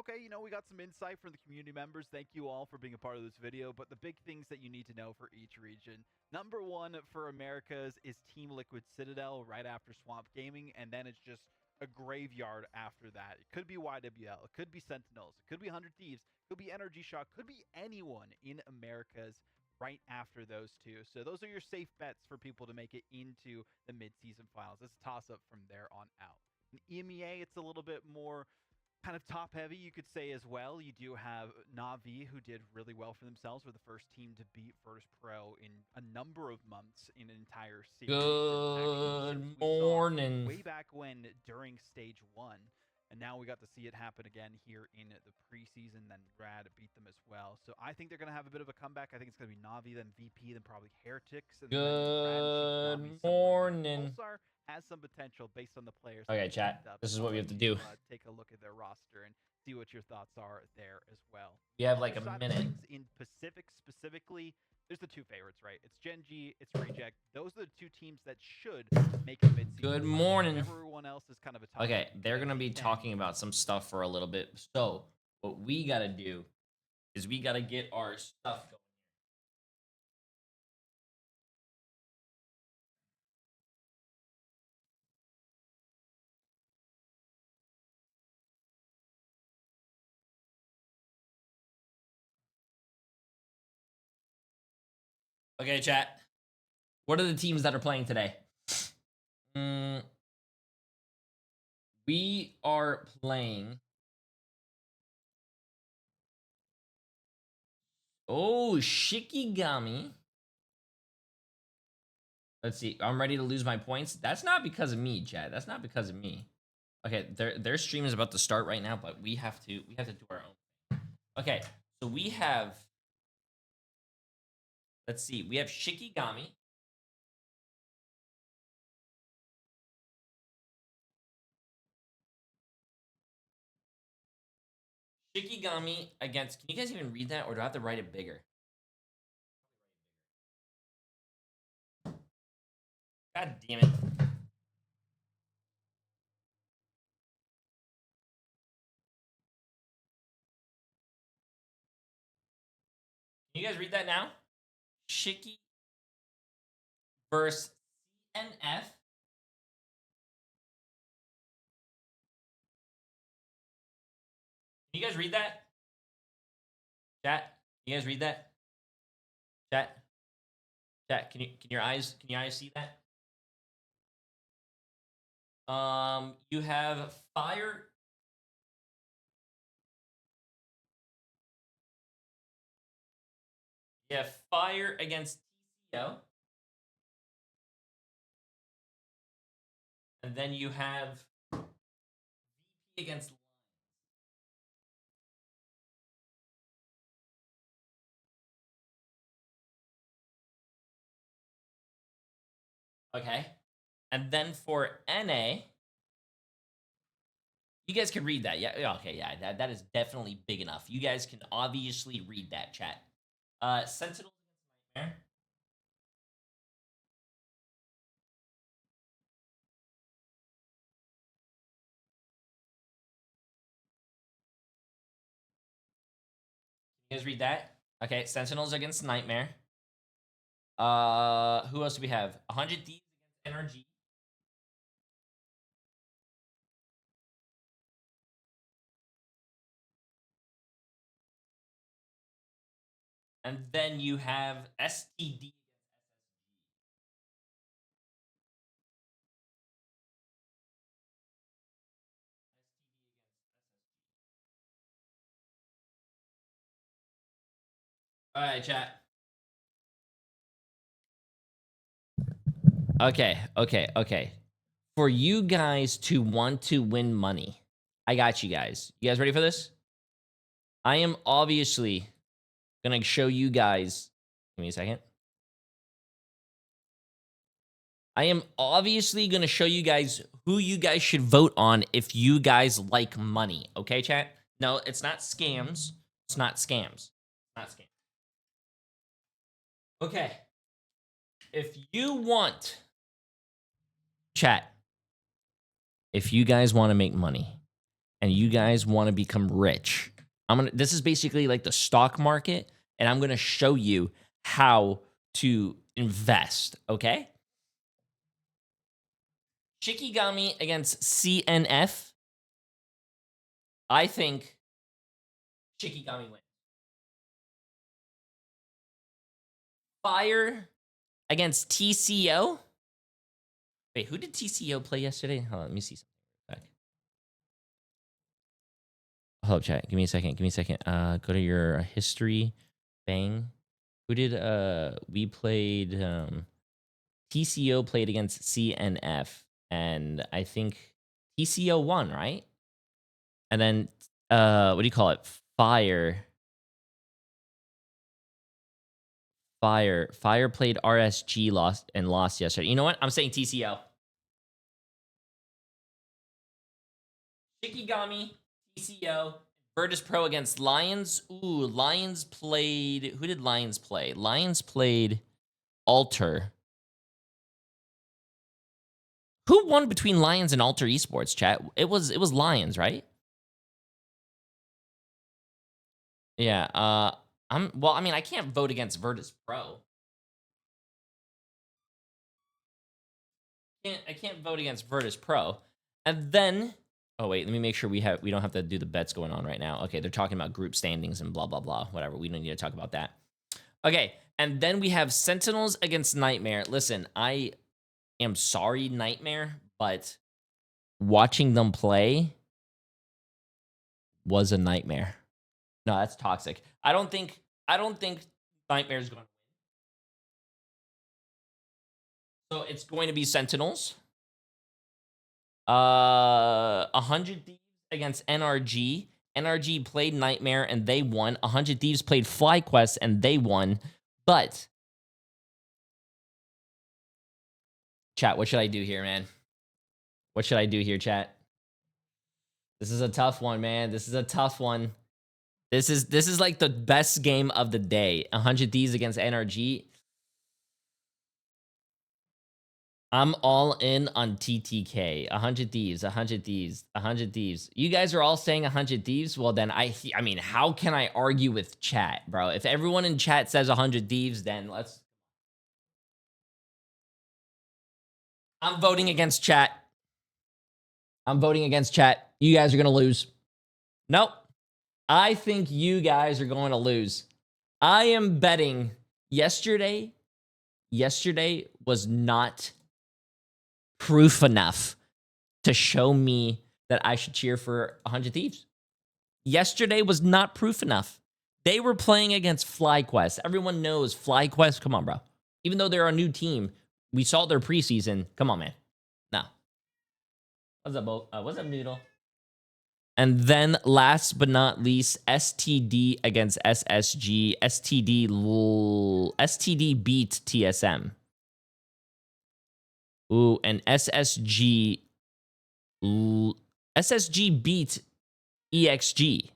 okay, we got some insight from the community members. Thank you all for being a part of this video. But the big things that you need to know for each region. Number one for Americas is Team Liquid Citadel right after Swamp Gaming, and then it's just a graveyard after that. It could be YWL, it could be Sentinels, it could be 100 Thieves, it could be Energy Shock, could be anyone in Americas right after those two. So those are your safe bets for people to make it into the mid-season finals. It's a toss-up from there on out. In EMEA, it's a little bit more kind of top heavy, you could say as well. You do have Navi, who did really well for themselves. Were the first team to beat Virtus Pro in a number of months in an entire series. Good morning. Way back when during stage 1. And now we got to see it happen again here in the preseason. Then Rad beat them as well. So I think they're going to have a bit of a comeback. I think it's going to be Navi, then VP, then probably Heretics. And Good morning. Pulsar has some potential based on the players. Okay, chat. This is what we have to do. Take a look at their roster and see what your thoughts are there as well. We have like a minute. In Pacific specifically, there's the two favorites, right? It's Gen G, it's Reject. Those are the two teams that should make a mid-season. Good morning. Everyone else is kind of a top. Okay, they're going to be talking about some stuff for a little bit. So what we got to do is we got to get our stuff going. Okay, chat. What are the teams that are playing today? We are playing. Oh, Shikigami. Let's see. I'm ready to lose my points. That's not because of me, chat. That's not because of me. Okay, their stream is about to start right now, but we have to do our own. Okay, so we have. Let's see. We have Shikigami. Shikigami against. Can you guys even read that, or do I have to write it bigger? God damn it. Can you guys read that now? Shiki versus CNF. Can you guys read that? Chat, you guys read that? Chat. Chat, can your eyes see that? You have fire. You have fire against TCO. And then you have VP against Lions. Okay. And then for NA, you guys can read that. Yeah, okay, yeah, that is definitely big enough. You guys can obviously read that, chat. Sentinel against Nightmare. You guys read that? Okay, Sentinels against Nightmare. Who else do we have? 100 Thieves against NRG. And then you have STD. All right, chat. Okay. For you guys to want to win money, I got you guys. You guys ready for this? I am obviously going to show you guys. Give me a second. I am obviously going to show you guys who you guys should vote on if you guys like money. Okay, chat? No, it's not scams. It's not scams. Not scams. Okay. If you want, chat, if you guys want to make money, and you guys want to become rich, this is basically like the stock market, and I'm gonna show you how to invest, okay? Shikigami against CNF. I think Shikigami wins. Fire against TCO. Wait, who did TCO play yesterday? Hold on, let me see something back. Hold up, chat. Give me a second. Give me a second. Go to your history. Bang. Who did we played TCO played against CNF, and I think TCO won, right? And then what do you call it? Fire played RSG, lost yesterday. You know what? I'm saying TCO. Shikigami, TCO, Virtus Pro against Lions. Ooh, Lions played. Who did Lions play? Lions played Alter. Who won between Lions and Alter Esports, chat? It was Lions, right? Yeah. I mean, I can't vote against Virtus Pro. I can't vote against Virtus Pro. And then, oh wait, let me make sure we don't have to do the bets going on right now. Okay, they're talking about group standings and blah blah blah. Whatever. We don't need to talk about that. Okay, and then we have Sentinels against Nightmare. Listen, I am sorry, Nightmare, but watching them play was a nightmare. No, that's toxic. I don't think Nightmare's going to win. So it's going to be Sentinels. 100 Thieves against NRG. NRG played Nightmare and they won. 100 Thieves played FlyQuest and they won. But chat, what should I do here, man? What should I do here, chat? This is a tough one, man. This is a tough one. This is like the best game of the day. 100 Thieves against NRG. I'm all in on TTK. 100 Thieves, 100 Thieves, 100 Thieves. You guys are all saying 100 Thieves? Well, then I mean, how can I argue with chat, bro? If everyone in chat says 100 Thieves, then let's... I'm voting against chat. I'm voting against chat. You guys are going to lose. Nope. I think you guys are going to lose. I am betting yesterday was not proof enough to show me that I should cheer for 100 Thieves. Yesterday was not proof enough. They were playing against FlyQuest. Everyone knows FlyQuest. Come on, bro. Even though they're a new team, we saw their preseason. Come on, man. No. What's up, Bo? What's up, Noodle? And then last but not least, STD against SSG. STD beat TSM. Ooh, and SSG beat EXG.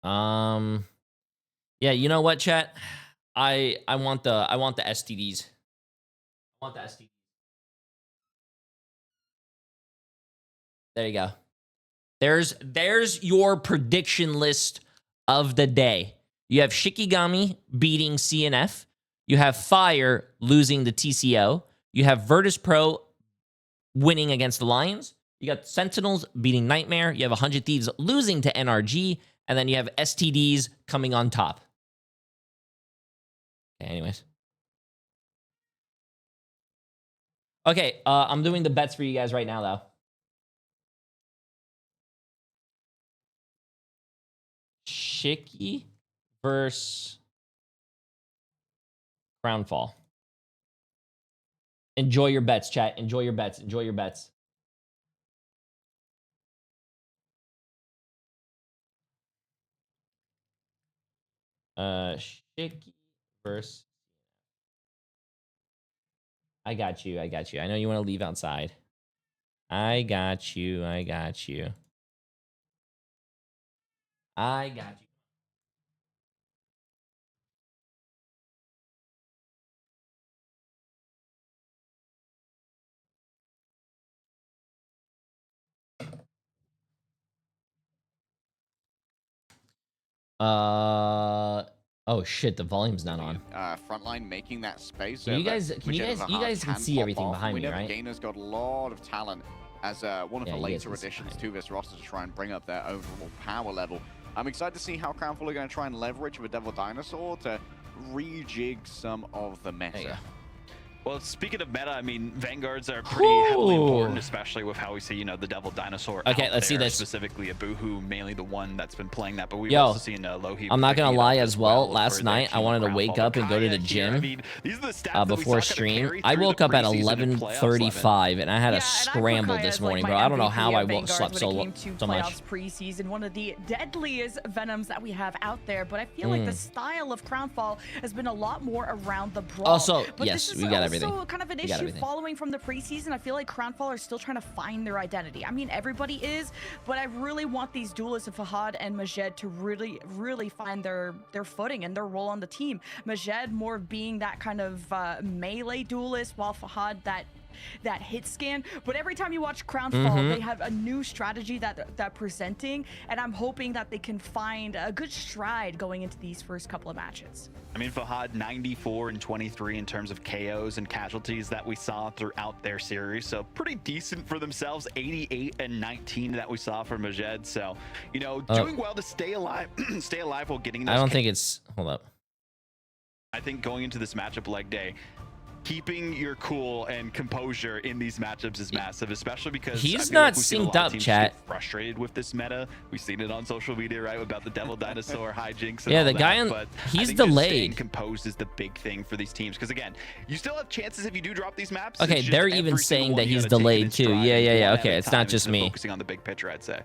Yeah, you know what, chat? I want the STDs. I want the STDs. There you go. There's your prediction list of the day. You have Shikigami beating CNF. You have Fire losing the TCO. You have Virtus Pro winning against the Lions. You got Sentinels beating Nightmare. You have 100 Thieves losing to NRG. And then you have STDs coming on top. Okay, anyways. Okay, I'm doing the bets for you guys right now, though. Shiki versus Crownfall. Enjoy your bets, chat. Enjoy your bets. Enjoy your bets. Shiki versus... I got you. I got you. I know you want to leave outside. I got you. I got you. I got you. Oh shit, the volume's not on. Frontline making that space. Can you guys can see everything behind me, right? Gainer's got a lot of talent as one of the later additions to this roster to try and bring up their overall power level. I'm excited to see how Crownfall are going to try and leverage the Devil Dinosaur to rejig some of the meta. Well, speaking of meta, I mean, Vanguards are pretty heavily important, especially with how we see, you know, the Devil Dinosaur. Okay, let's see this. Specifically, Abuhu, mainly the one that's been playing that, but we've also seen Lohi. I'm not gonna lie as well. Last night, I wanted to wake up and go to the gym before stream. I woke up at 11:35, and I had a scramble this morning, bro. I don't know how I slept so much. Preseason, one of the deadliest Venoms that we have out there, but I feel like the style of Crownfall has been a lot more around the brawl. Also, yes, we got everything. Also kind of an issue following from the preseason. I feel like Crownfall are still trying to find their identity. I mean, everybody is, but I really want these duelists of Fahad and Majed to really find their footing and their role on the team. Majed more being that kind of melee duelist, while Fahad that hit scan. But every time you watch Crownfall, they have a new strategy that they're presenting, and I'm hoping that they can find a good stride going into these first couple of matches. I mean, Fahad 94 and 23 in terms of KOs and casualties that we saw throughout their series, so pretty decent for themselves. 88 and 19 that we saw from Majed, so you know, doing well to stay alive, stay alive while getting those. I don't think it's. Hold up. I think going into this matchup leg day, keeping your cool and composure in these matchups is massive, especially because he's not synced up, chat. Frustrated with this meta. We've seen it on social media, right, about the Devil Dinosaur hijinks. Yeah, the guy on, but he's delayed. Composed is the big thing for these teams, because again, you still have chances if you do drop these maps. Okay, they're even saying that he's delayed too. Yeah. Okay, it's not just me. Focusing on the big picture, I'd say.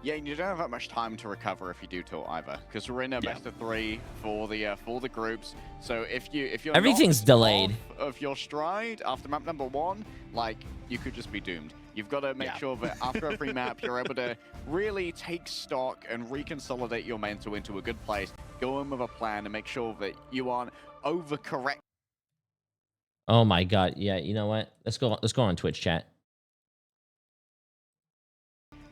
Yeah, and you don't have that much time to recover if you do tilt either, because we're in a best of 3 for the groups. So if you're everything's delayed of your stride after map number 1, like, you could just be doomed. You've got to make sure that after every map, you're able to really take stock and reconsolidate your mental into a good place, go in with a plan, and make sure that you aren't overcorrect. Oh my God! Yeah, you know what? Let's go on Twitch, chat.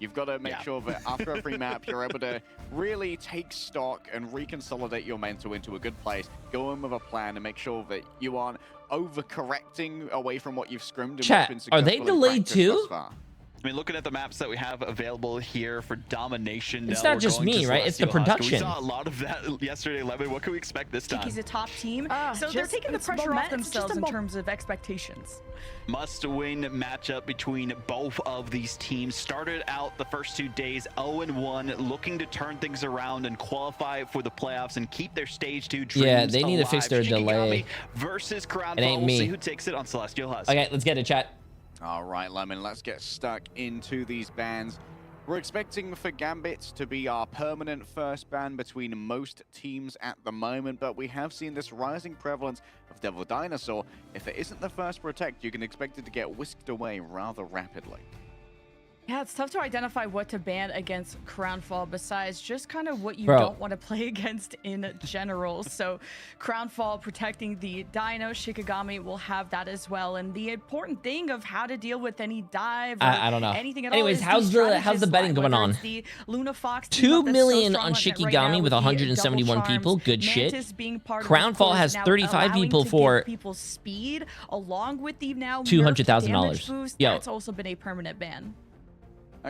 You've got to make sure that after every map, you're able to really take stock and reconsolidate your mental into a good place, go in with a plan, and make sure that you aren't overcorrecting away from what you've scrimmed. Chat, are they delayed too? I mean, looking at the maps that we have available here for domination, it's not just me, right? It's the production. We saw a lot of that yesterday, Lemon. What can we expect this time? He's a top team, so they're taking the pressure off themselves in terms of expectations. Must-win matchup between both of these teams. Started out the first 2 days 0-1, looking to turn things around and qualify for the playoffs and keep their stage 2 dreams alive. They need to fix their delay. Versus Crownfall. It ain't me. We'll see who takes it on Celestial Husk. Okay, let's get it, chat. All right, Lemon, let's get stuck into these bans. We're expecting for Gambit to be our permanent first ban between most teams at the moment, but we have seen this rising prevalence of Devil Dinosaur. If it isn't the first protect, you can expect it to get whisked away rather rapidly. Yeah, it's tough to identify what to ban against Crownfall besides just kind of what you don't want to play against in general. So Crownfall protecting the Dino, Shikigami will have that as well. And the important thing of how to deal with any dive, I don't know. Anything at Anyways, all how's the betting going on? The Luna Fox 2 million on Shikigami with 171 people. Good shit. Crownfall has 35 people for speed, along with the now $200,000. Yo, that's also been a permanent ban.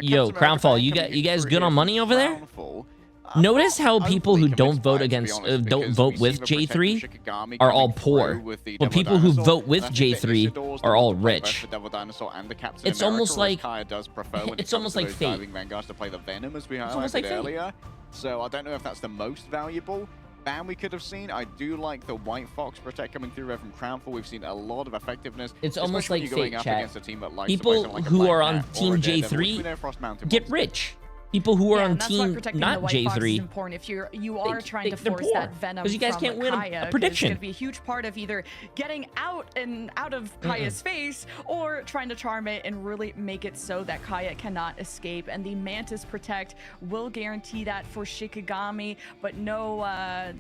Yo, Crownfall, you guys good on money over there? Notice how people who don't vote against, don't vote with J3 are all poor, but people who vote with J3 are all rich. It's almost like fate. It's almost like fate. So I don't know if that's the most valuable ban we could have seen. I do like the White Fox Protect coming through from Crownfall. We've seen a lot of effectiveness. It's almost like fate, chat. People who are on Team J3 get rich. People who are on team not J3, is important if you are trying to force that venom, because you guys can't win a prediction. It's going to be a huge part of either getting out of Kaya's face or trying to charm it and really make it so that Kaya cannot escape. And the Mantis Protect will guarantee that for Shikigami, but no.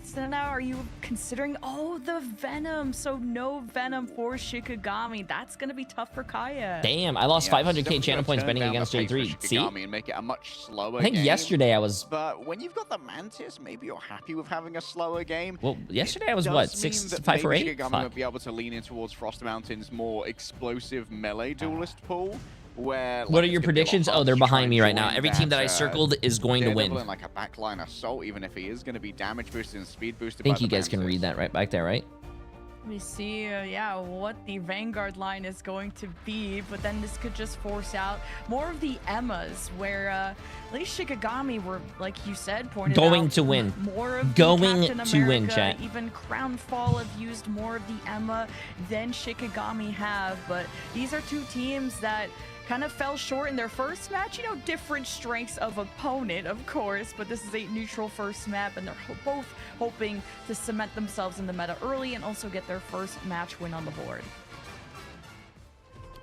So now are you considering the venom? So no venom for Shikigami. That's going to be tough for Kaya. Damn, I lost 500k channel points betting against J3. See, and make it a much slower I think game. yesterday I was. But when you've got the Mantis, maybe you're happy with having a slower game. Well, yesterday I was It what, does mean 6, that 5 for maybe 8. Shikigami Fuck. would be able to lean in towards Frost Mountain's more explosive melee duelist pool. Where What are it's your gonna be a lot predictions? harder Oh, they're to try behind and me right now. join Every team that I circled is going to Daredevil win. in like a backline assault, even if he is going to be damage boosted and speed boosted. I think by you the guys can Mantis. read that right back there, right? Let me see, yeah, what the Vanguard line is going to be, but then this could just force out more of the Emmas, where at least Shikigami were, like you said, pointed Going out, to win. more of Going the Captain to win, America, chat. even Crownfall have used more of the Emma than Shikigami have, but these are two teams that kind of fell short in their first match. You know, different strengths of opponent, of course, but this is a neutral first map, and they're both hoping to cement themselves in the meta early and also get their first match win on the board.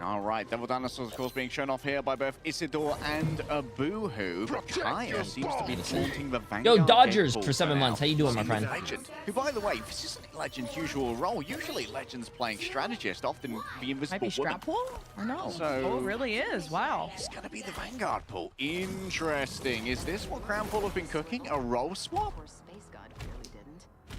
All right, Devil Dinosaurs, of course, being shown off here by both Isidore and Abuhu. But Kaya seems to be taunting the Vanguard. Yo, Dodgers Deadpool for 7 now. months. How you doing, my friend? Legend, who, by the way, this isn't Legend's usual role. Usually, Legend's playing strategist, often the Might invisible be woman. strap pool? Or no? So- Oh, it really is. Wow. It's going to be the Vanguard pool. Interesting. Is this what Crownfall have been cooking? A role swap?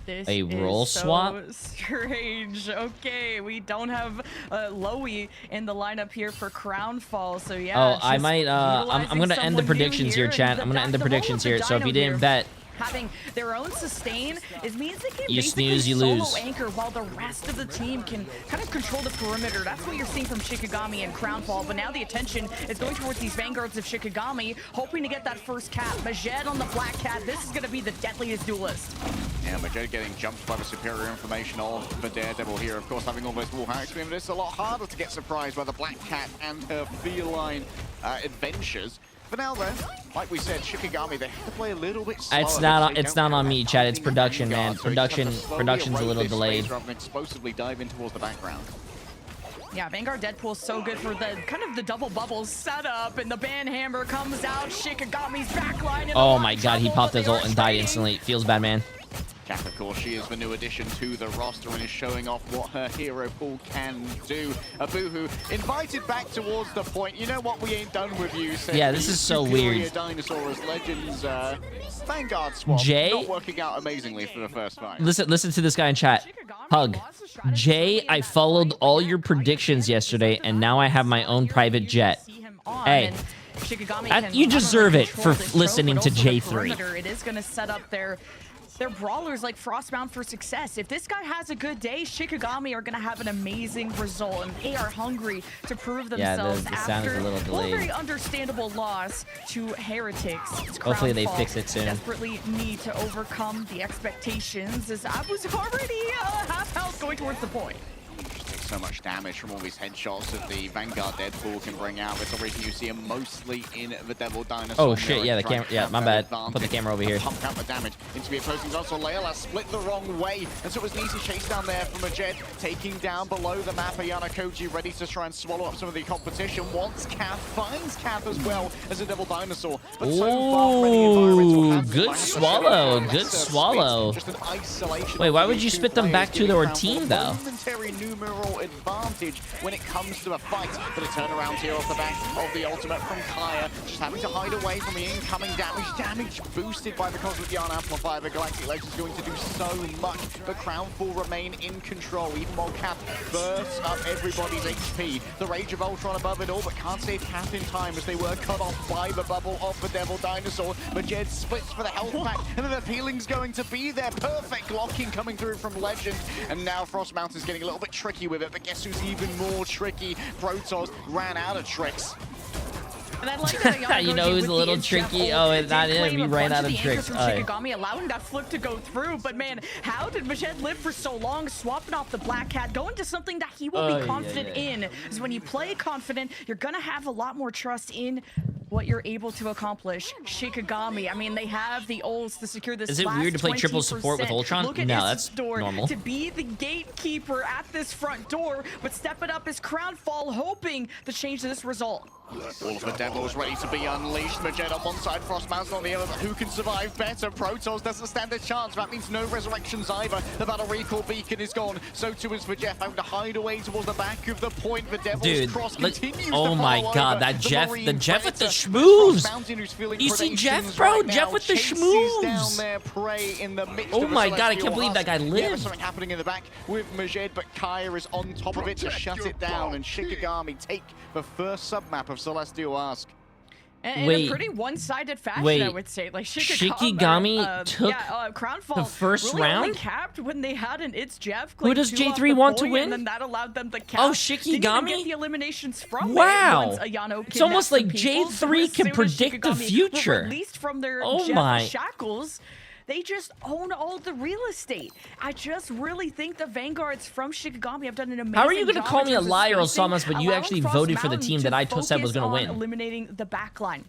This A role is swap? so strange. Okay, we don't have Loey in the lineup here for Crownfall, so yeah. Oh, it's I just might. I'm utilizing gonna end the someone new predictions here, and chat. I'm gonna end the role of predictions the here. So if Dino you didn't here, bet, having their own sustain, it means they can You basically snooze, you solo lose. anchor while the rest of the team can kind of control the perimeter. That's what you're seeing from Shikigami and Crownfall, but now the attention is going towards these Vanguards of Shikigami, hoping to get that first cap. Majed on the Black Cat, this is going to be the deadliest duelist. Yeah, Majed getting jumped by the superior information of the Daredevil here. Of course, having all those wall hacks, but it's a lot harder to get surprised by the Black Cat and her feline adventures. For now, though, like we said, Shikigami, they have to play a little bit slower. It's not because they don't on have me, that chat. It's timing production, Vanguard, man. so he's gonna have to Production's slowly a little erode this delayed. space rather than explosively dive in towards the background. Yeah, Vanguard Deadpool's so good for the kind of the double bubbles setup, and the Banhammer comes out. Shikigami's backline. oh my god, he popped his ult and died instantly. Feels bad, man. Cap, of course, she is the new addition to the roster and is showing off what her hero pool can do. Abuhu invited back towards the point. You know what? We ain't done with you. Said Yeah, this the is so superior weird. Dinosaur as Legends Vanguard swap. Jay- Not working out amazingly for the first fight. Listen to this guy in chat. Hug. Jay, I followed all your predictions yesterday, and now I have my own private jet. Hey, you deserve it for listening to Jay3. It is going to set up their brawlers like Frostbound for success. If this guy has a good day, Shikigami are going to have an amazing result, and they are hungry to prove Yeah, themselves the sound is after a little delayed. very understandable loss to Heretics. It's Hopefully they Crownfall fix it soon. Desperately need to overcome the expectations, as I was already half health going towards the point. Takes so much damage from all these headshots that the Vanguard Deadpool can bring out. It's the reason you see him mostly in the Devil Dinosaur. Oh shit, yeah, the camera. Yeah, my bad. Put the camera over here. Pump out the damage into the opposing zone. So Layla split the wrong way. And so it was an easy chase down there from Majed, taking down below the map. Ayana Koji ready to try and swallow up some of the competition. Once Cath finds Cath as well as a Devil Dinosaur. But so far, Freddy Environmental Ooh, has good the swallow, lesser good split. swallow. Just an isolation Wait, of why the would you two split them players, back to giving their Crownfall team, though? momentary numeral advantage when it comes to a fight. But a turnaround here off the back of the ultimate from Kaya, just having to hide away from the incoming damage. Damage boosted by the Cosmic Yarn Amplifier. The Galactic Legend's going to do so much, but Crownfall remain in control, even while Cap bursts up everybody's HP. The Rage of Ultron above it all, but can't save Cap in time as they were cut off by the bubble of the Devil Dinosaur. Majed splits for the health pack, and then the healing's going to be there. Perfect blocking coming through from Legend, and now Frost Mountain's getting a little bit tricky with it, but guess who's even more tricky? Protoss ran out of tricks. And I like that You know who's a little tricky? Oh, it's not him. He ran out of tricks. From Shikigami, allowing that flip to go through. But man, how did Majed live for so long? Swapping off the Black Cat, going to something that he will be confident in. Because when you play confident, you're gonna have a lot more trust in what you're able to accomplish. Shikigami, I mean, they have the ults to secure this. Is it weird to play triple support with Ultron? Look at No, that's Isidore normal. to be the gatekeeper at this front door, but step it up as Crownfall, hoping to change this result. All of the devils ready to be unleashed. Majed on one side, Frostmouse on the other, but who can survive better? Protoss doesn't stand a chance. That means no resurrections either. The battle recall beacon is gone. So too is Vegef, having to hide away towards the back of the point. The devils cross continues oh to my follow god, over. that Jeff, the Jeff with the Predator. schmooze. You see Jeff, bro? Right Jeff with the chases schmooze. down their prey in the midst Oh of a my god, I celestial can't believe that guy husk. Yeah, lived. there's something happening in the back with Majed, but Kaya is on top of it to shut it down, and Shikigami take the first submap of Celestial Husk. In a pretty one-sided fashion, I would say. Like Shikigami took Crownfall the first really round? only capped when they had an It's Jeff. Who does Jay3 want to win? And then that allowed them to cap. Oh, Didn't even Shikigami? get the eliminations from Wow. it once Ayano It's almost like kidnapped some people. Jay3 So can as soon as predict the Shikigami future. were released from their Oh Jeff my. shackles, they just own all the real estate. I just really think the Vanguards from Shikigami have done an amazing job. How are you going to call me a liar, Osamas, but you allowing actually Frost voted for the Mountain team that I said was going to focus on win? eliminating the backline.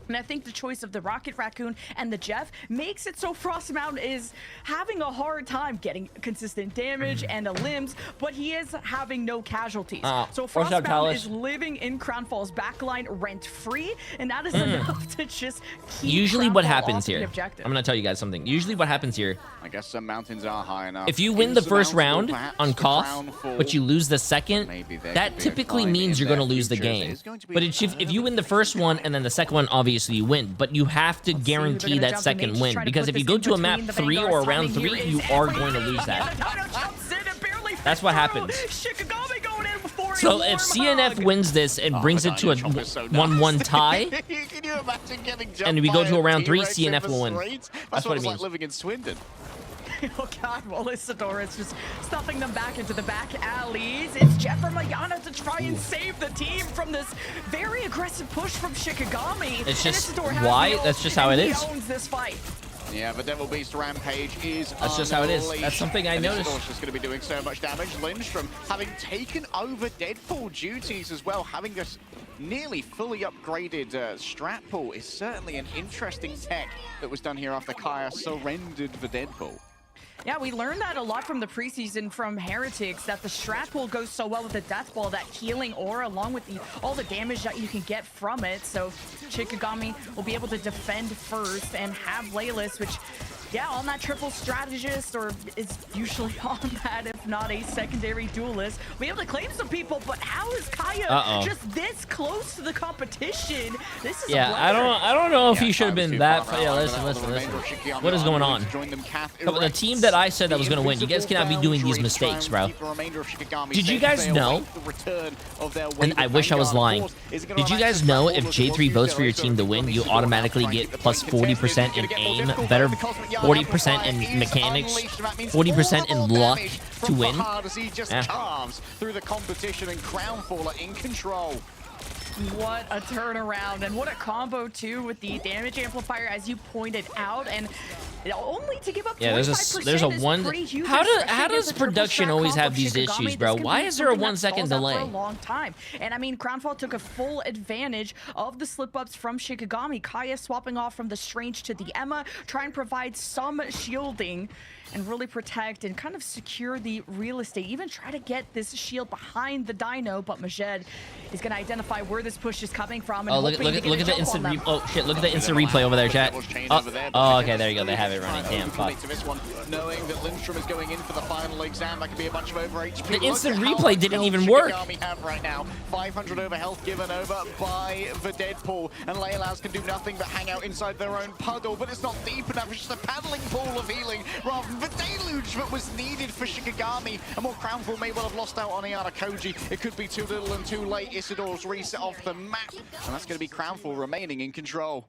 And I think the choice of the Rocket Raccoon and the Jeff makes it so Frost Mountain is having a hard time getting consistent damage and limbs, but he is having no casualties. So Frost Mountain is living in Crownfall's backline rent-free, and that is enough to just keep Usually what Crownfall happens off the here, objective. I'm going to tell you guys something. Usually what happens here, I guess some mountains are high enough. if you win the first round on Koth, but you lose the second, that typically means you're going to lose the game. But if you win the first one and then the second one, obviously you win, but you have to guarantee that second win, because if you go to a map 3 or a round 3, you are going to lose that. That's what happens. So if CNF wins this and brings it to a 1-1 tie, and we go to a round 3, CNF will win. That's what it means. Living in Swindon. Oh god, well, Isidore is just stuffing them back into the back alleys. It's Jeff from Ayana to try and save the team from this very aggressive push from Shikigami. It's just why? That's just how it is. He owns this fight. Yeah, the Devil Beast Rampage is That's just how it is. That's something I noticed. It's just going to be doing so much damage. Lindstrom having taken over Deadpool duties as well, having a nearly fully upgraded strat pool is certainly an interesting tech that was done here after Kaya surrendered the Deadpool. Yeah, we learned that a lot from the preseason from Heretics, that the strat pool goes so well with the Death Ball, that healing aura, along with all the damage that you can get from it. So Shikigami will be able to defend first and have Laylis, which, yeah, on that triple strategist, or is usually on that, if not a secondary duelist, we'll be able to claim some people, but how is Kaya just this close to the competition? This is I don't know if he should have been that. Yeah, listen. What is going on? The team that I said that was going to win, you guys cannot be doing these mistakes, bro. Did you guys know? And I wish I was lying. Did you guys know if Jay3 votes for your team to win, you automatically get plus 40% in aim, better 40% in mechanics, 40% in luck to win? Through the competition, and Crownfall are in control. What a turnaround, and what a combo too with the damage amplifier, as you pointed out, and only to give up 25% there's a one. pretty huge, How does production always have these issues, bro? Why is there a 1 second delay? For a long time, and I mean, Crownfall took a full advantage of the slip-ups from Shikigami. Kaya swapping off from the Strange to the Emma, try and provide some shielding and really protect and kind of secure the real estate. Even try to get this shield behind the Dino, but Majed is going to identify where this push is coming from. And look at the instant replay. Oh shit! Look at the instant replay over there, chat. Oh, okay, there you go. They have it running. Damn, fuck. Knowing that Lindstrom is going in for the final exam, that could be a bunch of over HP. The instant replay didn't even work. Have right now 500 over health given over by the Deadpool, and Laylas can do nothing but hang out inside their own puddle, but it's not deep enough. It's just a paddling pool of healing rather than the deluge that was needed for Shikigami, and more Crownfall may well have lost out on Ayana Koji. It could be too little and too late. Isidore's reset off the map, and that's going to be Crownfall remaining in control.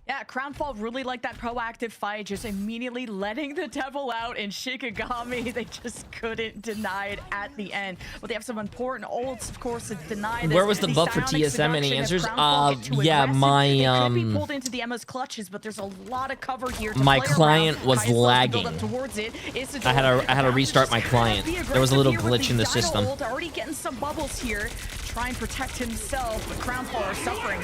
Yeah, Crownfall really like that proactive fight, just immediately letting the devil out, and Shikigami, they just couldn't deny it at the end. But they have some important ults, of course, to deny this. Where was the buff for TSM? Any answers? Yeah, my could be pulled into the Emma's clutches, but there's a lot of cover here. My client was lagging. I had to restart my client. There was a little glitch in the system. Already getting some bubbles here, try and protect himself, but Crownfall are suffering.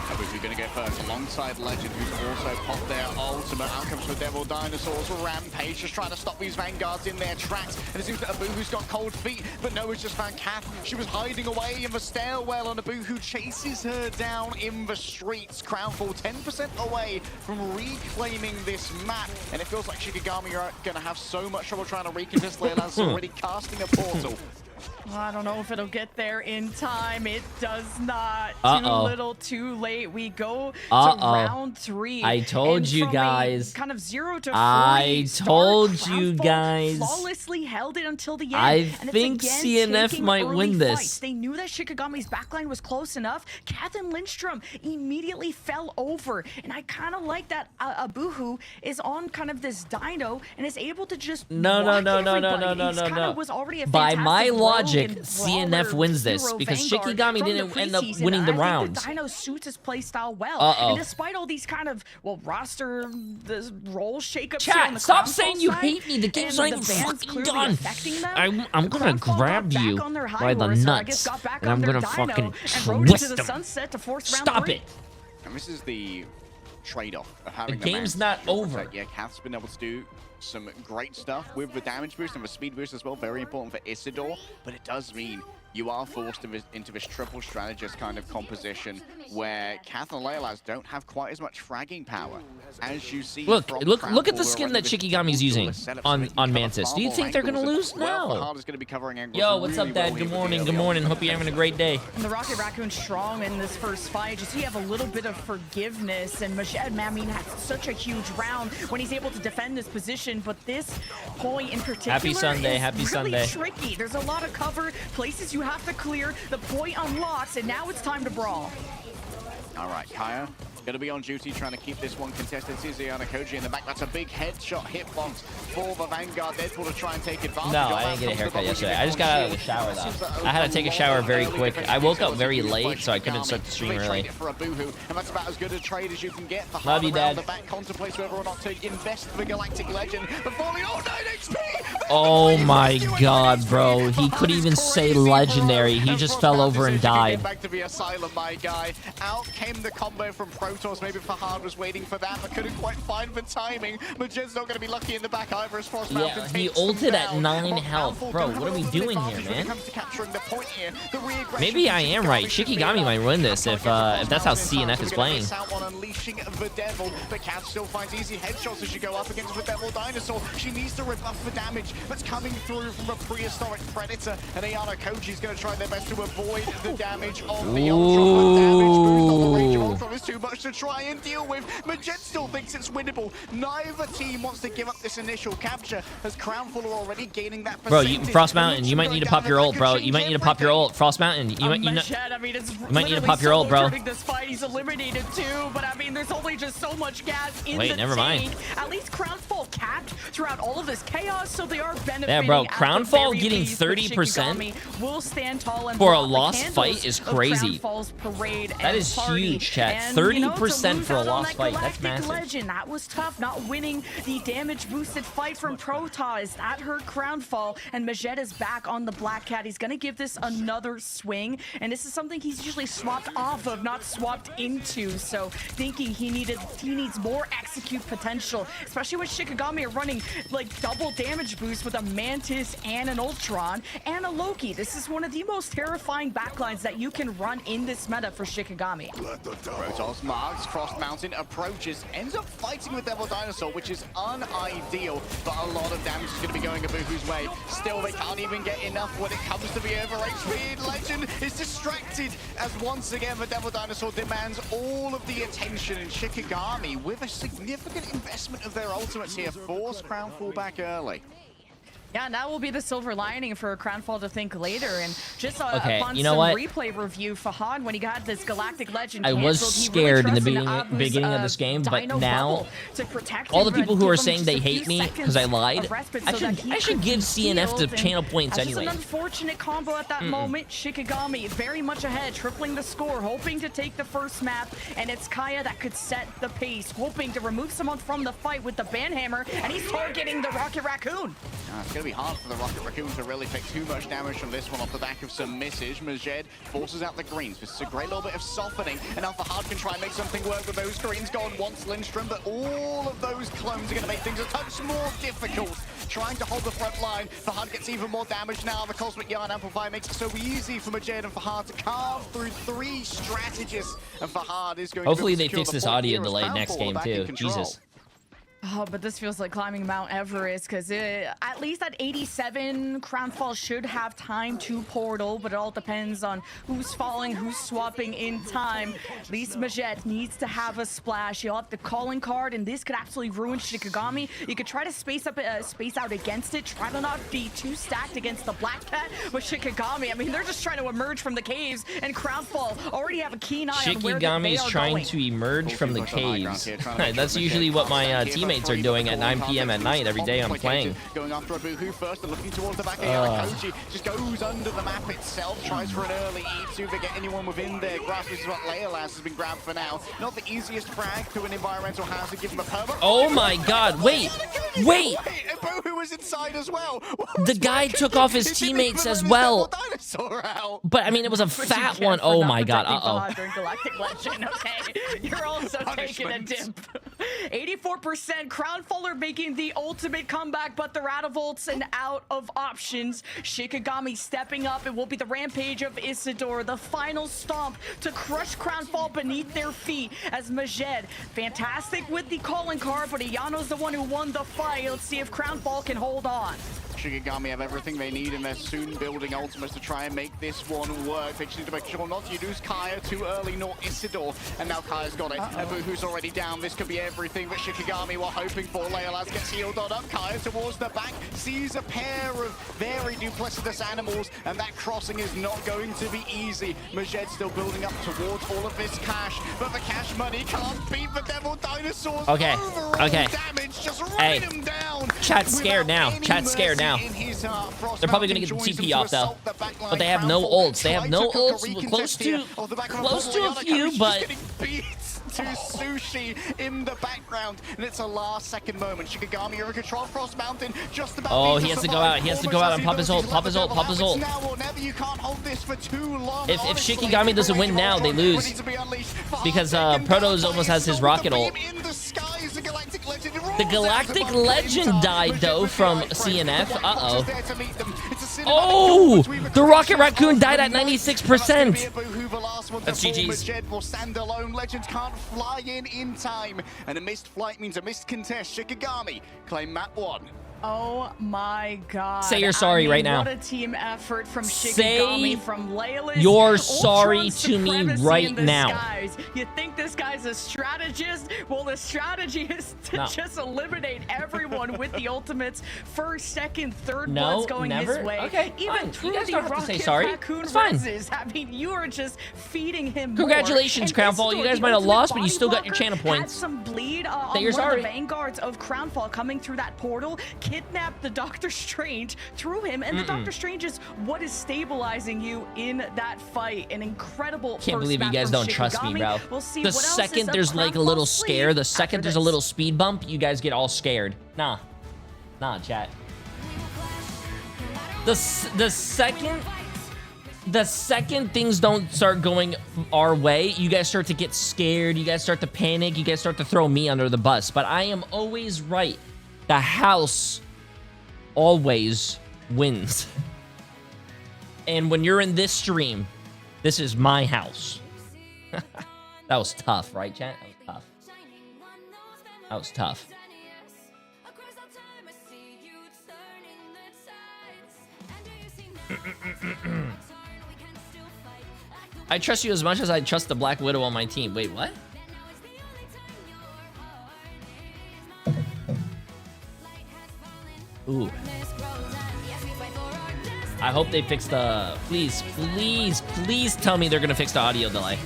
Abuhu gonna go first, alongside Legend, who's also popped their ultimate. Out comes the Devil Dinosaurs, Rampage, just trying to stop these Vanguards in their tracks. And it seems that Abuhu's got cold feet, but Noah's just found Kath. She was hiding away in the stairwell, and Abuhu chases her down in the streets. Crownfall 10% away from reclaiming this map, and it feels like Shikigami are gonna have so much trouble trying to recontest. Leila's already casting a portal. I don't know if it'll get there in time. It does not. Too little, too late. We go to round 3. I told you guys. Kind of 0 to 40. I told you guys. Flawlessly held it until the end. I think CNF might win this. They knew that Shikigami's backline was close enough. Kath and Lindstrom immediately fell over, and I kind of like that Abuhu is on kind of this dino and is able to just no. Was already a By my logic, and CNF wins this because Shikigami didn't end up winning the round. The Dino suits his playstyle well. And despite all these kind of, roster role shakeups. Chat, stop saying you hate me. The game's not even fucking done. I'm gonna grab you by the nuts and I'm gonna fucking twist them. Stop it. And this is the trade-off of having the game's not over. Yeah, Kath's been able to do some great stuff with the damage boost and the speed boost as well. Very important for Isidore, but it does mean you are forced into this triple strategist kind of composition where Kath and Leilas don't have quite as much fragging power as you see. Look at the skin that Shikigami's using on Mantis. Do you think they're gonna lose? No. Yo, what's up, Dad? Good morning. Good morning. Hope you're having a great day. And the Rocket Raccoon strong in this first fight. Just so you have a little bit of forgiveness, and Majed, I mean, had such a huge round when he's able to defend this position. But this point in particular, happy Sunday, happy Sunday. Tricky. There's a lot of cover, places you have to clear. The point unlocks, and now it's time to brawl. All right, Kaya going to be on duty trying to keep this one contested. Suzuki Koji in the back. That's a big headshot hitbox for the Vanguard. Deadpool to try and take advantage. No, I didn't get a haircut yesterday. I just got out of the shower though. I had to take a shower very quick. I woke up very late, so I couldn't start the stream early. For Abuhu, and that's about as good a trade as you can get. For love you, Dad. The back contemplates whether or not to invest the Galactic Legend before the 9 HP. Oh my God, bro! He couldn't even say legendary. He just fell over and died. Back to the asylum, my guy. Out came the combo from Protoss. Maybe Fahad was waiting for that, but couldn't quite find the timing. Majed's not going to be lucky in the back either. As far as he ulted at 9 health, bro. What are we doing here, man? Maybe I am right. Shikigami might win this if that's how CNF is playing. Unleashing the devil, but Kath still finds easy headshots as she go up against the Devil Dinosaur. She needs to rebuff the damage that's coming through from a prehistoric predator, and Ayana Koji's going to try their best to avoid the damage of the Ultra. The damage boost on the Rage of Ultra is too much to try and deal with. Majed still thinks it's winnable. Neither team wants to give up this initial capture, as Crownfall are already gaining that percentage. Bro, Frost Mountain, you might need to pop your ult, bro. You might need to pop your ult. Frost Mountain, you might need to pop your ult, bro. This fight, he's eliminated too, but I mean, there's only just so much gas in the never tank. Mind. At least Crownfall capped throughout all of this chaos, so they are benefiting. Yeah, bro, Crownfall getting 30% will stand tall and for a lost fight is crazy. That is huge, chat. 30% for a lost fight. That's massive. Legend. That was tough, not winning the damage boosted fight from Protoss. That hurt Crownfall, and Majed is back on the Black Cat. He's gonna give this another swing, and this is something he's usually swapped off of, not swapped into. So thinking he needs more execute potential, especially with Shikigami running like double damage boost with a Mantis and an Ultron and a Loki. This is one of the most terrifying backlines that you can run in this meta for Shikigami. Protoss marks, Frost Mountain approaches, ends up fighting with Devil Dinosaur, which is unideal, but a lot of damage is going to be going Abuhu's way. Still, they can't even get enough when it comes to the over HP. Legend is distracted as once again the Devil Dinosaur demands all of the attention, and Shikigami, with a significant investment of their ultimates here, force Crownfall back early. Yeah, and that will be the silver lining for Crownfall to think later. And just upon you know some what? replay review, Fahad, when he got this Galactic Legend I was scared in the beginning of this game, but now all the people who are saying they hate me because I lied, I should give CNF the channel points anyway. Just an unfortunate combo at that moment. Shikigami very much ahead, tripling the score, hoping to take the first map, and it's Kaya that could set the pace, hoping to remove someone from the fight with the Banhammer, and he's targeting the Rocket Raccoon. going to be hard for the Rocket Raccoon to really take too much damage from this one off the back of some misses. Majed forces out the greens. This is a great little bit of softening, and now Fahad can try and make something work with those greens gone once Lindstrom, but all of those clones are going to make things a touch more difficult. Trying to hold the front line. Fahad gets even more damage now. The Cosmic Yarn Amplifier makes it so easy for Majed and Fahad to carve through 3 strategists, and Fahad is going Hopefully to they fix this audio delay next game too. Jesus. Oh, but this feels like climbing Mount Everest, because at least at 87, Crownfall should have time to portal, but it all depends on who's falling, who's swapping in time. At least Majed needs to have a splash. You'll have the calling card, and this could absolutely ruin Shikigami. You could try to space out against it, try to not be too stacked against the Black Cat with Shikigami. I mean, they're just trying to emerge from the caves, and Crownfall already have a keen eye on where they are Shikigami's trying going. to emerge from the caves. That's usually what my teammates are doing at 9 p.m. at night every day I'm playing. Going after a Boohoo first and looking towards the back of Koji. Just goes under the map itself, tries for an early E2 if they get anyone within their grasp. This is what Leolas has been grabbed for now. Not the easiest frag to an environmental hazard, give him a perma. Oh my god, wait! And Boohoo was inside as well. The guy took off his teammates as well. But I mean, it was a fat one. Oh my god, uh-oh. Galactic Legend, okay. You're also taking a dip. 84%. Crownfaller making the ultimate comeback, but they're out of ults and out of options. Shikigami stepping up. It will be the rampage of Isidore, the final stomp to crush Crownfall beneath their feet as Majed, fantastic with the calling card, but Ayano's the one who won the fight. Let's see if Crownfall can hold on. Shikigami have everything they need, and they're soon building ultimates to try and make this one work. They just need to make sure not to use Kaya too early, nor Isidore. And now Kaya's got it. And Boohoo's already down. This could be everything that Shikigami were hoping for. Leolas gets healed on up. Kaya towards the back, sees a pair of very duplicitous animals, and that crossing is not going to be easy. Majed still building up towards all of this cash, but the cash money can't beat the Devil Dinosaurs. Okay, okay. Damage, just running them down. Chat's scared now. Chat's scared now. They're probably going to get the TP off though, but they have no ults. They have no ults. Close to a few, but to Sushi in the background, and it's a last-second moment. Shikigami are in control. Frost Mountain just about. Oh, he has to go out. He has to go out and pop his ult. Pop his ult. Pop his ult. If Shikigami doesn't win now, they lose because Protoss almost has his rocket ult. The Galactic Legend died though from CNF. Uh-oh. Oh! The Rocket Raccoon died at 96%. That's GG's. Will stand alone. Legends can't fly in time, and a missed flight means a missed contest. Shikigami claim map 1. Oh my god. Say you're sorry right now. What a team effort from Shikigami, from Leolas. You're sorry to me right now. Skies. You think this guy's a strategist? Well, the strategy is to just eliminate everyone with the ultimates. First, second, third blood's going his way. Okay, even you guys don't have to say sorry. It's fine. I mean, you are just feeding him Congratulations, Crownfall. You guys might have lost, but you still got your channel points. Had some bleed on one of the vanguards of Crownfall coming through that portal. Kidnapped the Doctor Strange, threw him, and the Doctor Strange is what is stabilizing you in that fight. An incredible. Can't believe you guys don't trust me, bro. We'll see the second there's like a little scare, the second there's a little speed bump, you guys get all scared. Nah, chat. The second things don't start going our way, you guys start to get scared, you guys start to panic, you guys start to throw me under the bus. But I am always right. The house always wins. And when you're in this stream, this is my house. That was tough, right, chat? That was tough. I trust you as much as I trust the Black Widow on my team. Wait, what? Ooh. I hope they fix the... Please tell me they're gonna fix the audio delay.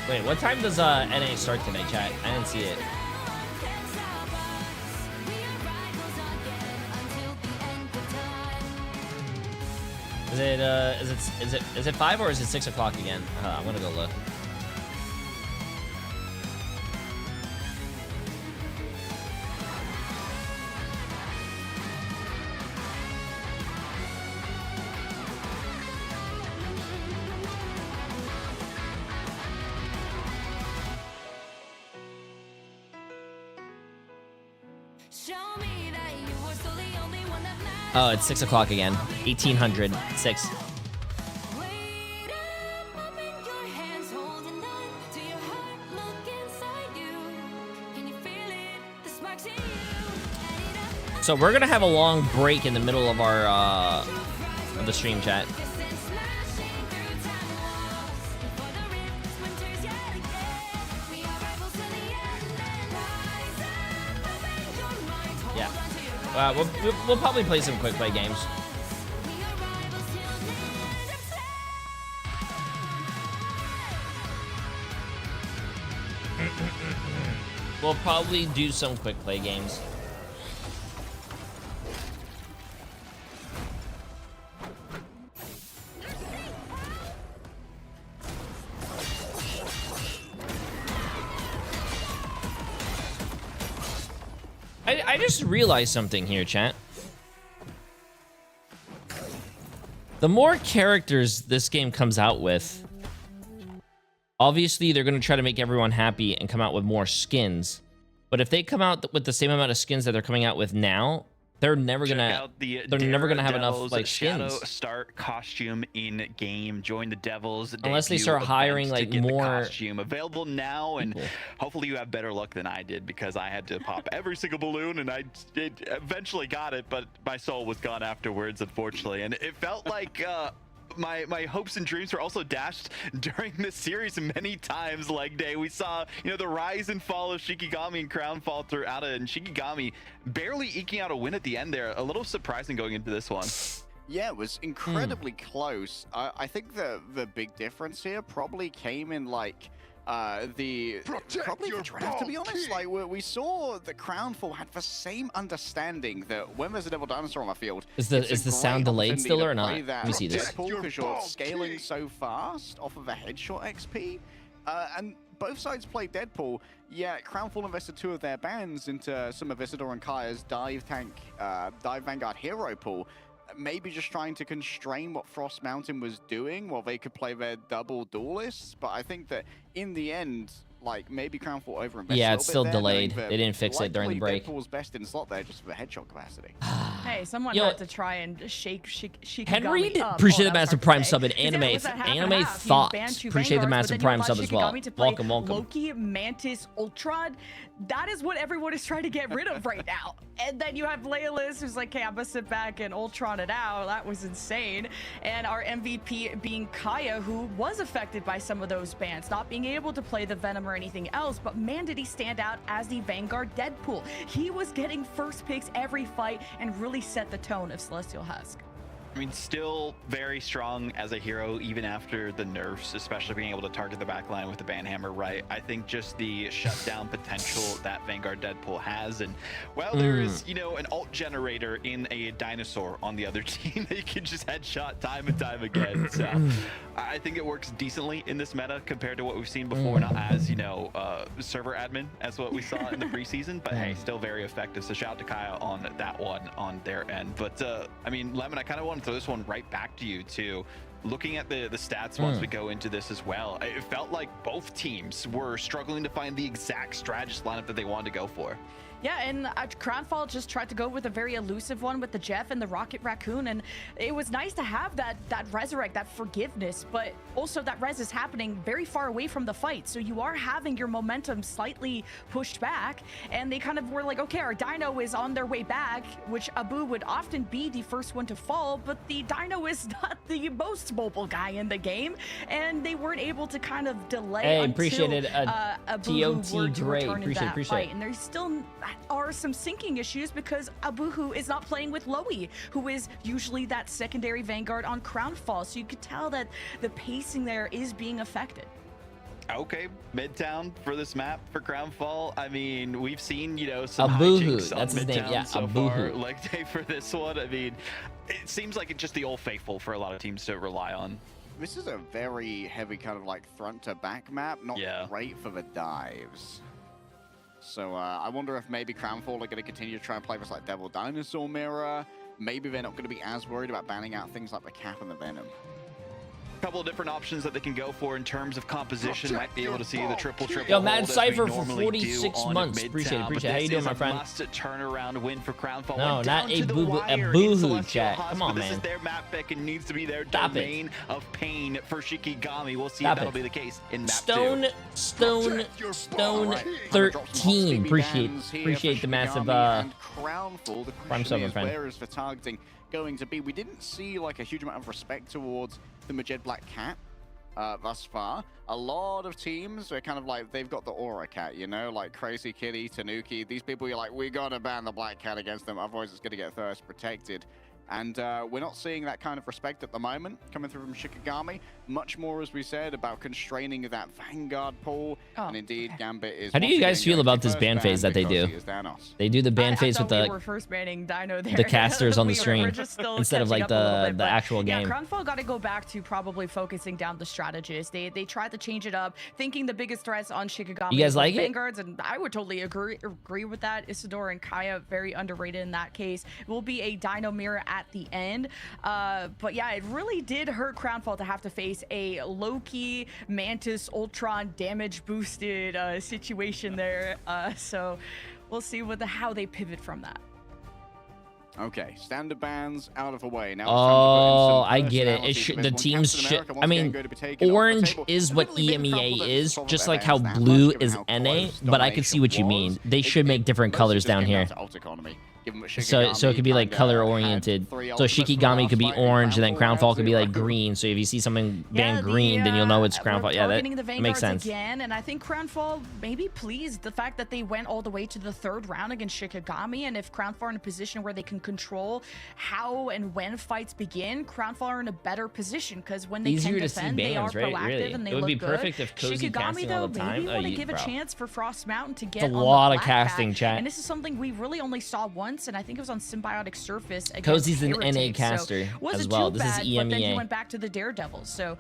Wait, what time does NA start today, chat? I didn't see it. Is it 5 or is it 6 o'clock again? I'm gonna go look. Oh, it's 6 o'clock again. 1800. 6. So we're gonna have a long break in the middle of our of the stream, chat. Yeah. We'll probably play some quick play games. We'll probably do some quick play games. I just realized something here, chat. The more characters this game comes out with, obviously they're going to try to make everyone happy and come out with more skins. But if they come out with the same amount of skins that they're coming out with now, they're never gonna have enough like Shadow skins. Start costume in game. Join the Devils Unless they start hiring like more costume available now, and hopefully you have better luck than I did, because I had to pop every single balloon, and I eventually got it, but my soul was gone afterwards, unfortunately, and it felt like my hopes and dreams were also dashed during this series many times. Leg day, we saw, you know, the rise and fall of Shikigami and Crown fall throughout it, and Shikigami barely eking out a win at the end there. A little surprising going into this one. Yeah, it was incredibly close. I think the big difference here probably came in like the draft, to be honest. Like we saw the Crownfall had the same understanding that when there's a Devil Dinosaur on the field, is the sound delayed still or not? Let me see this. Because you're scaling so fast off of a headshot XP, and both sides play Deadpool. Yeah, Crownfall invested 2 of their bans into some of Isidore and Kaya's dive Vanguard hero pool. Maybe just trying to constrain what Frost Mountain was doing while they could play their double duelists. But I think that in the end, like, maybe Crownfall overinvested. Yeah, it's still delayed. They didn't fix it during the break. Deadpool's best in slot there just for the headshot capacity. Hey, someone had to try and shake Henry, appreciate the Massive Prime sub and Anime Thoughts. Appreciate the Massive Prime sub as well. Welcome. Loki, Mantis, Ultron. That is what everyone is trying to get rid of right now. And then you have Leolis, who's like, hey, I'm gonna sit back and Ultron it out. That was insane. And our MVP being Kaya, who was affected by some of those bans, not being able to play the Venom or anything else. But man, did he stand out as the Vanguard Deadpool. He was getting first picks every fight and really set the tone of Celestial Husk. I mean, still very strong as a hero, even after the nerfs, especially being able to target the backline with the Banhammer, right? I think just the shutdown potential that Vanguard Deadpool has. And, well, there is, you know, an ult generator in a dinosaur on the other team that you can just headshot time and time again. So I think it works decently in this meta compared to what we've seen before. Not as, you know, server admin as what we saw in the preseason, but hey, still very effective. So shout out to Kaya on that one on their end. But, I mean, Lemon, I kind of want to throw this one right back to you too. Looking at the stats once we go into this as well, it felt like both teams were struggling to find the exact strategist lineup that they wanted to go for. Yeah, and Crownfall just tried to go with a very elusive one with the Jeff and the Rocket Raccoon, and it was nice to have that resurrect, that forgiveness, but also that res is happening very far away from the fight, so you are having your momentum slightly pushed back, and they kind of were like, okay, our Dino is on their way back, which Abu would often be the first one to fall, but the Dino is not the most mobile guy in the game, and they weren't able to kind of delay until appreciated Abu were to return in that appreciate fight, and there's still are some syncing issues because Abuhu is not playing with Loey, who is usually that secondary Vanguard on Crownfall. So you could tell that the pacing there is being affected. Okay, Midtown for this map for Crownfall. I mean, we've seen, you know, some Abuhu, hijinks on that's his name, Midtown yeah, so Abuhu. far. Like day for this one. I mean, it seems like it's just the old faithful for a lot of teams to rely on. This is a very heavy kind of like front to back map, not great for the dives. So I wonder if maybe Crownfall are going to continue to try and play this like Devil Dinosaur mirror. Maybe they're not going to be as worried about banning out things like the Cap and the Venom. Couple of different options that they can go for in terms of composition. Might be able to see the triple Yo, Mad hold as we Cypher for normally 46 do on months. Midtown, Appreciate it. but How you this doing, is my a friend? must turnaround win for Crownfall. No, Went not down a to the boo-boo, a wire in boohoo Celestial chat. Husk, Come but on, this man. is their map pick and needs to be their Stop it. domain of pain for Shikigami. We'll see Stop if that'll it. be the case in map Stone 13. Appreciate the massive Crownfall. The Prime question sub, my is, friend. where is the targeting going to be? We didn't see like a huge amount of respect towards the Majed Black Cat thus far. A lot of teams are kind of like, they've got the Aura Cat, you know, like Crazy Kitty, Tanuki. These people, you're like, we gotta ban the Black Cat against them, otherwise it's gonna get thirst protected. And we're not seeing that kind of respect at the moment coming through from Shikigami. Much more, as we said, about constraining that Vanguard pool. And indeed, Gambit is... How do you guys feel about this ban phase that they do? They do the ban phase with we were first banning Dino there. the casters on the stream instead of like the actual game. Yeah, Crownfall got to go back to probably focusing down the strategists. They tried to change it up, thinking the biggest threats on Shikigami You guys like it? Vanguards, and I would totally agree with that. Isidore and Kaya, very underrated in that case. It will be a Dino mirror at the end. But yeah, it really did hurt Crownfall to have to face a Loki, Mantis, Ultron damage boosted situation there. So we'll see how they pivot from that. Okay, standard bans out of the way. Now I get it. It should, the teams should. I mean, orange is what EMEA is, just like how blue is NA. But I can see what you mean. They should make different colors down here. So it could be like color oriented. So Shikigami could be orange, and then Crownfall could be like green. So if you see something banned green, then you'll know it's Crownfall. Yeah, that makes sense. Again, and I think Crownfall maybe pleased the fact that they went all the way to the third round against Shikigami, and if Crownfall are in a position where they can control how and when fights begin, Crownfall are in a better position because when they can defend, they are proactive and they look good. It would be perfect if Cozy casting all the time. Maybe want to give a chance for Frost Mountain to get a lot of casting, chat. And this is something we really only saw once, and I think it was on Symbiotic Surface. Cozy's an NA caster as well. This is EMEA. But then he went back to the Daredevils. So,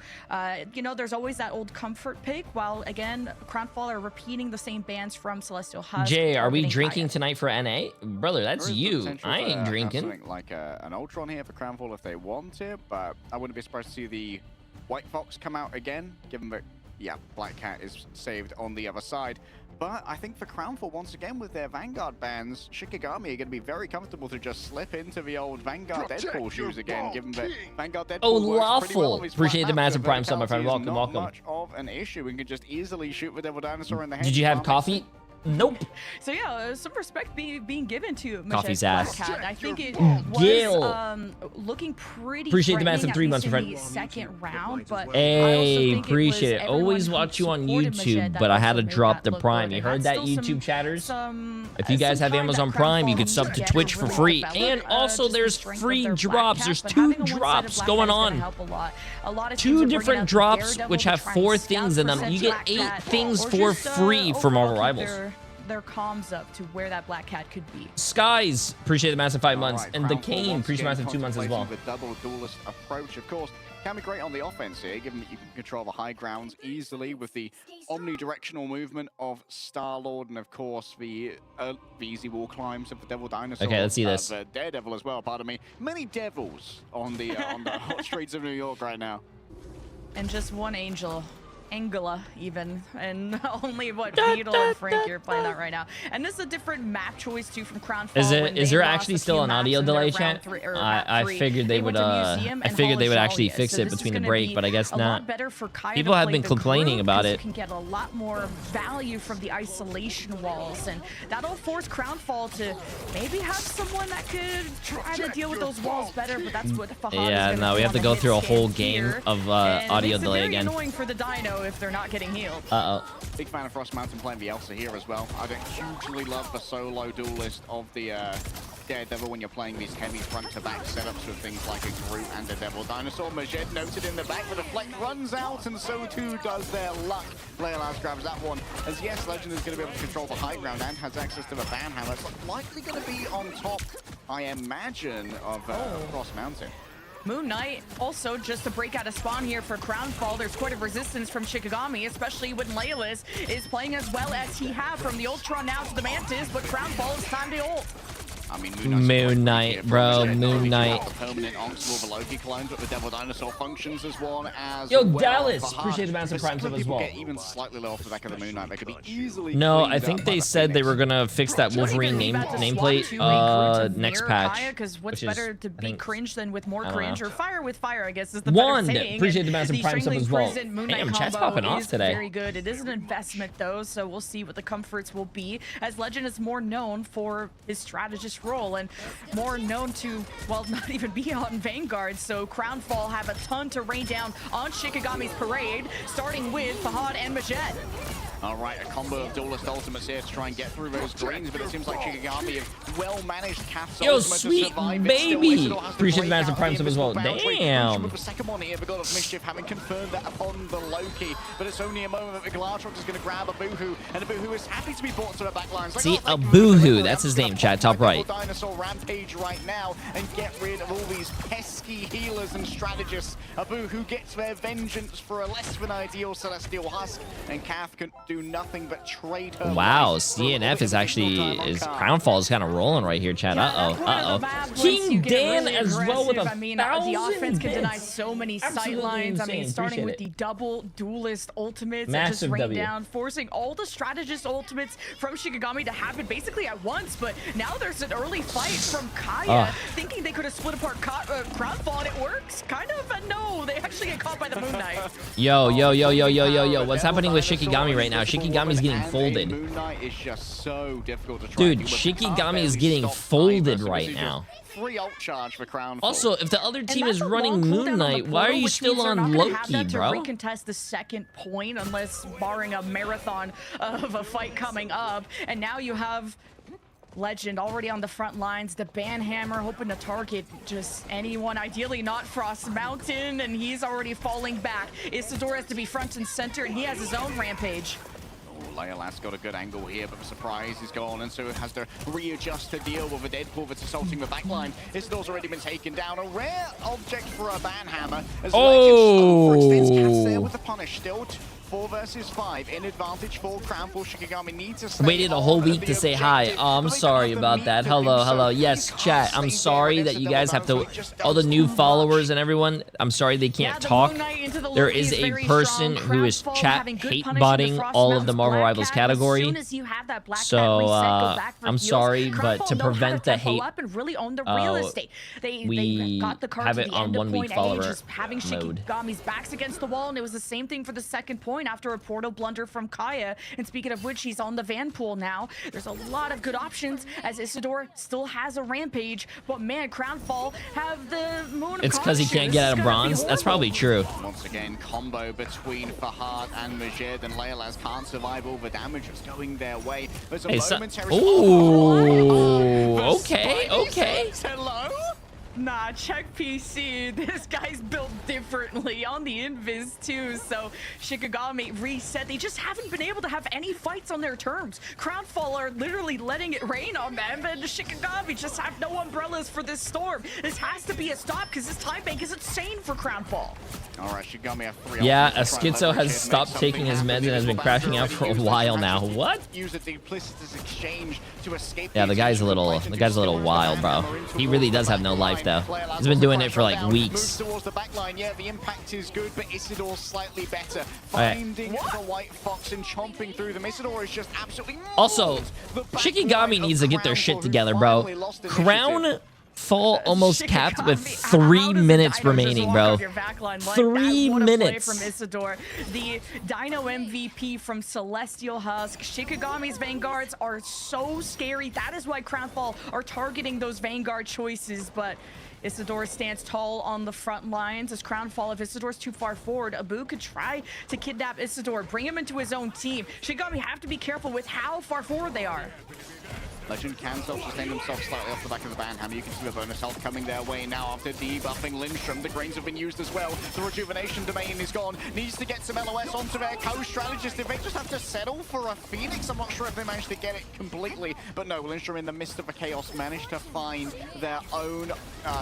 you know, there's always that old comfort pick. While again, Crownfall are repeating the same bands from Celestial Husk. Jay, are we drinking tonight for NA, brother? That's you. I ain't drinking. Something like an Ultron here for Crownfall if they want it, but I wouldn't be surprised to see the White Fox come out again, given that, yeah, Black Cat is saved on the other side. But I think for Crownfall, once again, with their Vanguard bans, Shikigami are going to be very comfortable to just slip into the old Vanguard Deadpool shoes again, given that Vanguard Deadpool works pretty well on these Appreciate the flat maps, massive so prime sub, my friend. verticality is Welcome. not much of an issue. We can just easily shoot the Devil Dinosaur in the head. Did you have coffee? Nope. So yeah, some respect being given to Coffee's Black ass. Cat. I think it was looking pretty. Appreciate the massive 3 months, my friend. The second round, but hey, appreciate it. Always watch you on YouTube, but I had to drop the Prime. You heard that, YouTube chatters? If you guys have Amazon Prime, you could sub to Twitch for free. And also, there's free drops. There's 2 drops going on. 2 different drops, which have 4 things in them. You get 8 things for free for Marvel Rivals. Their comms up to where that Black Cat could be. Skies, appreciate the massive 5 months. And the Kane, appreciate the massive 2 months as well. The double duelist approach, of course, can be great on the offense here, given that you can control the high grounds easily with the omnidirectional movement of Star-Lord and, of course, the easy wall climbs of the Devil Dinosaur. Okay, let's see this. The Daredevil as well, pardon me. Many devils on the hot streets of New York right now. And just one angel. Angela even, and only what Beetle and Frank are playing that right now. And this is a different map choice too from Crownfall. Is there actually still an audio delay, chat? I figured they would actually fix it between the break, but I guess not. People have been complaining about it. You can get a lot more value from the isolation walls, and that'll force Crownfall to maybe have someone that could try to deal with those walls better. But that's what Fahad yeah, no, we have to go through a whole game of audio delay again. Annoying for the Dino if they're not getting healed. Big fan of Frost Mountain playing the Elsa here as well. I don't hugely love the solo duelist of the Daredevil when you're playing these heavy front-to-back setups with things like a Groot and a Devil Dinosaur. Majed noted in the back, but the Fleck runs out, and so too does their luck. Leolaz grabs that one, as yes, Legend is going to be able to control the high ground and has access to the Banhammer. It's likely going to be on top, I imagine, of Cross Mountain. Moon Knight also just to break out a spawn here for Crownfall. There's quite a resistance from Shikigami, especially when Leolaz is playing as well as he have from the Ultron now to the Mantis, but Crownfall is time to ult. I mean, Moon Knight, bro, Moon Knight. Permanent onks will Loki clones, but the Devil Dinosaur functions as one as Yo, well. Dallas, appreciate the massive prime sub as well. Get even slightly low off the back of the Moon Knight. They could be easily. No, I think they said they were gonna fix that Wolverine nameplate next patch. Because what's better to be cringe than with more cringe, or fire with fire, I guess is the One, better saying. appreciate the massive prime sub as well. Damn, chat's popping off today. Very good. It is an investment though, so we'll see what the comforts will be. As Legend is more known for his strategist role and more known to, well, not even be on Vanguard, so Crownfall have a ton to rain down on Shikigami's parade, starting with Fahad and Majed. All right, a combo of duelist ultimates here to try and get through those greens, but it seems like Shikigami have well managed Cath's Yo, ultimate sweet to survive. baby! Appreciate the massive prime sub as well. Damn! With the second one here, the God of Mischief having confirmed that upon the Loki, but it's only a moment that the Galadrox is going to grab a Boohoo, and a Boohoo is happy to be brought to the back lines. See, a Boohoo, that's his name, chat, top right. Dinosaur rampage right now and get rid of all these pesky healers and strategists. A Boohoo gets their vengeance for a less than ideal Celestial Husk, and Cath can do nothing but trade her. Wow, CNF is actually, Crownfall is kind of rolling right here, chat. King Dan really as well with a the offense can deny bits. so many Absolutely sight lines. I mean, insane. starting Appreciate with it. the double duelist ultimates that Massive just rain W. down, forcing all the strategist ultimates from Shikigami to happen basically at once. But now there's an early fight from Kaya, thinking they could have split apart Crownfall, and it works, kind of, but no, they actually get caught by the Moon Knight. Yo, what's happening with Shikigami right now? Shikigami's getting folded. Moon Knight is just so difficult to try. Dude, Shikigami is getting folded right now. Free ult charge for Crown. Also, if the other team is running Moon Knight, why are you still on Loki, bro? To recontest the second point, unless barring a marathon of a fight coming up, and now you have Legend already on the front lines. The Banhammer hoping to target just anyone, ideally not Frost Mountain, and he's already falling back. Isidore has to be front and center, and he has his own rampage. Leolaz got a good angle here, but the surprise is gone, and so it has to readjust to deal with a Deadpool that's assaulting the backline. Isidore's already been taken down. A rare object for a Banhammer. As Legend Cath's there with the punish. Still 4 versus 5 in advantage for Crownfall. Shikigami needs to stay Waited a whole on week the to say hi. objective. I'm sorry about that. Hello. Yes, chat. I'm sorry that you guys have to, all the new followers and everyone, I'm sorry they can't talk. There is a person who is chat hate botting all of the Marvel Rivals category. So I'm sorry, but to prevent the hate, we have it on 1 week follower having mode. Shikigami's backs against the wall, and it was the same thing for the second point after a portal blunder from Kaya. And speaking of which, he's on the Van Pool now. There's a lot of good options as Isidore still has a rampage, but man, Crownfall have the moon. It's because he can't get out of bronze. That's probably true. Once again, combo between Fahad and Majed, and Leolaz can't survive all the damage that's going their way. There's a momentary. Ooh, okay. Hello. Nah, check PC. This guy's built differently on the invis too. So Shikigami reset. They just haven't been able to have any fights on their terms. Crownfall are literally letting it rain on them, and Shikigami just have no umbrellas for this storm. This has to be a stop because this time bank is insane for Crownfall. All right, Shikigami have 3. Yeah, a Schizo has stopped taking his meds and has been crashing out for a while now. What? Use a duplicitous exchange to escape. Yeah, the guy's a little wild, bro. He really does have no life though. He's been doing it for like weeks. Towards the back line. Yeah, the impact is good, but Isidore's slightly better. Finding the white fox and chomping through them. Isidore is just absolutely. Also, Shikigami needs to get their shit together, bro. Crownfall almost capped with 3 minutes remaining, bro. 3 minutes. From Isidore. The Dino MVP from Celestial Husk. Shikigami's Vanguards are so scary. That is why Crownfall are targeting those Vanguard choices, but Isidore stands tall on the front lines. As Crownfall, if Isidore's too far forward, Abu could try to kidnap Isidore, bring him into his own team. Shikigami have to be careful with how far forward they are. Legend can self-sustain himself slightly off the back of the Banhammer. You can see the bonus health coming their way now after debuffing Lindstrom. The Grains have been used as well. The Rejuvenation Domain is gone. Needs to get some LOS onto their co-strategist. If they just have to settle for a Phoenix, I'm not sure if they managed to get it completely. But no, Lindstrom in the midst of the chaos managed to find their own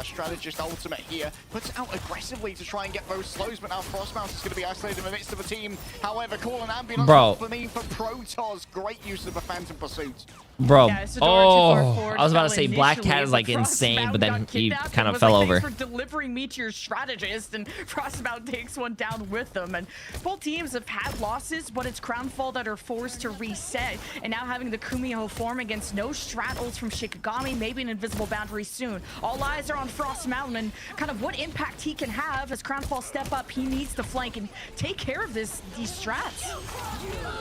strategist ultimate here. Puts out aggressively to try and get those slows, but now Frostmount is going to be isolated in the midst of the team. However, call an ambulance for me for Protoss. Great use of the Phantom Pursuit. Bro, Yeah, I was about to say Black Cat is like insane, but then he kind of fell over. For delivering me to your strategist, and Frostmount takes one down with them. And both teams have had losses, but it's Crownfall that are forced to reset. And now having the Kumiho form against no strat ults from Shikigami, maybe an invisible boundary soon. All eyes are on Frost Mountain and kind of what impact he can have as Crownfall step up. He needs to flank and take care of these strats.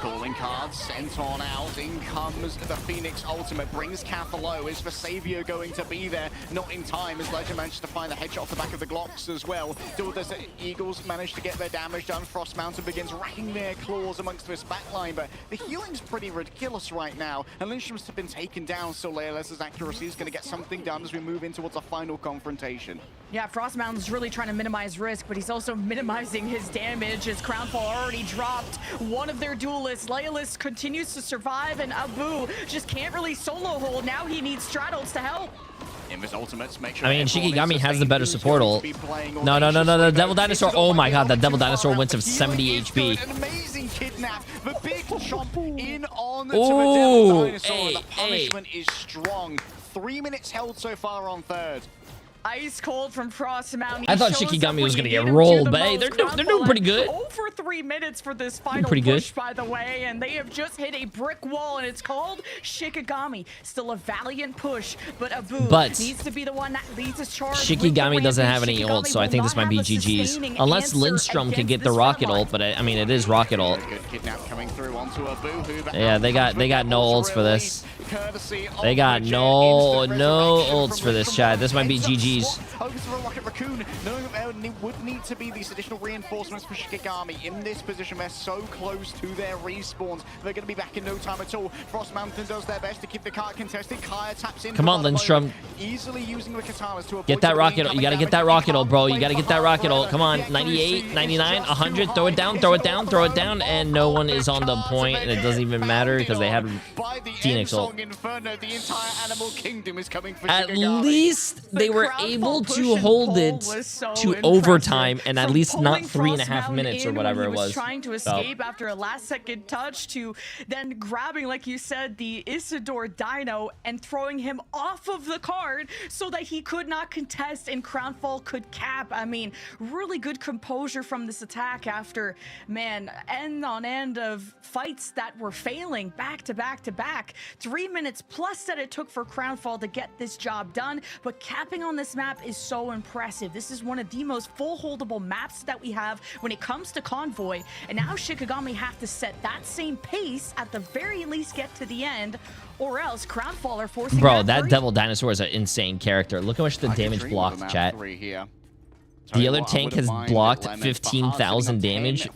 Calling cards sent on out. In comes the Phoenix ultimate, brings Kappa low. Is the Savior going to be there? Not in time, as Legend manages to find the headshot off the back of the Glocks as well. Still, the Eagles manage to get their damage done. Frost Mountain begins racking their claws amongst this backline, but the healing's pretty ridiculous right now. And Lindstrom's been taken down, so Leoles's accuracy is going to get something done as we move in towards a final confrontation. Yeah, Frost Mountain's really trying to minimize risk, but he's also minimizing his damage as Crownfall already dropped one of their duelists. Leolis continues to survive, and Abu just can't really solo hold. Now he needs straddles to help. Invis ultimates make sure I mean, Shikigami has the better support ult. No, the Devil Dinosaur. Oh my god, that Devil Dinosaur went to 70 HP. An amazing kidnap. The big chomp in on to the Devil Dinosaur. The punishment is strong. 3 minutes held so far on third. Ice cold from Frost Mountain. I thought Shikigami was gonna get rolled, but hey, they're doing pretty good. Over 3 minutes for this final push, by the way, and they have just hit a brick wall, and it's called Shikigami. Still a valiant push, but Abu needs to be the one that leads his charge. Shikigami doesn't have any ult, so I think this might be GG's. Unless Lindstrom can get the rocket ult, but I mean, it is rocket ult. Yeah, they got no ults for this. They got no ults for this, chat. This might be GG's. Over to the Rocket Raccoon, knowing that there would need to be these additional reinforcements for Shikigami. In this position, they're so close to their respawns. They're going to be back in no time at all. Frost Mountain does their best to keep the cart contested. Kaya taps in. Come on, Lindstrom. Easily using the katanas to get that rocket ult. You got to get that rocket ult, bro. You got to get that rocket ult. Come on, 98, 99, 100. Throw it down, throw it down, throw it down. And no one is on the point, and it doesn't even matter because they had Phoenix ult. At least they were able to hold it to overtime and at least not 3.5 minutes or whatever it was. Trying to escape after a last-second touch to then grabbing, like you said, the Isidore Dino and throwing him off of the card so that he could not contest and Crownfall could cap. I mean, really good composure from this attack after, man, end on end of fights that were failing back to back to back. 3 minutes plus that it took for Crownfall to get this job done, but capping on this map is so impressive. This is one of the most full holdable maps that we have when it comes to Convoy, and now Shikigami have to set that same pace at the very least, get to the end, or else Crownfall are forcing. Bro, that Devil Dinosaur is an insane character. Look how much the damage blocked, chat. The other tank has blocked 15,000 damage.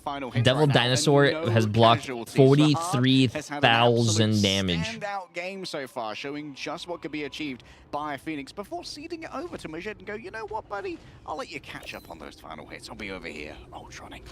Devil Dinosaur has blocked 43,000 damage. Standout game so far, showing just what could be achieved by Phoenix before ceding it over to Majed and go, you know what, buddy? I'll let you catch up on those final hits. I'll be over here, Ultroning.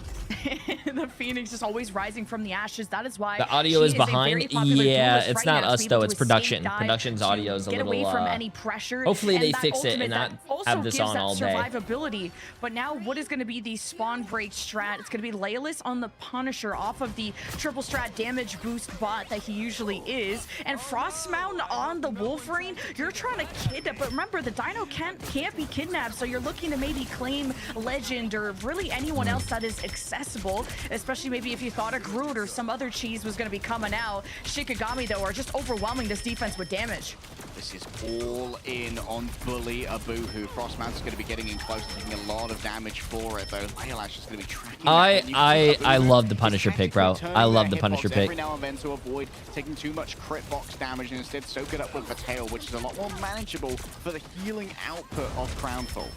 The Phoenix is always rising from the ashes. That is why the audio is behind. Yeah, it's not us though. It's production. Production's audio is a little. Away from any pressure. Hopefully they fix it and not have this on all day. Survivability. But now, what is going to be the spawn break strat? It's going to be Leolus on the Punisher off of the triple strat damage boost bot that he usually is, and Frost Mountain on the Wolverine. You're trying to kidnap, but remember the Dino can't be kidnapped, so you're looking to maybe claim Legend or really anyone else that is accessible. Especially maybe if you thought a Groot or some other cheese was going to be coming out. Shikigami though are just overwhelming this defense with damage. This is all in on Bully Abuhu. Frostman's going to be getting in close, taking a lot of damage for it, though. Laylash is going to be tracking I love the Punisher pick, bro. I love the Punisher pick. Every now and then to avoid taking too much crit box damage and instead soak it up with the tail, which is a lot more manageable for the healing output of Crownfall.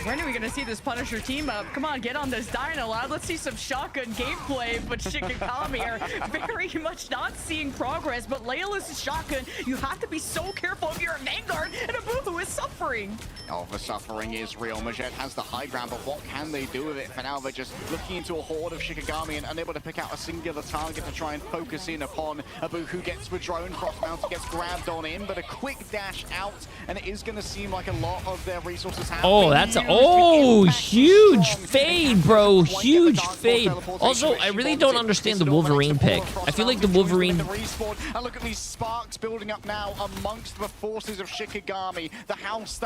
When are we going to see this Punisher team up? Come on, get on this Dino, lad. Let's see some shotgun gameplay, but Shikigami are very much not seeing progress, but Layla's shotgun, you have to be so careful if you're a Vanguard, and Abuhu is suffering. Oh, the suffering is real. Majed has the high ground, but what can they do with it? For now, they're just looking into a horde of Shikigami and unable to pick out a singular target to try and focus in upon. Abuhu gets the drone, Frostmountain gets grabbed on in, but a quick dash out, and it is going to seem like a lot of their resources have Oh, been that's a used. huge fade, bro. Huge fade. Also, I really don't understand the Wolverine pick. I feel like the Wolverine... And look at these sparks building up now amongst the forces of Shikigami. The house.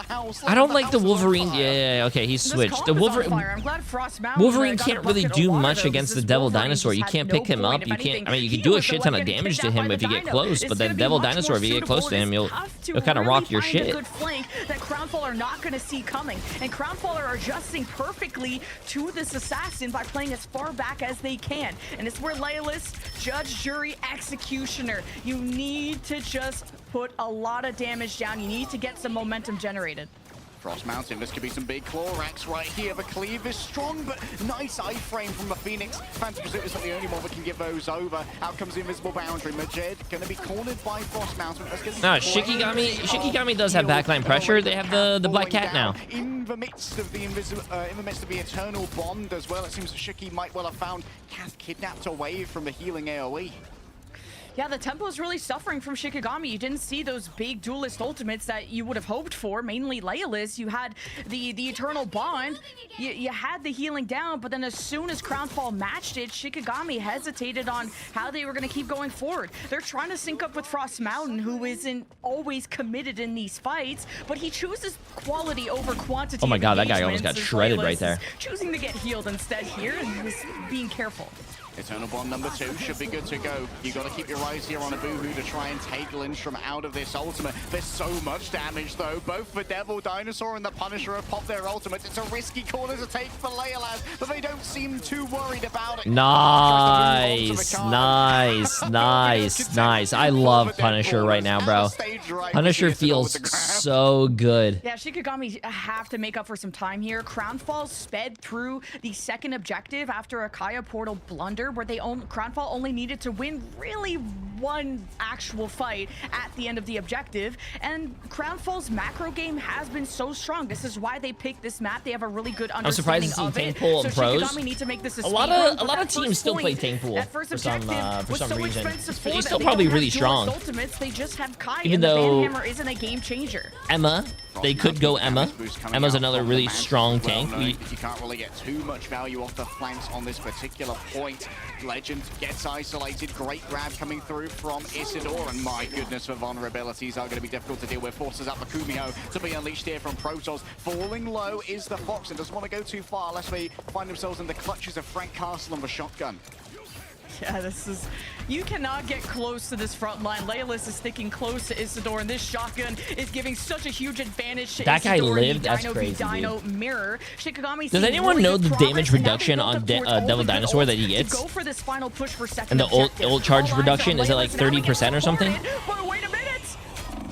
I don't like the Wolverine. Yeah, okay, he's switched. The Wolverine can't really do much against the Devil Dinosaur. You can't pick him up. You can't. I mean, you can do a shit ton of damage to him if you get close, but then Devil Dinosaur, if you get close to him, you'll kind of rock your shit. Good flank that Crownfall are not going to see coming, and Crownfall are adjusting perfectly to this assassin by playing as far back as they can, and it's where Layla's judge, jury, executioner. You need to just put a lot of damage down. You need to get some momentum generated. Frost Mountain, this could be some big claw racks right here. The cleave is strong, but nice iframe from the Phoenix. Phantom Pursuit is not the only one that can get those over. Out comes the invisible boundary. Majed going to be cornered by Frost Mountain. No, Shikigami does have backline pressure. They have the Black Cat now. In the midst of the eternal bond as well, it seems that Shiki might well have found Kath kidnapped away from the healing AoE. Yeah, the tempo is really suffering from Shikigami. You didn't see those big duelist ultimates that you would have hoped for, mainly Layla's. You had the Eternal Bond. You had the healing down, but then as soon as Crownfall matched it, Shikigami hesitated on how they were going to keep going forward. They're trying to sync up with Frost Mountain, who isn't always committed in these fights, but he chooses quality over quantity. Oh my god, that guy almost got shredded right there. Choosing to get healed instead here and was being careful. Eternal Bond number 2 should be good to go. You got to keep your eyes here on Abuhu to try and take Lindstrom out of this ultimate. There's so much damage though. Both the Devil Dinosaur and the Punisher have popped their ultimates. It's a risky corner to take for Layla, but they don't seem too worried about it. Nice. I love Punisher right now, bro. Punisher feels so good. Yeah, Shikigami have to make up for some time here. Crownfall sped through the second objective after a Kaya portal blunder, where Crownfall only needed to win really one actual fight at the end of the objective, and Crownfall's macro game has been so strong. This is why they picked this map. They have a really good understanding of it. I'm surprised to see tank pool and pros. Shikigami need to make this a lot of teams still play tank pool for some reason. He's still probably really strong. Ultimates, they just have Kai, even and though the Banhammer isn't a game changer. Emma, they could go Emma. Emma's another really strong tank. You can't really get too much value off the flanks on this particular point. Legend gets isolated. Great grab coming through from Isidore, and my goodness, the vulnerabilities are going to be difficult to deal with. Forces up the Kumio to be unleashed here from Protoss. Falling low is the Fox, and doesn't want to go too far lest they find themselves in the clutches of Frank Castle and the shotgun. Yeah, this is... You cannot get close to this front line. Laylis is sticking close to Isidore, and this shotgun is giving such a huge advantage to that guy Isidore. lived? That's crazy, Dino mirror. Shikigami, does anyone know the damage reduction on Devil Dinosaur that he gets? Go for this final push for second and the ult charge reduction, is it like 30% or something? But wait a minute!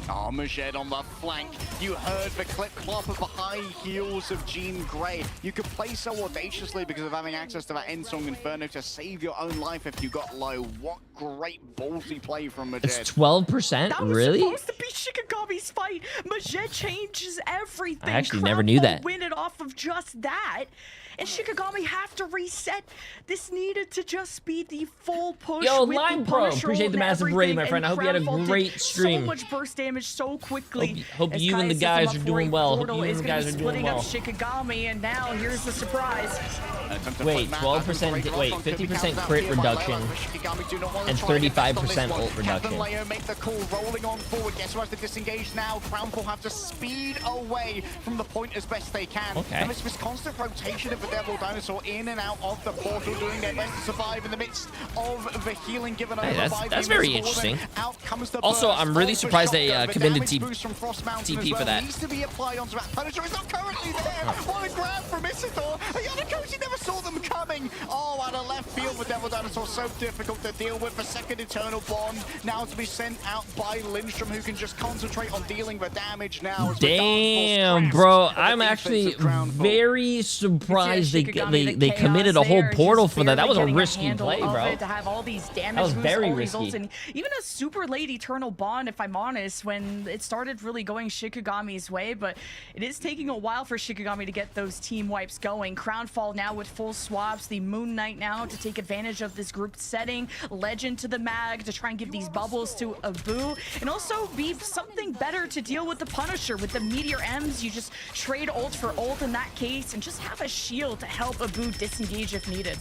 Oh, Majed on the flank. You heard the clip clop of the high heels of Jean Grey. You could play so audaciously because of having access to that Endsong Inferno to save your own life if you got low. What great ballsy play from Majed. It's 12%? Really? That was supposed to be Shikigami's fight. Majed changes everything. I actually never knew that. Win it off of just that. And Shikigami have to reset. This needed to just be the full push. Yo, with Line the Pro, appreciate the massive raid, my friend. I hope you had a great stream. So much burst damage so quickly. Hope you and the guys are doing well. Hope you and the guys are doing well. Shikigami, and now here's the surprise. Wait, 12%, wait, 50% crit reduction and 35% ult reduction. Make the call, rolling on forward. Guess who has to disengage now? Crownfall have to speed away from the point as best they can. Okay. And this constant rotation of the Devil Dinosaur in and out of the portal, doing their best to survive in the midst of the healing given over by that's very interesting. Out comes the Also, I'm really surprised they committed TP for that. Needs to be applied onto that Punisher. Is not currently there. What a grab from Isidore. Yanakoshi never saw them coming. Oh, out of left field with Devil Dinosaur. So difficult to deal with. The second Eternal Bond now to be sent out by Lindstrom, who can just concentrate on dealing the damage now. Damn, bro. I'm actually very surprised they committed a whole portal for that. That was a risky play, bro. To have all these damage that was very risky. Even a super late Eternal Bond, if I'm honest, when it started really going Shikigami's way, but it is taking a while for Shikigami to get those team wipes going. Crownfall now with full swaps, the Moon Knight now to take advantage of this group setting, Legend to the mag to try and give these bubbles to Abu, and also be something better to deal with the Punisher. With the Meteor M's, you just trade ult for ult in that case, and just have a shield to help Abu disengage if needed.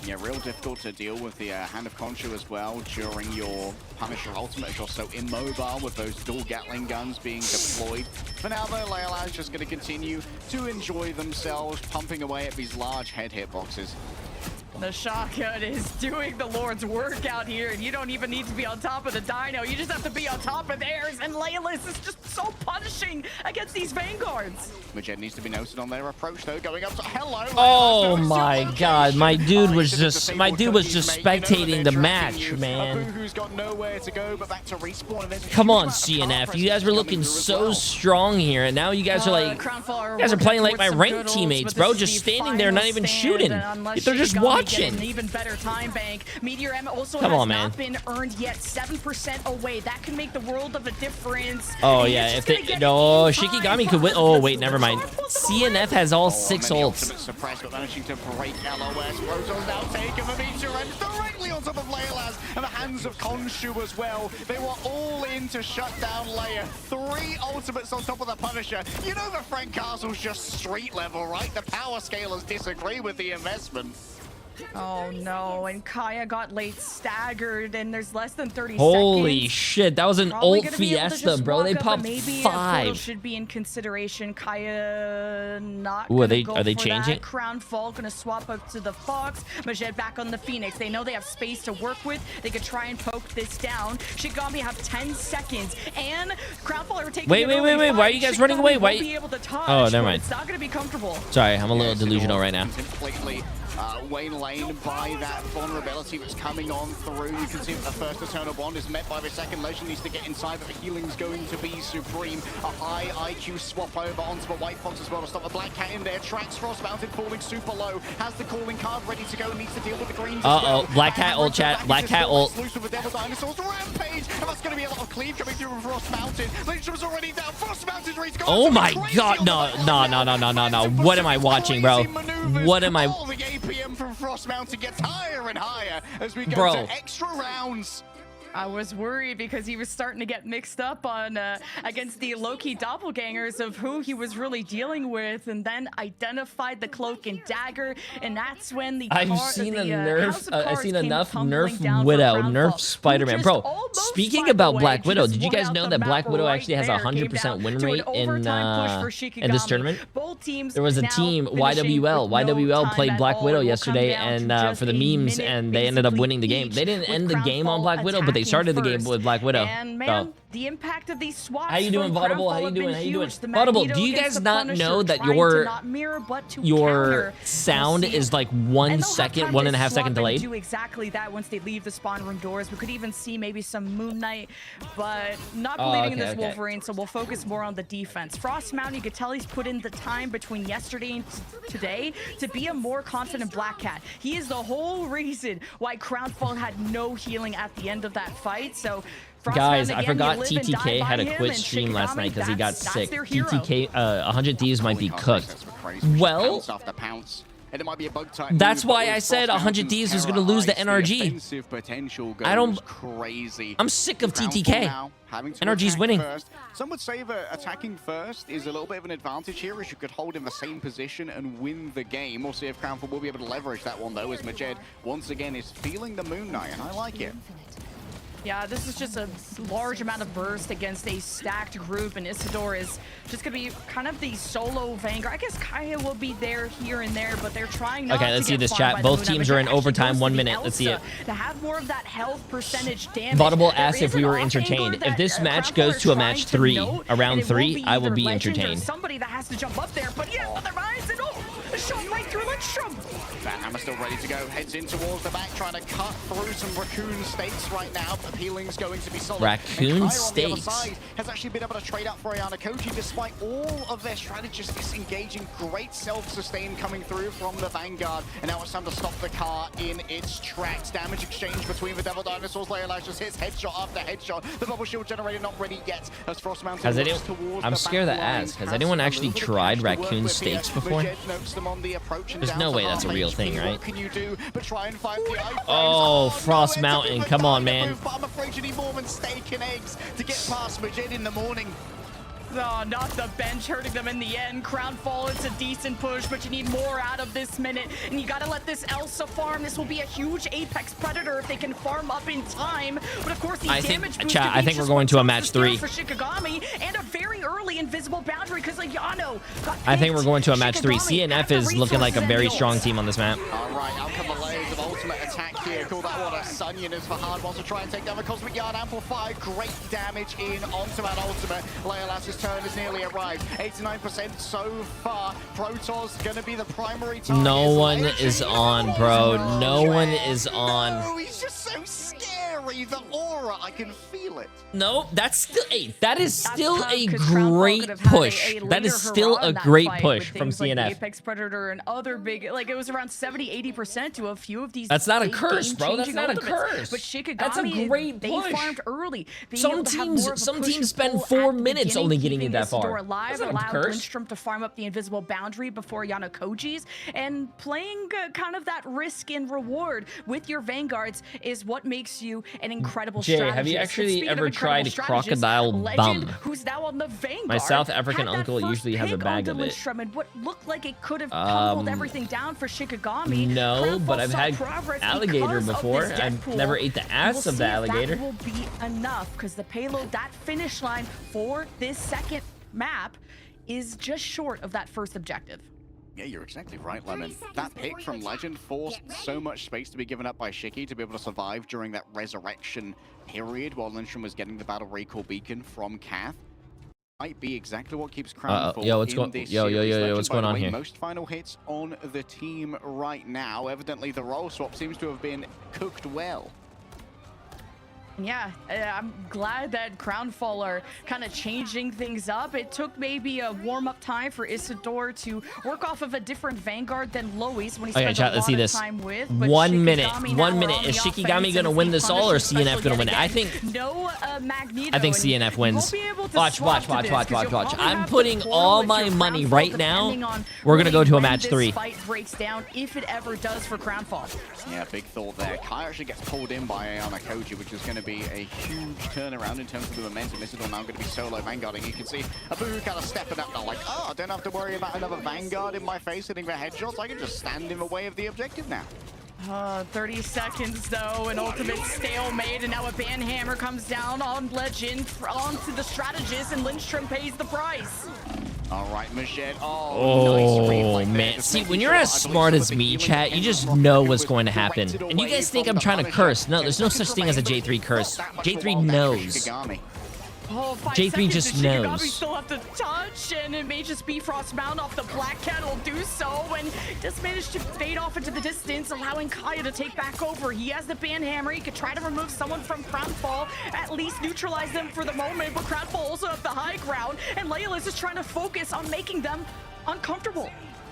Yeah, real difficult to deal with the Hand of Khonshu as well during your Punisher ultimate, as you're so immobile with those dual Gatling guns being deployed. For now, though, Leila's just going to continue to enjoy themselves, pumping away at these large head hitboxes. The shotgun is doing the Lord's work out here, and you don't even need to be on top of the Dino. You just have to be on top of theirs, and Layla's is just so punishing against these Vanguards. Majed needs to be noted on their approach, though, going up to hello. Oh my God, my dude was just spectating the match, man. Who's got nowhere to go but back to respawn. Come on, CNF, you guys were looking so strong here, and now you guys are like, you guys are playing like my ranked teammates, bro, just standing there, not even shooting. They're just watching. An even better time bank. Meteor M also has not been earned yet. 7% away. That can make the world of a difference. Oh yeah, if they Shikigami could win. Oh wait, never mind. CNF has all 6 ults. Suppressed, but managing to break LOS. Roto's now taken the Meteor M directly on top of Leila's and the hands of Khonshu as well. They were all in to shut down Leia. 3 ultimates on top of the Punisher. You know the Frank Castle's just street level, right? The power scalers disagree with the investment. Oh no, and Kaya got late staggered, and there's less than 30 Holy seconds. shit, that was an ult fiesta, bro. They popped maybe 5. Should be in consideration. Kaya not Ooh, are they go changing? That. Crownfall gonna swap up to the Fox. Majed back on the Phoenix. They know they have space to work with. They could try and poke this down. Shikigami have 10 seconds, and Crownfall are taking. Wait. Why are you guys running away? Why? Be able to touch, oh, never mind. It's not gonna be comfortable. Sorry, I'm a little delusional right now. Completely Wayne Lane by that vulnerability that's coming on through. You can see that the first Eternal Bond is met by the second. Legend needs to get inside, but the healing's going to be supreme. A high IQ swap over onto the White Fox as well to stop the Black Cat in there. Tracks Frost Mounted falling super low. Has the calling card ready to go. Needs to deal with the greens as well. Black Cat ult, chat. Black Cat ult. Loose with the Devil Dinosaurs. Rampage! And that's going to be a lot of cleave coming through with Frost Mounted. Lindstrom's already down. Frost Mounted reach. Oh my God, no. What am I watching, bro? What am I? The APM from Frost Mountain gets higher and higher as we go to extra rounds. I was worried because he was starting to get mixed up on against the low-key doppelgangers of who he was really dealing with, and then identified the cloak and dagger, and that's when the I've seen enough Nerf Widow, Nerf Spider-Man. Bro, speaking about Black Widow, did you guys know that Black Widow actually has a 100% win rate in this tournament? There was a team, YWL played Black Widow yesterday, and for the memes, and they ended up winning the game. They didn't end the game on Black Widow, but they started the game with Black Widow. And man, the impact of these swaps. How you doing, Vaudable? How you doing? Vaudable, do you guys not know that your sound is like 1 second, 1.5 second delayed? Do exactly that once they leave the spawn room doors. We could even see maybe some Moon Knight, but not believing in this Wolverine, so we'll focus more on the defense. Frost Mountain, you could tell he's put in the time between yesterday and today to be a more confident Black Cat. He is the whole reason why Crownfall had no healing at the end of that fight. So guys, I forgot TTK had a quit stream last night because he got sick. TTK, 100 Thieves might be cooked. Well, that's why I said 100 Thieves was going to lose the NRG. I'm sick of TTK. NRG's winning. Some would say that attacking first is a little bit of an advantage here, as you could hold in the same position and win the game. We'll see if Crownfall will be able to leverage that one, though, as Majed once again is feeling the Moon Knight, and I like it. Yeah, this is just a large amount of burst against a stacked group, and Isidore is just going to be kind of the solo Vanguard. I guess Kaya will be there here and there, but they're trying not Okay, let's to see get this farmed chat. by Both the teams Luna. are in Actually overtime. goes to 1 the minute. Let's see it. Elsa to have more of that health percentage damage. Vaudable There asked if is we an were off entertained. angle If this that, match Crampler goes is to a trying match to 3, note, a round and it will 3, be I will either be Legend or entertained. somebody that has to jump up there, but yeah, otherwise, and a shot right through Lindstrom. Banhammer still ready to go, heads in towards the back, trying to cut through some Raccoon stakes right now, but healing's going to be solid. Raccoon and Kaya stakes. on the other side has actually been able to trade out for Ayana Koji despite all of their strategists disengaging. Great self-sustain coming through from the Vanguard, and now it's time to stop the car in its tracks. Damage exchange between the Devil Dinosaurs. Leolash just hits headshot after headshot. The bubble shield generator not ready yet as Frost Mountain Has looks anyone? towards I'm the scared to back lines. ask. Has anyone a actually little bit of tried cash to work Raccoon with Steaks here. before? Majed notes them on the approach and There's down no to way that's a half real HP. thing, right? What can you do but try and find the iframes? Oh, Frost no, Mountain, it's a come on, dynamo man. move, but I'm afraid you need more than steak and eggs to get past Majed in the morning. Oh, not the bench hurting them in the end. Crownfall, it's a decent push, but you need more out of this minute. And you got to let this Elsa farm. This will be a huge Apex Predator if they can farm up in time. But of course, the damage boost chat, I think we're going to a match 3. For Shikigami, and a very early invisible boundary because Ayano got I think we're picked. going to a match 3. Shikigami CNF had is the looking like a resources very and strong builds. team on this map. All right, out come the layers of ultimate attack here. Call that one a Sunyon as Fahad wants to try and take down the Cosmic Yard Amplified. Great damage in onto that ultimate. Leolas's turn has nearly arrived. 89% so far. Protoss going to be the primary target. No one is on, bro. No one is on. No, he's just so scary. The aura, I can feel it. No, that's still that is still tough, a 'cause Crownfall great could have had push. a That is later still hurrah a in that great fight push with from things like the CNF. Apex Predator and other big, like it was around 70-80% to a few of these. That's not a big curse, bro. That's game-changing not a ultimates. curse. But Shikigami, That's a great they push. farmed early. Being Some able to have teams- more of a some push teams and spend pull 4 at the minutes beginning, only getting it keeping that Isidore far. alive, That's not a allowed curse. Lindstrom to farm up the invisible boundary before Yanakoji's, and playing kind of that risk and reward with your Vanguards is what makes you an incredible Jay, strategist. have you And actually speaking of ever incredible tried strategists, crocodile Legend, bum? who's now on the Vanguard, My South African had that uncle first usually has a pick bag onto of it. Lindstrom, and what looked like it could have pummeled everything down for Shikigami. No, Crownfall but I've saw had progress alligator because of before. this I've Deadpool. never ate the ass We'll of see the if alligator. That will be enough because the payload, that finish line for this second map, is just short of that first objective. Yeah, you're exactly right, Lemon. That pick from Legend forced so much space to be given up by Shiki to be able to survive during that resurrection period while Lindstrom was getting the battle recall beacon from Kath. Might be exactly what keeps Crownfall yo, what's in going- this yo, series. Legend, what's by going the on way, here? Most final hits on the team right now. Evidently, the role swap seems to have been cooked well. Yeah, I'm glad that Crownfall are kind of changing things up. It took maybe a warm-up time for Isidore to work off of a different Vanguard than Lois when he Okay, spent chat, a let's lot see of this. time with. But 1 minute. Shikigami 1 now minute. are on Is the Shikigami offense, gonna and win the this all, or punishment CNF gonna win it? I special think- yet again. No Magneto. I think and CNF you wins. won't be able to Watch, swap watch, to watch, this, watch, 'cause watch, you'll watch. probably I'm have the putting portal all if my you're money Crownfall, right now. depending on We're gonna go really to a when match this 3. Fight breaks down, if it ever does for Crownfall. Yeah, big thought there. Kai actually gets pulled in by Ayana Koji, which is going to be a huge turnaround in terms of the momentum. Isidore now going to be solo Vanguarding. You can see Abu kind of stepping up now, like, oh, I don't have to worry about another Vanguard in my face hitting the headshots. I can just stand in the way of the objective now. 30 seconds though, an ultimate stalemate, and now a banhammer comes down on Legend onto the strategist, and Lindstrom pays the price. All right, Majed. Nice Oh, replay there, man. just See, making when sure you're that as I believe smart some as of the me, healing chat, you and just rocket know was what's going to happen. directed And you away guys think from I'm the trying to Punisher. curse. No, there's no 10 such seconds thing as a remain, J3 but curse. not that much J3 more back for knows. Shikigami. Oh, 5 J3 seconds, just and Shikigami knows. still have to touch, and it may just be Frost Mountain off the Black Cat will do so, and just managed to fade off into the distance, allowing Kaya to take back over. He has the banhammer. He could try to remove someone from Crownfall, at least neutralize them for the moment, but Crownfall also have the high ground, and Leolas is trying to focus on making them uncomfortable.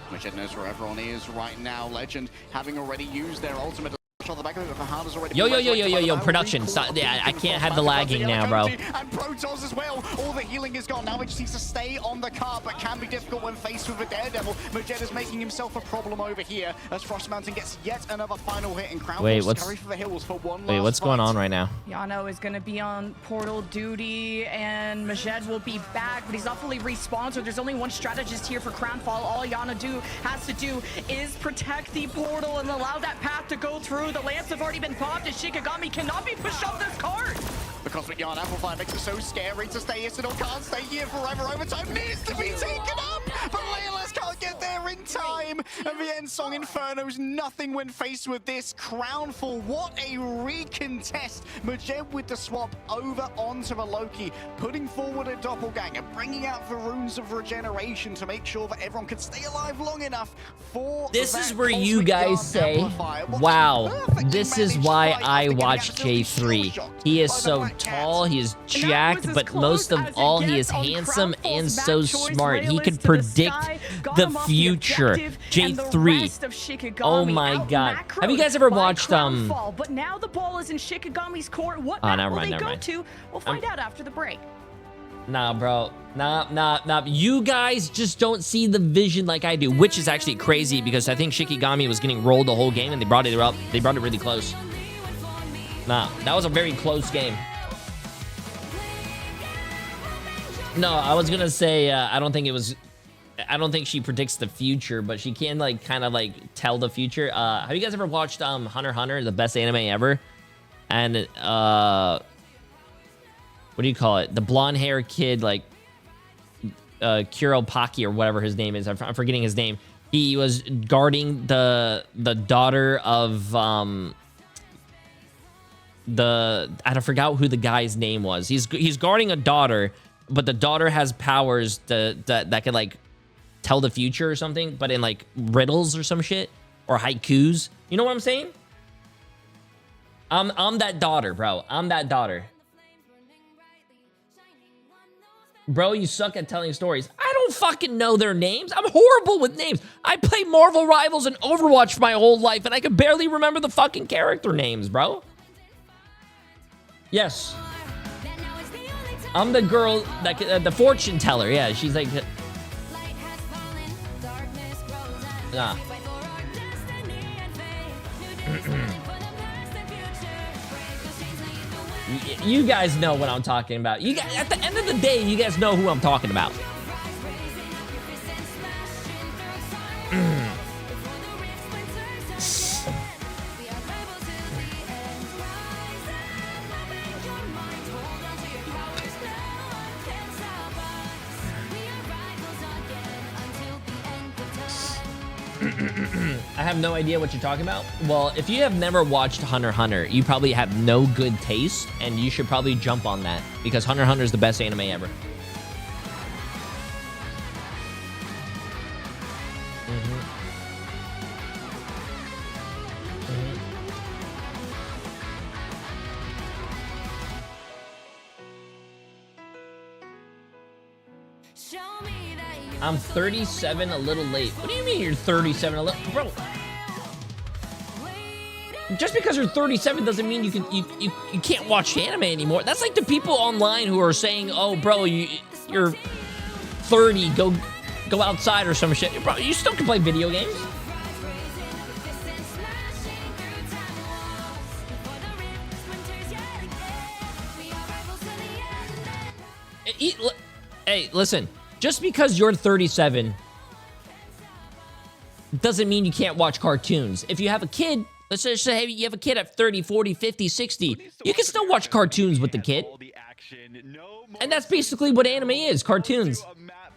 Majed knows where everyone is right now. Legend having already used their ultimate. On the back of it, Fahad has already Yo, production. Stop. Yeah, I can't have the lagging now, bro. And Protoss as well. All the healing is gone. Now it just needs to stay on the car, but can be difficult when faced with a Daredevil. Majed is making himself a problem over here as Frost Mountain gets yet another final hit, and Crown will scurry for the hills for one last what's going on right now? Yano is going to be on portal duty, and Majed will be back, but he's not fully respawned, so there's only one strategist here for Crownfall. All Yano has to do is protect the portal and allow that path to go through. The The lamps have already been popped, and Shikigami cannot be pushed off this cart. The Cosmic Yarn Amplifier makes it so scary to stay here. Sinnoh can't stay here forever. Overtime needs to be taken up, but Leolas can't get there in time. And the end song Inferno's nothing when faced with this. Crownfall, what a recontest. Majed with the swap over onto the Loki, putting forward a doppelganger, bringing out the runes of regeneration to make sure that everyone can stay alive long enough for This that is where you Cosmic guys Yarn say, Amplifier. What a wow, perfectly this is managed why fight I after getting watch absolutely Jay3. shell-shocked He is by the so Black Cat. tall, he is And that jacked, was as but most close of as it all, he gets is on handsome Crownfall's and so map choice. smart. He Leolas could to the predict sky, got the him off future. objective, and the J3. rest of Shikigami Oh my out god. macroed Have you guys ever by watched Crownfall. But now the ball is in Shikigami's court. What map never will mind, they never go mind. to? We'll find out after the break. Nah, bro. Nah. You guys just don't see the vision like I do, which is actually crazy because I think Shikigami was getting rolled the whole game and they brought it up. They brought it really close. Nah, that was a very close game. No, I was gonna say I don't think she predicts the future, but she can like kind of like tell the future. Have you guys ever watched Hunter x Hunter, the best anime ever? And what do you call it? The blonde hair kid, like Kuropaki or whatever his name is. I'm forgetting his name. He was guarding the daughter of I forgot who the guy's name was. He's guarding a daughter, but the daughter has powers that can like tell the future or something, but in like riddles or some shit or haikus. You know what I'm saying? I'm that daughter, bro. I'm that daughter. Bro, you suck at telling stories. I don't fucking know their names. I'm horrible with names. I play Marvel Rivals and Overwatch for my whole life, and I can barely remember the fucking character names, bro. Yes. I'm the girl, that the fortune teller. Yeah, she's like... Nah. You guys know what I'm talking about. You guys, at the end of the day, you guys know who I'm talking about. I have no idea what you're talking about. Well, if you have never watched Hunter x Hunter, you probably have no good taste, and you should probably jump on that because Hunter x Hunter is the best anime ever. I'm 37 a little late. What do you mean you're 37 a little, bro? Just because you're 37 doesn't mean you can't watch anime anymore. That's like the people online who are saying, "Oh, bro, you're 30, go outside or some shit." Bro, you still can play video games. Hey, listen. Just because you're 37 doesn't mean you can't watch cartoons. If you have a kid, let's just say you have a kid at 30, 40, 50, 60, you can still watch cartoons with the kid. And that's basically what anime is, cartoons.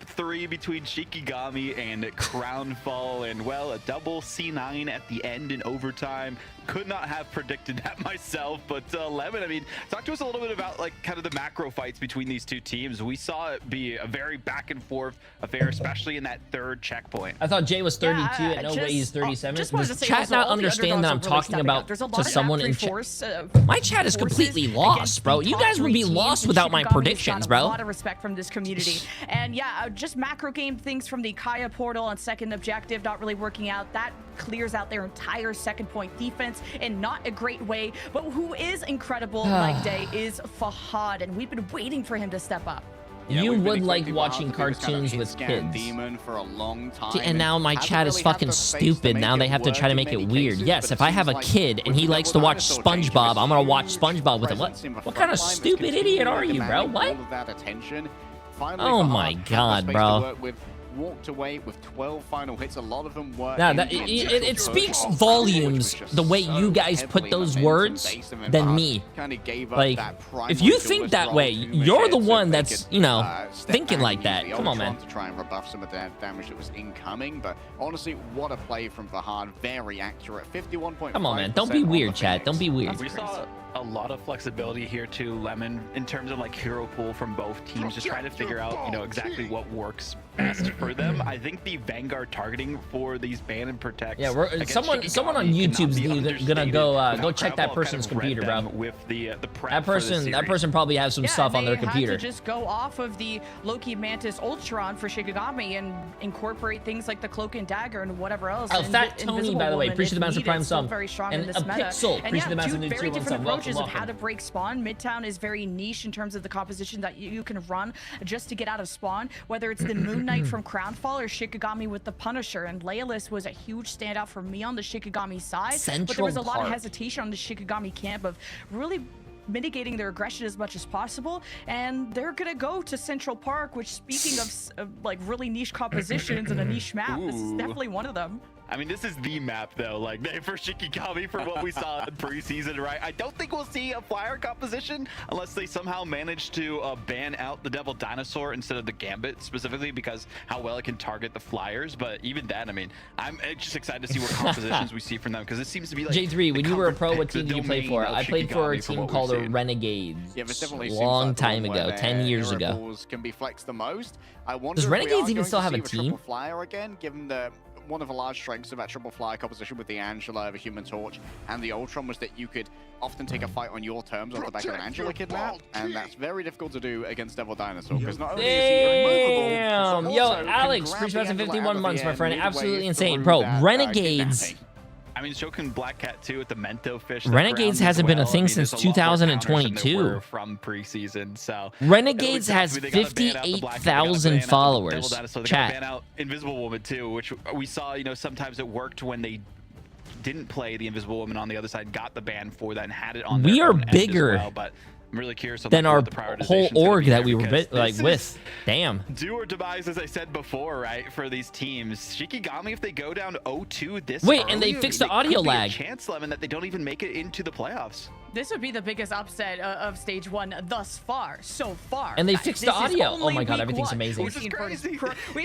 3 between Shikigami and Crownfall, and well, a double C9 at the end in overtime. Could not have predicted that myself, but Lemon, I mean, talk to us a little bit about like kind of the macro fights between these two teams. We saw it be a very back and forth affair, especially in that third checkpoint. I thought Jay was 32 and no way he's 37. Does chat also, not all the understand that I'm underdogs are really talking about stepping up. to someone in chat? My chat is completely lost, bro. You guys would be lost without my predictions, bro. A lot of respect from this community. And yeah, just macro game things from the Kaya portal and second objective not really working out. That clears out their entire second point defense in not a great way. But who is incredible like Day is Fahad, and we've been waiting for him to step up. Yeah, you we've been would like expecting watching Fahad to be this kind of cartoons with hit-scan kids. demon for a long time, See, and now my hasn't chat is really had fucking the space to stupid. make Now they it have to work try to in make it many weird. cases, Yes, but if it I have a seems kid like and he with likes to level watch dinosaur SpongeBob, I'm gonna watch huge SpongeBob with him. presence in the What kind of front line that's stupid idiot are you, bro? continually What? all of that attention. Finally, Oh Fahad my had the God, space bro. to work with walked away with 12 final hits. A lot of them were. Now, it speaks volumes the way you guys put those words than me. Like, if you think that way, you're the one that's, you know, thinking like that. Come on, man. To try and rebuff some of that damage that was incoming, but honestly, what a play from Fahad. Very accurate. 51.5%. Come on, man. Don't be weird, chat. Don't be weird. We saw a lot of flexibility here too, Lemon, in terms of like hero pool from both teams, just trying to figure out, you know, exactly what works best for them. I think the Vanguard targeting for these ban and protects. Yeah, someone on YouTube's gonna go check that person's computer, bro. With the that person probably has some stuff on their computer. Had to just go off of the Loki Mantis Ultron for Shikigami and incorporate things like the Cloak and Dagger and whatever else. Oh, Fat Tony, by the way, appreciate the Master Prime sub. Very strong and in this a meta. Pixel, appreciate the Master two very different approaches welcome. of how to break spawn. Midtown is very niche in terms of the composition that you can run just to get out of spawn, whether it's the Moon Knight from Crownfall or Shikigami with the Punisher. And Leolus was a huge standout for me on the Shikigami side, but there was a lot of hesitation on the Shikigami camp of really mitigating their aggression as much as possible, and they're gonna go to Central Park, which, speaking of like really niche compositions and a niche map, this is definitely one of them. I mean, this is the map, though, like, for Shikigami, for what we saw in preseason, right? I don't think we'll see a flyer composition unless they somehow manage to ban out the Devil Dinosaur instead of the Gambit, specifically because how well it can target the flyers. But even then, I mean, I'm just excited to see what compositions we see from them, because it seems to be like J3, when you were a pro, what team did you play for? I played for a team called the Renegades. Yeah, a long time ago, 10 years ago. Can be flexed the most. I wonder does Renegades even still have a team? Flyer again, given the one of the large strengths of that triple flyer composition with the Angela, the Human Torch, and the Ultron was that you could often take a fight on your terms off the back of an Angela kidnap, and that's very difficult to do against Devil Dinosaur, because not only is he removable, yo, Alex, appreciate the 51 months, my friend. Absolutely insane. Bro, Renegades. I mean, Shokin Black Cat too with the Mento fish. Renegades hasn't been a thing since 2022. From preseason, so Renegades has 58,000 followers. Chat. Ban out Invisible Woman too, which we saw. You know, sometimes it worked when they didn't play the Invisible Woman on the other side, got the ban for that, and had it on. We their are own end bigger. As well, but I'm really curious on than our the whole org that we were with. Damn. Do or demise, as I said before, right? For these teams, Shikigami, if they go down 0-2 this wait, early, and they fixed the audio lag. Chance, Lemon, that they don't even make it into the playoffs. This would be the biggest upset of stage one thus far, so far. And they fixed the audio. Oh my god, everything's amazing. We've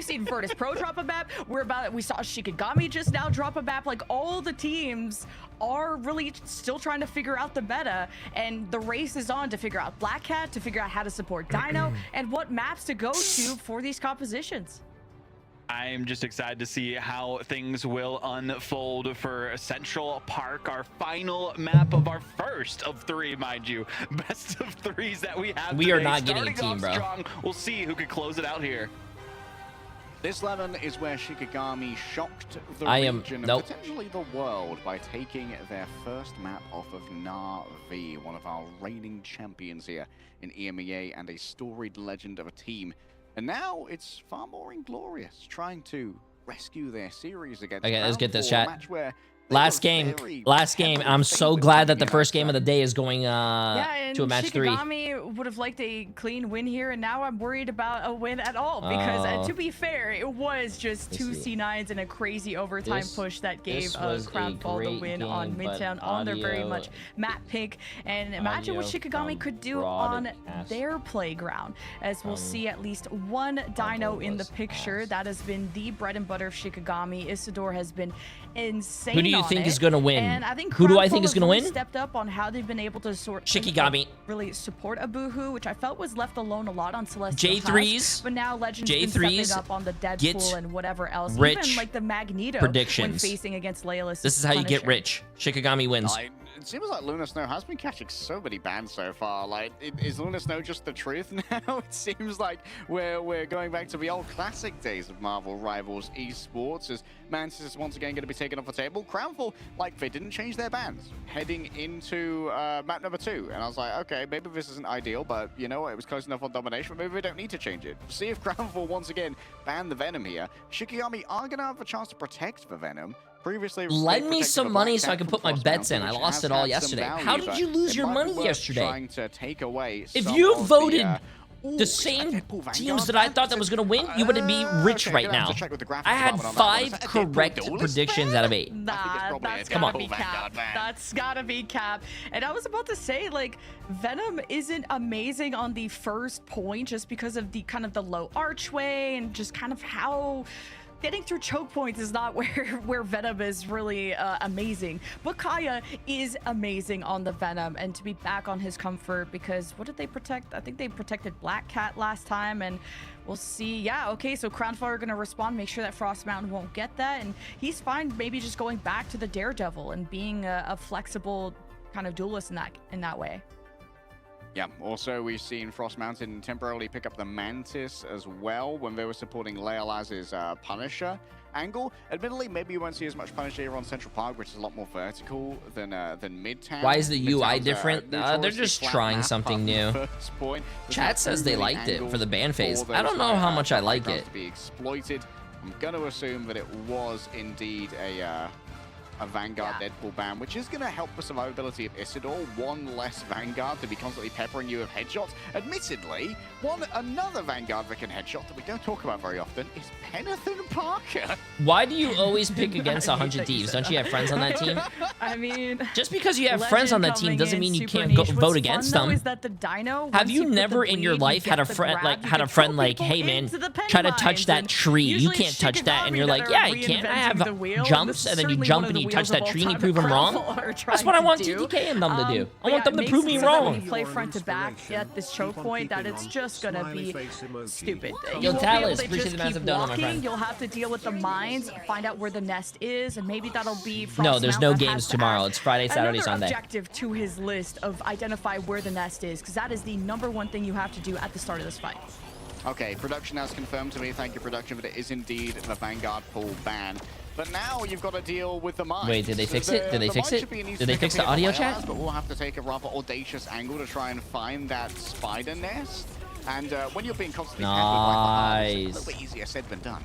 seen Virtus Pro drop a map. We saw Shikigami just now drop a map. Like, all the teams are really still trying to figure out the meta, and the race is on to figure out Black Cat, to figure out how to support Dino, and what maps to go to for these compositions. I'm just excited to see how things will unfold for Central Park, our final map of our first of three, mind you. Best of threes that we have. We are not getting a team, bro. Strong. We'll see who can close it out here. This, Lemon, is where Shikigami shocked the region and potentially the world by taking their first map off of Na'Vi, one of our reigning champions here in EMEA and a storied legend of a team. And now it's far more inglorious, trying to rescue their series against. Okay, let's get this chat. Last game. I'm so glad that the first game of the day is going to a match 3. Shikigami would have liked a clean win here, and now I'm worried about a win at all, because to be fair, it was just 2 C9s and a crazy overtime push that gave Crownfall the win on Midtown on their very much map pick. And imagine what Shikigami could do on their playground, as we'll see at least one Dino in the picture. That has been the bread and butter of Shikigami. Isidore has been insane. Who do you think is going to win? And I think who do I think is going to win? Stepped up on how they've been able to Shikigami. Really support Abuhu, which I felt was left alone a lot on Celestial J3's, but now Legends been stepping up on the Deadpool and whatever else. Rich even like the Magneto predictions when facing against Leolus. This is how you get rich. Shikigami wins. It seems like Luna Snow has been catching so many bans so far. Like, is Luna Snow just the truth now? It seems like we're going back to the old classic days of Marvel Rivals esports, as Mantis is once again going to be taken off the table. Crownfall, like, they didn't change their bans heading into map number 2. And I was like, okay, maybe this isn't ideal, but you know what? It was close enough on domination, but maybe we don't need to change it. See if Crownfall once again ban the Venom here. Shikigami are going to have a chance to protect the Venom. Previously, lend me some money so I can put my bets in. I lost it all yesterday. How did you lose your money yesterday? Trying to take away if you voted the same teams that I thought that was going to win, you would be rich right now. I had 5 correct predictions out of 8. Nah, that's gotta be cap. That's gotta be cap. And I was about to say, like, Venom isn't amazing on the first point just because of the kind of the low archway and just kind of how getting through choke points is not where Venom is really amazing. But Kaya is amazing on the Venom, and to be back on his comfort, because what did they protect? I think they protected Black Cat last time, and we'll see. Yeah, okay, so Crownfire are going to respond, make sure that Frost Mountain won't get that, and he's fine maybe just going back to the Daredevil and being a flexible kind of duelist in that way. Yeah, also we've seen Frost Mountain temporarily pick up the Mantis as well when they were supporting Leolaz's Punisher angle. Admittedly, maybe you won't see as much Punisher here on Central Park, which is a lot more vertical than Midtown. Why is the UI Midtown's, different? They're just trying something new. Chat says they liked it for the ban phase. I don't know how much I like it. To be exploited. I'm going to assume that it was indeed a Vanguard Deadpool ban, which is going to help the survivability of Isidore. One less Vanguard to be constantly peppering you with headshots. Admittedly, another Vanguard that can headshot that we don't talk about very often is Penathan Parker. Why do you always pick against 100 Thieves? Don't you have friends on that team? I mean, just because you have friends on that team doesn't mean you can't vote against them. Is that the Dino, have you never in your life had a friend like, hey man, try to touch that tree. You can't touch that, and you're like, yeah, I can. I have jumps, and then you jump and you touch that tree and you prove them wrong. That's what I want TDK and them to do. I want them to prove me wrong. When you play front to back at this choke point, that it's just gonna be stupid. Yo, Talis, appreciate the massive donut, my friend. You'll have to deal with the mines, find out where the nest is, and maybe that'll be Frost No, there's no Mountain games tomorrow. It's Friday, Saturday, Sunday. Objective to his list of identify where the nest is, because that is the #1 thing you have to do at the start of this fight. Okay, production has confirmed to me, thank you production, but it is indeed the Vanguard pool ban. But now you've got to deal with the mines. Wait, did they fix it? Did they fix it? Did they fix the audio chat? But we'll have to take a rather audacious angle to try and find that spider nest. And when you're being constantly nice. It's a little bit easier said than done.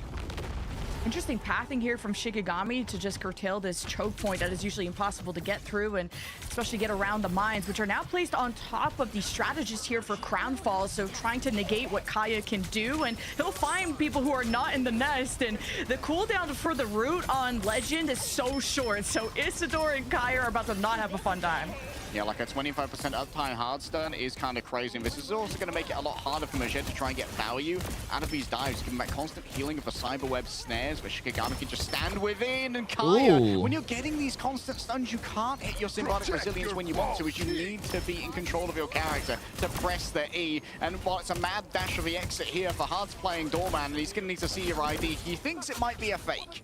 Interesting pathing here from Shikigami to just curtail this choke point that is usually impossible to get through, and especially get around the mines, which are now placed on top of the strategist here for Crownfall, so trying to negate what Kaya can do, and he'll find people who are not in the nest, and the cooldown for the root on Legend is so short, so Isidore and Kaya are about to not have a fun time. Yeah, like a 25% uptime hardstone is kind of crazy. And this is also going to make it a lot harder for Majed to try and get value out of these dives, giving that constant healing of the cyberweb snares where Shikigami can just stand within. And Kaya, when you're getting these constant stuns, you can't hit your symbiotic resilience when you want to, as you need to be in control of your character to press the E. And while it's a mad dash of the exit here for Hard's playing Doorman, and he's going to need to see your ID. He thinks it might be a fake.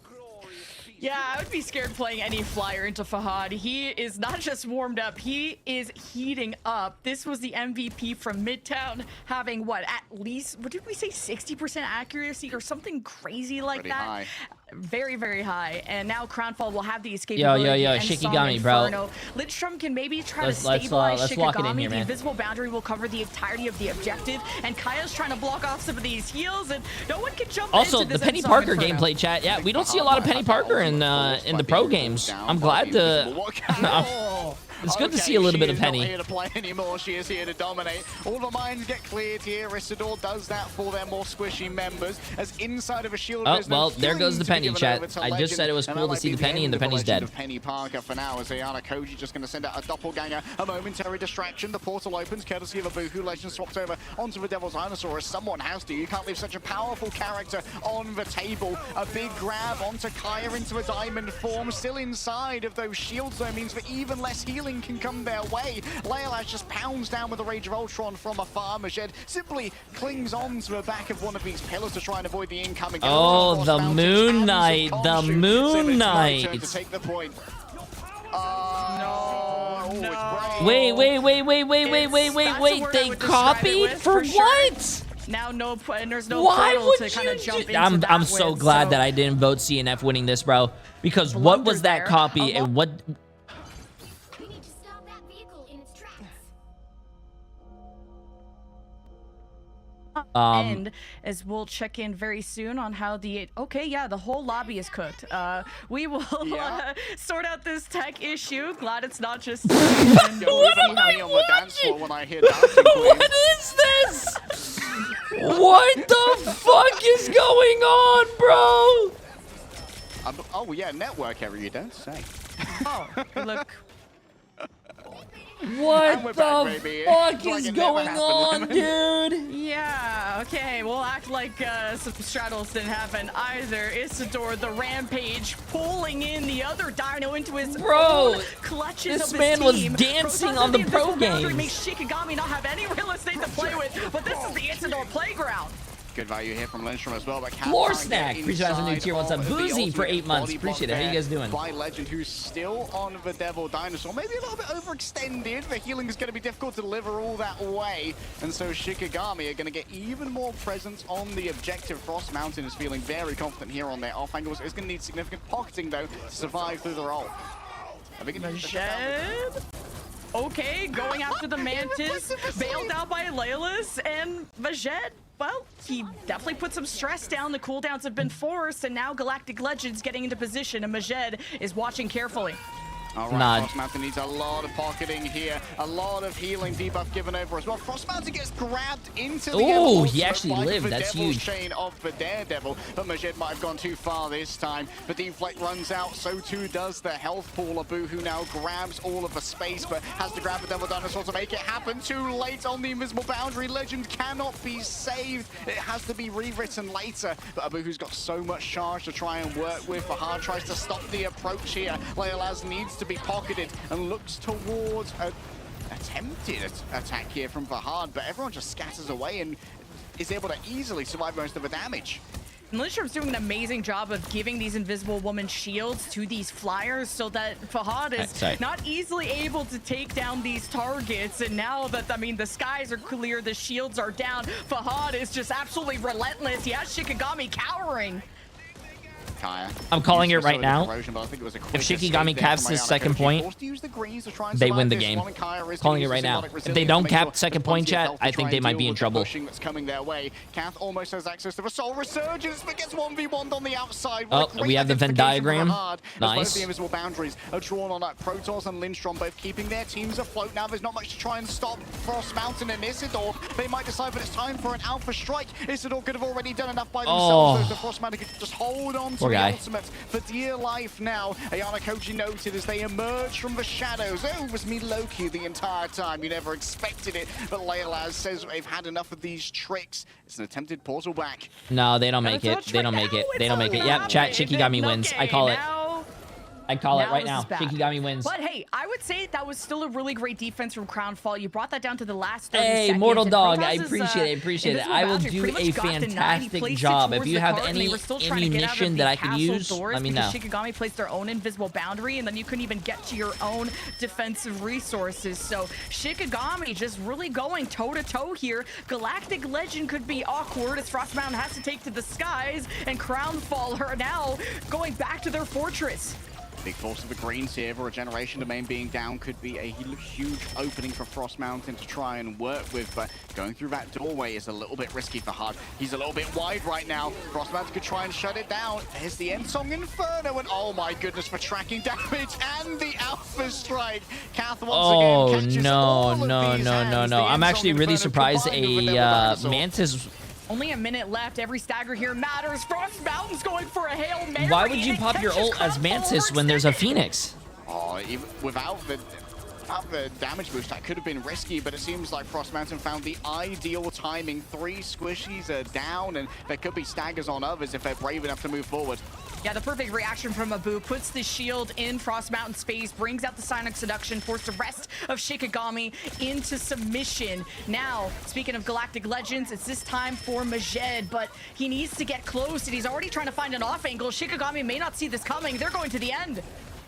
Yeah, I would be scared playing any flyer into Fahad. He is not just warmed up, he is heating up. This was the MVP from Midtown, having what, at least, what did we say, 60% accuracy or something crazy like Pretty that? High. Very, very high. And now Crownfall will have the escape. Yo, Shikigami, bro. Lidstrom can maybe try to stabilize let's Shikigami. lock it in here, man. The invisible boundary will cover the entirety of the objective, and Kaya's trying to block off some of these heals, and no one can jump also, into this the Penny Parker gameplay, chat. Yeah, we don't see a lot of Penny Parker in the pro games. I'm glad to... It's good to see a little bit of Penny. She is not here to play anymore. She is here to dominate. All the mines get cleared here. Isidore does that for their more squishy members. As inside of a shield. Oh, well, there goes the Penny, chat. I just said it was cool to see the Penny, and the Penny's dead. Penny Parker for now, as Ayana Koji just going to send out a doppelganger. A momentary distraction. The portal opens, courtesy of a Boohoo. Legend swaps over onto the Devil's Dinosaur, as someone has to. You can't leave such a powerful character on the table. A big grab onto Kaya into a diamond form. Still inside of those shields, though, means that even less healing can come their way. Leolaz just pounds down with the Rage of Ultron from afar. Majed simply clings on to the back of one of these pillars to try and avoid the incoming. Oh, the Moon Knight, the Moon Knight. To take the point. No. Wait. They copied for what? Now there's no Why portal would to kind of jump into I'm so glad that I didn't vote CNF winning this, bro. Because what was that copy and what... And as we'll check in very soon on how the the whole lobby is cooked. We will sort out this tech issue. Glad it's not just What is this? What the fuck is going on, bro? Oh, yeah, network error, you don't say. Oh, look. What we're the back, baby. fuck It's like is it never going on, happened. dude? Yeah, okay, we'll act like some straddles didn't happen either. Isidore, the Rampage, pulling in the other dino into his Bro, own clutches this of his man was team. dancing Protoss on the in pro invisible boundary games. Makes Shikigami not have any real estate to play with, but this is the Isidore playground. Good value here from Lindstrom as well. But Floor snack. Appreciate a new tier. What's up? Boozy for 8 months. Appreciate it. How you guys doing? By Legend, who's still on the Devil Dinosaur. Maybe a little bit overextended. The healing is going to be difficult to deliver all that way. And so Shikigami are going to get even more presence on the objective. Frost Mountain is feeling very confident here on their off angles. It's going to need significant pocketing, though, to survive through the roll. Majed. Okay, going after the Mantis, bailed out by Leilis, and Majed, well, he definitely put some stress down. The cooldowns have been forced, and now Galactic Legends getting into position, and Majed is watching carefully. All right, Frost Mountain needs a lot of pocketing here, a lot of healing debuff given over as well. Frost Mountain gets grabbed into the Oh, he actually lived. That's Devil's huge. chain of the Daredevil, but Majed might have gone too far this time. The deflect runs out, so too does the health pool. Abu, who now grabs all of the space, but has to grab the Devil Dinosaur to make it happen. Too late on the invisible boundary. Legend cannot be saved. It has to be rewritten later. But Abu, who's got so much charge to try and work with, Fahad tries to stop the approach here. Leolaz needs to be pocketed and looks towards an attempted attack here from Fahad, but everyone just scatters away and is able to easily survive most of the damage. Lindstrom's doing an amazing job of giving these Invisible Woman shields to these flyers so that Fahad is not easily able to take down these targets. And now that, I mean, the skies are clear, the shields are down, Fahad is just absolutely relentless. He has Shikigami cowering. I'm calling it right now. If Shikigami caps his second point, they win the game. Calling it right now. If they don't cap second point, chat, I think they might be in trouble. That's coming their way. Kath almost has access to the Soul Resurgence, but gets 1v1'd on the outside. Oh, we have the Venn diagram. Nice. The invisible boundaries are drawn on that. Protoss and Lindstrom both keeping their teams afloat. Now there's not much to try and stop Frost Mountain and Isidore. They might decide that it's time for an alpha strike. Isidore could have already done enough by themselves. So the Frost Mountain could just hold on to the ultimate for dear life now. Ayana Koji noted as they emerge from the shadows. Oh, it was me Loki the entire time. You never expected it. But Leolaz says they've had enough of these tricks. It's an attempted portal back. No, they don't make it. They don't make it. They don't make it. Yep, chat, Shikigami wins. I call it. I call it right now. Shikigami wins. But hey, I would say that was still a really great defense from Crownfall. You brought that down to the last 30 Hey, seconds. Mortal Dog, I appreciate it. Appreciate it. I will do a fantastic job. If you have any ammunition that I could use, let me know. Shikigami placed their own invisible boundary, and then you couldn't even get to your own defensive resources. So Shikigami just really going toe-to-toe here. Galactic Legend could be awkward as Frost Mountain has to take to the skies, and Crownfall are now going back to their fortress. Big force of the greens here. Regeneration domain being down could be a huge opening for Frost Mountain to try and work with, but going through that doorway is a little bit risky for Hud. He's a little bit wide right now. Frost Mountain could try and shut it down. Here's the end song Inferno, and oh my goodness, for tracking damage and the Alpha Strike. Kath once again catches all of these hands. I'm actually really surprised a Mantis. Only a minute left. Every stagger here matters. Frost Mountain's going for a Hail Mary. Why would you pop your ult as Mantis when there's a Phoenix? Oh, even without the damage boost, that could have been risky, but it seems like Frost Mountain found the ideal timing. 3 squishies are down, and there could be staggers on others if they're brave enough to move forward. Yeah, the perfect reaction from Abu. Puts the shield in Frost Mountain space, brings out the Sonic Seduction, forced the rest of Shikigami into submission. Now, speaking of Galactic Legends, it's this time for Majed, but he needs to get close, and he's already trying to find an off angle. Shikigami may not see this coming. They're going to the end.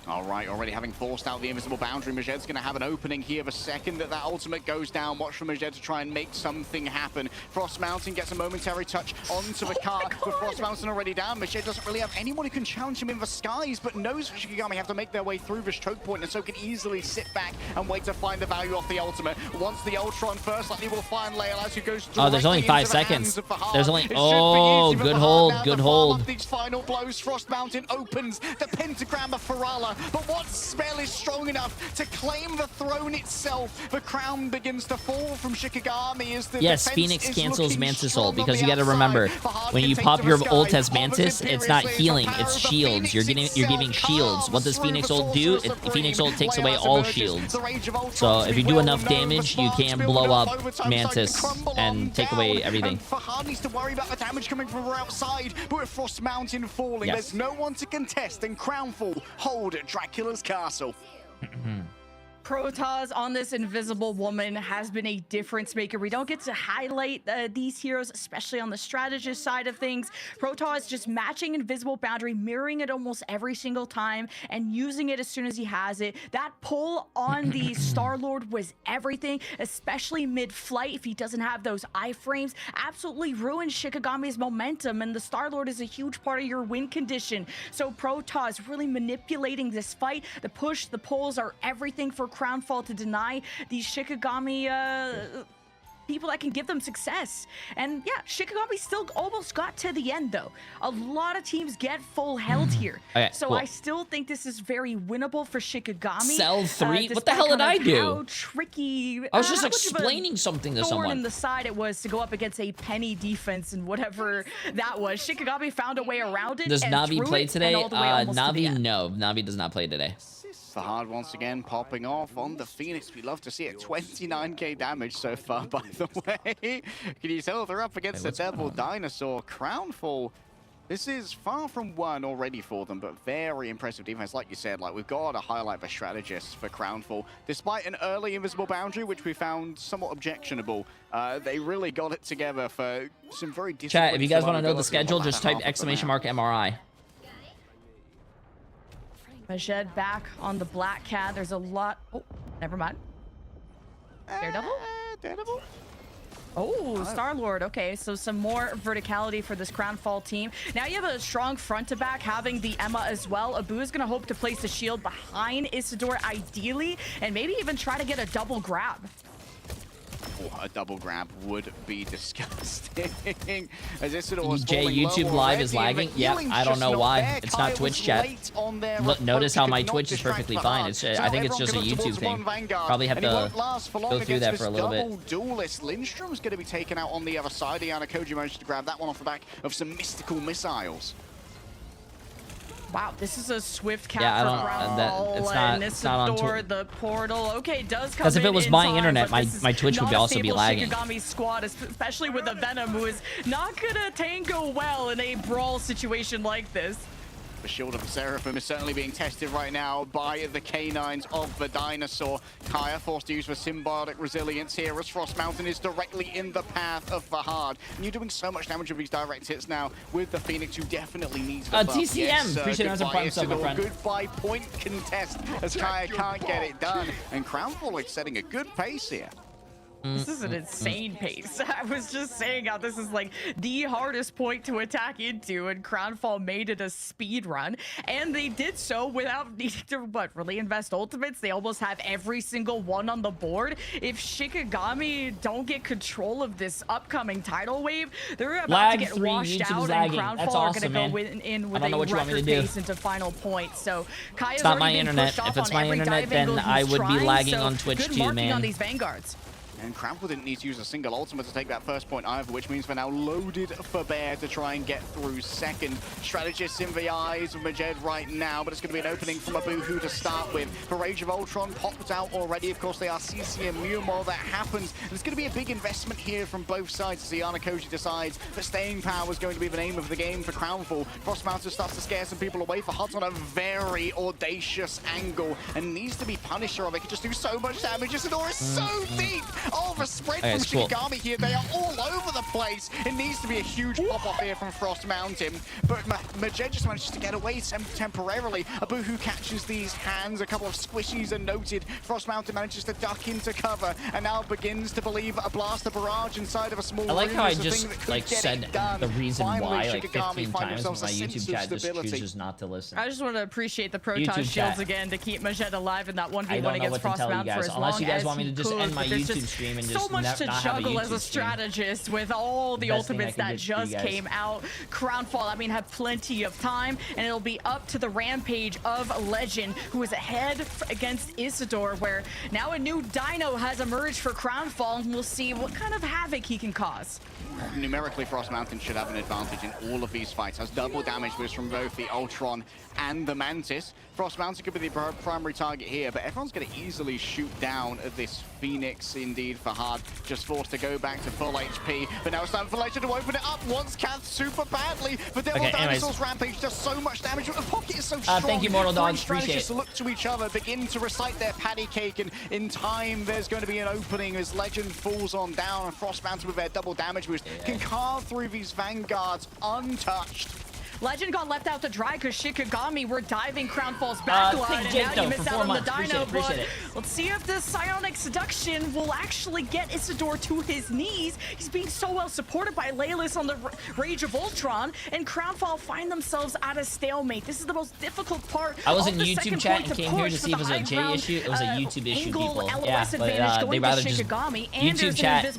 All right, already having forced out the invisible boundary, Majed's going to have an opening here the second that ultimate goes down. Watch for Majed to try and make something happen. Frost Mountain gets a momentary touch onto the car. With Frost Mountain already down, Majed doesn't really have anyone who can challenge him in the skies, but knows Shikigami have to make their way through this choke point, and so can easily sit back and wait to find the value off the ultimate. Once the Ultron first, likely will find Leolaz, who goes oh, there's only 5 seconds. There's only, oh, good hold, good hold. These final blows, Frost Mountain opens the pentagram of Farala. counter, but what spell is strong enough to claim the throne itself? The crown begins to fall from Shikigami as the Yes, defense Phoenix is cancels looking Mantis strong ult on because the you got to outside. remember, Fahad when can you take pop to the your sky. ult as Hover's Mantis, it's not Imperious healing, Slayer, it's the power of the shields. You're Phoenix giving itself shields. What does carves Phoenix through the ult do? Sorcerer Phoenix Supreme. ult takes away Layouts all emerges. shields. The Rage of Ultron So to if be you do well enough known. The damage, you sparks can building blow up overtime starting to Mantis crumble on and take away down. everything. And Fahad needs to worry about the damage coming from outside, but with Frost Mountain falling, Yes. there's no one to contest, and Crownfall hold Dracula's castle. Protoss on this invisible woman has been a difference maker. We don't get to highlight these heroes, especially on the strategist side of things. Protoss just matching invisible boundary, mirroring it almost every single time, and using it as soon as he has it. That pull on the Star-Lord was everything, especially mid-flight. If he doesn't have those iframes, absolutely ruins Shikigami's momentum, and the Star-Lord is a huge part of your win condition. So Protoss really manipulating this fight. The push, the pulls are everything for Crownfall to deny these Shikigami people that can give them success. And yeah, Shikigami still almost got to the end though. A lot of teams get full held here. Okay, so cool. I still think this is very winnable for Shikigami. Sell 3? What the despite hell did kind I of do? How tricky. I was just how much of a explaining something to thorn someone. in the side it was to go up against a penny defense and whatever that was. Shikigami found a way around it. Does and Navi threw play it, today? and all the way almost to the Navi, end. no. Navi does not play today. Fahad once again popping off on the Phoenix. We love to see it. 29k damage so far, by the way. Can you tell they're up against the Devil Dinosaur? Crownfall. This is far from one already for them, but very impressive defense. Like you said, like we've got to highlight the strategists for Crownfall. Despite an early invisible boundary, which we found somewhat objectionable, they really got it together for some very disciplined. Chat, if you guys want to know the survivability schedule, on the just latter type half of the exclamation map. mark MRI. Majed back on the Black Cat. There's a lot. Oh, never mind. Daredevil? Daredevil? Oh, Star-Lord. Okay, so some more verticality for this Crownfall team. Now you have a strong front to back, having the Emma as well. Abu is going to hope to place the shield behind Isidore ideally, and maybe even try to get a double grab. A double grab would be disgusting. As Isidore's Jay, falling YouTube low live is already, lagging. and the Yep, healing's I don't just know not why. there. It's Kai not Twitch was chat. late on their Notice approach. how He my could not Twitch is distract perfectly Fahad. fine. It's, So I think it's everyone just a can look YouTube towards thing. one Vanguard, Probably have and he to won't last for long go through against that this for a little bit. double duelist. Lindstrom's going to be taken out on the other side. Iana Koji managed to grab that one off the back of some mystical missiles. Wow, this is a swift cap Yeah, I for don't- Crownfall, it's and not on Isidore, the portal. Okay, does come Because if it in was in my time, internet, but this is my Twitch would not a also be stable lagging. Shikigami squad, especially with the Venom, who is not gonna tango well in a brawl situation like this. The shield of the Seraphim is certainly being tested right now by the canines of the dinosaur. Kaya forced to use the symbiotic resilience here as Frost Mountain is directly in the path of Fahad. And you're doing so much damage with these direct hits now with the Phoenix, who definitely needs the buff. TCM, Yes, appreciate it as a goodbye, prime sub, my Isidore. friend. Goodbye point contest as Kaya can't get it done. And Crownfall is setting a good pace here. This is an insane pace. I was just saying how this is like the hardest point to attack into, and Crownfall made it a speed run, and they did so without needing to really invest ultimates. They almost have every single one on the board. If Shikigami don't get control of this upcoming tidal wave, they're about Lag to get 3, washed YouTube's out, lagging. and That's Crownfall are awesome, going to man. go in I with don't know a what you want me record to do. pace into final point. So Kaya's It's not my already been internet. pushed off If it's on my every internet, dive then angle I he's would be trying, lagging so on Twitch good too, marking man. on these Vanguards. And Crownfall didn't need to use a single ultimate to take that first point either, which means we're now loaded for bear to try and get through second. Strategists in the eyes of Majed right now, but it's going to be an opening from a Boohoo to start with. The Rage of Ultron popped out already. Of course, they are CC immune while that happens. And it's going to be a big investment here from both sides as Iana Koji decides that staying power is going to be the name of the game for Crownfall. Frost Mountain starts to scare some people away. For Hud's on a very audacious angle and needs to be Punisher, or they could just do so much damage. Isidore is so deep. Oh, the spread Okay, from it's cool. Shikigami here. They are all over the place. It needs to be a huge pop-off here from Frost Mountain. But Majed just manages to get away temporarily. A Boohoo catches these hands. A couple of squishies are noted. Frost Mountain manages to duck into cover and now begins to believe a blaster barrage inside of a small I like room how I is the just thing that could like get said it done. the reason Finally, why like Shikigami 15 find times, themselves but my a sense YouTube of chat just stability. chooses not to listen. I just want to appreciate the Protoss YouTube shields chat. again to keep Majed alive in that 1v1 I don't know against what to Frost tell you Mountain for guys, as unless long you guys as want me he to just could, end my but there's YouTube just stream and So just much to not have a juggle as a YouTube stream. strategist with all the Best thing I ultimates can that do for you just guys. came out. Crownfall, I mean, have plenty of time, and it'll be up to the rampage of Legend, who is ahead against Isidore, where now a new Dino has emerged for Crownfall, and we'll see what kind of havoc he can cause. Numerically, Frost Mountain should have an advantage in all of these fights. Has double damage boost from both the Ultron and the Mantis. Frost Mountain could be the primary target here, but everyone's going to easily shoot down at this Phoenix. Indeed, Fahad just forced to go back to full HP, but now it's time for Legend to open it up. Wants Cath super badly, but Devil Dinosaur's Rampage does so much damage, but the pocket is so strong. Thank you, Mortal Dogs. Appreciate it. Strategists look to each other, begin to recite their patty cake, and in time, there's going to be an opening as Legend falls on down, and Frost Mountain with their double damage boost can carve through these Vanguards untouched. Legend got left out to dry because Shikigami were diving Crownfall's backline, and now you miss out on the Dino, but let's see if the Psionic Seduction will actually get Isidore to his knees. He's being so well supported by Laylis on the Rage of Ultron, and Crownfall find themselves at a stalemate. This is the most difficult part. I was in YouTube chat and came here to see if it was a J issue. It was a YouTube issue, people. Yeah, but they rather just YouTube chat.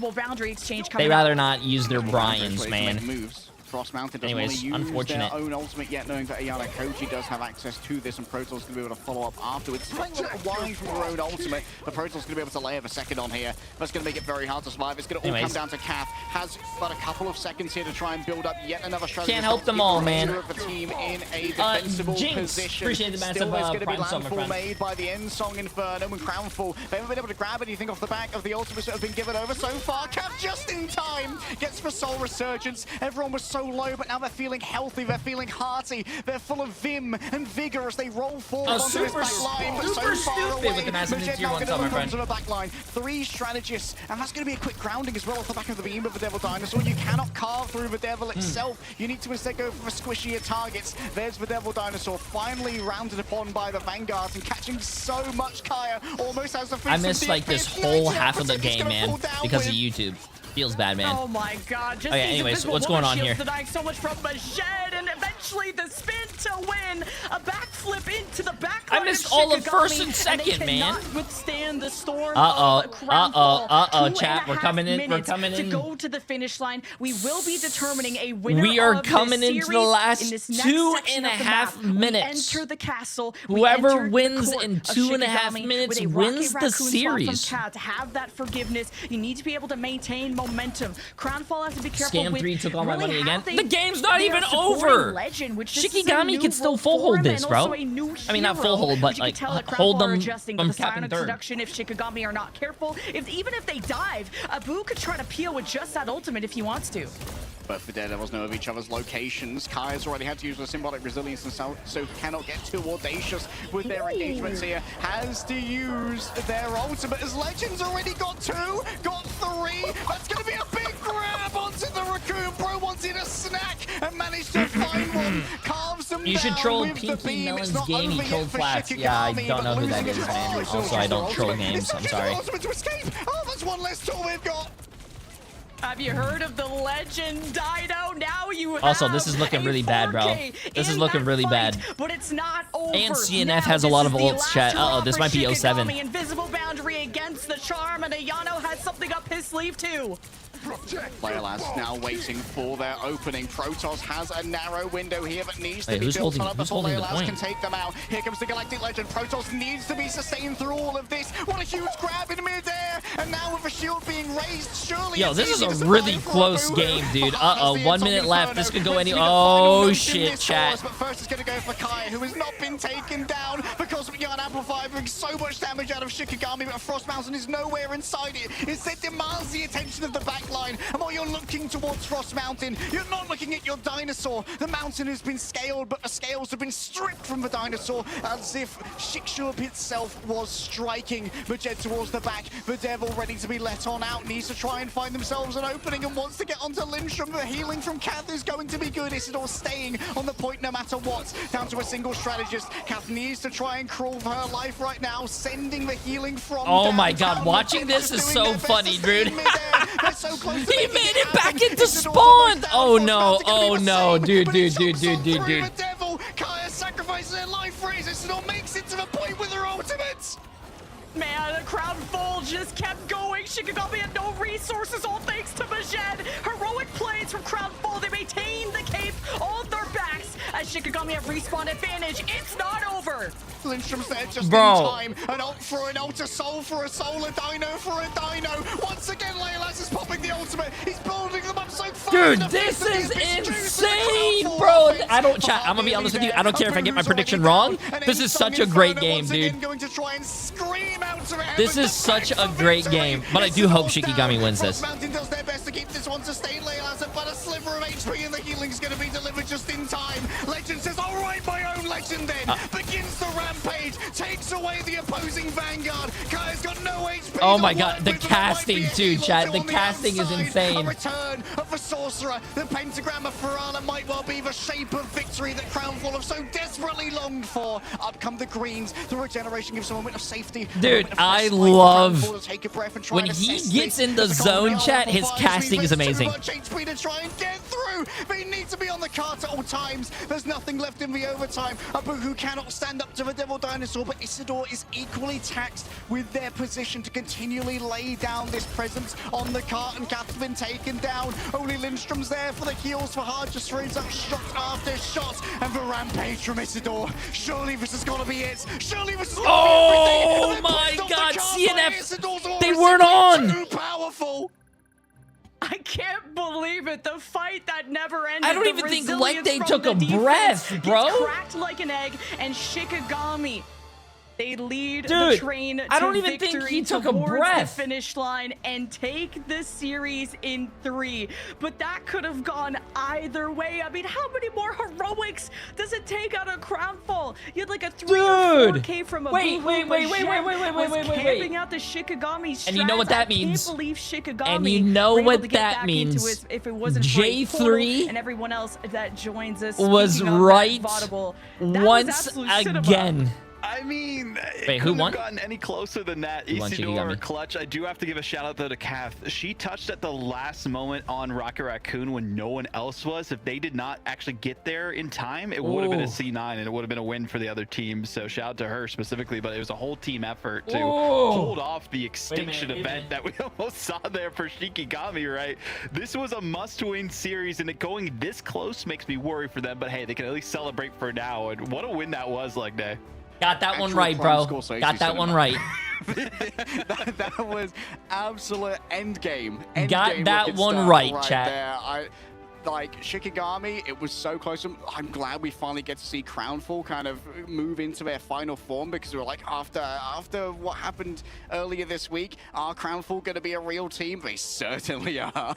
They rather not use their Bryans, man. Frost Mountain doesn't want to use their own ultimate yet, knowing that Ayana Koji does have access to this, and Protoss going to be able to follow up afterwards. It's playing a little wide from their own ultimate, but Protoss going to be able to layer a second on here. That's going to make it very hard to survive. It's going to all come down to Cath. Has but a couple of seconds here to try and build up yet another strategy. Can't help them all, man. The team in a defensible position. Appreciate the massive Still, there's going to be landfall landfall made by the End Song Inferno and Crownfall. They haven't been able to grab anything off the back of the ultimates that have been given over so far. Cath just in time gets for Soul Resurgence. Everyone was so low, but now they're feeling healthy, they're feeling hearty, they're full of vim and vigor as they roll forward onto this back line, but so far away. With the massive tier 1 summer, friend. The back line. 3 strategists, and that's going to be a quick grounding as well off the back of the beam of the Devil Dinosaur. You cannot carve through the Devil itself. You need to instead go for squishier targets. There's the Devil Dinosaur, finally rounded upon by the Vanguards and catching so much Kaya, almost has the I missed like this whole half of the game, man, because of YouTube. Feels bad, man. Oh my god. Just okay, anyways, what's going on here? Denying so much from Majed, and eventually the spin to win. A backflip into the backline. I missed all of first and second, and man. Withstand the storm Chat, we're coming in. We're coming in. To go to the finish line. We will be determining a winner. We are of coming this into series. the last in this 2.5 minutes. We enter the castle. Whoever wins in 2.5 minutes wins the series. To have that forgiveness, you need to be able to maintain momentum. Crownfall has to be careful. Scam 3 took all my money again. The game's not even over. Legend, Shikigami can still full hold this, bro. I mean, not full hold, but like hold them from capping third. If Shikigami are not careful, even if they dive, Abu could try to peel with just that ultimate if he wants to. Both the Daredevils know of each other's locations. Kaya's already had to use the symbolic resilience and so cannot get too audacious with their engagements here. Has to use their ultimate as Legend's already got 2, got 3. That's going to be a big grab onto the Raccoon. Bro wanted a snack and managed to find one. Carves them You should troll Pinky Melon's game. He trolled flats. Yeah, I don't know who that is, man. Also, I don't troll games. I'm sorry. Oh, that's one less tool we've got. Have you heard of the Legend Dino? Now you have also, this is looking really bad, bro. This is looking really bad. But it's not over. And CNF has a lot of ults, chat. Uh-oh, this might be 07. Invisible boundary against the charm, and Ayano has something up his sleeve too. Playerlaz now waiting for their opening. Protoss has a narrow window here, but needs to be built on up before Playerlaz can take them out. Here comes the Galactic Legend. Protoss needs to be sustained through all of this. What a huge grab in midair, and now with a shield being raised, surely. Yo, this is a really close game, dude. Uh-oh, 1 minute left. This could go any. Oh shit, chat. But first it's gonna go for Kaya, who has not been taken down because we got amplified, doing so much damage out of Shikigami, but Frost Mountain is nowhere inside it. Instead demands the attention of the back line. And while you're looking towards Frost Mountain, you're not looking at your dinosaur. The mountain has been scaled, but the scales have been stripped from the dinosaur as if Shikshub itself was striking Majed towards the back. The Devil ready to be let on out, needs to try and find themselves an opening and wants to get onto Lindstrom. The healing from Cath is going to be good. Isidore staying on the point no matter what. Down to a single strategist. Cath needs to try and crawl for her life right now, sending the healing from Oh my god, watching this is so funny, dude. He made it back into spawn! Oh no, dude. Kaya sacrifices their life for it. Isidore makes it to the point with her ultimate. man. The crowd full just kept going. Shikigami had no resources, all thanks to Majed. Heroic plays from crowd full. They maintained the cape on their backs as Shikigami have respawn advantage. It's not over. Lindstrom's there just in Bro. time. An ult for an ult, a soul for a soul, a dino for a dino. Once again, Leolas is popping the ultimate. He's building them up so fast. Dude, this is insane, bro. I don't chat. I'm gonna be honest with you. I don't care if I get my prediction wrong. This is such a great game, dude. This is such a great game, but I do hope Shikigami wins this. Mountain does their best to keep this one sustained. Leolas, but a sliver of HP and the healing's going to be delivered just in time. Legend says, all right, my own legend then. Begins the rampage, takes away the opposing vanguard. Kaya's got no HP. Oh my god, the casting too, chat. The casting is insane. A return of a sorcerer. The pentagram of Farana might well be the shape of victory that Crownfall have so desperately longed for. Up come the greens. The regeneration gives them a moment of safety. Dude, I love when he gets in the zone, chat. His casting is amazing. HP to try and get through. They need to be on the cart at all times. There's nothing left in the overtime. Abuhu cannot stand up to the Devil Dinosaur, but Isidore is equally taxed with their position to continually lay down this presence on the cart, and Kath's been taken down. Only Lindstrom's there for the heals. Fahad just throws up shot after shot, and the rampage from Isidore. Surely this has got to be it. Surely this has got to be everything. Oh my god, CNF. They They weren't on. Too powerful. I can't believe it. The fight that never ended. I don't The even think resilience like they from took the a defense breath, gets bro. cracked like an egg, and Shikigami, they lead the Dude, train to I don't even think victory he took a towards breath. the finish line and take the series in 3. But that could have gone either way. I mean, how many more heroics does it take out of Crownfall? You had like a 3 or 4K from a Wait, Boo-Hoo, wait, but Jet was wait. camping out the Shikigami strats. And you know what that means? I can't believe Shikigami And you know were able what to get that back into means? it if it wasn't for a portal Jay3 and everyone else that joins us was Speaking of right that Vaudable, that was once absolute cinema. again. I mean, Wait, who couldn't won? have gotten any closer than that. Who won, Isidore Shikigami? clutch. I do have to give a shout out though to Kath. She touched at the last moment on Rocket Raccoon when no one else was. If they did not actually get there in time, it would have been a Ooh. C9 and it would have been a win for the other team. So shout out to her specifically, but it was a whole team effort to Ooh. hold off the extinction wait a event that we almost saw there for Shikigami, right? This was a must-win series, and it going this close makes me worry for them, but hey, they can at least celebrate for now. And what a win that was, like day. Got that one Actual right, prime bro. score, so Got that one right. that was absolute end game. Got that one right, chat. There. Like Shikigami, it was so close. I'm glad we finally get to see Crownfall kind of move into their final form, because we were like, after what happened earlier this week, are Crownfall going to be a real team? They certainly are.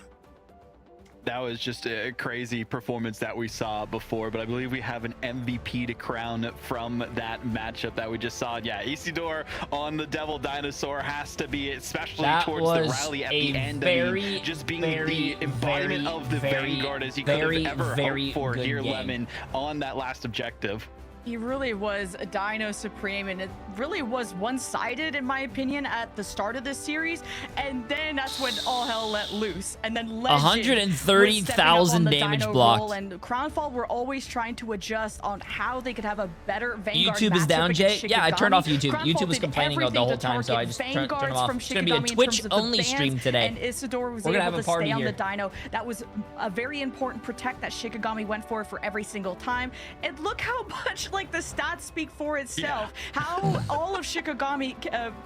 That was just a crazy performance that we saw before, but I believe we have an MVP to crown from that matchup that we just saw. Yeah, Isidore on the Devil Dinosaur has to be it, especially That towards the was rally at a the end. very, just being very, the embodiment very, of the very, Vanguard as you very, could have ever very hoped for good here, game. Lemon, on that last objective. He really was a Dino Supreme, and it really was one-sided, in my opinion, at the start of this series. And then that's when all hell let loose. And then Legend 130,000 damage blocked. And Crownfall were always trying to adjust on how they could have a better Vanguard YouTube is matchup down, against Jay. Yeah, I turned off YouTube. Crownfall YouTube was did complaining the everything whole to time, so I target just turned them Vanguards off. from It's going to be a Shikigami in terms of the Twitch-only bans, stream today. And Isidore was We're gonna able have a to party stay on here. the Dino. That was a very important protect that Shikigami went for every single time. And look how much like the stats speak for itself. How all of Shikigami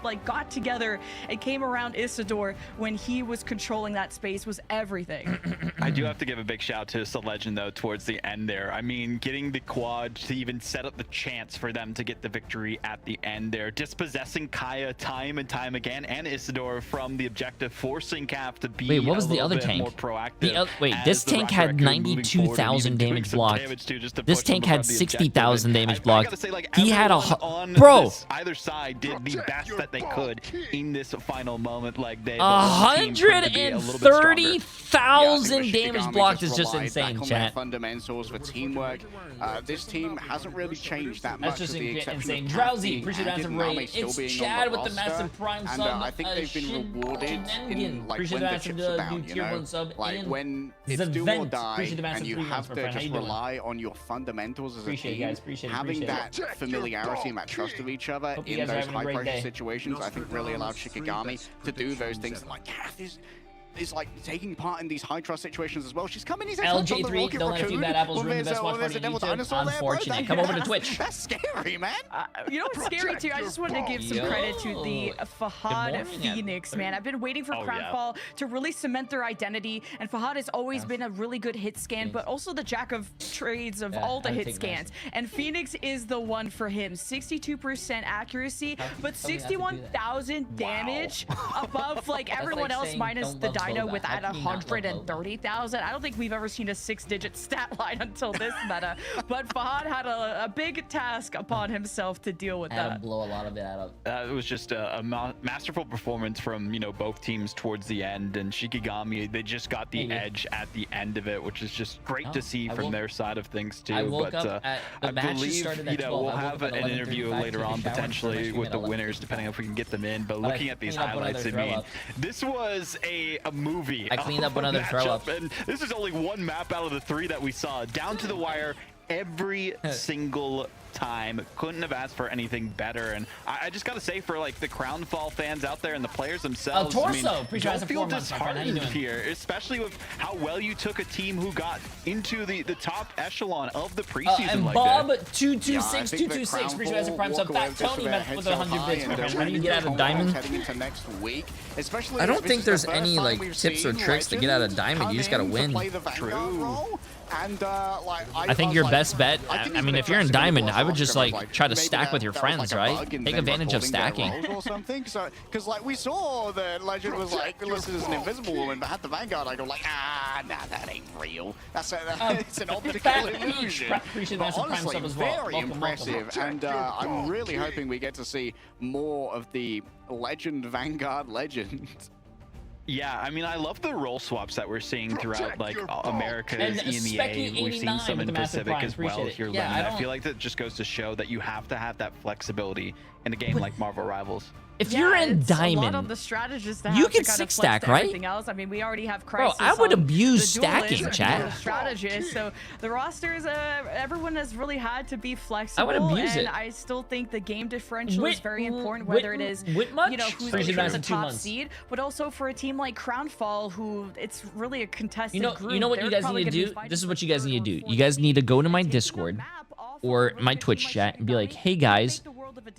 like got together and came around Isidore when he was controlling that space was everything. I do have to give a big shout to the Legend though towards the end there. I mean, getting the quad to even set up the chance for them to get the victory at the end there, dispossessing Kaya time and time again, and Isidore from the objective, forcing Cap to be Wait, what was a the little other bit tank? more proactive. Wait, as this the tank Rocket had Raccoon moving forward and 92,000 even doing damage some blocked. damage too, just to This push them tank from had the objective. 60,000 damage I blocked. gotta say, like, He had a everyone on bro. this, either side did the best that they could in this final moment. Like they, the whole team proved to be a little bit stronger. 130,000 damage blocked is just insane, chat. Fundamentals for teamwork. This team hasn't really changed that much. That's just with the exception insane. of Drowsy, Kathy appreciate and that Nami raid. still It's being Chad on with the roster. massive prime And sub. I think they've been rewarded in like Appreciate when the the massive chips are down, new you tier know? 1 sub. Like in when it's the do or vent. die Appreciate the massive and you 3 have months, my to friend. How just you doing? rely on your fundamentals as a Appreciate team. you guys. Appreciate having that familiarity and that trust of each other Hope you in guys are those having a great high-pressure day. situations, I think really allowed Shikigami to do those things. Like, Kath is like taking part in these high-trust situations as well. She's coming. He's LJ3, don't let a few bad apples ruin the best watch party on YouTube. Unfortunate. Come over to Twitch. That's scary, man. You know what's scary too? I just wanted to give some credit to the Fahad Phoenix, man. I've been waiting for Crownfall to really cement their identity, and Fahad has always been a really good hit scan, but also the jack of trades of all the hit scans. And Phoenix is the one for him. 62% accuracy, but 61,000 damage above like everyone else minus the Dino with at 130,000. I don't think we've ever seen a 6-digit stat line until this meta, but Fahad had a big task upon himself to deal with that. Blow a lot of it out of. It was just a masterful performance from, you know, both teams towards the end, and Shikigami, they just got the edge at the end of it, which is just great to see from their side of things too. I woke but up at, I believe, you know, we'll have an interview later on potentially with the winners, depending on if we can get them in. But looking at these highlights, I mean, this was a movie. I cleaned up another throw up. And this is only one map out of the 3 that we saw. Down to the wire every single time. Couldn't have asked for anything better. And I just gotta say, for like the Crownfall fans out there and the players themselves, I mean, don't feel disheartened here, especially with how well you took a team who got into the top echelon of the preseason. And like Bob that. 226 appreciate as a prime sub. Fat Tony with 100 bits. My friend, how do you get out of diamond? I don't think there's any like tips or tricks to get out of diamond. You just gotta win. True. And like, I think your best bet, I mean, if you're in diamond, I would just like try to stack with your friends, right? Take advantage of stacking. Or something. So, because like we saw the legend was like listed as an invisible woman, but had the Vanguard, I go like, nah, that ain't real. That's it's an optical illusion. But honestly, very impressive, and I'm really hoping we get to see more of the legend Vanguard legend. Yeah, I mean, I love the role swaps that we're seeing throughout, like, America's EMEA. We've seen some in Pacific as well here, Lemon. I feel like that just goes to show that you have to have that flexibility in a game like Marvel Rivals. If you're in diamond, a lot of the strategists that you have can to kind of 6-stack, flex right? Everything else. I mean, we already have Crisis. Bro, I would abuse the stacking, chat. Strategists. So the rosters, everyone has really had to be flexible. I would abuse and it. I still think the game differential is very important, whether it is, you know, who's the top seed, but also for a team like Crownfall, who it's really a contested group. You know what you guys need to do? This is what you guys need to do. You guys need to go to my Discord or my Twitch chat and be like, hey guys,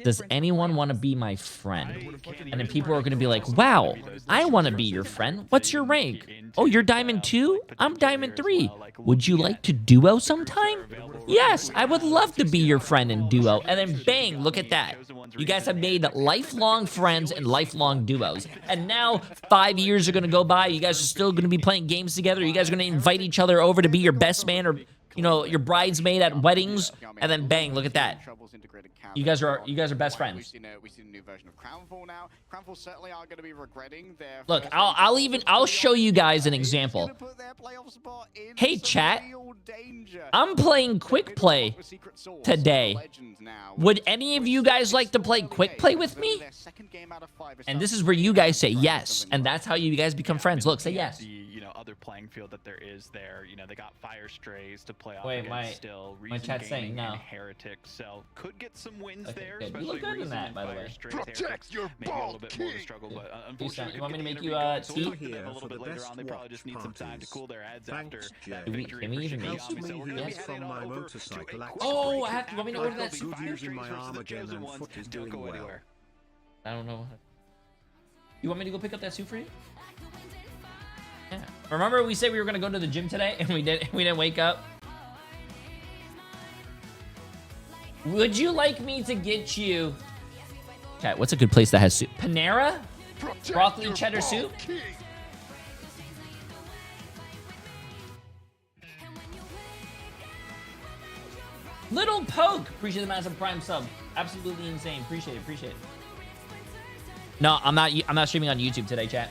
does anyone want to be my friend? And then people are going to be like, wow, I want to be your friend. What's your rank? Oh, you're Diamond 2? I'm Diamond 3. Would you like to duo sometime? Yes, I would love to be your friend in duo. And then bang, look at that. You guys have made lifelong friends and lifelong duos. And now 5 years are going to go by. You guys are still going to be playing games together. You guys are going to invite each other over to be your best man or, you know, your bridesmaid at weddings. And then bang, look at that. You guys are best friends. We've seen a new version of Crownfall now. Crownfall certainly are going to be regretting their. Look, I'll show you guys an example. Hey chat, I'm playing quick play today. Would any of you guys like to play quick play with me? And this is where you guys say yes, and that's how you guys become friends. Look, say yes. You know, other playing field that there is there. You know, they got Fire Strays to play off Wait, against still. my chat's saying no. Heretics, so could get some wins there. Good. You look good in that, by the way. Protect your maybe a little bit more of a struggle, but unfortunately, you want me to make you tea here a little bit later on. They probably just need some time to cool their heads after that Can victory. we even make So we're gonna be from my motorcycle Oh, I have to. Want me to order that Good soup? using my arm again and foot is Don't doing go well. anywhere. I don't know. You want me to go pick up that soup for you? Yeah. Remember we said we were gonna go to the gym today and we didn't wake up? Would you like me to get you... Chat, what's a good place that has soup? Panera? Broccoli cheddar soup? Little Poke! Appreciate the massive prime sub. Absolutely insane. Appreciate it. No, I'm not streaming on YouTube today, chat.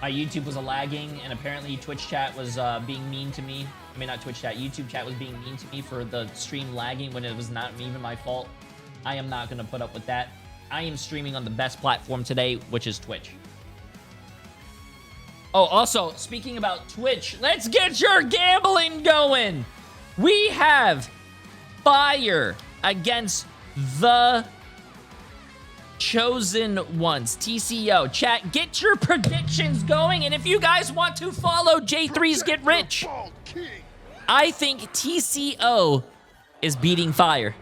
My YouTube was lagging, and apparently Twitch chat was being mean to me. I mean, not Twitch chat. YouTube chat was being mean to me for the stream lagging when it was not even my fault. I am not going to put up with that. I am streaming on the best platform today, which is Twitch. Oh, also, speaking about Twitch, let's get your gambling going. We have fire against the chosen ones. TCO. Chat, get your predictions going. And if you guys want to follow J3's Get Rich, I think TCO is beating fire.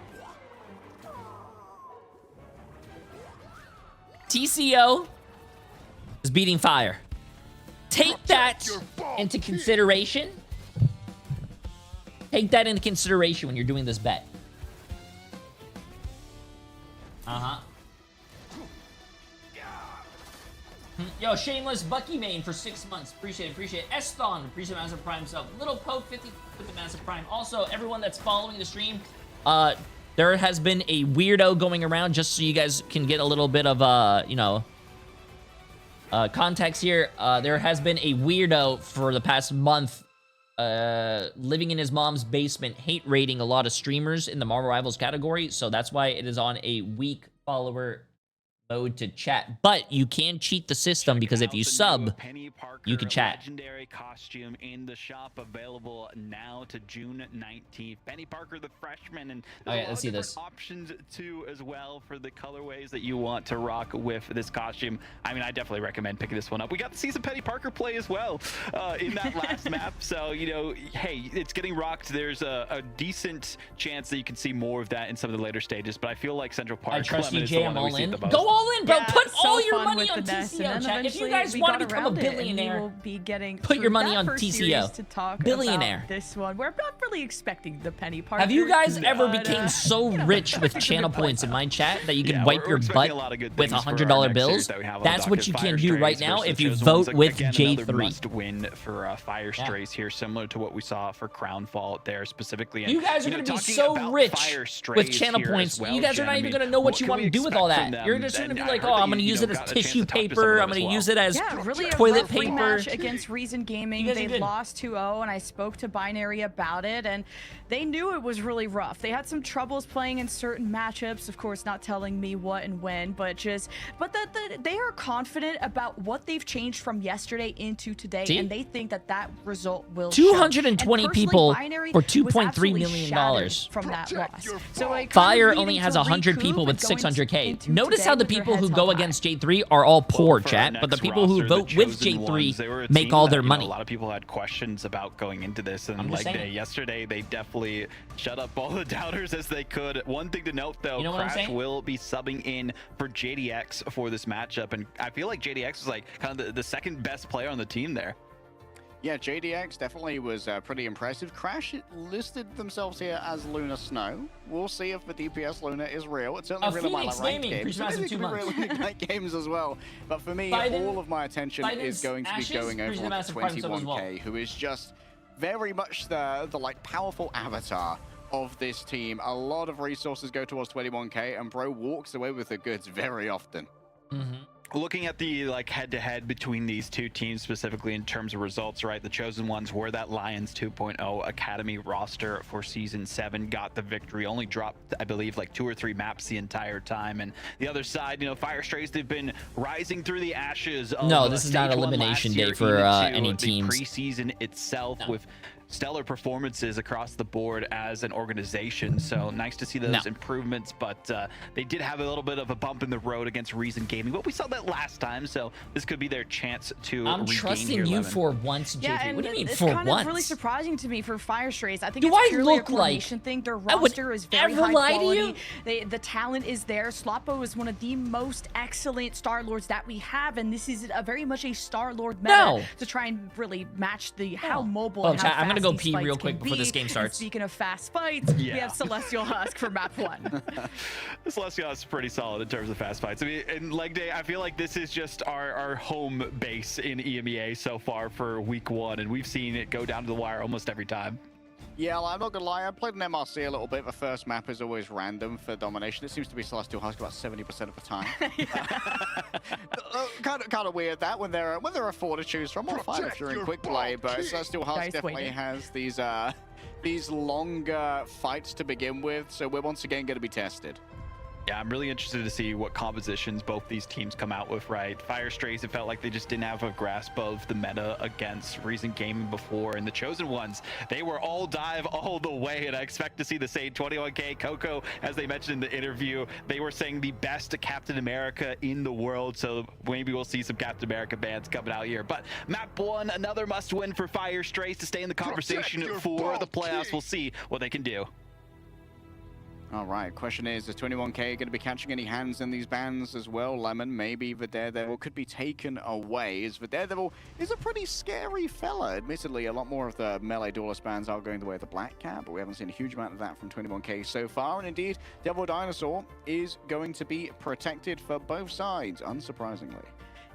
TCO is beating fire. Take that into consideration. Take that into consideration when you're doing this bet. Uh-huh. Yo, Shameless Bucky Main for 6 months. Appreciate it, appreciate it. Esthon, appreciate Massive Prime sub. Little Poke 50 with the Massive Prime. Also, everyone that's following the stream, there has been a weirdo going around, just so you guys can get a little bit of, you know, context here. There has been a weirdo for the past month living in his mom's basement, hate rating a lot of streamers in the Marvel Rivals category, so that's why it is on a weak follower mode to chat. But you can cheat the system, because if you sub, you can chat. Legendary costume in the shop, available now to June 19th. Penny Parker, the freshman, and okay, let's see this. Options too as well for the colorways that you want to rock with this costume. I mean, I definitely recommend picking this one up. We got to see some Penny Parker play as well in that last map. So, you know, hey, it's getting rocked. There's a decent chance that you can see more of that in some of the later stages. But I feel like Central Park, I trust Clement, you, Jay. I'm all in. Go all in, bro. Yeah, Put so all your fun money on with the nest, TCO, and then chat. If you eventually guys we want to got become a around it, and billionaire, we will be getting put your money that on first TCO. series to talk Billionaire. about this one. We're not really expecting the Penny Parker. have you guys ever but, became so you know, rich with it's a channel good points point, in my chat that you can Yeah, wipe we're your expecting butt a lot of good with things for our $100 next bills? series that we have on That's what docket. you Fire can do right Strays now versus if you Chosen vote Ones. with Again, another J3. must win for Fire Strays here, similar to what we saw for Crownfall there specifically. And, You guys are know, going to be talking so about rich Fire Strays with channel here points. as well, You guys are Jen. not I even mean, going to know what you can want we to do with all expect that. from You're them? just going to And be I like, heard oh, that I'm going to you use know, it as got a chance tissue to talk to some paper. of I'm them going to as use well. it as Yeah, really a toilet free paper. match against Reason Gaming. You guys They are good. lost 2-0, and I spoke to Binary about it, and they knew it was really rough. They had some troubles playing in certain matchups, of course, not telling me what and when, but they are confident about what they've changed from yesterday into today, See? and they think that result will 220 show. And people Binary for was $2.3 absolutely million shattered from that loss. So it kind of Fire needing only to has 100 recoup people with and going 600K. into Notice today how the with their people who heads go held high. against J3 are all poor, For our chat, but the next people who roster, vote the with Chosen Ones, J3 they were a make team all that, their you know, money. a lot of people had questions about going into this, and I'm just like saying. yesterday, they definitely shut up all the doubters as they could. One thing to note, though, You know what I'm Crash saying? will be subbing in for JDX for this matchup, and I feel like JDX is like kind of the second best player on the team there. Yeah, JDX definitely was pretty impressive. Crash listed themselves here as Lunar Snow. We'll see if the DPS Luna is real. It's certainly really Phoenix my ranked Gaming, games. Christmas Maybe it in 2 could be months. really night games as well. But for me, Biden- all of my attention is Biden's going to be Ashes, going over Christmas onto Massive Prime sub as well. 21K, who is just very much the like powerful avatar of this team. A lot of resources go towards 21K, and bro walks away with the goods very often. Looking at the like head-to-head between these two teams, specifically in terms of results, right? The Chosen Ones were that Lions 2.0 Academy roster for Season 7, got the victory, only dropped, I believe, like 2 or 3 maps the entire time. And the other side, you know, Fire Strays, they've been rising through the ashes of No, this is not Stage 1 elimination last day year, for, even to any the teams. preseason itself, No. with stellar performances across the board as an organization. So nice to see those improvements, but they did have a little bit of a bump in the road against Reason Gaming, but we saw that last time, so this could be their chance to I'm regain trusting here, you Lemon. for once, J3. Yeah, and What do you mean it's for kind once? of really surprising to me for Fire Strays. I think Do it's I purely a look like coordination thing. Their I would roster is very ever high lie to quality. you? The talent is there. Sloppo is one of the most excellent Star Lords that we have, and this is a very much a Star Lord meta to try and really match the how mobile. And how chat, I'm gonna fast go these pee fights real can quick before this be. game And starts. speaking of fast fights, we have Celestial Husk for map 1. Celestial is pretty solid in terms of fast fights. I mean, in leg day, I feel like this is just our home base in EMEA so far for week 1, and we've seen it go down to the wire almost every time. Yeah, I'm not gonna lie, I played an MRC a little bit. The first map is always random for domination. It seems to be Celestial Husk about 70% of the time. kind of weird that when there are 4 to choose from, or 5 if you're in quick play, but Celestial Husk definitely has these longer fights to begin with, so we're once again going to be tested. Yeah, I'm really interested to see what compositions both these teams come out with, right? Fire Strays, it felt like they just didn't have a grasp of the meta against Reason Gaming before, and the Chosen Ones, they were all dive all the way, and I expect to see the same 21K. Coco, as they mentioned in the interview, they were saying the best Captain America in the world, so maybe we'll see some Captain America bans coming out here. But map 1, another must-win for Fire Strays to stay in the conversation for the playoffs. We'll see what they can do. All right, question is 21K going to be catching any hands in these bans as well? Lemon, maybe the Daredevil could be taken away, as the Daredevil is a pretty scary fella. Admittedly, a lot more of the melee duelist bans are going the way of the Black Cat, but we haven't seen a huge amount of that from 21K so far. And indeed, Devil Dinosaur is going to be protected for both sides, unsurprisingly.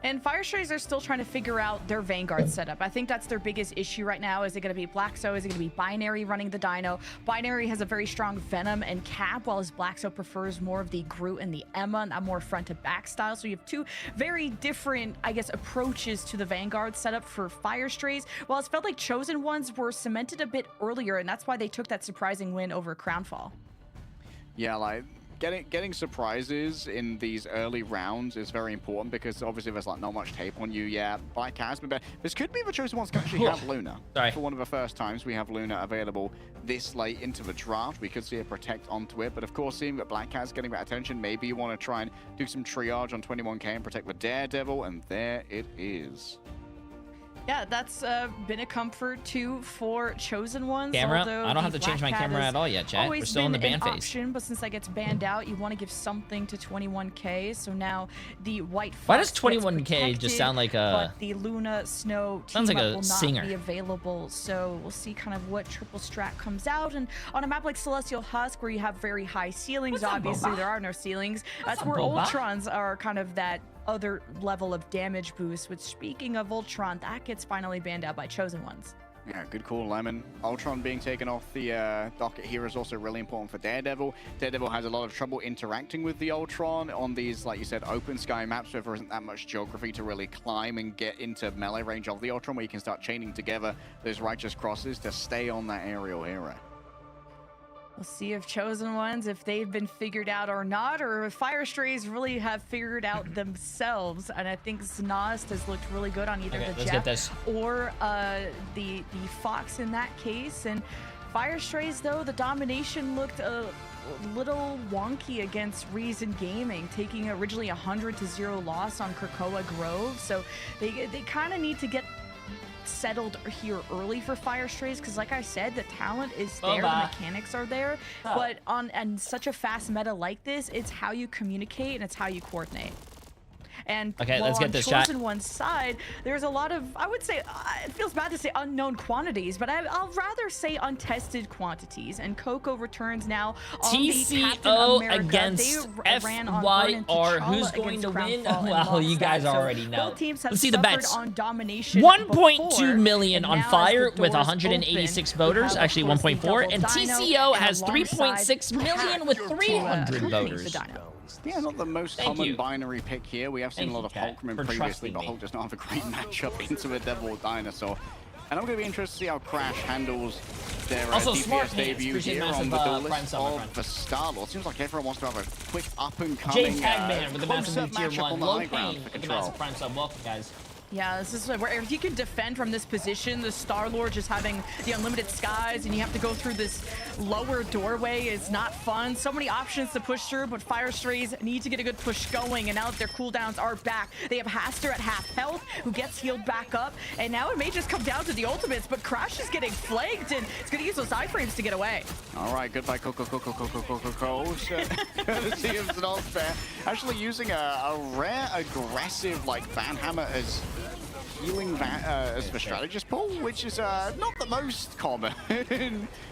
And Fire Strays are still trying to figure out their Vanguard setup. I think that's their biggest issue right now. Is it going to be Blackso? Is it going to be Binary running the Dino? Binary has a very strong Venom and Cap, while his Blackso prefers more of the Groot and the Emma, and that more front-to-back style. So you have two very different, I guess, approaches to the Vanguard setup for Fire Strays. While it's felt like Chosen Ones were cemented a bit earlier, and that's why they took that surprising win over Crownfall. Yeah, like... Getting surprises in these early rounds is very important, because obviously there's like not much tape on you yet. Black has been better. This could be the Chosen Ones can actually have Luna. Sorry. For one of the first times we have Luna available this late into the draft. We could see a protect onto it, but of course seeing that Black Cat's getting that attention, maybe you want to try and do some triage on 21K and protect the Daredevil, and there it is. Yeah, that's been a comfort too for Chosen Ones. Camera? I don't have to change my camera at all yet, chat. We're still in the ban phase. Option, but since that gets banned out, you want to give something to 21K. So now the White Fox Why does 21K just sound like a... But the Luna Snow sounds like a will not singer. Be available. So we'll see kind of what triple strat comes out. And on a map like Celestial Husk, where you have very high ceilings, obviously there are no ceilings. That's where Ultrons are kind of that other level of damage boost, which, speaking of Ultron, that gets finally banned out by Chosen Ones. Yeah, good call, Lemon. Ultron being taken off the docket here is also really important for Daredevil. Daredevil has a lot of trouble interacting with the Ultron on these, like you said, open sky maps where there isn't that much geography to really climb and get into melee range of the Ultron, where you can start chaining together those righteous crosses to stay on that aerial hero. We'll see if Chosen Ones, if they've been figured out or not, or if Fire Strays really have figured out themselves. And I think Znost has looked really good on either the Jeff or the Fox in that case. And Fire Strays, though, the domination looked a little wonky against Reason Gaming, taking originally 100-0 loss on Krakoa Grove. So they kind of need to get settled here early for Fire Strays, because like I said, the talent is there, the mechanics are there, but on such a fast meta like this, it's how you communicate and it's how you coordinate. And okay, let's get this shot. On Chosen One's side, there's a lot of, I would say, it feels bad to say unknown quantities, but I'll rather say untested quantities. And Coco returns now on TCO against FYR. Who's going to win? Well, you guys already know. Let's see the bets. 1.2 million on Fire with 186 voters, actually 1.4, and TCO has 3.6 million with 300 voters. Yeah, not the most common binary pick here. We have seen a lot of Hulkman previously, but Hulk does not have a great matchup into a Devil Dinosaur. And I'm going to be interested to see how Crash handles their DPS debut here on the duelist of the Star-Lord. Seems like everyone wants to have a quick up-and-coming J-Tag with the massive tier 1 low pain with the massive prime sub. Welcome, guys. Yeah, this is where if you can defend from this position, the Star-Lord just having the unlimited skies and you have to go through this lower doorway is not fun. So many options to push through, but Fire Strays need to get a good push going, and now that their cooldowns are back, they have Haster at half health, who gets healed back up, and now it may just come down to the ultimates, but Crash is getting flanked, and it's going to use those iframes to get away. All right, goodbye, Coco. Courtesy of Znost there. Actually using a rare aggressive, like, Banhammer as healing as the strategist pull, which is not the most common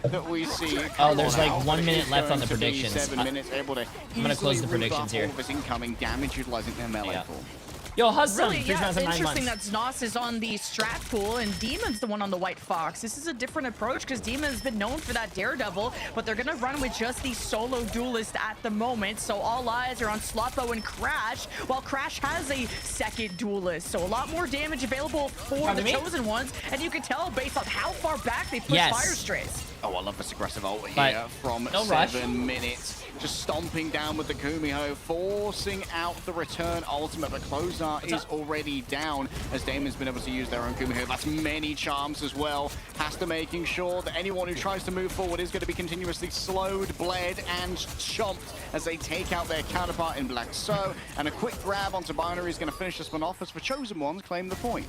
that we see. Oh, there's like 1 minute left on the predictions. 7 minutes, able to I'm gonna close the predictions here. All of his incoming damage utilizing their melee pull. Yo, Hudson, really, yeah, it's interesting that Znost is on the strat pool and Demon's the one on the White Fox. This is a different approach because Demon has been known for that Daredevil, but they're gonna run with just the solo duelist at the moment. So all eyes are on Slotbo and Crash, while Crash has a second duelist. So a lot more damage available for the Chosen Ones, and you can tell based on how far back they push Fire Strays. Oh, I love this aggressive ult But here from no rush. 7 minutes. Just stomping down with the Kumiho, forcing out the return ultimate, but Closar is already down as Damon's been able to use their own Kumiho. That's many charms as well. Hasta making sure that anyone who tries to move forward is going to be continuously slowed, bled, and chomped as they take out their counterpart in Black So. And a quick grab onto Binary is going to finish this one off as the Chosen Ones claim the point.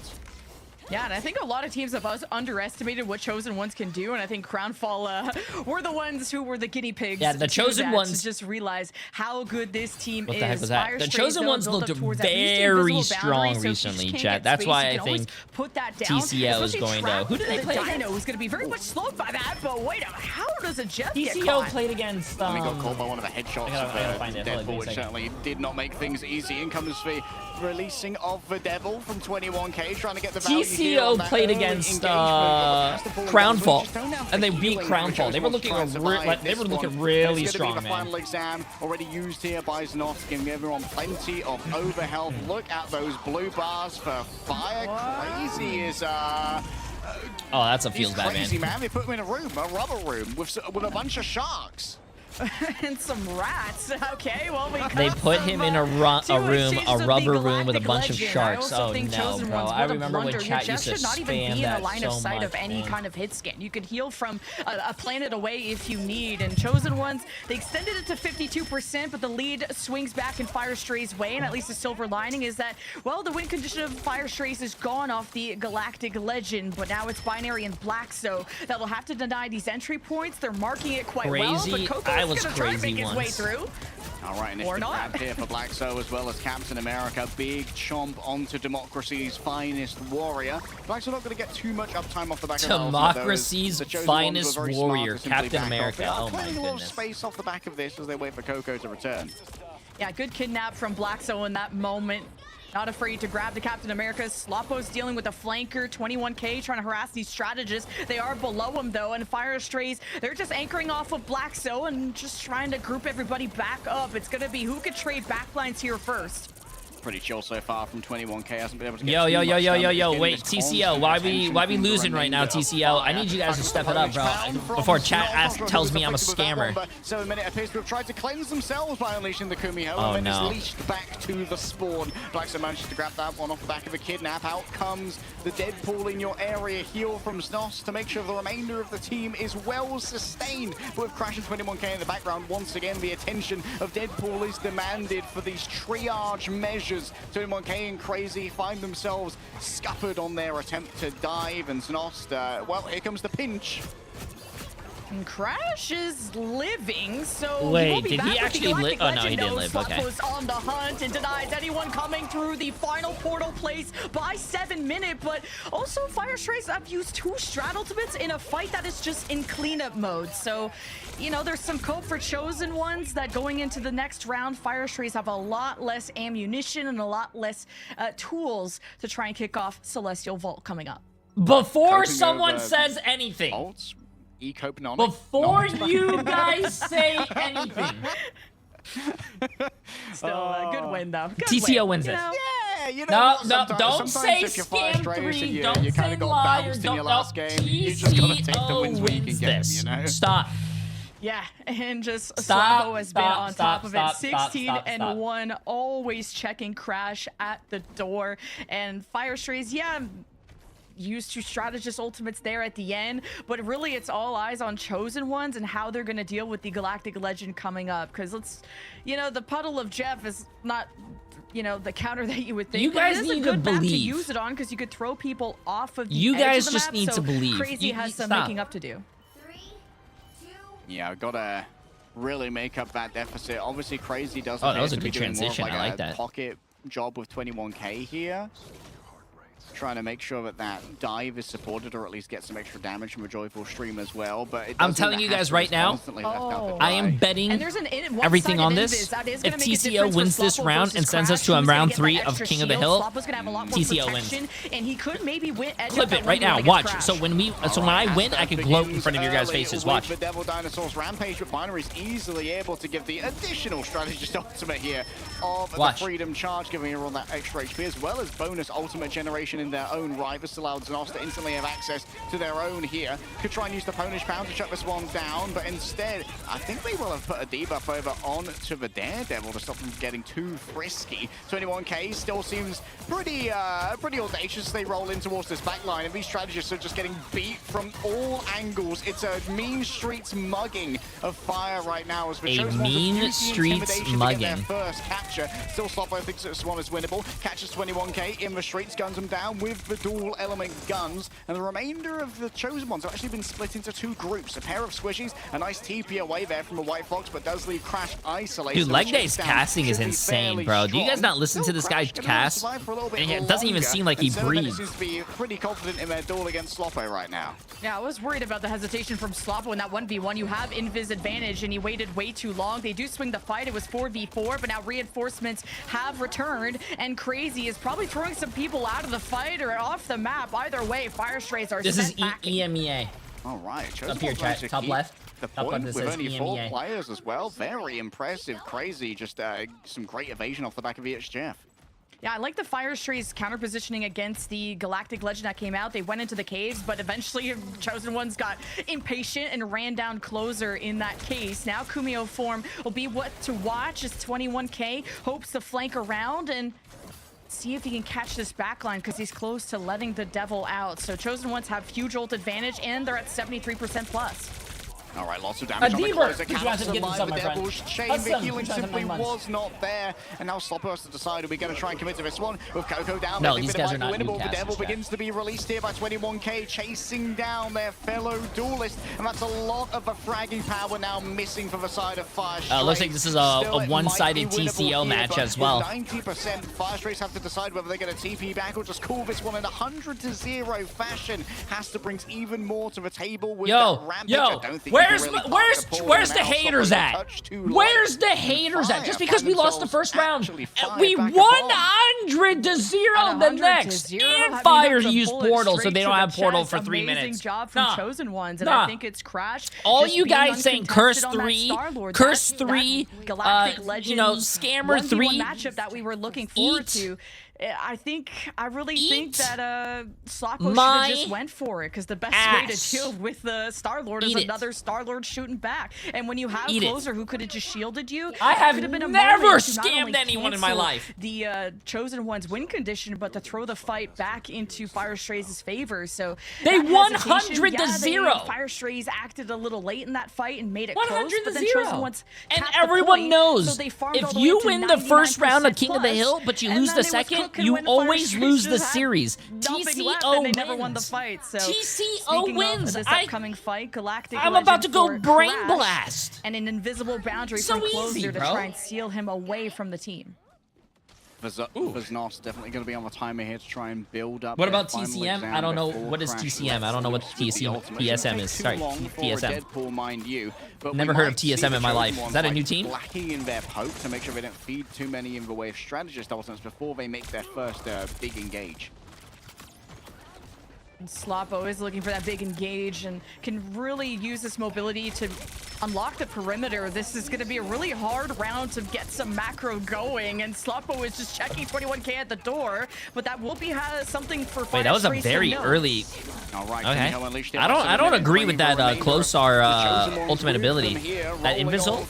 Yeah, and I think a lot of teams have underestimated what Chosen Ones can do, and I think Crownfall were the ones who were the guinea pigs. Yeah, the Chosen Ones to just realize how good this team is. What the heck was that? Fire The Strays, Chosen though, Ones build looked up towards very strong recently, chat. That's why I think put that down. TCO is going to... Who did they play against? Dino is going to be very much slowed by that, but wait, how does a Jeff get TCO caught? played against... And he got caught by one of the headshots I gotta find of it. Hold on, Deadpool, give me a which second. certainly did not make things easy. In comes the releasing of the Devil from 21K, trying to get the value here on TCO that played early against engagement. Crownfall, and they beat Healing. Crownfall. They were looking really It's strong, gonna be the man. final exam already used here by Znot, giving everyone plenty of overhealth. Look at those blue bars for Fire. Crazy is Oh, that's a he's feels bad, crazy, man. man. They put him in a room, a rubber room with a bunch of sharks. And some rats. Okay, well, we They got put some, him in a rubber room with a Galactic bunch of Legend. sharks. I also Oh think no, Chosen bro! Ones, I what a remember when blunder. chat Your used to Jeff should not even spam be in that a line so of sight much, of any man. kind of hit scan. You could heal from a planet away if you need. And Chosen Ones, they extended it to 52%, but the lead swings back in Fire Stray's way. And at least the silver lining is that, well, the win condition of Fire Strays is gone off the Galactic Legend, but now it's Binary and Black, so that'll have to deny these entry points. They're marking it quite well, but Crazy. Coco's I was gonna try to crazy make his way once. through. All right, Or initiative not. grab here for Black So as well as Captain America. Big chomp onto Democracy's finest warrior. Black So not going to get too much uptime off the back of Democracy's the Chosen finest Ones were very smart warrior, to simply Captain back off. America. They are Oh my clearing a little goodness. space off the back of this as they wait for Coco to return. Yeah, good kidnap from Black So in that moment. Not afraid to grab the Captain America. Sloppo's dealing with a flanker. 21K trying to harass these strategists. They are below him though, and Fire Strays, they're just anchoring off of Black So and just trying to group everybody back up. It's gonna be who could trade backlines here first. Pretty chill so far from 21K. Hasn't been able to get Yo, too yo, much yo, yo, done, yo, but yo, getting wait, this TCO, constant why attention we from the losing right now, remainder of TCO? I Fire. need you guys to step it up, bro. Found from Before chat Snot. tells me Not I'm a sure who was affected with that scammer. one, but 7 Minute appears to have tried to cleanse themselves by unleashing the Kumiho, Oh, and then no. is leashed back to the spawn. Black So manages to grab that one off the back of a kidnap. Out comes the Deadpool in your area. Heal from Snos to make sure the remainder of the team is well sustained. But with Crash and 21K in the background, once again, the attention of Deadpool is demanded for these triage measures. 21K and Crazy find themselves scuppered on their attempt to dive, and Snost, well, here comes the pinch. And Crash is living, so Wait, he will be did back he with the actually Galactic live? Oh, no, he Legend. didn't live. Okay. Sloppo's on the hunt and denies anyone coming through the final portal place by 7 Minute, but also Fire Strays have used 2 strat ultimates in a fight that is just in cleanup mode. So, you know, there's some cope for Chosen Ones that going into the next round, Fire Strays have a lot less ammunition and a lot less tools to try and kick off Celestial Vault coming up. Before Coping someone over says anything, Ults, E-Cope non. before you guys say anything, Still a good win though. Good TCO win, wins you this. know? Yeah, you know No, what, no, sometimes- don't sometimes say if you're Fire scam Strays 3, and you don't kind say of got liar, bounced in your don't, last game, you just gotta take the wins where you can wins get them, this. you know? Stop. Yeah, and just Stop, Sloppo has been stop, on stop, top of stop, it. stop, 16 stop, and stop. 1, always checking Crash at the door. And Fire Strays, yeah, used 2 strategist ultimates there at the end, but really it's all eyes on Chosen Ones and how they're going to deal with the Galactic Legend coming up. Because let's, you know, the Puddle of Jeff is not, you know, the counter that you would think. You but it guys is a need to good map believe. use it on because you could throw people off of the You edge guys of the just map, need so to believe. Crazy has some stop. making up to do. Yeah, I've got to really make up that deficit. Obviously, Crazy does Oh, that was a appear to be good doing more of transition. I like a that. pocket job with 21K here. Trying to make sure that that dive is supported or at least get some extra damage from a Joyful Stream as well. But it I'm does seem telling that you guys Hasta right is now, constantly left out to I am dry. betting And there's an everything on one-sided this. invis. That is If gonna make a TCO difference wins for this Sloppo round versus and sends us Crash, to a who's gonna round get 3 that of extra King of the shield. Hill, Sloppo's gonna have a lot more TCO wins. protection, and he could maybe win. edge Clip up that it right one now. against Watch. Crash. So when we, so when I win, I could gloat in front of your guys' faces. Watch. The Devil Dinosaurs Rampage, but Binary's easily able to give the additional strategist ultimate here of Watch. the Freedom Charge, giving everyone that extra HP as well as bonus ultimate generation situation in their own right. This allowed Zenos to instantly have access to their own here. Could try and use the punish pound to shut this one down, but instead, I think they will have put a debuff over onto the Daredevil to stop them from getting too frisky. 21K still seems pretty audacious. They roll in towards this backline, and these strategists are just getting beat from all angles. It's a mean streets mugging of fire right now. As the mean streets mugging. Their first capture. Still Sloppo thinks this one is winnable. Catches 21K in the streets, guns them down with the dual element guns, and the remainder of the Chosen Ones have actually been split into two groups. A pair of squishies, a nice TP away there from a White Fox, but does leave Crash isolated. Dude, Leg Day's casting is insane, bro. Do you guys not listen to this guy's cast? And it doesn't even seem like he breathes. Seems to be pretty confident in their duel against Sloppo right now. Yeah, I was worried about the hesitation from Sloppo in that 1v1. You have Invis advantage, and he waited way too long. They do swing the fight. It was 4v4, but now reinforcements have returned, and Crazy is probably throwing some people out of the fight or off the map. Either way, Fire Strays are This is packing. EMEA. All right. Up here, chat. Top left. The Top point left, with says only 4 EMEA. players as well. Very impressive. Crazy. Just some great evasion off the back of EHJF. Yeah, I like the Fire Strays counter positioning against the Galactic Legend that came out. They went into the caves, but eventually Chosen Ones got impatient and ran down Closer in that case. Now Kumio form will be what to watch as 21K hopes to flank around and see if he can catch this backline because he's close to letting the Devil out. So Chosen Ones have huge ult advantage, and they're at 73% plus. All right, lots of damage on the Closer. Cannot survive the my friend. Devil's chain. The healing simply was not there. And now Sloppo has to decide, are we going to try and commit to this one? With Coco down, No, they these think guys it are might not be winnable. The Newcasters, Devil chat. begins to be released here by 21K, chasing down their fellow duelist. And that's a lot of the fragging power now missing for the side of Fire Strays. Looks like this is a one-sided TCO match as well. 90%. Fire Strays have to decide whether they're going to TP back or just call this one in 100-0 fashion. Hasta brings even more to the table with that rampage. I don't think where's the haters at? Where's the haters at? Just because we lost the first round, we 100-0 the next. And Fire used Portal, so they don't have Portal for 3 minutes. Amazing job from Chosen Ones, and I think it's Crash. All just you being guys saying Curse uncontested 3, on that Curse Starlord. 3, Galactic Legend, you know, Scammer 1v1 3 matchup that we were looking forward to. I really think that Sloppo should have just went for it, because the best way to deal with the Star-Lord is another Star-Lord shooting back. And when you have Closer who could have just shielded you, I have never scammed scammed anyone in my life. The Chosen One's win condition, but to throw the fight back into Fire Strays' favor. So they that 100-0. Fire Strays acted a little late in that fight and made it 100-0. close, but then Chosen Ones and tapped the everyone point, knows, so they farmed all if the way you up to win the first round of King of the plus, Hill, but you and lose then the it was second, cooking you when Fire always Strays lose the just had series. nothing left, TCO and they wins. never won the fight. So TCO wins. This upcoming fight, Galactic I'm Legend about to go for brain Crash, blast. and an invisible boundary So from Closer easy, to bro. try and seal him away from the team. Vaznos definitely going to be on the timer here to try and build up. What about their final TCM? exam I don't know. before What is Crash TCM? I don't know what TSM is. Sorry, TSM. Deadpool, mind you. But Never we heard of might see TSM the in my Chosen life. Ones, Is that a like, new team? Blacking in their poke to make sure they don't feed too many in the way of strategist ultimates before they make their first big engage. And Sloppo is looking for that big engage and can really use this mobility to unlock the perimeter. This is going to be a really hard round to get some macro going, and Sloppo is just checking 21K at the door, but that will be something for Fire Wait, that was a Strays to very know. early. All right, Okay. I don't agree with that Closar ultimate ability. That Invis ult.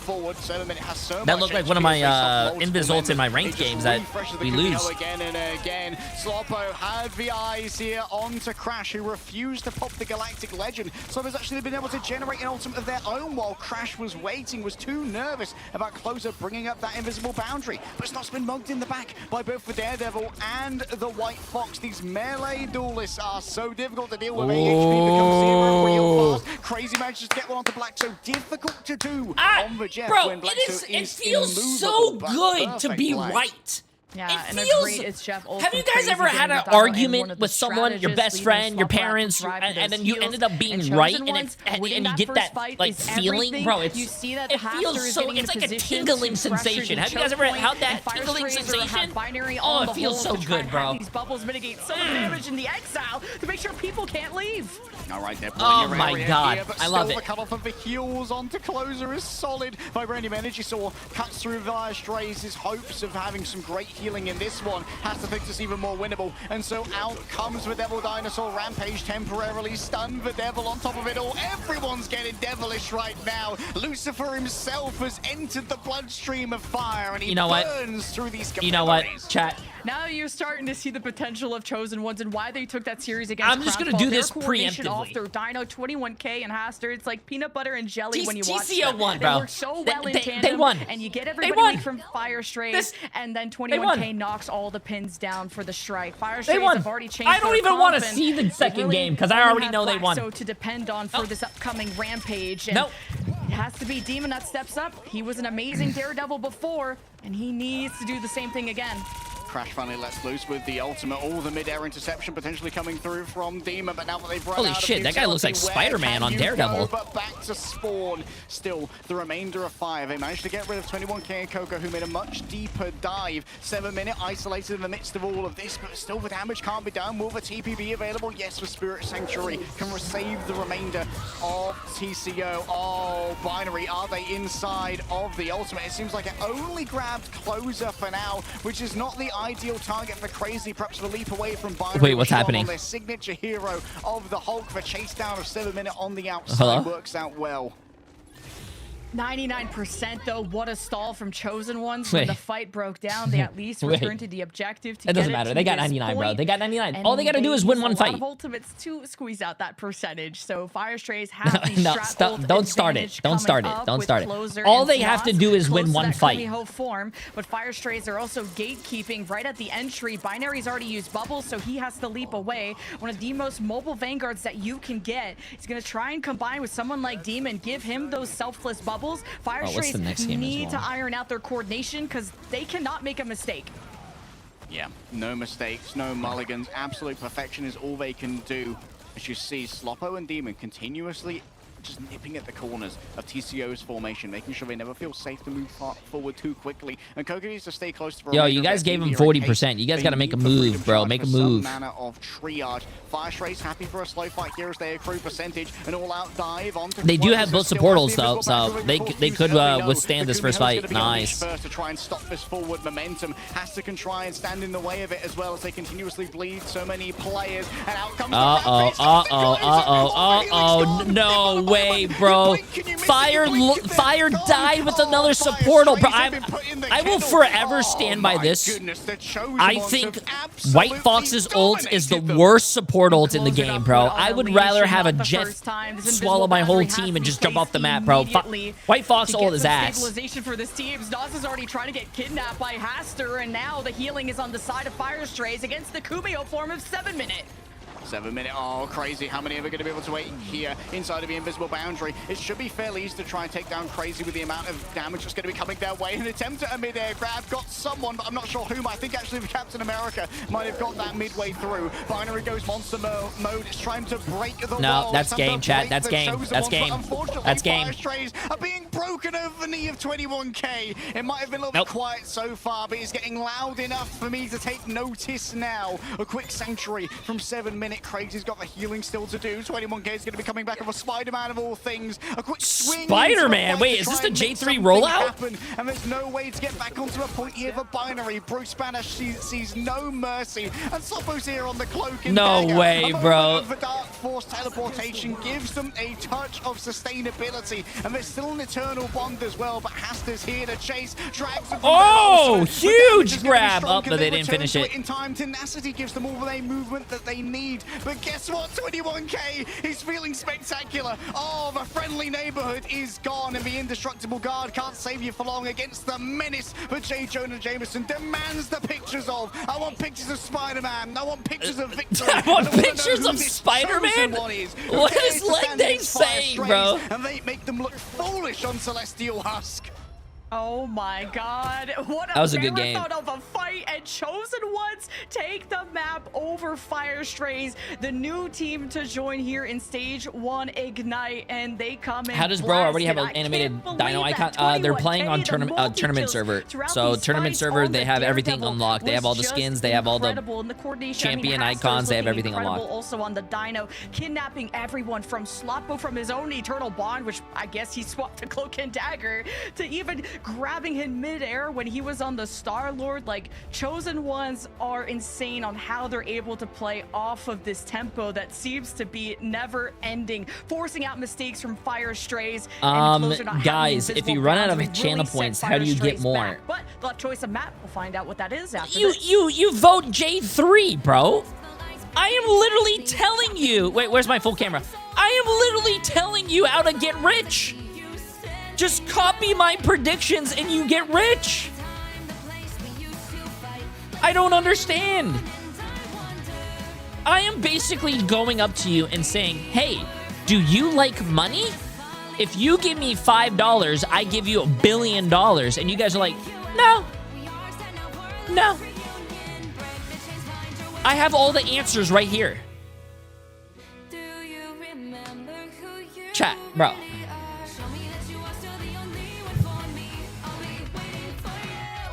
That looked like one of my Invis ults in my ranked games that we lose. Again and again. Sloppo had the eyes here onto Crash, who refused to pop the Galactic Legend. Sloppo's actually been able to generate an ultimate of their own while Crash was waiting, was too nervous about Closer bringing up that invisible boundary. But it's not been mugged in the back by both the Daredevil and the White Fox. These melee duelists are so difficult to deal with. AHP becomes 0 real fast. Crazy manages to get one onto Black, so difficult to do on the Jeff Bro, when Black it feels so good to be right. Yeah, It and feels. a great it's Jeff ult Have from you guys Crazy ever getting had the an double and one argument of the with someone, your best strategists friend, your leaving Sloppo parents, out to drive and those then you heals, ended up being and right, Chosen and Ones, you winning get first that fight like is feeling, everything. bro? You see that it Haster feels is so. getting in It's like a position tingling to pressure sensation. the Have you guys choke ever point, had that and Fire tingling Strays have sensation? binary Oh, on it the feels so hole to try good, and bro. have these bubbles mitigate some of the damage in the exile to make sure people can't leave. All right, they're Oh pulling your my area God, here, but I love still it. the cutoff of the heals onto Closer is solid. Vibranium Energy Saw cuts through Fire Strays' hopes of having some great healing in this one. Has to think this even more winnable. And so out comes the Devil Dinosaur. Rampage temporarily stunned the Devil on top of it all. Everyone's getting devilish right now. Lucifer himself has entered the bloodstream of fire, and he burns through these capillaries. You know what, chat? Now you're starting to see the potential of Chosen Ones and why they took that series against I'm just going to do this preemptively. Off their Dino, 21K, and Haster. It's like peanut butter and jelly when you watch TCO them. won, bro. They work so well in tandem. They won. And you get everybody weak from Fire Strays, and then 21K knocks all the pins down for the strike. Fire Strays have already changed. I don't even want to see the second game because I already know they won. So to depend on for this upcoming Rampage. And it has to be Demon that steps up. He was an amazing Daredevil before, and he needs to do the same thing again. Crash finally lets loose with the ultimate. All the mid-air interception potentially coming through from Demon, but now that they've run Holy out shit, of that guy looks like Spider-Man on Daredevil. But back to spawn. Still, the remainder of 5. They managed to get rid of 21K and Coco, who made a much deeper dive. 7-minute isolated in the midst of all of this, but still the damage can't be done. Will the TP be available? Yes, for Spirit Sanctuary can save the remainder of TCO. Oh, Binary, are they inside of the ultimate? It seems like it only grabbed Closer for now, which is not the ideal target for Crazy. Perhaps the leap away from Binary. Wait, what's happening? Their signature hero of the Hulk. The chase down of 7-minute on the outside works out well. 99% though, what a stall from Chosen Ones. When the fight broke down, they at least returned to the objective to it doesn't matter. They got 99, bro. They got 99. All they got to do is win one fight. A lot of ultimates to squeeze out that percentage. So Fire Strays have the don't start it. Don't start it. Don't start it. All they have to do is win one fight. Form, but Fire Strays are also gatekeeping right at the entry. Binary's already used bubbles, so he has to leap away. One of the most mobile vanguards that you can get. He's going to try and combine with someone like Demon, give him those selfless bubbles. Fire Strays need to iron out their coordination because they cannot make a mistake. Yeah, no mistakes, no mulligans. Absolute perfection is all they can do. As you see, Sloppo and Demon continuously just nipping at the corners of TCO's formation, making sure they never feel safe to move forward too quickly. And Coco needs to stay close to the you guys gave him 40%. You guys got to make a move, bro. Make a move. Some manner of triage. Fire Strays happy for a slow fight here as they accrue percentage. An all-out dive onto. They do have both supportals though, so they could withstand this first fight. Nice. First to try and stop this forward momentum. Has to try and stand in the way of it as well as they continuously bleed so many players. And out comes no way, bro. Fire died with another supportal, bro. I will forever stand by this. I think White Fox's ult is the worst support ult in the game, bro. I would rather have a jet swallow my whole team and just jump off the map, bro. White Fox ult is ass. Stabilization for this team. Nas is already trying to get kidnapped by Haster, and now the healing is on the side of Fire Strays against the Kumio form of 7-minute. 7-minute. Oh, crazy. How many are we going to be able to wait here inside of the invisible boundary? It should be fairly easy to try and take down Crazy with the amount of damage that's going to be coming their way. An attempt at a mid-air grab. Got someone, but I'm not sure whom. I think actually the Captain America might have got that midway through. Binary goes monster mode. It's trying to break the wall. No, that's game, chat. That's game. That's game. That's game. Fire Strays are being broken over the knee of 21K. It might have been a little bit quiet so far, but it's getting loud enough for me to take notice now. A quick sanctuary from 7-minute. Crazy's got the healing still to do. 21K is going to be coming back with a Spider-Man of all things. A quick swing. Spider-Man? Wait, is this the J3 rollout? And there's no way to get back onto a point here for Binary. Bruce Banner sees no mercy. And Sloppo's here on the cloak. No way, bro. The Dark Force teleportation gives them a touch of sustainability. And there's still an eternal bond as well. But Haster's here to chase. Drags them. Oh, huge grab. Up, but they didn't finish it. In time, tenacity gives them all the movement that they need. But guess what? 21K is feeling spectacular. Oh, the friendly neighborhood is gone, and the indestructible guard can't save you for long against the menace. But J. Jonah Jameson demands the pictures of. I want pictures of Spider-Man. I want pictures of Victory. I want pictures of Spider-Man? What is like they say, bro? And they make them look foolish on Celestial Husk. Oh my god, what that was a good game of a fight, and Chosen Ones take the map over Fire Strays, the new team to join here in stage 1 Ignite, and they come in. How does bro already have an animated dino icon? They're playing on tournament server, so tournament server they have everything unlocked. They have all the skins, they have all the champion icons, they have everything unlocked. Also on the dino, kidnapping everyone from Sloppo from his own Eternal Bond, which I guess he swapped to Cloak and Dagger, to even grabbing him midair when he was on the Star-Lord. Like, Chosen Ones are insane on how they're able to play off of this tempo that seems to be never ending, forcing out mistakes from Fire Strays. And guys, if you run out of channel points, how do you get more? Back. But the choice of map, we'll find out what that is after you vote Jay3, bro. I am literally telling you. Wait, where's my full camera? I am literally telling you how to get rich. Just copy my predictions and you get rich. I don't understand. I am basically going up to you and saying, hey, do you like money? If you give me $5, I give you $1 billion. And you guys are like, no. No. I have all the answers right here. Chat, bro.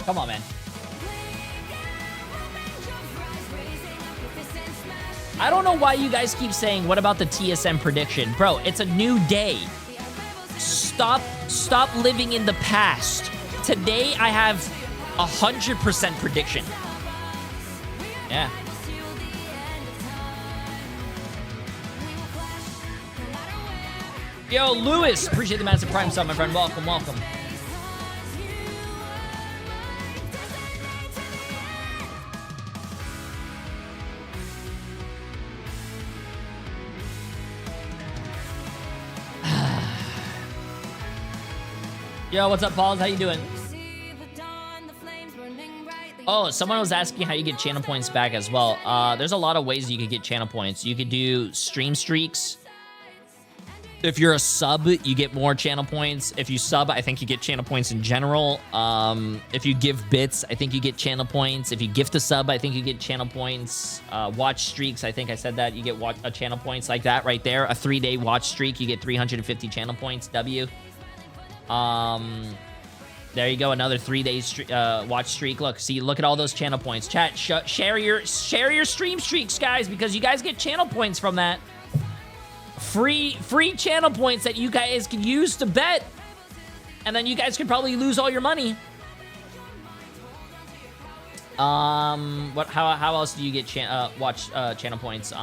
Come on, man. I don't know why you guys keep saying, what about the TSM prediction? Bro, it's a new day. Stop living in the past. Today, I have 100% prediction. Yeah. Yo, Lewis, appreciate the massive prime sub, my friend. Welcome, welcome. Yo, what's up, Paul? How you doing? Oh, someone was asking how you get channel points back as well. There's a lot of ways you could get channel points. You could do stream streaks. If you're a sub, you get more channel points. If you sub, I think you get channel points in general. If you give bits, I think you get channel points. If you gift a sub, I think you get channel points. Watch streaks, I think I said that. You get channel points like that right there. A 3-day watch streak, you get 350 channel points. W. There you go, another 3-day watch streak. Look, see, look at all those channel points. Chat, share your stream streaks, guys, because you guys get channel points from that. Free channel points that you guys can use to bet, and then you guys could probably lose all your money. How else do you get channel points?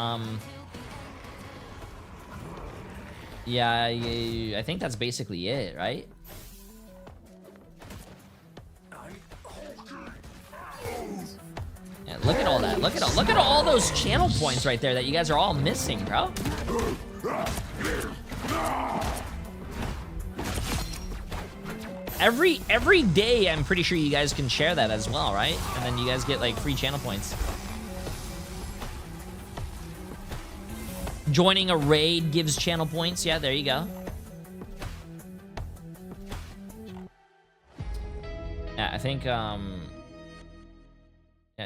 Yeah, I think that's basically it, right? Yeah, look at all that. Look at all those channel points right there that you guys are all missing, bro. Every day, I'm pretty sure you guys can share that as well, right? And then you guys get like free channel points. Joining a raid gives channel points. Yeah, there you go. Yeah, I think yeah,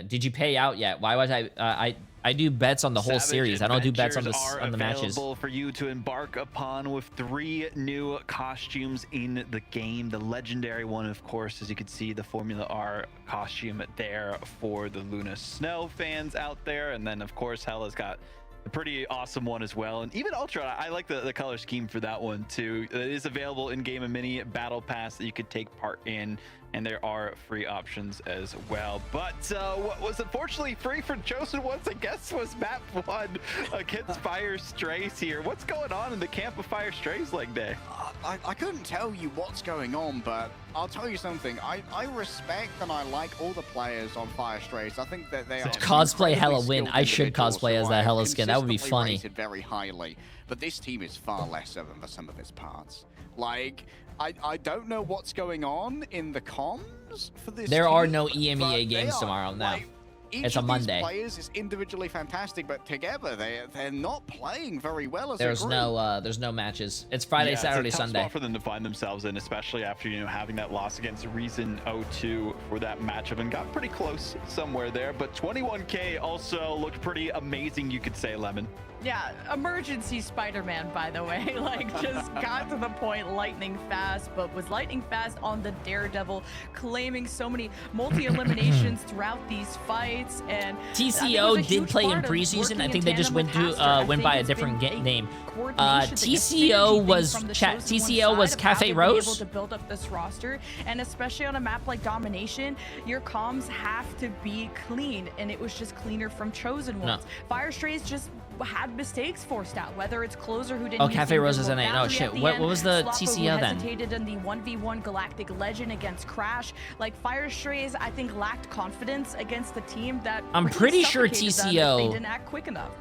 did you pay out yet? Why was I do bets on the whole series. I don't do bets on the matches. Available for you to embark upon with 3 new costumes in the game. The legendary one, of course, as you can see, the Formula R costume there for the Luna Snow fans out there. And then, of course, Hella's got a pretty awesome one as well. And even Ultra, I like the color scheme for that one too. It is available in game, a mini battle pass that you could take part in, and there are free options as well. But what was unfortunately free for Chosen Ones, I guess, was map 1 against Fire Strays here. What's going on in the camp of Fire Strays leg day? I couldn't tell you what's going on, but I'll tell you something. I respect and I like all the players on Fire Strays. I think that they are cosplay Hella win. I should cosplay as that Hella skin. That would be funny. Rated very highly, but this team is far lesser than the sum of its parts. Like, I don't know what's going on in the comms for this. There team, are no EMEA games tomorrow. No. Like, It's a Monday. Each of these players is individually fantastic, but together they're not playing very well as a group. There's no matches. It's Friday, Saturday, it's a tough Sunday. spot for them to find themselves in, especially after having that loss against Reason 0-2 for that matchup, and got pretty close somewhere there. But 21K also looked pretty amazing, you could say, Lemon. Yeah, emergency Spider-Man, by the way. Like, just got to the point lightning fast, but was lightning fast on the Daredevil, claiming so many multi-eliminations throughout these fights. teammates. And TCO did play in preseason. I think they just went by a different name. TCO was TCO was Cafe Rose. Able to build up this roster, and especially on a map like Domination, your comms have to be clean, and it was just cleaner from Chosen Ones. Fire Strays just had mistakes forced out, whether it's Closer who didn't. Oh, Cafe Rose is an 8. Oh shit! What was the TCO then? Hesitated in the 1v1 Galactic Legend against Crash. Like Fire Strays, I think lacked confidence against the team that. I'm pretty sure TCO. They didn't act quick enough.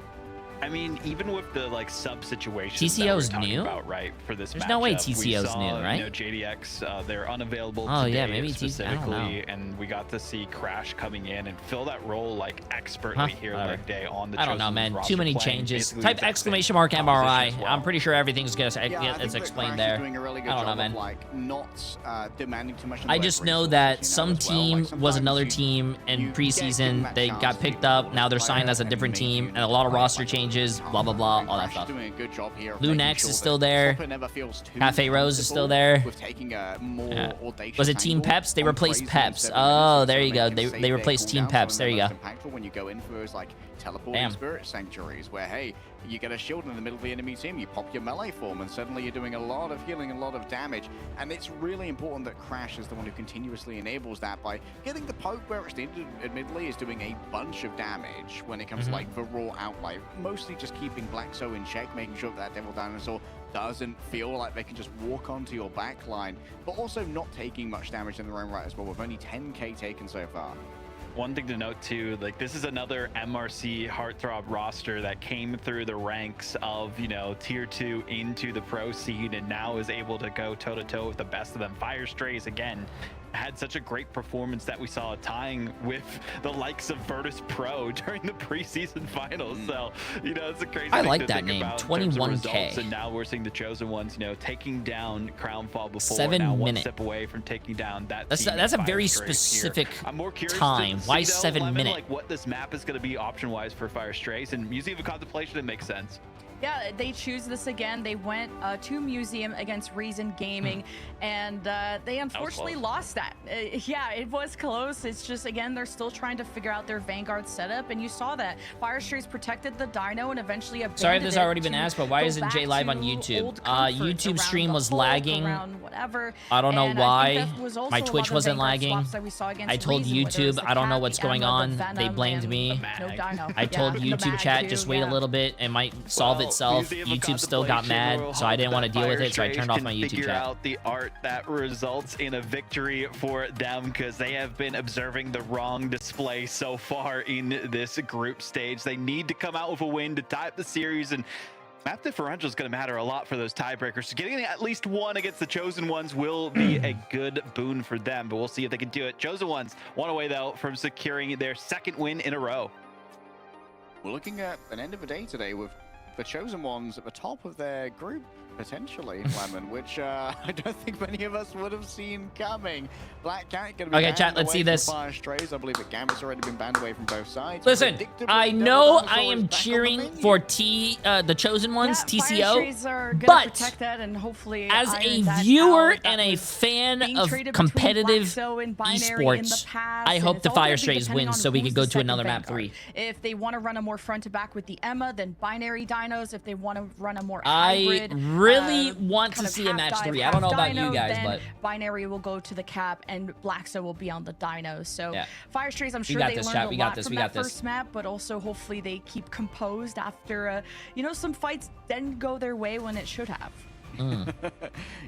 I mean, even with the like sub situations TCO's that we're new about, right? For this, there's no way TCO's saw, new, right? You know, JDX, they're unavailable. Oh today yeah, maybe specifically, and we got to see Crash coming in and fill that role like expertly here leg day on the. I don't know, man. Too many changes. Type exclamation mark MRI. I'm pretty sure everything's gonna it's explained there. I don't know, man. Like not demanding too much. I just know that some team was another team in preseason. They got picked up. Now they're signed as a different team, and a lot of roster changes. Blah blah blah. All that stuff. Lunex is still there. Cafe Rose is still there. Yeah. Was it Team Peps? They replaced Peps. Oh, there you go. They replaced Team Peps. There you go. When you go in for those like teleporting spirit sanctuaries, where hey, you get a shield in the middle of the enemy team, you pop your melee form, and suddenly you're doing a lot of healing, a lot of damage. And it's really important that Crash is the one who continuously enables that by getting the poke where it's needed. Admittedly, is doing a bunch of damage when it comes to like the raw outlay. Mostly just keeping Blackso in check, making sure that Devil Dinosaur doesn't feel like they can just walk onto your backline, but also not taking much damage in their own right as well, with only 10k taken so far. One thing to note too, like this is another MRC Heartthrob roster that came through the ranks of, you know, tier 2 into the pro scene and now is able to go toe to toe with the best of them. Fire Strays again had such a great performance that we saw tying with the likes of Virtus Pro during the preseason finals. So, you know, it's a crazy I thing like to that think name, about 21K. And now we're seeing the Chosen Ones, you know, taking down Crownfall before. 7 now minutes. One step away from taking down that. That's a very specific time. Why 7 minutes? Like what this map is going to be option-wise for Fire Strays, and Museum of Contemplation, it makes sense. Yeah, they choose this again. They went to Museum against Reason Gaming, and they unfortunately lost that. Yeah, it was close. It's just, again, they're still trying to figure out their Vanguard setup, and you saw that. Fire Strays protected the Dino and eventually abandoned. Sorry if this has already been asked, but why isn't Jay live on YouTube? YouTube stream was lagging. I don't know why. My Twitch wasn't lagging. I told YouTube, I don't know what's going on. They blamed me. I told YouTube chat, just wait a little bit. It might solve itself. YouTube still got mad, so I didn't want to deal with it, so I turned off my YouTube chat. Out the art that results in a victory for them, because they have been observing the wrong display so far in this group stage. They need to come out with a win to tie up the series, and map differential is going to matter a lot for those tiebreakers. So getting at least one against the Chosen Ones will be a good boon for them, but we'll see if they can do it. Chosen Ones one away, though, from securing their second win in a row. We're looking at an end of the day today with the Chosen Ones at the top of their group, potentially, Lemon, which I don't think many of us would have seen coming. Black Cat going to be okay, chat, let's see this. Fire Strays. I believe that Gambit's already been banned away from both sides. Listen, I know I am cheering for the Chosen Ones, TCO, but and hopefully as a viewer and a fan of competitive esports, I hope the Fire Strays win so we can go to another map 3. If they want to run a more front to back with the Emma, then Binary Dinos. If they want to run a more hybrid, really want to see a match 3. I don't know about you guys, but Binary will go to the Cap and Blackso will be on the Dinos. So yeah. Fire Strays, I'm sure they learned a lot from that first map, but also hopefully they keep composed after you know, some fights didn't go their way when it should have.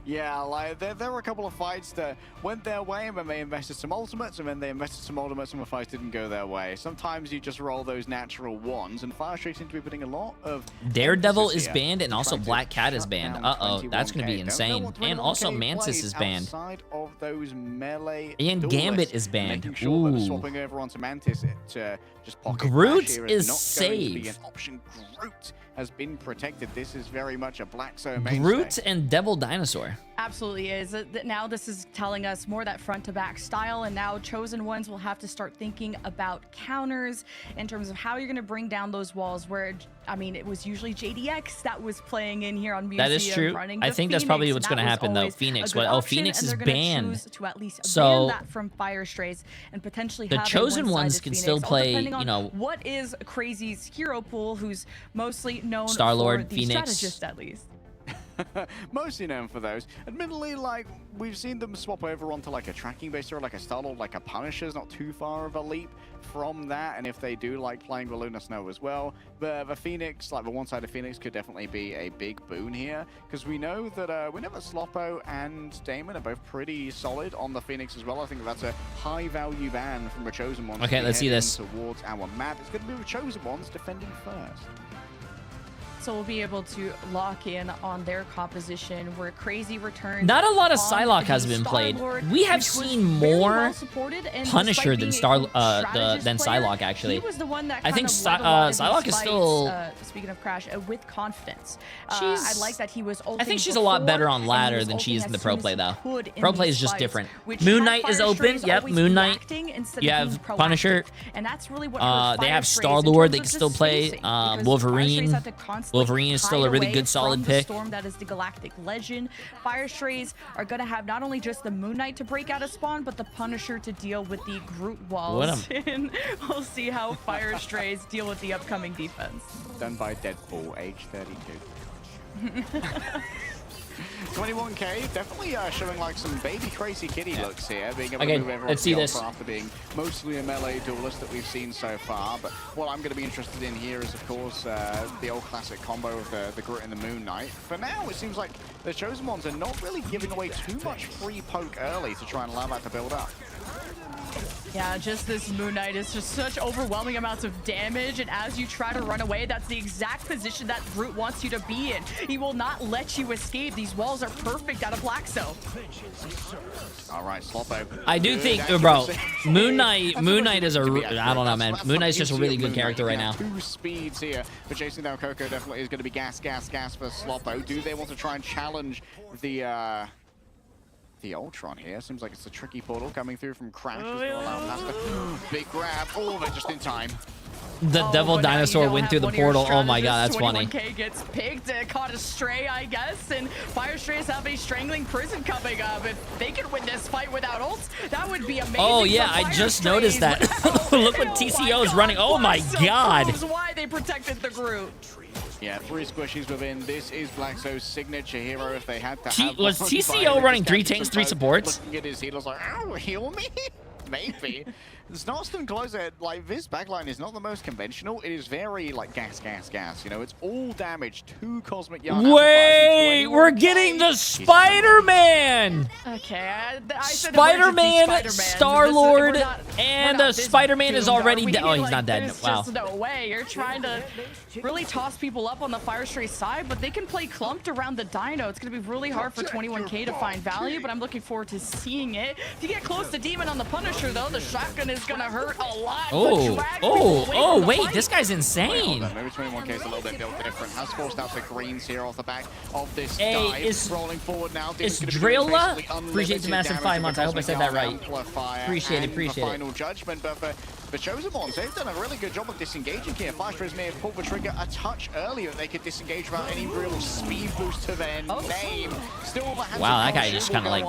Yeah, like there were a couple of fights that went their way, and then they invested some ultimates, and then they invested some ultimates, and the fights didn't go their way. Sometimes you just roll those natural ones, and Fire Strays seem to be putting a lot of Daredevil is banned, and also Black Cat is banned. That's gonna be insane. And also Mantis is banned. Of those melee and Gambit is banned. Sure that swapping over onto Mantis to just pocket Groot is safe. Groot has been protected. This is very much a Blackso mainstay. Groot and Devil Dinosaur. absolutely is. Now this is telling us more that front to back style, and now Chosen Ones will have to start thinking about counters in terms of how you're going to bring down those walls where, I mean, it was usually JDX that was playing in here on Museum. That is true. I think that's probably what's going to happen though. Phoenix. Oh, Phoenix is banned. To at least so ban that from Fire Strays and potentially the have Chosen Ones can Phoenix, still play, you know, what is Crazy's hero pool, who's mostly known Star-Lord, for the Phoenix. strategist at least. Mostly known for those. Admittedly, like, we've seen them swap over onto like a tracking base or like a Star-Lord, like a Punisher's not too far of a leap from that, and if they do like playing with Luna Snow as well. But the Phoenix, like the one-sided Phoenix, could definitely be a big boon here, because we know that Sloppo and Damon are both pretty solid on the Phoenix as well. I think that's a high-value ban from the Chosen Ones. Okay, let's see this. Towards our map. It's going to be the Chosen Ones defending first. So we'll be able to lock in on their composition where Crazy returns. Not a lot of Psylocke has been played. We have seen more Punisher than Psylocke actually. He was the one that I think Psylocke is still. Speaking of Crash, with confidence. I like that he was. I think she's a lot better on ladder than she is in the pro play though. Pro play is just different. Moon Knight is open. Yep, Moon Knight. You have Punisher. And that's really what they have Star-Lord. They can still play Wolverine. Wolverine is still a really good solid pick. Storm that is the galactic legend. Fire Strays are going to have not only just the Moon Knight to break out of spawn, but the Punisher to deal with the Groot walls. And we'll see how Fire Strays deal with the upcoming defense. Done by Deadpool, age 32. 21k, definitely showing like some baby crazy kitty looks here, being able to move everyone let's see this. after being mostly a melee duelist that we've seen so far. But what I'm going to be interested in here is, of course, the old classic combo of the Groot and the Moon Knight. For now, it seems like the Chosen Ones are not really giving away too much free poke early to try and allow that to build up. Yeah, just this Moon Knight is just such overwhelming amounts of damage, and as you try to run away, that's the exact position that Groot wants you to be in. He will not let you escape. These walls are perfect out of Blackso. All right, Sloppo. I do think, bro, Moon Knight is a, I don't know, man. Moon Knight's just a really good character right now. Two speeds here, but chasing down Coco definitely is going to be gas for Sloppo. Do they want to try and challenge the Ultron here? Seems like it's a tricky portal coming through from Crash. Big grab. Oh, they're just in time. The Devil Dinosaur went through the portal. Oh my god, that's funny. 21k gets picked, caught astray, I guess, and Fire Strays have a strangling prison coming up. If they could win this fight without ults, that would be amazing. Oh yeah, I just noticed that. Look what TCO is running. Oh my god. Proves why they protected the Groot. Yeah, 3 squishies within. This is Blackso's signature hero if they had to have was TCO running 3 tanks, 3 supports? Looking at his healers like, oh, heal me? Maybe. It's not still closer. Like, this backline is not the most conventional. It is very, like, gas. You know, it's all damage. 2 Cosmic Yarn. Wait, we're getting the Spider-Man! Okay, I said Spider-Man, Star-Lord, and the Spider-Man is already dead. Oh, he's not dead. Wow. Just no way. You're trying to really toss people up on the Fire Stray side, but they can play clumped around the Dino. It's going to be really hard for 21k to find value, but I'm looking forward to seeing it. If you get close to Demon on the Punisher, though, the shotgun is going to hurt a lot. Oh, wait, this guy's insane. Maybe 21k is a little bit built different. Has forced out the greens here off the back of this dive. Rolling forward now. Is Drilla? Appreciate the massive 5 months. I hope I said that right. Appreciate it. Final judgment, but the Chosen Ones, they've done a really good job of disengaging here. Fire Strays may have pulled the trigger a touch earlier that they could disengage without any real speed boost to their name. Still, wow, that guy just kind of like,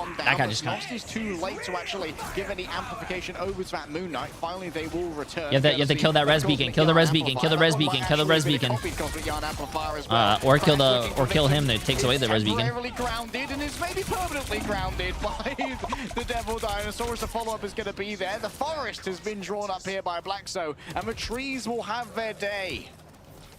lost his too late to actually give any amplification over to that Moon Knight. Finally, they will return. You have to kill that res beacon. Kill the res beacon. Kill the res beacon. Kill the res beacon. Or kill him that takes away the res beacon. Temporarily grounded and is maybe permanently grounded by the Devil Dinosaur. As the follow-up is going to be there. The forest has been drawn up here by Blackso, and the trees will have their day.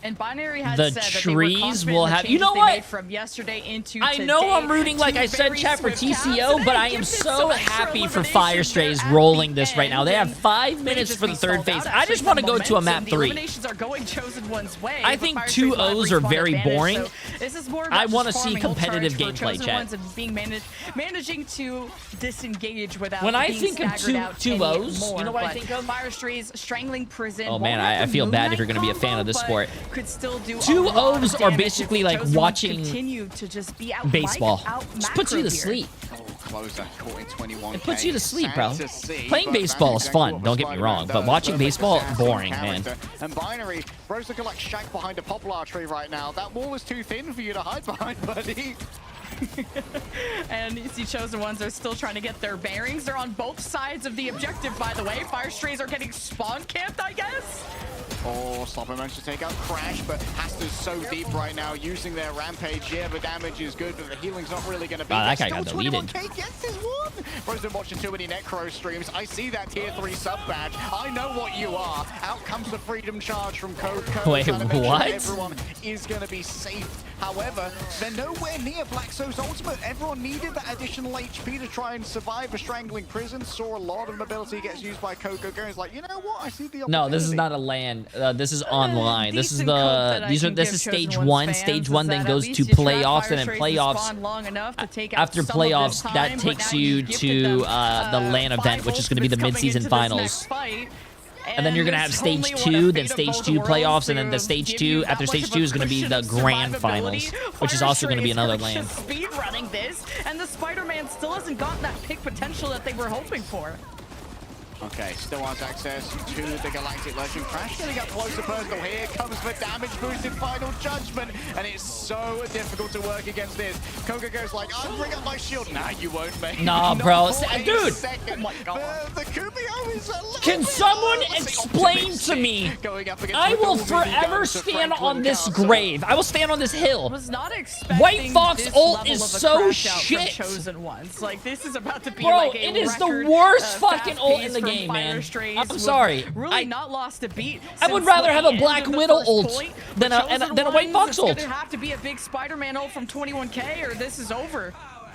And Binary had the said that trees will have. You know what? From yesterday into I today, know I'm rooting, like I said, chat for TCO, but I am so happy for Fire Strays rolling this right now. They have 5 minutes for the 3rd phase. I just want to go to a map 3. Eliminations are going Chosen One's way. I think 2 O's are very boring. This is more I want to see competitive gameplay, chat. Being managing to disengage without. When I think of 2 O's, you know what I think of? Fire Strays, strangling prison. Oh man, I feel bad if you're going to be a fan of this sport. could still do Two a lot of O's are damage basically if like Chosen Ones watching continue to just be out baseball. out Just puts you to macroed here. sleep. Oh, closer, caught in 21K. It puts you to sleep, bro. Sad to see, Playing but baseball that's is exactly fun, what don't get me Spider-Man wrong, but does. watching Perfect baseball, assassin boring, man. character. And Binary, bro's looking like Shaq behind a poplar tree right now. That wall is too thin for you to hide behind, buddy. And you see Chosen Ones are still trying to get their bearings. They're on both sides of the objective, by the way. Fire Strays are getting spawn camped, I guess. Oh, Slopper managed to take out Crash, but Haster's so deep right now using their rampage. Yeah, the damage is good, but the healing's not really going to be Wow, that guy there. got Still deleted. 21K gets his one. Bro's been watching too many Necro streams. I see that tier 3 sub badge. I know what you are. Out comes the freedom charge from Coco. Wait, trying to make sure what? everyone is going to be safe. However, they're nowhere near Blackso's ultimate. Everyone needed that additional HP to try and survive a strangling prison. Saw a lot of mobility gets used by Coco. Goes like, you know what? I see the opportunity. No, this is not a LAN. This is online. This is Decent cope that the I these are can this give is Chosen stage Ones one. fans Stage is one that then at goes least to you trap playoffs, Fire and then Strays playoffs. spawn long enough to take out After some of their playoffs, time, that but takes now you you've gifted to them, the LAN event, 5 which is going to be the ultimates coming mid-season into this finals. next fight. And then you're gonna have there's stage only, what, 2, a then fate of stage both 2 worlds playoffs, and then to the stage give 2 you after that stage much 2 of is a gonna be cushion the of grand survivability. finals, which is Fire also gonna be Strays another are LAN. just speed running this, and the Spider-Man still hasn't got that pick potential that they were hoping for. Okay, still has access to the Galactic Legend. Crash getting up closer personal. Here comes the damage boosted Final Judgment, and it's so difficult to work against this. Koga goes like, I'll bring up my shield. Nah, you won't, mate. Nah, Not bro. for a Dude. second. Oh my God. The Kubio is a little Can bit someone more, let's say, explain to me? optimistic. Going up against I the will double forever guns of stand Franklin on this Castle. grave. I will stand on this hill. Was not expecting White Fox this ult level is of a so crash out from shit. Chosen Ones. Like, this is about to be Bro, like a it is the record, worst fast fucking ult in pace the from game, Fire man. Strays I'm with sorry. Really not lost a beat. I would since rather have a the Black end of the Widow first ult point, than but a Chosen White Fox Ones, ult. It's gonna have to be a big Spider-Man ult from 21K, or this is over.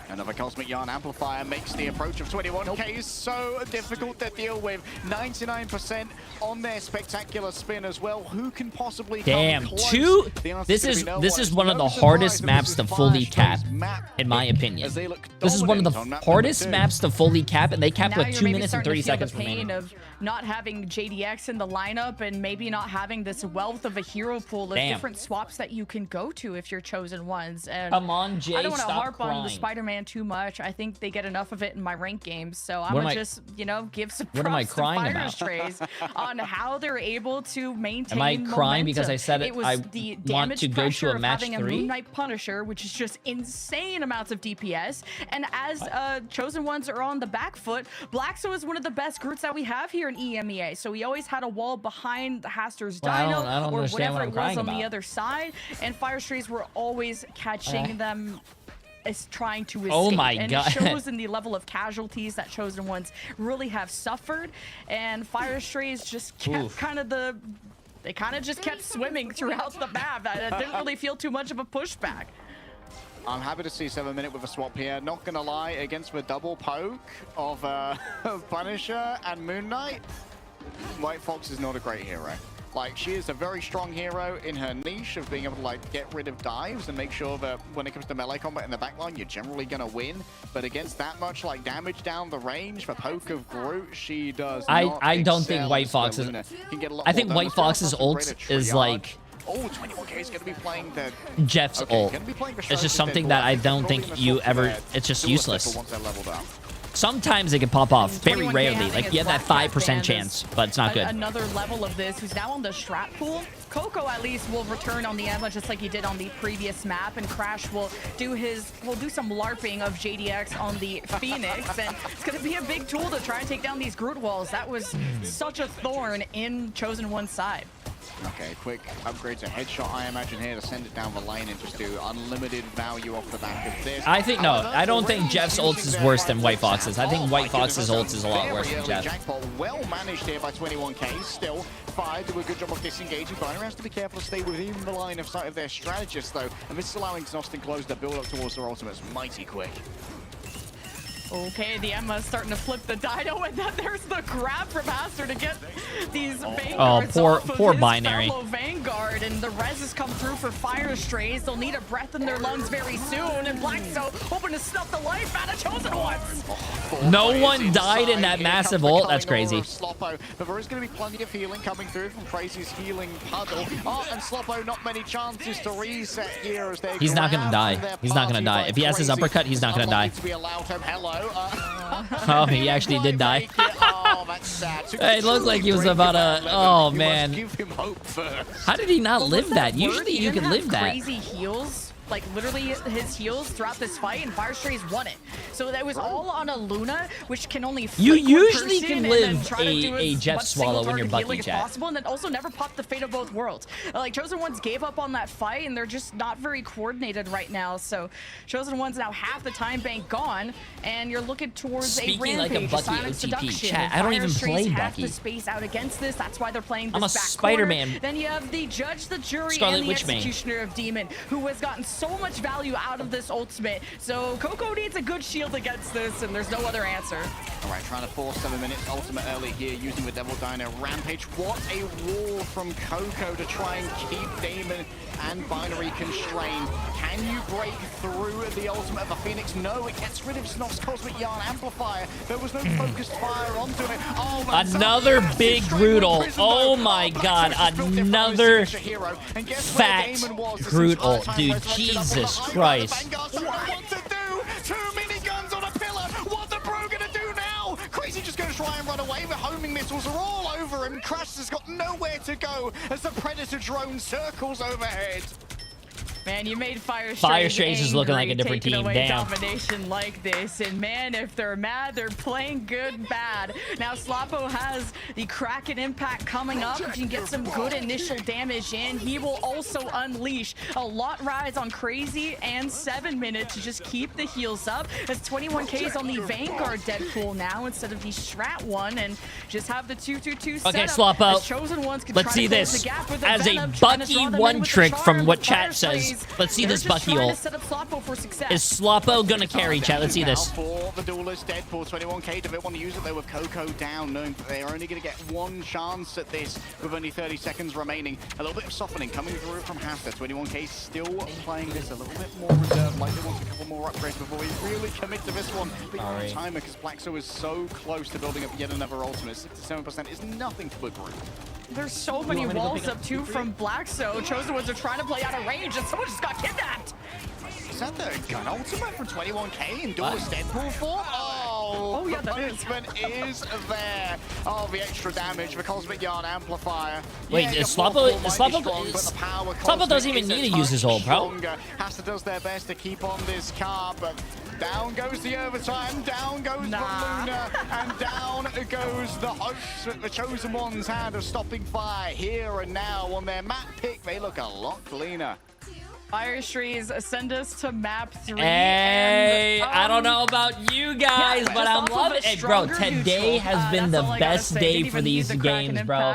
Another Cosmic Yarn Amplifier makes the approach of 21K so difficult to deal with. 99% on their spectacular spin as well. Who can possibly Damn, come close? two. The answer's This gonna is be no this is It's one of no the surprise hardest that maps this to is fully Fire cap, Strays' map in my pick opinion. as they look This is one of dominant the on map hardest number 2. maps to fully cap, and they capped Now with you're 2 maybe minutes and starting 30 to feel seconds the pain remaining. of not having JDX in the lineup and maybe not having this wealth of a hero pool of Damn. different swaps that you can go to if you're Chosen Ones. And Come on, Jay, I don't want to stop harp on the crying. Spider-Man too much. I think they get enough of it in my ranked games, so What I'm am gonna I- just, you know, give some what am I props to crying Fire about? Strays on how they're able to maintain Am I crying because I momentum. said it- was I the want damage to go to pressure a of match having a 3? Moon Knight Punisher, which is just insane amounts of DPS, and as Chosen Ones are on the back foot, Blackso is one of the best Groots that we have here in EMEA, so he always had a wall behind Haster's Well, I Dino don't or understand what whatever I'm it was crying on the about. other side, and Fire Strays were always catching them is trying to escape. Oh my and God. it shows in the level of casualties that Chosen Ones really have suffered, and Fire Strays just kept they kind of just kept swimming throughout the map. I didn't really feel too much of a pushback. I'm happy to see 7 Minute with a swap here. Not gonna lie, against the double poke of Punisher and Moon Knight, White Fox is not a great hero. Like, she is a very strong hero in her niche of being able to, like, get rid of dives and make sure that when it comes to melee combat in the backline, you're generally gonna win. But against that much, like, damage down the range, the poke of Groot, she does not I don't think excel White as Fox the is. Luna. Can get a lot I more think done White as well. Fox's Plus, a ult greater is triage. like Oh, 21K is going to be playing the... Jeff's Okay, ult. gonna be playing the It's just Shroud's something Deadpool. that I think don't they're think probably you gonna ever. swap to It's just their Dual useless. Slipper once they're leveled up. Sometimes it can pop off, very 21K rarely. having Like his you have that Black Cat 5% band chance, is but it's not good. Another level of this, who's now on the Strat pool. Coco at least will return on the Avalanche just like he did on the previous map, and Crash will do some LARPing of JDX on the Phoenix, and it's gonna be a big tool to try and take down these Groot walls. That was such a thorn in Chosen One's side. Okay, quick upgrade to headshot, I imagine, here to send it down the lane and just do unlimited value off the back of this. I think no. However, I don't think Ray's Jeff's using ult is their worse than rifle White Fox's. I think Oh White my Fox's goodness, ult is a lot very worse than early Jeff. Jackpot, well managed here by 21K. Still, Fire do a good job of disengaging. Fire has to be careful to stay within the line of sight of their strategist, though. And this is allowing Znost and Close to build up towards their ultimates mighty quick. Okay, the Emma's starting to flip the dino, and then there's the grab from Aster to get these Vanguards off of poor his binary. fellow Vanguard, and the res has come through for Fire Strays. They'll need a breath in their lungs very soon, and Blackso hoping to snuff the life out of Chosen Ones. No one died in that massive ult. That's crazy. Sloppo, but there is going to be plenty of healing coming through from Crazy's healing puddle. Oh, and Sloppo, not many chances to reset here as they He's not going to die. He's not going to die. If he has his uppercut, he's not going to die. To be allowed him. Hello. Oh, he actually did die. It looked like he was about to... Oh, man. How did he not live that? Usually you can live that. Crazy heals, like literally his heals throughout this fight, and Fire Strays won it. So that was all on a Luna, which can only You flick one usually person can and live then try to do a as Jet much Swallow when you're single-target Bucky, healing as chat. possible, and then also never pop the Fate of both worlds. Like Chosen Ones gave up on that fight, and they're just not very coordinated right now. So Chosen Ones now half the time bank gone, and you're looking towards Speaking a like a rampage, Bucky silent OTP. seduction. Chat, I don't Fire even Strays play have Bucky. to space out against this. That's why they're playing this I'm a back Spider-Man. corner. Then you have the judge, the jury, Scarlet and the Witch main. executioner of Demon, who has gotten so much value out of this ultimate. So Coco needs a good shield against this, and there's no other answer. All right, trying to force 7 minutes ultimate early here using the Devil Dino Rampage. What a wall from Coco to try and keep Damon and Binary constrained. Can you break through the ultimate of the Phoenix? No, it gets rid of Snoff's Cosmic Yarn Amplifier. There was no focused fire onto it. Oh, Another big Groot ult. Oh my god, another fat Groot ult. Dude, Jesus Christ. What to do? 2 miniguns on a pillar. What's the Bro gonna do now? Crazy just gonna try and run away. The homing missiles are all over him. Crash has got nowhere to go as the Predator drone circles overhead. Man, you made Fire Strays is looking like a different taking team. away Damn. domination like this, and man, if they're mad, they're playing good bad. Now Sloppo has the Kraken impact coming up. If you can get some good initial damage in, he will also unleash a lot rise on Crazy and 7 minutes to just keep the heals up. As 21K on the Vanguard Deadpool now instead of the Strat one, and just have the 2-2-2 setup. Okay, Sloppo. As Chosen Ones can Let's try see to close this the gap with the as a Venom, trying to Bucky draw them in one with the trick from charm. what Fire chat says. Strays, Let's see they're this just Bucky trying to ult. set up Sloppo for success. Is Sloppo gonna carry, chat? Let's see this. For the duelist, Deadpool, 21K. Do they want to use it though with Coco down, knowing that they're only going to get one chance at this with only 30 seconds remaining. A little bit of softening coming through from Hasta. 21K still playing this a little bit more reserved, like they want a couple more upgrades before we really commit to this one. But you're on timer because Blackso is so close to building up yet another ultimate. 67% is nothing to agree. There's so many walls up too from Blackso. Chosen Ones are trying to play out of range, and someone just got kidnapped. Is that the gun ultimate from 21K in duelist Deadpool form? Oh, yeah, the that is. punishment is there. Oh, the extra damage, the Cosmic Yarn Amplifier. Wait, your is fourth Sloppo- wall might is be Sloppo- strong, is- but the power Sloppo Cosmic doesn't even is need to much use his ult, bro. stronger. Hasta does their best to keep on this car, but down goes the overtime, down goes the Luna, and down goes the hopes that the Chosen Ones had of stopping fire here and now. On their map pick, they look a lot cleaner. Fire Strays send us to map 3. Hey, and, I don't know about you guys, but I'm loving it. Bro, today has been the best day for these games, bro.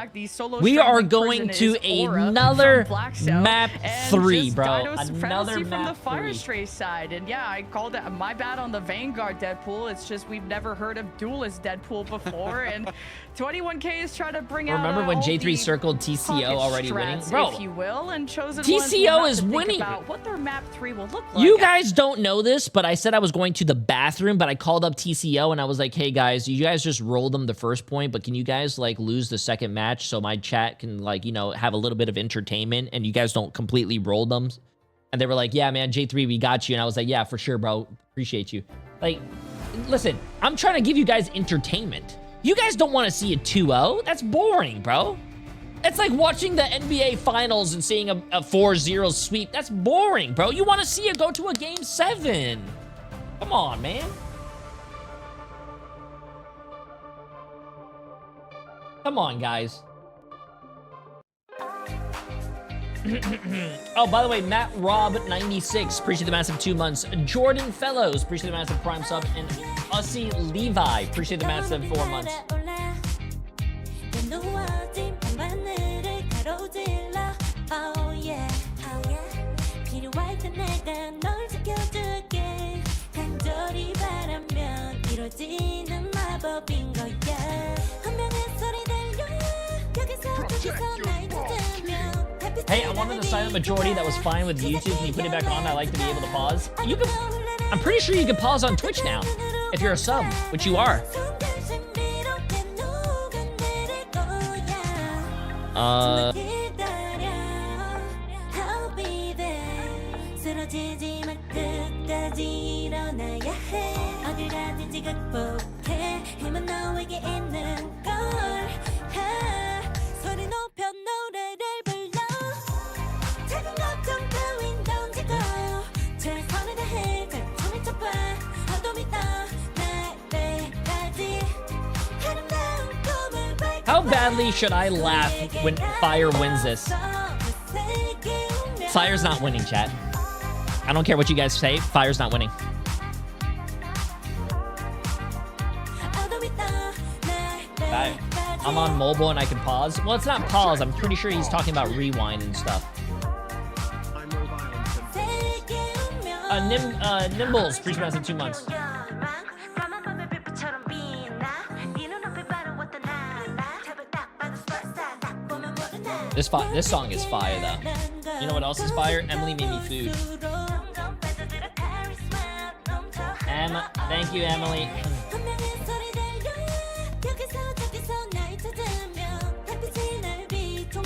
We are going to another map 3, bro. Another from the map Fire 3. Stray side. And yeah, I called it my bad on the Vanguard Deadpool. It's just we've never heard of Duelist Deadpool before. And 21K is trying to bring out Remember when all J3 the circled TCO pocket already winning? strats, Bro, if you will, and Chosen TCO Ones will have is to think winning. about what their map 3 will look like. You guys don't know this, but I said I was going to the bathroom, but I called up TCO and I was like, hey guys, you guys just rolled them the first point, but can you guys like lose the second match so my chat can like, you know, have a little bit of entertainment and you guys don't completely roll them? And they were like, yeah, man, J3, we got you. And I was like, yeah, for sure, bro. Appreciate you. Like, listen, I'm trying to give you guys entertainment. You guys don't want to see a 2-0. That's boring, bro. It's like watching the NBA Finals and seeing a 4-0 sweep. That's boring, bro. You want to see it go to a Game 7. Come on, man. Come on, guys. Oh, by the way, Matt Rob 96, appreciate the massive 2 months. Jordan Fellows, appreciate the massive prime sub. And Ussie Levi, appreciate the massive 4 months. Hey, I wanted the silent majority that was fine with YouTube. Can you put it back on? I like to be able to pause. You can. I'm pretty sure you can pause on Twitch now if you're a sub, which you are. How badly should I laugh when Fire wins this? Fire's not winning, chat. I don't care what you guys say. Fire's not winning. I'm on mobile and I can pause. Well, it's not pause. I'm pretty sure he's talking about rewind and stuff. Nimbles, pre-smash in 2 months. This song is fire, though. You know what else is fire? Emily made me food. Thank you, Emily.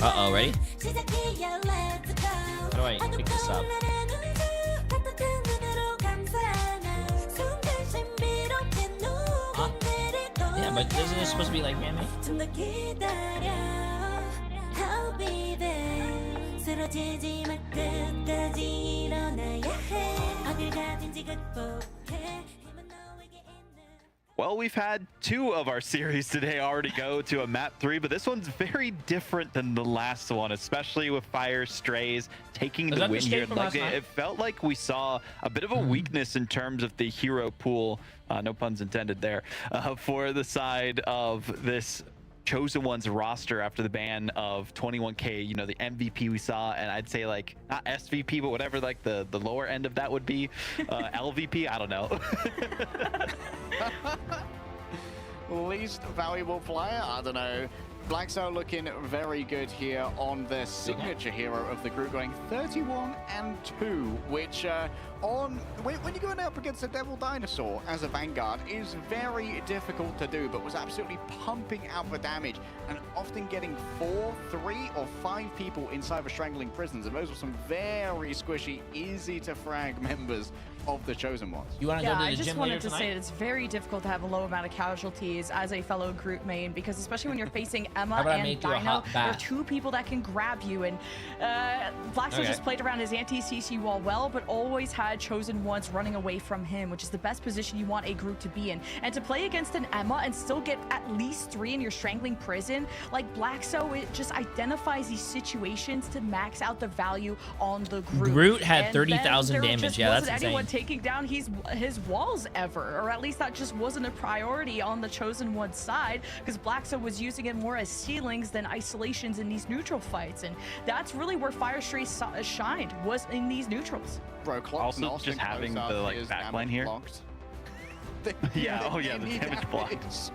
Uh-oh, ready? How do I pick this up? Yeah, but isn't it supposed to be like anime? Well, we've had 2 of our series today already go to a map 3, but this one's very different than the last one, especially with Fire Strays taking the win here. Like, it felt like we saw a bit of a weakness in terms of the hero pool, no puns intended there, for the side of this Chosen One's roster after the ban of 21K, you know, the MVP we saw, and I'd say like not SVP, but whatever like the lower end of that would be, LVP, I don't know. Least valuable player, I don't know. Blackso looking very good here on their signature hero of the group, going 31-2, which when you're going up against a Devil Dinosaur as a Vanguard is very difficult to do, but was absolutely pumping out the damage and often getting 4, 3, or 5 people inside the strangling prisons, and those were some very squishy, easy to frag members of the Chosen Ones. You want to go to the I gym just wanted later to tonight? say it's very difficult to have a low amount of casualties as a fellow group main, because especially when you're facing Emma and Dino, there are 2 people that can grab you, and Blackstone just played around his anti-CC wall well, but always had Chosen Ones running away from him, which is the best position you want a group to be in. And to play against an Emma and still get at least 3 in your strangling prison, like Blackso, it just identifies these situations to max out the value on the group. Groot had 30,000 damage. Yeah, that's insane. Anyone taking down his walls ever, or at least that just wasn't a priority on the Chosen One side, because Blackso was using it more as ceilings than isolations in these neutral fights, and that's really where Fire Stray shined, was in these neutrals. Bro, also just having the like backline here. Yeah, oh yeah, the damage blocks.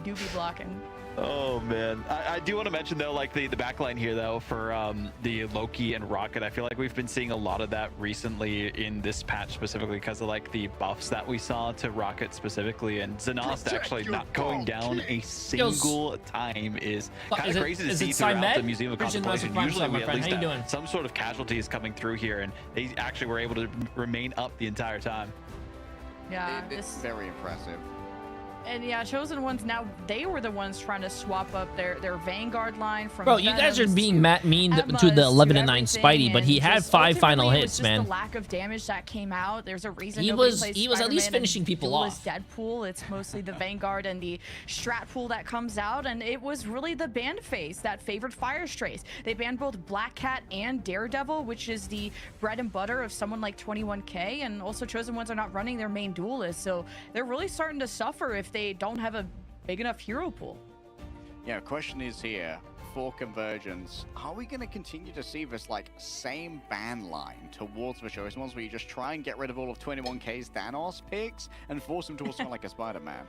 Do be blocking. Oh man, I do want to mention though, like the backline here though for the Loki and Rocket. I feel like we've been seeing a lot of that recently in this patch specifically because of like the buffs that we saw to Rocket specifically, and Zenost actually not going down a single time is kind of crazy to see throughout the Museum of Contemplation. Usually we at least have some sort of casualties coming through here, and they actually were able to remain up the entire time. Yeah, it's very impressive. And yeah, Chosen Ones now, they were the ones trying to swap up their Vanguard line from Bro, you guys are being mean to the 11-9 Spidey, but he had 5 final hits, man. The lack of damage that came out. There's a reason he was at least finishing people off. Deadpool, it's mostly the Vanguard and the Strat pool that comes out, and it was really the ban phase that favored Fire Strays. They banned both Black Cat and Daredevil, which is the bread and butter of someone like 21K, and also Chosen Ones are not running their main duelist, so they're really starting to suffer if they don't have a big enough hero pool. Yeah, question is here, for Convergence, are we going to continue to see this like same ban line towards the Chosen Ones where you just try and get rid of all of 21K's Thanos picks and force them to all sound like a Spider-Man?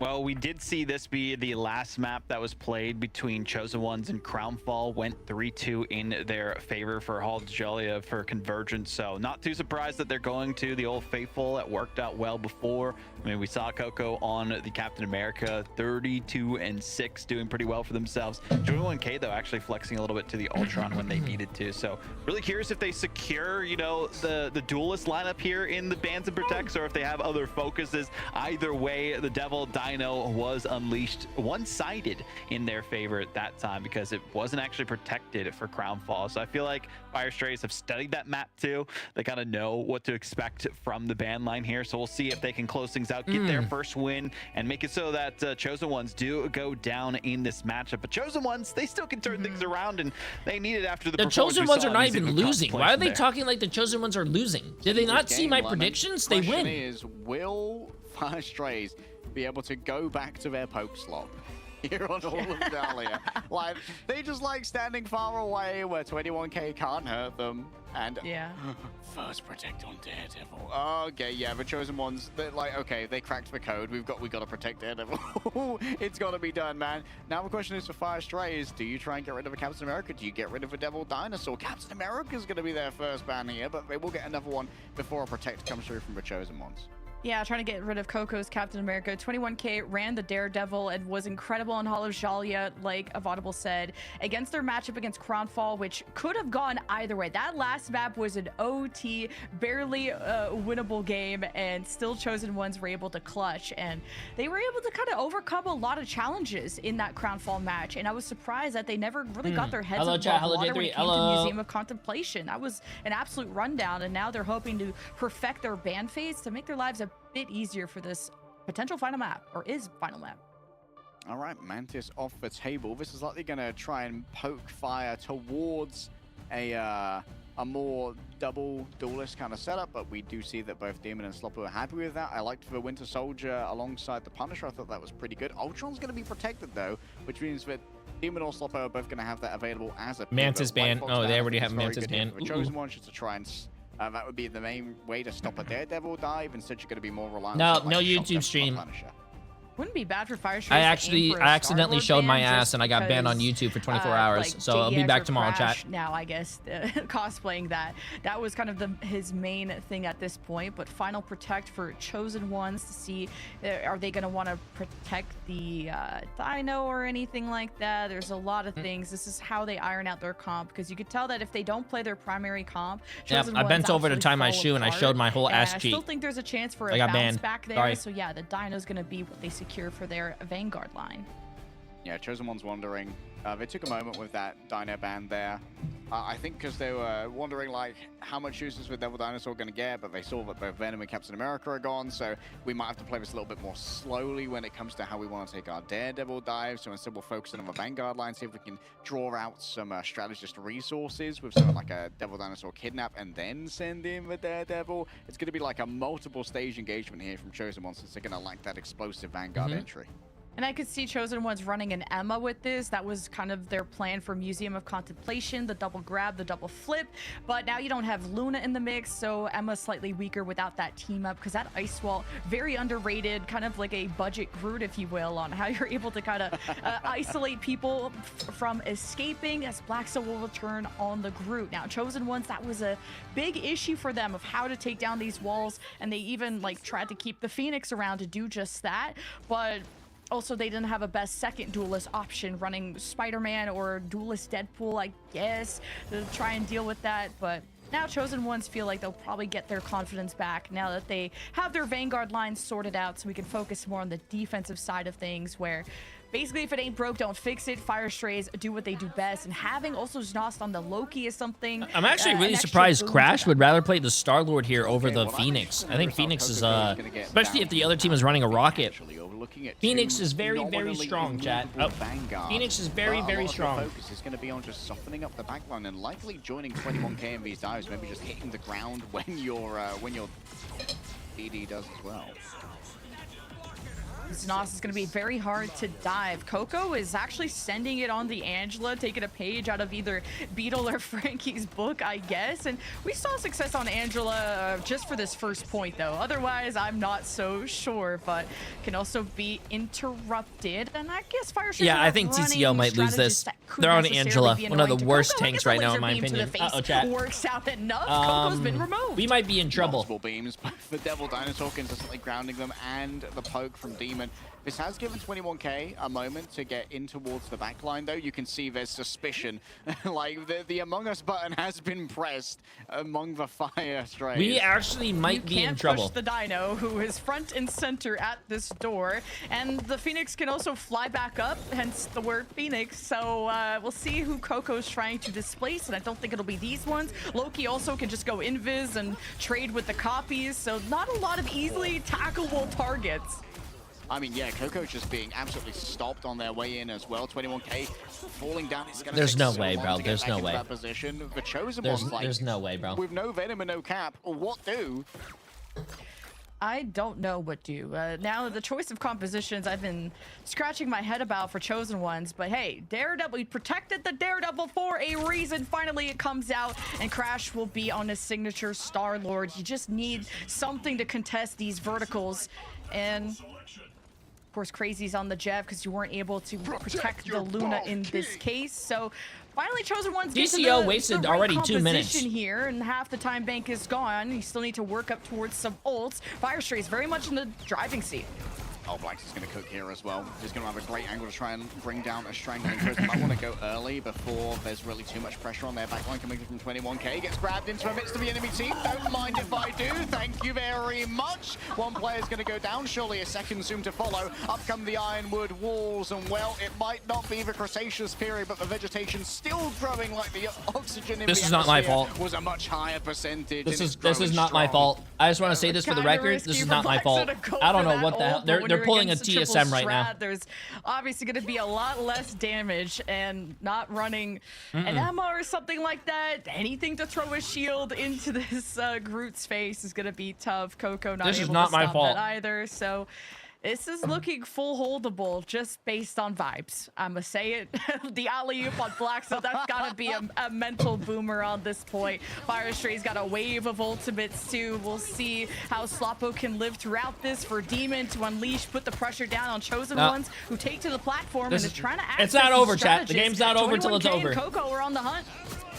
Well, we did see this be the last map that was played between Chosen Ones and Crownfall. Went 3-2 in their favor for Hall Jolia for Convergence. So not too surprised that they're going to the Old Faithful. It worked out well before. I mean, we saw Coco on the Captain America 32-6 doing pretty well for themselves. 21K though actually flexing a little bit to the Ultron when they needed to. So really curious if they secure, you know, the duelist lineup here in the Bans and Protects, or if they have other focuses. Either way, the Devil Dino was unleashed one-sided in their favor at that time because it wasn't actually protected for Crownfall. So I feel like Fire Strays have studied that map too. They kind of know what to expect from the ban line here. So we'll see if they can close things out, get their first win, and make it so that Chosen Ones do go down in this matchup. But Chosen Ones, they still can turn things around, and they need it after the Chosen Ones are not even Museum of losing. Why are they Contemplation talking like the Chosen Ones are losing? Did they not see my predictions? They win. The question is, will Fire Strays be able to go back to their poke slot here on all of Dahlia? Like, they just like standing far away where 21K can't hurt them, and first protect on Daredevil. Okay, yeah, the Chosen Ones, they're like, okay, they cracked the code. We've got to protect Daredevil. It's got to be done, man. Now the question is for Fire Strays, do you try and get rid of a Captain America? Do you get rid of a Devil Dinosaur? Captain America's going to be their first ban here, but they will get another one before a protect comes through from the Chosen Ones. Yeah, trying to get rid of Coco's Captain America. 21K ran the Daredevil and was incredible on Hall of Jalia, like Avaudible said, against their matchup against Crownfall, which could have gone either way. That last map was an OT, barely winnable game, and still Chosen Ones were able to clutch, and they were able to kind of overcome a lot of challenges in that Crownfall match, and I was surprised that they never really got their heads above water when it came to Museum of Contemplation. That was an absolute rundown, and now they're hoping to perfect their ban phase to make their lives a bit easier for this potential final map, or is final map. All right, Mantis off the table. This is likely going to try and poke fire towards a more double duelist kind of setup, but we do see that both Demon and Slopper are happy with that. I liked the Winter Soldier alongside the Punisher. I thought that was pretty good. Ultron's going to be protected though, which means that Demon or Slopper are both going to have that available as a Mantis ban. Oh, they already have Mantis ban. The Chosen One just to try and that would be the main way to stop a Daredevil dive. Instead, you're going to be more reliant on no YouTube stream. Wouldn't be bad for Fire Strays. I accidentally showed my ass and I got banned on YouTube for 24 hours. Like, so I'll be back tomorrow, chat. Now, I guess, cosplaying that was kind of his main thing at this point. But final protect for Chosen Ones to see, are they going to want to protect the Dino or anything like that? There's a lot of things. This is how they iron out their comp, because you could tell that if they don't play their primary comp, Chosen I bent over to tie my shoe and I showed my whole ass cheek. I still think there's a chance for a bounce back there. Sorry. So yeah, the Dino's going to be what they secure for their Vanguard line. Yeah, Chosen One's wondering. They took a moment with that Dino ban there. I think because they were wondering like how much use is the Devil Dinosaur going to get, but they saw that both Venom and Captain America are gone, so we might have to play this a little bit more slowly when it comes to how we want to take our Daredevil dive. So instead we'll focus on the Vanguard line, see if we can draw out some strategist resources with something like a Devil Dinosaur kidnap and then send in the Daredevil. It's going to be like a multiple stage engagement here from Chosen Ones, since they're going to lack that explosive Vanguard entry. And I could see Chosen Ones running an Emma with this. That was kind of their plan for Museum of Contemplation, the double grab, the double flip. But now you don't have Luna in the mix, so Emma's slightly weaker without that team up, because that Ice Wall, very underrated, kind of like a budget Groot, if you will, on how you're able to kind of isolate people from escaping, as Black Soul will return on the Groot. Now, Chosen Ones, that was a big issue for them of how to take down these walls, and they even like tried to keep the Phoenix around to do just that. But also, they didn't have a best second duelist option running Spider-Man or duelist Deadpool, I guess, to try and deal with that. But now Chosen Ones feel like they'll probably get their confidence back now that they have their Vanguard lines sorted out, so we can focus more on the defensive side of things, where basically, if it ain't broke, don't fix it. Fire Strays do what they do best, and having also Znost on the Loki is something. I'm actually really surprised Crash would rather play the Star-Lord here over the Phoenix. I think Phoenix is, especially if the other team is running a rocket. Phoenix is very, very strong, chat. Oh, Phoenix is very, very strong. Focus is going to be on just softening up the backline and likely joining 21K in these dives, maybe just hitting the ground when your BD does as well. Nos is going to be very hard to dive. Coco is actually sending it on the Angela, taking a page out of either Beetle or Frankie's book, I guess. And we saw success on Angela just for this first point, though. Otherwise, I'm not so sure, but can also be interrupted. And I guess Fire Street. Yeah, I think TCO might lose this. They're on Angela, one of the worst Coco. tanks right now, in my opinion. Uh-oh, chat. Works out enough. Coco's been removed. We might be in trouble. Multiple beams, both the Devil Dinosaur consistently grounding them and the poke from Demon. This has given 21K a moment to get in towards the backline, though. You can see there's suspicion. Like, the Among Us button has been pressed among the Fire Strays. We actually might be in trouble. You can't push the Dino, who is front and center at this door. And the Phoenix can also fly back up, hence the word Phoenix. So we'll see who Coco's trying to displace, and I don't think it'll be these ones. Loki also can just go invis and trade with the copies, so not a lot of easily tackleable targets. I mean, yeah, Coco's just being absolutely stopped on their way in as well. 21K falling down. It's gonna There's take no so way, long bro. to get There's back no into way. that position. The Chosen ones, like, There's no way, bro. with no Venom and no Cap, what do? I don't know what do. Now, the choice of compositions I've been scratching my head about for Chosen Ones, but hey, Daredevil, we protected the Daredevil for a reason. Finally, it comes out, and Crash will be on his signature Star-Lord. You just need something to contest these verticals, and of course, Crazy's on the Jeff because you weren't able to protect the Luna in this case. So finally, Chosen Ones get to DCO the wasted right already 2 minutes here, and half the time bank is gone. You still need to work up towards some ults. Fire Stray is very much in the driving seat. Oh, Blacks is going to cook here as well. He's going to have a great angle to try and bring down a strangling Chosen. Might want to go early before there's really too much pressure on their backline coming from 21K. Gets grabbed into the midst of the enemy team. Don't mind if I do. Thank you very much. One player's going to go down. Surely a second soon to follow. Up come the Ironwood walls. And, well, it might not be the Cretaceous period, but the vegetation's still growing like the oxygen in This the is not my atmosphere fault. was a much higher percentage. This is not my fault. I just want to say this for the record. This is not my fault. I don't know what the hell. They're pulling a TSM right now. There's obviously going to be a lot less damage, and not running an Emma or something like that. Anything to throw a shield into this Groot's face is going to be tough. Coco not This is able not to my stop fault that either. So this is looking full holdable just based on vibes. I'm going to say it. The alley-oop on Black, so that's got to be a mental boomer on this point. Fire Stray's got a wave of ultimates too. We'll see how Sloppo can live throughout this for Demon to unleash, put the pressure down on Chosen Ones who take to the platform and is trying to access. It's not over, chat. The game's not over till it's 21K over. and Coco are on the hunt.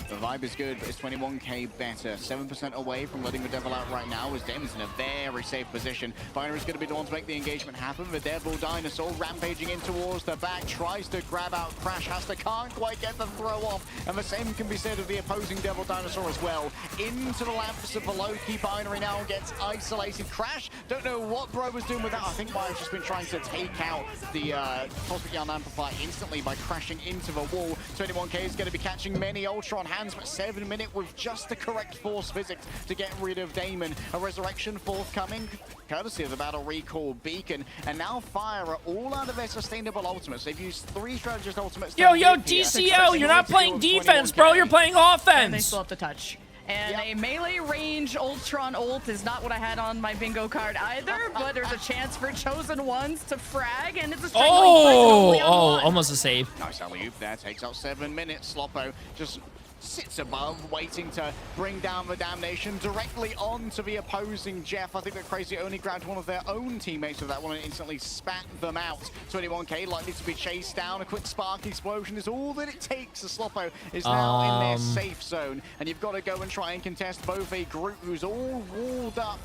The vibe is good, but it's 21K better. 7% away from letting the Devil out right now, as Damon's in a very safe position. Binary's going to be the one to make the engagement happen. The Devil Dinosaur rampaging in towards the back, tries to grab out Crash, can't quite get the throw off. And the same can be said of the opposing Devil Dinosaur as well. Into the lamps of the low-key Binary now gets isolated. Crash, don't know what Bro was doing with that. I think Bio's just been trying to take out the Cosmic Yarn Amplifier instantly by crashing into the wall. 21K is going to be catching many Ultra on hands, but 7 minutes with just the correct force physics to get rid of Damon. A resurrection forthcoming, courtesy of the Battle Recall Beacon, and now Fire are all out of their sustainable ultimates. They've used 3 strategist ultimates. Yo, DCO, you're not playing defense, bro. You're playing And they offense. still have to touch. And a melee range Ultron ult is not what I had on my bingo card either, but there's a chance for Chosen Ones to frag, and it's a straight almost a save. Nice alley-oop there, takes out 7 minutes. Sloppo just sits above, waiting to bring down the damnation directly onto the opposing Jeff. I think that Crazy only grabbed one of their own teammates with that one and instantly spat them out. 21K likely to be chased down. A quick spark explosion is all that it takes. The Sloppo is now in their safe zone, and you've got to go and try and contest both a Groot who's all walled up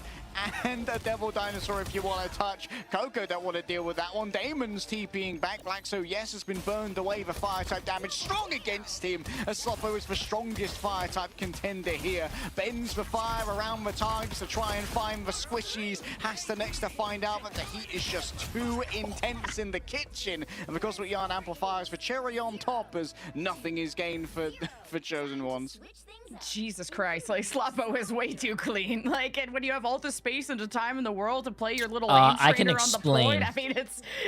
and a Devil Dinosaur if you want to touch. Coco don't want to deal with that one. Damon's TPing back. Black, so yes, has been burned away. The fire-type damage strong against him, as Sloppo is the strongest fire-type contender here. Bends the fire around the targets to try and find the squishies. Has to next to find out that the heat is just too intense in the kitchen. And because with Yarn Amplifiers for cherry on top, as nothing is gained for Chosen Ones. Jesus Christ, like Sloppo is way too clean. Like, and when you have Altus space and the time in the world to play your little I can trainer on the point. explain. I mean,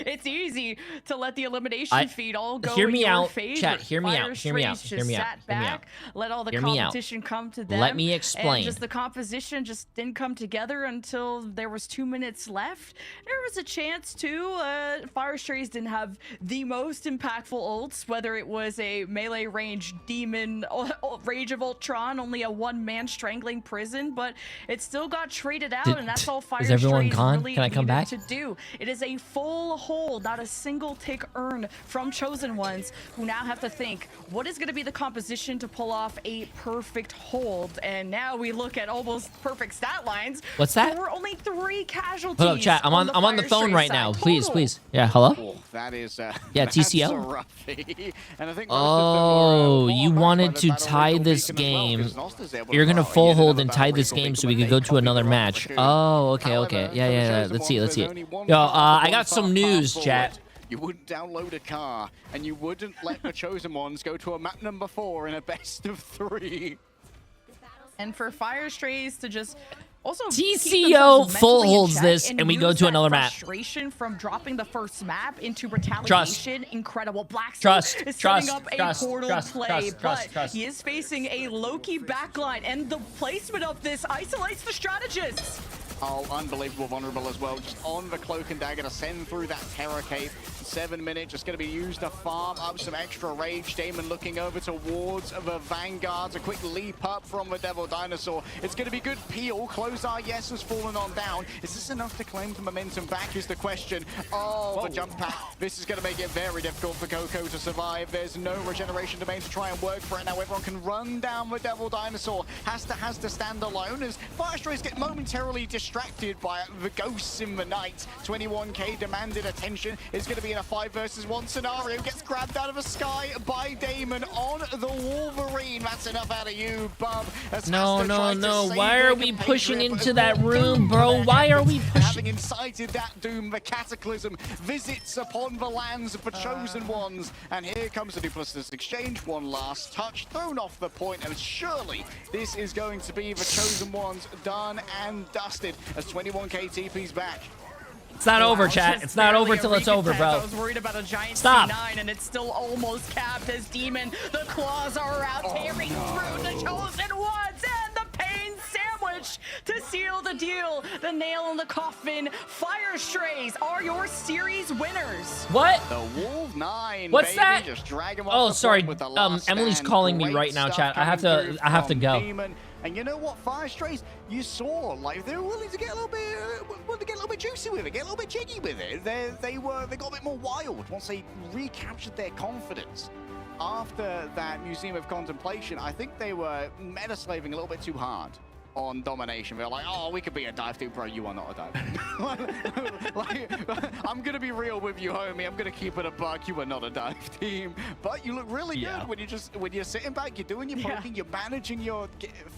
it's easy to let the elimination feed all go Hear in me your out, favor. chat. Hear me out. Fire Hear me out. Strays Hear just me out. sat Hear me out. back, let all the Hear me out. competition come to them. Let me explain. And just the composition just didn't come together until there was 2 minutes left. There was a chance to. Fire Strays didn't have the most impactful ults, whether it was a melee range demon, Rage of Ultron, only a one-man strangling prison, but it still got traded out, and that's all Fire is everyone Strays gone? really Can I come needed back? to do. It is a full hold, not a single tick earned from Chosen Ones, who now have to think, what is going to be the composition to pull off a perfect hold? And now we look at almost perfect stat lines. What's that? There were only 3 casualties. Hold up, chat. I'm on the Fire phone Strays right side. now. Total. Please. Yeah, hello? Oh, that is Yeah, that's TCL. a roughie. And I think Oh, you wanted to tie this game. You're gonna full hold and tie this game so we could go to another match. Oh, okay. Yeah. Let's see it. Yo, I got some news, chat. You wouldn't download a car, and you wouldn't let the Chosen Ones go to a map number 4 in a best of 3. And for Fire Strays to just also TCO full holds this, and we go to another map. Frustration from dropping the first map into retaliation. Incredible. Black is setting up a portal play, but he is facing a Loki backline, and the placement of this isolates the strategists. Oh, unbelievable vulnerable as well. Just on the cloak and dagger to send through that terror cape. 7 minutes, just going to be used to farm up some extra rage. Damon looking over towards the Vanguards. A quick leap up from the Devil Dinosaur. It's going to be good peel. Closar, yes, has fallen on down. Is this enough to claim the momentum back is the question. Oh, the jump pack. This is going to make it very difficult for Coco to survive. There's no regeneration domain to try and work for it. Now everyone can run down the Devil Dinosaur. Has to stand alone as Fire Strays get momentarily distracted by the ghosts in the night. 21k demanded attention. It's going to be in a 5 versus 1 scenario. Gets grabbed out of the sky by Damon on the Wolverine. That's enough out of you, bub. No. Why are we pushing into that room, bro? Why are we pushing? Having incited that doom, the cataclysm visits upon the lands of the Chosen Ones. And here comes the duplicitous exchange. One last touch thrown off the point, and surely this is going to be the Chosen Ones done and dusted as 21k TP's back. It's not over, chat. It's not over till it's over, bro. I was worried about a giant Stop. C9, and it's still almost capped as Demon. The claws are out, tearing through the Chosen Ones, and the pain sandwich to seal the deal. The nail in the coffin. Fire Strays are your series winners. What? The Wolf 9. What's baby, that? just drag him off Oh, the sorry. front with the last Emily's stand. calling me Great right now, stuff chat. I have coming to through go. from Demon. And you know what, Fire Strays, you saw, like, they were willing to get a little bit juicy with it, get a little bit jiggy with it. They got a bit more wild once they recaptured their confidence. After that Museum of Contemplation, I think they were meta-slaving a little bit too hard on domination. They're like, oh, we could be a dive team. Bro, you are not a dive. Like, I'm going to be real with you, homie. I'm going to keep it a buck. You are not a dive team. But you look really good when you're sitting back, you're doing your poking, you're managing your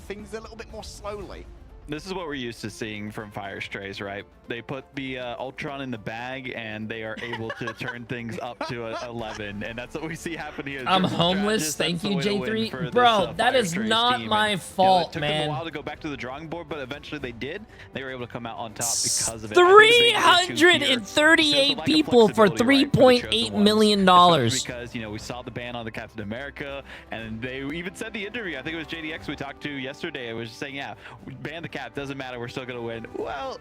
things a little bit more slowly. This is what we're used to seeing from Fire Strays, right? They put the Ultron in the bag, and they are able to turn things up to 11, and that's what we see happen here. I'm homeless. Thank you, Jay3. Bro, that is not my fault, it took them a while to go back to the drawing board, but eventually they did. They were able to come out on top because of it. 338 people for $3.8 million. Because, you know, we saw the ban on the Captain America, and they even said the interview. I think it was JDX we talked to yesterday. It was just saying, yeah, we banned the Cap. Doesn't matter. We're still going to win. Well,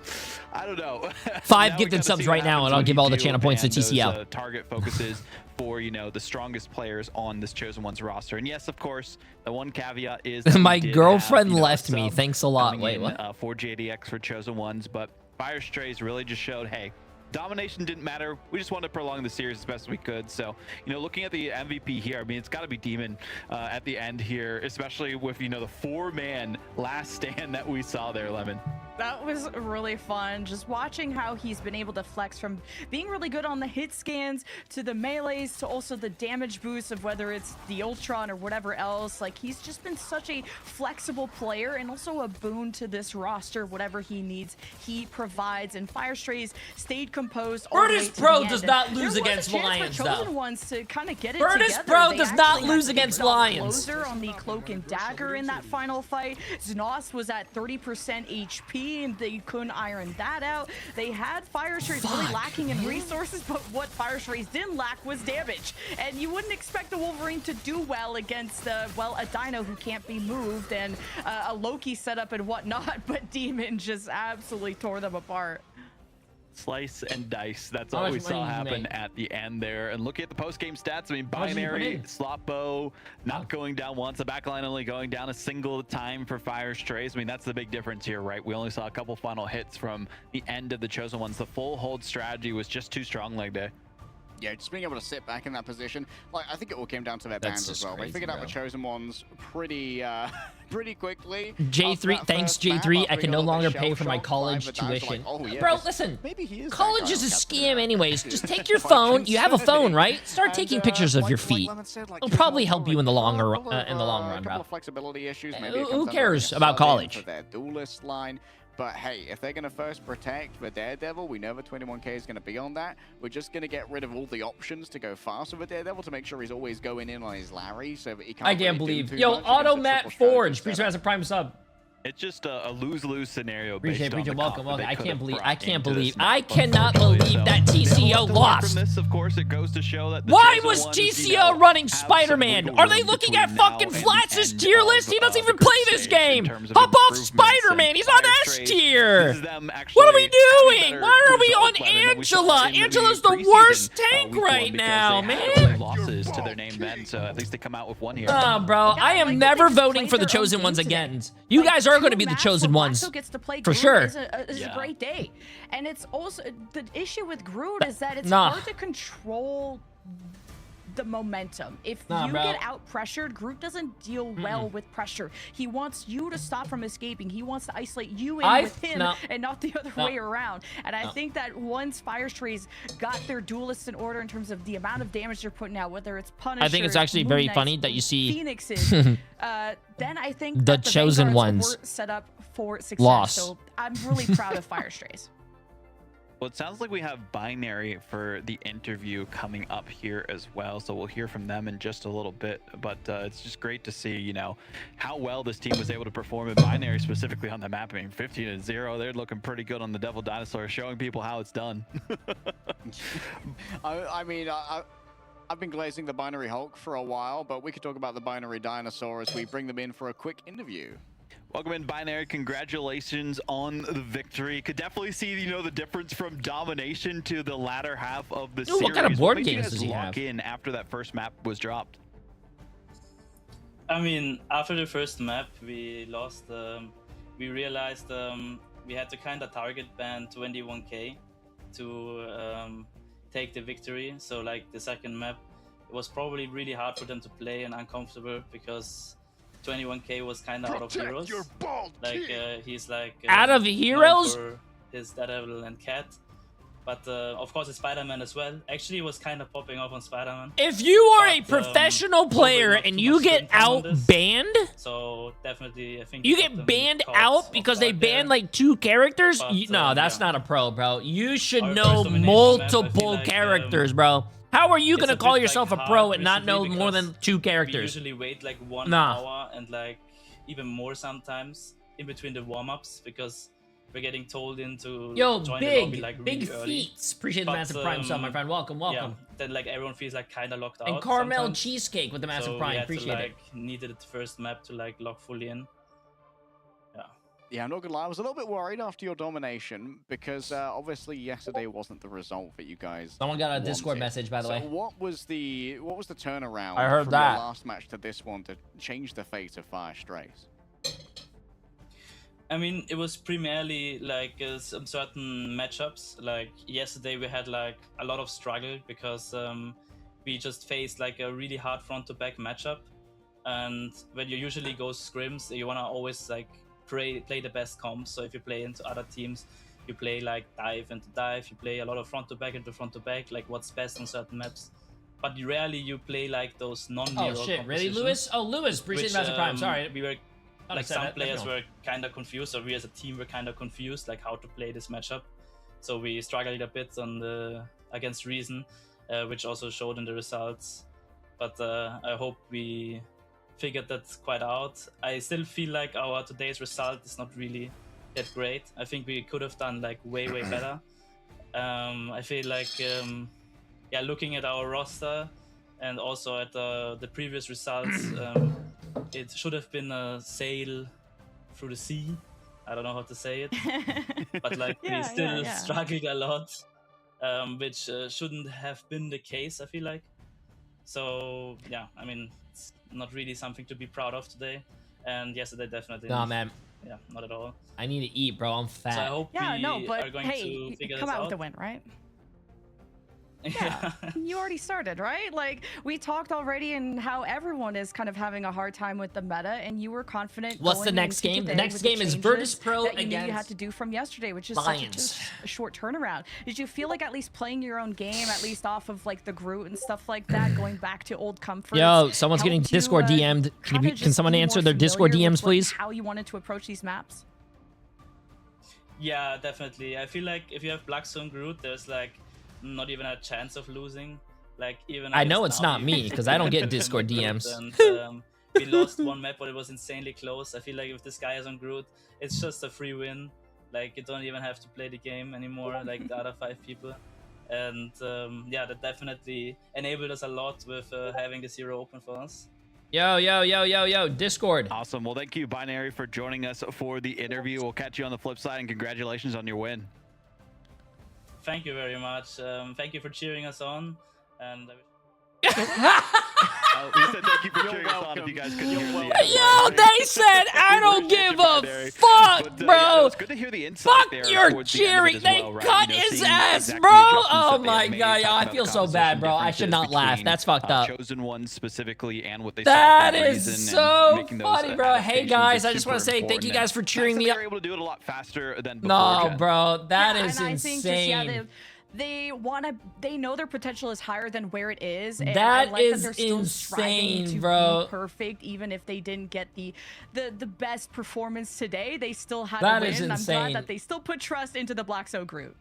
I don't know. 5 gifted subs right now, and I'll give all the channel points to TCL. Target focuses for, you know, the strongest players on this Chosen Ones roster. And yes, of course, the one caveat is that my girlfriend left me. Thanks a lot. Wait, what? For JDX for Chosen Ones, but Fire Strays really just showed, hey, domination didn't matter. We just wanted to prolong the series as best as we could. So, you know, looking at the MVP here, I mean, it's got to be Demon at the end here, especially with, you know, the 4-man last stand that we saw there, Lemon. That was really fun, just watching how he's been able to flex from being really good on the hit scans to the melees to also the damage boost of whether it's the Ultron or whatever else. Like, he's just been such a flexible player and also a boon to this roster. Whatever he needs, he provides. And Fire Strays stayed composed. Virtus Pro does not lose against Lions, though. Chosen Ones to kind of get it Virtus together. Pro does not lose against Lions. Closer on the cloak and dagger in that final fight. Znos was at 30% HP. team. They couldn't iron that out. They had Firestreaks really lacking in resources, but what Firestreaks didn't lack was damage. And you wouldn't expect the Wolverine to do well against, well, a Dino who can't be moved and a Loki setup and whatnot, but Demon just absolutely tore them apart. Slice and dice. That's all we saw happen at the end there. And looking at the post-game stats, I mean, Binary, slot bow, not going down once. The backline only going down a single time for Firestreaks. I mean, that's the big difference here, right? We only saw a couple final hits from the end of the Chosen Ones. The full hold strategy was just too strong leg day. Yeah, just being able to sit back in that position. Like, I think it all came down to their bans as well. They figured out the Chosen Ones pretty quickly. Jay3, thanks Jay3. I can no longer pay for my college tuition. Bro, listen, college is a scam anyways. Just take your phone. You have a phone, right? Start taking pictures of your feet. It'll probably help you in the long run, bro. Who cares about college? Duelist line. But hey, if they're going to first protect the Daredevil, we know the 21k is going to be on that. We're just going to get rid of all the options to go faster with Daredevil to make sure he's always going in on his Larry so that he can't. I can't believe. Yo, Auto Matt Forge, appreciate as a prime sub. It's just a lose-lose scenario. Appreciate welcome. I can't believe. I cannot believe that TCO lost. From this, of course, it goes to show that why was TCO running Spider-Man? Are they looking at fucking Flats' tier list? He doesn't even play this game. Hop off Spider-Man. He's on S tier. What are we doing? Why are we on Angela? Angela's the worst tank right now, man. Losses to their name then, so at least they come out with one here. Oh, bro, I am never voting for the Chosen Ones again. You guys are going to be the Chosen Ones for sure. Is a great day, and it's also the issue with Groot is that it's hard to control the momentum. If you get out pressured, Groot doesn't deal well with pressure. He wants you to stop from escaping. He wants to isolate you in with him and not the other way around. And I think that once Firestreaks got their duelists in order in terms of the amount of damage they're putting out, whether it's Punisher, I think it's actually very funny that you see Phoenixes, then I think the Chosen Ones were set up for success. Loss. So I'm really proud of Firestreaks. Well, it sounds like we have Binary for the interview coming up here as well, so we'll hear from them in just a little bit. But it's just great to see, you know, how well this team was able to perform in Binary, specifically on the map. I mean, 15-0, they're looking pretty good on the Devil Dinosaur, showing people how it's done. I mean, I've been glazing the Binary Hulk for a while, but we could talk about the Binary Dinosaur as we bring them in for a quick interview. Welcome in, Binary. Congratulations on the victory. Could definitely see, you know, the difference from domination to the latter half of the series. What kind of board games does he have? In after that first map was dropped. I mean, after the first map we lost, we realized we had to kind of target ban 21k to take the victory. So like the second map, it was probably really hard for them to play and uncomfortable because 21k was kind of out of heroes. Like he's like out of heroes for his Daredevil and Cat, but of course, it's Spider-Man as well. Actually, it was kind of popping off on Spider-Man. If you are a professional player and you get out banned, so definitely I think you get banned out because they banned like 2 characters. No, that's not a pro, bro. You should know multiple characters, bro. How are you gonna call yourself a pro and not know more than 2 characters? We usually wait like 1 hour and like even more sometimes in between the warm-ups because we're getting told into join the lobby like really big feats. Appreciate the massive prime sub, my friend. Welcome. Yeah, then like everyone feels like kind of locked out. And Carmel Cheesecake with the massive prime. Appreciate it. Needed the first map to like lock fully in. Yeah, I'm not gonna lie, I was a little bit worried after your domination because obviously yesterday wasn't the result that you guys Someone got a Discord message, by the way. What was the turnaround I heard from that. the last match to this one to change the fate of Firestreaks? I mean, it was primarily like some certain matchups. Like yesterday we had like a lot of struggle because we just faced like a really hard front to back matchup. And when you usually go scrims, you wanna always like play the best comps. So if you play into other teams, you play like dive into dive, you play a lot of front to back into front to back, like what's best on certain maps. But rarely you play like those non-mirror really, Lewis? Oh, Lewis, appreciate the massive prime. Sorry, we were like some players were kind of confused, or we as a team were kind of confused, like how to play this matchup. So we struggled a bit on the against Reason, which also showed in the results. But I hope we figured that quite out. I still feel like our today's result is not really that great. I think we could have done like way better. I feel like yeah, looking at our roster and also at the previous results, it should have been a sail through the sea. I don't know how to say it, but like we still struggled a lot, which shouldn't have been the case, I feel like. So yeah, I mean, it's not really something to be proud of today, and yesterday definitely. Nah, man. Yeah, not at all. I need to eat, bro. I'm fat. So I hope Yeah, we no, but are going hey, to figure come this out out. with a win, right? Yeah. You already started, right? Like, we talked already and how everyone is kind of having a hard time with the meta, and you were confident. What's the going next into game? The today next with the game is changes Virtus Pro that you knew you had against to do from yesterday, which is Lions. such a short turnaround. Did you feel like at least playing your own game, at least off of like the Groot and stuff like that, going back to old comforts? Yo, someone's getting helped you, Discord DM'd. kinda Can just someone be answer more their Discord familiar with, DMs, please? How you wanted to approach these maps? Yeah, definitely. I feel like if you have Black Zone Groot, there's like not even a chance of losing. Like even I know against it's not Navi, me because I don't get Discord Groot, DMs. And, we lost one map, but it was insanely close. I feel like if this guy is on Groot, it's just a free win. Like you don't even have to play the game anymore, like the other 5 people. And yeah, that definitely enabled us a lot with having the 0 open for us. Yo, Discord. Awesome. Well, thank you, Binary, for joining us for the interview. We'll catch you on the flip side, and congratulations on your win. Thank you very much. Thank you for cheering us on. And We said thank you for cheering us on. If you guys couldn't hear the Yo, they said I don't give a fuck, bro. Yeah, it's good to hear the insight Fuck there your towards the end of cheering. it as They well, right? cut You know, his seeing ass, exactly bro. the adjustments Oh that they my have made, god, talking I about feel the so bad, bro. I should differences not laugh. between, That's fucked up. Chosen One specifically and what they That saw for is Reason so and making those funny, bro. Hey adaptations guys, is I just want to super say thank you important. guys for And cheering nice me that up. they were able to do it a lot faster than before. No, Gen. bro, that Yeah, is and insane. I think just, they know their potential is higher than where it is. And That I like is that they're still striving insane, to bro. be perfect, even if they didn't get the best performance today. They still had That a win. is And I'm insane. glad that they still put trust into the Black Zone Groot.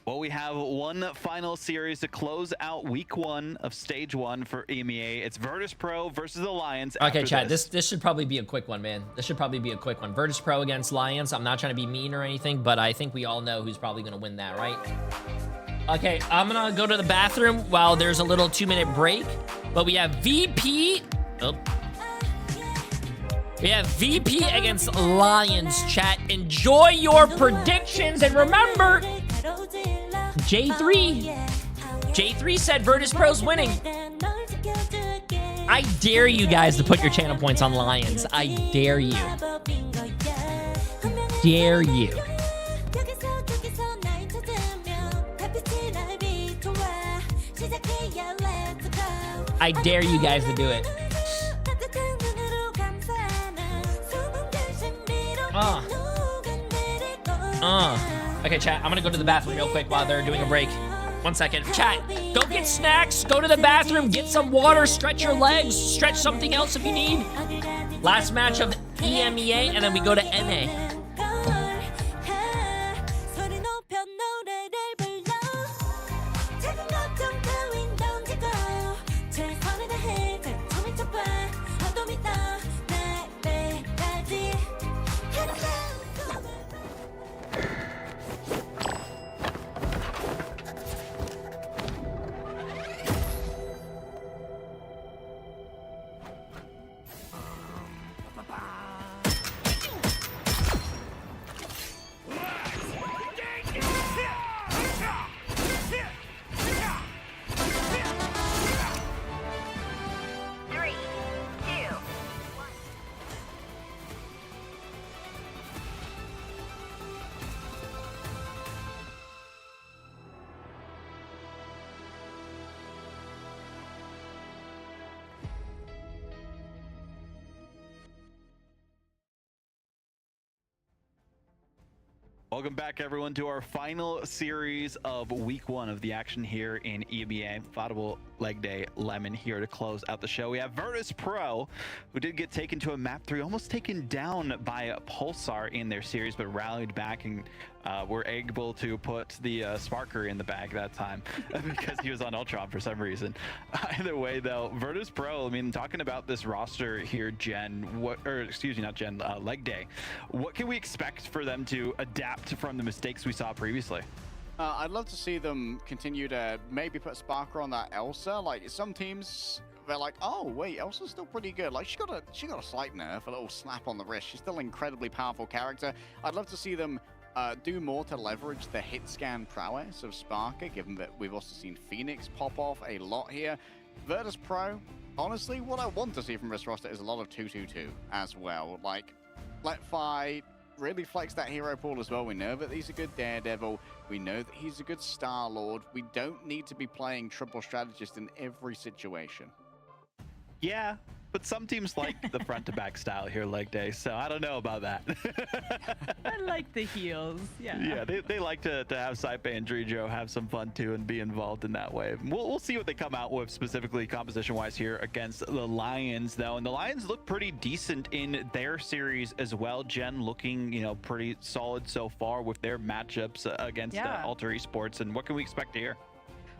Well, we have one final series to close out week 1 of stage 1 for EMEA. It's Virtus Pro versus the Lions. Okay, after chat, this. this should probably be a quick one, man. This should probably be a quick one. Virtus Pro against Lions. I'm not trying to be mean or anything, but I think we all know who's probably going to win that, right? Okay, I'm going to go to the bathroom while there's a little 2-minute break. But we have VP. Oh. We have VP against Lions, chat. Enjoy your predictions. And remember, Jay3 said Virtus Pro's winning. I dare you guys to put your channel points on Lions. I dare you. Dare you. I dare you guys to do it. Okay, chat, I'm gonna go to the bathroom real quick while they're doing a break. 1 second. Chat, go get snacks, go to the bathroom, get some water, stretch your legs, stretch something else if you need. Last match of EMEA, and then we go to NA. Welcome back, everyone, to our final series of week 1 of the action here in EMEA. Vaudable leg day Lemon here to close out the show. We have Virtus Pro, who did get taken to a map 3, almost taken down by Pulsar in their series, but rallied back and were able to put the Sparker in the bag that time because he was on Ultron for some reason. Either way, though, Virtus Pro, I mean, talking about this roster here, Jen, Leg Day, what can we expect for them to adapt from the mistakes we saw previously? I'd love to see them continue to maybe put Sparker on that Elsa. Like, some teams, they're like, oh, wait, Elsa's still pretty good. Like, she got a slight nerf, a little slap on the wrist. She's still an incredibly powerful character. I'd love to see them do more to leverage the hit scan prowess of Sparker, given that we've also seen Phoenix pop off a lot here. Virtus Pro, honestly, what I want to see from this roster is a lot of 2-2-2 as well. Like, let Fi really flex that hero pool as well. We know that he's a good Daredevil. We know that he's a good Star-Lord. We don't need to be playing triple strategist in every situation. Yeah, but some teams like the front to back style here, Leg Day, so I don't know about that. I like the heels. Yeah, they like to have Saipe and Drijo have some fun too and be involved in that way. We'll see what they come out with specifically composition wise here against the Lions, though, and the Lions look pretty decent in their series as well. Jen looking, you know, pretty solid so far with their matchups against Alter Esports. And what can we expect here?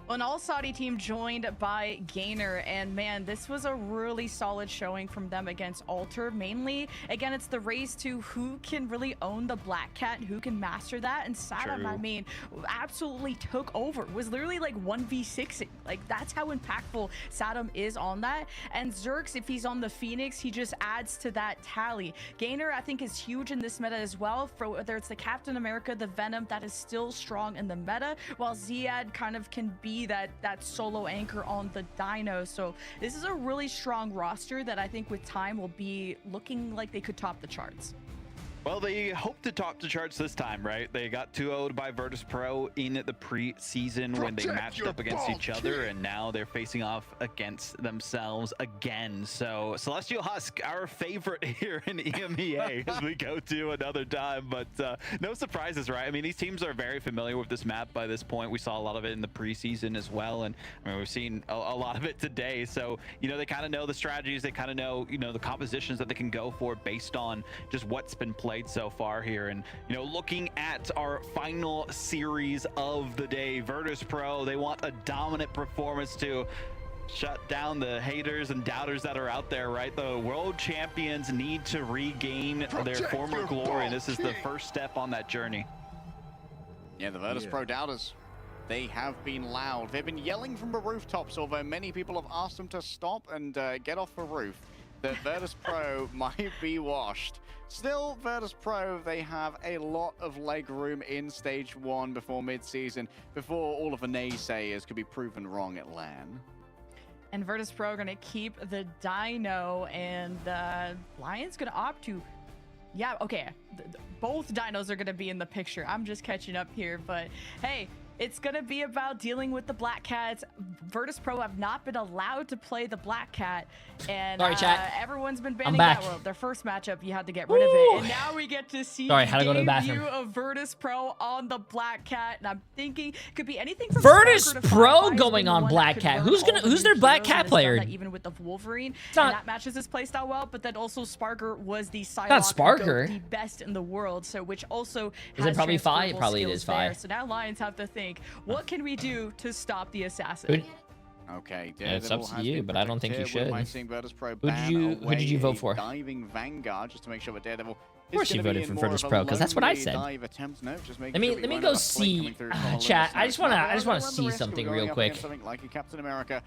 An all-Saudi team joined by Gainer, and man, this was a really solid showing from them against Alter. Mainly, again, it's the race to who can really own the Black Cat, who can master that, and Saddam, I mean, absolutely took over. Was literally like 1v6ing. Like, that's how impactful Saddam is on that. And Zerx, if he's on the Phoenix, he just adds to that tally. Gainer, I think, is huge in this meta as well, for whether it's the Captain America, the Venom, that is still strong in the meta, while Ziad kind of can be that solo anchor on the Dino. So this is a really strong roster that I think with time will be looking like they could top the charts. Well, they hope to top the charts this time, right? They got 2-0'd by Virtus Pro in the preseason when they matched up against each other, and now they're facing off against themselves again. So Celestial Husk, our favorite here in EMEA as we go to another time, but no surprises, right? I mean, these teams are very familiar with this map by this point. We saw a lot of it in the preseason as well, and I mean, we've seen a lot of it today. So, you know, they kind of know the strategies, they kind of know, you know, the compositions that they can go for based on just what's been played so far here. And, you know, looking at our final series of the day, Virtus Pro, they want a dominant performance to shut down the haters and doubters that are out there, right? The world champions need to regain their former glory, and this is the first step on that journey. Yeah, the Virtus Pro doubters, they have been loud. They've been yelling from the rooftops, although many people have asked them to stop and get off the roof. That Virtus Pro might be washed. Still, Virtus Pro, they have a lot of leg room in stage 1 before mid-season, before all of the naysayers could be proven wrong at LAN. And Virtus Pro are going to keep the Dino, and the Lions going to opt to... Yeah, okay. Both Dinos are going to be in the picture. I'm just catching up here, but hey, it's going to be about dealing with the Black Cats. Virtus Pro have not been allowed to play the Black Cat, and everyone's been banning that. Well, their first matchup, you had to get rid of it, and now we get to see the debut of Virtus Pro on the Black Cat, and I'm thinking it could be anything from Virtus Pro going on Black Cat. Who's their Black Cat player? Even with the Wolverine, and that matches his playstyle well, but then also Sparker was the the best in the world, so which also is it probably Fi? Probably it is Fi. So now Lions have to think, what can we do to stop the assassin? Okay, yeah, it's up to you, but I don't think you should. Who did you vote for? Diving Vanguard, just to make sure that Daredevil. Of course you voted for Virtus Pro, because that's what I said. Let me go see chat. I just wanna see something real quick. Like a Captain America.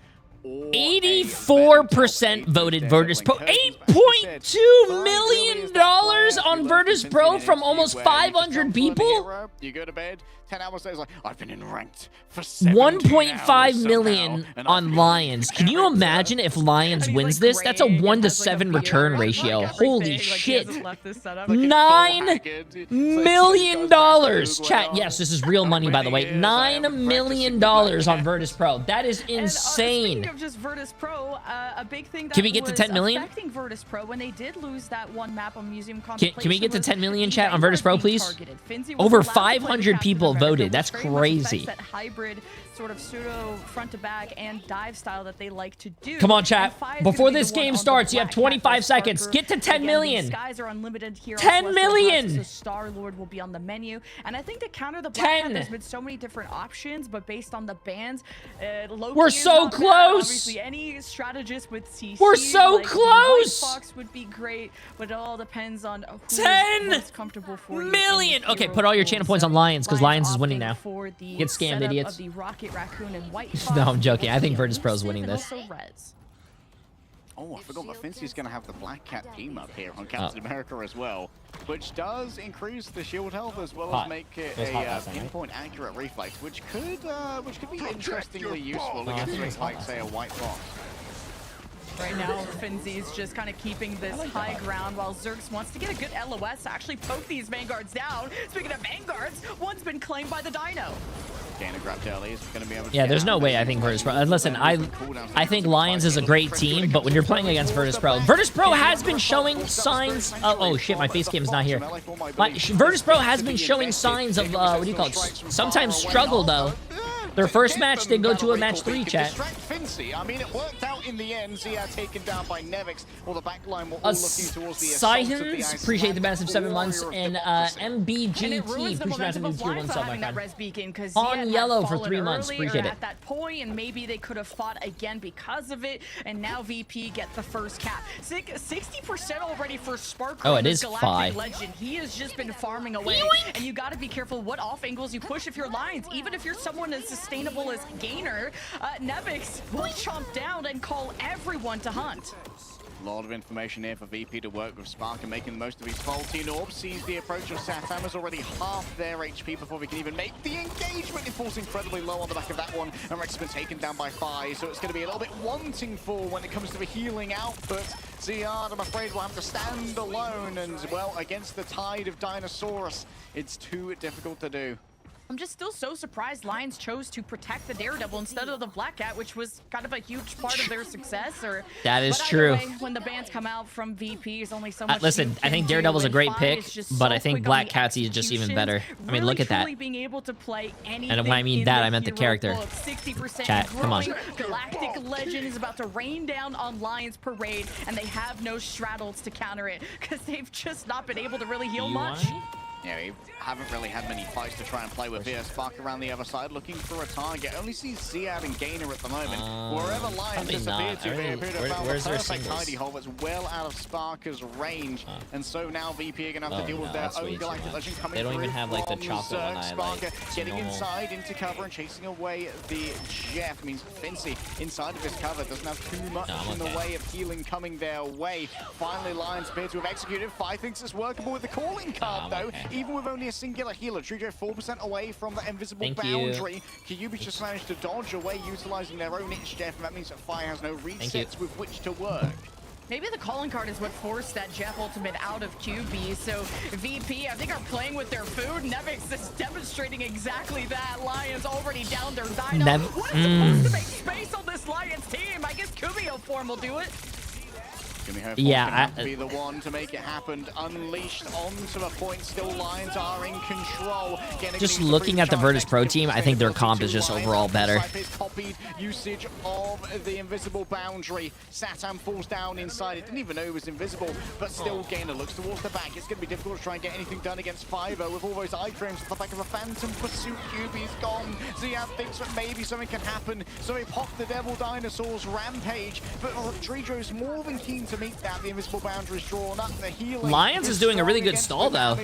84% voted Virtus Pro. $8.2 million on Virtus Pro from almost 500 people. You go to bed, 10 hours later, like, I've been in ranked for 1.5 million on Lions. Can you imagine if Lions wins this? That's a 1-to-7 return ratio. Holy shit. $9 million. Chat, yes, this is real money, by the way. $9 million on Virtus Pro. That is insane. Of just Virtus Pro, a big thing that can we get to 10 million? Affecting Virtus Pro when they did lose that one map on Museum Can we get to 10 million chat on Virtus Pro, please? Over 500 people voted. That's crazy. That hybrid sort of pseudo front to back and dive style that they like to do. Come on, chat. Before this game starts, you have 25 seconds. Get to 10 million. Skies are unlimited here. 10 million. So Star-Lord will be on the menu. And I think to counter the Black Cat, there's been so many different options, but based on the bans, Loki we're is so not bad. close. Obviously, any strategist with CC, we're so like close. White Fox would be great, but it all depends on who 10 is comfortable for million. you. Okay, put all your channel points on Lions because Lions is winning now. Get scammed, idiots. Of the Rocket Raccoon and White No, I'm joking. I think Virtus Pro is winning this. Oh, I forgot that Fincy's going to have the Black Cat team up here on Captain America as well, which does increase the shield health as well as make it a pinpoint accurate reflex, which could be interestingly useful against things like, say, a White Fox. Right now, Finzy's just kind of keeping this high ground while Zerx wants to get a good LOS to actually poke these Vanguards down. Speaking of Vanguards, one's been claimed by the Dino. Grabbed early. Is going to be able to there's no way I think Virtus Pro. Listen, I think Lions is a great team, but when you're playing against Virtus Pro has been showing signs of, oh shit, my face cam is not here. Virtus Pro has been showing signs of what do you call it? Sometimes struggle though. Their first match, they go to a match 3, chat. I mean, it worked out in the end. Zia taken down by Nevix. Well, the back line were all looking towards the Sihans, appreciate the massive 7 months, and MBGT, appreciate the massive new tier 1 sub, my friend. On yellow for 3 months, appreciate it. At that point, and maybe they could have fought again because of it, and now VP get the first cap. 60% already for Sparker. Oh, it is 5. Legend. He has just been farming away, and you got to be careful what off angles you push if you're Lions, even if you're someone as sustainable as Gainer. Nevix will chomp down and call everyone to hunt. A lot of information here for VP to work with Spark and making the most of his faulty. Orb sees the approach of Satam is already half their HP before we can even make the engagement. It falls incredibly low on the back of that one, and Rex has been taken down by 5, so it's going to be a little bit wanting for when it comes to the healing output. Ziad, I'm afraid, will have to stand alone, and, well, against the tide of Dinosaurus, it's too difficult to do. I'm just still so surprised Lions chose to protect the Daredevil instead of the Black Cat, which was kind of a huge part of their success. That is true. Way, when the bans come out from VP, there's only so much. Listen, I think Daredevil's a great pick, but I think Black Cat's is just even better. I mean, look at that. Being able to play and when I mean that, I meant the character. 60% chat, come on. Galactic Legend is about to rain down on Lions Parade, and they have no straddles to counter it because they've just not been able to really heal much. Yeah, we haven't really had many fights to try and play with here. Spark around the other side looking for a target. Only sees Ziad and Gainer at the moment. Wherever Lions disappeared to, they appear to have found the perfect hidey hole that's well out of Sparker's range. And so now VP are going to have to deal with their own Galactic Legend coming through. They don't even have like the chocolate one eye. Sparker getting inside into cover and chasing away the Jeff. Means Fincy inside of his cover doesn't have too much in the way of healing coming their way. Finally, Lions appear to have executed. 5 thinks it's workable with the calling card though. Even with only a singular healer, Trijo 4% away from the invisible boundary. Kyubi just managed to dodge away, utilizing their own itch, Jeff, and that means that Fire has no resets with which to work. Maybe the calling card is what forced that Jeff ultimate out of QB. So VP, I think, are playing with their food. Nevix is demonstrating exactly that. Lions already down their Dino. What is supposed to make space on this Lions team? I guess Kumio form will do it. Yeah, be the one to make it happen. Unleashed onto the point. Still, Lions are in control. Just looking at the Virtus Pro team, I think their comp is just overall better. Copied usage of the invisible boundary. Satam falls down inside. It didn't even know it was invisible, but still, Gainer looks towards the back. It's going to be difficult to try and get anything done against Fiverr with all those iframes at the back of a Phantom Pursuit. QB's gone. Ziad thinks that maybe something can happen, so he popped the Devil Dinosaurs rampage, but Drijo's more than keen to meet that. The invisible boundaries drawn up. The healing. Lions is doing a really good stall though,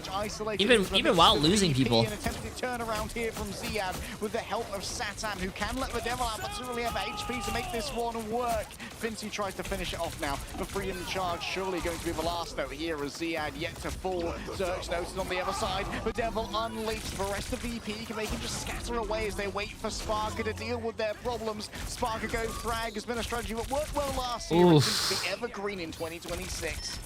even while losing people. An attempted turnaround here from Ziad with the help of Satam, who can let the Devil out, but doesn't really have HP to make this one work. Fincy tries to finish it off now. The free in charge surely going to be the last note here as Ziad yet to fall. Zerx noted on the other side. The Devil unleashed. The rest of VP can make him just scatter away as they wait for Sparker to deal with their problems. Sparker go frag has been a strategy that worked well last year. It seems to be evergreen in 2026.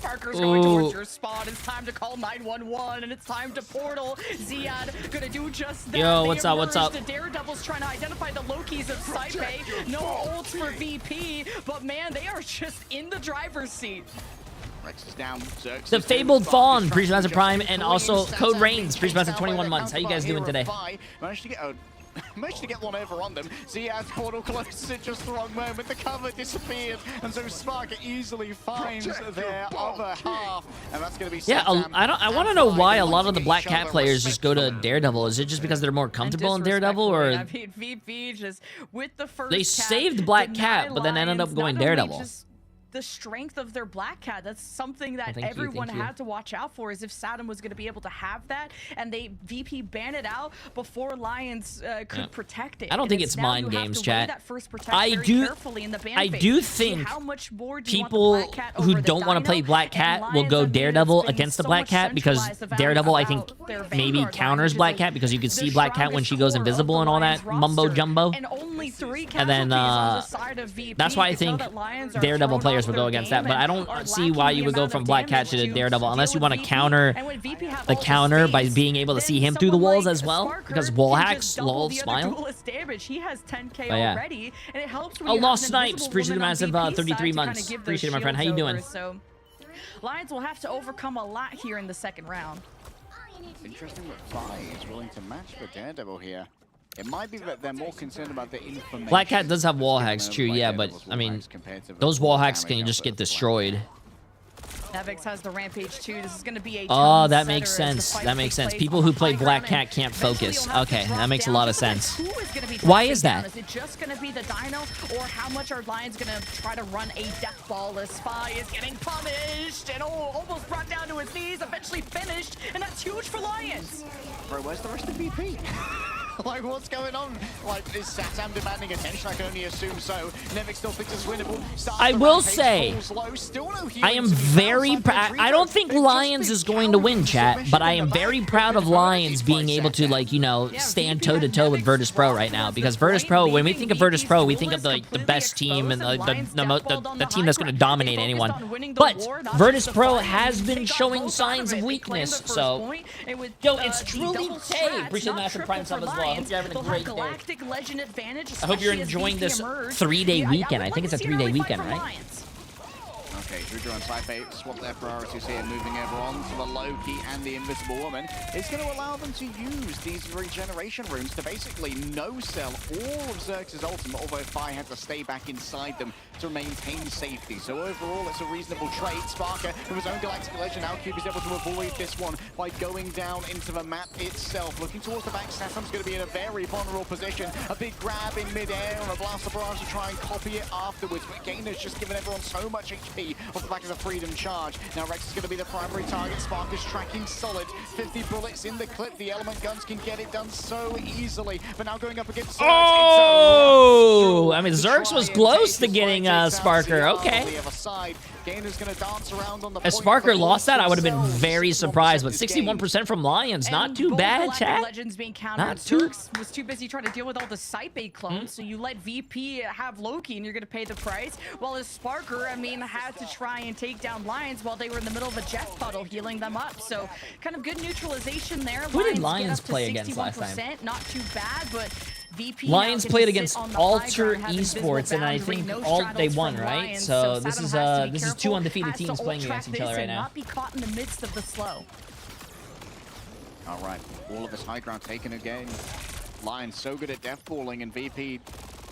Sparker's going towards your spot. It's time to call 911, and it's time to portal. Ziad gonna do just that. Yo, what's up? What's up? The Daredevil's trying to identify the Lokis of Saipe. No ults for VP, but man, they are just in the driver's seat. Rex is down. Zerx The is Fabled down. Fawn, Spark is Priest Master tracking Prime, just and between also Santa Code and Reigns, being Priest chased Master down 21 by the months. How you guys doing today? Managed to get managed to get one over on them. Ziaz portal closes at just the wrong moment. The cover disappeared, and so Spark easily finds their other half, and that's going to be Yeah, Santam I want to and know Fly why a once lot of the each Black Cat other players just go to respectfully. Daredevil. Is it just because they're more comfortable in And Daredevil, or disrespectfully, I mean, VP just with the first they cat, saved Black deny Cat, but then ended up Lions going not only Daredevil? just the strength of their Black Cat, that's something that thank you, everyone thank you. had to watch out for, is if Saddam was going to be able to have that, and they VP ban it out before Lions could protect it. I don't And think it's now mind you have games, to weigh chat. that first protect I very do- carefully in the ban I phase. do See think how much more do you want the people Black Cat who over the don't want to play Dino? Black And Cat will Lions, go I mean, Daredevil it's been against the so Black much Cat because centralized Daredevil, I think, about their maybe Vanguard line, counters which Black is Cat because you can the see Black Cat when strongest she goes core of invisible the and all Lions that mumbo roster. jumbo. And only 3 And then, casualties on the side of VP. That's why I You can tell think that Lions are Daredevil thrown players off would go their against game that, but I and don't are see why lacking you the would go amount from of Black Cat damage to Daredevil deal unless you with want to VP. counter And when VP have the all this counter by space, being able to then see him through the someone walls like as well, Sparker because can wall just hacks, double lol, the other smile. duelist damage. He has 10k Oh, yeah. already, and it helps when Oh, you Lost have an Snipes, invisible appreciate the woman on massive VP 33 side to kinda months. give those Appreciate it, my friend. How shields you over, doing? So Lions will have to overcome a lot here in the second round. Interesting that Fly is willing to match for Daredevil here. It might be that they're more concerned about the information. Black Cat does have wall hacks, given true, over by yeah, but Daredevil's I wall mean, hacks compared to the those wall hacks damage can just output get of Black destroyed. Nevix has the Rampage too. This is going to be a Oh, tone that setter makes as the sense. fight That makes takes sense. place People on who the play high Black ground, and Cat can't eventually focus. you'll have to Okay, drop that makes a down lot of to the sense. who is gonna be Why dropping is down. that? Is it just going to be the Dino, or how much are Lions going to try to run a death ball as Spy is getting punished and almost brought down to his knees, eventually finished, and that's huge for Lions. Bro, where's the rest of VP? Like, what's going on? Like, is Satam demanding attention? I can only assume so. Nevik still thinks it's winnable. Starts I the will rampage, say, falls low. Still no healing I am to be found. very Cypher proud. and I don't think They've just Lions been is going to win, cowering chat, submission but I in am the very back. proud of They've been Lions hurt being by able to, Satam. like, you know, Yeah, stand VP toe to had toe with Nevix Virtus Pro walk right now. towards Because this Virtus point, Pro, when we leaving think of Virtus VP's Pro, we think of duelist the completely best team and exposed, Lions deathballed on the the team high that's going to ground. dominate They anyone. focused on winning the But war, not Virtus just the Pro fight. has They been got showing both signs out of it. They claimed weakness. the first So, point, and with, yo, it's the truly double Tay. strats, Appreciate not Master triple Prime sub for as well. I hope Lions. you're having a They'll great have day. Galactic Legend advantage, I hope you're especially as enjoying VP this emerge. 3-day Yeah, weekend. would I think like it's a to see an 3-day early fight weekend, from right? Lions. Okay, Juju and Cypher swap their priorities here, moving over on to the Loki and the Invisible Woman. It's going to allow them to use these regeneration runes to basically no-sell all of Zerx's ultimate, although Fi had to stay back inside them to maintain safety. So overall, it's a reasonable trade. Sparker, with his own Galactic Legend, now Cube is able to avoid this one by going down into the map itself. Looking towards the back, Satam's going to be in a very vulnerable position. A big grab in mid-air and a Blaster Barrage to try and copy it afterwards. But Gainer's just given everyone so much HP off the back of the Freedom Charge. Now Rex is going to be the primary target. Spark is tracking solid. 50 bullets in the clip. The Element Guns can get it done so easily. But now going up against Zerx, Oh! I mean, Zerx was close to getting Sparker. Okay. Gainer's going to dance around on the If point Sparker for lost that, I would have been themselves. very 61% surprised. But is gained. 61% from Lions, not And too both bad, Galactic chat. Legends being countered. Not too- Zerx was too busy trying to deal with all the Saipe clones, so you let VP have Loki and you're going to pay the price. While as Sparker, I mean, had to try and take down Lions while they were in the middle of a Jeff puddle healing them up. So kind of good neutralization there. Who did get Lions up to play against last time? 61%, not too bad, but VP Lions now played gets to against sit on the high Alter ground, have invisible Esports, and I boundary, think no all they straddles won, from right? Lions, So Saddam this has is to be this is careful, two undefeated has to teams playing ult-track against each other this right and now. not be caught in the midst of the slow. All right, all of this high ground taken again. Lions so good at death balling, and VP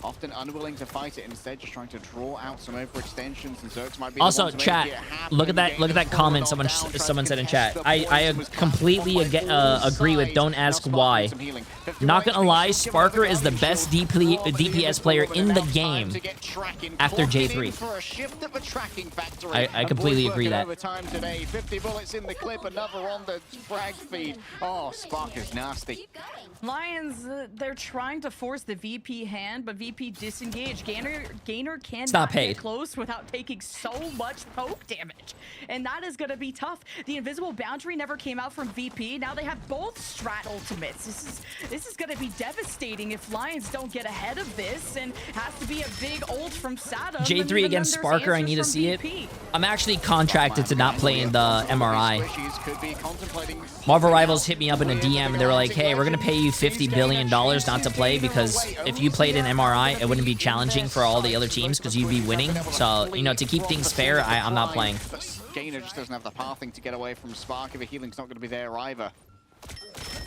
often unwilling to fight it, instead just trying to draw out some overextensions, and Zerx might be Also, the one to chat, make it happen. look at that comment someone said in chat. I completely agree with don't ask why. Not gonna lie, Sparker is the best DPS player in the game after Jay3. I completely agree that. 50 bullets in the clip, another on the frag feed. Oh, Sparker's nasty. Lions, they're trying to force the VP hand, but VP disengaged. Gainer can't not paid. get close without taking so much poke damage. And that is going to be tough. The invisible boundary never came out from VP. Now they have both strat ultimates. This is going to be devastating if Lions don't get ahead of this, and has to be a big ult from Saddam. J3 against Sparker, I need to see it. I'm actually contracted to not play in the MRI. Marvel Rivals hit me up in a DM and they were like, hey, we're going to pay you $50 billion not to play because if you played in MRI, Samurai, it wouldn't be challenging for all the other teams because you'd be winning. So, you know, to keep things fair, I'm not playing. But Gainer just doesn't have the pathing to get away from Spark. If the healing's not going to be there either.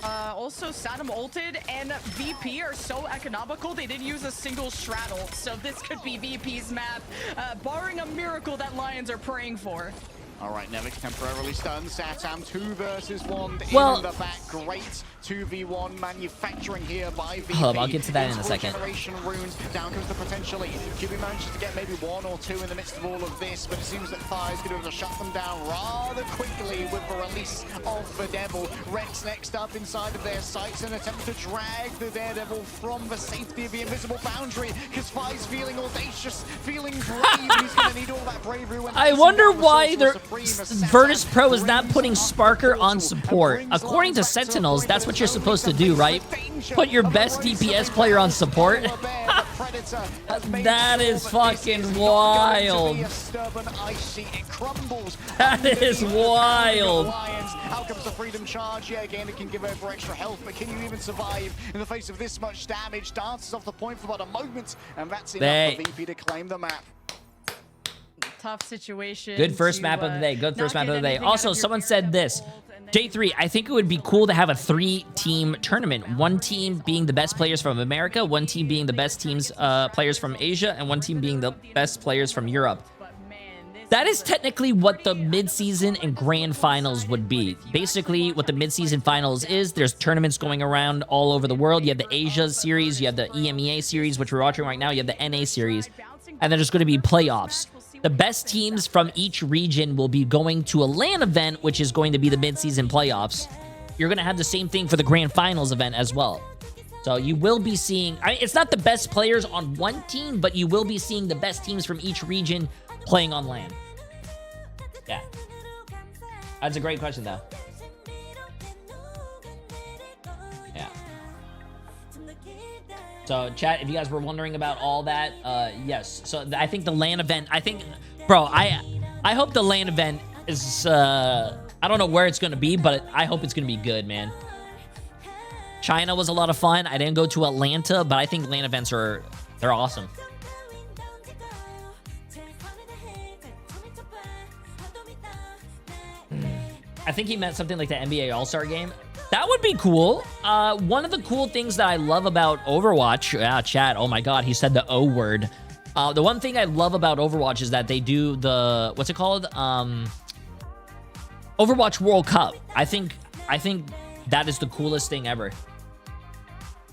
Also, Saddam ulted and VP are so economical, they didn't use a single straddle. So this could be VP's map, barring a miracle that Lions are praying for. All right, Nevik temporarily stunned. Satam 2 versus 1 Well, in the back. Great 2v1 manufacturing here by VP. Hold up, I'll get to that in a second. Generation runes. Down comes the potentially. QB manages to get maybe 1 or 2 in the midst of all of this, but it seems that Fire's going to be able to shut them down rather quickly with the release of the Devil. Rex next up inside of their sights and attempt to drag the Daredevil from the safety of the invisible boundary because Fire's feeling audacious, feeling brave. He's going to need all that bravery when I wonder why Virtus Pro is not putting Sparker on support. According to Sentinels, that's what you're supposed to do, right? Put your best DPS player on support. That is fucking wild. That is wild. How comes the freedom charge? Yeah, again, it can give over extra health, but can you even survive in the face of this much damage? Dances off the point for about a moment, and that's enough for VP to claim the map. Tough situation. Good first map of the day. Good first map of the day. Also, someone said this. Jay3, I think it would be cool to have a 3-team tournament. One team being the best players from America, one team being the best players from Asia, and one team being the best players from Europe. That is technically what the mid-season and grand finals would be. Basically, what the mid-season finals is, there's tournaments going around all over the world. You have the Asia series, you have the EMEA series, which we're watching right now, you have the NA series, and then there's going to be playoffs. The best teams from each region will be going to a LAN event, which is going to be the mid-season playoffs. You're going to have the same thing for the grand finals event as well. So you will be seeing, it's not the best players on one team, but you will be seeing the best teams from each region playing on LAN. Yeah. That's a great question, though. Yeah. So, chat, if you guys were wondering about all that, yes. So, I think the LAN event, bro, I hope the LAN event is, I don't know where it's going to be, but I hope it's going to be good, man. China was a lot of fun. I didn't go to Atlanta, but I think LAN events they're awesome. I think he meant something like the NBA All-Star game. That would be cool. One of the cool things that I love about Overwatch, chat, oh my god, he said the O word. The one thing I love about Overwatch is that they do the, what's it called? Overwatch World Cup. I think that is the coolest thing ever.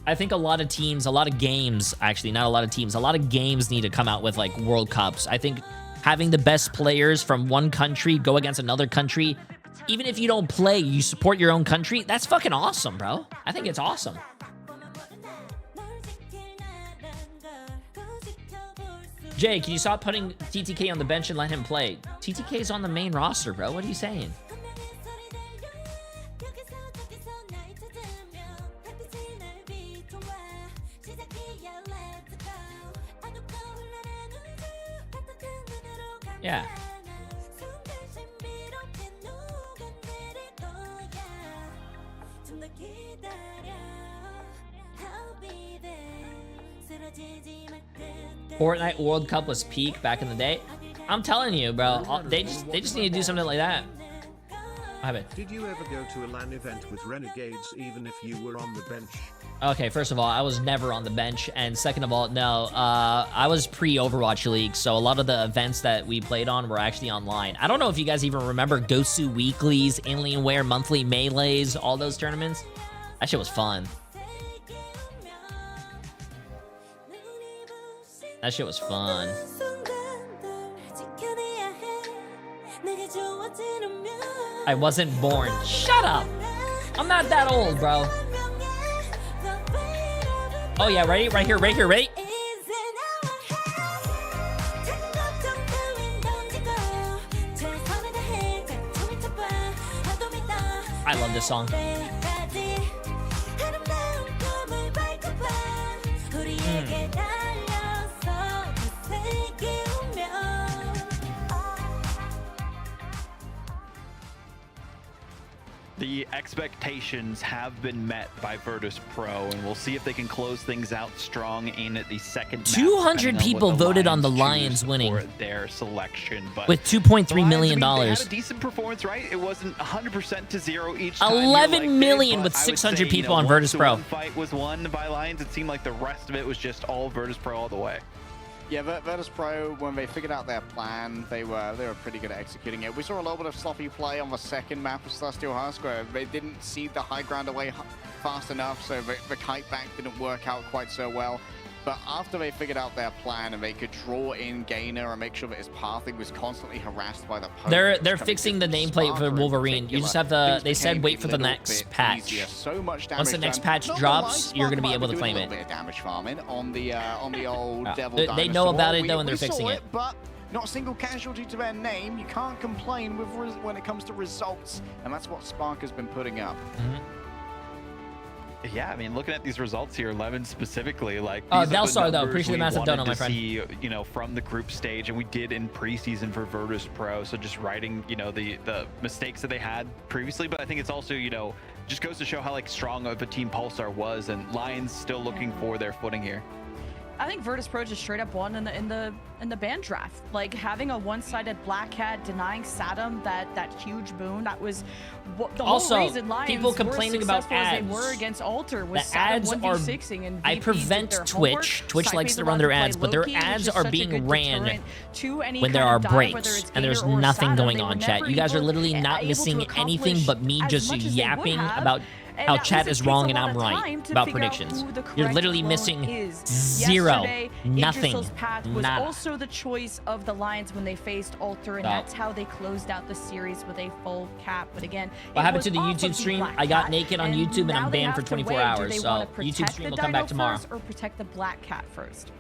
I think a lot of teams, a lot of games, actually, not a lot of teams, a lot of games need to come out with like World Cups. I think having the best players from one country go against another country, even if you don't play, you support your own country. That's fucking awesome, bro. I think it's awesome. Jay, can you stop putting TTK on the bench and let him play? TTK's on the main roster, bro. What are you saying? Yeah. Fortnite World Cup was peak back in the day. I'm telling you, bro. They just need to do something like that. What happened? Did you ever go to a LAN event with Renegades even if you were on the bench? Okay, first of all, I was never on the bench, and second of all, no, I was pre-Overwatch League, so a lot of the events that we played on were actually online. I don't know if you guys even remember Gosu Weeklies, Alienware Monthly Melees, all those tournaments. That shit was fun. That shit was fun. I wasn't born. Shut up! I'm not that old, bro. Oh yeah, ready? Right here, ready? I love this song. The expectations have been met by Virtus Pro, and we'll see if they can close things out strong in the second map, 200 people voted on the Lions winning for their selection, but with $2.3 million. They had a decent performance, right? It wasn't 100% to 0 each time. 11 million with 600 people on Virtus Pro. One fight was won by Lions. It seemed like the rest of it was just all Virtus Pro all the way. Yeah, Virtus Pro, when they figured out their plan, they were pretty good at executing it. We saw a little bit of sloppy play on the second map of Celestial Husk, where they didn't see the high ground away fast enough, so the kite back didn't work out quite so well. But after they figured out their plan and they could draw in Gainer and make sure that his pathing was constantly harassed by the poke, they're fixing the nameplate for Wolverine. You just have to, they said wait for the next patch. So much once the next patch drops, you're going to be able to claim it. A bit of damage farming on the old Devil They know about it though, and they're we fixing saw it. But not a single casualty to their name. You can't complain when it comes to results, and that's what Spark has been putting up. Yeah, I mean, looking at these results here, 11 specifically, like Delstar though, appreciate the massive donut, my friend. See, you know, from the group stage, and we did in preseason for Virtus Pro. So just writing, you know, the mistakes that they had previously, but I think it's also, you know, just goes to show how like strong of a team Pulsar was, and Lions still looking for their footing here. I think Virtus Pro just straight up won in the ban draft. Like having a one-sided Black Cat, denying Saddam that huge boon. That was the also, whole reason Lions people complaining were about as ads. they were against Alter. Was The ads Saddam 1v6ing and I VP prevent did their Twitch. homework. Twitch likes to run their ads, but their ads are being ran when there are breaks, and there's nothing going on, chat. You guys are literally not missing anything but me just yapping about how chat is wrong and I'm right about predictions. You're literally missing zero, nothing, path was nada. also the choice of the Lions when they faced Alter, and that's how they closed out the series with a full cap. But again, what happened to the YouTube stream? I got naked on YouTube and I'm banned for 24 hours. So YouTube stream will come back tomorrow. Or protect the Black Cat first.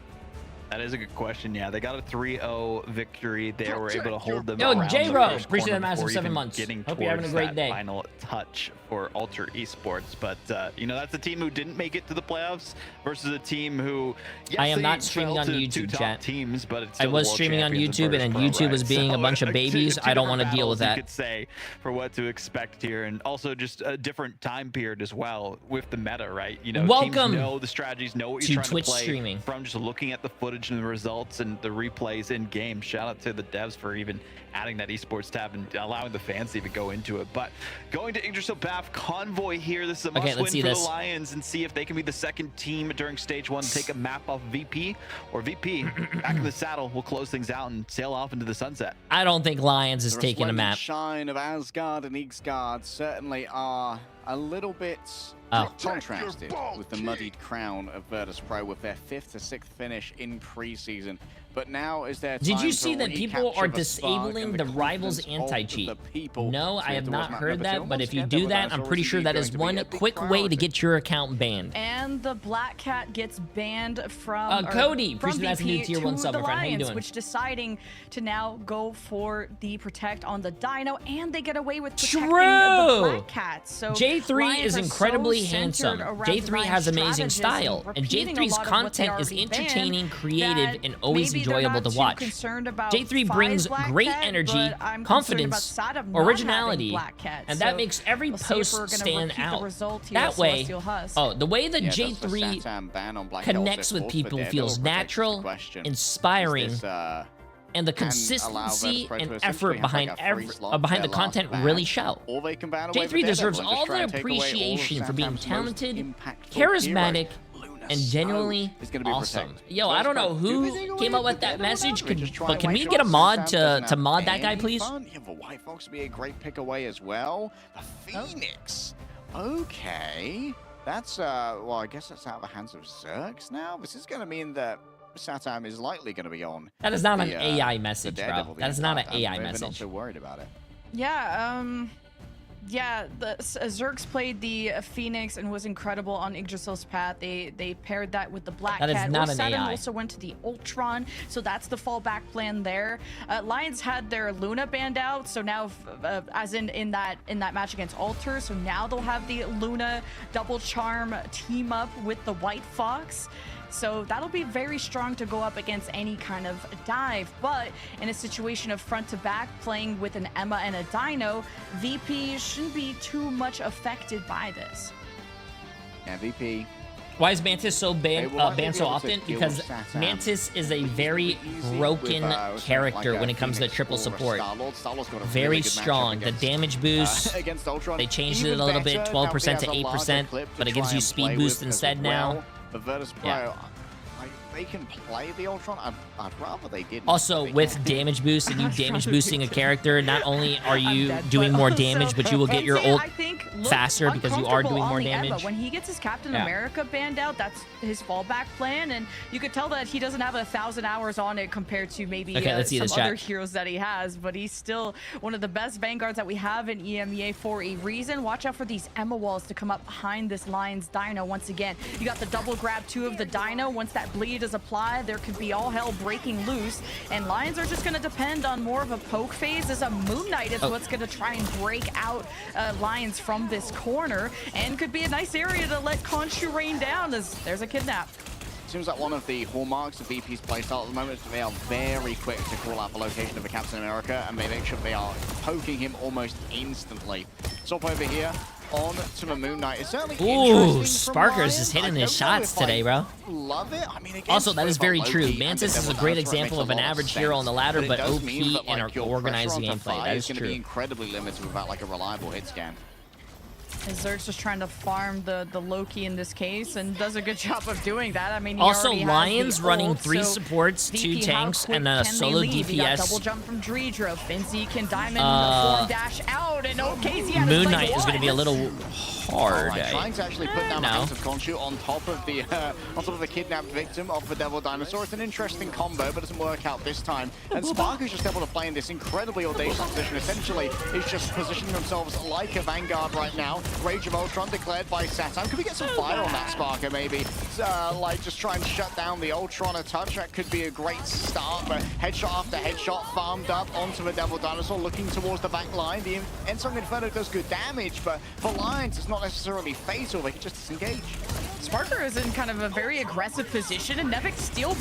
That is a good question. Yeah, they got a 3-0 victory. They were able to hold them. Yo, around J3 the VODs, first appreciate corner the massive before 7 even months. getting Hope you're having a towards great that day. final touch for Alter Esports, but you know, that's a team who didn't make it to the playoffs versus a team who. Yes, I am not they streaming fell on to YouTube, two top chat. teams, but it's I still was the world streaming on champions YouTube, of and Virtus Pro, YouTube was right? being a So, bunch of babies. two I don't want to different deal with battles, that. You could say for what to expect here, and also just a different time period as well with the meta, right? You know, Welcome teams know the strategies, know what you're trying Twitch to play streaming. from just looking at the footage and the results and the replays in game. Shout out to the devs for even adding that esports tab and allowing the fans to even go into it. But going to Yggdrasil Path Convoy here, this is a must win for the Lions, and see if they can be the second team during stage 1 to take a map off VP, or VP back in the saddle will close things out and sail off into the sunset. I don't think Lions is taking a map. The shine of Asgard and Ixgard certainly are a little bit contrasted with the muddied crown of Virtus Pro with their 5th to 6th finish in preseason. But now is there time Did you see to that people are recapture the spark disabling and the the rivals confidence of anti-cheat? the people? No, So I if have there not wasn't that heard number that, two, but once if you again, do Devil that, Dance I'm pretty always sure that going is to be one a big quick way to priority. get your account banned. And the Black Cat gets banned from Cody, from appreciate that new VP tier 1 to sub, the my friend. How you Lions, doing? which deciding to now go for the protect on the Dino, and they get away with protecting the Black Cat. So J3 Lions is are incredibly so handsome. centered around J3 design has amazing strategies style, and repeating a J3's lot of what they content is already banned, entertaining, creative, that and always maybe they're enjoyable not to too watch. concerned about J3 Fi's brings Black great Cat, energy, but I'm concerned confidence, about Saddam not originality, having Black Cat. and So that makes every we'll see if post we're gonna stand repeat the out. result here That at way, Celestial Husk. the way that Yeah, does the J3 Satam ban on Black connects also with forfeit people their feels ability to protect natural, the question? inspiring, Is this, and the can allow consistency Virtus Pro to and essentially effort have behind like a free slot behind the for their content last really ban, show. or they can ban away J3 with deserves Daredevil and all just try the and take away all of appreciation for being Satam's most talented, impactful charismatic, hero. Luna and Snow genuinely is gonna be awesome. protected. Yo, I don't know who came up with that message, They're just trying but to can make we sure get a mod Satam doesn't to have mod that guy, any please? fun. Yeah, the White Fox would be a great pick away as well. The Phoenix. Okay. That's, well, I guess that's out of the hands of Zerx now. This is going to mean that Satam is likely going to be on. That is not the, an AI message, bro. Daredevil the That is not an entire time. AI They're not message. so worried about it. Yeah, the Zerx played the Phoenix and was incredible on Yggdrasil's path. They paired that with the Black That is Cat. not an Saturn AI. also went to the Ultron, so that's the fallback plan there. Lions had their Luna banned out, so now, as in that match against Alter, so now they'll have the Luna double charm team up with the White Fox. So that'll be very strong to go up against any kind of dive. But in a situation of front to back, playing with an Emma and a Dino, VP shouldn't be too much affected by this. Yeah, VP. Why is Mantis so banned so often? Because Satam. Mantis is a very broken character when it comes to triple support. Very strong. The damage boost, they changed it a little bit, 12% to 8%, but it gives you speed boost instead now. But Virtus Pro, they can play the Ultron. I'd rather they didn't. Also, with damage boost and you damage boosting a character, not only are you doing more damage, but you will get your ult faster because you are doing more damage. When he gets his Captain America banned out, that's his fallback plan, and you could tell that he doesn't have 1,000 hours on it compared to maybe some other heroes that he has, but he's still one of the best Vanguards that we have in EMEA for a reason. Watch out for these Emma walls to come up behind this Lions Dino once again. You got the double grab 2 of the Dino. Once that bleed is applied, there could be all hell breaking loose, and Lions are just going to depend on more of a poke phase, as a Moon Knight is what's going to try and break out Lions from this corner, and could be a nice area to let Khonshu rain down, as there's a kidnap. Seems like one of the hallmarks of VP's playstyle at the moment is that they are very quick to call out the location of a Captain America, and they make sure they are poking him almost instantly. Swap over here on to the Moon Knight. It's certainly Ooh, Sparker's just hitting his shots today, bro. Love it. I mean, again, also, that is very true. Mantis is a great example of an average hero on the ladder, but OP in our organized gameplay. That is true. It's going to be incredibly limited without like a reliable hit scan. And Zerg's just trying to farm the Loki in this case, and does a good job of doing that. I mean, he also already Lions has running ult, 3 so supports, VP, 2 tanks, and a solo DPS. You got double jump from Dreedra. Finzi can diamond form dash out, and OKZ Moon Knight is going to be a little hard. Trying to actually put down the House of Khonshu on top of the kidnapped victim of the Devil Dinosaur. It's an interesting combo, but it doesn't work out this time. And Spark is just able to play in this incredibly audacious position. Essentially, is just positioning themselves like a Vanguard right now. Rage of Ultron declared by Satam. Could we get some fire on that Sparker, maybe? Like, just try and shut down the Ultron a touch. That could be a great start, but headshot after headshot farmed up onto the Devil Dinosaur, looking towards the back line. The Ensong Inferno does good damage, but for Lions, it's not necessarily fatal. They can just disengage. Sparker is in kind of a very aggressive position, and Nevik still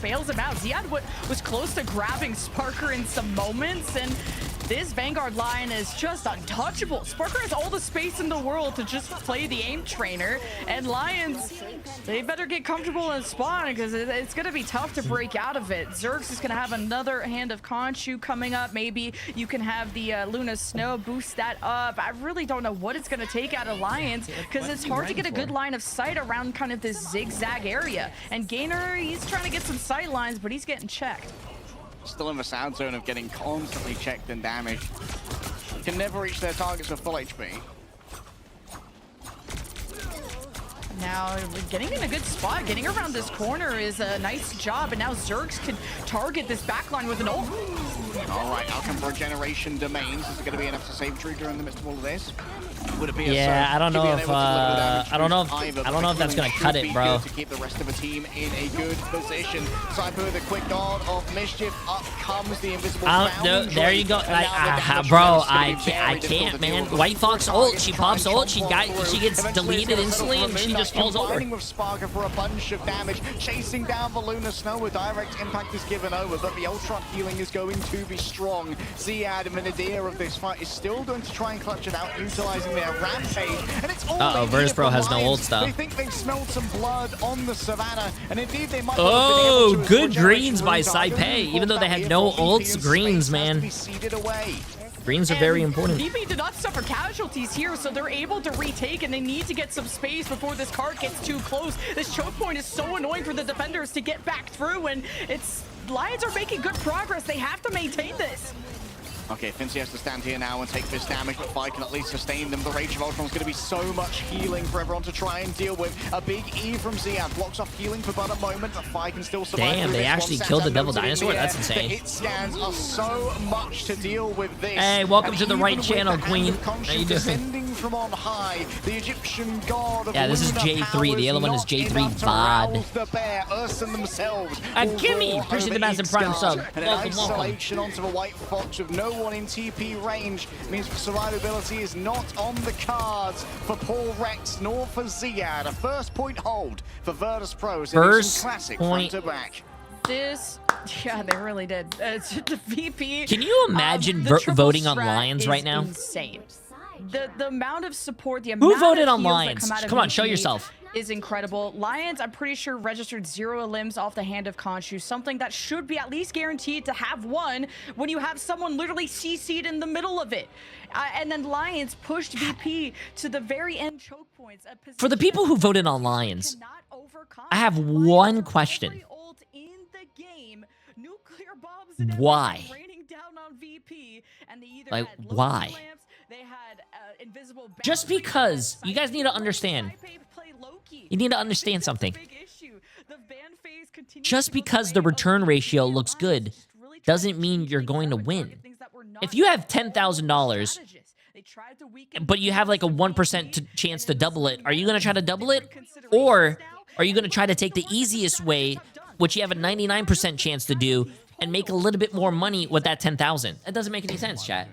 bails him out. Ziad was close to grabbing Sparker in some moments, and this Vanguard line is just untouchable. Sparker has all the space in the world to just play the aim trainer, and Lions, they better get comfortable in spawn, because it's going to be tough to break out of it. Zergs is going to have another hand of Khonshu coming up. Maybe you can have the Luna Snow boost that up. I really don't know what it's going to take out of Lions, because it's hard to get a good line of sight around kind of this zigzag area. And Gainer, he's trying to get some sight lines, but he's getting checked. Still in the sound zone of getting constantly checked and damaged. Can never reach their targets with full HP. Now, getting in a good spot, getting around this corner is a nice job, and now Zergs can target this backline with an ult. All right, outcome for a generation domains. Is it going to be enough to save Trigger in the midst of all of this? Would it be I don't know if I don't know if that's gonna cut it, bro. To keep the rest of the team in a good position. Saipu with a quick dart of mischief. Up comes the invisible foundry. There you go. Bro, I can't, man. White Fox ult. She pops ult. She gets deleted instantly, and she just falls over. With Sparker for a bunch of damage, chasing down the Luna Snow. With direct impact is given over, but the Ultron healing is going to be strong. Ziad, the nadir of this fight, is still going to try and clutch it out, utilizing their rampage, and it's all Virtus Pro has no ult stuff. They think they've smelled some blood on the savannah, and indeed they might good greens by Saipei. Even though they had no ults, greens, man. Greens are very important. VP did not suffer casualties here, so they're able to retake, and they need to get some space before this cart gets too close. This choke point is so annoying for the defenders to get back through, and Lions are making good progress. They have to maintain this. Okay, Finzi has to stand here now and take this damage, but Fi can at least sustain them. The Rage of Ultron is going to be so much healing for everyone to try and deal with. A big E from Ziad blocks off healing for but a moment, but Fi can still survive. Damn, they actually killed the Devil Dinosaur? That's insane. The hit scans are so much to deal with this. Hey, welcome to the right channel, Queen. How you doing? from on high. The Egyptian god of this is lunar Jay3. The other one is powers Jay3 not enough to VOD. rouse the bear. Urson themselves. Gimme! will Appreciate over the massive each prime star. sub. And Welcome, in welcome. isolation onto the white fox with no one in TP range means survivability is not on the cards for Paul Rex nor for Ziad. A first point hold for Virtus Pros. First classic point. front to back. Yeah, they really did. The VP. Can you imagine the triple voting on strat Lions right is now? Insane. The amount of support, the Who amount voted of on heals that Lions? out of Come on, show VP yourself. is incredible. Lions, I'm pretty sure, registered 0 limbs off the hand of Khonshu, something that should be at least guaranteed to have one when you have someone literally CC'd in the middle of it. And then Lions pushed VP to the very end choke points. For the people who voted on Lions, I have one question. Why? Like, why? Just because. You guys need to understand. You need to understand something. Just because the return ratio looks good doesn't mean you're going to win. If you have $10,000, but you have like a 1% chance to double it, are you going to try to double it? Or are you going to try to take the easiest way, which you have a 99% chance to do, and make a little bit more money with that 10,000? That doesn't make any sense, chat.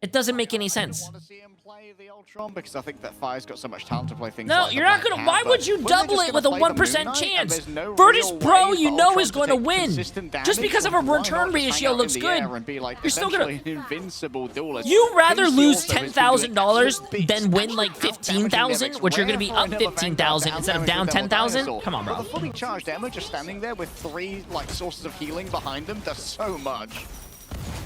It doesn't make any sense. Because I think that Fire's got so much talent to play things. No, like you're not gonna. Why would you double it with a 1% chance? Virtus Pro, you know, is going to win. Just because of a return ratio looks good, you're still gonna. You rather lose $10,000 than win like 15,000, which you're gonna be up 15,000 instead of down 10,000. Come on, bro. The fully charged Emma just standing there with 3 like sources of healing behind them does so much.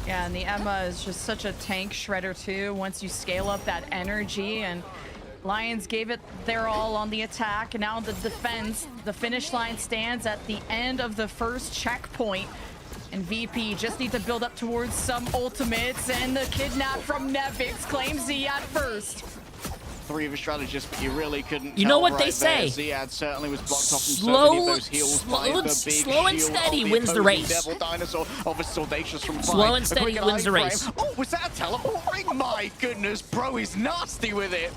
Yeah, and the Emma is just such a tank shredder too. Once you scale up that energy, and Lions gave it their all on the attack, and now the defense, the finish line stands at the end of the first checkpoint. And VP just need to build up towards some ultimates, and the kidnap from Nevix claims Ziad first. 3 of his strategists, but you really couldn't. You know tell what they say? Ziad certainly was blocked off from so many of those heals by the big slow and shield steady of the wins the opposing race. Devil Dinosaur of a Saudacious from Slow and steady wins the race. Oh, was that a teleport ring? My goodness, bro, he's nasty with it.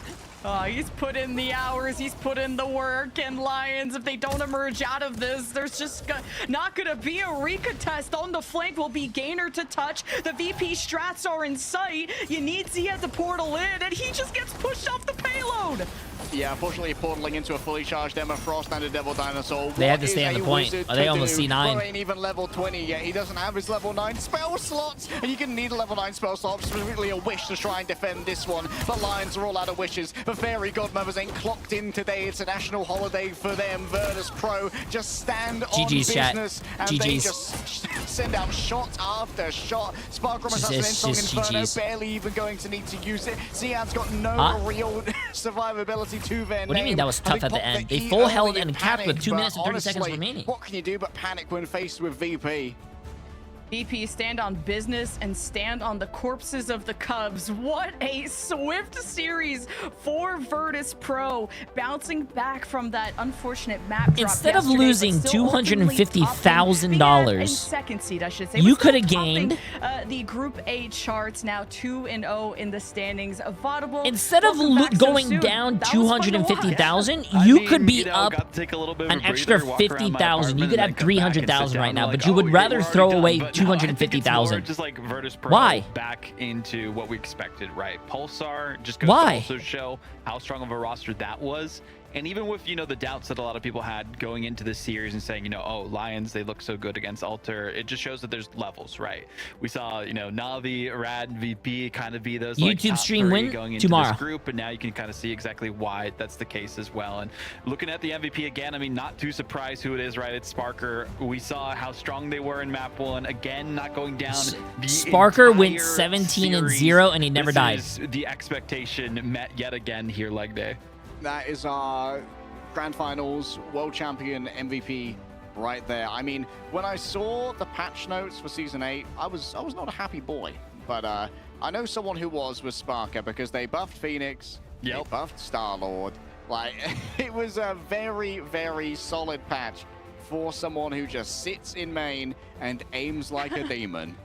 He's put in the hours, he's put in the work, and Lions, if they don't emerge out of this, there's just not gonna be a recontest. On the flank will be Gainer to touch. The VP strats are in sight. You need Zia to portal in, and he just gets pushed off the payload. Yeah, unfortunately, portaling into a fully charged Emma Frost and a Devil Dinosaur. They had to stay on the point. Are they almost C9? Bro ain't even level 20 yet. He doesn't have his level 9 spell slots, and you can need a level 9 spell slot, specifically a wish to try and defend this one. But Lions are all out of wishes. The Fairy Godmothers ain't clocked in today. It's a national holiday for them. Virtus Pro just stand on business, and they just send out shot after shot. Sparkrum has an Inferno, barely even going to need to use it. Ziad's got no real survivability to their What do you mean that was tough at the end? They full held and capped with 2 minutes and 30 seconds remaining. What can you do but panic when faced with VP? VP stand on business and stand on the corpses of the Cubs. What a swift series for Virtus Pro, bouncing back from that unfortunate map drop. Instead of losing $250,000, second seed, I should say, you could have gained the Group A charts, now 2-0 in the standings. Vaudable, instead of going down 250,000, you could be up an extra 50,000. You could have 300,000 right now, but you would rather throw away 250,000. Just like Virtus Pro Why? Back into what we expected, right? Pulsar just goes Why? to also show how strong of a roster that was. And even with, you know, the doubts that a lot of people had going into this series and saying, you know, oh, Lions, they look so good against Alter, it just shows that there's levels, right? We saw, you know, Navi, Rad, VP kind of be those like, YouTube top stream 3 win going into tomorrow. this group, and now you can kind of see exactly why that's the case as well. And looking at the MVP again, I mean, not too surprised who it is, right? It's Sparker. We saw how strong they were in map 1. Again, not going down. Sparker went 17-0 and he never died. The expectation met yet again here leg day. That is our Grand Finals World Champion MVP right there. I mean, when I saw the patch notes for Season 8, I was not a happy boy. But I know someone who was Sparker, because they buffed Phoenix, they buffed Star-Lord. Like, it was a very, very solid patch for someone who just sits in main and aims like a demon.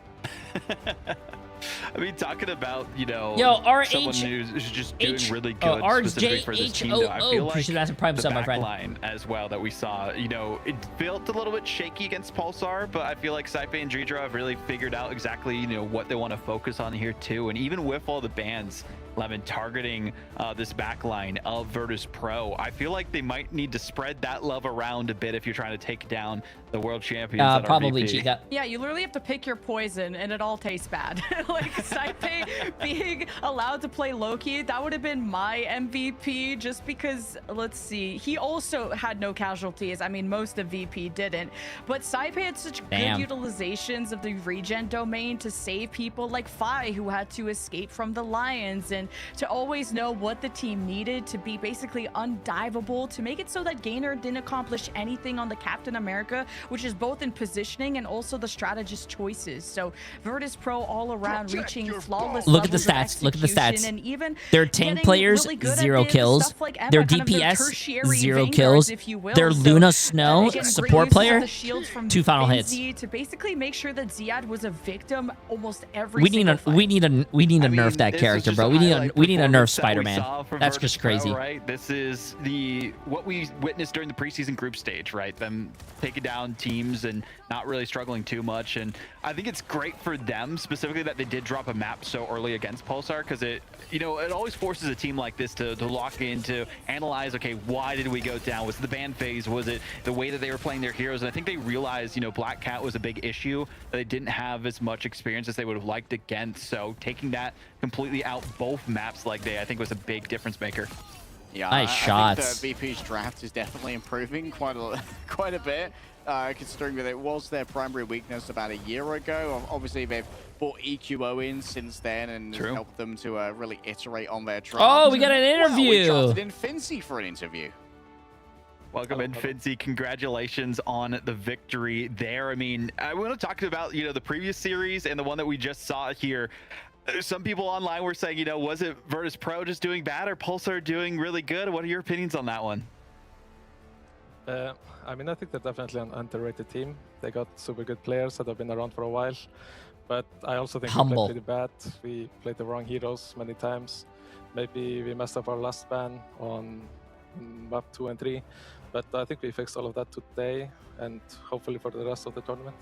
I mean, talking about, you know, Yo, someone who's just doing really good specifically for this team, though. I feel like the back line as well that we saw, you know, it felt a little bit shaky against Pulsar, but I feel like Saipe and Jay3 have really figured out exactly, you know, what they want to focus on here too. And even with all the bans, Lemon, targeting this backline of Virtus Pro, I feel like they might need to spread that love around a bit if you're trying to take down the world champions. Probably Chica. Yeah, you literally have to pick your poison, and it all tastes bad. Like Saipe being allowed to play Loki, that would have been my MVP, just because, let's see, he also had no casualties. I mean, most of VP didn't, but Saipe had such good utilizations of the regen domain to save people like Fi, who had to escape from the Lions, and to always know what the team needed to be basically undivable, to make it so that Gainer didn't accomplish anything on the Captain America, which is both in positioning and also the strategist choices. So Virtus Pro all around reaching flawless. Look at the stats. Look at the stats. And even their tank players, really 0 kills. Like Emma, their kind of DPS, their 0 kills. Their Luna Snow support player, 2 final hits. To basically make sure that Ziad was a victim almost every we need to nerf that character, bro. We need a nerf Spider-Man. That's just crazy. Right? This is what we witnessed during the preseason group stage, right? Them taking down teams and not really struggling too much. And I think it's great for them specifically that they did drop a map so early against Pulsar, because it always forces a team like this to lock in, to analyze, okay, why did we go down? Was it the ban phase? Was it the way that they were playing their heroes? And I think they realized, you know, Black Cat was a big issue, that they didn't have as much experience as they would have liked against. So taking that completely out both maps like I think was a big difference maker. Yeah, nice shots. I think VP's draft is definitely improving quite a bit, considering that it was their primary weakness about a year ago. Obviously, they've brought EQO in since then and helped them to really iterate on their draft. Oh, we got an interview. We drafted in Fincy for an interview. Welcome in, Fincy. Congratulations on the victory there. I mean, I want to talk about, you know, the previous series and the one that we just saw here. Some people online were saying, you know, was it Virtus Pro just doing bad or Pulsar doing really good? What are your opinions on that one? I mean, I think they're definitely an underrated team. They got super good players that have been around for a while. But I also think we played pretty bad. We played the wrong heroes many times. Maybe we messed up our last ban on map 2 and 3. But I think we fixed all of that today and hopefully for the rest of the tournament.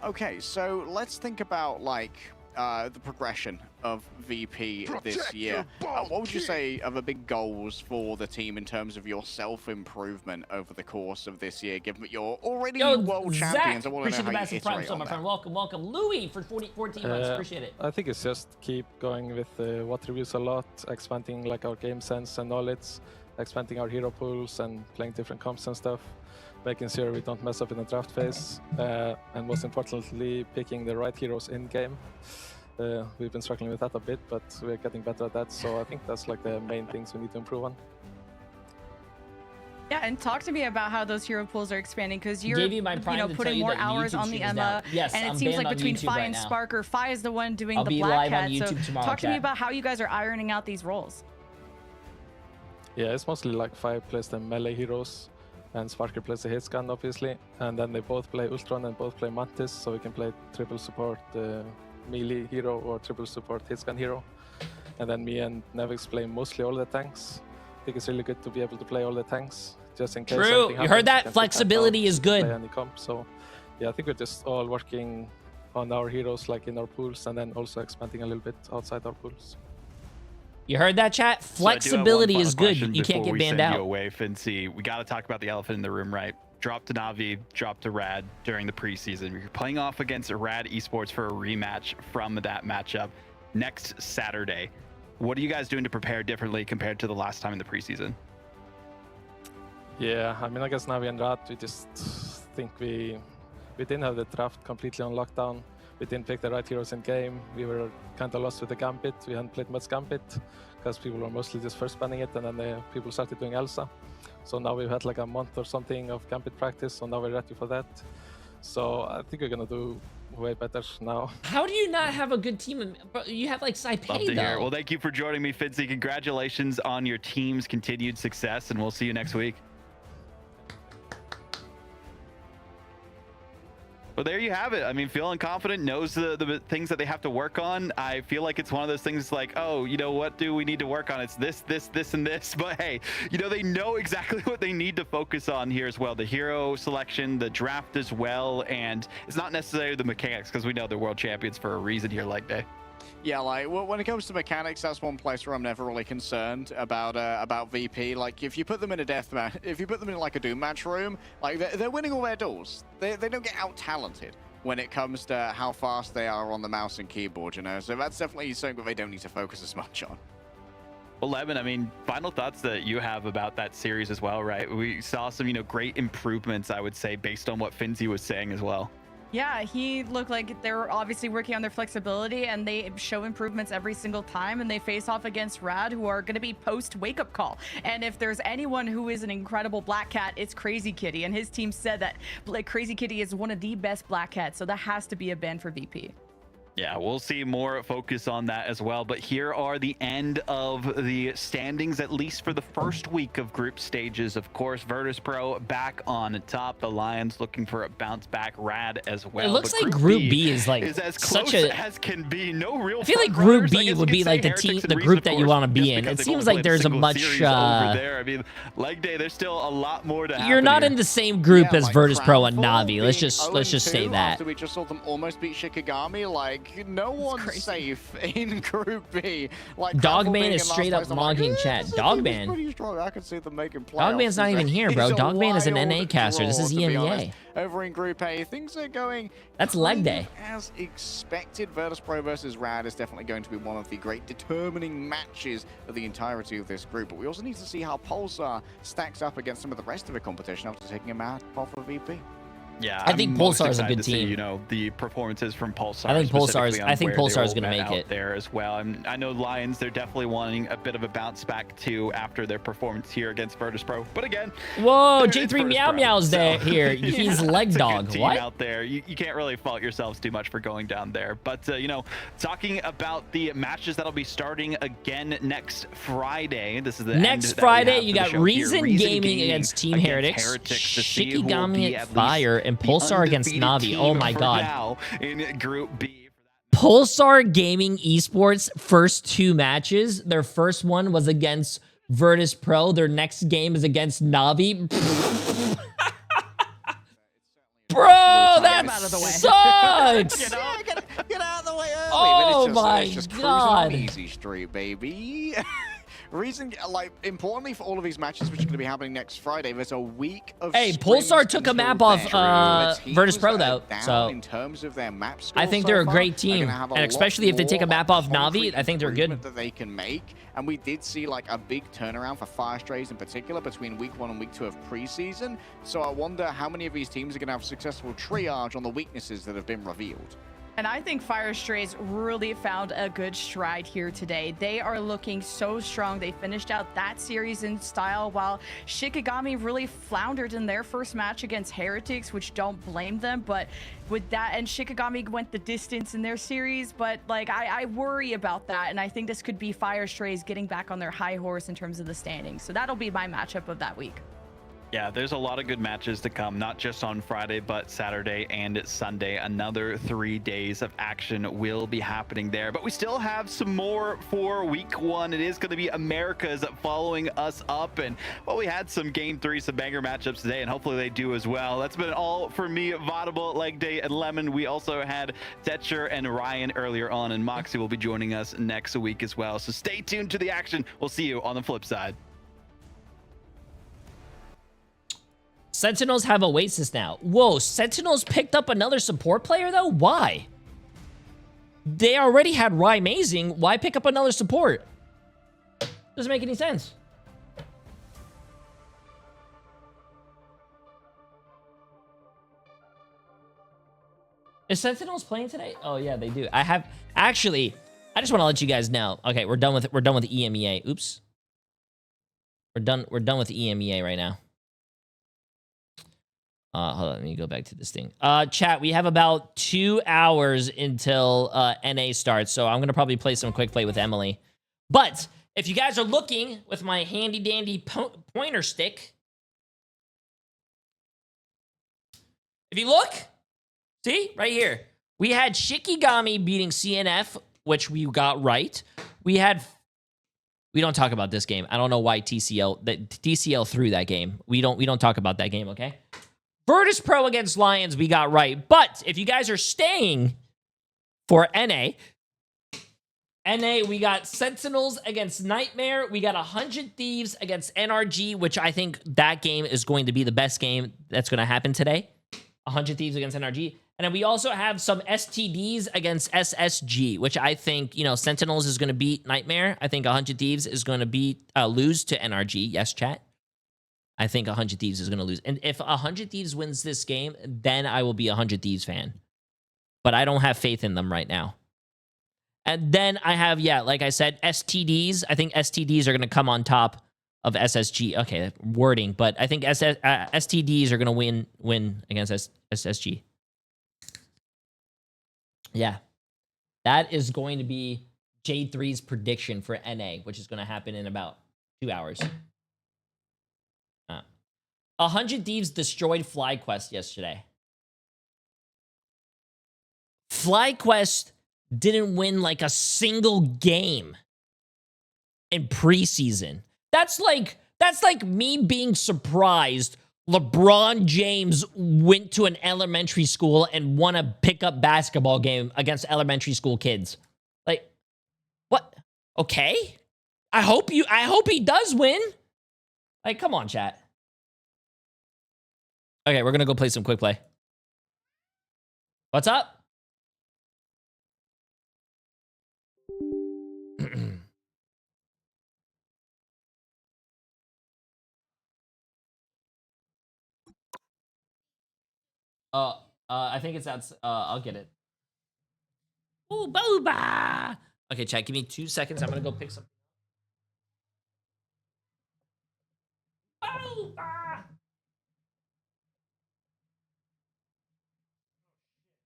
Okay, so let's think about like the progression of VP this year. What would you say are the big goals for the team in terms of your self-improvement over the course of this year, given that you're already world champions? I want to know how you iterate on that. Welcome. Louis for 14 months. Appreciate it. I think it's just keep going with what reviews a lot, expanding like our game sense and knowledge, expanding our hero pools and playing different comps and stuff, making sure we don't mess up in the draft phase, and most importantly, picking the right heroes in-game. We've been struggling with that a bit, but we're getting better at that, so I think that's like the main things we need to improve on. Yeah, and talk to me about how those hero pools are expanding, because you're putting more hours on the Emma, and it seems like between Fi and Sparker, Fi is the one doing the Black Cat, so talk to me about how you guys are ironing out these roles. Yeah, it's mostly like Fi plays the melee heroes, and Sparker plays the hit gun, obviously, and then they both play Ultron and both play Mantis, so we can play triple support melee hero or triple support hit gun hero. And then me and Nevix play mostly all the tanks. I think it's really good to be able to play all the tanks, just in case. True, you heard that? Flexibility is good. Any comp. So yeah, I think we're just all working on our heroes like in our pools, and then also expanding a little bit outside our pools. You heard that, chat? Flexibility is good. You can't get banned out. Away, Fincy. We got to talk about the elephant in the room, right? Drop to Navi, drop to Rad during the preseason. You're playing off against Rad Esports for a rematch from that matchup next Saturday. What are you guys doing to prepare differently compared to the last time in the preseason? Yeah, I mean, I guess Navi and Rad, we just think we didn't have the draft completely on lockdown. We didn't pick the right heroes in game. We were kind of lost with the Gambit. We hadn't played much Gambit because people were mostly just first banning it, and then people started doing Elsa. So now we've had like a month or something of Gambit practice, so now we're ready for that. So I think we're gonna do way better now. How do you not have a good team? You have like Saipe, Love to hear. Well, thank you for joining me, Fincy. Congratulations on your team's continued success, and we'll see you next week. Well, there you have it. I mean, feeling confident, knows the things that they have to work on. I feel like it's one of those things like, oh, you know, what do we need to work on? It's this, and this. But hey, you know, they know exactly what they need to focus on here as well. The hero selection, the draft as well. And it's not necessarily the mechanics, because we know they're world champions for a reason here, Leg Day. Yeah, like when it comes to mechanics, that's one place where I'm never really concerned about VP. Like if you put them in a deathmatch, if you put them in like a doom match room, like they're winning all their duels. They don't get out talented when it comes to how fast they are on the mouse and keyboard, you know. So that's definitely something that they don't need to focus as much on. Well, Levin, I mean, final thoughts that you have about that series as well, right? We saw some, you know, great improvements, I would say, based on what Finzi was saying as well. Yeah, he looked like they're obviously working on their flexibility, and they show improvements every single time, and they face off against Rad, who are going to be post wake-up call. And if there's anyone who is an incredible Black Cat, it's Crazy Kitty, and his team said that Crazy Kitty is one of the best Black Cats, so that has to be a ban for VP. Yeah, we'll see more focus on that as well. But here are the end of the standings, at least for the first week of group stages. Of course, Virtus Pro back on top. The Lions looking for a bounce back. Rad as well. It looks like Group B is like as such close as can be. No real. I feel like Group B would be like the group that you want to be in. It seems like there's a much. Over there. I mean, Leg Day. There's still a lot more to happen. You're not here. in the same group as like Virtus Pro and Crownfall Navi. Let's just say that. After we just saw them almost beat Shikigami, like no one's safe in Group B. Like Dogman is straight up logging chat. Dogman. I can see them making playoffs. Dogman's not even here, bro. Dogman is an NA caster. This is EMEA. Over in Group A, things are going. That's leg day. As expected, Virtus Pro versus Rad is definitely going to be one of the great determining matches of the entirety of this group. But we also need to see how Pulsar stacks up against some of the rest of the competition after taking a map off of VP. Yeah, I think Pulsar is a good team. See, you know, the performances from Pulsar. I think Pulsar is going to make it there as well. And I know Lions, they're definitely wanting a bit of a bounce back too after their performance here against Virtus Pro. But again, whoa, Jay3 Meow Meow's there here. He's leg dog. Team what? Out there, you can't really fault yourselves too much for going down there. But you know, talking about the matches that'll be starting again next Friday. This is the next Friday. You got Reason Gaming against Team Heretics, Shikigami at Fire, and Pulsar against Navi. Oh my god. Now in Group B. Pulsar Gaming Esports first two matches. Their first one was against Virtus Pro. Their next game is against Navi. Bro, that sucks. Get out of the way early. Oh it's just god. Easy street, baby. Reason, like, importantly for all of these matches, which are going to be happening next Friday, there's a week of. Hey, Pulsar took a map off Virtus Pro though, so in terms of their map I think they're a great team, and especially if they take a map off Navi, I think they're good. That they can make, and we did see like a big turnaround for Fire Strays in particular between week 1 and week 2 of preseason. So I wonder how many of these teams are going to have successful triage on the weaknesses that have been revealed. And I think Fire Strays really found a good stride here today. They are looking so strong. They finished out that series in style, while Shikigami really floundered in their first match against Heretics, which don't blame them. But with that, and Shikigami went the distance in their series, but like I worry about that. And I think this could be Fire Strays getting back on their high horse in terms of the standings. So that'll be my matchup of that week. Yeah, there's a lot of good matches to come, not just on Friday, but Saturday and Sunday. Another 3 days of action will be happening there. But we still have some more for week 1. It is going to be America's following us up. And, well, we had some Game 3, some banger matchups today, and hopefully they do as well. That's been all for me, Vodable, Leg Day, and Lemon. We also had Tetcher and Ryan earlier on, and Moxie will be joining us next week as well. So stay tuned to the action. We'll see you on the flip side. Sentinels have Oasis now. Whoa, Sentinels picked up another support player, though? Why? They already had Rymazing. Why pick up another support? Doesn't make any sense. Is Sentinels playing today? Oh, yeah, they do. I have... Actually, I just want to let you guys know. Okay, we're done with the EMEA. Oops. We're done with the EMEA right now. Hold on, let me go back to this thing. Chat, we have about 2 hours until NA starts, so I'm going to probably play some quick play with Emily. But if you guys are looking with my handy-dandy pointer stick, if you look, see See, right here. We had Shikigami beating CNF, which we got right. We don't talk about this game. I don't know why TCL threw that game. We don't talk about that game, okay? Virtus Pro against Lions, we got right. But if you guys are staying for NA, we got Sentinels against Nightmare. We got 100 Thieves against NRG, which I think that game is going to be the best game that's going to happen today. 100 Thieves against NRG. And then we also have some STDs against SSG, which I think, Sentinels is going to beat Nightmare. I think 100 Thieves is going to lose to NRG. Yes, chat. I think 100 Thieves is going to lose. And if 100 Thieves wins this game, then I will be a 100 Thieves fan. But I don't have faith in them right now. And then I have, like I said, STDs. I think STDs are going to come on top of SSG. Okay, wording. But I think STDs are going to win against SSG. Yeah. That is going to be Jay3's prediction for NA, which is going to happen in about 2 hours. 100 Thieves destroyed FlyQuest yesterday. FlyQuest didn't win like a single game in preseason. That's like me being surprised LeBron James went to an elementary school and won a pickup basketball game against elementary school kids. Like, what? Okay. I hope he does win. Like, come on, chat. Okay, we're gonna go play some quick play. What's up? I think it's out. I'll get it. Ooh, booba! Okay, chat, give me 2 seconds. I'm gonna go pick some. Booba!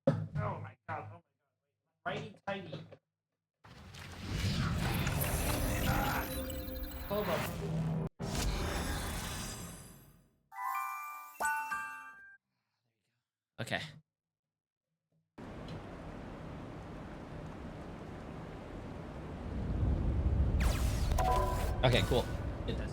Oh my god! Righty tighty. Hold up. Okay. Okay, cool. It does.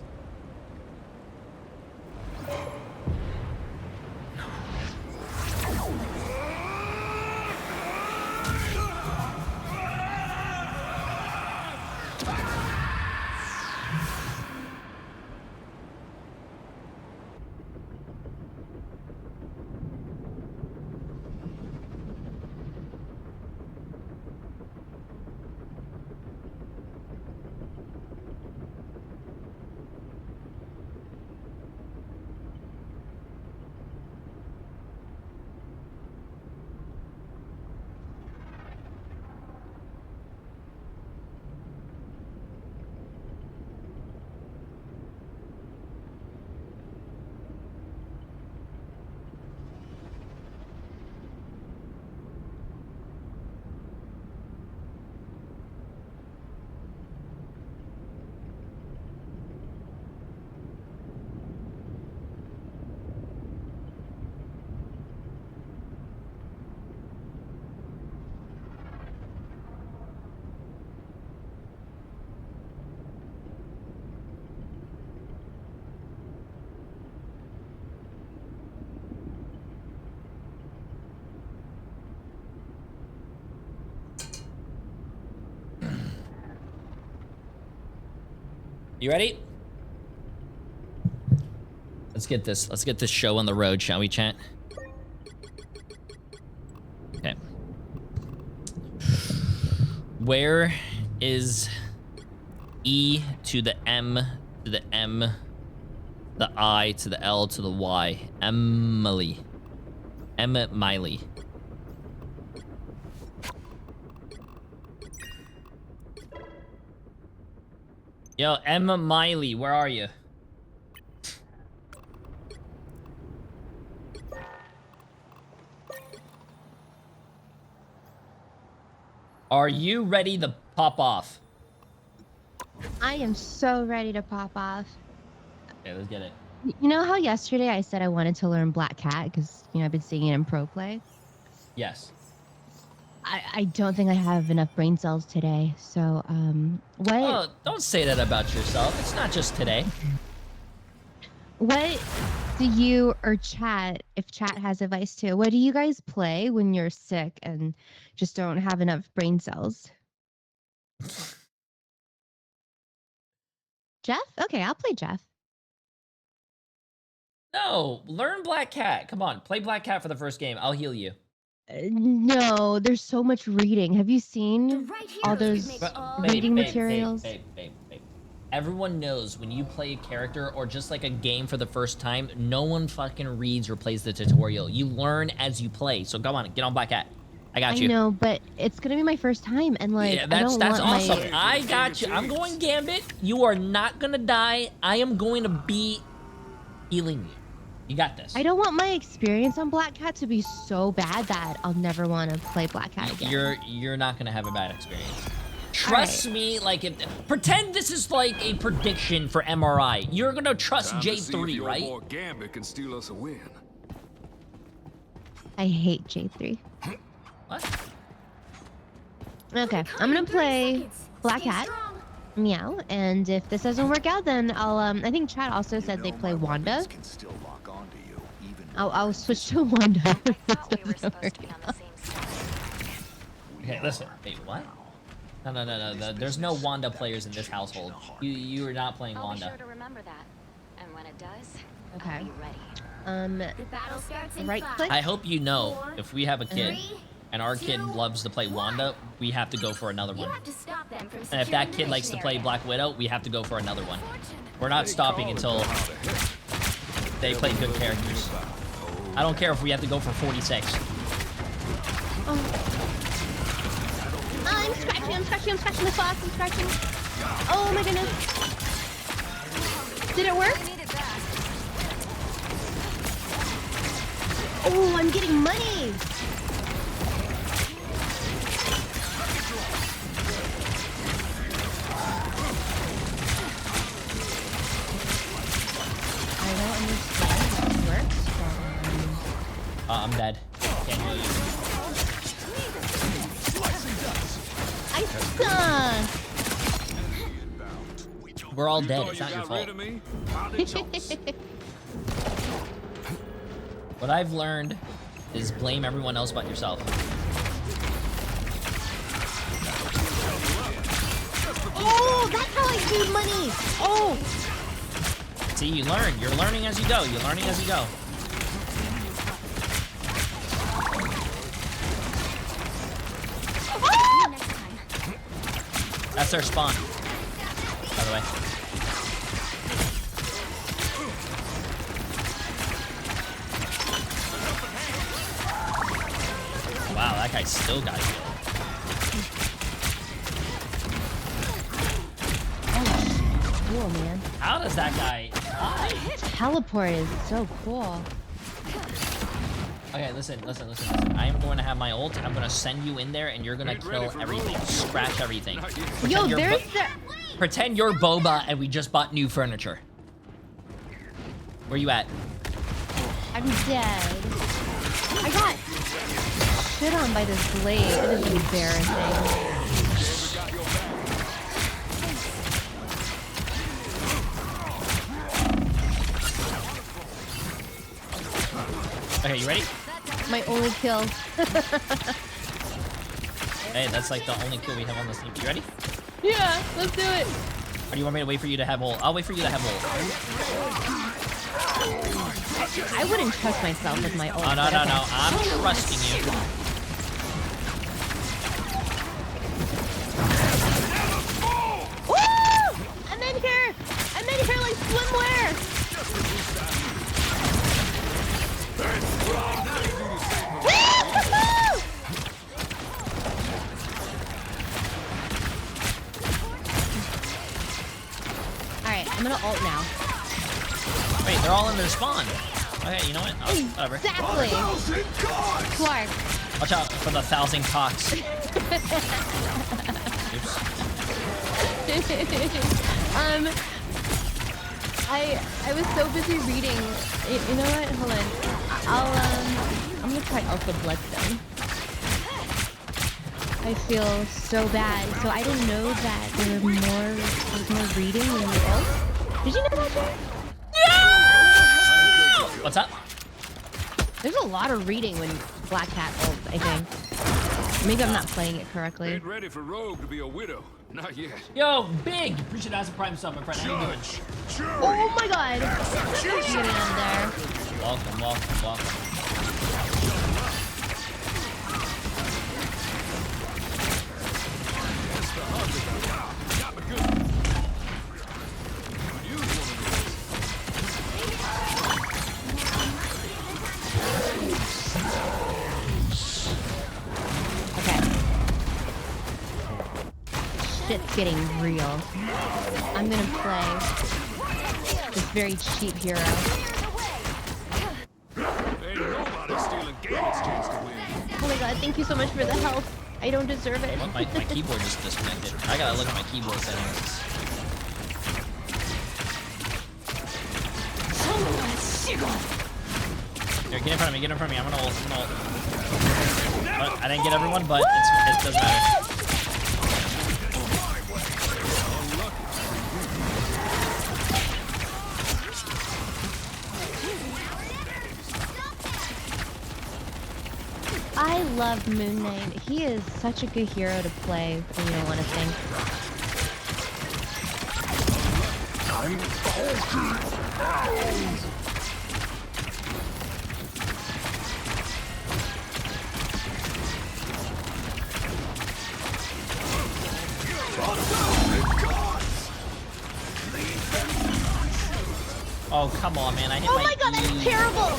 You ready? Let's get this show on the road, shall we, chat? Okay. Where is E to the M to the M, the I to the L to the Y? Emily. Emmett Miley. Yo, Emma Miley, where are you? Are you ready to pop off? I am so ready to pop off. Okay, let's get it. You know how yesterday I said I wanted to learn Black Cat because, I've been seeing it in pro play? Yes. I don't think I have enough brain cells today. So, what? Oh, don't say that about yourself. It's not just today. What do you or chat, if chat has advice too, what do you guys play when you're sick and just don't have enough brain cells? Jeff? Okay, I'll play Jeff. No, learn Black Cat. Come on, play Black Cat for the first game. I'll heal you. No, there's so much reading. Have you seen all those reading materials? Babe. Everyone knows when you play a character or just like a game for the first time, no one fucking reads or plays the tutorial. You learn as you play. So come on, get on Black Cat. I got you. I know, but it's gonna be my first time, and like, yeah, that's awesome. My... I got you. I'm going Gambit. You are not gonna die. I am going to be healing you. You got this. I don't want my experience on Black Cat to be so bad that I'll never want to play Black Cat again. You're not gonna have a bad experience. Trust me, like, pretend this is like a prediction for MRI. You're gonna trust Jay3, right? Boy Gambit can steal us a win. I hate Jay3. What? Okay, I'm gonna play Black Cat. Meow. And if this doesn't work out, then I'll I think chat also said they play Wanda. I'll switch to Wanda. Okay, listen. Wait, what? No. There's no Wanda players in this household. You are not playing Wanda. I'll be sure to remember that. And when it does, okay. I'll be ready. Right click. I hope you know if we have a kid and our kid loves to play Wanda, we have to go for another one. And if that kid likes to play Black Widow, we have to go for another one. We're not stopping until they play good characters. I don't care if we have to go for 46. I'm scratching the clock, I'm scratching. Oh my goodness. Did it work? Oh, I'm getting money. I don't understand how it works. I'm dead. Can't heal you. I suck. We're all dead. It's not your fault. What I've learned is blame everyone else but yourself. Oh, that's how I save money. Oh. See, you learn. You're learning as you go. You're learning as you go. That's their spawn, by the way. Wow, that guy still got healed. Oh, cool, man. How does that guy die? Teleport is so cool. Okay, listen. I am going to have my ult. I'm going to send you in there, and you're going to kill everything. Scratch everything. Yo, there's the... Pretend you're Boba, and we just bought new furniture. Where you at? I'm dead. I got shit on by this blade. It is embarrassing. Okay, you ready? My only kill. Hey, that's like the only kill we have on this team. You ready? Yeah, let's do it. Or do you want me to wait for you to have ult? I'll wait for you to have ult. I wouldn't trust myself with my ult. Oh, no. I'm trusting you. Woo! I'm in here like swimwear. Alright, I'm gonna ult now. Wait, they're all in their spawn. Okay, you know what? Oh, whatever. Exactly. Clark. Watch out for the 1,000 cocks. Oops. I was so busy reading. You know what? Hold on. I'm gonna try Alpha Bloodstone. I feel so bad. So I didn't know that there were there's more reading in the ult. Did you know that, Jay? No! What's up? There's a lot of reading when Black Cat ults, I think. Maybe I'm not playing it correctly. Ain't ready for Rogue to be a widow. Not yet. Yo, Big! Appreciate as a prime sub, my friend. How you doing? Oh my god! Get in there. Welcome, welcome, welcome. Shit's getting real. I'm gonna play this very cheap hero. Oh my god, thank you so much for the help. I don't deserve it. Well, my keyboard just disconnected. I gotta look at my keyboard settings. Here, get in front of me, get in front of me. I'm gonna ult, But I didn't get everyone, but it doesn't matter. I love Moon Knight. He is such a good hero to play when you don't want to think. Oh, come on, man. I hit my god, that's terrible!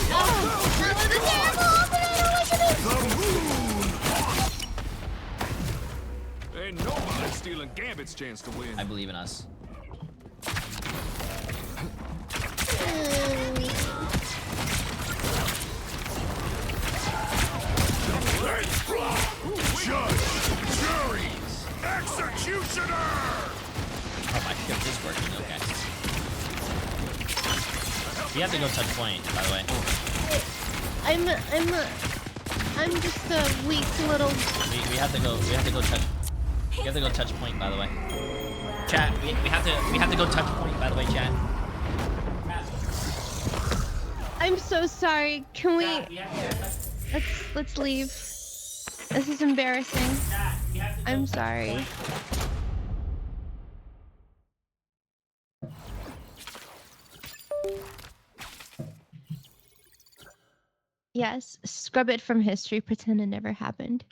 That was a terrible opening! Ain't nobody stealing Gambit's chance to win. I believe in us. Judge, juries, executioner. Oh, my shift is working. Okay. We have to go touch point, by the way. I'm just a weak little. We have to go touch point, by the way. Chat, we have to go touch point, by the way, chat. I'm so sorry. Can we? Let's leave. This is embarrassing. I'm sorry. Yes, scrub it from history. Pretend it never happened.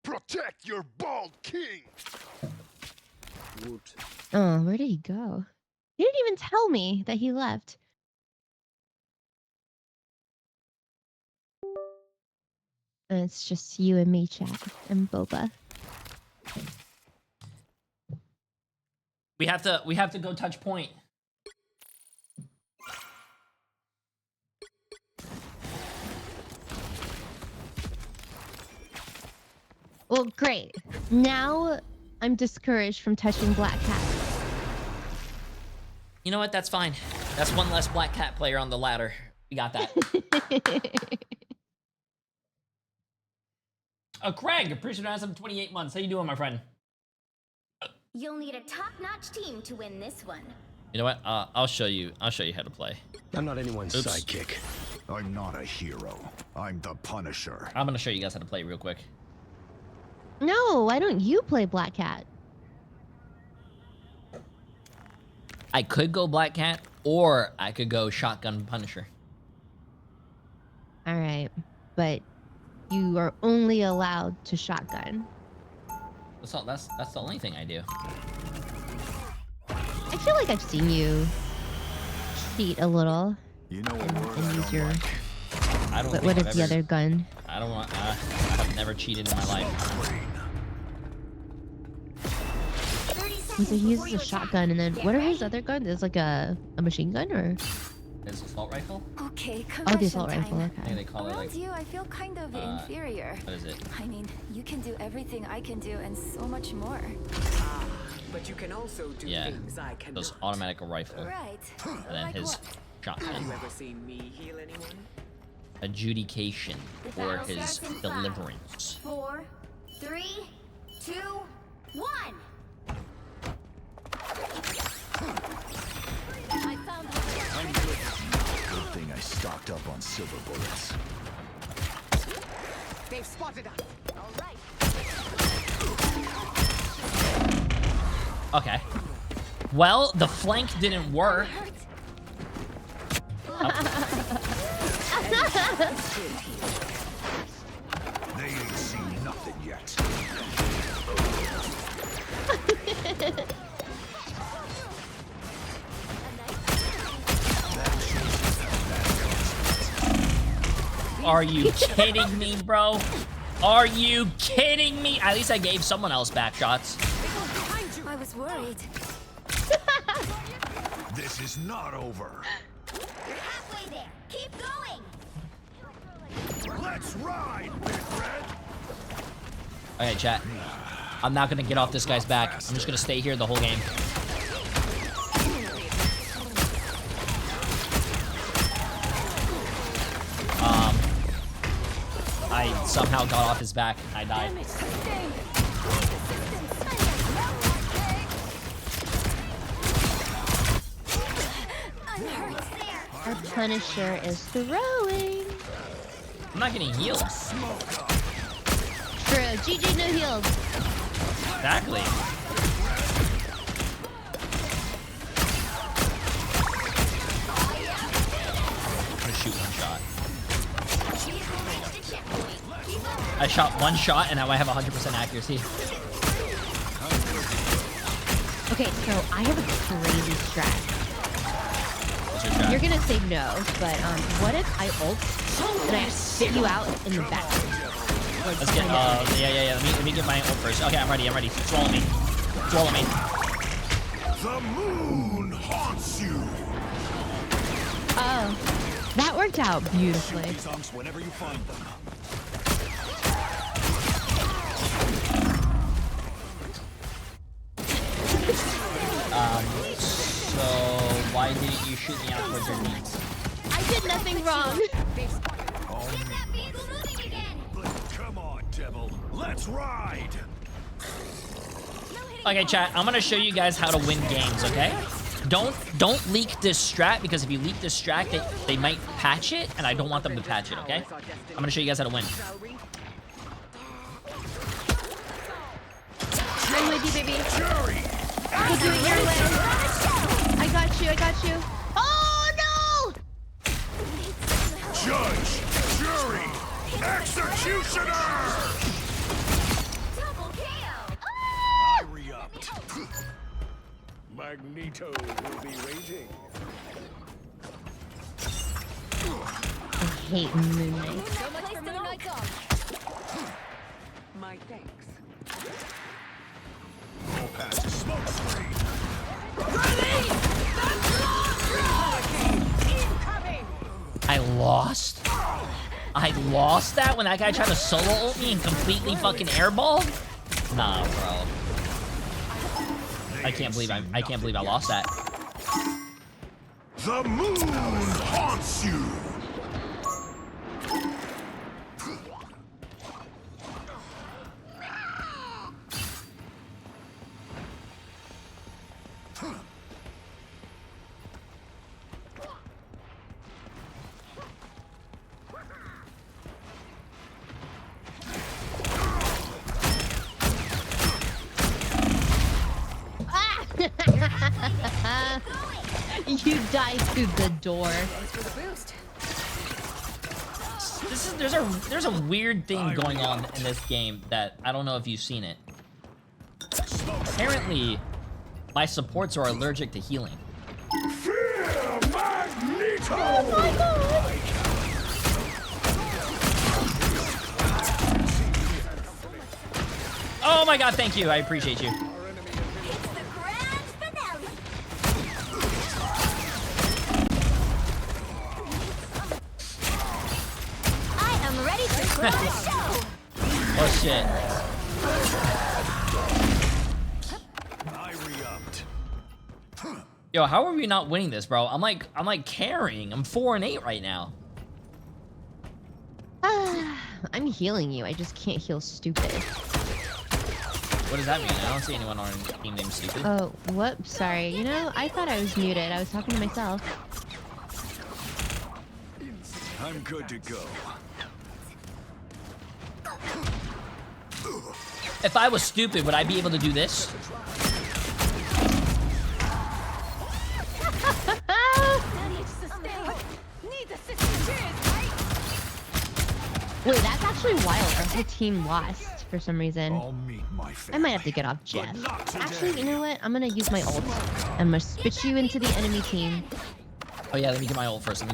Protect your bald king. Oh, where did he go? He didn't even tell me that he left. And it's just you and me, chat, and Boba. We have to go touch point. Well, great. Now I'm discouraged from touching Black Cat. You know what? That's fine. That's one less Black Cat player on the ladder. We got that. Craig, appreciate it. Some 28 months. How you doing, my friend? You'll need a top-notch team to win this one. You know what? I'll show you how to play. I'm not anyone's Oops. sidekick. I'm not a hero. I'm the Punisher. I'm gonna show you guys how to play real quick. No, why don't you play Black Cat? I could go Black Cat, or I could go Shotgun Punisher. All right, but you are only allowed to shotgun. That's the only thing I do. I feel like I've seen you cheat a little. You know and use your. I don't. What is the other gun? I don't want. I have never cheated in my life. So he uses a shotgun, and then what are his other guns? Is like a machine gun or? It's an assault rifle. Okay, oh, the assault rifle. I think Okay. they call it like. You, I feel kind of inferior. What is it? I mean, you can do everything I can do and so much more. But you can also do Yeah, things I cannot. those automatic rifle. Right. And then Like his what? shotgun. Have you ever seen me heal anyone? adjudication for his deliverance. 4, 3, 2, 1. I found one. Good thing I stocked up on silver bullets. They've spotted us. All right. Okay. Well, the flank didn't work. They ain't seen nothing yet. Are you kidding me, bro? Are you kidding me? At least I gave someone else back shots. I was worried. This is not over. You're halfway there. Keep going. Let's ride, Big Red. Okay, chat. I'm not gonna get off this guy's back. I'm just gonna stay here the whole game. I somehow got off his back. I died. Our Punisher is throwing. I'm not getting healed. True. GG no heals. Exactly. I'm gonna shoot one shot. I shot one shot and now I have 100% accuracy. Okay, so I have a crazy strat. What's your strat? You're gonna say no, but what if I ult and I spit you out in the back? Like, Let's get, yeah. Let me get my ult first. Okay, I'm ready. Swallow me. Swallow me. The moon haunts you. Oh, that worked out beautifully. These hunks whenever you find them. So why didn't you shoot me out towards your knees? I did nothing wrong. Come on, devil. Let's ride. Okay, chat. I'm gonna show you guys how to win games. Okay? Don't leak this strat, because if you leak this strat, they might patch it, and I don't want them to patch it. Okay? I'm gonna show you guys how to win. I'm with you, baby. I'll do it your way. I got you. Oh no! Judge, jury, executioner! I re-upped. Magneto will be raging. I hate Moon Knight. So much for Moon Knight's off. My thanks. Go past the smoke screen. I lost that when that guy tried to solo ult me and completely fucking airballed? Nah, bro. I can't believe I lost that. The moon haunts you! You died through the door. There's a weird thing going on in this game that I don't know if you've seen it. Apparently, my supports are allergic to healing. Fear Magneto! Oh my god! Oh my god, thank you. I appreciate you. Oh shit. I re-upped. Yo, how are we not winning this, bro? I'm like carrying. I'm 4-8 right now. I'm healing you. I just can't heal stupid. What does that mean? I don't see anyone on team named Stupid. Oh, whoops. Sorry. You know, I thought I was muted. I was talking to myself. I'm good to go. If I was stupid, would I be able to do this? Wait, that's actually wild. Our whole team lost for some reason. I might have to get off Jeff. Actually, you know what? I'm gonna use my ult. I'm gonna switch you into the enemy team. Oh yeah, let me get my ult first.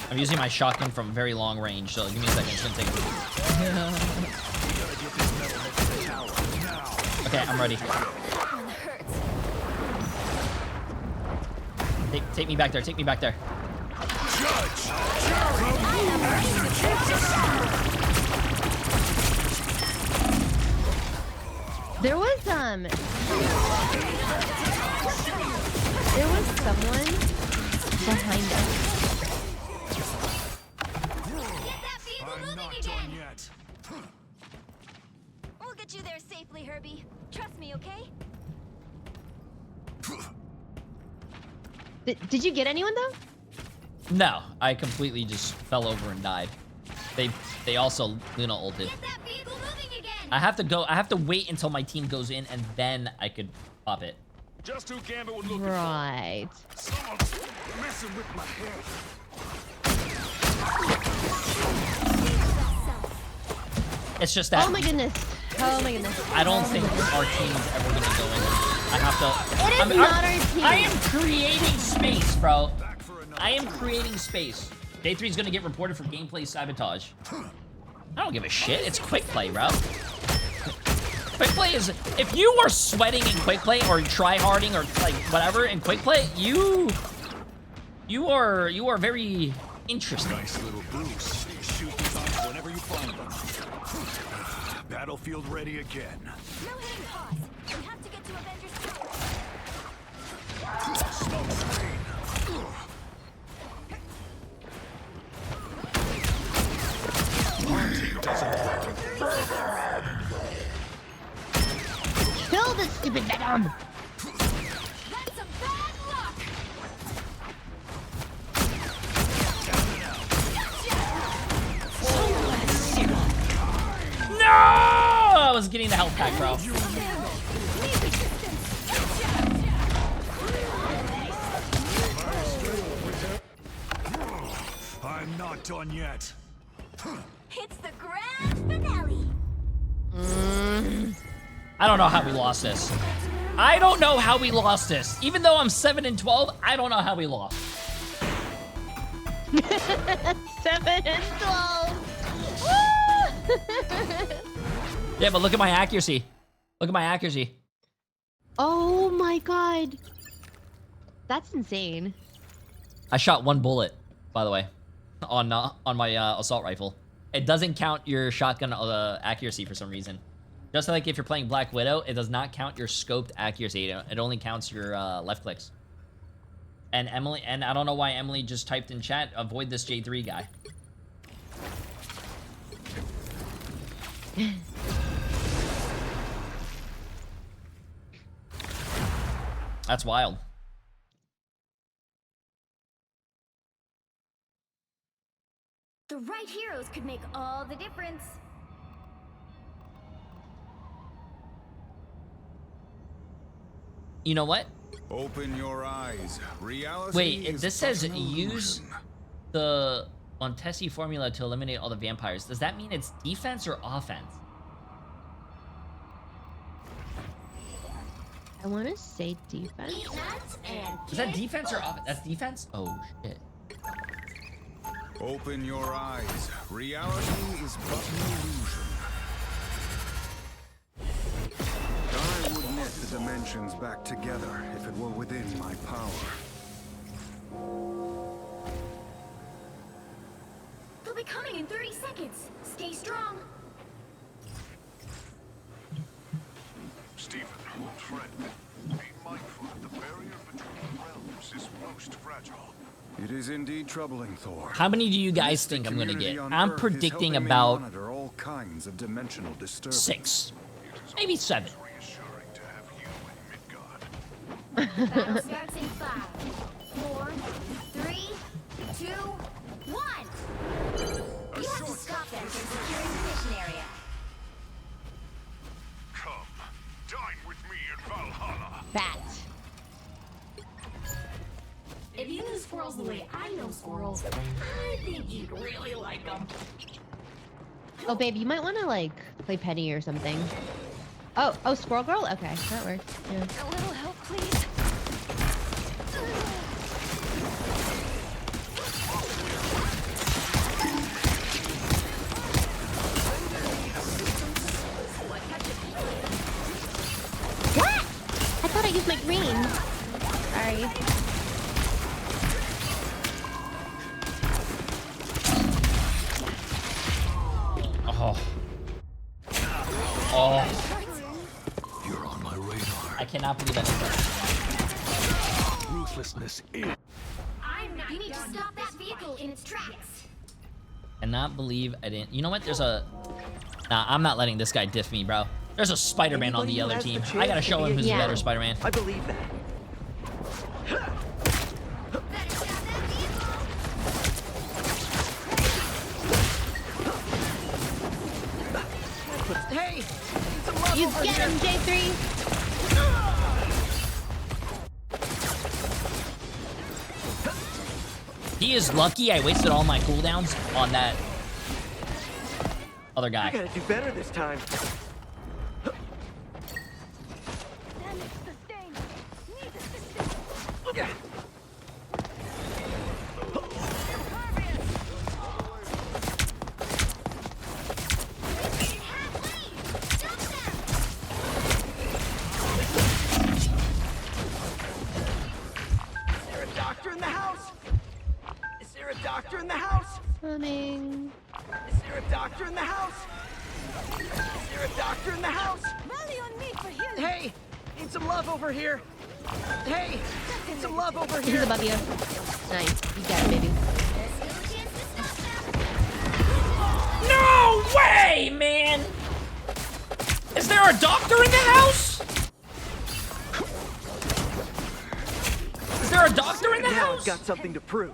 I'm using my shotgun from very long range, so give me a second. It's gonna take a minute. Okay, I'm ready. Take me back there. Take me back there. There was someone behind us. I'm not done yet. We'll get you there safely, Herbie. Trust me, okay? Did you get anyone though? No, I completely just fell over and died. They also Luna ulted. I have to go. I have to wait until my team goes in, and then I could pop it. Just who Gambit would look right. Someone's messing with my head. It's just that. Oh my goodness. Oh my goodness. I don't think our team is ever gonna go in. I have to. It is not our team. I am creating space, bro. I am creating space. Jay3 is gonna get reported for gameplay sabotage. I don't give a shit. It's quick play, bro. Quick play is, if you are sweating in quick play or try-harding or like whatever in quick play, you are very interesting. Nice little boost. Shoot these off whenever you find them. Battlefield ready again. No hitting pause. We have to get to Avengers Smoke screen. Kill this stupid Venom! That's some bad luck! No! I was getting the health pack, bro. I'm not done yet. It's the grand finale! I don't know how we lost this. I don't know how we lost this. Even though I'm 7-12, I don't know how we lost. 7-12. Yeah, but look at my accuracy. Look at my accuracy. Oh my god. That's insane. I shot one bullet, by the way, on my assault rifle. It doesn't count your shotgun accuracy for some reason. Just like if you're playing Black Widow, it does not count your scoped accuracy. It only counts your left clicks. And Emily, and I don't know why Emily just typed in chat, avoid this Jay3 guy. That's wild. The right heroes could make all the difference. You know what? Open your eyes. Reality. Wait, this says use the Montesi formula to eliminate all the vampires. Does that mean it's defense or offense? I want to say defense. Is that defense or offense? That's defense? Oh, shit. Open your eyes. Reality is but an illusion. I would knit the dimensions back together if it were within my power. They'll be coming in 30 seconds. Stay strong. Stephen, old friend, meet my mindful that the barrier between realms is most fragile. It is indeed troubling, Thor. How many do you guys think I'm gonna get? I'm predicting about all kinds of dimensional disturbance. 6, maybe 7. Battle starts in 5, 4, 3, 2, 1. You have to stop them from securing the mission area. Come, dine with me in Valhalla. Bat. If you knew squirrels the way I know squirrels, I think you'd really like them. Oh, babe, you might want to like play Penny or something. Oh, Squirrel Girl? Okay, that works. Yeah. A little help, please. What? I thought I used my green. Sorry. Oh. You're on my radar. I cannot believe that. Ruthlessness is. You need to stop that vehicle in its tracks. Cannot believe I didn't. You know what? There's a. Nah, I'm not letting this guy diff me, bro. There's a Spider-Man on the other team. I gotta show him who's the better Spider-Man. I believe that. Hey! You get him, Jay3! He is lucky I wasted all my cooldowns on that other guy. I gotta do better this time. Coming. Is there a doctor in the house? Is there a doctor in the house? Hey, need some love over here. Hey, need some love over here. He's above you. Nice. You got it, baby. No way, man! Is there a doctor in the house? Is there a doctor in the now house? I've got something to prove.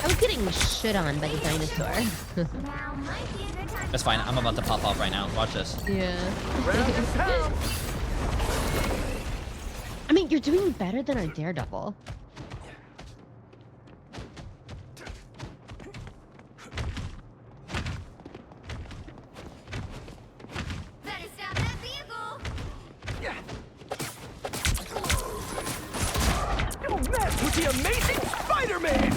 I was getting shit on by the dinosaur. That's fine. I'm about to pop off right now. Watch this. Yeah. I mean, you're doing better than our Daredevil. Don't mess with the amazing Spider-Man!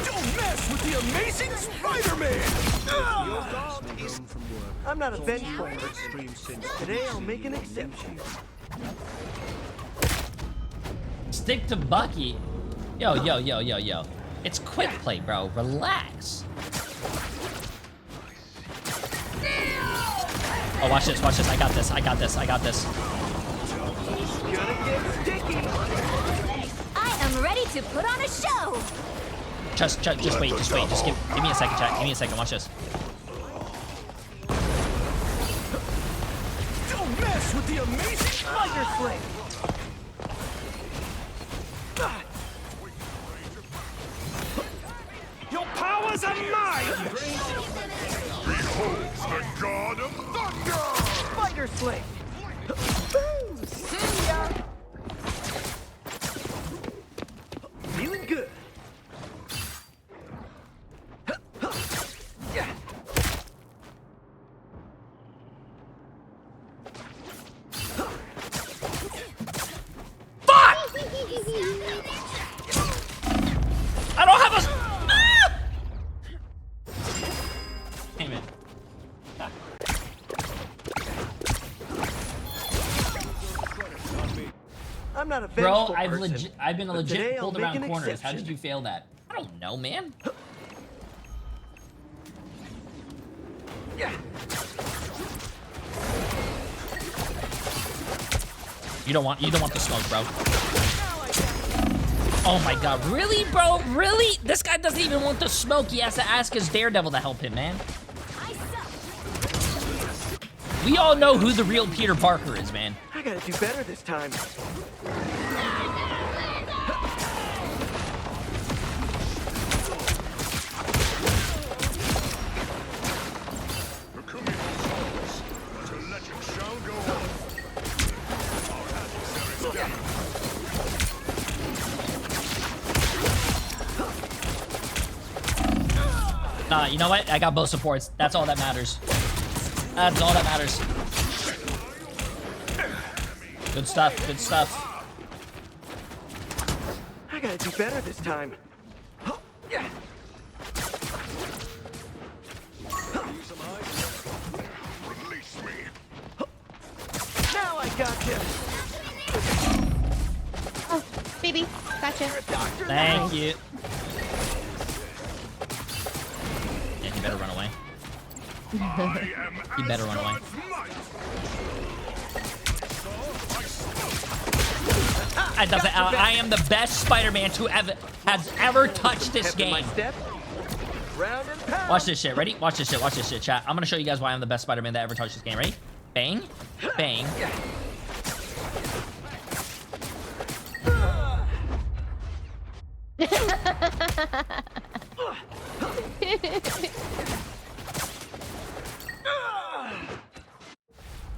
Don't mess with the amazing Spider-Man! I'm not a vengeful person. Today I'll make an exception. Stick to Bucky. Yo. It's quick play, bro. Relax. Oh, watch this. I got this. I am ready to put on a show. Just wait. Just give me a second, chat. Give me a second. Watch this. Don't mess with the amazing Spider Slave! Your powers are mine! Behold the god of thunder! Spider Slave! See ya! Feeling good. I don't have a. Damn it. I'm not a Bro, vengeful person, I've been but legit today pulled I'll make around an corners. How exception. did you fail that? I don't know, man. You don't want the smoke, bro. Oh my god, really, bro? Really? This guy doesn't even want the smoke. He has to ask his Daredevil to help him, man. We all know who the real Peter Parker is, man. I gotta do better this time. Nah, you know what? I got both supports. That's all that matters. That's all that matters. Good stuff, good stuff. I gotta do better this time. Release me. Now I got you. Oh, baby, gotcha. Thank you. Yeah, you better run away. You better run away. I am the best Spider-Man to has ever touched this game. Watch this shit. Ready? Watch this shit. Watch this shit, chat. I'm gonna show you guys why I'm the best Spider-Man that ever touched this game. Ready? Bang. Bang.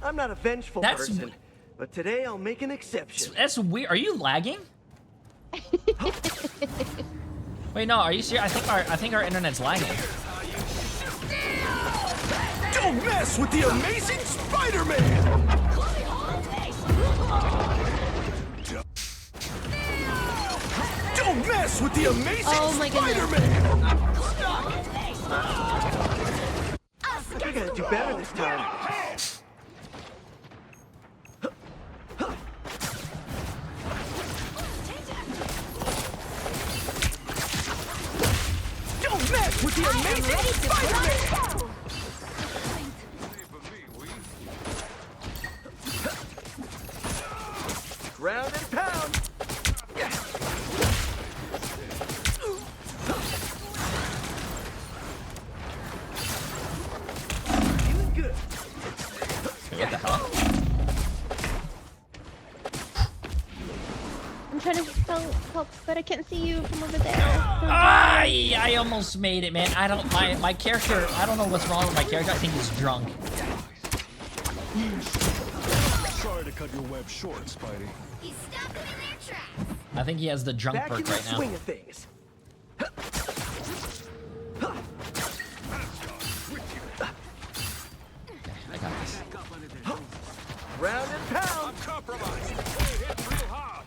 I'm not a vengeful person, but today I'll make an exception. That's weird. Are you lagging? Wait, no. Are you serious? I think our internet's lagging. Don't mess with the amazing Spider-Man! Don't mess with the amazing Spider-Man! I gotta do better this time. Don't mess with the amazing Spider-Man! Ground and pound! Feeling good. What the hell? I'm trying to help, but I can't see you from over there. I almost made it, man. I don't my character. I don't know what's wrong with my character. I think he's drunk. Sorry to cut your web short, Spidey. He's stopped them in their tracks. I think he has the drunk Back in perk the right now. swing of things. I got this. Round and pound. I'm compromised. Hit real hard.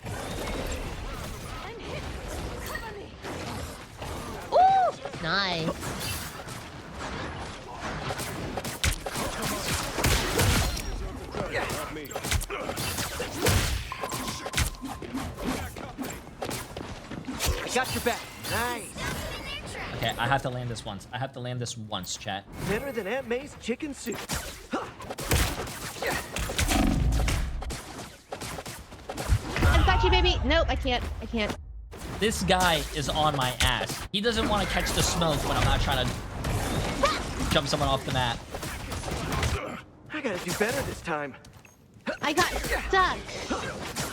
I'm hit. Cover me. Ooh, nice. Not me. I got your back. Nice. Okay, I have to land this once. I have to land this once, chat. Better than Aunt May's chicken soup. I've got you, baby. Nope, I can't. I can't. This guy is on my ass. He doesn't want to catch the smoke when I'm not trying to jump someone off the map. I gotta do better this time. I got stuck.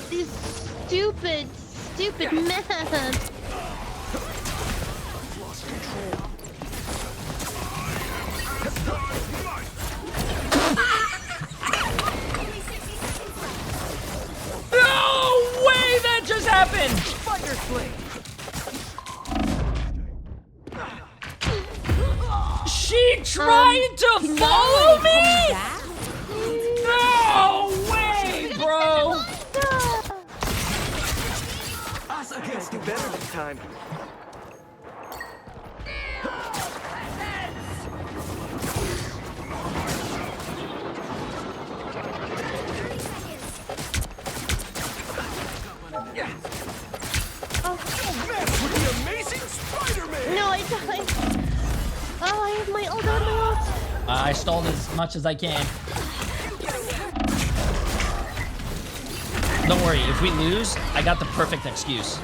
This stupid man. No way that just happened! Spider Slate. She tried to follow me? No way, bro! I gotta do better this time. Oh, Don't mess with the amazing Spider-Man! Oh, I have my ult, I have my ult. I stalled as much as I can. Don't worry, if we lose, I got the perfect excuse.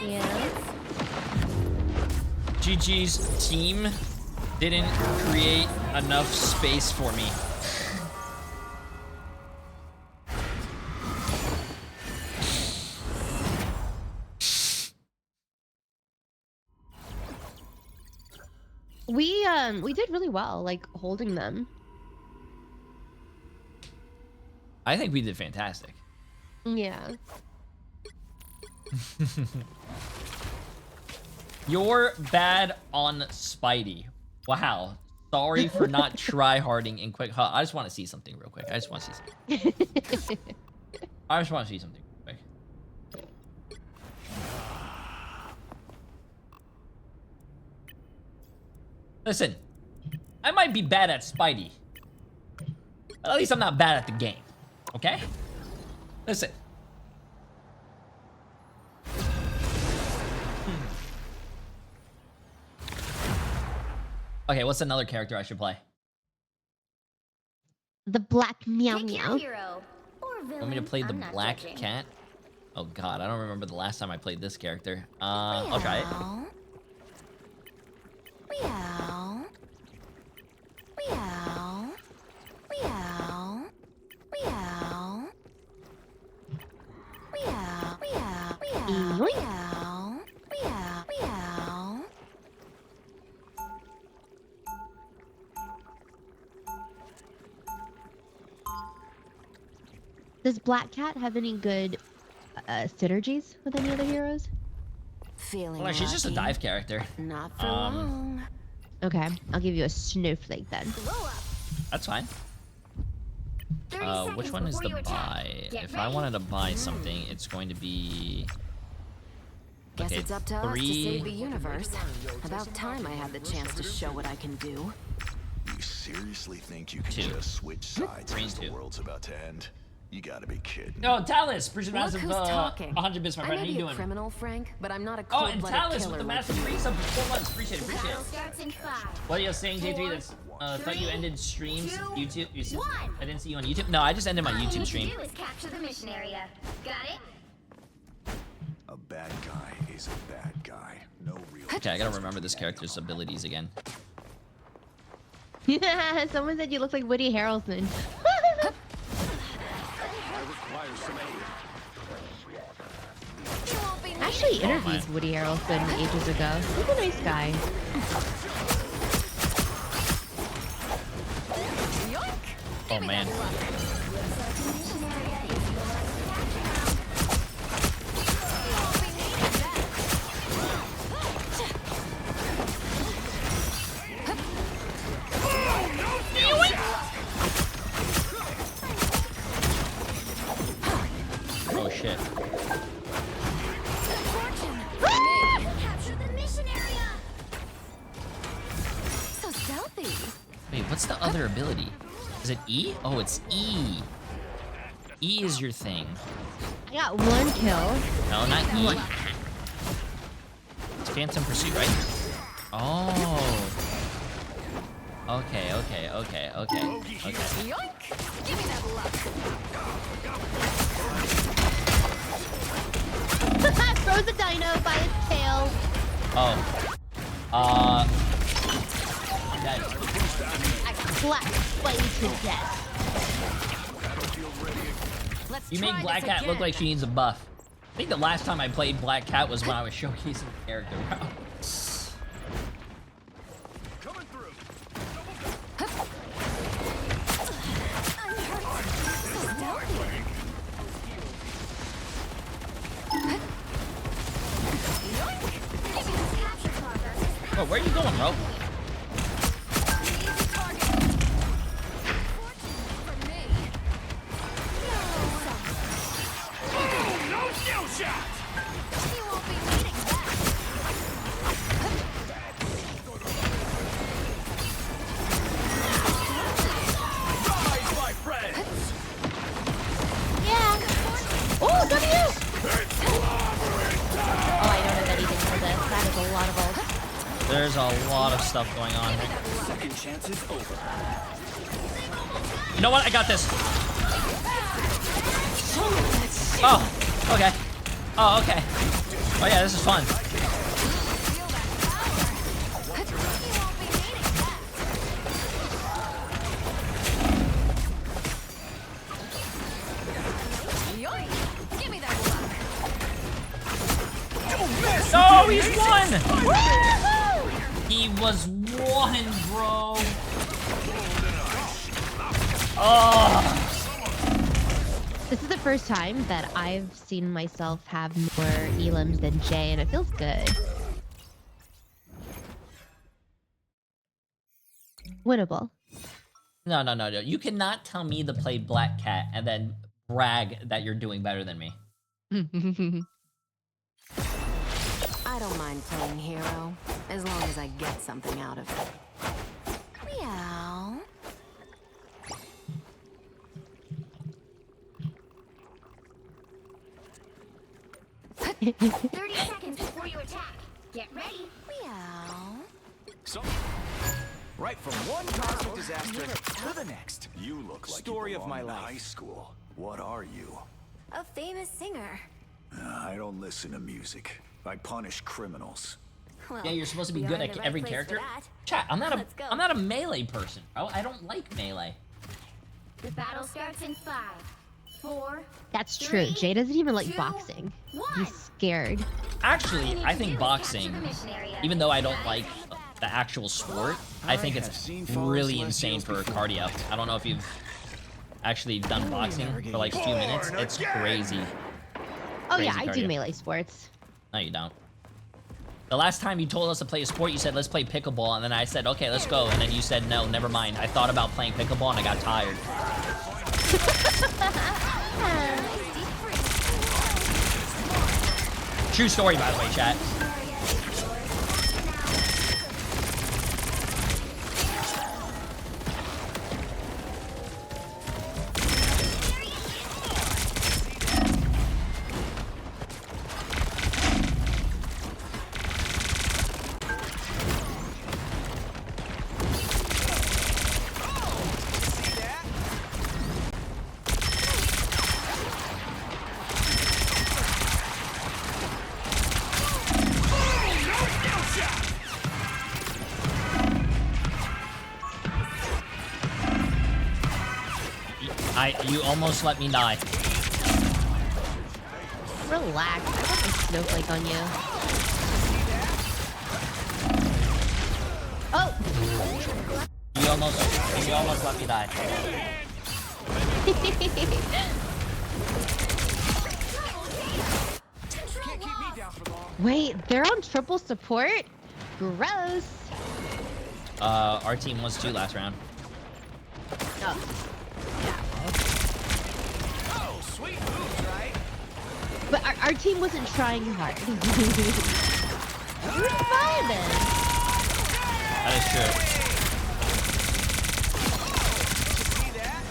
Yeah. GG's team didn't create enough space for me. We did really well, like holding them. I think we did fantastic. Yeah. You're bad on Spidey. Wow. Sorry for not tryharding in quick. I just want to see something real quick. I just want to see something. I just want to see something real quick. Listen, I might be bad at Spidey, but at least I'm not bad at the game. Okay? Listen. Okay, what's another character I should play? The black meow Pick meow. your hero or villain. Want me to play the I'm not black judging. cat? Oh god, I don't remember the last time I played this character. I'll try it. Meow. Meow. Meow. Meow. Meow. Meow. Meow. Meow. Meow. Meow. Does Black Cat have any good synergies with any other heroes? Feeling Well, she's just a lucky? dive character. Not for long. Okay, I'll give you a snowflake then. That's fine. 30 Which seconds one is before the you attack. buy? Get If I ready. wanted to buy something, it's going to be... Guess Okay, it's up to us to 3. save the universe. About time I had the chance to show what I can do. You seriously think you can 2. just switch sides 3 as and the 2. world's about to end? You gotta be kidding. No, Talus, appreciate Look massive who's talking. 100 bits, my I friend. may How you be a doing? criminal, Frank, but I'm not a Oh, and cold-blooded Talus killer with the like massive you. free sub for 4 months. Appreciate it, appreciate Battle it. starts in 5. What are you saying, Jay3? 4, That's, thought you 3, ended streams, 2, YouTube. You 1. I didn't see you on YouTube. No, I just ended my All you YouTube need stream. to do is capture the mission area. Got it? A bad guy is a bad guy. No real. Okay, I gotta remember this character's abilities again. Yeah, someone said you look like Woody Harrelson. I actually interviewed Woody Harrelson ages ago. He's a nice guy. Oh man. Oh shit. Capture the mission area. So stealthy. Wait, what's the other ability? Is it E? Oh, it's E. E is your thing. I got 1 kill. No, not E. It's Phantom Pursuit, right? Oh. Okay, okay, okay, okay, okay. Yoink! Give me that luck. Throw the dino by its tail. Oh. Guys. I slapped Spidey to death. Let's You try make Black this Cat look again. like she needs a buff. I think the last time I played Black Cat was when I was showcasing the character. Coming through. Oh, where are you going, bro? No skill shot. You won't be needing that. Rise, my friends. Yeah. Oh, W! Oh, I don't have anything for this. That is a lot of ult. There's a lot of stuff going on here. Second chance is over. You know what? I got this. Oh, okay. Oh, okay. Oh yeah, this is fun. No, he's won! He was won, bro. Oh. This is the first time that I've seen myself have more elims than Jay, and it feels good. Winnable. No. You cannot tell me to play Black Cat and then brag that you're doing better than me. I don't mind playing hero, as long as I get something out of it. Meow. $30 seconds before you attack. Get ready. Meow. So, right from one cosmic disaster to the next. You look like story of my life. High school. What are you? A famous singer. I don't listen to music. I punish criminals. Well, Yeah, you're supposed to be we good are in at the right every place for character. that. Chat, I'm not Let's go. a melee person, bro. I don't like melee. The battle starts in 5, 4. That's true. Jay doesn't even like 2, boxing. 1. He's scared. Actually, I think boxing, even though I don't like the actual sport, I think it's really insane for cardio. I don't know if you've actually done boxing for like a few minutes. It's crazy. Oh yeah, Crazy I do cardio. melee sports. No, you don't. The last time you told us to play a sport, you said, let's play pickleball. And then I said, okay, let's go. And then you said, no, never mind. I thought about playing pickleball and I got tired. True story, by the way, chat. You almost let me die. Relax. I got a snowflake on you. Oh! You almost let me die. Wait, they're on triple support? Gross. Our team was 2 last round. Oh. Sweet moves, right? But our team wasn't trying hard. It was vibing. That is true. See that?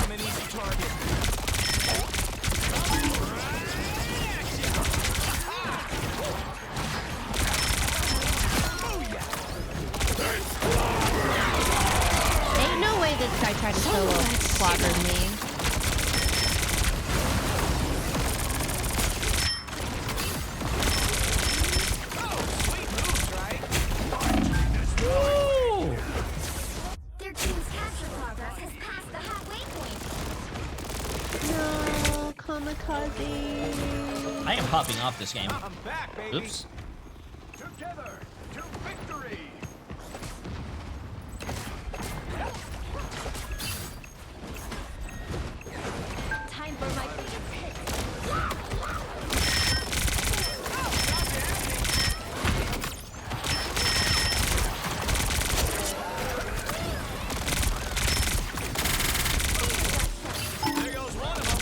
I'm an easy target. Ain't no way this guy tried to solo clobber me. Their team's capture progress has passed the halfway point. No, kamikaze. I am popping off this game. I'm back, baby. Oops. Together to victory. Time for my biggest hit. There goes one of them.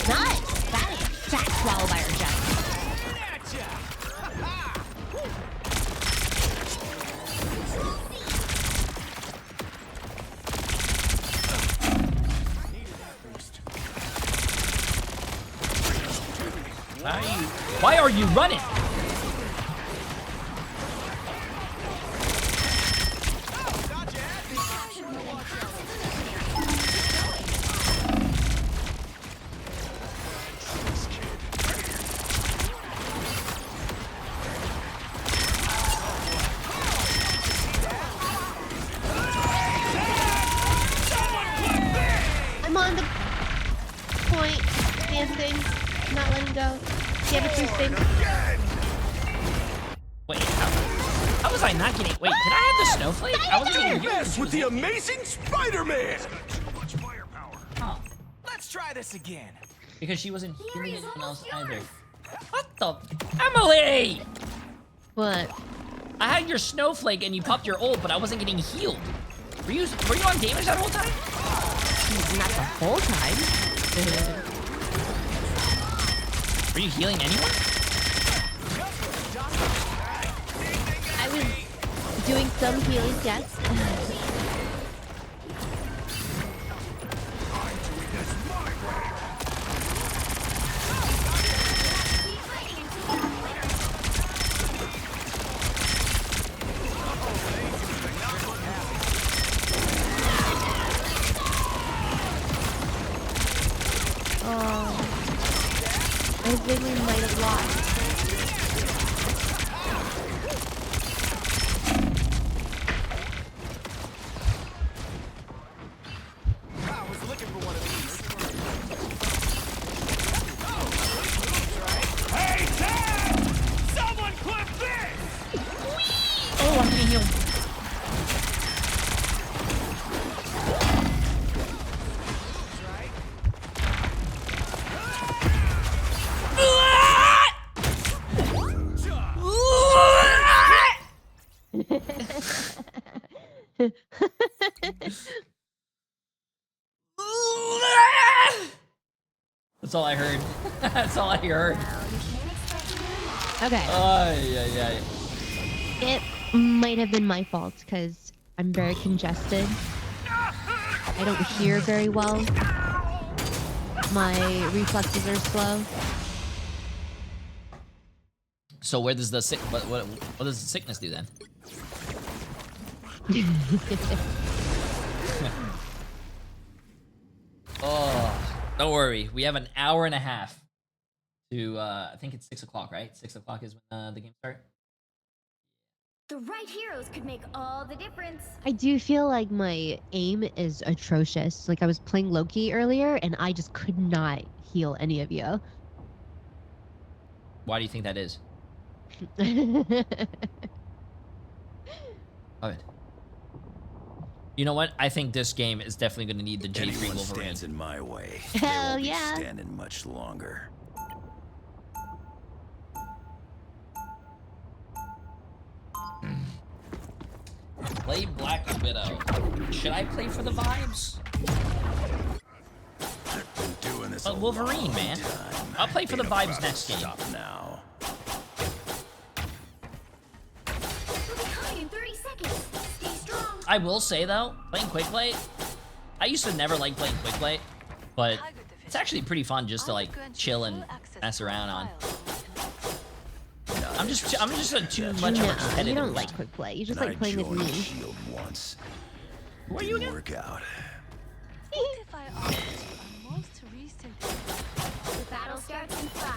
Nice. That is a fat swallow by our jump. Gotcha. Why are you running? Not letting go. Get it boosting. Wait, how was I not getting? Wait, did I have the snowflake? I wasn't getting Mess with the amazing Spider-Man. Oh, Let's try this again. because she wasn't healing anyone else either. What the? Emily! What? I had your snowflake and you popped your ult, but I wasn't getting healed. Were you on damage that whole time? Not the whole time. Were you healing anyone? I was doing some healing, yes. I think we might have lost. I was looking for one of these. Hey, Dad! Someone clip this! Oh, I'm getting healed. That's all I heard. That's all I heard. Okay. Yeah. It might have been my fault because I'm very congested. I don't hear very well. My reflexes are slow. So where does the what does the sickness do then? Oh, don't worry. We have an hour and a half to I think it's 6 o'clock, right? 6 o'clock is when the game starts. The right heroes could make all the difference. I do feel like my aim is atrocious. Like I was playing Loki earlier and I just could not heal any of you. Why do you think that is? Good. You know what? I think this game is definitely going to need the Jay3 Wolverine. Stands in my way. Hell they won't yeah. be standing much longer. Play Black Widow. Should I play for the vibes? Been doing this But Wolverine, man. I'll play for the vibes next game. Stop now. We'll be coming in 30 seconds. Stay strong. I will say though, playing quick play, I used to never like playing quick play, but it's actually pretty fun just to like chill and mess around on. I'm just too much of a competitive. You don't like quick play. You just like playing with me. Shield once. Who are you again? Work out. The battle starts in 5,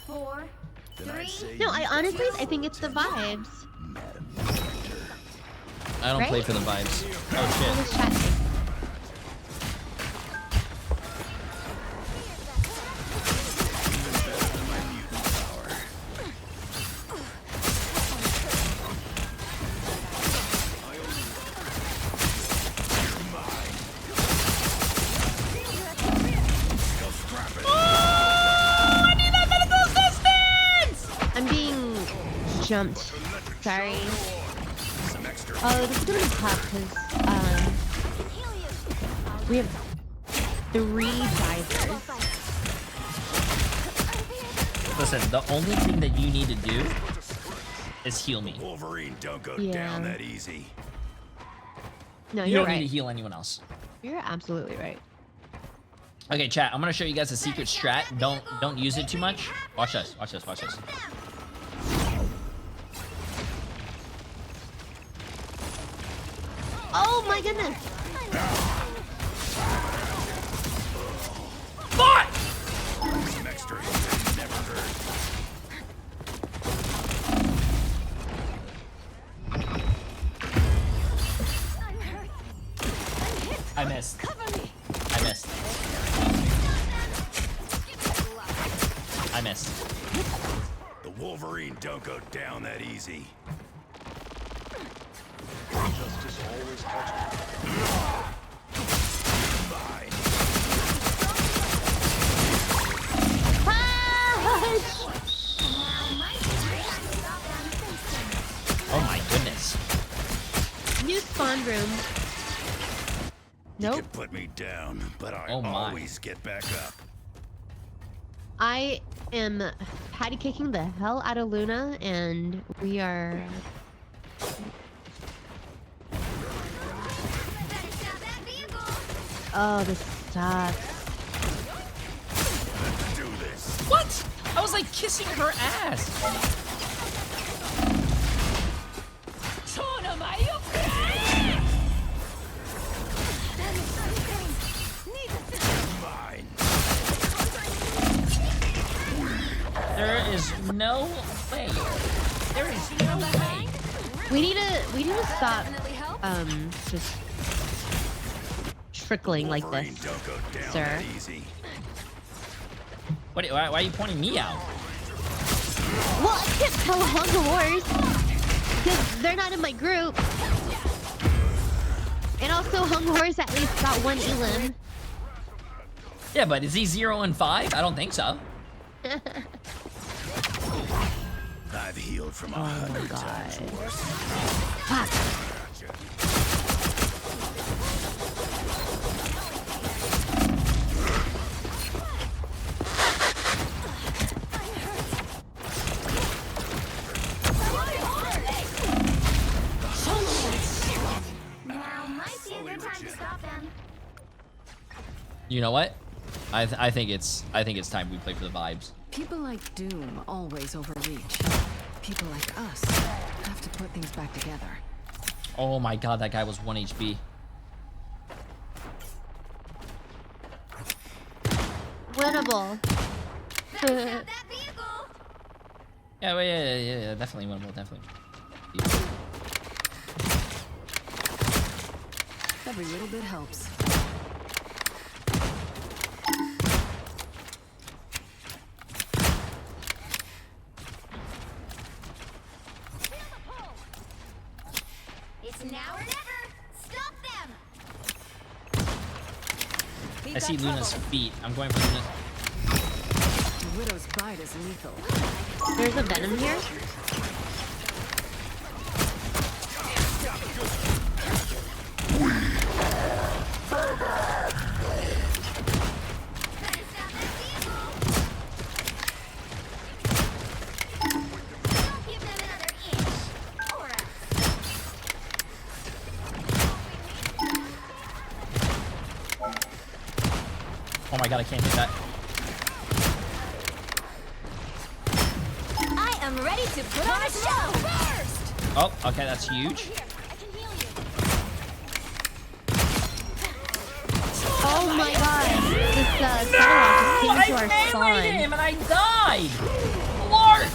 4, 3. No, I honestly, I think it's the vibes. I don't play for the vibes. Oh shit. Chat. Jumped. Sorry. Oh, this is gonna be tough because we have 3 divers. Listen, the only thing that you need to do is heal me. Wolverine don't go down that easy. No, you you're don't right. need to heal anyone else. You're absolutely right. Okay, chat. I'm gonna show you guys a secret strat. Don't use it too much. Watch this. Watch this. Watch this. Oh my goodness! What? Some extra hit never hurt. I missed. I missed. I missed. The Wolverine don't go down that easy. Justice always catches. Fine. Oh my goodness. New spawn room. You Nope. can put me down, but I Oh my. always get back up. I am patty kicking the hell out of Luna, and we are. Oh, this sucks. Let's do this. What? I was like kissing her ass. Fine. There is no way. There is no way. We need to stop just trickling like Wolverine this, don't go down sir. that easy. Why are you pointing me out? Well, I can't tell Hung Horse because they're not in my group. And also, Hung Horse at least got one elim. Yeah, but is he 0 and 5? I don't think so. I've healed from Oh 100 my times God. worse. Fuck. Now might be a good time to stop them. You know what? I think it's time we play for the vibes. People like Doom always overreach. People like us have to put things back together. Oh my god, that guy was 1 HP. Winnable. Yeah, definitely winnable, definitely. Every little bit helps. It's now or never. Stop them. I see Luna's feet. I'm going for Luna's. The Widow's bite is lethal. There's a venom here. Oh my god, I can't hit that. I am ready to put on a show first. Oh, okay, that's huge. Oh my god. This Saddlehawk just came into our spawn. Him and I died. Lord.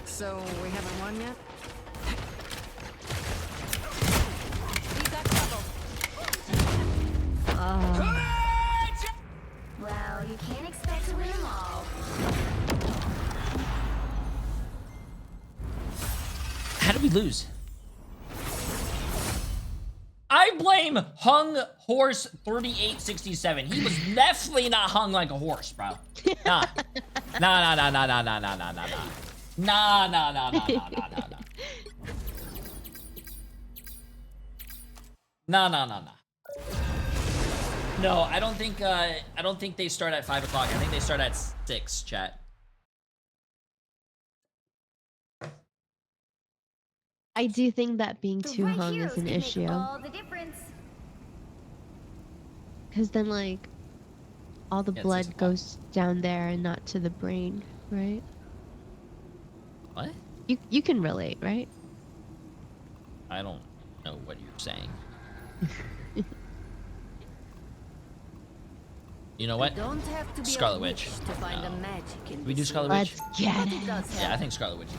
So we haven't won yet? Well, you can't expect to win them all. How did we lose? I blame Hung Horse 3867. He was definitely not hung like a horse, bro. Nah. Nah. Nah. No, I don't think they start at 5 o'clock. I think they start at 6, chat. I do think that being The too right hung heroes is an can make issue. all the difference. Because then, like, all the Yeah, it's blood 6 o'clock. goes down there and not to the brain, right? What? You can relate, right? I don't know what you're saying. You know what? Don't have to be Scarlet a Witch. to find No. the magic in We do this Scarlet world. Witch? Let's get But it. it does Yeah, help. I think Scarlet Witch.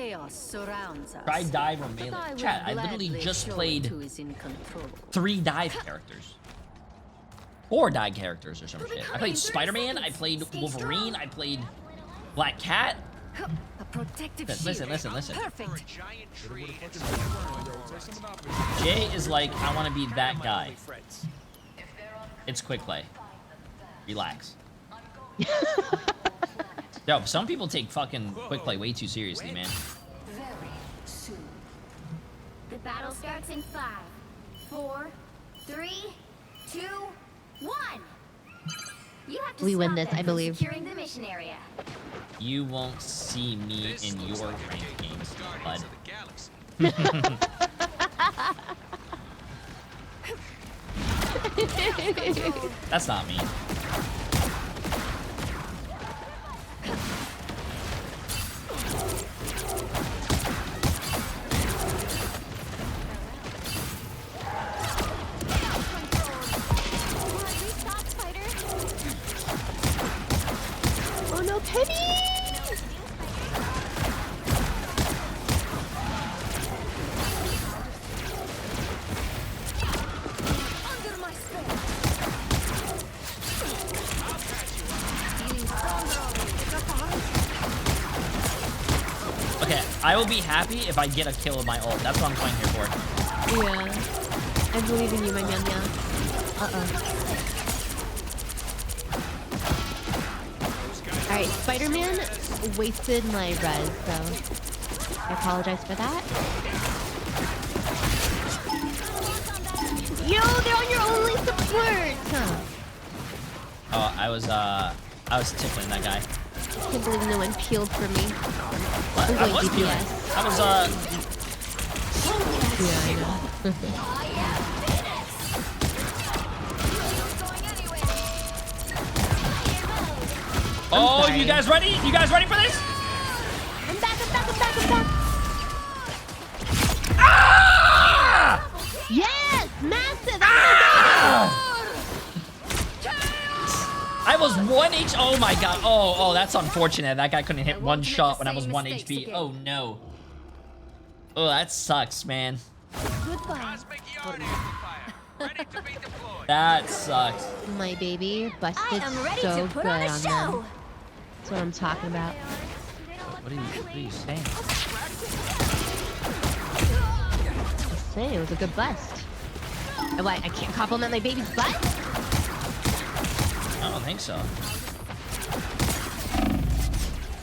Chaos surrounds us. Try dive or But melee. I will Chat, I literally gladly just show played it who is in control. 3 dive characters. 4 dive characters or some shit. I played Spider-Man, I played Wolverine, I played Black Cat. A protective Listen. Perfect. Jay is like, I want to be that guy. It's quick play. Relax. Yo, some people take fucking quick play way too seriously, man. Very soon. The battle starts in 5, 4, 3, 2, 1. You have to We win stop this, them I from believe. securing the mission area. You won't see me in your ranked games, bud. That's not me. Oh no, Penny! Okay, I will be happy if I get a kill with my ult. That's what I'm playing here for. Yeah. I believe in you, my man, yeah. Alright, Spider-Man wasted my res, so I apologize for that. Yo, they're on your only support! Huh. Oh, I was tickling that guy. I can't believe no one peeled for me. What? I'm I going was DPS. peeling. I was, Yeah, I know. Oh, sorry. you guys ready? You guys ready for this? I'm back. Ah! Yes! Massive! I was 1 H. Oh my god. Oh, that's unfortunate. That guy couldn't hit one shot when I was 1 HP. Oh no. Oh, that sucks, man. Goodbye. That sucks. My baby busted I am ready so to put good on a on show. them. That's what I'm talking about. What are you saying? Just saying, it was a good bust. What, I can't compliment my baby's butt? I don't think so.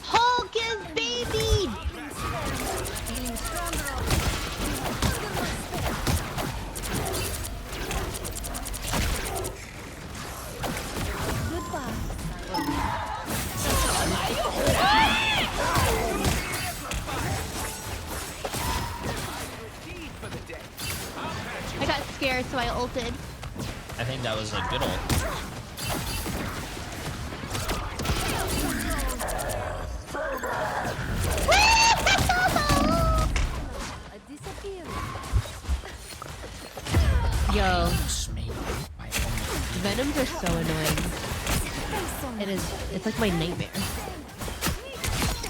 Hulk is baby! I got scared, so I ulted. I think that was a good ult. Yo. Venoms are so annoying. It's like my nightmare.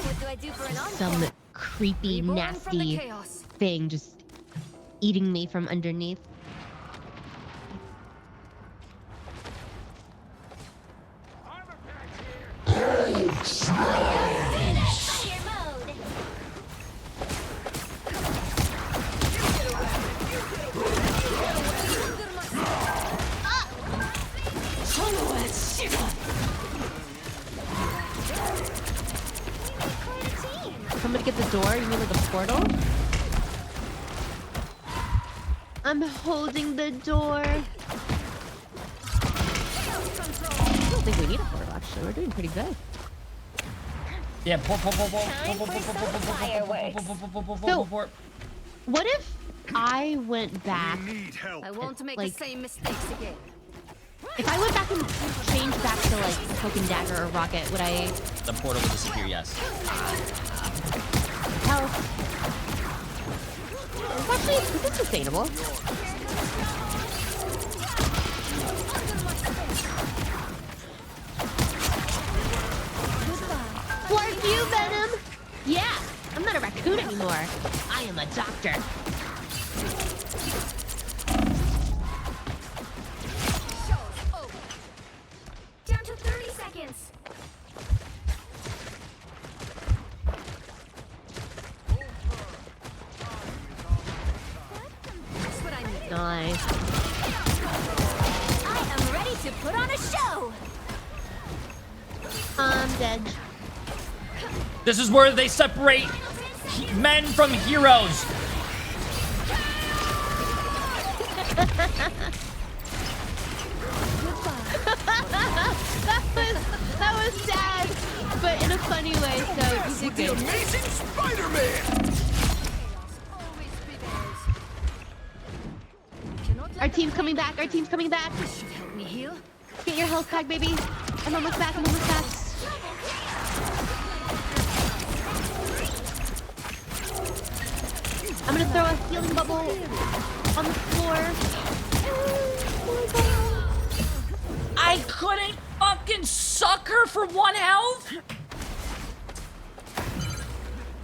What do I do for an Some creepy, nasty thing just eating me from underneath. Somebody get the door? You mean like a portal? I'm holding the door. I don't think we need a portal, actually. We're doing pretty good. Yeah, So, what if I went back? I won't make like, the same mistakes again. If I went back and changed back to like Cloak and Dagger or Rocket, would I? The portal will disappear, yes. Health. Actually, this is sustainable. Flark you, Venom! Yeah! I'm not a raccoon anymore. I am a doctor. Down to 30 seconds. That's what I need. Nice. I am ready to put on a show. I'm dead. This is where they separate men from heroes. that was sad, but in a funny way. So you did good. Amazing Spider-Man. Our team's coming back. Our team's coming back. Help me heal. Get your health back, baby. I'm almost back. I'm almost back. I'm gonna throw a healing bubble on the floor. I couldn't fucking suck her for 1 health.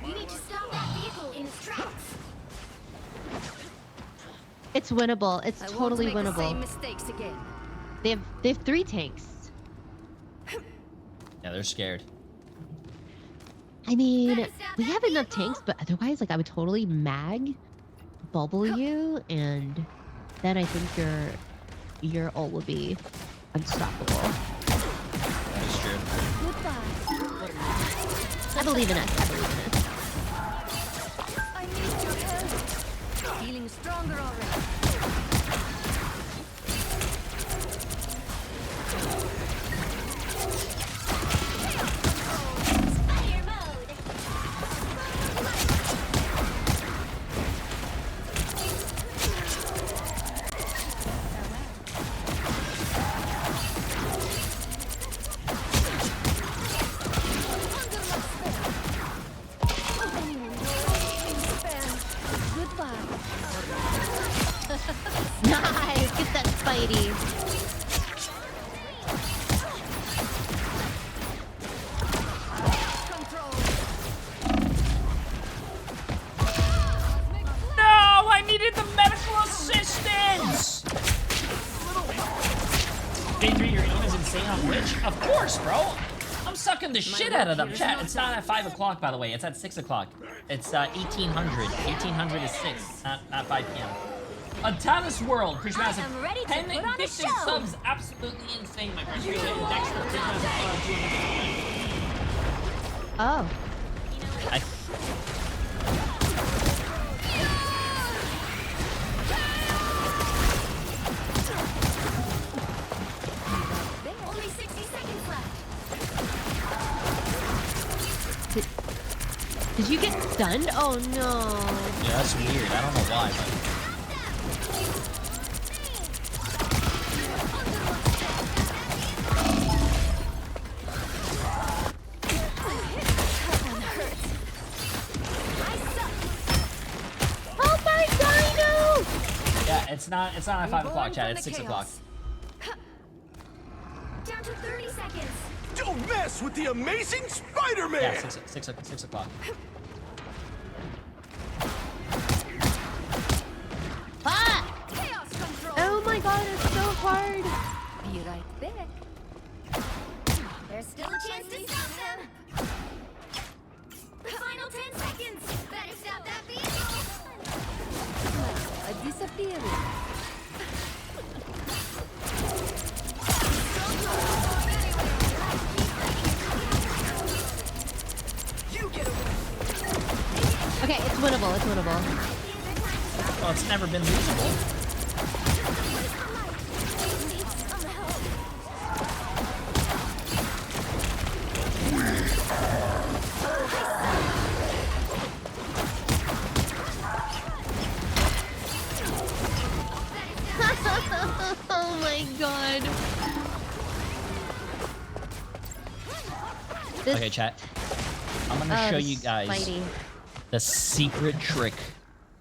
You need to stop that vehicle in its tracks. It's winnable. It's I totally won't make the same winnable. mistakes again. They have 3 tanks. Yeah, they're scared. I mean, we have enough tanks, but otherwise, like, I would totally mag bubble you, and then I think your ult will be unstoppable. That is true. I believe in us. I believe in us. I need your help. Feeling stronger already. Fire mode. Nice. Get that Spidey. No, I needed the medical assistance. Jay3, your aim is insane on Twitch. Of course, bro. I'm sucking the shit out of them. Chat, it's not at 5 o'clock, by the way. It's at 6 o'clock. It's 1800. 1800 is 6, not 5 p.m. A Tanis World, Chris Massive. am ready to 10 put on a gifted show. subs, absolutely insane, my friend. Appreciate it. Dexter, Chris Massive, Oh. I Only 60 seconds left. Did you get stunned? Oh no. Yeah, that's weird. I don't know why, but... Oh my dino! Yeah, it's not at 5 o'clock, chat. It's 6 o'clock. Down to 30 seconds. Don't mess with the Amazing Spider-Man. Yeah, 6 o'clock. Ah! Chaos control. Oh my god, it's so hard. Be right back. There's still a chance to stop them. The final 10 seconds. Better stop that vehicle. I disappear. Okay, it's winnable. It's winnable. Well, it's never been losable. Oh my god. This, Okay, chat. I'm gonna show you guys Spidey. the secret trick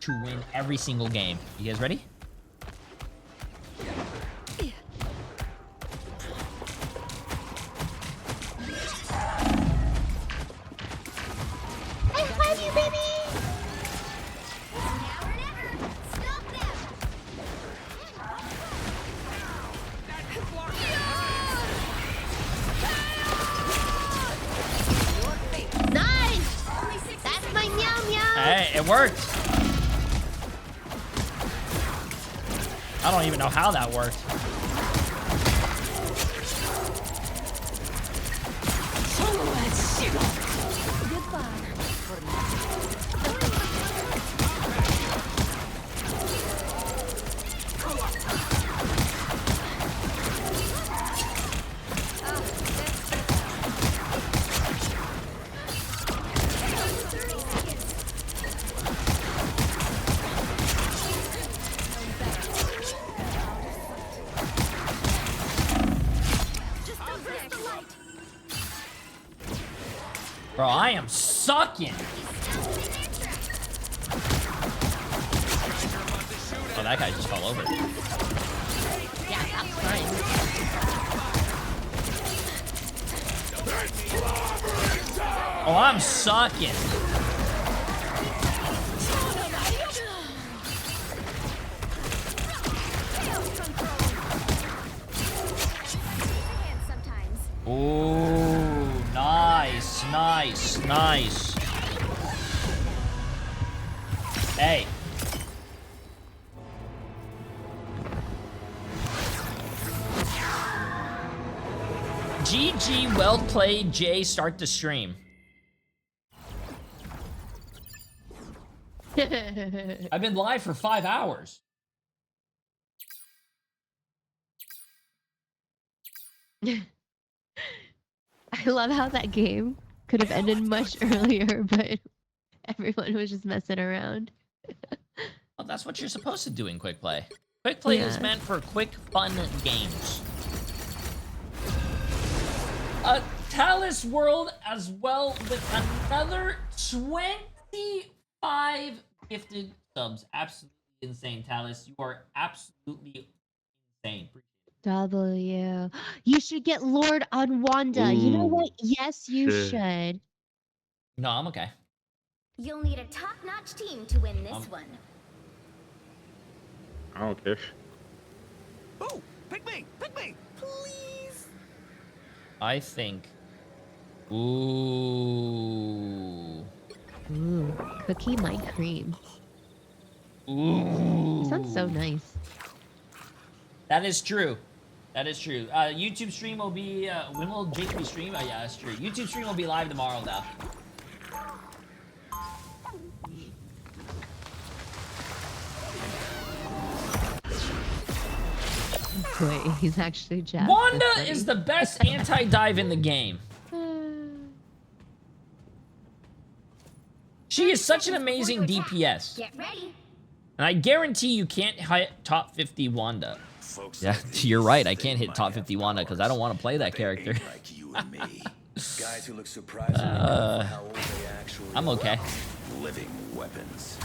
to win every single game. You guys ready? I love you, baby. Hey, it worked. I don't even know how that worked. Bro, I am sucking. Oh, that guy just fell over. Yeah, that's fine. Oh, I'm sucking. Ooh, nice, nice, nice. Hey. GG, well played, Jay. Start the stream. I've been live for 5 hours. I love how that game could have ended much earlier, but everyone was just messing around. Well, that's what you're supposed to do in Quick Play. Quick Play is meant for quick, fun games. Talus World as well with another 25 gifted subs. Absolutely insane, Talus. You are absolutely insane. W. You should get Lord on Wanda. You know what? Yes, you should. No, I'm okay. You'll need a top-notch team to win this one. I don't care. Oh, pick me, please. I think. Ooh. Ooh, cookie my cream. Ooh. It sounds so nice. That is true. That is true. YouTube stream will be, when will Jay3 stream? Oh yeah, that's true. YouTube stream will be live tomorrow now. Wait, he's actually Jack. Wanda is the best anti-dive in the game. She is such an amazing DPS. Get ready. And I guarantee you can't hit top 50 Wanda. Yeah, you're right. I can't hit top 50 Wanda because I don't want to play that character. Guys who look surprisingly how old they actually I'm okay. living weapons.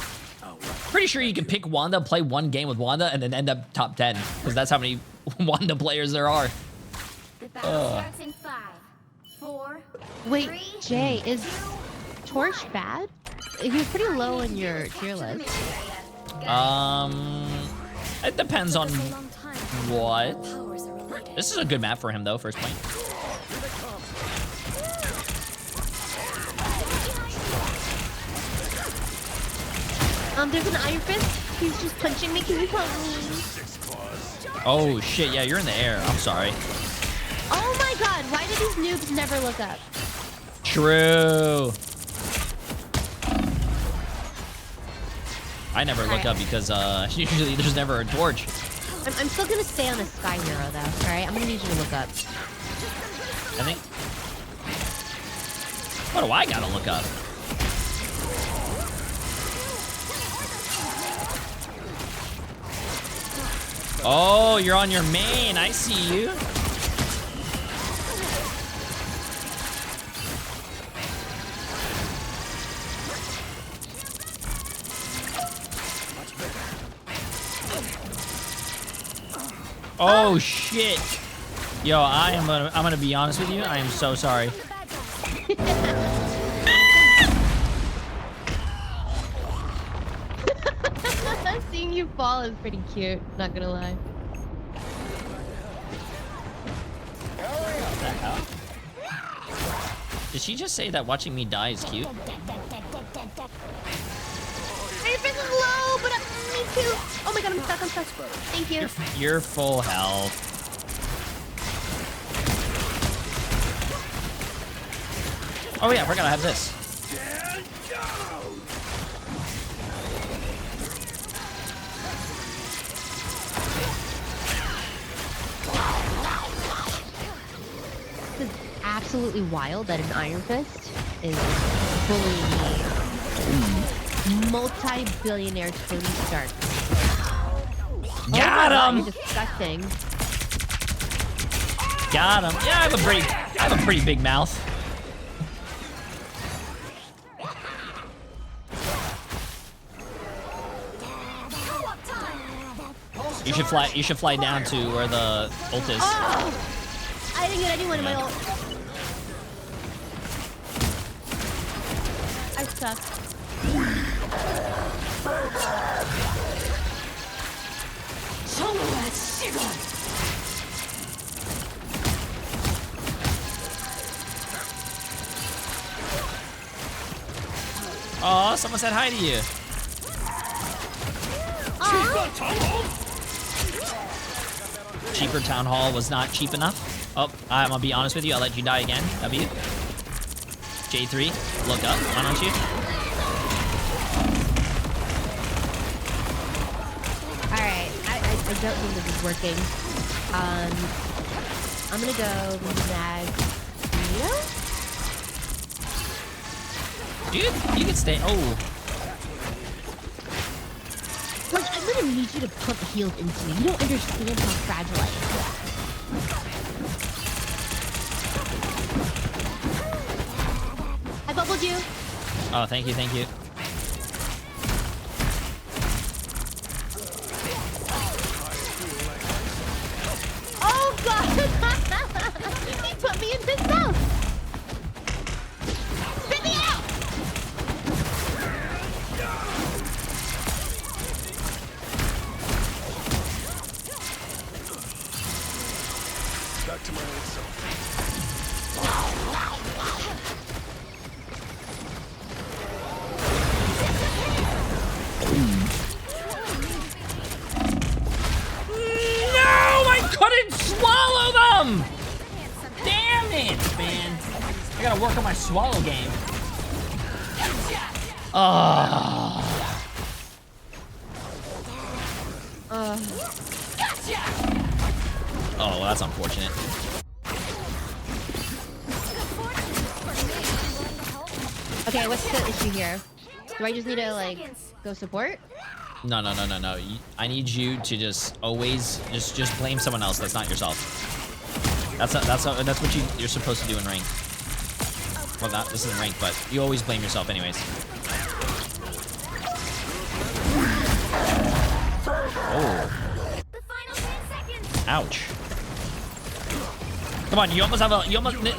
Pretty sure you can pick Wanda, play one game with Wanda, and then end up top 10 because that's how many Wanda players there are. The battle starts in 5, 4. Wait, 3, Jay, is 2, Torch bad? He's pretty low in your tier list. It depends on what. This is a good map for him though, first point. There's an Iron Fist. He's just punching me. Can you help me? Oh shit, yeah, you're in the air. I'm sorry. Oh my god, why do these noobs never look up? True. I never look up because usually there's never a torch. I'm still gonna stay on a Sky Hero though, alright? I'm gonna need you to look up. I think. What do I gotta look up? Oh, you're on your main. I see you. Oh shit. Yo, I'm gonna be honest with you. I am so sorry. Seeing you fall is pretty cute, not gonna lie. What the hell? Did she just say that watching me die is cute? too. Oh my god, I'm stuck, I'm stuck. Thank you. You're full health. Oh yeah, we're gonna have this. This is absolutely wild that an Iron Fist is bullying me. Multi-billionaire Tony Stark. Got him! Disgusting. Got him. Yeah, I have a pretty big mouth. You should fly down to where the ult is. Oh! I didn't get anyone in my ult. I suck. Oh, someone said hi to you. Cheaper Town Hall was not cheap enough. Oh, I'm gonna be honest with you. I'll let you die again. W. Jay3, look up. Why don't you? Alright, I don't think this is working. I'm gonna go Magneto? Dude, you can stay. Oh. Like, I'm gonna need you to pump heals into me. You don't understand how fragile I am. I bubbled you. Oh, thank you, thank you. Oh god! He put me in his mouth! Spit me out! Back to my old self. No, I couldn't swallow them! Damn it, man. I gotta work on my swallow game. Oh, well, that's unfortunate. Okay, what's the issue here? Do I just need to, like, go support? No. I need you to just always just blame someone else. That's not yourself. That's what you're supposed to do in rank. Well, this isn't rank, but you always blame yourself, anyways. Oh. Ouch. Come on, you almost have a.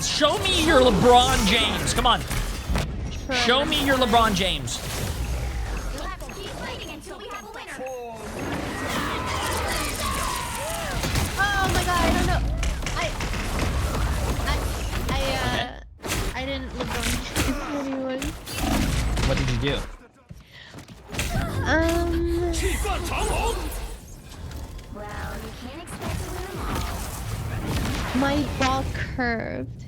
Show me your LeBron James. Come on. Show me your LeBron James. Oh my god, I don't know. I didn't look on anyone. What did you do? My ball curved.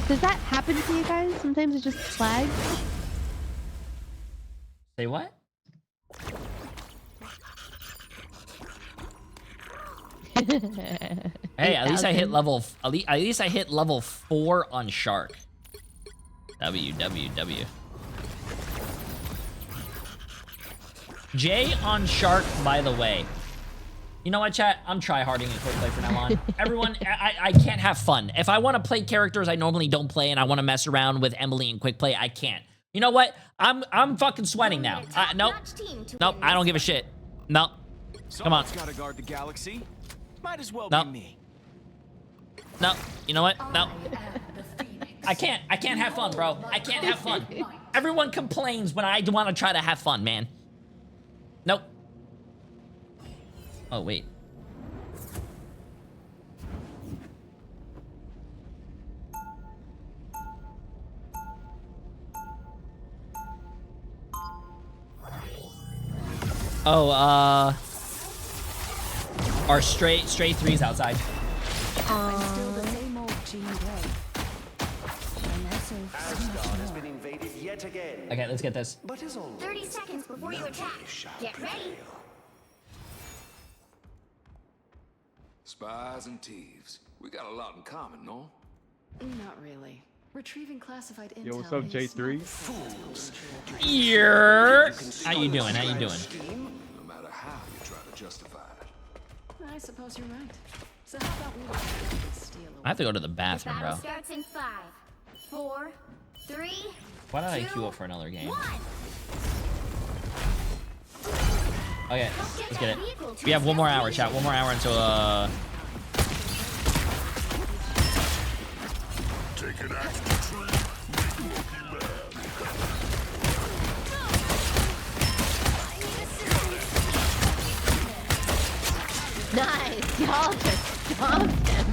Does that happen to you guys? Sometimes it just flags. Say what? Hey, at least I hit level. At least I hit level 4 on Shark. WWW. Jay on Shark, by the way. You know what, chat? I'm tryharding in quick play from now on. Everyone, I can't have fun. If I want to play characters I normally don't play and I want to mess around with Emily in quick play, I can't. You know what? I'm fucking sweating now. Nope. Nope. I don't give a shit. Nope. Come on. Gotta guard the galaxy. Might as well No. be me. No. You know what? No. I can't have fun, bro. I can't have fun. Everyone complains when I want to try to have fun, man. Nope. Oh, wait. Oh, our straight threes outside. Still the same old G way. And also Asgard has been invaded yet again. Okay, let's get this. But as always, 30 seconds before you attack. Get ready. Spies and thieves. We got a lot in common, no? Not really. Retrieving classified intel. Yo, what's up, Jay3? Yeah. How you doing? How you doing? No matter how you try to justify it. I suppose you're right. So how about we steal away? I have to go to the bathroom, bro. Battle starts in 5, 4, 3. Why did I queue up for another game? Okay, let's get it. We have 1 more hour, chat. 1 more hour until Take an axe to tree. Nice. Y'all just stomped him.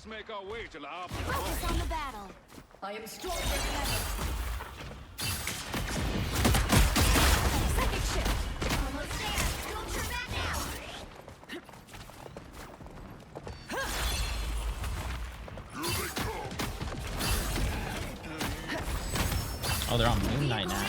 Make our way to the Focus on the battle. I am stronger than ever. Second shift. Almost there. Don't turn back now. oh, they're on Moon Knight now.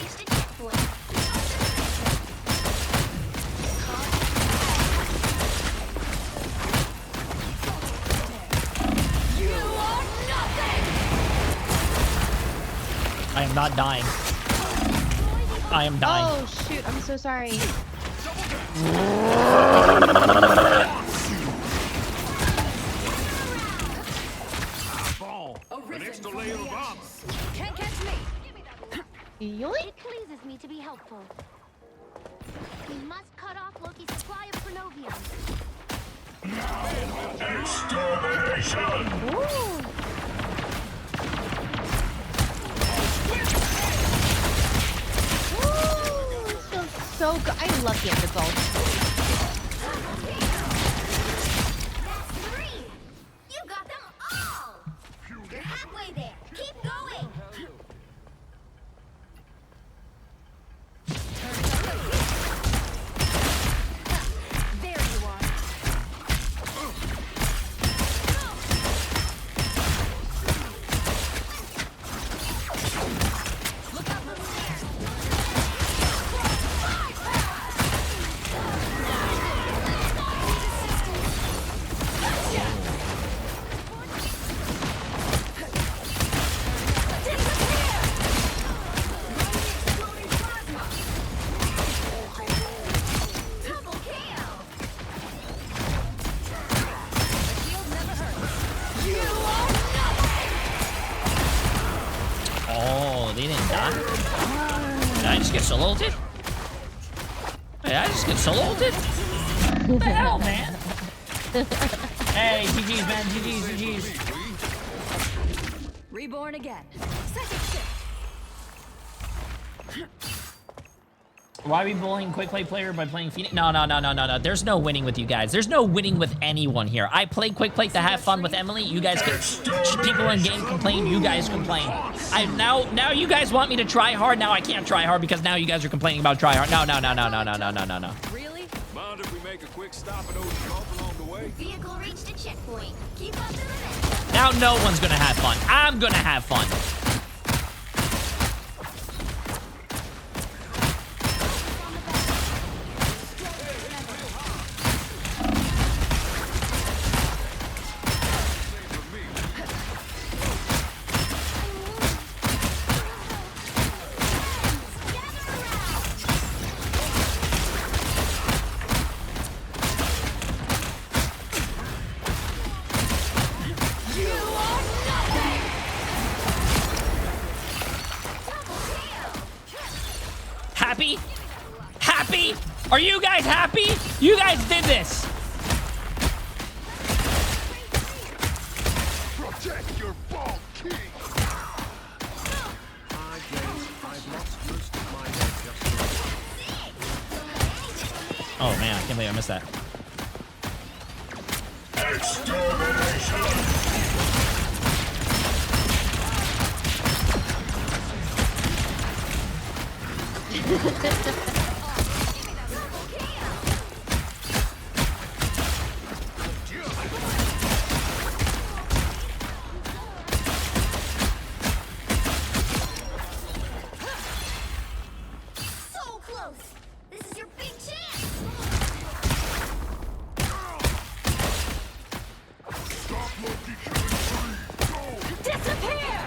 I am not dying. I am dying. Oh shoot! I'm so sorry. An extra layer of armor. Can't catch me. Yoink. It pleases me to be helpful. We must cut off Loki's supply of Pronovium. Extermination! Ooh. This feels so good. I love Gambit Bolt. That's 3. You got them all. You're halfway there. Keep going. There you are. Look out for the stairs. Double kill. The shield never hurts. You are nothing. Oh, they didn't die. Did I just get solo ulted? Did I just get solo ulted? What the hell, man? Hey, GG's, man. GG's. Reborn again. Second shift. Why are we bullying quick play player by playing Phoenix? No. There's no winning with you guys. There's no winning with anyone here. I play quick play to have fun with Emily. You guys people in game complain. You guys complain. Now you guys want me to try hard. Now I can't try hard because now you guys are complaining about try hard. No. Really? Mind if we make a quick stop at Ocean along the way? Vehicle reached a checkpoint. Keep up the limit. Now no one's gonna have fun. I'm gonna have fun. happy? Happy? Are you guys happy? You guys did this. Protect your ball king. Oh man, I can't believe I missed that. So close. This is your big chance. Disappear.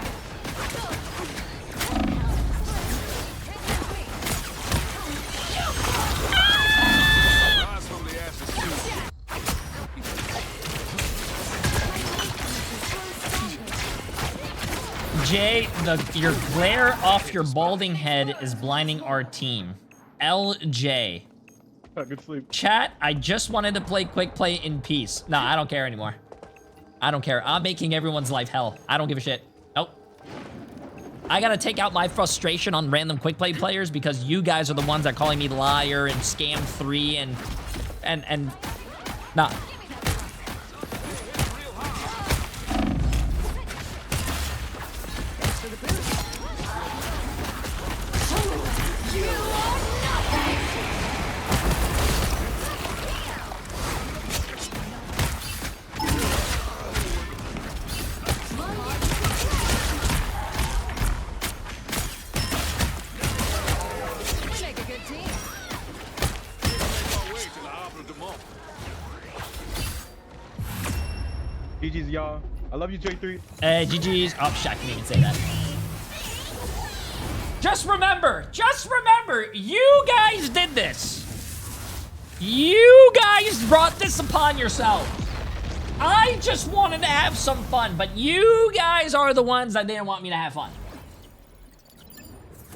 Jay, your glare off your balding head is blinding our team. LJ. Good sleep. Chat, I just wanted to play quick play in peace. Nah, I don't care anymore. I don't care. I'm making everyone's life hell. I don't give a shit. Nope. I gotta take out my frustration on random quick play players because you guys are the ones that are calling me liar and scam 3 and nah. GG's, y'all. I love you, Jay3. Hey, GG's. Oh, shit, I can't even say that. Just remember, you guys did this. You guys brought this upon yourself. I just wanted to have some fun, but you guys are the ones that didn't want me to have fun.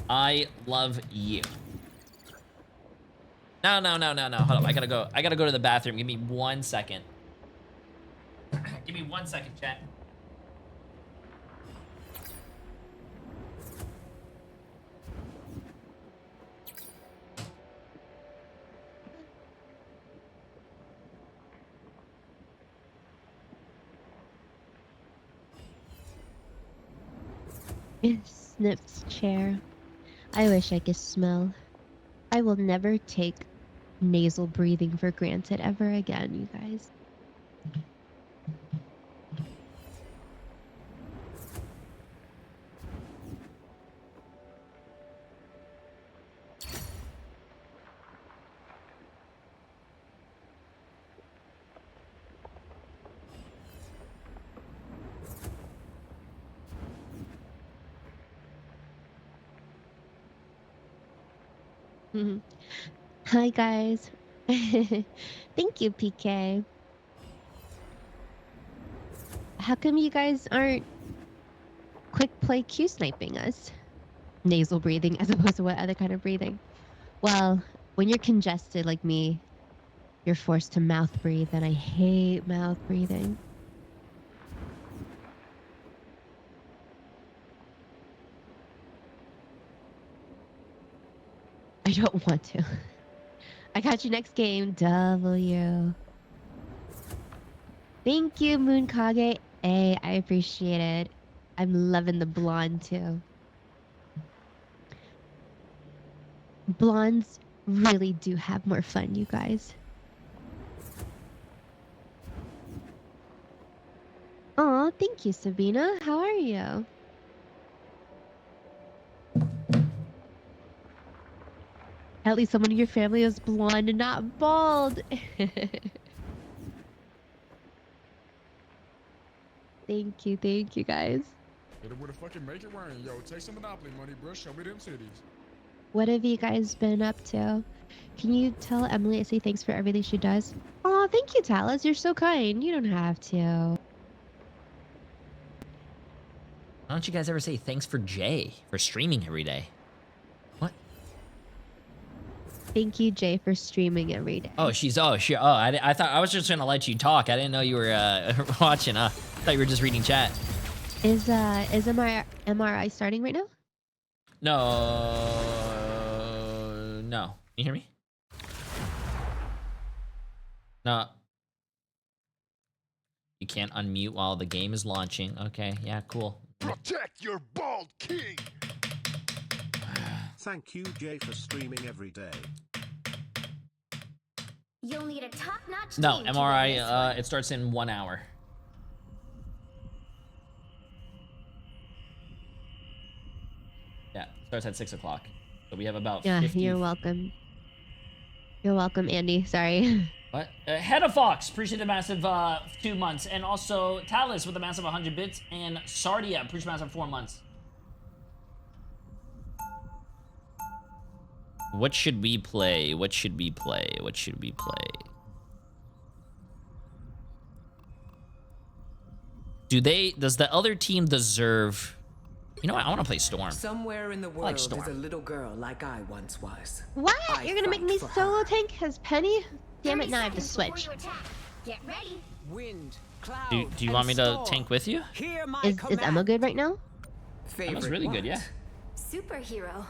I love you. No. Hold up. I gotta go to the bathroom. Give me 1 second. Give me 1 second, chat. Snip's chair. I wish I could smell. I will never take nasal breathing for granted ever again, you guys. Hi guys. Thank you, PK. How come you guys aren't quick play Q sniping us? Nasal breathing as opposed to what other kind of breathing? Well, when you're congested like me, you're forced to mouth breathe, and I hate mouth breathing. I don't want to. I got you next game, W. Thank you, Moonkage. Hey, I appreciate it. I'm loving the blonde too. Blondes really do have more fun, you guys. Aw, thank you, Sabina. How are you? At least someone in your family is blonde and not bald. Thank you, guys. Hit it with a fucking make it rain, yo. Take some Monopoly money, bro. Show me them cities. What have you guys been up to? Can you tell Emily I say thanks for everything she does? Oh, thank you, Talis. You're so kind. You don't have to. Why don't you guys ever say thanks for Jay for streaming every day? What? Thank you, Jay, for streaming every day. Oh, she. I thought I was just gonna let you talk. I didn't know you were watching. I thought you were just reading chat. Is MRI starting right now? No. No. Can you hear me? No. You can't unmute while the game is launching. Okay. Yeah. Cool. Protect your bald king. Thank you, Jay, for streaming every day. You'll need a top-notch No, team to win MRI, this one. it starts in 1 hour. Yeah, it starts at 6 o'clock. So we have about 50... You're welcome. You're welcome, Andy. Sorry. What? Head of Fox, appreciate the massive 2 months. And also Talus with a massive 100 bits. And Sardia, appreciate the massive 4 months. What should we play? What should we play? What should we play? Does the other team deserve... You know what? I want to play Storm. Somewhere in the world is a little girl like I once was. What? You're gonna make me solo tank as Penny? Damn it, now I have to switch. Get ready. Wind, cloud, Do you want me to tank with you? Is Emma good right now? Emma's really good, yeah. Superhero.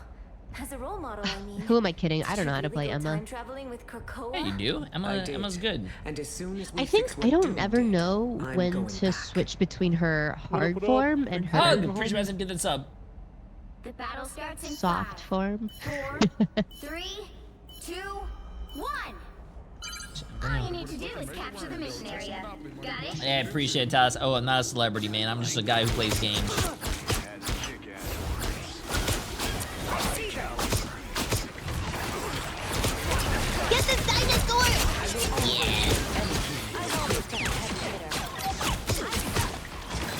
As a role model, I mean. Who am I kidding? I don't know how to play Emma. Time traveling with Krakoa. Yeah, you do. Emma's good. And as soon as I think I don't ever know when to switch between her hard form and her Hug! Pretty sure get the sub. The battle starts in soft form. 4, 3, 2, 1. All you need to do is capture the mission area. Got it? Yeah, I appreciate it, Talis. Oh, I'm not a celebrity, man. I'm just a guy who plays games. Get the dinosaur! Yeah.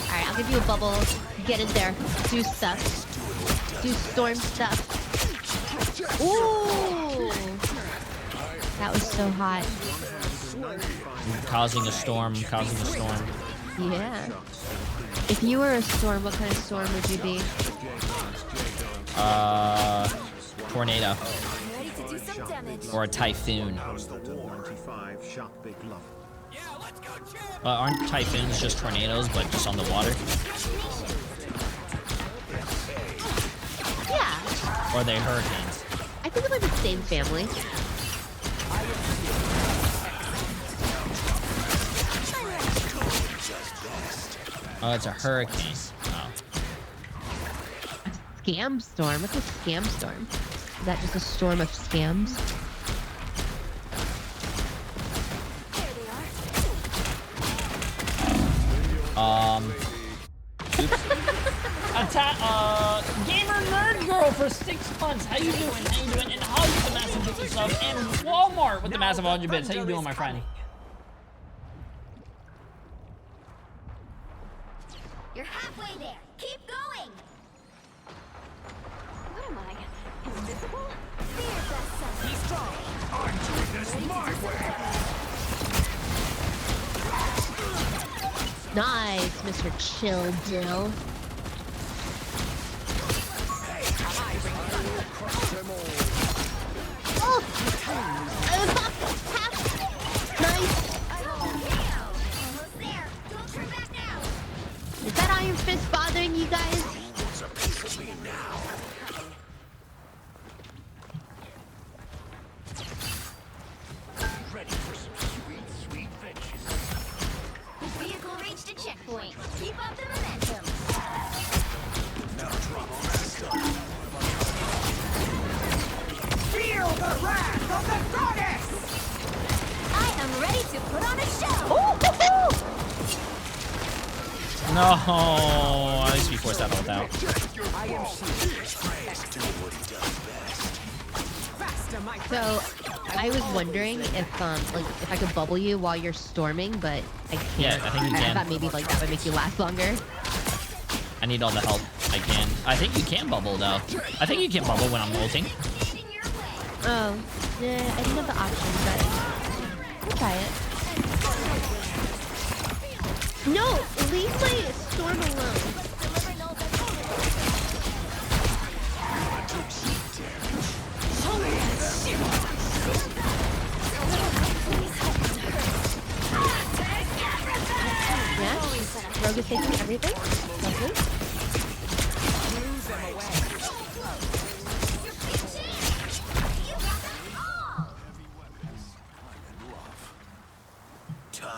Alright, I'll give you a bubble. Get in there. Do stuff. Do storm stuff. Ooh! That was so hot. Causing a storm, causing a storm. Yeah. If you were a storm, what kind of storm would you be? Tornado. Or a typhoon. Aren't typhoons just tornadoes, but just on the water? Yeah. Or are they hurricanes? I think they're the same family. Oh, it's a hurricane. Oh. A scam storm? What's a scam storm? Is that just a storm of scams? Gamer Nerd Girl for 6 months. How you doing? How you doing? And Hug with the massive 50 sub. And Walmart with the massive 100 bits. How you doing, my friend? You're halfway there. Keep going. What am I? Invisible? Fear the He's strong. I'm doing this my way. Nice, Mr. Chill Dill. Oh! Nice. Is that Iron Fist bothering you guys? It's a piece of me now. Ready for some sweet, sweet ventures. The vehicle reached a checkpoint. Keep up the momentum. Now drop that stuff. Feel the wrath of the goddess! I am ready to put on a show. No, at least we forced that all out. So, I was wondering if I could bubble you while you're storming, but I can't. Yeah, I think you I can. thought maybe like that would make you last longer. I need all the help I can. I think you can bubble though. I think you can bubble when I'm ulting. Oh, yeah, I didn't have the option, but we'll try it. No, leave my storm alone. Rogue is taking everything. Lovely.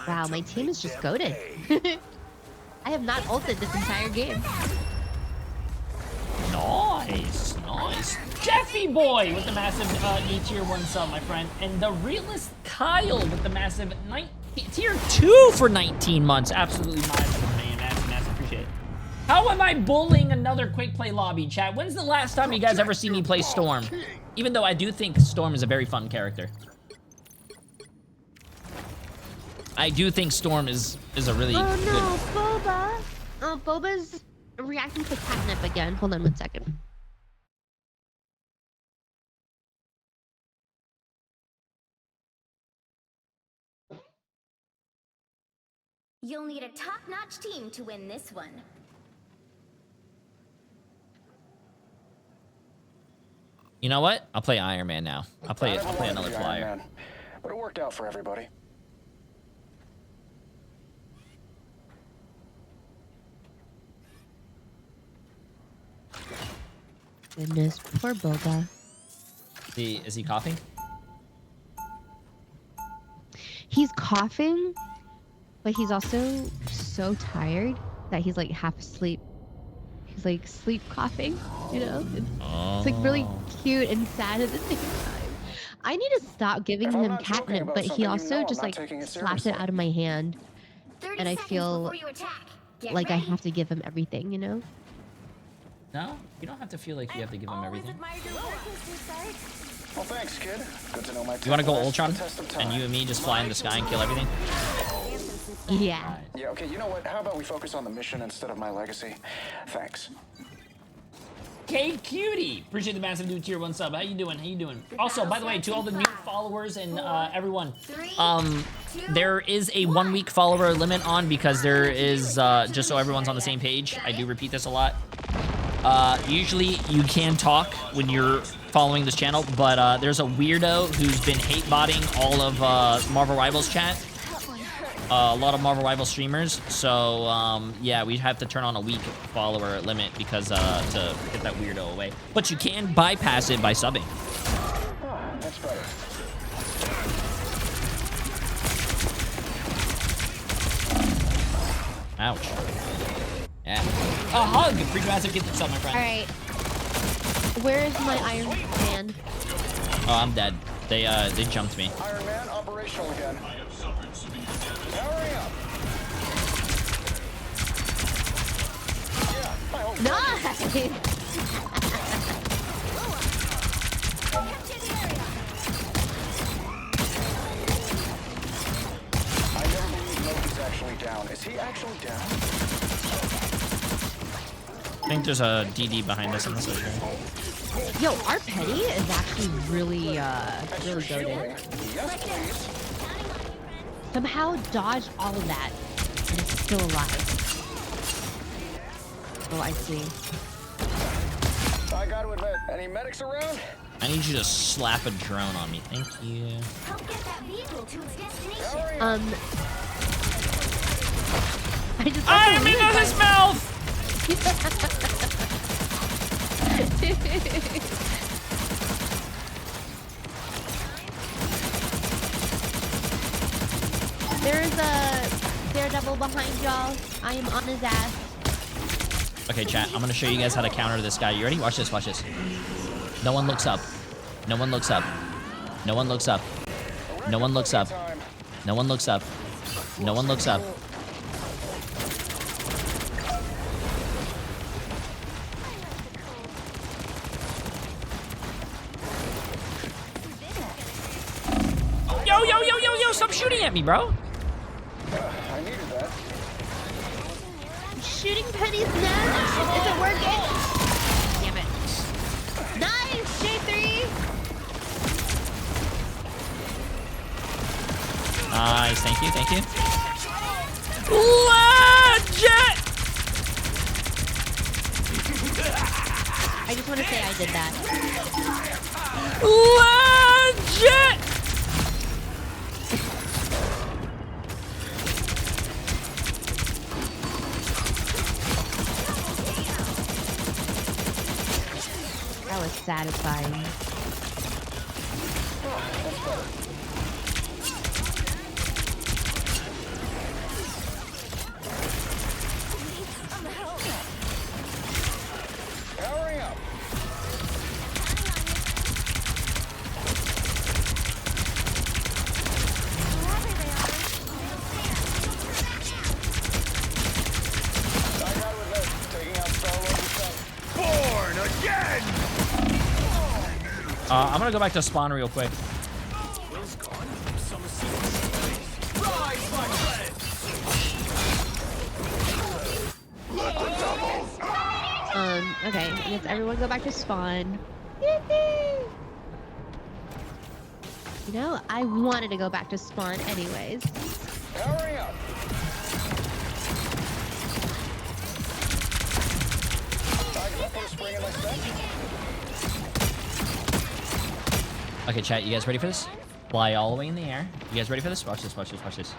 Wow, my team is just goated. I have not ulted this entire game. Nice, nice. Jeffy Boy with the massive new tier 1 sub, my friend. And the realist Kyle with the massive tier 2 for 19 months. Absolutely massive, man. Massive, appreciate it. How am I bullying another quick play lobby, chat? When's the last time you guys ever see me play Storm? Even though I do think Storm is a very fun character. I do think Storm is a really good... Oh no, Boba! Oh, Boba's reacting to catnip again. Hold on 1 second. You'll need a top-notch team to win this one. You know what? I'll play Iron Man now. I'll play another flyer. But it worked out for everybody. Goodness, poor Boba. Is he coughing? He's coughing, but he's also so tired that he's like half asleep. He's like sleep coughing, you know? It's like really cute and sad at the same time. I need to stop giving him catnip, but he also just like slaps it out of my hand. And I feel like I have to give him everything, you know? No, you don't have to feel like you have to give him everything. Well, thanks, kid. Good to know my. You want to go Ultron, and you and me just fly in the sky and kill everything? Yeah. Yeah. Okay. You know what? How about we focus on the mission instead of my legacy? Thanks. Hey, cutie! Appreciate the massive new tier 1 sub. How you doing? How you doing? Also, by the way, to all the new followers and everyone, there is a 1 week follower limit on because there is just so everyone's on the same page. I do repeat this a lot. Usually you can talk when you're following this channel, but there's a weirdo who's been hate botting all of Marvel Rivals chat. A lot of Marvel Rivals streamers. So yeah, we have to turn on a week follower limit because to get that weirdo away. But you can bypass it by subbing. That's better. Ouch. Yeah. A hug! Free massive gift sub, my friend. Alright. Where is my Iron Man? Oh, I'm dead. They jumped me. Iron Man operational again. Hurry up. Yeah, nice! I never believed Loki's actually down. Is he actually down? I think there's a DD behind us in this area. Yo, our Petty is actually really goated. Somehow dodged all of that and is still alive. Oh, I see. I got to admit, any medics around? I need you to slap a drone on me. Thank you. I am in his mouth! There's a Daredevil behind y'all. I am on his ass. Okay, chat, I'm gonna show you guys how to counter this guy. You ready? Watch this, watch this. No one looks up. No one looks up. No one looks up. No one looks up. No one looks up. No one looks up. Yo, stop shooting at me, bro. I needed that. Shooting Penny's nest? Is it working? Damn it. Nice, Jay3! Nice, thank you, thank you. Legit! I just want to say I did that. Legit! was satisfying. Hurry up. Born again! I'm gonna go back to spawn real quick. Okay, I guess everyone go back to spawn. You know, I wanted to go back to spawn anyways. Hurry up. Okay, chat, you guys ready for this? Fly all the way in the air. You guys ready for this? Watch this, watch this, watch this.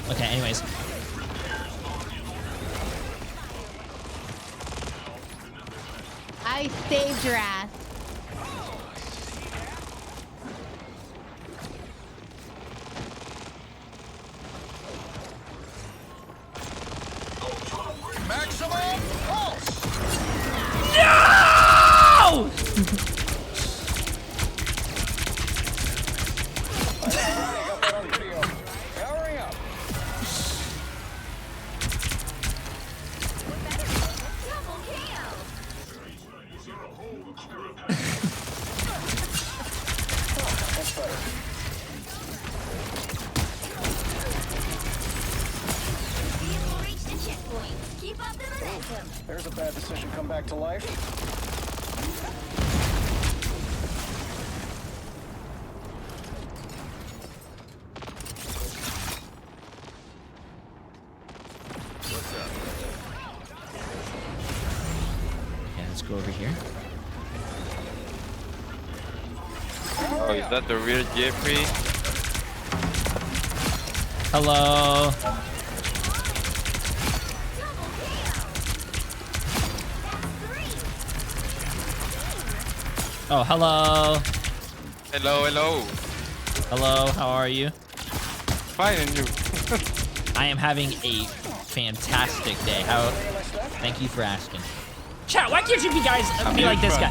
Okay, anyways. I saved your ass. Maximum pulse! No! Hurry up. There's a bad decision come back to life. Okay, let's go over here. Oh, is that the real Jay3? Hello. Oh, hello. Hello, hello. Hello, how are you? Fine, and you? I am having a fantastic day. How? Thank you for asking. Chat, why can't you be guys be like this guy?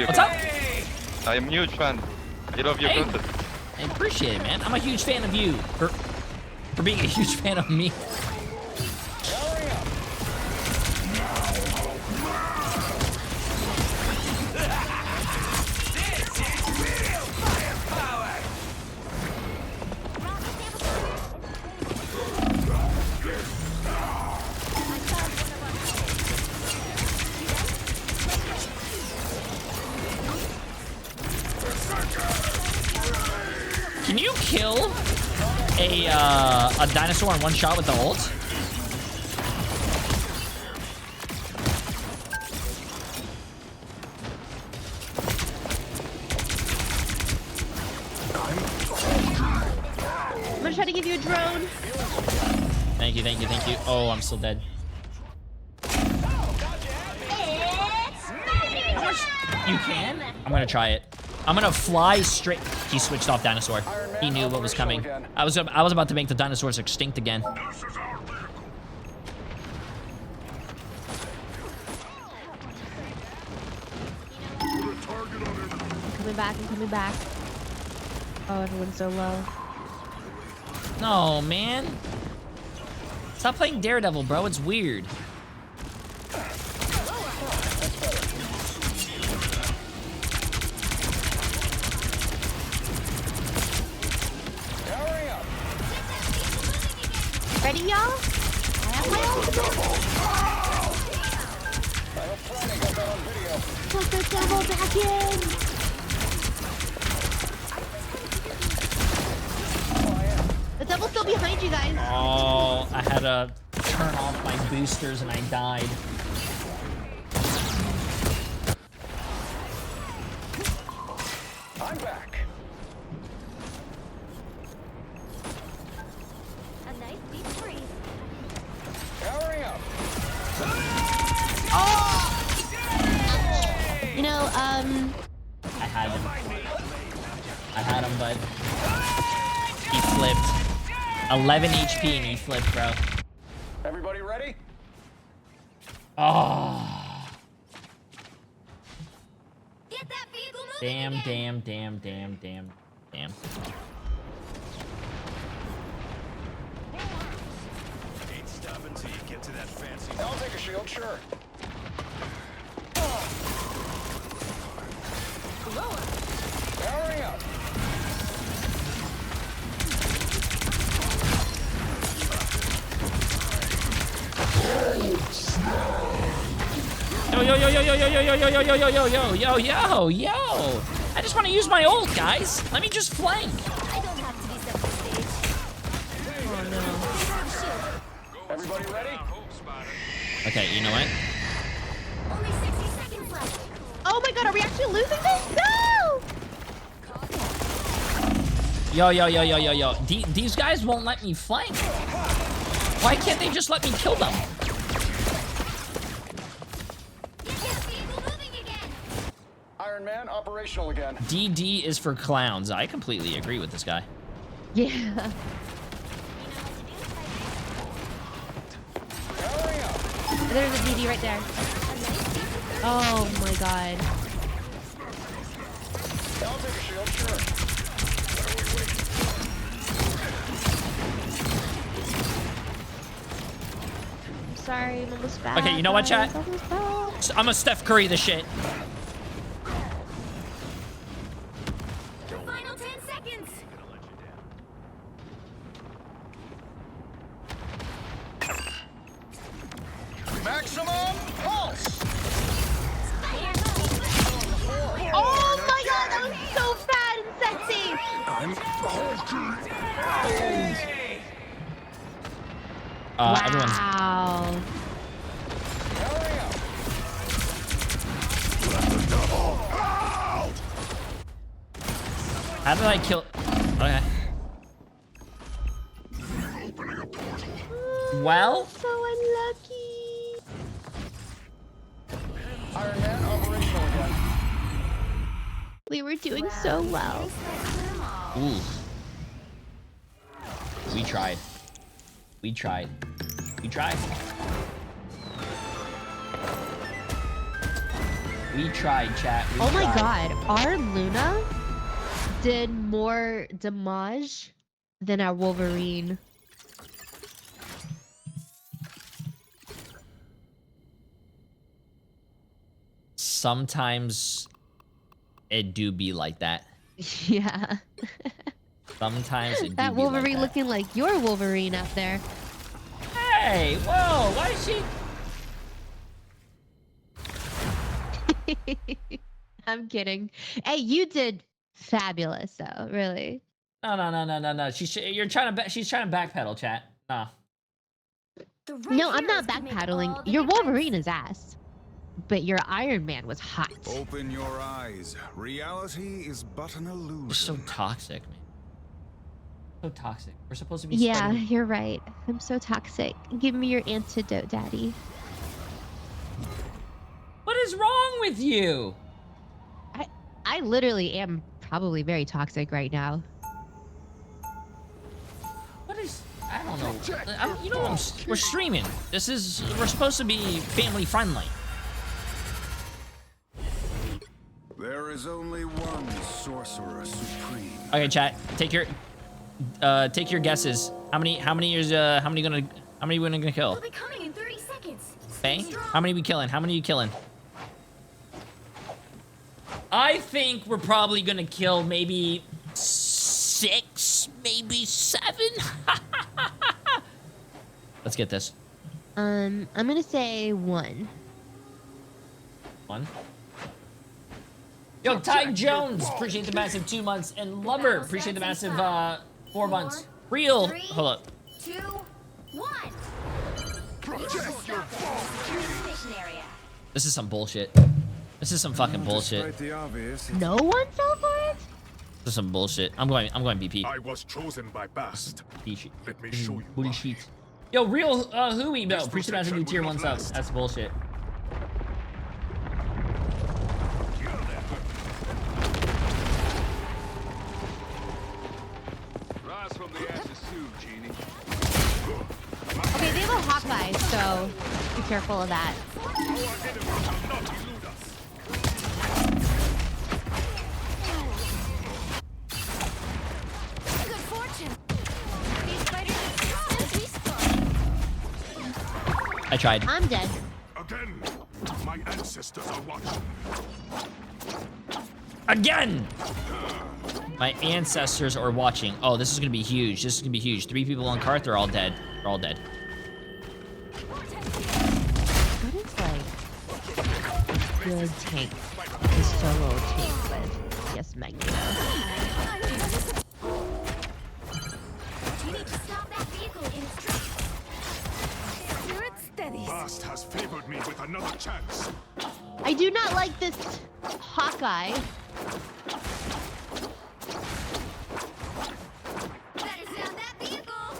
What's up? I am a huge fan. I love your content. I appreciate it, man. I'm a huge fan of you for being a huge fan of me. Can you kill a dinosaur in one shot with the ult? I'm gonna try to give you a drone. Thank you, thank you, thank you. Oh, I'm still dead. You can? I'm gonna try it. I'm gonna fly straight. He switched off dinosaur. He knew what was coming. I was about to make the dinosaurs extinct again. I'm coming back. Oh, everyone's so low. No, man. Stop playing Daredevil, bro. It's weird. Ready, y'all? I have my own. Put the devil back in. The devil's still behind you guys. Oh, I had to turn off my boosters and I died. I'm back. I had him. I had him, bud. He flipped. 11 HP and he flipped, bro. Everybody ready? Oh. Get that vehicle moving Damn, again. damn. Ain't stopping till you get to that fancy. I'll take a shield, sure. Hurry up. Yo. I just want to use my ult, guys. Let me just flank. I don't have to be set for stage. Oh no. Everybody ready? Okay, you know what? Only 60 seconds left. Oh my god, are we actually losing this? No! Yo. These guys won't let me flank. Why can't they just let me kill them? Iron Man operational again. DD is for clowns. I completely agree with this guy. Yeah. There's a DD right there. Oh my god. I'll take a shield, sure. I'm sorry, I'm almost back. Okay, you know what, chat? Guys, I'm gonna Steph Curry this shit. Final 10 seconds. Maximum pulse. Oh my god, that was so bad and sexy. I'm Everyone's. Wow. How did I kill? Okay. Well. So unlucky. Iron Man operational again. We were doing so well. Ooh. We tried. We tried, chat. We Oh my tried. god, our Luna did more damage than our Wolverine. Sometimes it do be like that. Yeah. Sometimes it do That be Wolverine like that. looking like your Wolverine up there. Hey, whoa, why is she? I'm kidding. Hey, you did fabulous though, really. No. She's trying to backpedal, chat. Nah. No, I'm not backpedaling. Your Wolverine is ass. But your Iron Man was hot. Open your eyes. Reality is but an illusion. We're so toxic, man. So toxic. We're supposed to be. Yeah, spreading- you're right. I'm so toxic. Give me your antidote, Daddy. What is wrong with you? I literally am probably very toxic right now. What is? I don't know. We're streaming. We're supposed to be family friendly. There is only one sorcerer supreme. Okay, chat. Take your guesses. How many we gonna kill? They'll be coming in 30 seconds. Bang. How many we killing? How many are you killing? I think we're probably gonna kill maybe 6, maybe 7. Let's get this. I'm gonna say 1. 1. Yo, Ty Jones, appreciate the massive 2 months, and Lover, appreciate the massive 4 months. Real, hold up. 2, 1. This is some bullshit. This is some fucking bullshit. No one fell for it? This is some bullshit. I'm going BP. I was chosen by Bast. Let me show you. Bullshit. Yo, Real Hooey, no, appreciate the massive new tier 1 subs. That's bullshit. Okay, they have a Hawkeye, so be careful of that. Good fortune. These fighters I tried. I'm dead. Again, my ancestors are watching. Again! My ancestors are watching. Oh, this is gonna be huge. This is gonna be huge. 3 people on cart, they're all dead. They're all dead. What is like good tank? The solo tank with, yes, Magneto. You need to stop that vehicle in its tracks. Spirit steady. Past has favored me with another chance. I do not like this Hawkeye. Better stop that vehicle.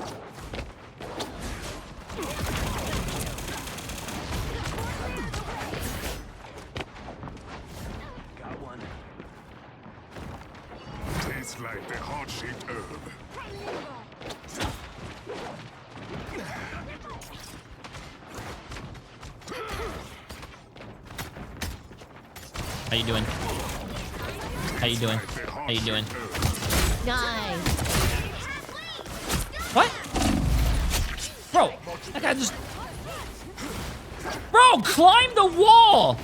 Got one. Tastes like the heart-shaped herb. How you doing? How you doing? How you doing? Nice. What? Bro, that guy just... Bro, climb the wall!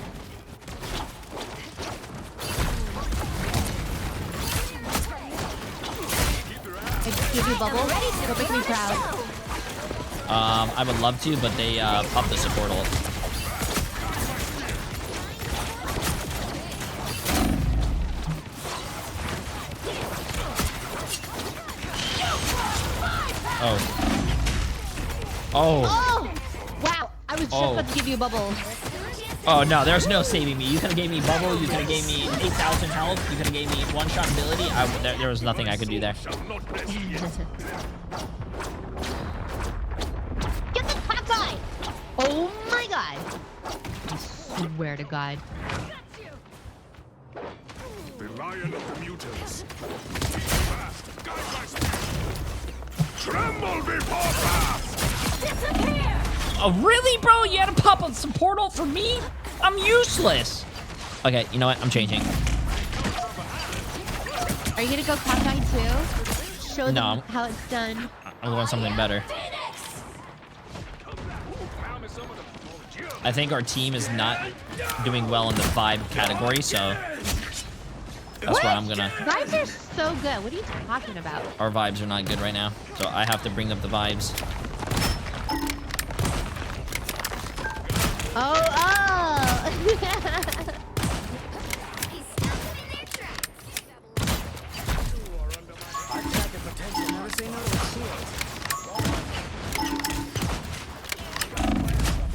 I give you bubble. Don't make me proud. I would love to, but they popped the support ult. Oh. Oh. Oh! Wow! I was just about to give you a bubble. Oh no, there's no saving me. You could have gave me bubble. You could have gave me 8,000 health. You could have gave me one-shot ability. There was nothing I could do there. Get the Hawkeye! Oh my god! I swear to God. The lion of the mutants. Fast, guide my speed. Tremble before fast! Disappear! Oh really, bro? You had to pop a support ult for me? I'm useless. Okay, you know what? I'm changing. Are you gonna go Hawkeye too? Show them No. how it's done. I'm going something better. I think our team is not doing well in the vibe category, so that's where I'm gonna... Vibes are so good. What are you talking about? Our vibes are not good right now, so I have to bring up the vibes. Oh,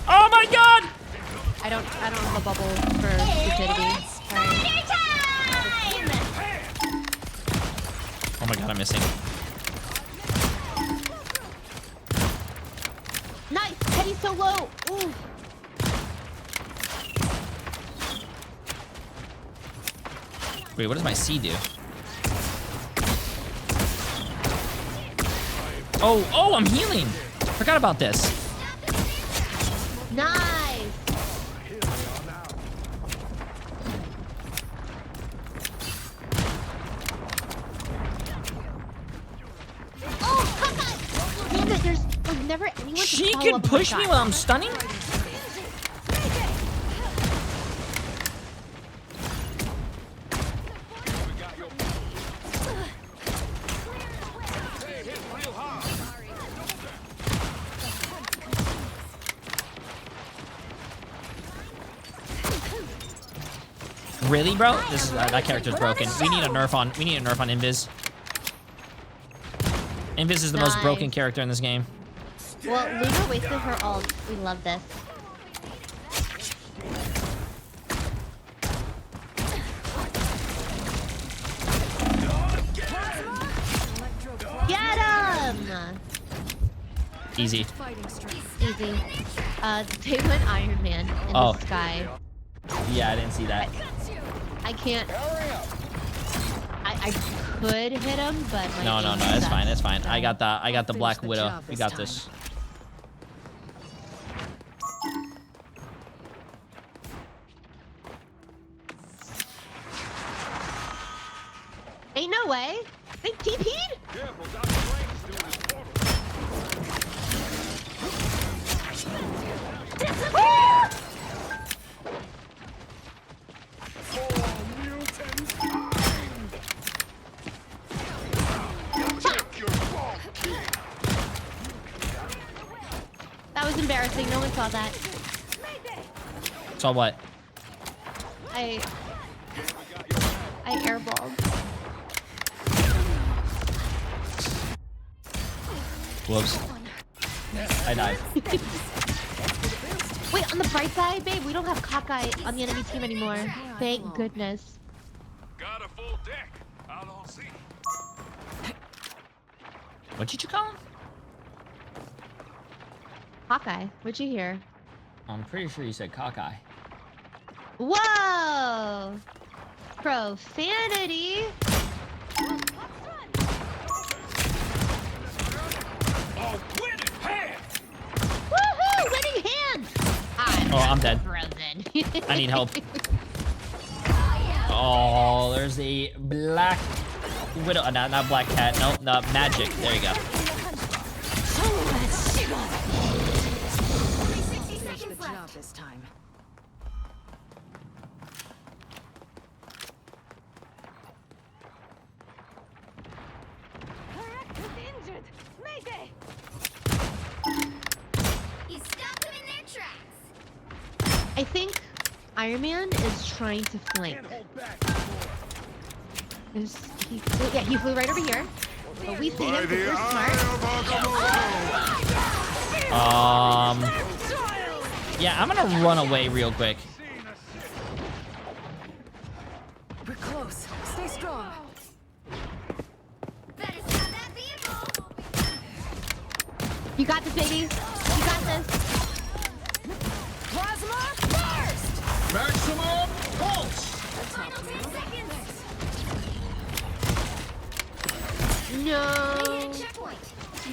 Oh my god! I don't have a bubble for stupidity. Sorry. Oh my god, I'm missing. Nice! Teddy's so low! Ooh. Wait, what does my C do? Oh, I'm healing! Forgot about this. Nice! Oh, Hawkeye! Damn it, there's like never anyone to She follow can up my push me shot. while I'm stunning? Really, bro? This is that character's broken. We need a nerf on Invis. Invis is the most broken character in this game. Well, Luna wasted her ult. We love this. Get him! Easy. Easy. They went Iron Man in Oh. the sky. Yeah, I didn't see that. I can't. I could hit him, but my No, aim that's sucks, fine. That's fine. so- I got the Black the Widow. job We this got time. this. Ain't no way. They TP'd? Careful, Dr. Frank's doing his portal. Disappear! That was embarrassing. No one saw that. Saw what? I airballed. Whoops. I died. Wait, on the bright side, babe, we don't have cockeye on the enemy team anymore. Thank goodness. Got a full deck. Out on sea. What did you call him? Hawkeye, what'd you hear? I'm pretty sure you said cockeye. Whoa! Profanity! Oh, winning hand! Woohoo! Winning hand! I'm dead. Frozen. I need help. Oh, there's a Black Widow. Not Black Cat. No, not Magic. There you go. Finish the job this time. Injured. Mayday. You stopped them in their tracks. I think Iron Man is trying to flank. He flew right over here. But we see him because we're smart. Yeah, I'm gonna run away real quick. We're close. Stay strong. You got this, baby. You got this. Plasma burst. Maximum pulse. Final 10 seconds. No. They hit a checkpoint.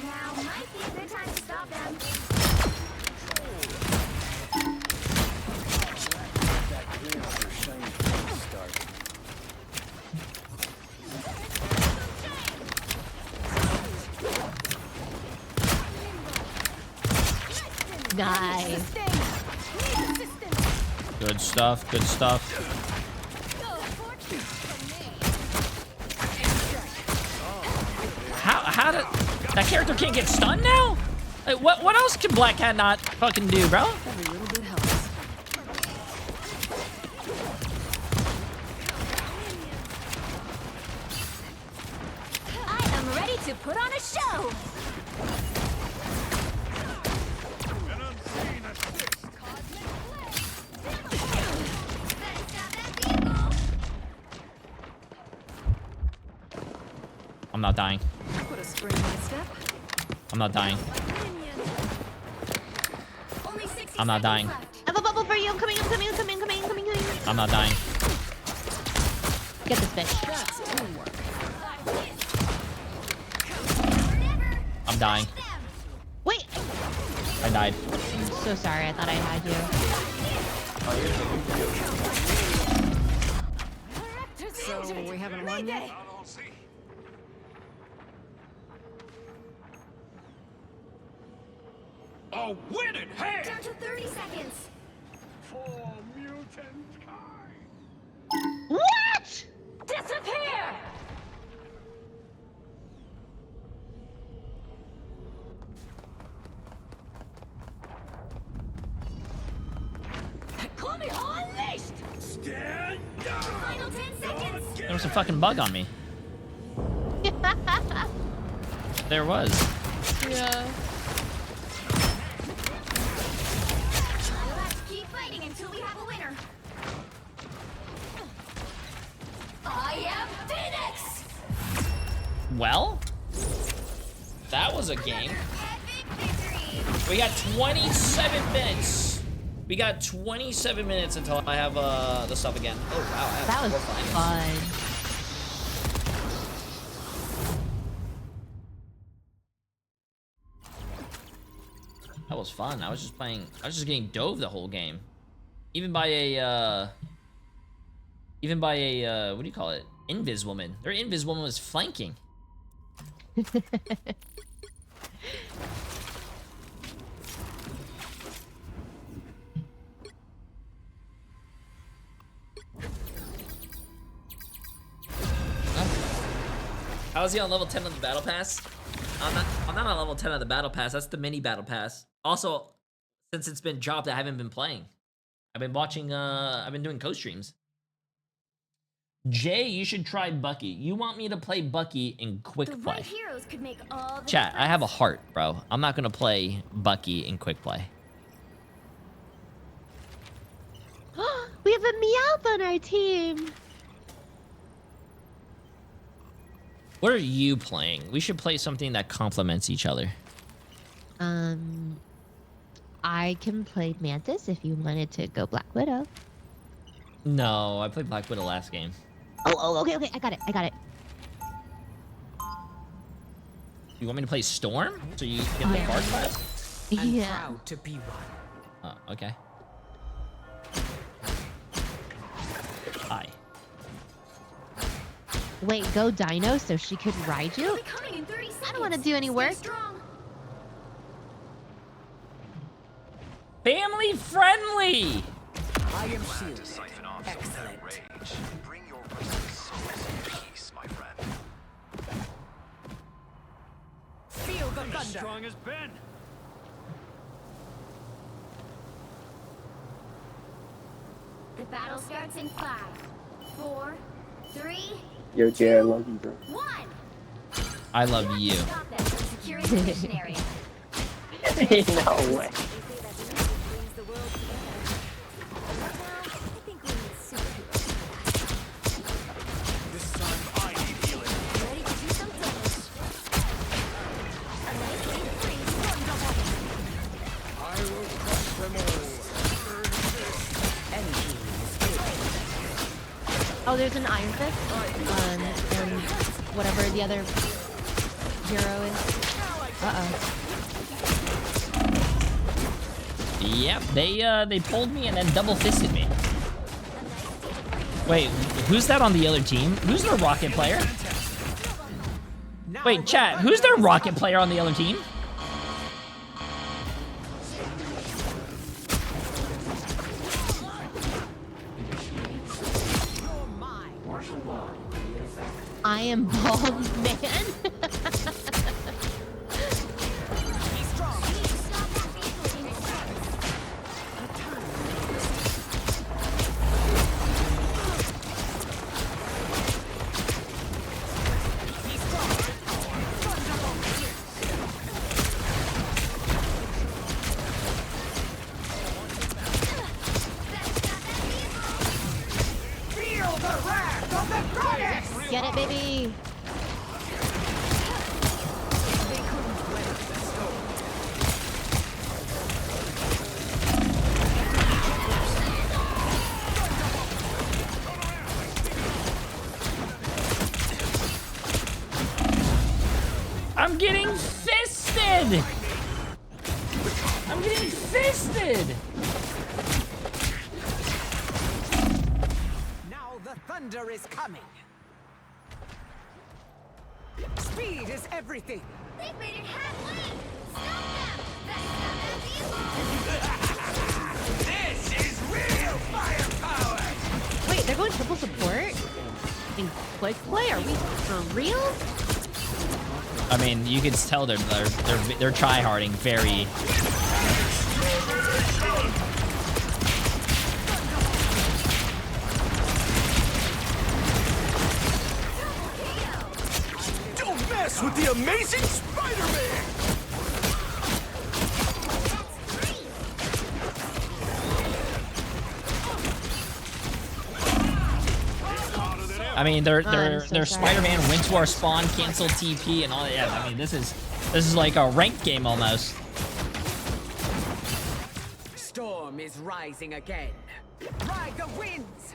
Now might be a good time to stop them. Nice. Good stuff. Good stuff. How did that character can't get stunned now? Like, what else can Black Cat not fucking do, bro? Every little bit helps. I am ready to put on a show. An unseen assist. I'm not dying. Put a spring in my step. I'm not dying. Only 60 I'm not dying. seconds left. I have a bubble for you. I'm coming. I'm not dying. Get this bitch. That's teamwork. I'm dying. Wait. I died. I'm so sorry. I thought I had you. So we haven't won yet? Out on sea. A winning hand. Down to 30 seconds. For mutant kind. What? Disappear. Call me unleashed. Stand down. Final 10 seconds. There was a fucking bug on me. There was. Yeah. Let's keep fighting until we have a winner. I am Phoenix. Well, that was a game. Epic victory. We got 27 minutes. We got 27 minutes until I have the stuff again. Oh wow, I have That was 4 finals. fun. That was fun. I was just getting dove the whole game. Even by a, what do you call it? Invis woman. Their Invis woman was flanking. How is he on level 10 on the battle pass? I'm not on level 10 on the battle pass. That's the mini battle pass. Also, since it's been dropped, I haven't been playing. I've been watching, I've been doing co-streams. Jay, you should try Bucky. You want me to play Bucky in quick play. Right heroes could make all the Chat, I have a heart, bro. I'm not gonna play Bucky in quick play. We have a Meowth on our team. What are you playing? We should play something that complements each other. I can play Mantis if you wanted to go Black Widow. No, I played Black Widow last game. Oh, okay. I got it. You want me to play Storm? So you get the Bard class? Yeah. Proud to be one. Oh, okay. Hi. Wait, go Dino so she could ride you? I don't want to do any work. Family friendly! I am shielded. Excellent. Bring your souls in peace, my friend. Feel the thunder. Strong as Ben. The battle starts in 5, 4, 3, Yo, Jay, I love you, bro. 1. I love you. Stop them from securing the mission area. No way. Oh, there's an Iron Fist. And whatever the other hero is. Yep, they pulled me and then double fisted me. Wait, who's that on the other team? Who's their rocket player? Wait, chat, who's their rocket player on the other team? I am bald, man. Get it, baby. I'm getting fisted! I'm getting fisted! Now the thunder is coming. Speed is everything. They've made it halfway. Stop them. This is real firepower. Wait, they're going triple support? In quick play? Are we for real? I mean, you can tell they're try-harding very. Don't mess with the amazing Spider-Man. I mean, their Spider-Man went to our spawn, canceled TP, and all that. Yeah, I mean, this is like a ranked game almost. Storm is rising again. Ride the winds.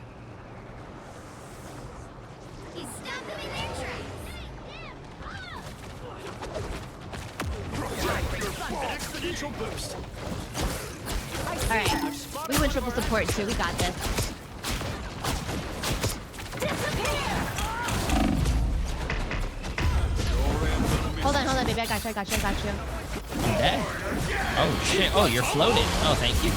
He stopped them in their tracks. Neutral boost. All right, we went triple support too. We got this. Hold on, baby. I got you. I'm dead. Oh shit. Oh, you're floating. Oh, thank you.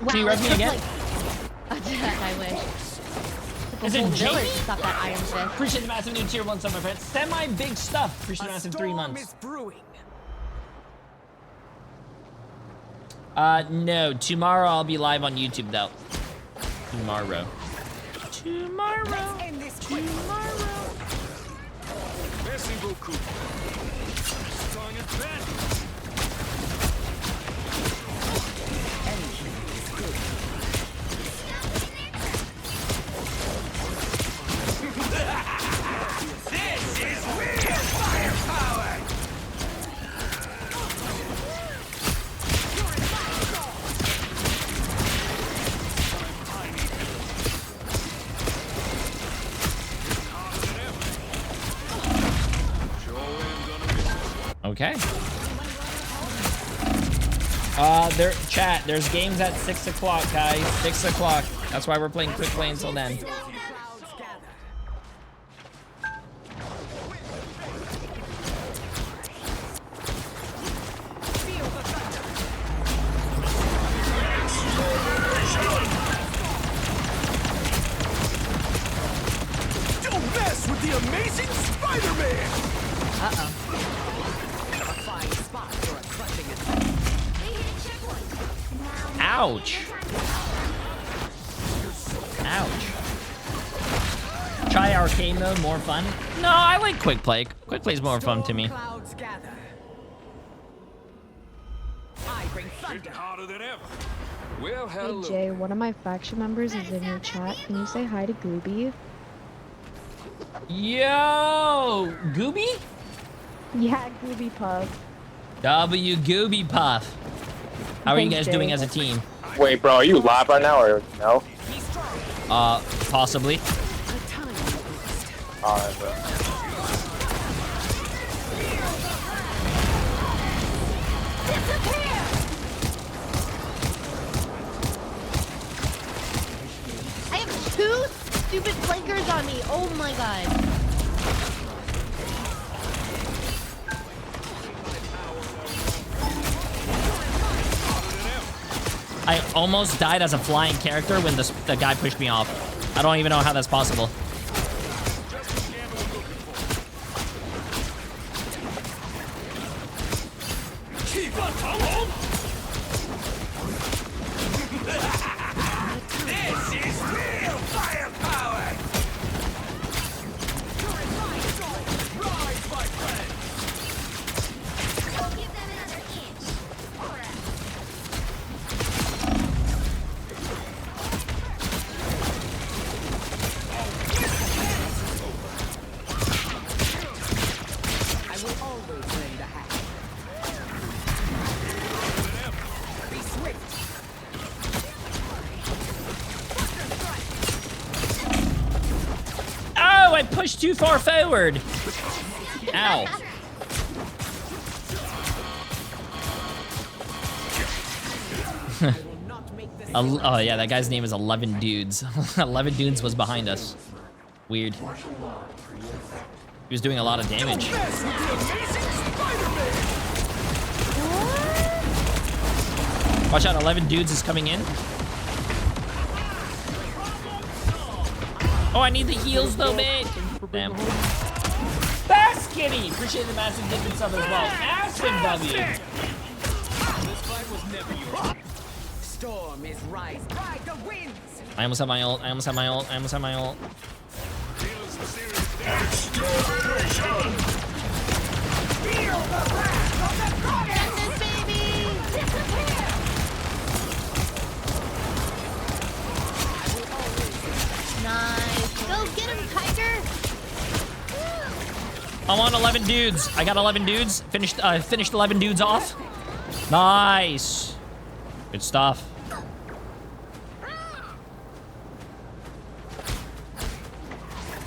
Wow, Can you res me again? I wish. Is it Jamie? Stop that Iron Fist. Appreciate the massive new tier 1 sub, my friend. Semi big stuff. Appreciate the massive 3 months. No. Tomorrow I'll be live on YouTube though. Tomorrow. Merci beaucoup. Strong as Ben. This is real firepower! Okay. Chat, there's games at 6 o'clock, guys. 6 o'clock. That's why we're playing quick play until then. Don't mess with the amazing Spider-Man! Uh-oh. A fine spot for a crushing attack. Ouch. Ouch. Try arcade mode, more fun. No, I like quick play. Quick play's more fun to me. Clouds gather. I bring thunder. Harder than ever. Well, Hey hello. Jay, one of my faction members is in your chat. Can you say hi to Gooby? Yo, Gooby? Yeah, Gooby Puff. W Gooby Puff. How are you guys Thanks, Jay. doing as a team? Wait, bro, are you live right now or no? Possibly. Alright, bro. I have 2 stupid flankers on me. Oh my god. I almost died as a flying character when the guy pushed me off. I don't even know how that's possible. Keep us alone! This is real firepower! You're in my zone! Rise, my friend! We'll give them another inch. I will always lend a hand. Be swift. Oh, I pushed too far forward. Ow. Oh yeah, that guy's name is 11 Dudes. 11 Dudes was behind us. Weird. He was doing a lot of damage. Watch out, 11 Dudes is coming in. Oh, I need the heals though, man. Damn. Fast Kitty! Appreciate the massive different sub as well. Massive W. Storm is rise. Ride the winds. I almost have my ult. I almost have my ult. I almost have my ult. Feel the wrath of the goddess! Baby! Nice. Go get him, Tiger! I'm on 11 dudes. I got 11 dudes. Finished 11 dudes off. Nice. Good stuff.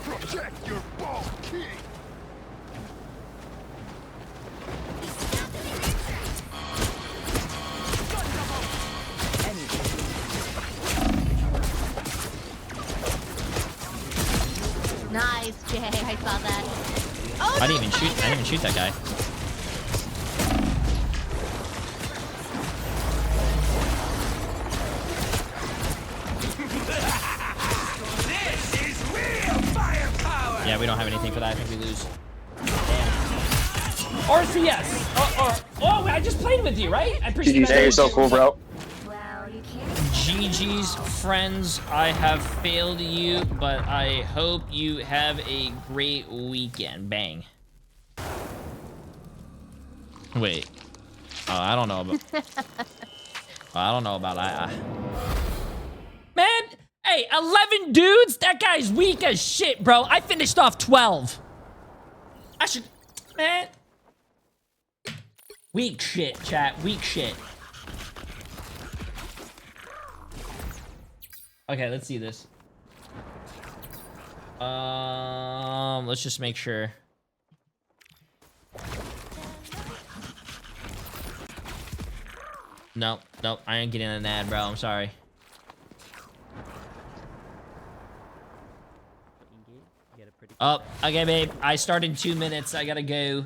Protect your ball king. Nice, Jay. I saw that. Oh, I didn't even shoot that guy. This is real firepower. Yeah, we don't have anything for that. I think we lose. Damn. RCS. Oh, I just played with you, right? I appreciate that. You're so cool, bro. GG's friends, I have failed you, but I hope you have a great weekend. Bang. Wait. Oh, I don't know about... I don't know about Man, hey, 11 dudes? That guy's weak as shit, bro. I finished off 12. I should... Man. Weak shit, chat. Weak shit. Okay, let's see this. Let's just make sure. Nope, I ain't getting an ad, bro. I'm sorry. Oh, okay, babe. I start in 2 minutes. I gotta go.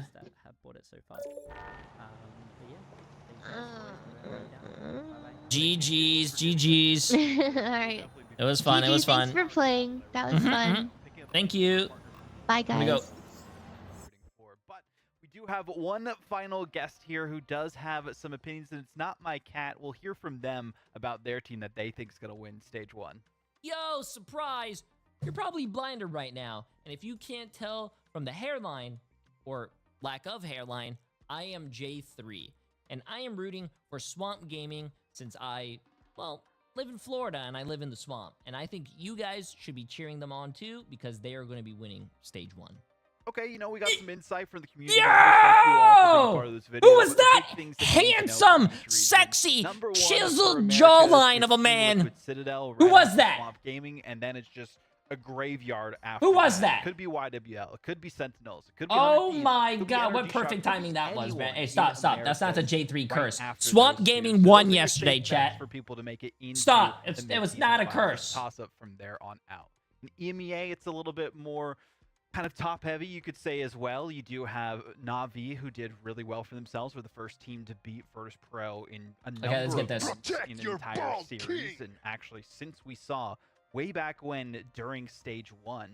GG's. Alright. It was fun. It was fun. Thanks for playing. That was fun. Thank you. Bye, guys. Go. But we do have one final guest here who does have some opinions, and it's not my cat. We'll hear from them about their team that they think is going to win stage 1. Yo, surprise! You're probably blinded right now. And if you can't tell from the hairline, or lack of hairline, I am Jay3. And I am rooting for Swamp Gaming since I, well, live in Florida and I live in the swamp. And I think you guys should be cheering them on too because they are going to be winning stage 1. Okay, you know, we got some insight from the community. Yo! Part of this video. Who was that handsome, sexy, chiseled jawline of a man? Citadel, Who was that? Swamp Gaming, and then it's just a graveyard after. Who was that? It could be YWL. It could be Sentinels. It could be. Oh my god, what perfect timing that was, man. Hey, stop. That's not the J3 curse. Swamp Gaming won yesterday, chat. For people to make it stop. It was not a curse. Toss up from there on out. In EMEA, it's a little bit more kind of top heavy, you could say as well. You do have Na'Vi, who did really well for themselves. Were the first team to beat Virtus Pro in a number of months in an entire series. And actually, since we saw way back when during stage 1,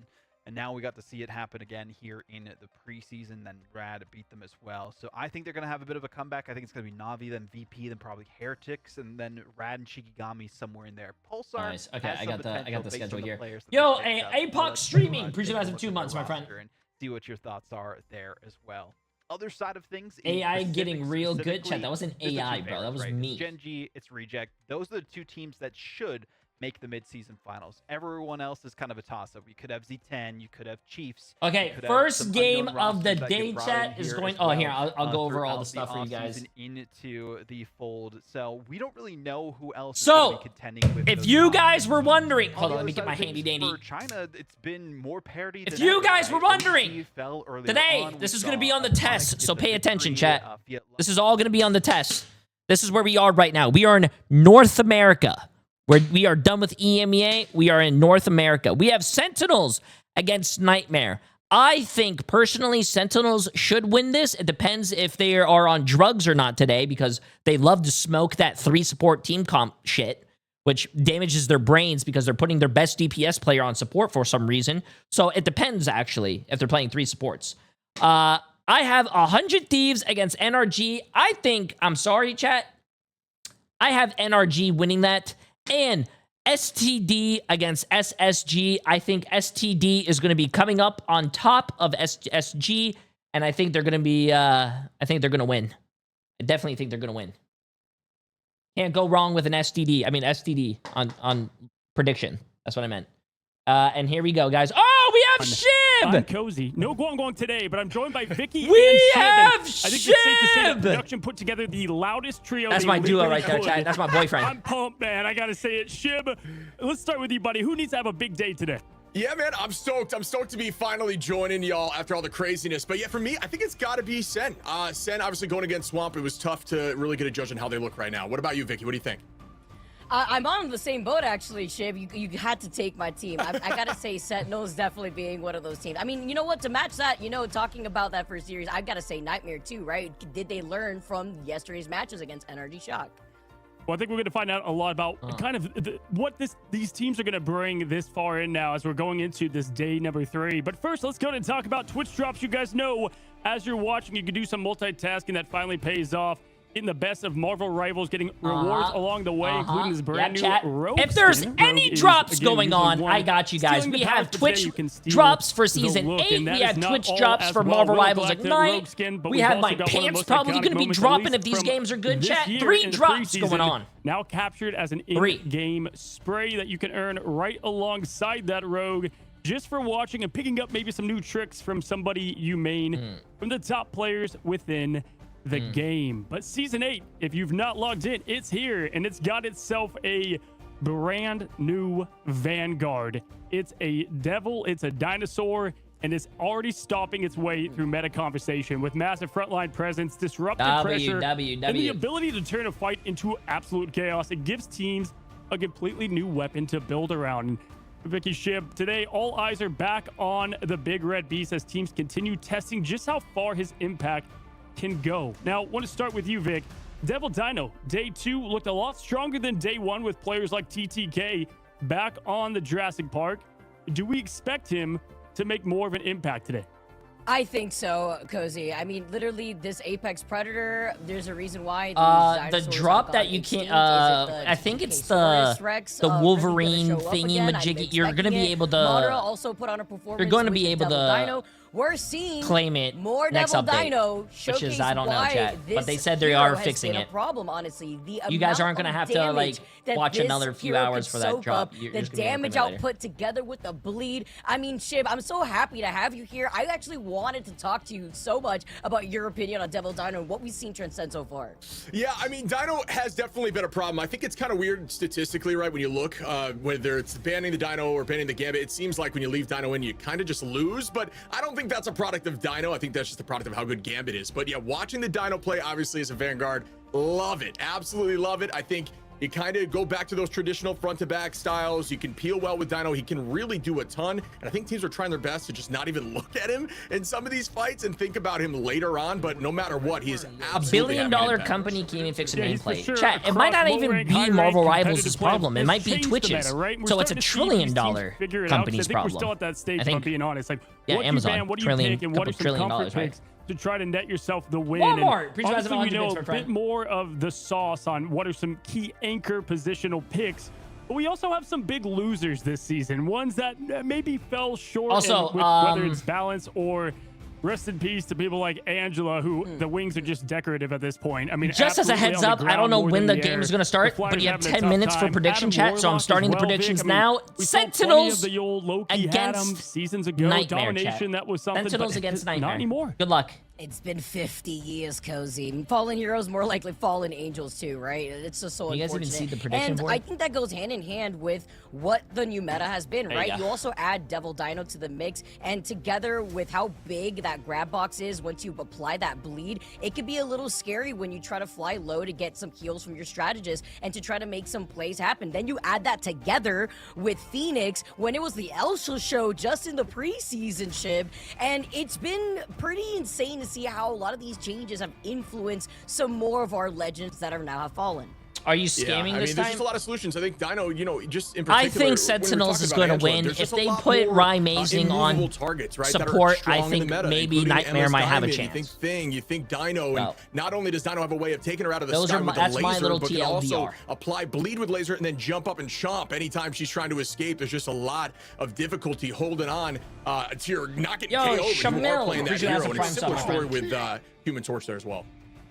and now we got to see it happen again here in the preseason. Then Rad beat them as well. So I think they're going to have a bit of a comeback. I think it's going to be Na'Vi, then VP, then probably Heretics, and then Rad and Shikigami somewhere in there. Pulsar. Nice. Okay, I got the schedule here. Yo, APOC streaming. Appreciate it for 2 months, my friend. And see what your thoughts are there as well. Other side of things, AI getting real good, chat. That wasn't AI, bro. That was me. It's Gen G, it's Reject. Those are the 2 teams that should make the mid-season finals. Everyone else is kind of a toss-up. You could have Z10, you could have Chiefs. Okay, first game of the day, chat is going. Oh, here I'll go over all the stuff for you guys. Into the fold, so we don't really know who else. So, is contending with if you guys were wondering, hold on, let me get my handy dandy. For China, it's been more parity. If you guys were wondering, today this is going to be on the test, so pay attention, chat. This is all going to be on the test. This is where we are right now. We are in North America. We are done with EMEA. We are in North America. We have Sentinels against Nightmare. I think, personally, Sentinels should win this. It depends if they are on drugs or not today, because they love to smoke that 3-support team comp shit, which damages their brains because they're putting their best DPS player on support for some reason. So it depends, actually, if they're playing 3 supports. I have 100 Thieves against NRG. I think, I'm sorry, chat, I have NRG winning that. And STD against SSG. I think STD is going to be coming up on top of SG, and I think they're going to be, I think they're going to win. I definitely think they're going to win. Can't go wrong with an STD. I mean, STD on prediction. That's what I meant. And here we go, guys. Oh, we have Shib! I'm Cozy. No Guang today, but I'm joined by Vicky We and Shib. have I think it's safe to say that Shib! production put together the loudest trio. That's they my duo literally right there, could. chat. That's my boyfriend. I'm pumped, man. I gotta say it. Shib, let's start with you, buddy. Who needs to have a big day today? Yeah, man, I'm stoked. I'm stoked to be finally joining y'all after all the craziness. But yeah, for me, I think it's got to be Sen. Sen, obviously going against Swamp, it was tough to really get a judge on how they look right now. What about you, Vicky? What do you think? I'm on the same boat, actually, Shib. You had to take my team. I gotta say, Sentinels definitely being one of those teams. I mean, you know what? To match that, talking about that first series, I've got to say Nightmare too, right? Did they learn from yesterday's matches against NRG Shock? Well, I think we're going to find out a lot about kind of what these teams are going to bring this far in now as we're going into this day number 3. But first, let's go and talk about Twitch drops. You guys know, as you're watching, you can do some multitasking that finally pays off. In the best of Marvel Rivals, getting rewards along the way, including this brand new Rogue If there's skin. any Rogue drops is, again, going usually on, one. I got you guys. Stealing We the have powers, but Twitch today you can steal drops for the Season look, 8. and that We is have not Twitch all drops as for well. Marvel We'll Rivals black the Rogue Ignite. skin, but We we've have also my got one of the pants most probably iconic going to be moments dropping released if these from games are good, this chat. year 3 in the drops preseason, going on. Now captured as an in-game spray that you can earn right alongside that Rogue, just for watching and picking up maybe some new tricks from somebody you main, from the top players within the game. But Season 8, if you've not logged in, it's here, and it's got itself a brand new Vanguard. It's a devil, it's a dinosaur, and it's already stopping its way through meta conversation with massive frontline presence, disruptive pressure, and the ability to turn a fight into absolute chaos. It gives teams a completely new weapon to build around. Vicky, Shib, today all eyes are back on the big red beast as teams continue testing just how far his impact can go. Now, I want to start with you, Vic. Devil Dino, day 2 looked a lot stronger than day 1 with players like TTK back on the Jurassic Park. Do we expect him to make more of an impact today? I think so, Cozy. I mean, literally, this Apex Predator, there's a reason why the drop that you can't, I think it's the Wolverine thingy majiggy. You're going to be able to, also put on a performance. You're going to be able to Dino. We're seeing claim it more next Devil update, Dino, which is, I don't know, chat, but they said they hero are has fixing been it. A problem, honestly. You guys aren't going to have to, like, watch another few hours for that drop. The damage output together with the bleed. I mean, Shib, I'm so happy to have you here. I actually wanted to talk to you so much about your opinion on Devil Dino and what we've seen transcend so far. Yeah, I mean, Dino has definitely been a problem. I think it's kind of weird statistically, right? When you look, whether it's banning the Dino or banning the Gambit, it seems like when you leave Dino in, you kind of just lose. But I don't think that's a product of Dino. I think that's just a product of how good Gambit is. But yeah, watching the Dino play, obviously, as a Vanguard, love it. Absolutely love it. I think you kind of go back to those traditional front-to-back styles. You can peel well with Dino. He can really do a ton. And I think teams are trying their best to just not even look at him in some of these fights and think about him later on. But no matter what, he is absolutely $1 billion company can't even fix a nameplate. Sure Chat, it might not even be Marvel Rivals' problem. It might be Twitch's. So it's $1 trillion company's problem. We're still at that stage, I if think, I'm being honest. Like, yeah, what Amazon, do you ban, what do you pick, and what are some comfort picks to try to net yourself the win? Walmart. And obviously, we know a bit more of the sauce on what are some key anchor positional picks. But we also have some big losers this season, ones that maybe fell short also, with whether it's balance or rest in peace to people like Angela, who the wings are just decorative at this point. I mean, just as a heads up, I don't know when the game is going to start, but you have 10 minutes for prediction chat, so I'm starting the predictions now. Sentinels against seasons ago. Nightmare, Domination, that was something. Sentinels against Nightmare. Not anymore. Good luck. It's been 50 years, Cozy. Fallen heroes, more likely fallen angels too, right? It's just so you unfortunate. guys even see the prediction board? I think that goes hand in hand with what the new meta has been, right? You also add Devil Dino to the mix, and together with how big that grab box is, once you apply that bleed, it could be a little scary when you try to fly low to get some heals from your strategist and to try to make some plays happen. Then you add that together with Phoenix when it was the Elsa show just in the preseason, Shib, and it's been pretty insane to see how a lot of these changes have influenced some more of our legends that are now have fallen. Are you scamming this time? There's just a lot of solutions. I think Dino, just in particular, I think Sentinels is going to win. If they put Rymazing on targets, right, support, I think maybe Nightmare might have a chance. You think Dino, and not only does Dino have a way of taking her out of the sky with a that's laser, my little but can TLDR. also apply bleed with laser and then jump up and chomp anytime she's trying to escape. There's just a lot of difficulty holding on to your not getting KO'd. You are playing that hero, and it's a similar story with Human Torch there as well.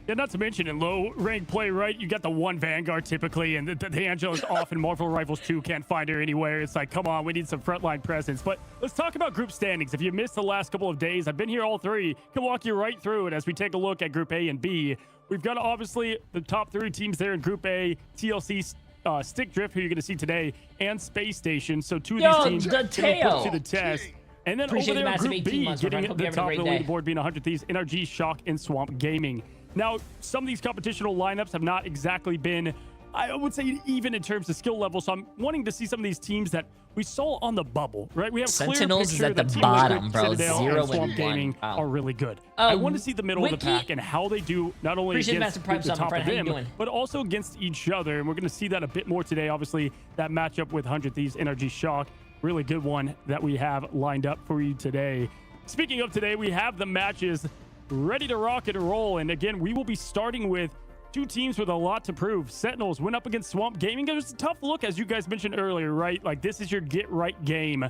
Yeah, not to mention in low rank play, right? You got the one Vanguard typically, and the Angela's off, and Marvel Rivals 2 can't find her anywhere. It's like, come on, we need some frontline presence. But let's talk about group standings. If you missed the last couple of days, I've been here all three. Can walk you right through it as we take a look at Group A and B. We've got obviously the top 3 teams there in Group A, TLC, Stick Drift, who you're going to see today, and Space Station. So 2 of these teams going to put to the test. And then over there in Group B, getting at the top of the leaderboard being 100 Thieves, NRG, Shock, and Swamp Gaming. Now, some of these competitional lineups have not exactly been, I would say, even in terms of skill level. So I'm wanting to see some of these teams that we saw on the bubble, right? We have Sentinels clear is at the Team bottom, Liquid, bro. Citadel, 0 and Swamp and Gaming 1. Wow. are really good. I want to see the middle of the pack and how they do, not only against the top of them, but also against each other. And we're going to see that a bit more today. Obviously, that matchup with 100 Thieves, NRG, Shock, really good one that we have lined up for you today. Speaking of today, we have the matches ready to rock and roll. And again, we will be starting with 2 teams with a lot to prove. Sentinels went up against Swamp Gaming. It was a tough look, as you guys mentioned earlier, right? Like, this is your get-right game.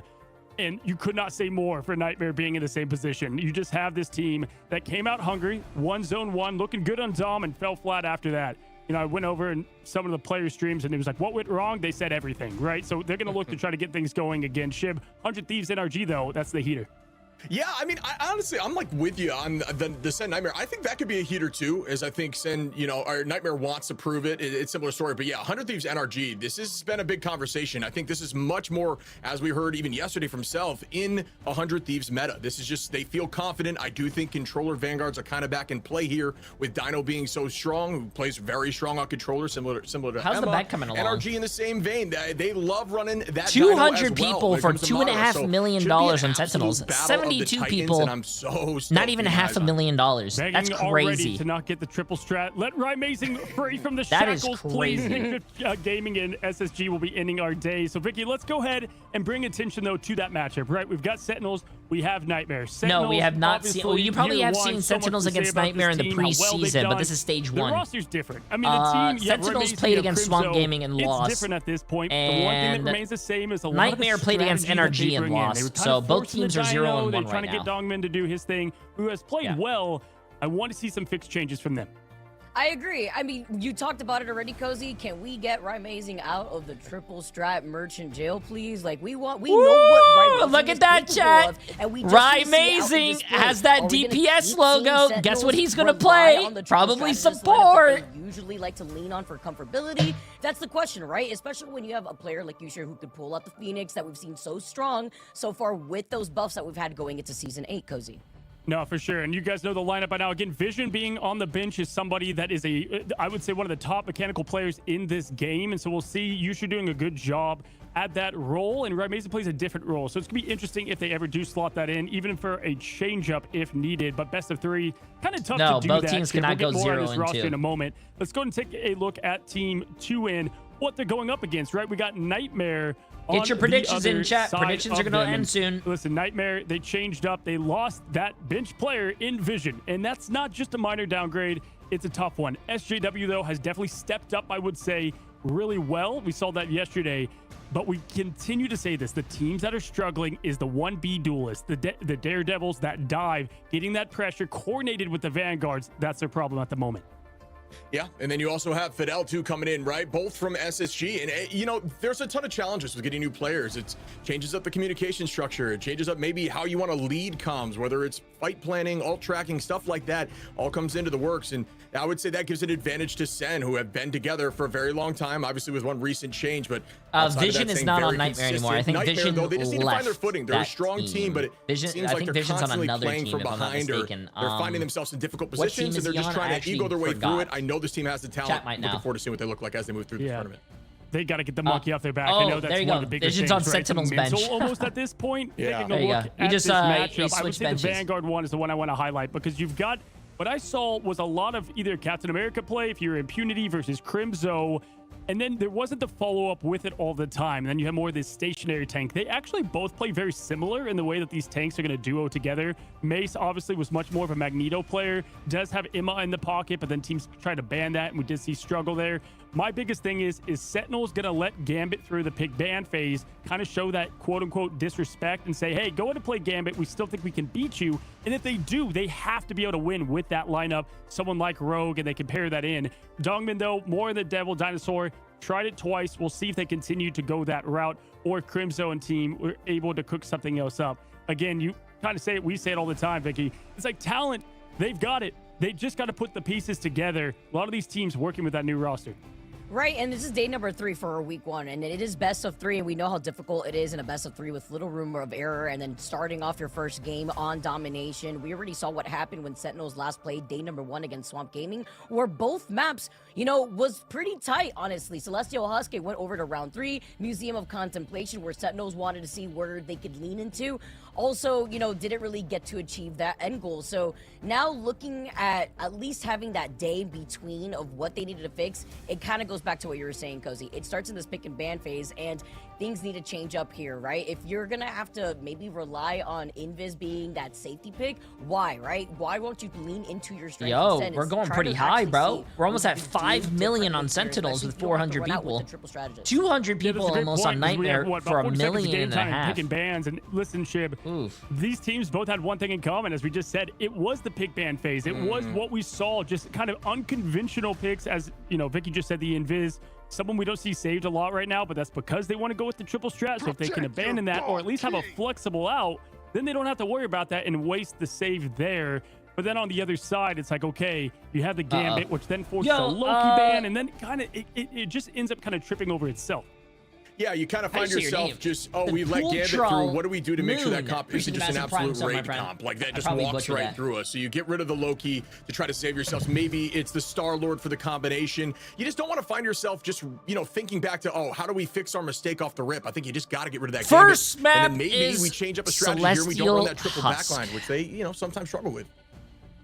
And you could not say more for Nightmare being in the same position. You just have this team that came out hungry, won Zone 1, looking good on Dom, and fell flat after that. You know, I went over and some of the player streams, and it was like, what went wrong? They said everything, right? So they're going to look to try to get things going again. Shib, 100 Thieves NRG, though, that's the heater. Yeah, I mean, honestly, I'm like with you on the Sen Nightmare. I think that could be a heater too, as I think Sen, you know, our Nightmare wants to prove it. It's a similar story, but yeah, 100 Thieves NRG, this has been a big conversation. I think this is much more, as we heard even yesterday from Self, in 100 Thieves meta. This is just, they feel confident. I do think controller Vanguards are kind of back in play here with Dino being so strong, who plays very strong on controller, similar to How's Emma. the back coming along? NRG in the same vein. They love running that 200 Dino as people well for $2.5 million on Sentinels. 72 people. I'm so not even $500,000. That's crazy. Already to not get the triple strat. Let Amazing free from the shackles, please. Gaming and SSG will be ending our day. So Vicky, let's go ahead and bring attention though to that matchup. Right, we've got Sentinels. We have Nightmare. Sentinels, no, we have not seen. Well, you probably have seen Sentinels against Nightmare in the preseason, but this is stage 1. The roster's different. I mean, the team. Sentinels played against Swamp Gaming and lost. It's different at this point. The one thing that remains the same is a lot Nightmare of the played against NRG and lost. So both teams are 0-1 They're right trying to now. get Dongman to do his thing, who has played well. I want to see some fixed changes from them. I agree. I mean, you talked about it already, Cozy. Can we get Rymazing out of the triple strat merchant jail, please? Like, we know what look at that chat. Rymazing has that DPS logo. Guess what he's gonna play? Probably support. Usually like to lean on for comfortability. That's the question, right? Especially when you have a player like Yusher who could pull out the Phoenix that we've seen so strong so far with those buffs that we've had going into Season 8, Cozy. No, for sure. And you guys know the lineup by now. Again, Vision being on the bench is somebody that is I would say one of the top mechanical players in this game. And so we'll see Yusha doing a good job at that role. And Rymazing plays a different role. So it's going to be interesting if they ever do slot that in, even for a change-up if needed. But best of 3, kind of tough to do that. No, both teams cannot go 0 and 2. In a moment. Let's go and take a look at Team 2 and what they're going up against, right? We got Nightmare. Get your predictions in chat. Predictions are going to end soon. Listen, Nightmare, they changed up. They lost that bench player in Vision. And that's not just a minor downgrade. It's a tough one. SJW, though, has definitely stepped up, I would say, really well. We saw that yesterday. But we continue to say this. The teams that are struggling is the 1B duelists, the Daredevils that dive, getting that pressure coordinated with the Vanguards. That's their problem at the moment. Yeah, and then you also have Fidel too coming in, right? Both from SSG, and you know, there's a ton of challenges with getting new players. It changes up the communication structure. It changes up maybe how you want to lead comms, whether it's fight planning, alt tracking, stuff like that. All comes into the works, and I would say that gives an advantage to Sen, who have been together for a very long time. Obviously, with one recent change, but Vision is not on Nightmare anymore. I think Nightmare, Vision though, they just need to find their footing. They're a strong team. team, but it seems like they're constantly playing from behind, or they're finding themselves in difficult positions, and they're just trying to ego their way through it. I know this team has the talent. Looking forward to seeing what they look like as they move through the tournament. They got to get the monkey off their back. I know that's one of the biggest things, on right? Sentinel's bench. Almost at this point, taking a look You at just, this matchup, I would say benches. the Vanguard one is the one I want to highlight because you've got what I saw was a lot of either Captain America play if you're Impunity versus Crimzo. And then there wasn't the follow-up with it all the time. And then you have more of this stationary tank. They actually both play very similar in the way that these tanks are going to duo together. Mace obviously was much more of a Magneto player. Does have Emma in the pocket, but then teams try to ban that, and we did see struggle there. My biggest thing is Sentinel's going to let Gambit through the pick ban phase, kind of show that quote-unquote disrespect and say, hey, go ahead and play Gambit. We still think we can beat you. And if they do, they have to be able to win with that lineup. Someone like Rogue, and they can pair that in. Dongmin, though, more in the Devil Dinosaur. Tried it twice. We'll see if they continue to go that route, or if Crimzo and team were able to cook something else up. Again, you kind of say it. We say it all the time, Vicky. It's like talent. They've got it. They just got to put the pieces together. A lot of these teams working with that new roster. Right, and this is day number 3 for week 1, and it is best of 3, and we know how difficult it is in a best of 3 with little room of error, and then starting off your first game on domination. We already saw what happened when Sentinels last played day number 1 against Swamp Gaming, where both maps, you know, was pretty tight, honestly. Celestial Husky went over to round 3, Museum of Contemplation, where Sentinels wanted to see where they could lean into. Also, you know, didn't really get to achieve that end goal. So now looking at least having that day between of what they needed to fix, it kind of goes back to what you were saying, Cozy. It starts in this pick and ban phase, and things need to change up here, right? If you're gonna have to maybe rely on Invis being that safety pick, why, right? Why won't you lean into your strength? Yo, we're going pretty high, bro. We're almost at 5 million on Sentinels with 400 people. 200 people almost on Nightmare for 1.5 million. Picking bans, and listen, Shib, these teams both had one thing in common, as we just said. It was the pick ban phase. It was what we saw, just kind of unconventional picks, as you know, Vicky just said, the Invis. Someone we don't see saved a lot right now, but that's because they want to go with the triple strat. So if they can abandon that, or at least have a flexible out, then they don't have to worry about that and waste the save there. But then on the other side, it's like, okay, you have the Gambit, which then forces a Loki ban, and then kind of it just ends up kind of tripping over itself. Yeah, you kind of find yourself just, we let Gambit through. What do we do to make sure that comp isn't just an absolute raid comp? Like, that just walks right through us. So you get rid of the Loki to try to save yourselves. Maybe it's the Star-Lord for the combination. You just don't want to find yourself just, you know, thinking back to, how do we fix our mistake off the rip? I think you just got to get rid of that First Gambit. map And then maybe we change up a strategy here. We don't run that triple backline, which they, you know, sometimes struggle with.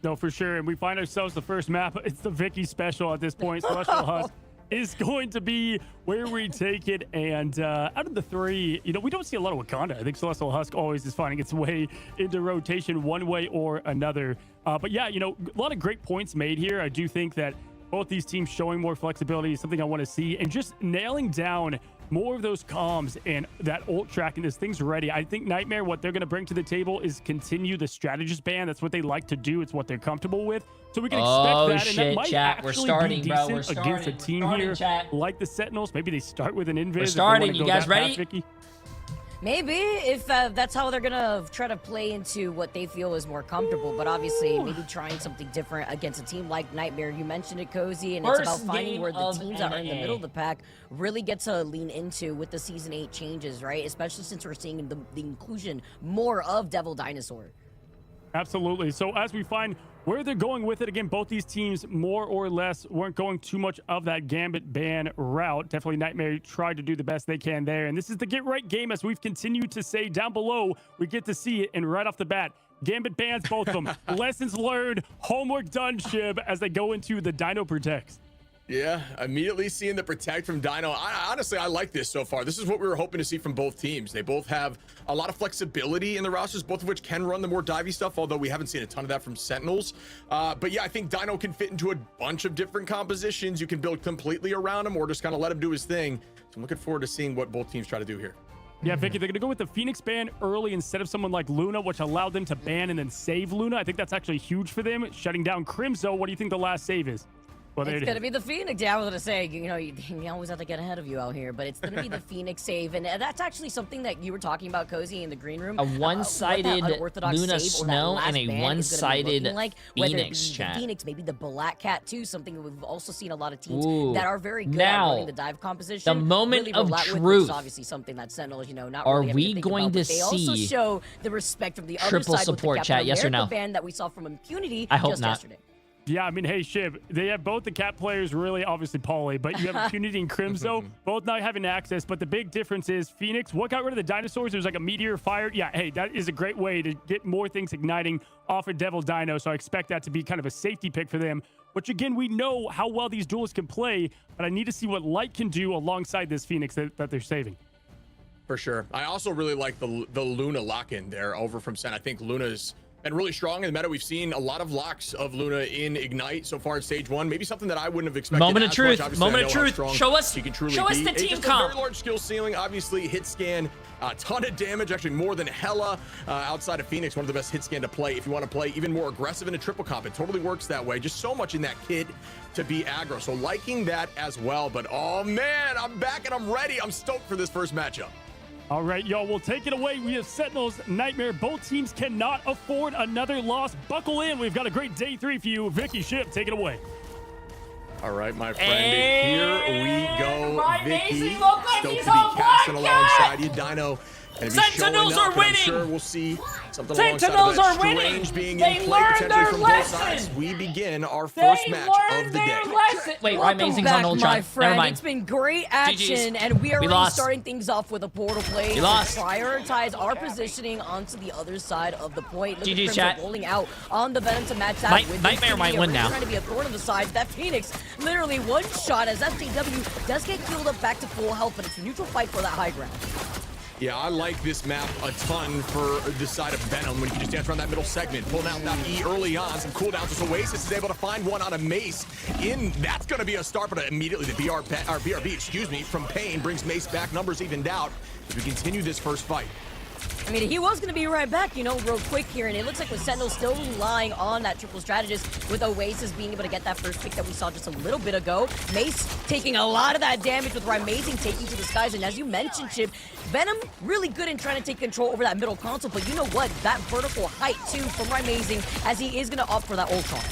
No, for sure. And we find ourselves the first map. It's the Vicky special at this point. Celestial Husk is going to be where we take it. And out of the 3, you know, we don't see a lot of Wakanda. I think Celestial Husk always is finding its way into rotation one way or another. But yeah, you know, a lot of great points made here. I do think that both these teams showing more flexibility is something I want to see, and just nailing down more of those comms and that ult tracking, this thing's ready. I think Nightmare, what they're going to bring to the table is continue the strategist ban. That's what they like to do. It's what they're comfortable with. So we can expect that. And that might chat. We're starting, be bro. We're against a team here like the Sentinels. Maybe they start with an Invis. We're starting. You guys ready? Vicky. Maybe, if that's how they're gonna try to play into what they feel is more comfortable, but obviously maybe trying something different against a team like Nightmare. You mentioned it, Cozy, and it's about finding where the teams that are in the middle of the pack really get to lean into with the Season 8 changes, right? Especially since we're seeing the inclusion more of Devil Dinosaur. Absolutely. So as we find where they're going with it, again, both these teams more or less weren't going too much of that Gambit ban route. Definitely Nightmare tried to do the best they can there. And this is the get right game, as we've continued to say down below. We get to see it, and right off the bat, Gambit bans both of them. Lessons learned, homework done, Shib, as they go into the Dino Protects. Yeah, immediately seeing the protect from Dino. Honestly, I like this so far. This is what we were hoping to see from both teams. They both have a lot of flexibility in the rosters, both of which can run the more divey stuff, although we haven't seen a ton of that from Sentinels. But yeah, I think Dino can fit into a bunch of different compositions. You can build completely around him or just kind of let him do his thing. So I'm looking forward to seeing what both teams try to do here. Yeah, Vicky, they're going to go with the Phoenix ban early instead of someone like Luna, which allowed them to ban and then save Luna. I think that's actually huge for them. Shutting down Crimzo. What do you think the last save is? Well, it's going to be the Phoenix. Yeah, I was going to say, you know, you always have to get ahead of you out here, but it's going to be the Phoenix save. And that's actually something that you were talking about, Cozy, in the green room. A one-sided Luna Snow and a one-sided Phoenix chat. Phoenix, maybe the Black Cat, too, something we've also seen a lot of teams that are very good at running the dive composition. The moment really of truth. Truth. Is obviously something that Sentinels, you know, not are really we going to see? They also show the respect from the other triple side support with the chat, yes or no? ban that we saw from Impunity I hope just not. yesterday. Yeah, I mean, hey, Shib, they have both the Cat players, really, obviously Pauly, but you have Impunity and Crimzo, both not having access. But the big difference is Phoenix, what got rid of the dinosaurs? There's like a meteor fired. Yeah, hey, that is a great way to get more things igniting off of Devil Dino. So I expect that to be kind of a safety pick for them. Which, again, we know how well these duelists can play, but I need to see what Light can do alongside this Phoenix that they're saving. For sure. I also really like the Luna lock-in there over from Sen. I think Luna's And really strong in the meta. We've seen a lot of locks of Luna in Ignite so far in stage 1. Maybe something that I wouldn't have expected. Moment of as truth. much. Obviously, Moment I of know how truth. strong Show us. she can truly Show us be. the It's team just a comp. very large skill ceiling. Obviously, hit scan, a ton of damage, actually more than Hella outside of Phoenix. One of the best hit scan to play. If you want to play even more aggressive in a triple comp, it totally works that way. Just so much in that kit to be aggro. So liking that as well. But oh man, I'm back and I'm ready. I'm stoked for this first matchup. All right, y'all, we'll take it away. We have Sentinels, Nightmare. Both teams cannot afford another loss. Buckle in. We've got a great day 3 for you. Vicky, Ship, take it away. All right, my friend, here we go. Vicky, look like stoked to he's be on casting black alongside you. Dino, and Sentinels are winning. I'm sure we'll see something Sentinels alongside are of that winning. Strange being They in play learned potentially their from lesson. both sides. We begin our first match of the day. Wait, Welcome Amazing's back, on Ultron. my Never friend. mind. It's been great action, and we are We already lost. starting things off with a portal play. We to lost. Prioritize our positioning onto the other side of the point. Look at GG's Crimson chat. rolling out on the Venom to match that with Nightmare might Infinity, win and now. we're trying to be a thorn on the side. That Phoenix literally one shot as SJW does get healed up back to full health, but it's a neutral fight for that high ground. Yeah, I like this map a ton for the side of Venom when you can just dance around that middle segment, pulling out that E early on, some cooldowns as Oasis is able to find one on a Mace. That's going to be a start, but immediately the BRB, from Pain brings Mace back, numbers evened out as we continue this first fight. I mean, he was going to be right back, you know, real quick here, and it looks like with Sentinel still relying on that triple strategist, with Oasis being able to get that first pick that we saw just a little bit ago. Mace taking a lot of that damage with Rymazing taking to the skies, and as you mentioned, Chip, Venom really good in trying to take control over that middle console, but you know what? That vertical height, too, from Rymazing, as he is going to opt for that Ultron.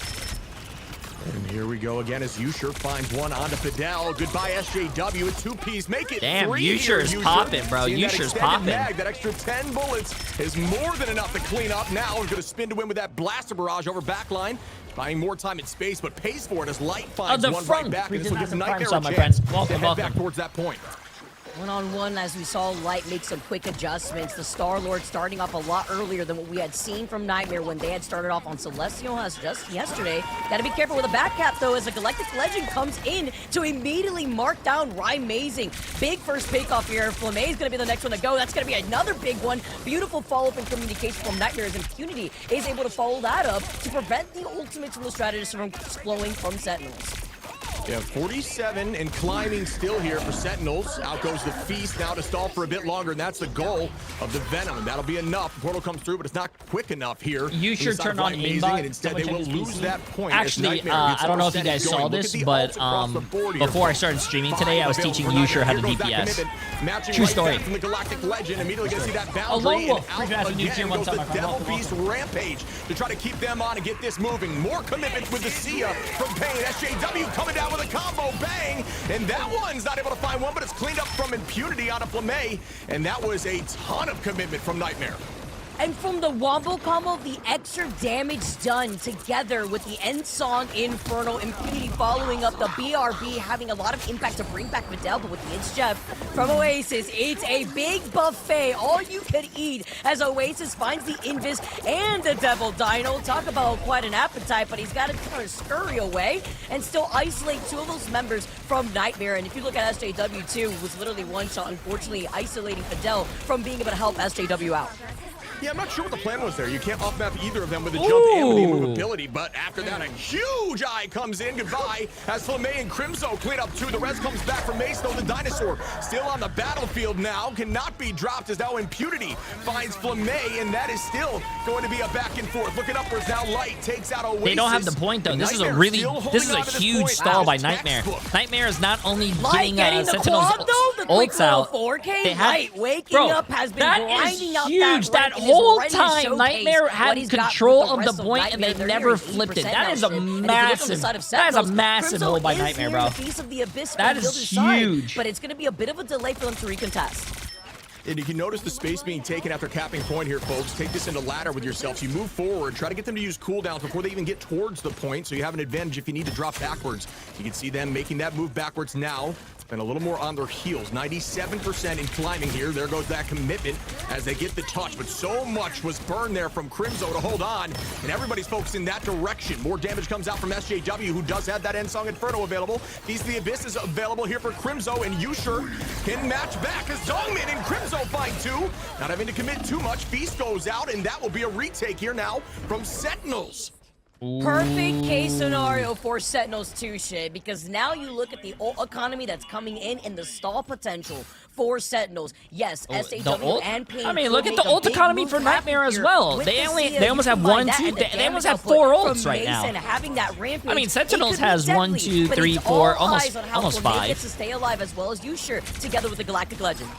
And here we go again as Usher finds one onto Fidel. Goodbye, SJW with 2Ps. Make it Damn, 3 here, Usher's popping, bro. Seeing that Usher's extended popping. mag, that extra 10 bullets is more than enough to clean up. Now we're going to spin to win with that blaster barrage over backline. Buying more time and space, but pays for it as Light finds the one front. right back. We And this did will give not Nightmare confirm, a my chance friends. Welcome, to head welcome. back towards that point. One-on-one, as we saw Light make some quick adjustments. The Star-Lord starting off a lot earlier than what we had seen from Nightmare when they had started off on Celestial as just yesterday. Gotta be careful with a back cap, though, as a Galactic Legend comes in to immediately mark down Rymazing. Big first pick off here. Flame's gonna be the next one to go. That's gonna be another big one. Beautiful follow-up and communication from Nightmare as Impunity is able to follow that up to prevent the ultimates from the strategist from flowing from Sentinels. Yeah, 47 and climbing still here for Sentinels. Out goes the Feast now to stall for a bit longer, and that's the goal of the Venom. And that'll be enough. The portal comes through, but it's not quick enough here. You should turn on Amazing, aimbot. and instead they will lose that point. Actually, I don't know if you guys saw this, but before I started streaming today, I was teaching Usher how to DPS. True story. From the Galactic Legend, immediately gonna see that Lone boundary, Wolf. and out again goes the Devil Beast Rampage to try to keep them on and get this moving. More commitment with the Sia from Pain. SJW coming down with a combo bang, and that one's not able to find one, but it's cleaned up from Impunity on a Flame, and that was a ton of commitment from Nightmare. And from the Wombo combo, the extra damage done together with the end song Inferno, Impunity following up the BRB, having a lot of impact to bring back Vidal, but with the It's Jeff from Oasis, it's a big buffet, all you could eat, as Oasis finds the Invis and the Devil Dino. Talk about quite an appetite, but he's got to kind of scurry away and still isolate two of those members from Nightmare. And if you look at SJW too, was literally one shot, unfortunately isolating Fidel from being able to help SJW out. Yeah, I'm not sure what the plan was there. You can't off-map either of them with the jump and with the immovability, but after that, a huge eye comes in. Goodbye, as Flame and Crimzo clean up two. The rest comes back from Mace, though the Dinosaur still on the battlefield now. Cannot be dropped as now Impunity finds Flame, and that is still going to be a back and forth. Looking upwards now, Light takes out Oasis. They don't have the point, though. This is a huge stall by Nightmare. Nightmare is not only getting Sentinel's ults out. 4K they have, Light waking up has been grinding out huge. That whole time Nightmare had control of the point and they never flipped it. That is a massive, hold by Nightmare, bro. That is huge. But it's going to be a bit of a delay for them to recontest. And you can notice the space being taken after capping point here, folks. Take this into ladder with yourselves. You move forward, try to get them to use cooldowns before they even get towards the point, so you have an advantage if you need to drop backwards. You can see them making that move backwards now. been a little more on their heels. 97% in climbing here. There goes that commitment as they get the touch. But so much was burned there from Crimzo to hold on. And everybody's focused in that direction. More damage comes out from SJW, who does have that Endsong Inferno available. Feast of the Abyss is available here for Crimzo, and Yusher can match back as Dongmin and Crimzo find two. Not having to commit too much. Feast goes out, and that will be a retake here now from Sentinels. Perfect case scenario for Sentinels too, Shay, because now you look at the ult economy that's coming in and the stall potential for Sentinels. Yes, SAW and Pain. I mean, look at the ult economy for Nightmare as well. They almost have one, two. They almost have 4 ults right now. Having that rampage, I mean, Sentinels has 1, 2, 3, 4, almost 5. Gets to stay alive as well as Yusher together with the Galactic Legend.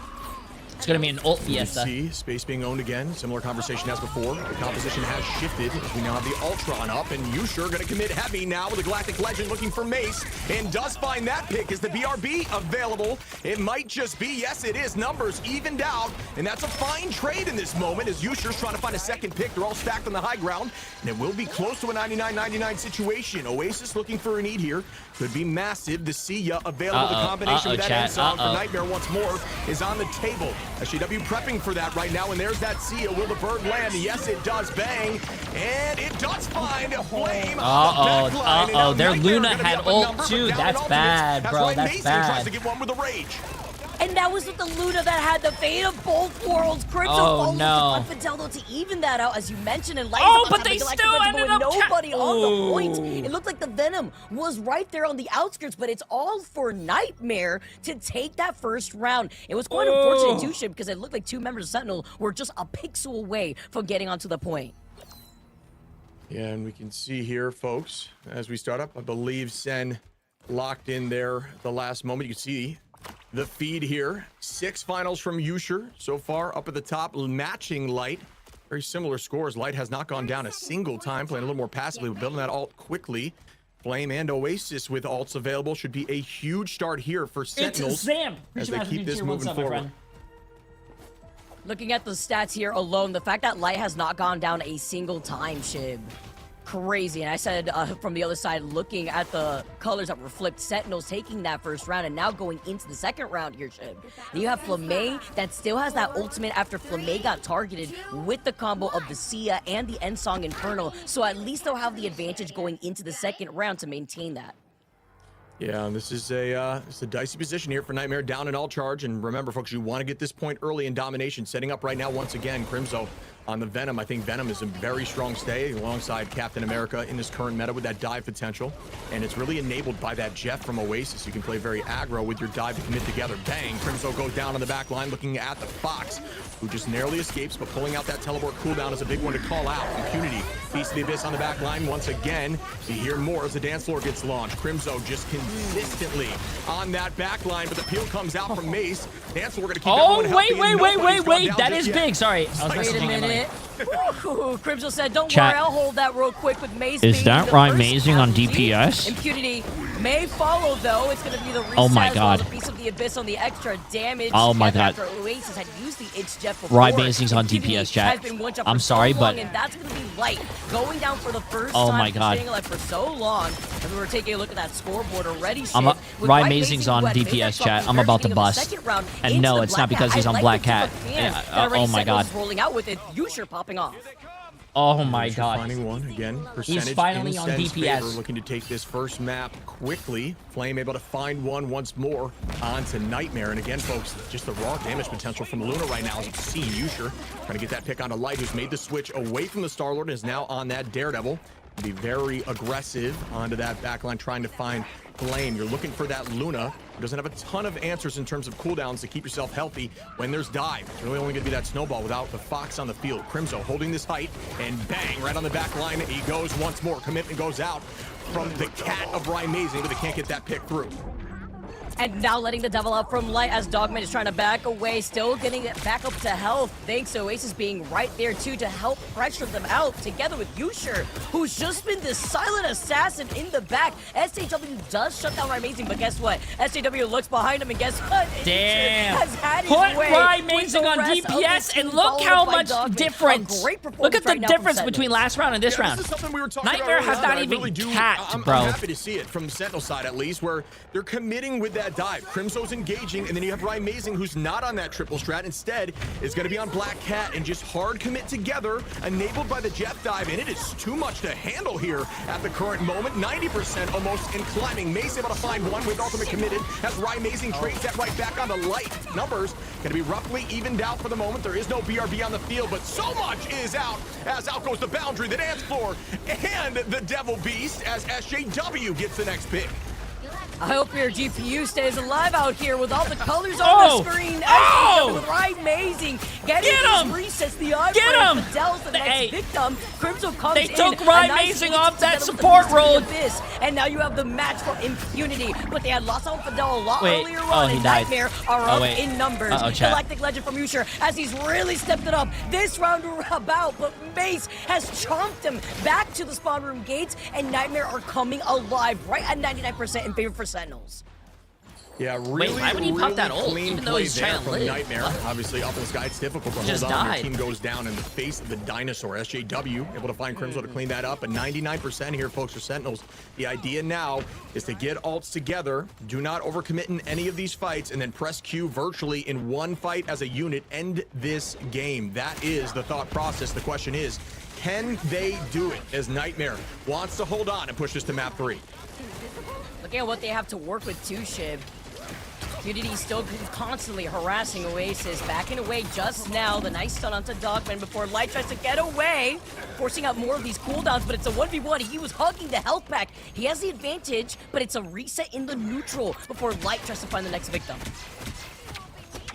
It's going to be an ult fiesta. See space being owned again. Similar conversation as before. The composition has shifted. We now have the Ultron up, and Yusher going to commit heavy now with the Galactic Legend looking for Mace, and does find that pick. Is the BRB available? It might just be. Yes, it is. Numbers evened out, and that's a fine trade in this moment as Yusher's trying to find a second pick. They're all stacked on the high ground, and it will be close to a 99-99 situation. Oasis looking for a need here. Could be massive. The Sia available. The combination with that Endsong for Nightmare once more is on the table. SJW prepping for that right now, and there's that Sia. Will the bird land? Yes, it does. Bang. And it does find a flame. Their Luna had ult too. That's bad, bro. That's bad. Tries to get one with a rage. And that was with the Luna that had the fate of both worlds. Crimson follows the Unfatel though to even that out, as you mentioned. And but they still ended up nobody on the point. It looked like the Venom was right there on the outskirts, but it's all for Nightmare to take that first round. It was quite unfortunate too, Shib, because it looked like 2 members of Sentinel were just a pixel away from getting onto the point. Yeah, and we can see here, folks, as we start up, I believe Sen locked in there the last moment. You can see the feed here. 6 finals from Yusher so far up at the top, matching Light. Very similar scores. Light has not gone down a single time, playing a little more passively, but building that ult quickly. Flame and Oasis with ults available should be a huge start here for Sentinels as they keep this moving forward. Looking at the stats here alone, the fact that Light has not gone down a single time, Shib. Crazy. And I said from the other side, looking at the colors that were flipped, Sentinels taking that first round and now going into the second round here, Shib. And you have Flamme that still has that ultimate after Flamme got targeted with the combo of the Sia and the Endsong Inferno. So at least they'll have the advantage going into the second round to maintain that. Yeah, and this is a dicey position here for Nightmare, down in all charge. And remember, folks, you want to get this point early in domination. Setting up right now once again, Crimzo on the Venom. I think Venom is a very strong stay alongside Captain America in this current meta with that dive potential. And it's really enabled by that Jeff from Oasis. You can play very aggro with your dive to commit together. Bang! Crimzo goes down on the back line looking at the Fox, who just narrowly escapes, but pulling out that teleport cooldown is a big one to call out. Impunity, Feast of the Abyss on the back line once again. You hear more as the dance floor gets launched. Crimzo just consistently on that back line, but the peel comes out from Mace. Dance floor gonna keep everyone healthy. Wait. That is big. Sorry. Wait a minute. Crimzo said, don't worry, I'll hold that real quick with Mace. Is that amazing on DPS? Impunity may follow, though. It's going to be the reset. Oh my god. The piece of the Abyss on the extra damage. Oh my god. After Oasis had used the Itch Jet before. Amazing's on DPS, chat. I'm sorry, but and that's going to be Light going down for the first time. Oh my god. Staying alive for so long. And we were taking a look at that scoreboard already. Amazing's on DPS, chat. I'm about to bust. And no, it's not because he's on Black Cat. Oh my god. Rolling out with it. Yusher popping off. Oh my god. Finding one again. He's finally on DPS. Looking to take this first map quickly. Flame able to find one once more onto Nightmare. And again, folks, just the raw damage potential from Luna right now as you see Yusher trying to get that pick onto Light, who's made the switch away from the Star-Lord and is now on that Daredevil. Be very aggressive onto that backline, trying to find Flame. You're looking for that Luna, who doesn't have a ton of answers in terms of cooldowns to keep yourself healthy when there's dive. It's really only going to be that snowball without the Fox on the field. Crimzo holding this height, and bang, right on the back line. He goes once more. Commitment goes out from the Cat of Amazing, but they can't get that pick through. And now letting the devil out from Light as Dogman is trying to back away, still getting it back up to health. Thanks to Oasis being right there too to help pressure them out together with Yusher, who's just been this silent assassin in the back. SJW does shut down Amazing, but guess what? SJW looks behind him and guess what? Damn. Has had his Put way Amazing on DPS and look how much difference. Look at the difference between last round and this round. Nightmare has not even capped, bro. I'm happy to see it from the Sentinel side at least, where they're committing with that that dive. Crimso's engaging, and then you have Rymazing, who's not on that triple strat. Instead, is going to be on Black Cat and just hard commit together, enabled by the jet dive, and it is too much to handle here at the current moment. 90% almost in climbing. Mace able to find one with ultimate committed as Rymazing trades that right back onto Light. Numbers going to be roughly evened out for the moment. There is no BRB on the field, but so much is out as out goes the boundary, the dance floor, and the Devil Beast as SJW gets the next pick. I hope your GPU stays alive out here with all the colors on the screen. Oh! Rymazing. Getting these resets. The eyebrow Fidel's the next victim. Crimson comes in. They took Rymazing off that support role. And now you have the match for impunity. But they had lost on Fidel a lot earlier Oh, on. he And died. Nightmare are up in numbers. Galactic Legend from Usher as he's really stepped it up this round about. But Mace has chomped him back to the spawn room gates. And Nightmare are coming alive right at 99% in favor for Sentinels. Yeah, really, why would he pop that ult, clean even though play he's there trying to from live? Nightmare. Obviously, up in the sky, it's difficult to hold on. Your team goes down in the face of the dinosaur. SJW able to find Crimson to clean that up. But 99% here, folks, for Sentinels. The idea now is to get ults together. Do not overcommit in any of these fights, and then press Q virtually in one fight as a unit. End this game. That is the thought process. The question is, can they do it? As Nightmare wants to hold on and push this to map 3. Look at what they have to work with too, Shib. Unity still constantly harassing Oasis, backing away just now. The nice stun onto Dogman before Light tries to get away, forcing out more of these cooldowns, but it's a 1v1. He was hugging the health pack. He has the advantage, but it's a reset in the neutral before Light tries to find the next victim.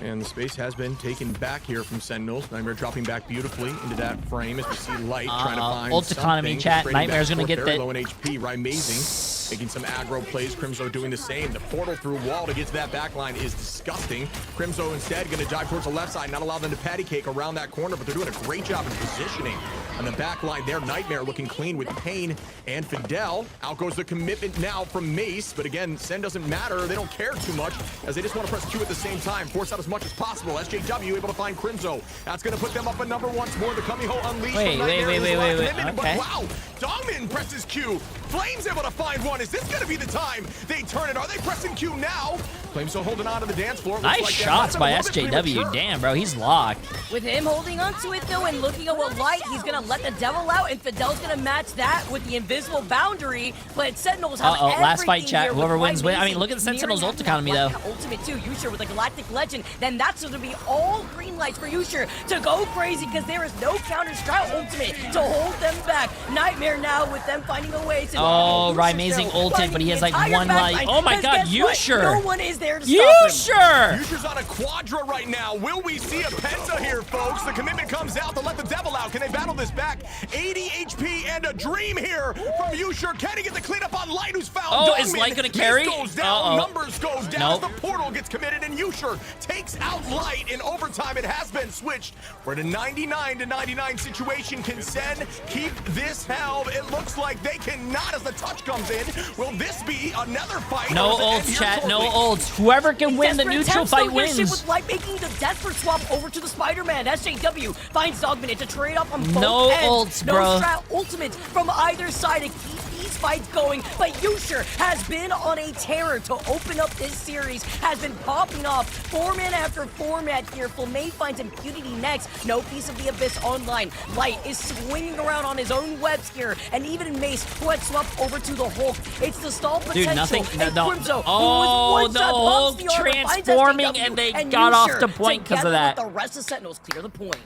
And the space has been taken back here from Sentinels. Nightmare dropping back beautifully into that frame as we see Light trying to find ult economy, chat. Nightmare's gonna get that. Low in HP. Rymazing making some aggro plays. Crimzo doing the same. The portal through wall to get to that back line is disgusting. Crimzo instead going to dive towards the left side, not allow them to patty cake around that corner, but they're doing a great job in positioning on the back line there. Nightmare looking clean with Pain and Fidel. Out goes the commitment now from Mace, but again, Sen doesn't matter. They don't care too much as they just want to press Q at the same time, force out as much as possible. SJW able to find Crimzo. That's going to put them up a number once more. The Kamiho unleashed. Wait. Okay. But wow, Dongmin presses Q. Flames able to find one. Is this going to be the time they turn it? Are they pressing Q now? Flames still holding on to the dance floor. Nice shots by SJW. Damn, bro, he's locked. With him holding onto it though and looking at what Light, he's gonna let the devil out, and Fidel's gonna match that with the invisible boundary. But Sentinels have everything last fight, chat. here Whoever with wins win. I mean, Rymazing look at the Sentinels nearing ult economy though. Ultimate too, Usher with a Galactic Legend. Then that's gonna be all green lights for Usher to go crazy because there is no counter strat ultimate to hold them back. Nightmare now with them finding a way to. Oh, Rymazing ulted, but he has like one life. Oh my God, Usher! No one is there to stop him. Usher's on a quadra right now. Will we see a penta here, folks? The commitment comes out to let the devil out. Can they battle this back? 80 HP and a dream here from Usher. Can he get the cleanup on Light, who's found? Oh, is Light gonna carry? Mace goes down, numbers goes down. The portal gets committed, and Usher takes out Light in overtime. It has been switched. We're in a 99-99 situation. Can Sen keep this held? It looks like they cannot as the touch comes in. Will this be another fight? No ults, chat. No ults. Whoever can win the neutral fight wins. With Light making the desperate swap over to the Spider-Man. SJW finds Dogman to trade up on both no ends. Ults, no bro. strat ultimate from either side to keep these fights going. But Usher has been on a terror to open up this series. Has been popping off format after format here. Flame finds Impunity next. No Piece of the Abyss online. Light is swinging around on his own webs here. And even Mace, who had swapped over to the Hulk. It's the stall potential. Dude, nothing. And Crimzo, oh, the Hulk transforming, and they got off the point because of that. The rest of Sentinels clear the point.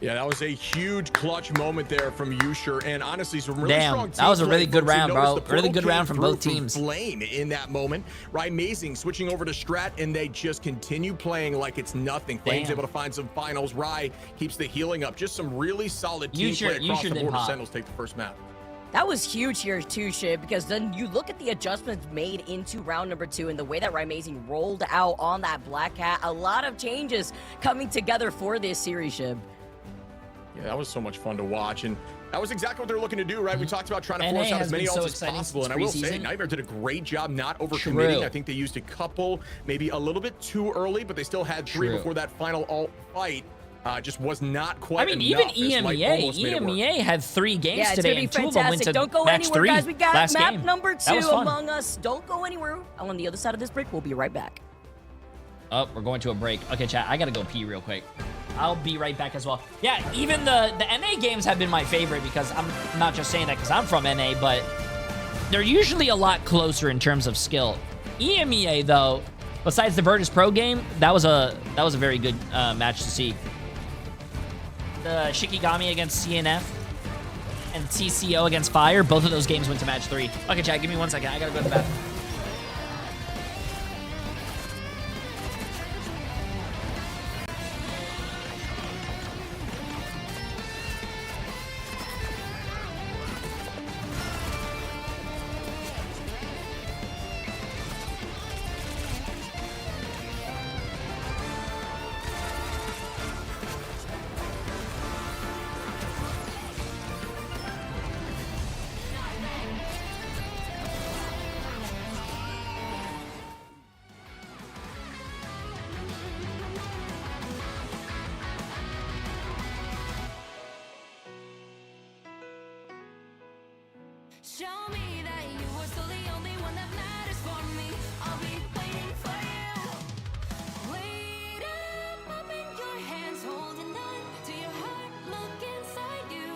Yeah, that was a huge clutch moment there from Usher, and honestly, some really strong that was a really good round, bro. Really good round from both from teams. Flame in that moment. Rymazing switching over to Strat, and they just continue playing like it's nothing. Flame's able to find some finals. Rye keeps the healing up. Just some really solid team play across the board. Sentinels take the first map. That was huge here too, Shib, because then you look at the adjustments made into round number 2 and the way that Rymazing rolled out on that Black Cat. A lot of changes coming together for this series, Shib. Yeah, that was so much fun to watch, and that was exactly what they're looking to do, right? We talked about trying to force out as many ults as possible, and I will say, Nightmare did a great job not overcommitting. I think they used a couple, maybe a little bit too early, but they still had 3 before that final ult fight. just was not quite. I mean, even enough. EMEA had 3 games Yeah, it's today, gonna be and 2 of them went fantastic. to Don't go match anywhere, 3 guys. We got last map game. number That 2 was fun. Among Us. Don't go anywhere. On the other side of this break, we'll be right back. Oh, we're going to a break. Okay, chat, I gotta go pee real quick. I'll be right back as well. Yeah, even the NA games have been my favorite because I'm not just saying that because I'm from NA, but they're usually a lot closer in terms of skill. EMEA, though, besides the Virtus Pro game, that was a very good match to see. The Shikigami against CNF and TCO against Fire, both of those games went to match 3. Okay, chat, give me 1 second. I gotta go to the bathroom. Show me that you are still the only one that matters for me. I'll be waiting for you. Wait up in your hands, holding on to your heart. Look inside you.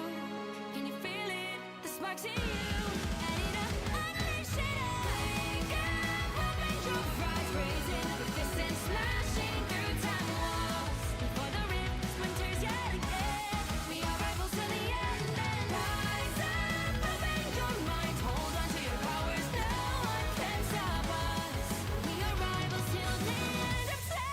Can you feel it? The sparks in you. And unleash it. Wake up, open your eyes, raising the distance, smashing through time walls. Before the rift winters yet again. We are rivals to the end. And rise up, open your mind, hold on to your powers. No one can stop us. We are rivals till the end of time.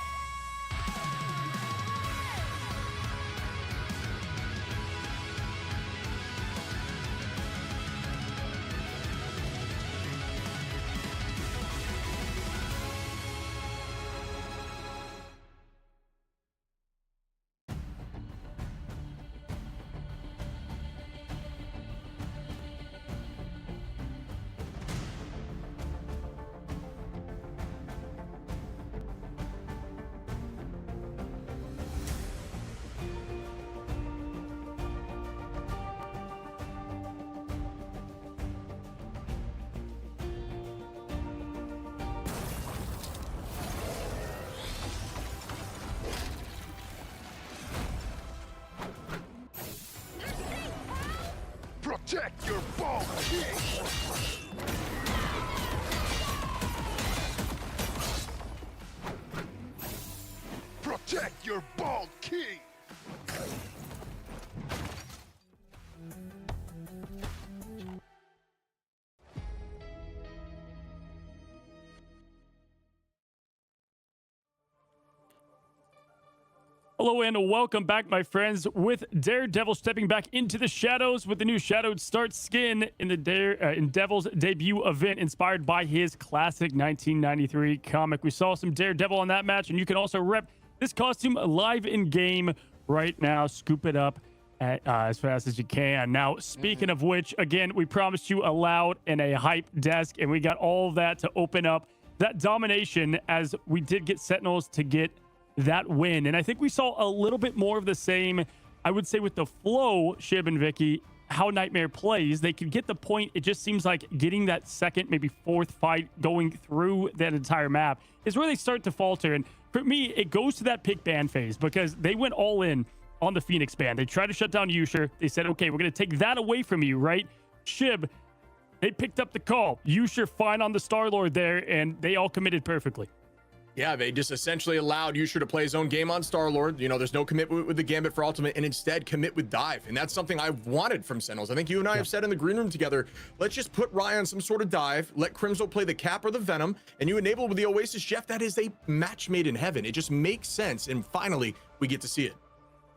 Protect your ball king! Protect your ball king! Hello and welcome back, my friends, with Daredevil stepping back into the shadows with the new Shadowed Start skin in the in Devil's debut event inspired by his classic 1993 comic. We saw some Daredevil on that match, and you can also rep this costume live in game right now. Scoop it up as fast as you can. Now, speaking of which, again, we promised you a loud and a hype desk, and we got all of that to open up that domination as we did get Sentinels to get that win. And I think we saw a little bit more of the same, I would say, with the flow, Shib and Vicky, how Nightmare plays. They could get the point. It just seems like getting that second, maybe fourth fight going through that entire map is where they start to falter. And for me, it goes to that pick ban phase because they went all in on the Phoenix ban. They tried to shut down Yusher. They said, okay, we're going to take that away from you, right? Shib, they picked up the call. Yusher fine on the Star-Lord there, and they all committed perfectly. Yeah, they just essentially allowed Yusher to play his own game on Star-Lord. You know, there's no commitment with the Gambit for Ultimate, and instead commit with Dive. And that's something I've wanted from Sentinels. I think you and I have said in the green room together, let's just put Ryan on some sort of Dive, let Crimzo play the Cap or the Venom, and you enable with the Oasis Jeff. That is a match made in heaven. It just makes sense, and finally, we get to see it.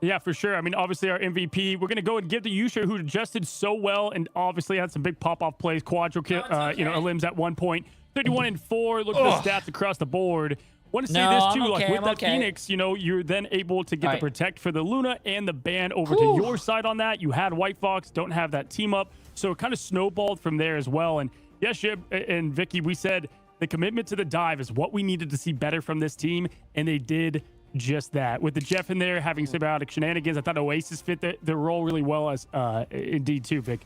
Yeah, for sure. I mean, obviously our MVP, we're going to go and give to Yusher, who adjusted so well and obviously had some big pop-off plays, quadro kill, elims at one point. 31-4, look at the stats across the board. Want to say this too, like with that Phoenix, you know, you're then able to get the protect for the Luna and the ban over to your side on that. You had White Fox, don't have that team up. So it kind of snowballed from there as well. And yes, Shib and Vicky, we said the commitment to the dive is what we needed to see better from this team. And they did just that. With the Jeff in there having symbiotic shenanigans, I thought Oasis fit the role really well as indeed too, Vic.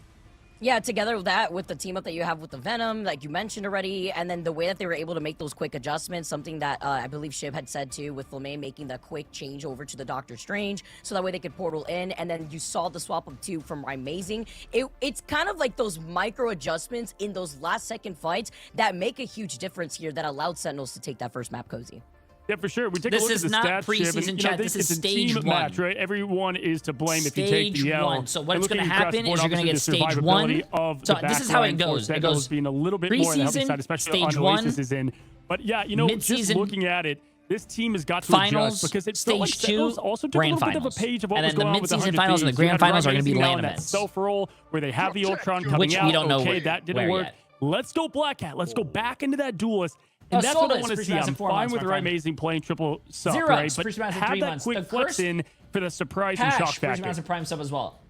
Yeah, together with that, with the team up that you have with the Venom, like you mentioned already, and then the way that they were able to make those quick adjustments, something that I believe Shiv had said too, with Flamme making the quick change over to the Doctor Strange, so that way they could portal in, and then you saw the swap of two from Amazing. It's kind of like those micro adjustments in those last second fights that make a huge difference here that allowed Sentinels to take that first map, Cozy. Yeah, for sure. We take a look at the stats, preseason chat. This is stage one. Match, right? Everyone is to blame if you take the L. One. So what's going to happen is you're going to get stage one. So this is how it goes. It goes being a little bit more on the healthy side, especially stage on one. Oasis is in. But yeah, you know, just looking at it, this team has got to finals, adjust because it's stage two, also took grand a little bit of a finals. page of what And was then going the on with the mid-season finals and the grand finals are going to be LAN events. Self-roll where they have the Ultron coming which out. we don't know okay, that didn't work. Let's go Black Cat. Let's go back into that duelist. And that's what I want to see. I'm fine with Amazing playing triple sub, right? But have that quick flex in for the surprise and shock factor. First prime sub as well.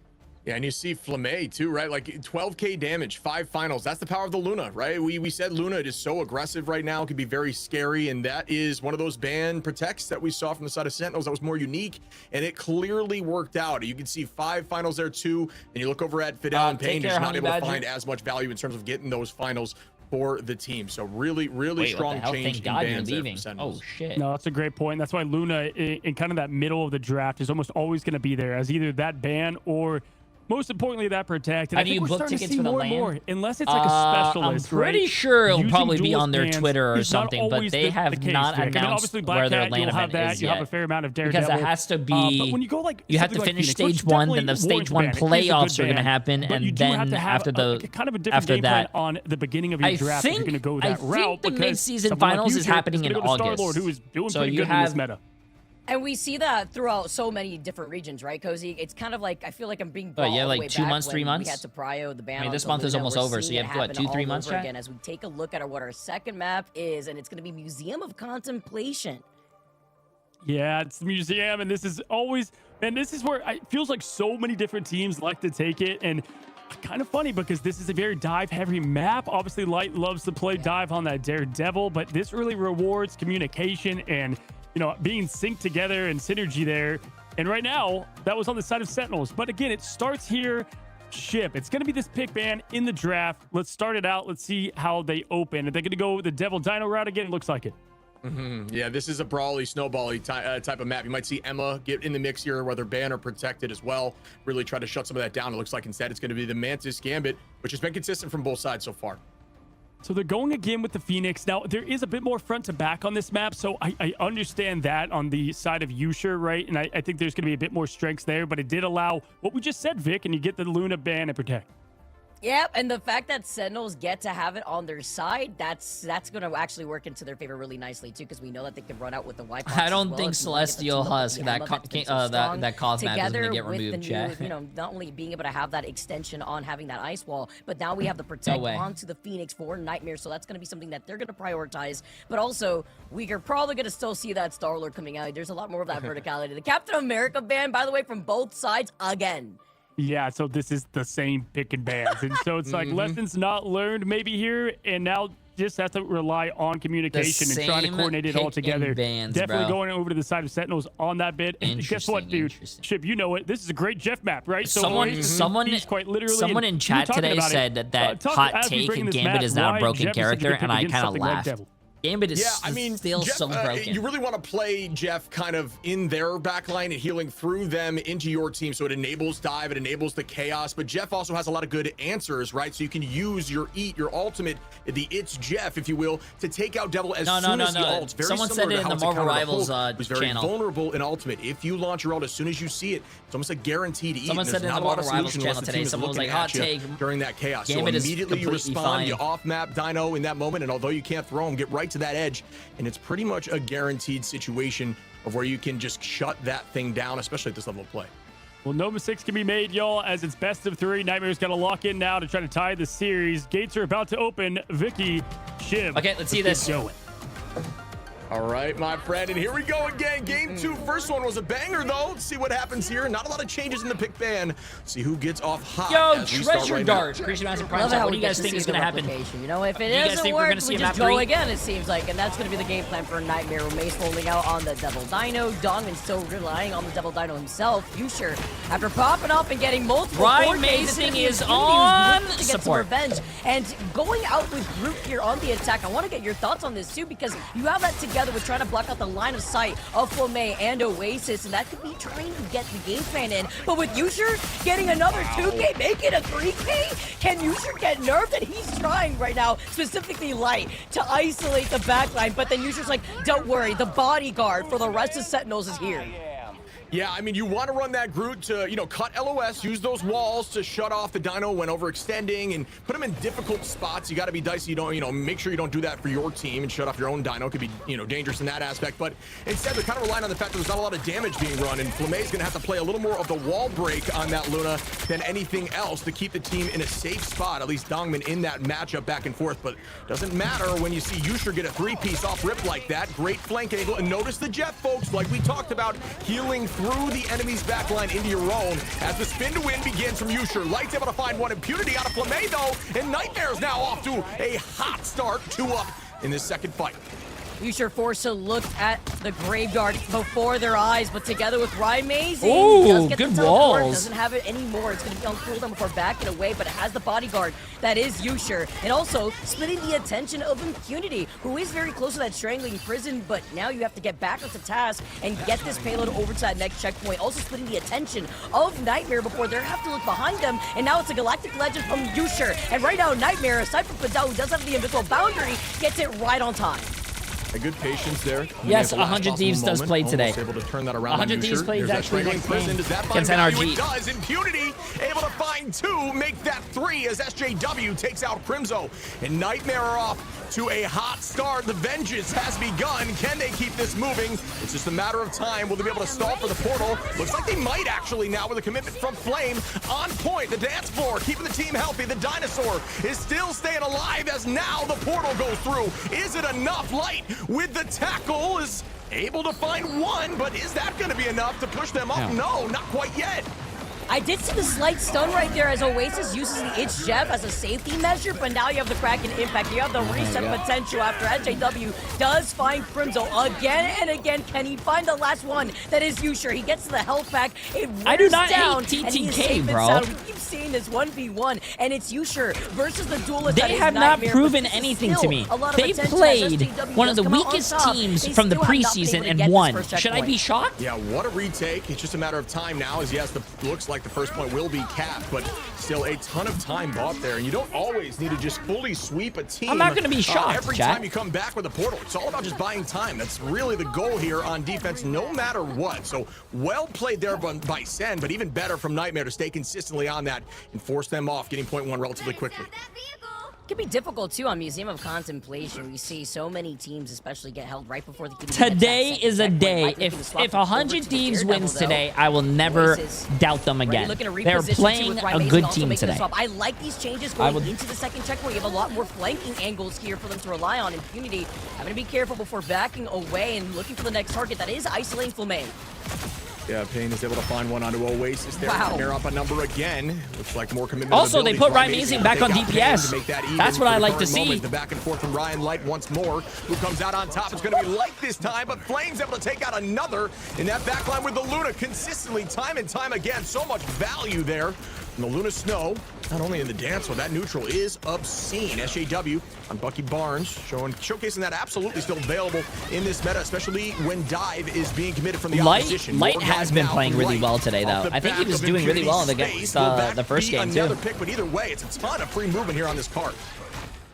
Yeah, and you see Flamme too, right? Like 12k damage, 5 finals. That's the power of the Luna, right? We said Luna is so aggressive right now. It could be very scary, and that is one of those ban protects that we saw from the side of Sentinels that was more unique, and it clearly worked out. You can see 5 finals there too, and you look over at Fidel and Payne, just not able to find as much value in terms of getting those finals for the team. So really strong change in bans there for Sentinels. Oh shit. No, that's a great point. That's why Luna in kind of that middle of the draft is almost always going to be there as either that ban or most importantly that protect. And Have you booked tickets for the LAN? More, unless it's like a specialist, I'm pretty sure it'll probably be on their bans Twitter or something, but they have not announced where their LAN event is you yet. have a fair amount of Daredevil. Because it has to be, but when you go like you have to finish stage one, then the stage one playoffs are going to happen, and then after the kind of a different game plan on the beginning of your draft, you're going to go that route. I think the mid-season finals is happening in August. Who is doing so pretty you good in this meta. And we see that throughout so many different regions, right, Cozy? It's kind of like, I feel like I'm being brought all the like way 2 back months, 3 months? We had to Prio, the ban. I mean, this month is almost over, so you have, what, 2-3 months, chat? Again, as we take a look at what our second map is, and it's going to be Museum of Contemplation. Yeah, it's the museum, and this is always, and this is where it feels like so many different teams like to take it, and kind of funny because this is a very dive-heavy map. Obviously, Light loves to play dive on that Daredevil, but this really rewards communication and, you know, being synced together and synergy there. And right now, that was on the side of Sentinels. But again, it starts here. Ship. It's going to be this pick ban in the draft. Let's start it out. Let's see how they open. Are they going to go the Devil Dino route again? It looks like it. Yeah, this is a brawly, snowbally type of map. You might see Emma get in the mix here, whether ban or protected as well. Really try to shut some of that down. It looks like instead it's going to be the Mantis Gambit, which has been consistent from both sides so far. So they're going again with the Phoenix. Now, there is a bit more front to back on this map, so I understand that on the side of Usher, right? And I think there's going to be a bit more strengths there, but it did allow what we just said, Vic, and you get the Luna ban and protect. Yep, and the fact that Sentinels get to have it on their side, that's going to actually work into their favor really nicely, too, because we know that they can run out with the White Box. I don't think Celestial Husk, that Koth map is going to get removed, Chat. You know, not only being able to have that extension on having that ice wall, but now we have the protect onto the Phoenix for Nightmare, so that's going to be something that they're going to prioritize. But also, we are probably going to still see that Star-Lord coming out. There's a lot more of that verticality. The Captain America ban, by the way, from both sides again. Yeah, so this is the same pick and bans. And so it's like lessons not learned maybe here, and now just have to rely on communication and trying to coordinate it all together. Definitely going over to the side of Sentinels on that bit. And guess what, dude? Ship, you know it. This is a great Jeff map, right? So someone in chat today said that hot take and Gambit is now a broken character, and I kind of laughed. Gambit is still Jeff, so broken. You really want to play Jeff kind of in their backline and healing through them into your team, so it enables dive, it enables the chaos, but Jeff also has a lot of good answers, right? So you can use your ultimate, the It's Jeff, if you will, to take out Devil as soon as he ults. Very Someone said it in the Marvel Rivals channel. It's very vulnerable in ultimate. If you launch your ult as soon as you see it, it's almost a guaranteed eat. Someone said it in the Marvel Rivals channel today. Someone was like, hot take. During that chaos. Gambit so immediately you respond, you off-map Dino in that moment, and although you can't throw him, get right to that edge. And it's pretty much a guaranteed situation of where you can just shut that thing down, especially at this level of play. Well, no mistakes can be made, y'all, as it's best of 3. Nightmare's got to lock in now to try to tie the series. Gates are about to open. Vicky, Shiv. Okay, let's see this. All All right, my friend, and here we go again. Game 2. First one was a banger, though. Let's see what happens here. Not a lot of changes in the pick ban. Let's see who gets off hot. Yo, Treasure Dart. Appreciate Massive Prime. What do you guys think is going to happen? You know, if it doesn't work, we just go again, it seems like. And that's going to be the game plan for Nightmare. Mace holding out on the Devil Dino. Dongman still relying on the Devil Dino himself. Yusher, after popping up and getting multiple 4Ks, is on to get support. some revenge. And going out with Groot here on the attack, I want to get your thoughts on this too, because you have that together with trying to block out the line of sight of Flamey and Oasis, and that could be trying to get the game plan in. But with Yusher getting another 2K, make it a 3K? Can Yusher get nerfed? And he's trying right now, specifically Light, to isolate the backline, but then Yusher's like, don't worry, the bodyguard for the rest of Sentinels is here. Yeah, I mean, you want to run that Groot to, you know, cut LOS, use those walls to shut off the Dino when overextending and put him in difficult spots. You got to be dicey. You don't, you know, make sure you don't do that for your team and shut off your own Dino. It could be, you know, dangerous in that aspect. But instead, they're kind of relying on the fact that there's not a lot of damage being run, and Flamey's going to have to play a little more of the wall break on that Luna than anything else to keep the team in a safe spot, at least Dongman in that matchup back and forth. But doesn't matter when you see Yusher get a 3-piece off rip like that. Great flank angle, and notice the jet, folks, like we talked about, healing through the enemy's backline into your own as the spin to win begins from Yusher. Light's able to find one impunity out of Flamey, though, and Nightmare's now off to a hot start, 2 up in this second fight. Yusher forced to look at the Graveyard before their eyes, but together with Amazing, Ooh, does get good the teleport, walls. doesn't have it anymore. It's going to be on cooldown before backing away, but it has the bodyguard that is Yusher, and also splitting the attention of Impunity, who is very close to that strangling prison, but now you have to get back onto task and get this payload over to that next checkpoint. Also splitting the attention of Nightmare before they have to look behind them, and now it's a Galactic Legend from Yusher, and right now Nightmare, aside from Fidel, who does have the invisible boundary, gets it right on time. A good patience there. Yes, 100 Thieves does play today. Able to turn that around. 100 Thieves plays actually next game Does that against find NRG. It does. Impunity able to find 2, make that 3 as SJW takes out Crimzo. And Nightmare are off to a hot start. The vengeance has begun. Can they keep this moving? It's just a matter of time. Will they be able to stall for the portal? Looks like they might actually now with a commitment from Flame. On point, the dance floor, keeping the team healthy. The dinosaur is still staying alive as now the portal goes through. Is it enough? Light with the tackle is able to find 1, but is that going to be enough to push them up? No, not quite yet. I did see the slight stun right there as Oasis uses the Itch Jeff as a safety measure, but now you have the Kraken impact. You have the reset potential after SJW does find Crimzo again and again. Can he find the last one? That is Yusher. He gets to the health pack. It I do not down, hate and he is safe TTK, and bro. sound. We keep seeing this 1v1, and it's Yusher versus the duelist. They have not proven anything to me. They played one of the weakest teams from the preseason and won. Should I be shocked? Yeah, what a retake. It's just a matter of time now, as yes, looks like the first point will be capped, but still a ton of time bought there, and you don't always need to just fully sweep a team. I'm not going to be shocked, every chat. time you come back with a portal. It's all about just buying time. That's really the goal here on defense, no matter what. So well played there by Sen, but even better from Nightmare to stay consistently on that and force them off, getting point 1 relatively quickly. Could be difficult too on Museum of Contemplation. We see so many teams especially get held right before the Today is a day. If 100 Thieves wins today, I will never doubt them again. They're playing a good team today. I like these changes going into the second checkpoint. You have a lot more flanking angles here for them to rely on. Impunity having to be careful before backing away and looking for the next target that is isolating Flamey. Yeah, Payne is able to find one onto Oasis there. Wow. They're up a number again. Looks like more commitment. Also, they put Ryan Amazing back on DPS. That's what I like to see. The back and forth from Ryan Light once more. Who comes out on top? It's going to be Light this time, but Flame's able to take out another in that backline with the Luna consistently, time and time again. So much value there. And the Luna Snow, not only in the dance, but that neutral is obscene. SJW on Bucky Barnes, showcasing that absolutely still available in this meta, especially when dive is being committed from the opposition. Light has been playing really well today, though. I think he was doing really well against the first game, too. Another pick, but either way, it's a ton of free movement here on this card.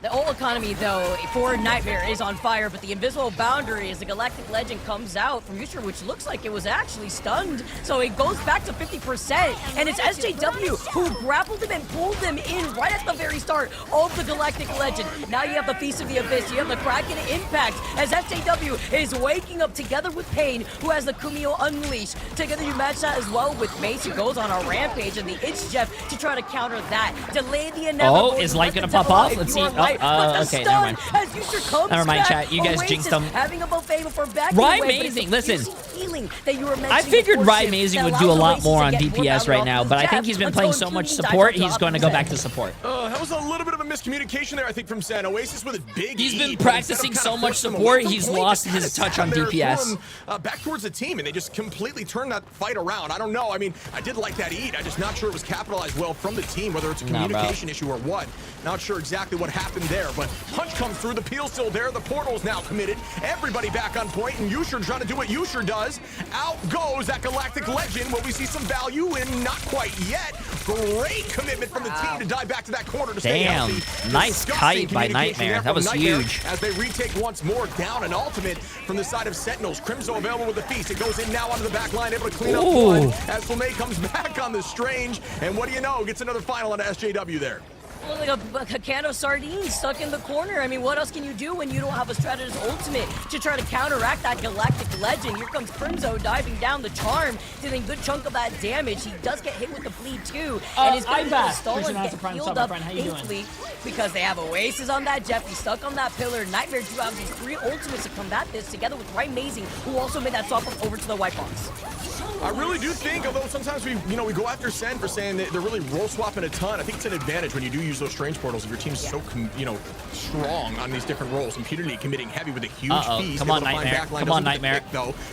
The whole economy, though, for Nightmare is on fire, but the invisible boundary as the Galactic Legend comes out from Yusher, which looks like it was actually stunned. So it goes back to 50%, and it's SJW who grappled him and pulled him in right at the very start of the Galactic Legend. Now you have the Feast of the Abyss, you have the Kraken impact, as SJW is waking up together with Payne, who has the Kumio Unleash. Together you match that as well with Mace, who goes on a rampage, and the Itch Jeff to try to counter that. Delay the inevitable. Oh, is Light gonna pop off? Let's see. Okay, never mind. As Yusha comes Never mind, back, chat. You guys Oasis jinxed them. having a buffet before backing Rye away, but it's Amazing, the listen. fierce healing that you were I mentioning figured before, Rye Shiv, Amazing that would do a allows lot Oasis more to on get more DPS right power now, off but I jabs think he's been playing until so much Junie dives support, on he's top going to of go it. back to support. That was a little bit of a miscommunication there, I think, from Zen. Oasis with a big He's been lead, practicing but instead so of much kind of support, forcing them away he's from point, lost just kinda his touch sat on there, DPS. threw them, back towards the team, and they just completely turned that fight around. I don't know. I mean, I did like that eat. I'm just not sure it was capitalized well from the team, whether it's a communication issue or what. Not sure exactly what happened there, but punch comes through. The peel's still there. The portal's now committed. Everybody back on point, and Yusha trying to do what Yusha does. Out goes that Galactic Legend. Will we see some value in? Not quite yet. Great commitment from the team to dive back to that corner to stay healthy. Nice Disgusting kite by communication Nightmare. there That from was Nightmare huge. as they retake once more. Down an ultimate from the side of Sentinels. Crimzo available with the feast. It goes in now onto the back line, able to clean up one as Flamay comes back on the Strange. And what do you know? Gets another final on SJW there. Well, like a can of sardines stuck in the corner. I mean, what else can you do when you don't have a Strategist ultimate to try to counteract that Galactic Legend? Here comes Crimzo diving down the charm, dealing a good chunk of that damage. He does get hit with the bleed too, and he's going to stall and get healed up instantly because they have Oasis on that Jeff. He's stuck on that pillar. Nightmare do have these 3 ultimates to combat this, together with Rye Amazing, who also made that swap up over to the white box. I really do think, although sometimes we go after Sen for saying that they're really roll swapping a ton. I think it's an advantage when you do use those strange portals if your team's so strong on these different roles. Impunity committing heavy with a huge feast. Come on, Nightmare. Come on, Nightmare.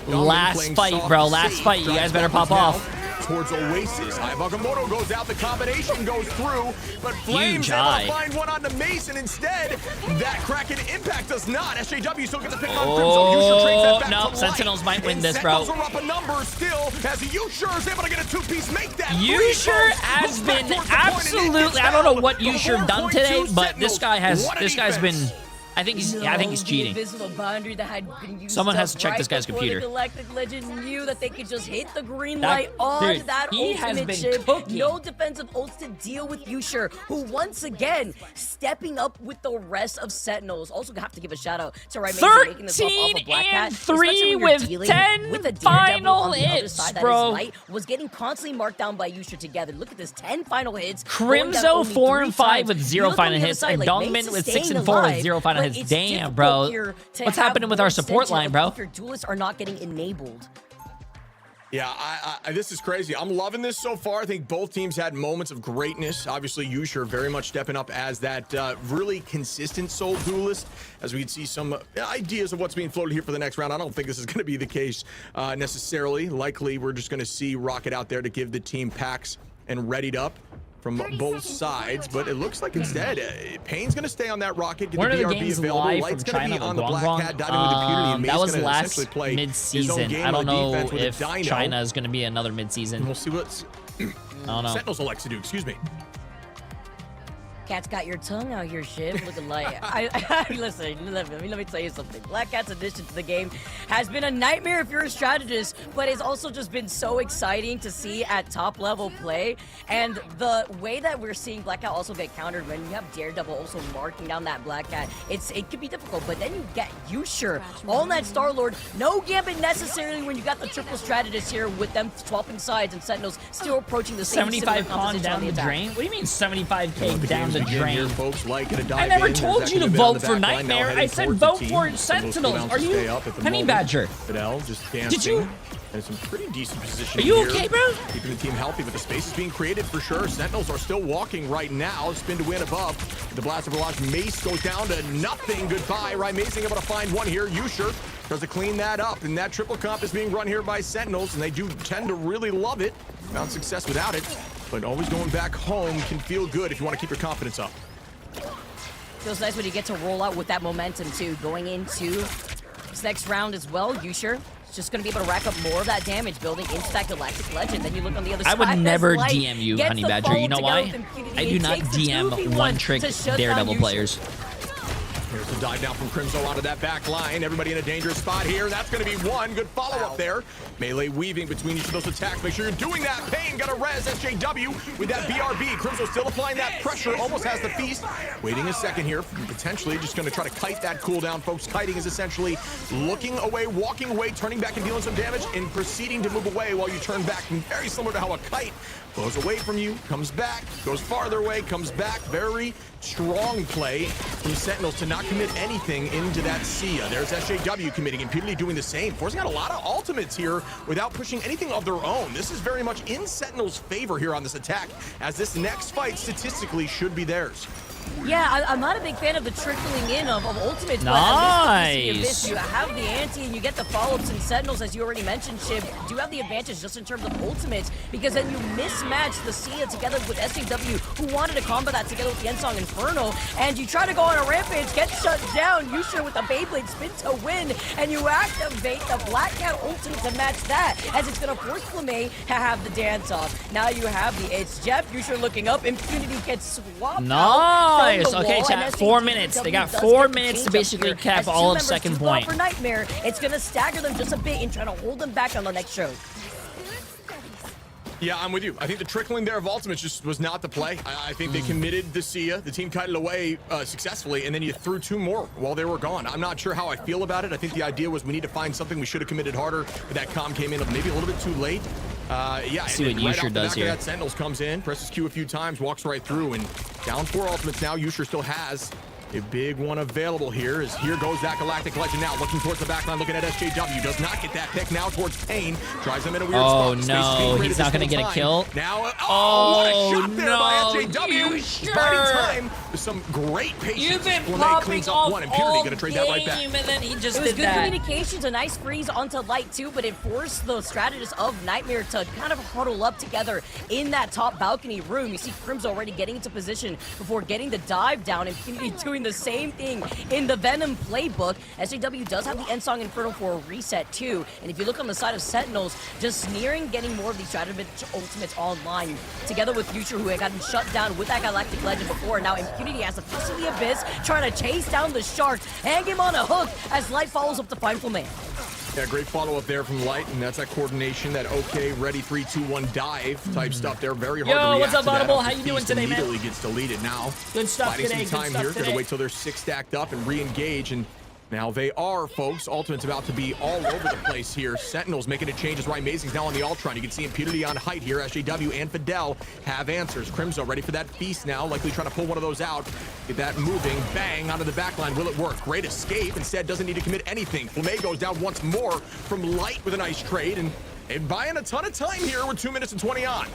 Last fight, bro. Last fight. You guys better pop off. Towards Oasis. Bagamoto goes out. The combination goes through, but Flames able to find one onto Mason instead. That Kraken impact does not. SJW still gets a pick on Crimzo. Yusha trades that back to life. Sentinels might win this, bro. Sentinels are up a number still as Yusha is able to get a 2-piece, make that. Yusha has been absolutely. I don't know what Yusha done today, but this guy's been. I think he's cheating. Someone has to check this guy's computer. The Galactic Legend knew that they could just hit the green light on that ultimate chip. No defensive ults to deal with Yusha, who once again stepping up with the rest of Sentinels. Also have to give a shout out to Rye Amazing making this off of Black Cat, 13-3 with 10 final hits, bro. Light was getting constantly marked down by Yusha together. Look at this, 10 final hits. Crimzo 4-5 with 0 final hits, and Dongmin with 6-4 with 0 final hits. Damn, bro. What's happening with our support line, bro? If your duelists are not getting enabled. Yeah, this is crazy. I'm loving this so far. I think both teams had moments of greatness. Obviously, Yusha very much stepping up as that really consistent soul duelist, as we'd see some ideas of what's being floated here for the next round. I don't think this is going to be the case necessarily. Likely, we're just going to see Rocket out there to give the team packs and readied up from both sides, but it looks like instead Payne's going to stay on that Rocket, get the BRB available. Light's going to be on the Black Cat, diving with Impunity, and that was last mid-season. I don't know if China is going to be another mid-season. We'll see what I don't know. Sentinels elects to do. Excuse me. Cat's got your tongue out here, Shiv. Looking like listen. Let me tell you something. Black Cat's addition to the game has been a nightmare if you're a strategist, but it's also just been so exciting to see at top level play. And the way that we're seeing Black Cat also get countered when you have Daredevil also marking down that Black Cat, it could be difficult. But then you get Yusha on that Star-Lord. No Gambit necessarily when you got the triple strategist here with them swapping sides and Sentinels still approaching the same 75 pawn down the drain. What do you mean 75k down the drain? Here, folks, I never told you to vote for Nightmare. I said vote for Sentinels. Are you Honey Badger? Fidel just dancing. Did you? And some pretty decent position. Are you here. okay, bro? Keeping the team healthy, but the space is being created for sure. Sentinels are still walking right now. Spin to win above. The Blaster Barrage Mace goes down to nothing. Goodbye. Rye Amazing able to find one here. Yusha tries to clean that up, and that triple comp is being run here by Sentinels, and they do tend to really love it. Found success without it, but always going back home can feel good if you want to keep your confidence up. Feels nice when you get to roll out with that momentum too, going into this next round as well. Yusha is just going to be able to rack up more of that damage, building into that Galactic Legend. Then you look on the other side. I would never DM you, Honey Badger. You know why? I do not DM one-trick Daredevil players. Here's the dive down from Crimzo onto that back line. Everybody in a dangerous spot here. That's going to be one. Good follow-up there. Melee weaving between each of those attacks. Make sure you're doing that. Payne got a res. SJW with that BRB. Crimzo still applying that pressure. Almost has the feast. Waiting a second here. Potentially just going to try to kite that cooldown. Folks, kiting is essentially looking away, walking away, turning back and dealing some damage, and proceeding to move away while you turn back. And very similar to how a kite goes away from you, comes back, goes farther away, comes back. Very strong play from Sentinels to not commit anything into that Sia. There's SJW committing, Impunity doing the same, forcing out a lot of ultimates here without pushing anything of their own. This is very much in Sentinels' favor here on this attack, as this next fight statistically should be theirs. Yeah, I'm not a big fan of the trickling in of ultimates, Nice. but you have the ante and you get the follow-ups, and Sentinels, as you already mentioned, Chip, do have the advantage just in terms of ultimates, because then you mismatch the Sia together with SJW, who wanted to combo that together with the Ensong Inferno, and you try to go on a rampage, get shut down, Yusha with the Beyblade spin to win, and you activate the Black Cat ultimate to match that, as it's going to force Flamme to have the dance-off. Now you have the It's Jeff, Yusha looking up, Impunity gets swapped out. Nice. Okay, chat. 4 minutes. They got 4 minutes to basically cap all of second point. For Nightmare, it's gonna stagger them just a bit and try to hold them back on the next show. Yeah, I'm with you. I think the trickling there of ultimates just was not the play. I think they committed the Sia. The team kited away successfully, and then you threw 2 more while they were gone. I'm not sure how I feel about it. I think the idea was we need to find something. We should have committed harder, but that comm came in maybe a little bit too late. Yeah, see what right Yusha does here. That Sentinels comes in, presses Q a few times, walks right through, and down 4 ultimates now. Yusha still has a big one available here, as here goes that Galactic Legend now, looking towards the backline, looking at SJW, does not get that pick now towards Pain, tries him in a weird spot. No, he's not going to get a kill. Now, what a shot there by SJW. Buying time with some great patience. You've been Flamme popping cleans up off one. Impunity all going to trade that right back. game, and then he just It was did good that. communications, a nice freeze onto Light too, but it forced the strategists of Nightmare to kind of huddle up together in that top balcony room. You see Crims already getting into position before getting the dive down, and Impunity doing the same thing in the Venom playbook. SJW does have the Ensong Inferno for a reset too, and if you look on the side of Sentinels, just nearing getting more of these strategic ultimates online, together with Future, who had gotten shut down with that Galactic Legend before. Now Impunity has a piece of the Abyss, trying to chase down the Shark, hang him on a hook as Light follows up to find Flamme. Yeah, great follow-up there from Light, and that's that coordination, that okay, ready, 3, 2, 1 dive type stuff there. Very hard to react what's up, to that. Audible? How you doing today, man? Immediately gets deleted now. Good stuff Fighting today, some good time stuff here. today. Gotta wait till they're 6 stacked up and re-engage, and now they are, folks. Ultimate's about to be all over the place here. Sentinels making a change as Ryan Mazing's now on the Ultron. You can see Impunity on height here. SJW and Fidel have answers. Crimzo ready for that feast now, likely trying to pull one of those out. Get that moving. Bang, onto the back line. Will it work? Great escape. Instead, doesn't need to commit anything. Flamme goes down once more from Light with a nice trade, and buying a ton of time here with 2 minutes and 20 on.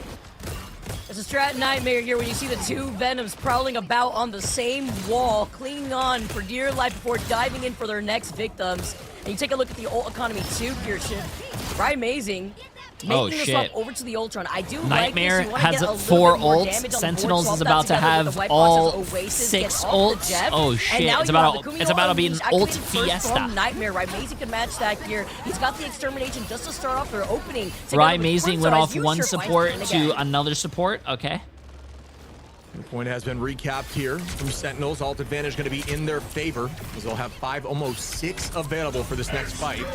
It's a strat nightmare here when you see the 2 Venoms prowling about on the same wall, clinging on for dear life before diving in for their next victims. And you take a look at the ult economy too here, Ship. Right, amazing. Making the swap over to the Ultron. I do Nightmare like this. has 4 ults. Sentinels is about to have all 6 ults. Oh shit! It's about to be an ult fiesta. Nightmare, right? Mazing can match that here. He's got the extermination just to start off their opening. Right, Mazing went off one support to another support. Okay. The point has been recapped here from Sentinels. Ult advantage going to be in their favor, as they'll have 5, almost 6 available for this next fight.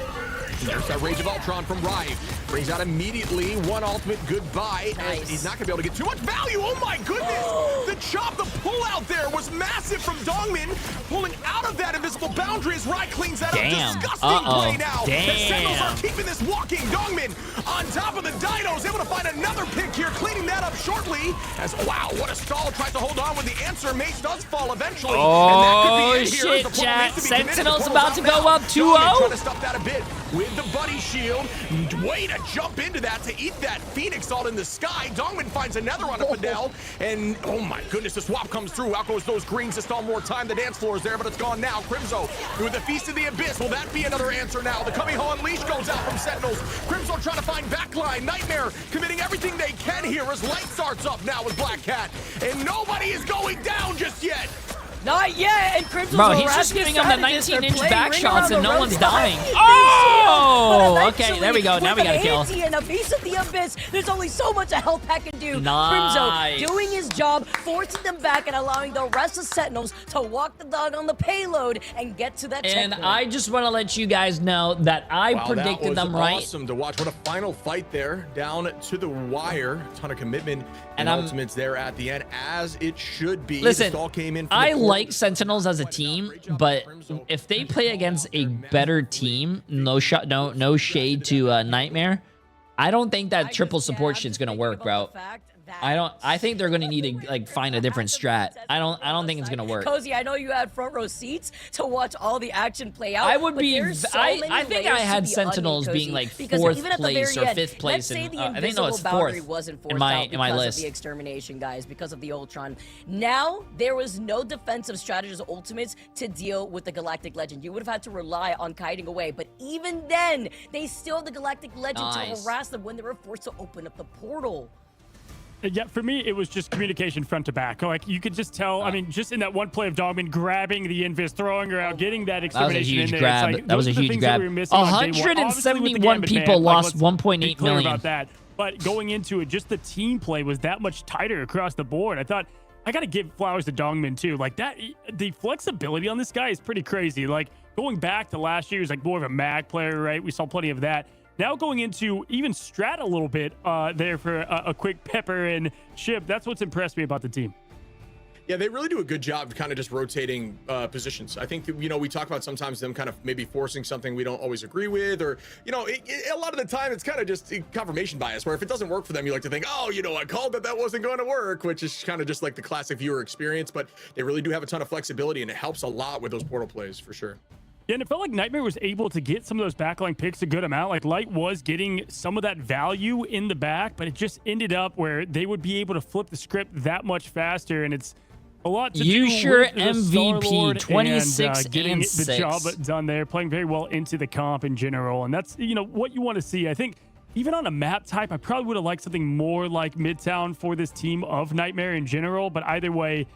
And there's that Rage of Ultron from Rive. Brings out immediately 1 ultimate goodbye. Nice. And he's not going to be able to get too much value. Oh my goodness! The chop, the pull out there was massive from Dongmin. Pulling out of that invisible boundary as Rai cleans that up. Disgusting play now. The Sentinels are keeping this walking. Dongmin on top of the dinos, able to find another pick here, cleaning that up shortly. As, wow, what a stall. Tries to hold on with the answer. Mace does fall eventually. Oh, shit, chat. Sentinel's about to go up 2-0. Trying to stop that a bit with the buddy shield. Way to jump into that to eat that Phoenix all in the sky. Dongmin finds another on a Fidel. And, oh my goodness, the swap comes through. Out goes those greens to stall more time. The dance floor is there, but it's gone now. Crimzo with the Feast of the Abyss. Will that be another answer now? The Kamiho Unleash goes out from Sentinels. Crimzo trying to find backline. Nightmare committing everything they can here as Light starts up now with Black Cat. And nobody is going down just yet. Not yet, and Crimson's bro, he's just giving him the 19-inch back shots and no one's dying. Oh, okay, there we go. Now we got a kill. And a piece of the Abyss. There's only so much a health pack can do. Nice. Crimson doing his job, forcing them back and allowing the rest of Sentinels to walk the dog on the payload and get to that checkpoint. And I just want to let you guys know that I predicted them right. Awesome to watch. What a final fight there, down to the wire. A ton of commitment and ultimates there at the end, as it should be. Listen, all came in I like Sentinels as a team, but if they play against a better team, no shade to Nightmare, I don't think that triple support shit's gonna work, bro. I think they're gonna need to like find a different strat. I don't think it's gonna work. Cozy, I know you had front row seats to watch all the action play out. I would be. I think I had Sentinels being like 4th place or 5th place. Let's say the I think no, it's 4th 4th wasn't in my list. Of the extermination, guys, because of the Ultron. Now there was no defensive strategist ultimates to deal with the Galactic Legend. You would have had to rely on kiting away, but even then, they still had the Galactic Legend to harass them when they were forced to open up the portal. Yeah, for me, it was just communication front to back. Like, you could just tell, I mean, just in that one play of Dogman grabbing the Invis, throwing her out, getting that extermination in there. Grab. Like, that was a huge grab. 171 people lost 1.8 million. About that. But going into it, just the team play was that much tighter across the board. I thought, I got to give flowers to Dongmin, too. Like, the flexibility on this guy is pretty crazy. Like, going back to last year, he was like more of a mag player, right? We saw plenty of that. Now going into even Strat a little bit there for a quick pepper and chip. That's what's impressed me about the team. Yeah, they really do a good job kind of just rotating positions. I think, you know, we talk about sometimes them kind of maybe forcing something we don't always agree with, or, you know, a lot of the time it's kind of just confirmation bias, where if it doesn't work for them, you like to think, oh, you know, I called that wasn't going to work, which is kind of just like the classic viewer experience. But they really do have a ton of flexibility, and it helps a lot with those portal plays for sure. Yeah, and it felt like Nightmare was able to get some of those backline picks a good amount. Like, Light was getting some of that value in the back, but it just ended up where they would be able to flip the script that much faster, and it's a lot to do with the MVP 26 and getting and the 6. job done there, playing very well into the comp in general, and that's, you know, what you want to see. I think even on a map type, I probably would have liked something more like Midtown for this team of Nightmare in general, but either way,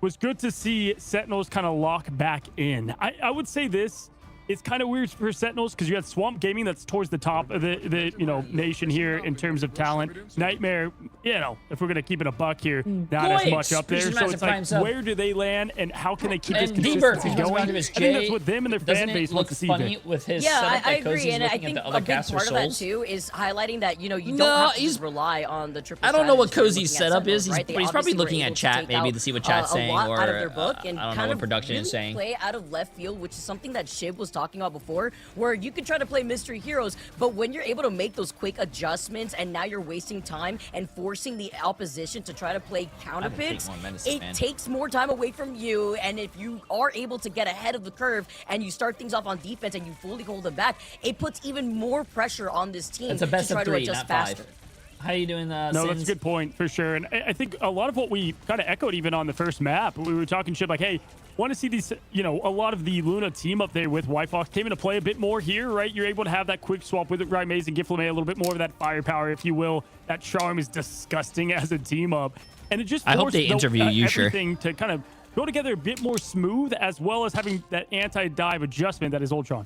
was good to see Sentinels kind of lock back in. I would say this, it's kind of weird for Sentinels because you had Swamp Gaming that's towards the top of the you know, nation here in terms of talent. Nightmare, you know, if we're going to keep it a buck here, not as much up there. So it's like, where do they land and how can they keep this consistency going? I think that's what them and their fan base want to see. With his I agree, and I think a big part of that too is highlighting that, you know, you don't have to rely on the triple. I don't know what Cozy's setup is, but he's probably looking at chat maybe to see what chat's saying, or out of their book, and I don't know what production is saying. Play out of left field, which is something that Shib was talking about before, where you can try to play mystery heroes, but when you're able to make those quick adjustments and now you're wasting time and forcing the opposition to try to play counter picks, it takes more time away from you. And if you are able to get ahead of the curve and you start things off on defense and you fully hold them back, it puts even more pressure on this team to try to adjust faster. How are you doing that? No, that's a good point for sure. And I think a lot of what we kind of echoed even on the first map, we were talking shit like, hey, want to see these, you know, a lot of the Luna team up there with Whitefox came into play a bit more here, right? You're able to have that quick swap with Rhymaze and give Flamme a little bit more of that firepower, if you will. That charm is disgusting as a team up. And it just I hope they interview you, everything to kind of go together a bit more smooth, as well as having that anti-dive adjustment that is Ultron.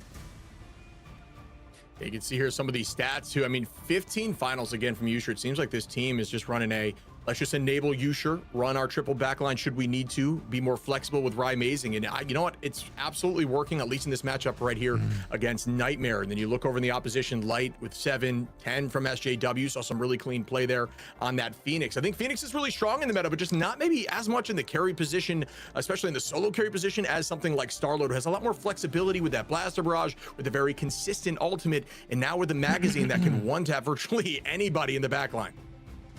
You can see here some of these stats too. I mean, 15 finals again from Usher. It seems like this team is just running a, let's just enable Usher, run our triple backline should we need to, be more flexible with Rymazing. And you know what? It's absolutely working, at least in this matchup right here against Nightmare. And then you look over in the opposition, Light with 7, 10 from SJW. Saw some really clean play there on that Phoenix. I think Phoenix is really strong in the meta, but just not maybe as much in the carry position, especially in the solo carry position, as something like Starlord, who has a lot more flexibility with that Blaster Barrage, with a very consistent ultimate, and now with the magazine that can one-tap virtually anybody in the backline.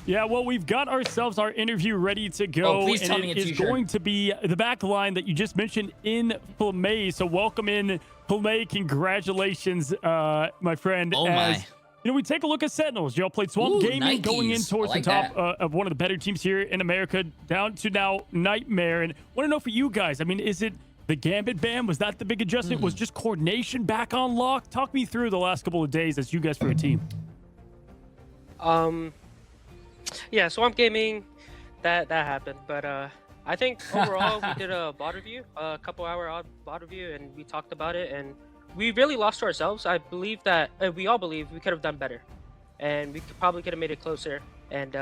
Yeah, well, we've got ourselves our interview ready to go, please tell and me it it's is going to be the back line that you just mentioned in Flamme. So welcome in, Flamme. Congratulations, my friend. Oh, my. You know, we take a look at Sentinels. Y'all played Swamp Gaming, going in towards the top of one of the better teams here in America, down to now Nightmare. And want to know for you guys, I mean, is it the Gambit ban? Was that the big adjustment? Was just coordination back on lock? Talk me through the last couple of days as you guys for a team. Yeah, Swamp Gaming, that happened, but I think overall we did a bot review, a couple-hour bot review, and we talked about it, and we really lost to ourselves. I believe that we all believe we could have done better, and we probably could have made it closer. And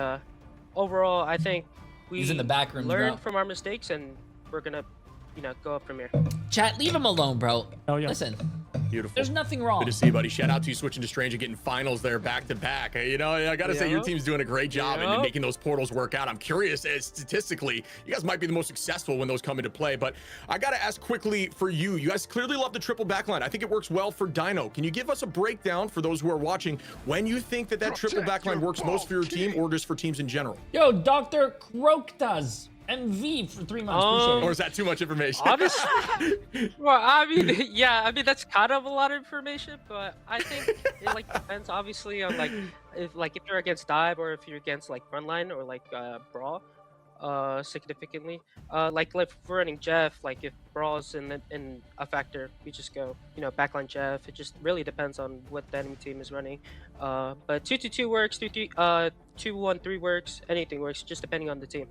overall, I think we in the back room, learned from our mistakes, and we're gonna, you know, go up from here. Chat, leave him alone, bro. Oh yeah. Listen, Beautiful. There's nothing wrong. Good to see you, buddy. Shout out to you switching to Strange and getting finals there back to back. You know, I gotta say your team's doing a great job in making those portals work out. I'm curious, statistically, you guys might be the most successful when those come into play. But I gotta ask quickly for you. You guys clearly love the triple backline. I think it works well for Dino. Can you give us a breakdown for those who are watching when you think that triple backline works most for your team, or just for teams in general? Yo, Dr. Croktas. MV for 3 months. Appreciate it. Or is that too much information? Honestly, well, I mean, yeah, I mean that's kind of a lot of information, but I think it like depends obviously on if you're against dive or if you're against like frontline or like brawl, significantly. Like if we're running Jeff, like if brawl's in a factor, we just go backline Jeff. It just really depends on what the enemy team is running. But 2-2-2 works, 2-1-3 works, anything works, just depending on the team.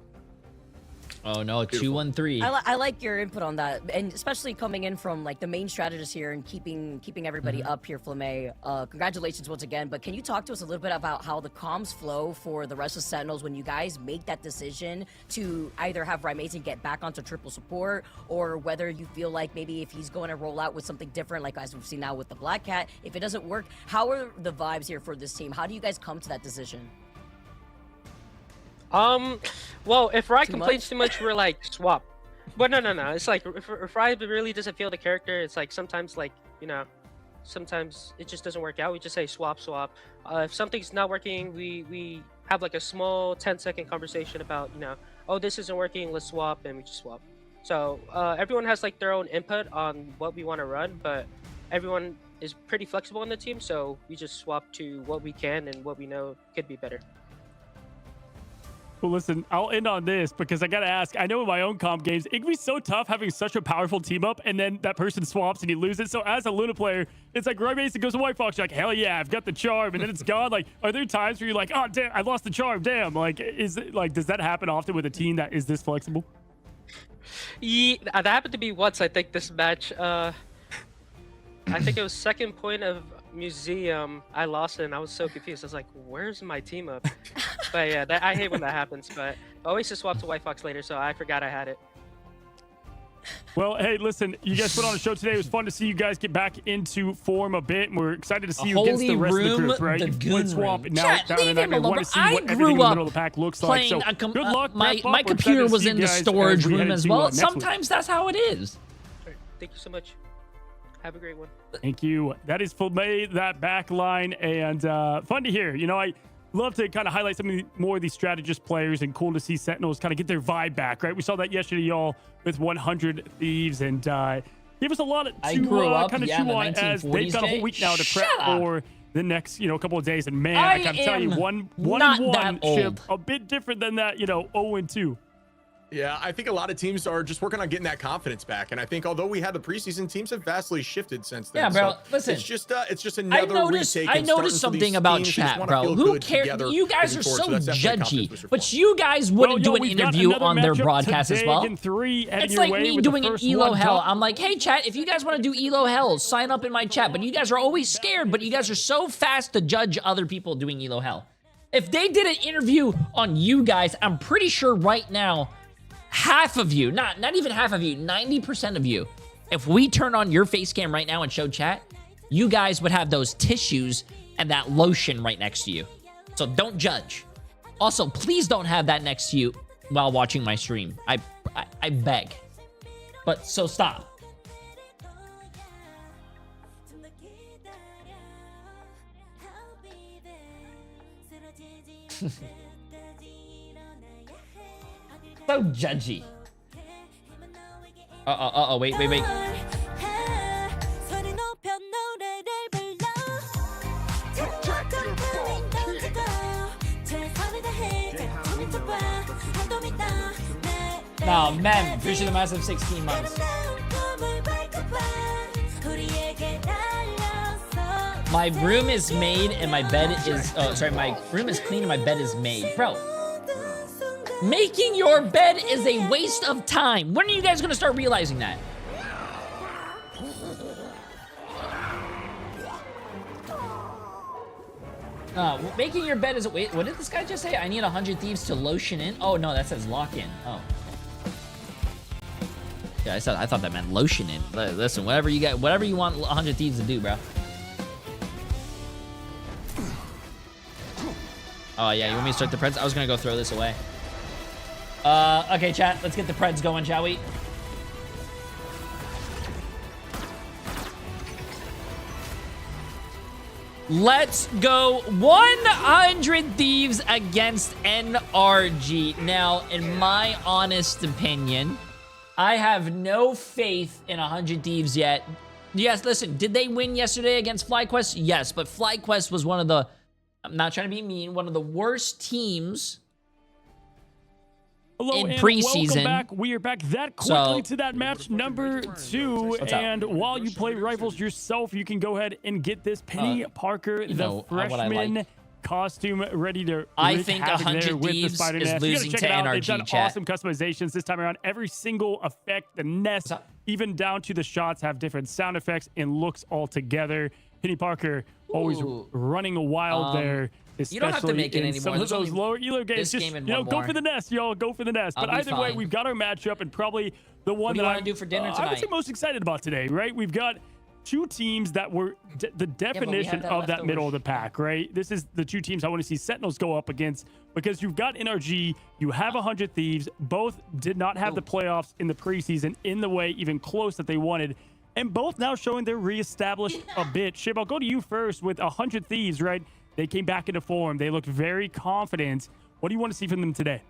Oh no, 2-1-3. I like your input on that, and especially coming in from like the main strategist here and keeping everybody up here, Flame. Congratulations once again. But can you talk to us a little bit about how the comms flow for the rest of Sentinels when you guys make that decision to either have Rymazing get back onto triple support, or whether you feel like maybe if he's going to roll out with something different, like as we've seen now with the Black Cat, if it doesn't work, how are the vibes here for this team? How do you guys come to that decision? Well, if Ry complains too much, we're like swap. But no. It's like if Ry really doesn't feel the character, it's like sometimes sometimes it just doesn't work out. We just say swap. If something's not working, we have like a small 10-second conversation about oh, this isn't working, let's swap, and we just swap. So everyone has like their own input on what we want to run, but everyone is pretty flexible on the team, so we just swap to what we can and what we know could be better. Well, listen, I'll end on this because I got to ask, I know in my own comp games, it can be so tough having such a powerful team up and then that person swaps and you lose it. So as a Luna player, it's like Rymazing goes to White Fox, you're like, hell yeah, I've got the charm. And then it's gone. Like, are there times where you're like, oh, damn, I lost the charm. Damn. Like, is it like, does that happen often with a team that is this flexible? Yeah, that happened to me once, I think, this match. I think it was second point of Museum. I lost it and I was so confused. I was like, where's my team up? But yeah, I hate when that happens. But I always just swap to White Fox later, so I forgot I had it. Well, hey, listen, you guys put on a show today. It was fun to see you guys get back into form a bit, and we're excited to see you against the rest of the group, right? You swap now down the night. We want to see what everything in the middle of the pack looks like. So good luck. My computer was in the storage room as well. Sometimes that's how it is. Right, thank you so much. Have a great one. Thank you. That is Flame, that back line, and fun to hear. I love to kind of highlight some of more of these strategist players, and cool to see Sentinels kind of get their vibe back, right? We saw that yesterday, y'all, with 100 Thieves, and gave us a lot to kind of chew on as they've got a whole week now to prep for the next, couple of days. And man, I gotta tell you, 1-1 ship a bit different than that, 0-2. Yeah, I think a lot of teams are just working on getting that confidence back, and I think although we had the preseason, teams have vastly shifted since then. Yeah, bro. So listen, it's just another retake. I noticed something about chat, bro. Who cares? You guys are so judgy, but you guys wouldn't do an interview on their broadcast as well. It's like me doing an ELO Hell. I'm like, hey, chat, if you guys want to do ELO Hell, sign up in my chat. But you guys are always scared, but you guys are so fast to judge other people doing ELO Hell. If they did an interview on you guys, I'm pretty sure right now, half of you, not even half of you, 90% of you, if we turn on your face cam right now and show chat, you guys would have those tissues and that lotion right next to you. So don't judge. Also, please don't have that next to you while watching my stream. I beg. But so stop. So judgy. Wait. No, man, appreciate the massive 16 months. My room is made and my bed is, my room is clean and my bed is made. Bro. Making your bed is a waste of time. When are you guys gonna start realizing that? Making your bed is a wait. What did this guy just say? I need 100 Thieves to lotion in. Oh no, that says lock in. Oh. Yeah, I thought that meant lotion in. Listen, whatever you want 100 Thieves to do, bro. Oh yeah, you want me to start the Preds? I was gonna go throw this away. Okay, chat, let's get the Preds going, shall we? Let's go 100 Thieves against NRG. Now, in my honest opinion, I have no faith in 100 Thieves yet. Yes, listen, did they win yesterday against FlyQuest? Yes, but FlyQuest was one of the, I'm not trying to be mean, one of the worst teams in preseason. Welcome back. We are back that quickly to that match number 2. And while you play rifles yourself, you can go ahead and get this Penny Parker, the freshman costume, ready to. I think 100 Thieves is losing to NRG. They've done awesome customizations this time around. Every single effect, the nest, even down to the shots, have different sound effects and looks all together. Penny Parker always running wild there. You don't have to make it anymore. Some of those lower elo games, just, go for the nest, y'all. Go for the nest. But either way, we've got our matchup, and probably the one that I do for dinner tonight. I would say most excited about today, right? We've got two teams that were the definition of that middle of the pack, right? This is the two teams I want to see Sentinels go up against, because you've got NRG, you have 100 Thieves. Both did not have the playoffs in the preseason in the way even close that they wanted. And both now showing they're reestablished a bit. Shib, I'll go to you first with 100 Thieves, right? They came back into form. They looked very confident. What do you want to see from them today?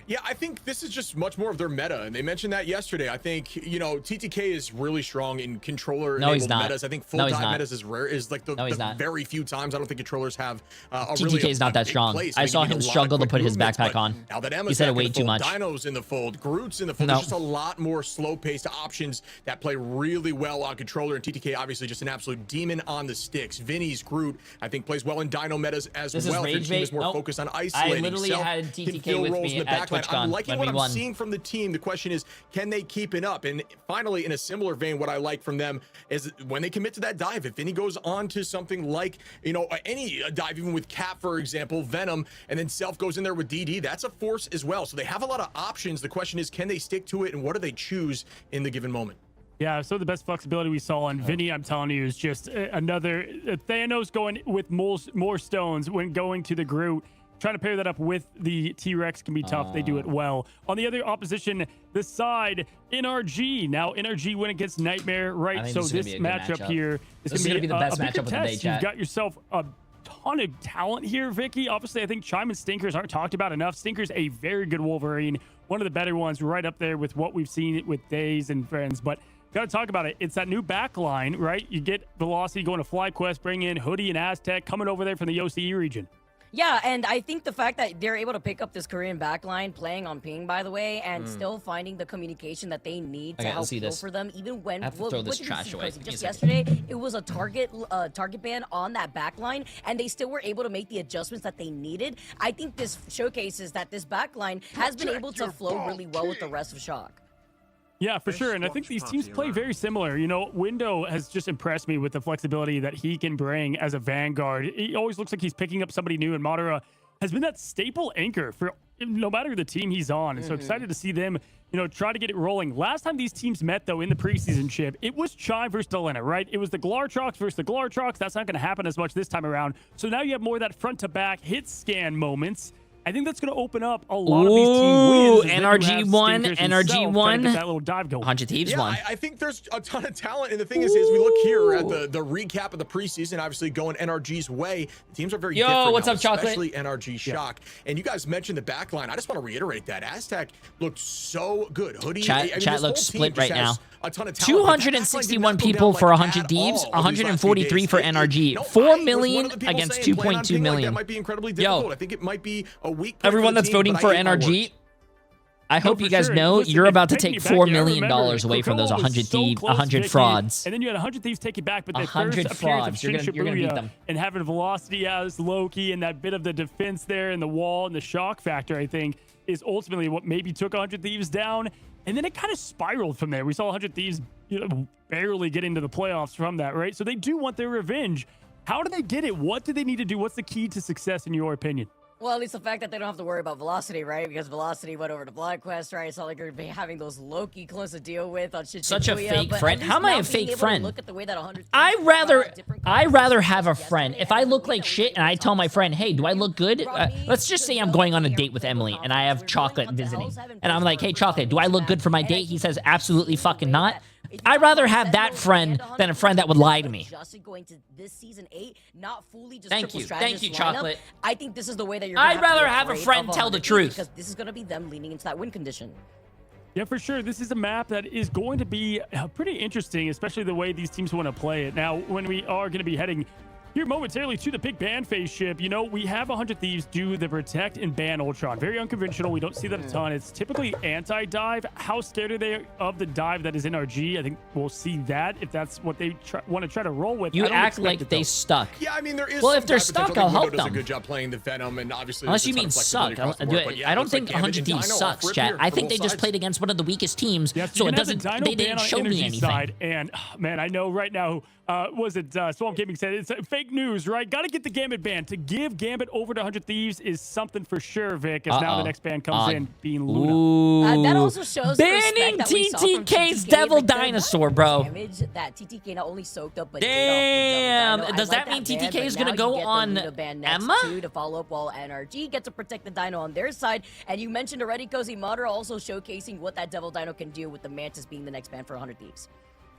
Yeah, I think this is just much more of their meta, and they mentioned that yesterday. I think, TTK is really strong in controller-enabled metas. I think full-time metas is rare. Is like the very few times I don't think controllers have TTK is not that strong. I saw him struggle to put his backpack on. Now that Emma's he said it way too much. Dino's in the fold, Groot's in the fold. There's just a lot more slow-paced options that play really well on controller, and TTK obviously just an absolute demon on the sticks. Vinny's Groot, I think, plays well in Dino metas as well. If your team is more focused on isolating. I literally had TTK with me at I'm liking what I'm seeing from the team. The question is, can they keep it up? And finally, in a similar vein, what I like from them is when they commit to that dive. If Vinny goes on to something like, any dive, even with Cap, for example, Venom, and then Self goes in there with DD, that's a force as well. So they have a lot of options. The question is, can they stick to it, and what do they choose in the given moment? Yeah, so the best flexibility we saw on Vinny, I'm telling you, is just another Thanos going with more stones when going to the Groot. Trying to pair that up with the T-Rex can be tough. They do it well. On the other opposition, the side, NRG. Now, NRG went against Nightmare, right? So this matchup here is going to be the best matchup of the day, chat. You've got yourself a ton of talent here, Vicky. Obviously, I think Chime and Stinkers aren't talked about enough. Stinkers, a very good Wolverine. One of the better ones, right up there with what we've seen with Days and Friends. But got to talk about it. It's that new back line, right? You get Velocity going to FlyQuest, bring in Hoodie and Aztec coming over there from the OCE region. Yeah, and I think the fact that they're able to pick up this Korean backline, playing on ping, by the way, and still finding the communication that they need to help kill for them, even when I have to throw this trash away. Just yesterday, it was a target ban on that backline, and they still were able to make the adjustments that they needed. I think this showcases that this backline has been able to flow really well with the rest of Shock. Yeah, for sure. And I think these teams play very similar. Window has just impressed me with the flexibility that he can bring as a Vanguard. He always looks like he's picking up somebody new, and Madara has been that staple anchor for no matter the team he's on. And so excited to see them, try to get it rolling. Last time these teams met, though, in the preseason chip, it was Chai versus Delena, right? It was the Glartrox versus the Glartrox. That's not going to happen as much this time around. So now you have more of that front-to-back hit scan moments. I think that's going to open up a lot of these team wins. NRG won. NRG won. That little dive going. 100 Thieves won. I think there's a ton of talent. And the thing is we look here at the recap of the preseason, obviously going NRG's way. The teams are very different what's now, up, Chocolate? Especially NRG Shock. And you guys mentioned the back line. I just want to reiterate that. Aztec looked so good. Hoodie. Chat looks split right now. A ton of talent. 261 people for 100 Thieves, 143 for NRG. 4 million against 2.2 million. That might be incredibly difficult. I think it might be a weak. Everyone that's voting for NRG, I hope you guys know you're about to take $4 million away from those 100 frauds. And then you had 100 Thieves take it back, but the first appearance of Shin Shibuya and having Velocity as Loki and that bit of the defense there and the wall and the shock factor, I think, is ultimately what maybe took 100 Thieves down. And then it kind of spiraled from there. We saw 100 Thieves barely get into the playoffs from that, right? So they do want their revenge. How do they get it? What do they need to do? What's the key to success in your opinion? Well, at least the fact that they don't have to worry about Velocity, right? Because Velocity went over to Blood Quest, right? It's not like you're going to be having those Loki clones to deal with on Shichibuya. Such a fake but friend. at How am I least a now being fake able to friend? Look at the way that 100 I rather have a friend. If I look like shit and I tell my friend, hey, do I look good? Let's just say I'm going on a date with Emily and I have Chocolate visiting. And I'm like, hey, Chocolate, do I look good for my date? He says, absolutely fucking not. I'd rather have that friend than a friend that would lie to me. Going to this season 8, not fully just Thank you, Chocolate. I think this is the way that you're. I'd rather have a friend tell the truth because this is going to be them leaning into that win condition. Yeah, for sure. This is a map that is going to be pretty interesting, especially the way these teams want to play it. Now, when we are going to be heading here momentarily to the big ban phase ship, you know, we have 100 Thieves do the protect and ban Ultron. Very unconventional. We don't see that a ton. It's typically anti-dive. How scared are they of the dive that is in RG? I think we'll see that if that's what they want to try to roll with. You act like they stuck. Yeah, I mean, there is. Well, if they're stuck, I'll help them. Does a good job playing the Venom, and obviously. Unless you mean suck. I don't think 100 Thieves sucks, chat. I think they just played against one of the weakest teams, so it doesn't. They didn't show me anything. And man, I know right now. Was it Swamp Gaming said it's fake news, right? Got to get the Gambit ban. To give Gambit over to 100 Thieves is something for sure, Vic. As now the next ban comes in, being Luna. That also shows banning TTK's Devil Dinosaur, bro. Damage that TTK not only soaked up, but damn. Does that mean TTK is gonna go on Emma to follow up while NRG gets to protect the Dino on their side? And you mentioned already, Cozy Madara also showcasing what that Devil Dino can do with the Mantis being the next ban for 100 Thieves.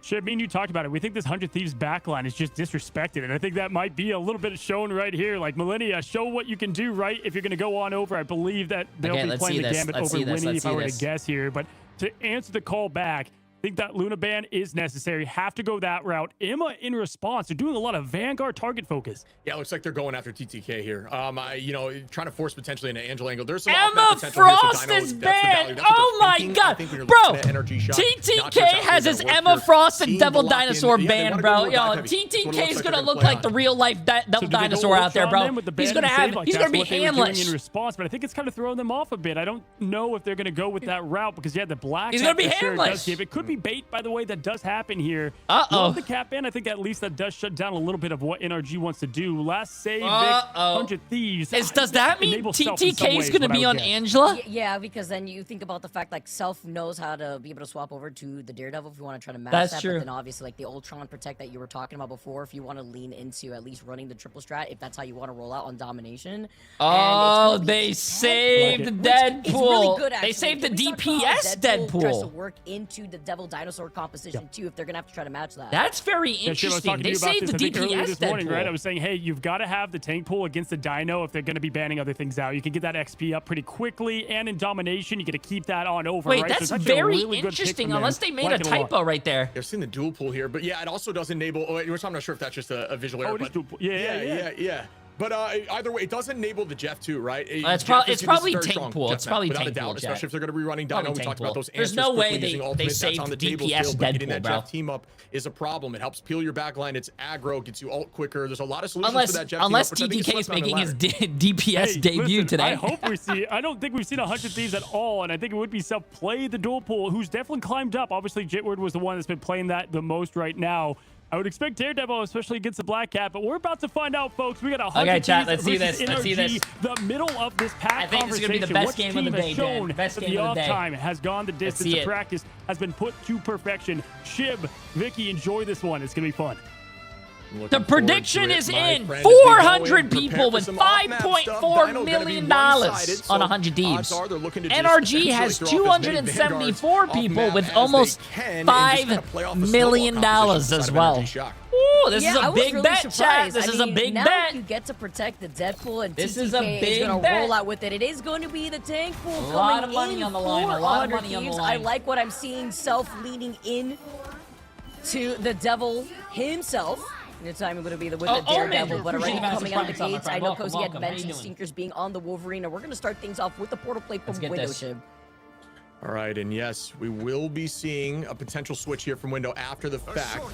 Shit, me and you talked about it. We think this 100 Thieves backline is just disrespected, and I think that might be a little bit shown right here. Like, Millennia, show what you can do, right? If you're going to go on over, I believe that they'll be playing the Gambit over Winnie if I were to guess here. But to answer the call back, I think that Luna ban is necessary. Have to go that route. Emma, in response, they're doing a lot of Vanguard target focus. Yeah, it looks like they're going after TTK here. You know, trying to force potentially into Angel angle. There's some Emma Frost is banned. Oh my god, bro! TTK has his Emma Frost and Devil Dinosaur banned, bro. Yo, TTK is gonna look like the real life Devil Dinosaur out there, bro. He's gonna be handless. In response, but I think it's kind of throwing them off a bit. I don't know if they're gonna go with that route because the black. He's gonna be handless. It could be bait, by the way. That does happen here. Love the cap ban. I think at least that does shut down a little bit of what NRG wants to do. Last save, 100 Thieves. Does that mean TTK is going to be on Angela? Yeah, because then you think about the fact like Self knows how to be able to swap over to the Daredevil if you want to try to match that. True. But then obviously like the Ultron Protect that you were talking about before, if you want to lean into at least running the triple strat, if that's how you want to roll out on Domination. Oh, they saved Deadpool. Really good, they saved the DPS Deadpool. Tries to work into the Devil Dinosaur composition too if they're gonna have to try to match that. That's very interesting. They saved the DPS this morning, right? I was saying, hey, you've got to have the tank pool against the Dino if they're going to be banning other things out. You can get that XP up pretty quickly, and in Domination, you get to keep that on over. Wait, right? that's very interesting. Unless they made a typo right there. They're seeing the dual pool here, but yeah, it also does enable. I'm not sure if that's just a visual error. But yeah. But either way, it does enable the Jeff too, right? It's probably tank pool. It's probably tank pool, especially if they're going to be running Dino. We talked about those answers. There's no way they saved on the DPS Deadpool, getting that bro. Jeff team up is a problem. It helps peel your backline. It's aggro, gets you ult quicker. There's a lot of solutions for that Jeff unless team up. Unless TTK is making his DPS debut today. I hope we see. I don't think we've seen 100 Thieves at all, and I think it would be Self play the dual pool, who's definitely climbed up. Obviously, Jitward was the one that's been playing that the most right now. I would expect Daredevil, especially against the Black Cat, but we're about to find out, folks. We got 100 Okay, chat, let's see this. Let's see this. The middle of this pack I think it's going to be the best game of the day, Dan. Best game of the day. The off-time has gone the distance. The practice has been put to perfection. Shib, Vicky, enjoy this one. It's going to be fun. The prediction is in. 400 people with $5.4 million on 100 Thieves. NRG has 274 people with almost $5 million as well. Ooh, this is a big bet, chat. This is a big bet. You get to protect the Deadpool, and this TTK is a big going to roll out with it. It is going to be the tank pool coming in. A lot of money on the line. A lot of money on the line. I like what I'm seeing. Self leaning in to the Devil himself. It's time going to be with the Daredevil, but already coming out of the gates. I know Cozy had mentioned Stinkers being on the Wolverine, and we're going to start things off with the portal play from Window Shib. All right, and yes, we will be seeing a potential switch here from Window after the fact.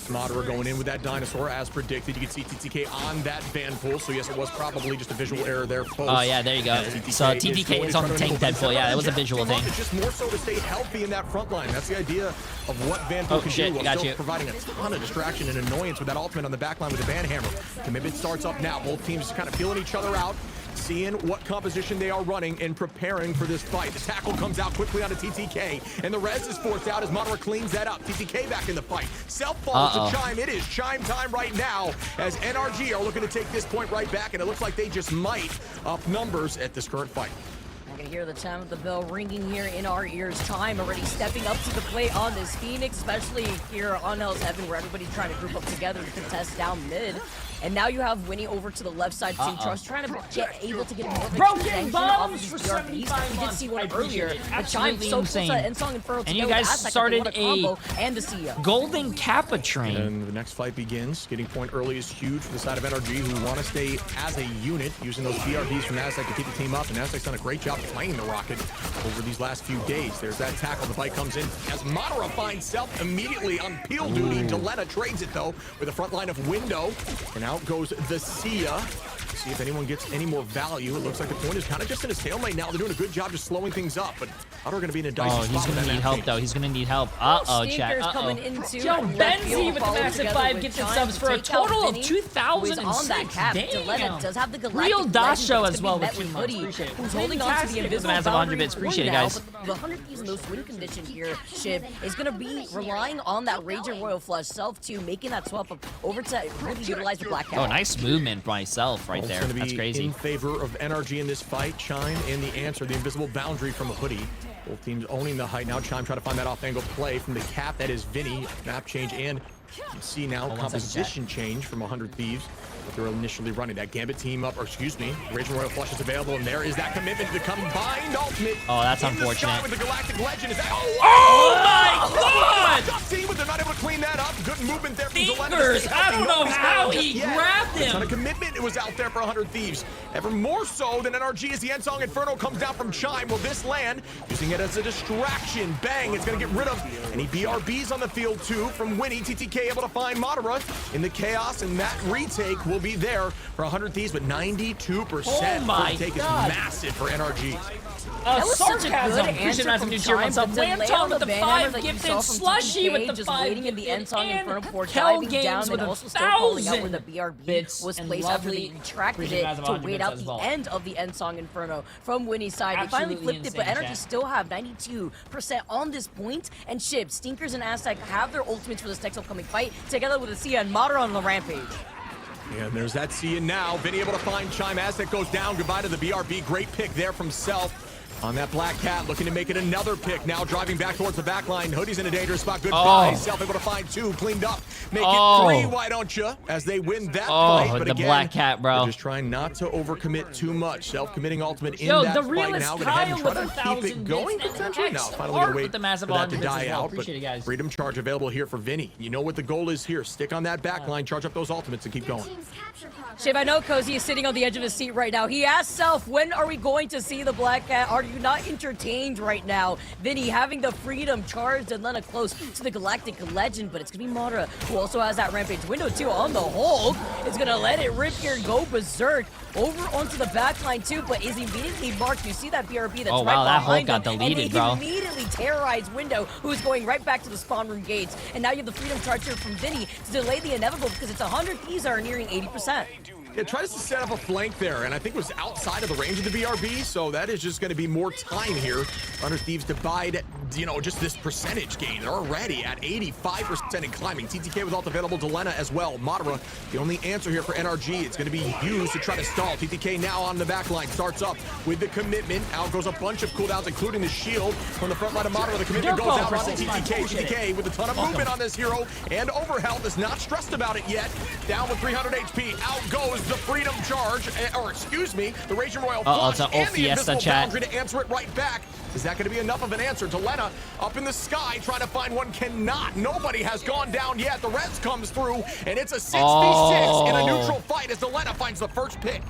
Madara going in with that Dinosaur as predicted. You can see TTK on that van pool, so yes, it was probably just a visual error there, folks. Oh yeah, there you go. So TTK is on the tank Deadpool. Yeah, that was a visual thing. It's just more so to stay healthy in that front line. That's the idea of what Van Pool can do. Still providing a ton of distraction and annoyance with that ultimate on the back line with the Van Hammer. Commitment starts up now. Both teams kind of feeling each other out. seeing what composition they are running and preparing for this fight. The tackle comes out quickly onto TTK, and the res is forced out as Madara cleans that up. TTK back in the fight. Self falls to Chime. It is Chime time right now as NRG are looking to take this point right back, and it looks like they just might up numbers at this current fight. I can hear the chime of the bell ringing here in our ears. Chime already stepping up to the plate on this Phoenix, especially here on Hell's Heaven, where everybody's trying to group up together to contest down mid. And now you have Winnie over to the left side. Team Trust trying to get able to get more of a Broken bombs for BRBs. 75 We did see one earlier. earlier, but Chime so close to Ensong Inferno. And you guys started a and the Sia. golden Kappa train. And the next fight begins. Getting point early is huge for the side of NRG, who want to stay as a unit, using those BRBs from Nasdaq to keep the team up. And Nasdaq's done a great job playing the Rocket over these last few days. There's that tackle. The bite comes in as Madara finds Self immediately on peel duty. Delena trades it, though, with a front line of Window. And out goes the Sia. See if anyone gets any more value. It looks like the point is kind of just in a stalemate now. They're doing a good job just slowing things up, but Madara going to be in a dicey spot. He's going to need help, though. He's going to need help. Chat. Coming into Yo, Benzie with the massive 5 gifted subs for a total of 2,006. Damn. Does have the Real Dasho as well with 2 months. Appreciate it. Who's holding on to the invisible massive 100 bits. Appreciate it, guys. The 100 piece in those win condition here, Shib, is going to be relying on that Raging Royal Flush Self to making that swap up over to really utilize the Black Cat. Oh, nice movement by Self right there. That's crazy. In favor of NRG in this fight. Chime and the answer, the invisible boundary from a hoodie. Both teams owning the height now. Chime trying to find that off-angle play from the cap. That is Vinny. Map change, and you can see now composition change from 100 Thieves. What they're initially running. That Gambit team up, or excuse me, Raging Royal Flush is available, and there is that commitment to the combined ultimate. Oh, that's unfortunate. With the Galactic Legend is that. Oh my God! Tough team, but they're not able to clean that up. Good movement there from Fingers. I don't know how he grabbed him. A ton of commitment it was out there for 100 Thieves. Ever more so than NRG as the Ensong Inferno comes down from Chime. Will this land? Using it as a distraction. Bang! It's going to get rid of any BRBs on the field too from Winnie. TTK able to find Madara in the chaos, and that retake will be there for 100 Thieves, but 92% retake is massive for NRG. That was such a good answer from Chime. Wham Tom with the 5 gifted, Slushy with the 5 waiting in the end song and Inferno before Hell diving Games down with and a also still calling out where the 1,000 BRB was placed after they retracted it to wait out the well. end of the end song Inferno from Winnie's side. They finally flipped it, but NRG still have 92% on this point, and Shib, Stinkers, and Aztec have their ultimates for this next upcoming fight, together with the Sia and Madara on the rampage. And there's that Sia now. Vinny able to find Chime. Aztec goes down. Goodbye to the BRB. Great pick there from Self. On that Black Cat, looking to make it another pick. Now driving back towards the back line. Hoodie's in a dangerous spot. Goodbye. Self able to find 2. Cleaned up. Make it 3, why don't you? As they win that fight. But the again, Black Cat, bro. They're just trying not to overcommit too much. Self committing ultimate in Yo, that the fight. realist Now gonna head and Kyle try with to keep 1,000 it going bits, potentially. and Now X finally gonna Art wait with the massive for that to 100 bits die as well. out. Appreciate it, guys. Freedom charge available here for Vinny. You know what the goal is here. Stick on that back line. Charge up those ultimates and keep going. Shib, I know Cozy is sitting on the edge of his seat right now. He asked Self, when are we going to see the Black Cat? Are you not entertained right now? Vinny having the freedom charged and Lena close to the Galactic Legend, but it's going to be Madara, who also has that rampage window too on the Hulk. Is going to let it rip here and go berserk over onto the backline too, but is immediately marked. You see that BRB that's right that Hulk behind got him, deleted, and bro. immediately terrorized Window, who's going right back to the spawn room gates. And now you have the freedom charge here from Vinny to delay the inevitable because it's 100 Thieves are nearing 80%. Yeah, tries to set up a flank there, and I think it was outside of the range of the BRB, so that is just going to be more time here. 100 Thieves to bide, just this percentage gain. They're already at 85% and climbing. TTK with ult available to Lena as well. Madara, the only answer here for NRG. It's going to be used to try to stall. TTK now on the back line. Starts up with the commitment. Out goes a bunch of cooldowns, including the shield from the front line of Madara. The commitment goes out onto TTK. TTK with a ton of movement on this hero, and overhealth is not stressed about it yet. Down with 300 HP. Out goes the freedom charge, or excuse me, the Raging Royal Flush and the invisible boundary to answer it right back. Is that going to be enough of an answer? To Lena up in the sky, trying to find one, cannot. Nobody has gone down yet. The res comes through, and it's a 6v6 in a neutral fight as Lena finds the first pick.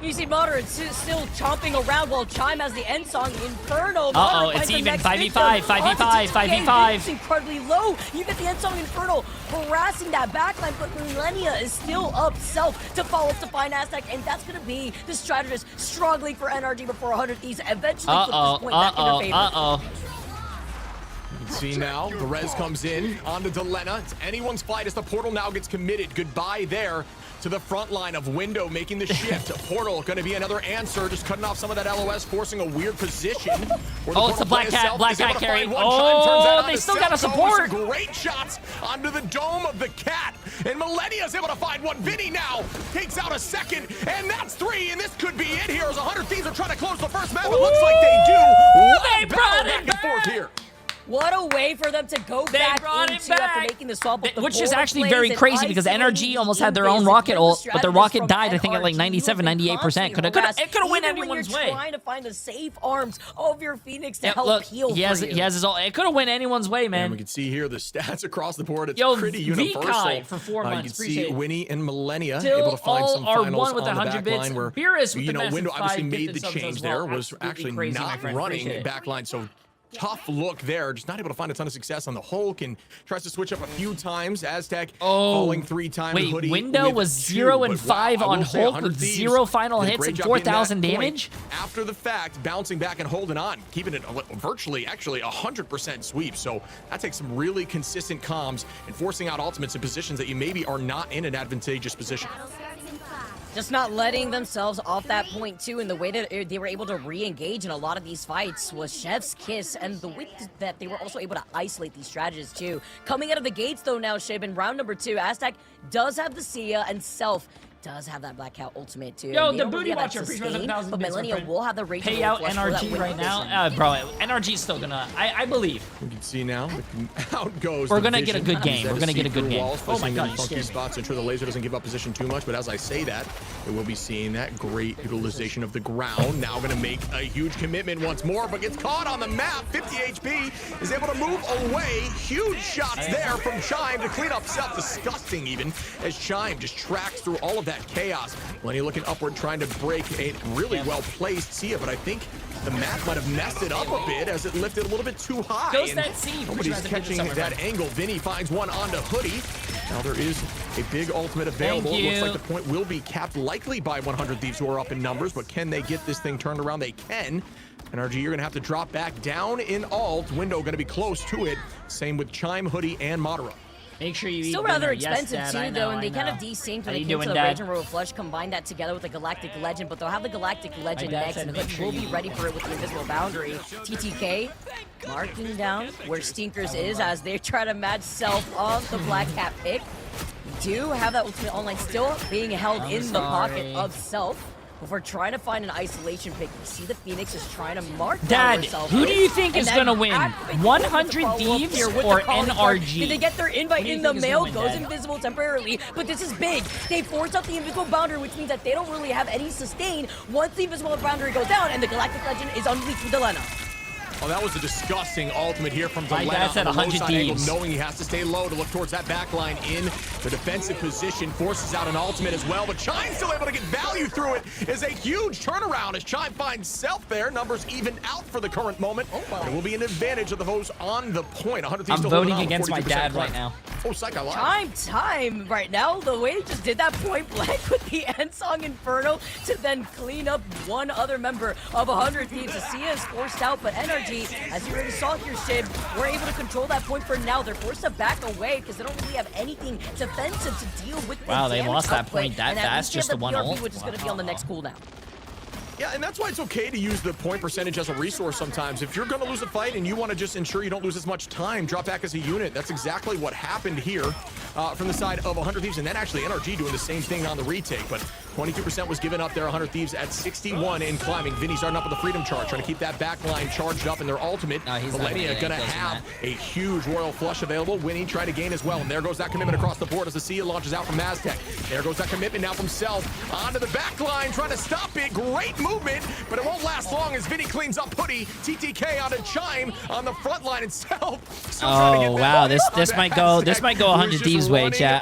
You see Madara still chomping around while Chime has the end song Inferno. It's even 5v5, 5v5, 5v5. It's incredibly low. You get the end song Inferno harassing that backline, but Millennia is still up Self to follow up to find Aztec, and that's going to be the strategist struggling for NRG before 100 Thieves eventually flip this point back in their favor. You can see now, the res comes in onto Delena. It's anyone's fight as the portal now gets committed. Goodbye there to the front line of Window, making the shift. Portal going to be another answer, just cutting off some of that LOS, forcing a weird position. Oh, it's the Black Cat carry. Oh, they still got a support. Great shots onto the dome of the Cat. And Millennia's able to find one. Vinny now takes out a second, and that's 3. And this could be it here as 100 Thieves are trying to close the first map. It looks like they do. They brought it back and forth here. What a way for them to go back into after making the swap. Which is actually very crazy because NRG almost had their own rocket ult, but their rocket died, I think, at like 97, 98%. It could have went anyone's way. Trying to find the safe arms of your Phoenix to help heal he has his ult. It could have went anyone's way, man. And we can see here the stats across the board. It's pretty universal. universal. For 4 months. You can see Winnie and Millennia Still able to find some all are finals one with on the 100 back bits. line where Beerus with the Window massive obviously 5 made the gifted subs change as there. well. Was Absolutely actually crazy, not running back line. So tough look there, just not able to find a ton of success on the Hulk, and tries to switch up a few times. Aztec falling 3 times. Wait, Hoodie Window was 0 and 5 on Hulk with 0 final hits and 4,000 damage. After the fact, bouncing back and holding on, keeping it virtually, actually 100% sweep. So that takes some really consistent comms and forcing out ultimates in positions that you maybe are not in an advantageous position. Just not letting themselves off that point too, and the way that they were able to re-engage in a lot of these fights was Chef's Kiss, and the way that they were also able to isolate these strategists too. Coming out of the gates though now, Shib, in round number 2, Aztec does have the Sia, and Self does have that Black Cat ultimate too. Yo, the Booty Watcher, but Millennia will have the pay out NRG right now. Bro, NRG's still gonna, I believe. We can see now, out goes. We're gonna get a good game. We're gonna get a good game. Oh my god, funky spots. Ensure the laser doesn't give up position too much, but as I say that, it will be seeing that great utilization of the ground. Now gonna make a huge commitment once more, but gets caught on the map. 50 HP, is able to move away. Huge shots there from Chime to clean up Self. Disgusting even, as Chime just tracks through all of that chaos. Lenny looking upward, trying to break a really well-placed Sia, but I think the map might have messed it up a bit as it lifted a little bit too high. Goes that C. Nobody's catching that angle. Vinny finds one onto Hoodie. Now there is a big ultimate available. It looks like the point will be capped likely by 100 Thieves who are up in numbers, but can they get this thing turned around? They can. NRG, you're going to have to drop back down in alt. Window going to be close to it. Same with Chime, Hoodie, and Madara. Make sure you still eat rather dinner. expensive yes, too, Dad, though, and they kind of desynced when it came to the Rage and Royal Flush. Combine that together with the Galactic Legend, but they'll have the Galactic Legend next, and Hood will be ready for it with the Invisible Boundary. TTK marking down where Stinkers is as they try to match Self on the Black Cat pick. Do have that ultimate online still being held in the pocket of Self. Before trying to find an isolation pick, you see the Phoenix is trying to mark down herself. Who do you think is going to win? 100 Thieves or NRG? Did they get their invite in the mail? Goes invisible temporarily, but this is big. They force out the invisible boundary, which means that they don't really have any sustain once the invisible boundary goes down, and the Galactic Legend is unleashed with Delena. Oh, that was a disgusting ultimate here from Delena at on the low 100 side angle, Thieves. knowing he has to stay low to look towards that back line in the defensive position. Forces out an ultimate as well, but Chime's still able to get value through it. Is a huge turnaround as Chime finds Self there. Numbers even out for the current moment. It will be an advantage of the foes on the point. 100 Thieves I'm still voting against my dad right now. Oh, Psych, I lied. Chime right now. The way he just did that point blank with the end song Inferno to then clean up one other member of 100 Thieves. Sia is forced out, but NRG, as you already saw here, Shib, we're able to control that point for now. They're forced to back away because they don't really have anything defensive to deal with. Wow, they lost that output. point that fast, just the one ult. Which is going to be on the next cooldown. Yeah, and that's why it's okay to use the point percentage as a resource sometimes. If you're going to lose a fight and you want to just ensure you don't lose as much time, drop back as a unit. That's exactly what happened here from the side of 100 Thieves. And then actually NRG doing the same thing on the retake. But 22% was given up there. 100 Thieves at 61 in climbing. Vinny starting up with the freedom charge, trying to keep that back line charged up in their ultimate. Millennia going to have a huge royal flush available. Winnie trying to gain as well. And there goes that commitment across the board as the Sia launches out from Aztec. There goes that commitment now from Self onto the back line, trying to stop it. Great movement, but it won't last long as Vinny cleans up Hoodie. TTK onto Chime on the front line itself. Oh wow, this might go 100 Thieves way, chat.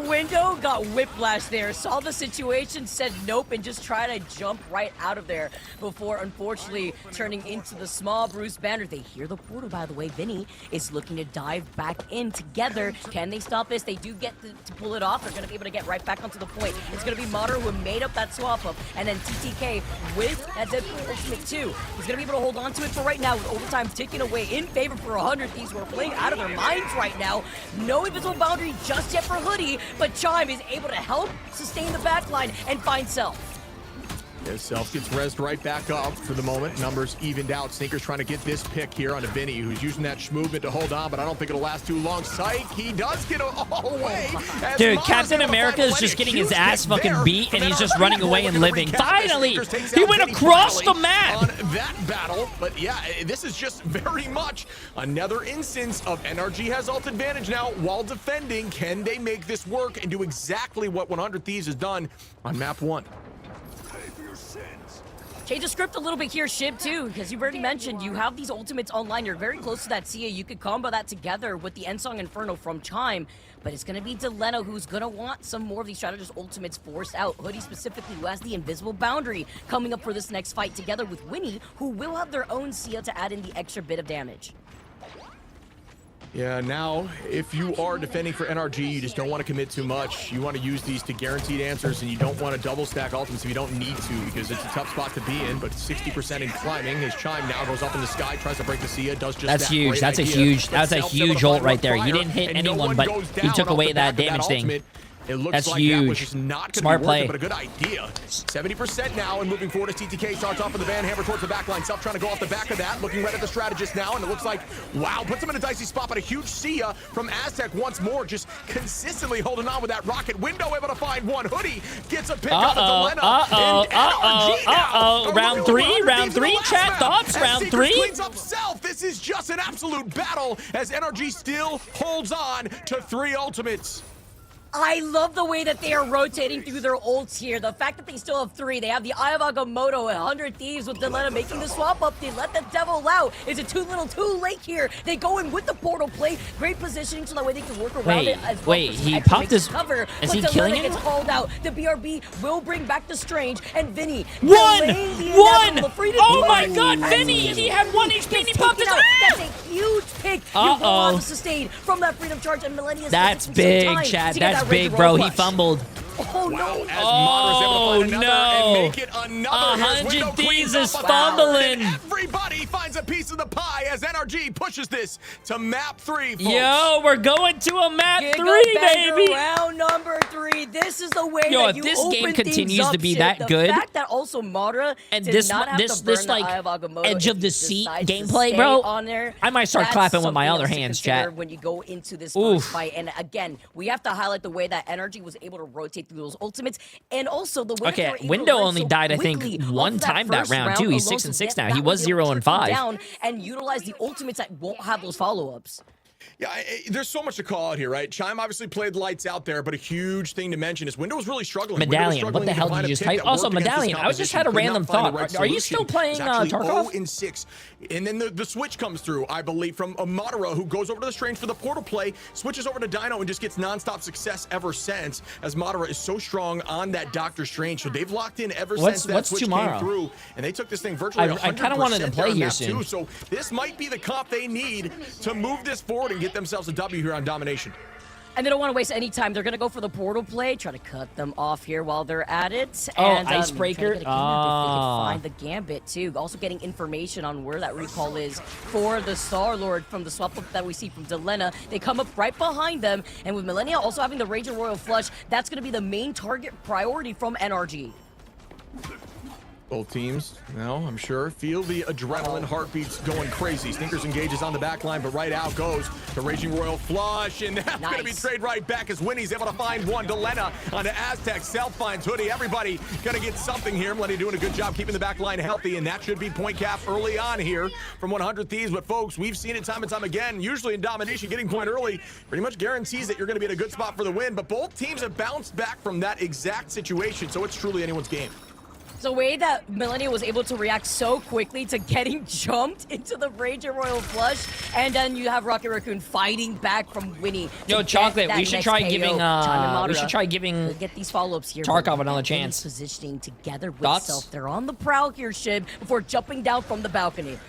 Window got whiplash there, saw the situation, said nope, and just tried to jump right out of there before unfortunately turning into the small Bruce Banner. They hear the portal, by the way. Vinny is looking to dive back in together. Can they stop this? They do get to pull it off. They're going to be able to get right back onto the point. It's going to be Madara who made up that swap up, and then TTK with that Deadpool ultimate too. He's going to be able to hold on to it for right now with overtime ticking away in favor for 100 Thieves who are playing out of their minds right now. No invisible boundary just yet for Hoodie, but Chime is able to help sustain the backline and find Self. Yeah, Self gets rezzed right back up for the moment. Numbers evened out. Sneaker's trying to get this pick here onto Vinny, who's using that movement to hold on, but I don't think it'll last too long. Psych, he does get away. Dude, Captain America is just getting his ass fucking beat, and he's just running away and living. Finally! He went across the map! On that battle, but yeah, this is just very much another instance of NRG has ult advantage now while defending. Can they make this work and do exactly what 100 Thieves has done on map 1? Change the script a little bit here, Shib, too, because you've already mentioned you have these ultimates online. You're very close to that Sia. You could combo that together with the Endsong Inferno from Chime, but it's going to be Delena who's going to want some more of these strategist ultimates forced out. Hoodie specifically, who has the invisible boundary coming up for this next fight, together with Winnie, who will have their own Sia to add in the extra bit of damage. Yeah, now, if you are defending for NRG, you just don't want to commit too much. You want to use these to guaranteed answers, and you don't want to double stack ultimates if you don't need to, because it's a tough spot to be in, but 60% in climbing. His Chime now goes up in the sky, tries to break the Sia, does just That's that. huge. That's a huge ult right there. You didn't hit anyone, but he took away that damage thing. It looks That's like huge. that was just not going to be worth it, but a good idea. 70% now, and moving forward as TTK starts off with the Van Hammer towards the back line. Self trying to go off the back of that, looking right at the strategist now, and it looks like, wow, puts him in a dicey spot, but a huge Sia from Aztec once more, just consistently holding on with that rocket window, able to find one. Hoodie gets a pick on the Delena. Round three, chat thoughts, round 3. Cleans up Self. This is just an absolute battle as NRG still holds on to 3 ultimates. I love the way that they are rotating through their ults here. The fact that they still have 3. They have the Eye of Agamotto and 100 Thieves with Delena making the swap up. They let the devil out. Is it too little too late here? They go in with the portal play. Great positioning so that way they can work around it as well. He popped his cover. Is he Delena killing him? gets called out. The BRB will bring back the Strange, and Vinny. One! Oh my god, Vinny! He had 1 HP and he popped his ass! That's a huge pick. You will on the sustain from that freedom charge, and Millennium. That's big, Chad. That's big, bro. He fumbled. Oh no! Oh no! And make it another. 100 Thieves is fumbling. Everybody finds a piece of the pie as NRG pushes this to map 3. Folks. Yo, we're going to a map 3, baby. Round number 3. This is the way Yo, that you if this open game things continues up, to be shit. that good, The fact that also Madra and did this not have to burn the like Eye of Agamotto edge of the if he seat decides to gameplay, stay bro. on there, I might start that's clapping with my something other else to hands, consider chat. when you go into this first fight. And again, we have to highlight the way that NRG was able to rotate through those ultimates, and also the way that they were able Window to learn only so died, I think, quickly one off time that first round too. He's alone, 6 and so 6 that now. He was was able 0 to and trickle 5. down and utilize the ultimates that won't have those follow-ups. Yeah, there's so much to call out here, right? Chime obviously played lights out there, but a huge thing to mention is Window was really struggling. Medallion, what the hell did you just type? Also, Medallion, I just had a random thought. Are you still playing Tarkov? 0-6. And then the switch comes through, I believe, from Madara, who goes over to the Strange for the portal play, switches over to Dino, and just gets nonstop success ever since, as Madara is so strong on that Doctor Strange. So they've locked in ever since that switch came through, and they took this thing virtually 100% I kind of wanted to play here soon. too. So this might be the comp they need to move this forward and get themselves a W here on Domination. And they don't want to waste any time. They're going to go for the portal play, try to cut them off here while they're at it. Oh, and, icebreaker. If they can find the Gambit, too. Also getting information on where that recall is for the Star-Lord from the swap up that we see from Delena. They come up right behind them. And with Millennia also having the Ranger Royal Flush, that's going to be the main target priority from NRG. Both teams, now I'm sure, feel the adrenaline heartbeats going crazy. Sninkers engages on the back line, but right out goes the Raging Royal Flush, and that's going to be trade right back as Winnie's able to find one. Delena onto Aztec, Self finds Hoodie. Everybody going to get something here. Millennia doing a good job keeping the back line healthy, and that should be point cap early on here from 100 Thieves. But folks, we've seen it time and time again. Usually in Domination, getting point early pretty much guarantees that you're going to be in a good spot for the win, but both teams have bounced back from that exact situation, so it's truly anyone's game. The way that Millennia was able to react so quickly to getting jumped into the Ranger Royal Flush, and then you have Rocket Raccoon fighting back from Winnie. Yo, Chocolate, we should try giving get these follow-ups here. Tarkov another chance. Positioning together with Self. They're on the prowl here, Shib, before jumping down from the balcony.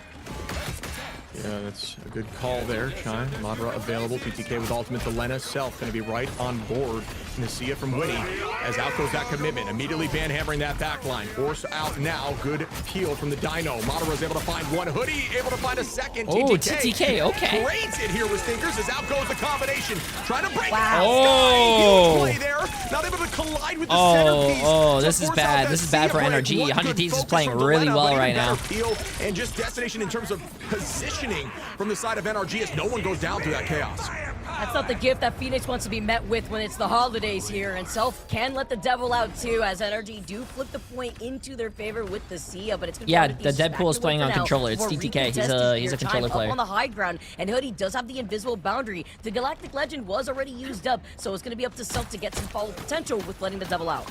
Yeah, that's a good call there, Chime. Madara available. PTK with ultimate. Delena, Self going to be right on board And the Sia from Winnie, as out goes that commitment. Immediately banhammering that back line. Force out now. Good peel from the Dino. Madara's able to find one. Hoodie able to find a second. Oh, TTK, okay. Trades it here with Stinkers as out goes the combination. Trying to break it. Oh. Huge play there. Not able to collide with the centerpiece. Oh, this is bad. This is bad for NRG. 100 Thieves is playing really well right now. Peel and just destination in terms of positioning from the side of NRG as no one goes down through that chaos. That's not the gift that Phoenix wants to be met with when it's the holidays here, and Self can let the devil out too, as NRG do flip the point into their favor with the Sia, but it's the Deadpool is playing on controller. It's TTK. He's a controller player. Up on the high ground, and Hoodie does have the invisible boundary. The Galactic Legend was already used up, so it's going to be up to Self to get some follow potential with letting the devil out.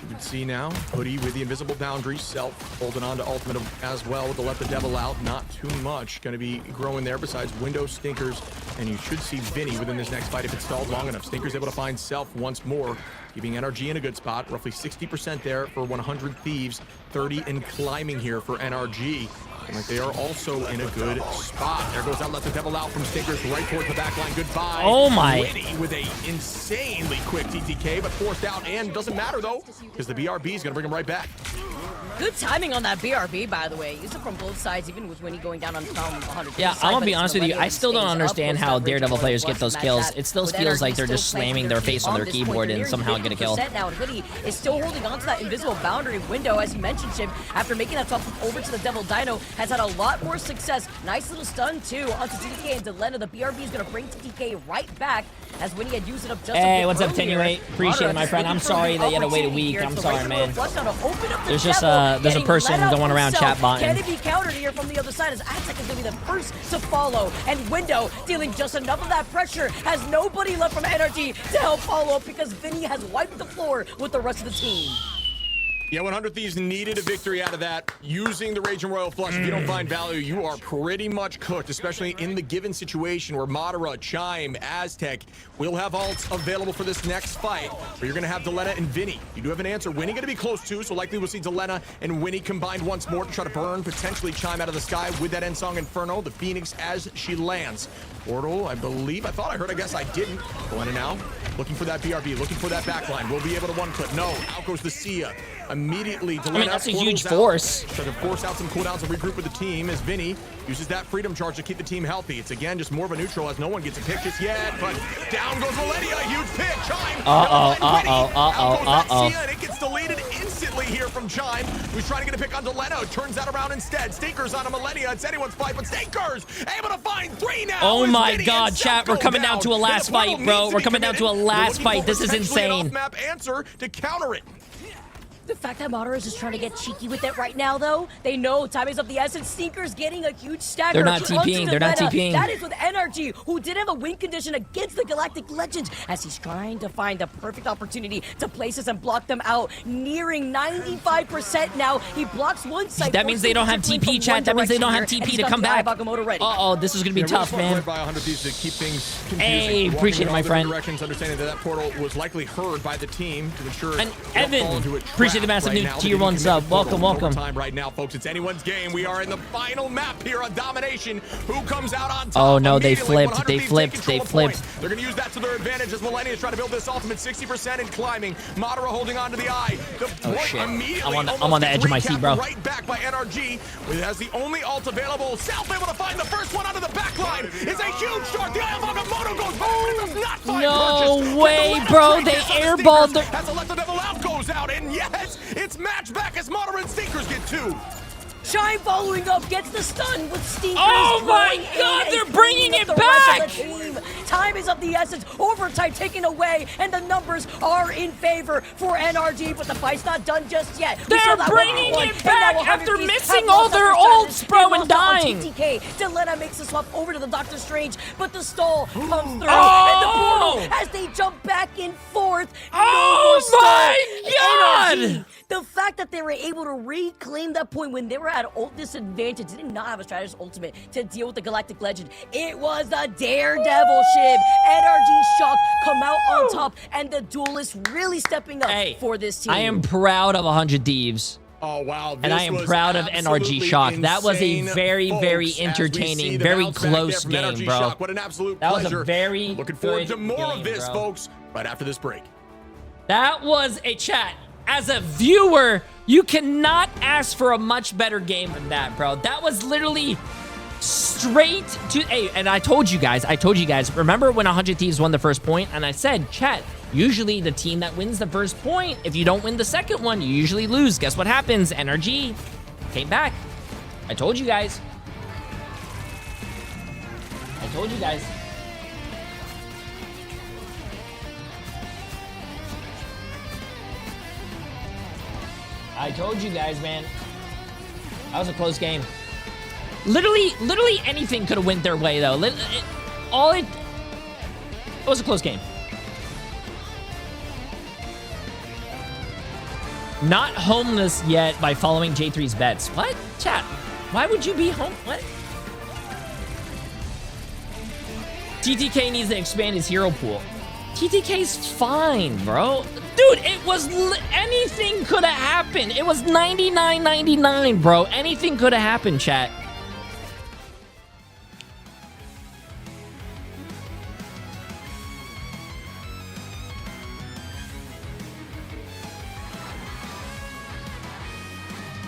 You can see now, Hoodie with the invisible boundary, Self holding on to ultimate as well to let the devil out. Not too much going to be growing there besides Window, Stinkers, and you should see Vinny within this next fight if it's stalled long enough. Stinkers able to find Self once more, keeping NRG in a good spot. Roughly 60% there for 100 Thieves, 30 and climbing here for NRG. And like they are also in a good spot. There goes out, let the devil out from Stinkers right towards the back line. Goodbye. Oh my. Winnie with a insanely quick TTK, but forced out, and doesn't matter though, because the BRB is gonna bring him right back. Good timing on that BRB, by the way. Use it from both sides, even with Winnie going down on 100. Yeah, I'm gonna be honest with you. I still don't understand how Daredevil players get those kills. It still feels like they're just slamming their face on their keyboard and somehow get a kill. Now, Hoodie is still holding on to that invisible boundary window, as you mentioned, Chip. After making that swap over to the Devil Dino, has had a lot more success. Nice little stun too onto TTK and Delena. The BRB is gonna bring TTK right back, as Winnie had used it up just Hey, what's up, Tenuate? Appreciate it, my friend. I'm sorry that you had to wait a week. I'm sorry, man. There's just there's a person going around chat botting. Can it be countered here from the other side, as Aztec is going to be the first to follow, and Window dealing just enough of that pressure, has nobody left from NRG to help follow up, because Vinny has wiped the floor with the rest of the team. Yeah, 100 Thieves needed a victory out of that. Using the Raging Royal Flush, if you don't find value, you are pretty much cooked, especially in the given situation where Madara, Chime, Aztec will have ults available for this next fight, where you're going to have Delena and Vinny. You do have an answer. Winnie going to be close too, so likely we'll see Delena and Winnie combined once more to try to burn, potentially Chime out of the sky with that End Song Inferno, the Phoenix as she lands. Portal, I believe. I thought I heard. I guess I didn't. Delena now looking for that BRB, looking for that backline. Will be able to one-clip. No. Out goes the Sia. Immediately, Delena, I mean, that's a huge force. Trying to force out some cooldowns and regroup with the team as Vinny uses that freedom charge to keep the team healthy. It's again just more of a neutral as no one gets a pick just yet, but down goes Millennia. Huge pick. Chime. Uh-oh. And it gets deleted instantly here from Chime, who's trying to get a pick on Delena. It turns that around instead. Stinkers on a Millennia. It's anyone's fight, but Stinkers able to find 3 now. Oh my God, chat. We're coming down to a last fight, bro. We're coming down to a last fight. This is insane. Off-map answer to counter it. The fact that Madara is just trying to get cheeky with it right now, though, they know time is of the essence. Stinker's getting a huge stagger. They're not TPing. They're not TPing. That is with NRG, who did have a win condition against the Galactic Legends, as he's trying to find the perfect opportunity to place us and block them out. Nearing 95% now. He blocks one side. That means they don't have TP, chat. That means they don't have TP to come back. Uh-oh, this is going to be tough, man. By 100 Thieves to keep things confusing. Hey, appreciate it, my friend. Directions, understanding that portal was likely heard by the team to ensure. And Evan, appreciate the massive new tier 1 sub. Welcome. Time right now, folks. It's anyone's game. We are in the final map here on Domination. Who comes out on top? Oh no, they flipped. They flipped. They're going to use that to their advantage as Millennia is trying to build this ultimate 60% and climbing. Madara holding on to the eye. Oh shit. I'm on the edge of my seat, bro. Right back by NRG. It has the only ult available. Self able to find the first one out of the back line. It's a huge shot. The Eye of Agamotto goes forward. It does not find No way, bro. They airballed the... As the Let the Devil Out goes out. And yes, it's match back as Madara and Stinkers get 2. Chime following up, gets the stun with Stinkers. Oh my God, they're bringing it back! Time is of the essence. Overtime taken away, and the numbers are in favor for NRG, but the fight's not done just yet. They're bringing it back after missing all their ults, bro, and dying. TTK. Delena makes the swap over to the Doctor Strange, but the stall comes through. Oh! And the portal, as they jump back and forth. Oh my God! NRG, the fact that they were able to reclaim that point when they were at ult disadvantage, they did not have a strategist ultimate to deal with the Galactic Legend. It was the Daredevil ship. NRG Shock come out on top, and the Duelists really stepping up for this team. I am proud of 100 Thieves. Oh, wow. And I am proud of NRG Shock. That was a very, very entertaining, very close game, bro. Shock. What an absolute that pleasure. Was a very looking forward to more game, of this, bro. folks, right after this break. That was a chat. As a viewer, you cannot ask for a much better game than that, bro. That was literally straight to... Hey, and I told you guys, remember when 100 Thieves won the first point? And I said, chat, usually the team that wins the first point, if you don't win the second one, you usually lose. Guess what happens? NRG came back. I told you guys. I told you guys. I told you guys, man. That was a close game. Literally anything could have went their way, though. It was a close game. Not homeless yet by following Jay3's bets. What? Chat, why would you be home? What? TTK needs to expand his hero pool. TTK's fine, bro. Dude, it was... anything could have happened. It was 99.99, bro. Anything could have happened, chat.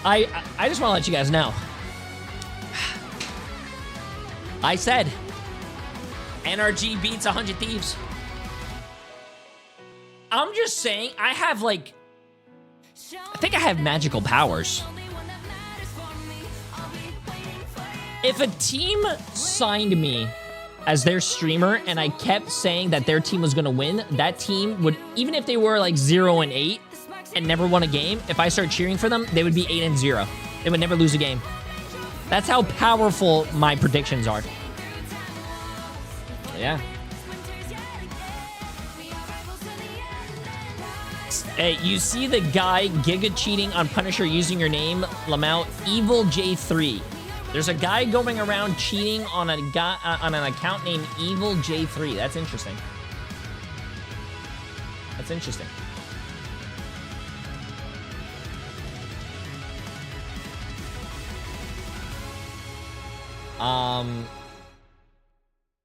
I just want to let you guys know. I said NRG beats 100 Thieves. I'm just saying, I have like... I think I have magical powers. If a team signed me as their streamer and I kept saying that their team was going to win, that team would, even if they were like 0-8 and never won a game, if I start cheering for them, they would be 8-0. They would never lose a game. That's how powerful my predictions are. Yeah. Hey, you see the guy Giga cheating on Punisher using your name, Lamau, Evil J3. There's a guy going around cheating on a guy on an account named Evil J3. That's interesting. That's interesting.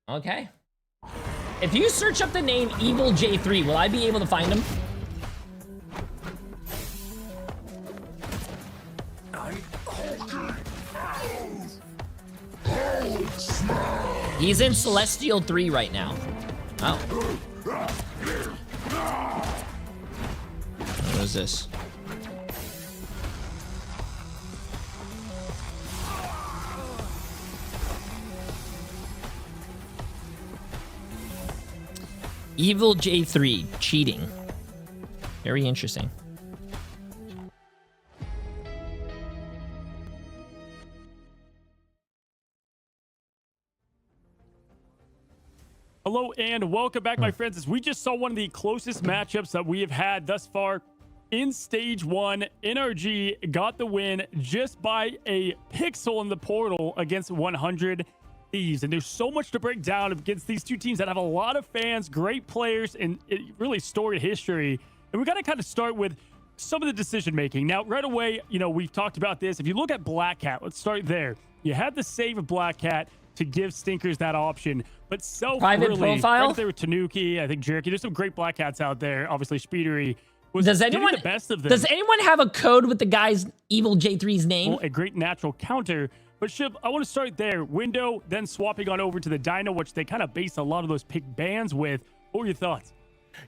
Okay. If you search up the name Evil J3, will I be able to find him? He's in Celestial 3 right now. Oh. What is this? Evil J3 cheating. Very interesting. Hello and welcome back, my friends. As we just saw one of the closest matchups that we have had thus far in Stage 1. NRG got the win just by a pixel in the portal against 100 Thieves. And there's so much to break down against these two teams that have a lot of fans, great players, and really storied history. And we got to kind of start with some of the decision making. Now, right away, you know, we've talked about this. If you look at Black Cat, let's start there. You had the save of Black Cat to give Stinkers that option, but private profile right there with Tanuki, I think Jerky. There's some great Black Cats out there. Obviously, Speedery was does anyone the best of them. Does anyone have a code with the guy's Evil J3's name? Well, a great natural counter. But Shiv, I want to start there. Window, then swapping on over to the Dino, which they kind of base a lot of those pick bans with. What were your thoughts?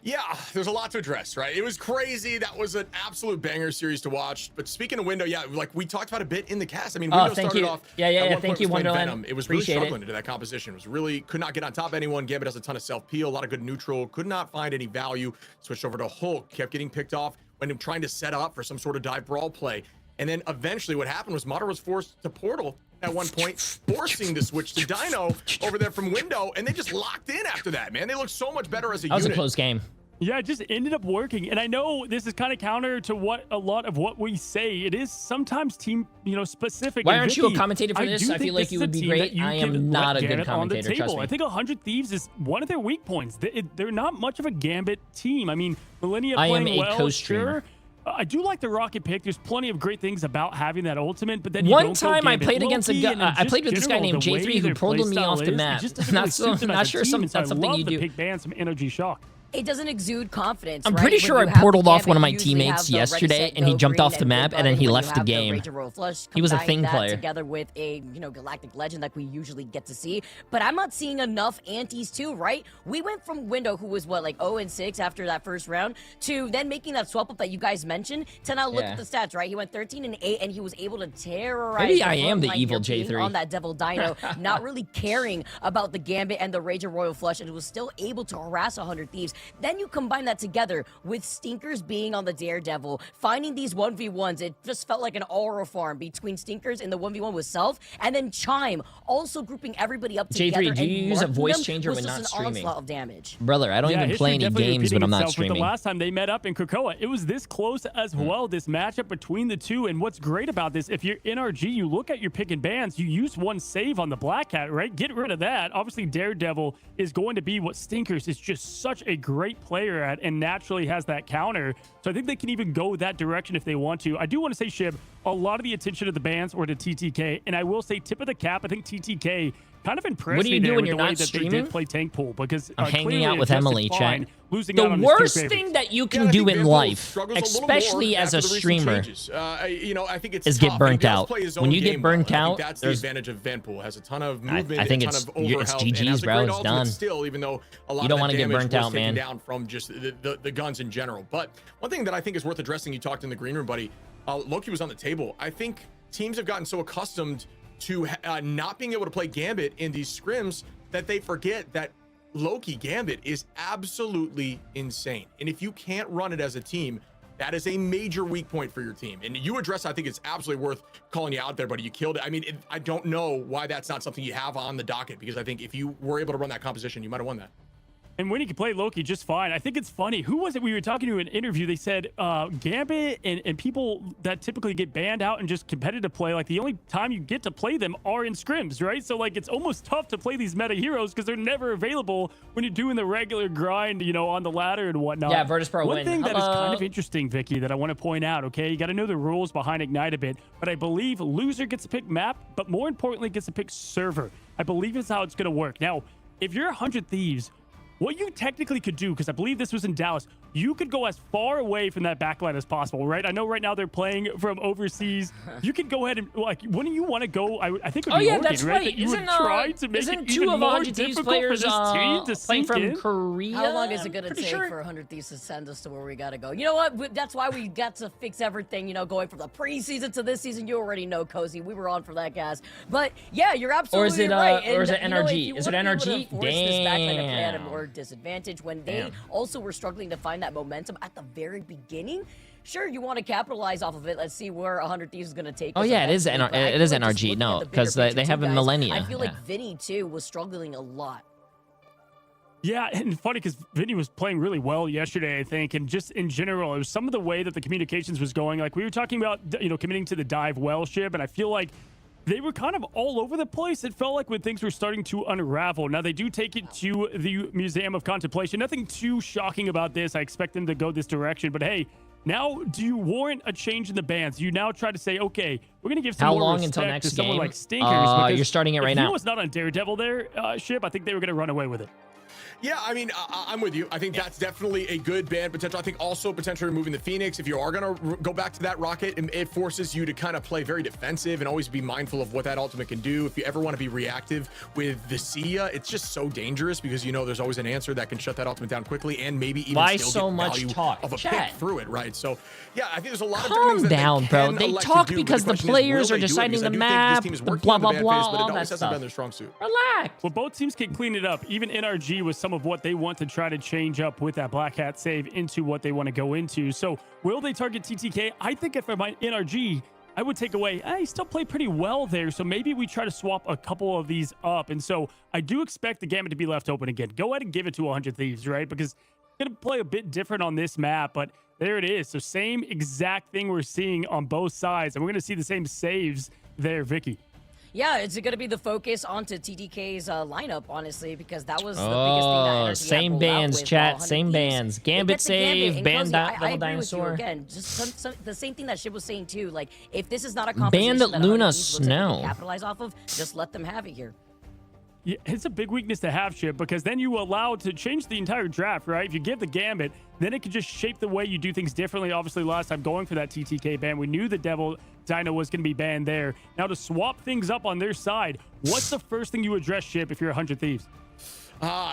Yeah, there's a lot to address, right? It was crazy. That was an absolute banger series to watch. But speaking of Window, yeah, like we talked about a bit in the cast. I mean, Window started off. Yeah. Thank you, Wonderland. Venom. It was really struggling into that composition. It was really could not get on top of anyone. Gambit has a ton of self-peel, a lot of good neutral. Could not find any value. Switched over to Hulk. Kept getting picked off when trying to set up for some sort of dive brawl play. And then eventually, what happened was Modder was forced to Portal at one point, forcing the switch to Dino over there from Window, and they just locked in after that. Man, they looked so much better as a unit. That was a close game. Yeah, it just ended up working. And I know this is kind of counter to what a lot of what we say. It is sometimes team, specific. Why aren't you a commentator for this? I feel like you would be great. I am not a good commentator, trust me. I think 100 Thieves is one of their weak points. They're not much of a Gambit team. I mean, Millennia playing well, sure. I do like the rocket pick. There's plenty of great things about having that ultimate, but then one time I played against I played with this guy named Jay3 who pulled me off the map. Not sure that's something you do. Pick ban some energy shock. It doesn't exude confidence. I'm right? pretty When sure I you have the portaled off Gambit, one of my you usually have teammates the ready, yesterday, set, and he go, jumped green, off the and map, go and then he when left you the have game. Rage of Royal Flush, He was a combine thing that player. together with a Galactic Legend like we usually get to see. But I'm not seeing enough antis too, right? We went from Window, who was what, like 0-6 after that first round, to then making that swap up that you guys mentioned. To now look at the stats, right? He went 13-8, and he was able to terrorize. Maybe the I am the frontline evil here, being Jay3 on that Devil Dino, not really caring about the Gambit and the Rage of Royal Flush, and was still able to harass 100 Thieves. Then you combine that together with Stinkers being on the Daredevil, finding these 1v1s, it just felt like an aura farm between Stinkers in the 1v1 with Self, and then Chime also grouping everybody up together. Jay3, do you and use a marking voice them changer was when just not an streaming? onslaught of damage. Brother, I don't even history play any definitely games repeating when I'm not itself with streaming. The last time they met up in Krakoa, it was this close as well, this matchup between the two. And what's great about this, if you're NRG, you look at your pick and bans, you use one save on the Black Cat, right? Get rid of that. Obviously, Daredevil is going to be what Stinkers is just such a great player at, and naturally has that counter. So I think they can even go that direction if they want to. I do want to say, Shib, a lot of the attention of the bans were to TTK, and I will say, tip of the cap, I think TTK kind of impressed What do you me do there when with you're the way not that streaming? they did play tank pool, because I'm hanging clearly out with adjusted Emily, fine, chat. losing out The on his two worst favorites. thing that you Yeah, can I do think in Vandal life, struggles a little especially more as a after the recent streamer, changes. I think it's is get tough. burnt He does out. play his When own you get game burnt well. I out, think that's the there's- advantage of Vanpool. Has a ton of I movement, think a ton it's- of overhealth, it's and GG's, has a bro. great It's ultimate done. still, even though a lot You don't of wanna that get damage burnt was out, taken man. down from just the guns in general. But one thing that I think is worth addressing, you talked in the green room, buddy. Loki was on the table. I think teams have gotten so accustomed to not being able to play Gambit in these scrims that they forget that Loki Gambit is absolutely insane. And if you can't run it as a team, that is a major weak point for your team. And you address, I think it's absolutely worth calling you out there, buddy. You killed it. I mean, I don't know why that's not something you have on the docket, because I think if you were able to run that composition, you might have won that. And when he could play Loki just fine. I think it's funny. Who was it we were talking to in an interview? They said Gambit and people that typically get banned out and just competitive play, like the only time you get to play them are in scrims, right? So like it's almost tough to play these meta heroes because they're never available when you're doing the regular grind, you know, on the ladder and whatnot. Yeah, Virtus Pro One win. thing that is kind Hello. of interesting, Vicky, that I want to point out, okay? You got to know the rules behind Ignite a bit, but I believe loser gets to pick map, but more importantly gets to pick server. I believe is how it's going to work. Now, if you're 100 Thieves, what you technically could do, because I believe this was in Dallas, you could go as far away from that backline as possible, right? I know right now they're playing from overseas. You could go ahead and, like, wouldn't you want to go? I think it would be yeah, Oregon, that's right? right. That you would try to make it two even of more 100 Thieves difficult players for this team to playing sink from in? Korea? How long is it going to Pretty take sure. for 100 Thieves to send us to where we got to go? You know what? That's why we got to fix everything, you know, going from the preseason to this season. You already know, Cozy. We were on for that, gas. But yeah, you're absolutely right. Or is it And, you know, if NRG? you Is it wanna be able to NRG? force this backline to play at a Damn. more disadvantage when they Damn. also were struggling to find that momentum at the very beginning. Sure, you want to capitalize off of it. Let's see where 100 Thieves is going to take Oh us yeah, it is eventually. But I it is feel like just NRG. looking No, at the bigger because picture they have too, a guys, millennia. I feel like Yeah. Vinny, too, was struggling a lot. Yeah, and funny because Vinny was playing really well yesterday, I think, and just in general, it was some of the way that the communications was going. Like we were talking about, you know, committing to the dive well ship, and I feel like they were kind of all over the place. It felt like when things were starting to unravel. Now, they do take it to the Museum of Contemplation. Nothing too shocking about this. I expect them to go this direction. But hey, now do you warrant a change in the bans? You now try to say, okay, we're going to give some How more long respect until next to someone game? like Stinkers. because You're starting it right if now. he was not on Daredevil there, Ship, I think they were going to run away with it. Yeah, I mean, I'm with you. I think that's definitely a good ban potential. I think also potentially removing the Phoenix. If you are going to go back to that rocket, it forces you to kind of play very defensive and always be mindful of what that ultimate can do. If you ever want to be reactive with the Sia, it's just so dangerous because, you know, there's always an answer that can shut that ultimate down quickly and maybe even Why still so get much value talk? of a Chat. pick through it, right? So, yeah, I think there's a lot of Calm different things that down, they bro. can They elect to talk do, because but the question is, players will are they do it? deciding Because I the do think map, this team is the working blah, on the blah, ban blah, phase, but it all always that hasn't stuff. been their strong suit. Relax. Well, both teams can clean it up. Even NRG with some of what they want to try to change up with that Black Hat save into what they want to go into. So will they target TTK? I think if I'm NRG, I would take away, he still played pretty well there. So maybe we try to swap a couple of these up. And so I do expect the Gambit to be left open again. Go ahead and give it to 100 Thieves, right? Because it's going to play a bit different on this map, but there it is. So same exact thing we're seeing on both sides. And we're going to see the same saves there, Vicky. Yeah, it's going to be the focus onto TTK's lineup, honestly, because that was the biggest thing that Energy same had bands, with chat, 100 same Thieves. bands. Gambit save, ban Double I agree Dinosaur. with you again. Just the same thing that Shib was saying too. Like, if this is not a composition Ban that Luna 100 Thieves looks like they Snow. can capitalize off of, just let them have it here. Yeah, it's a big weakness to have, Shib, because then you allow to change the entire draft, right? If you give the Gambit, then it could just shape the way you do things differently. Obviously, last time going for that TTK ban, we knew the Devil Dino was going to be banned there. Now, to swap things up on their side, what's the first thing you address, Shib, if you're 100 Thieves?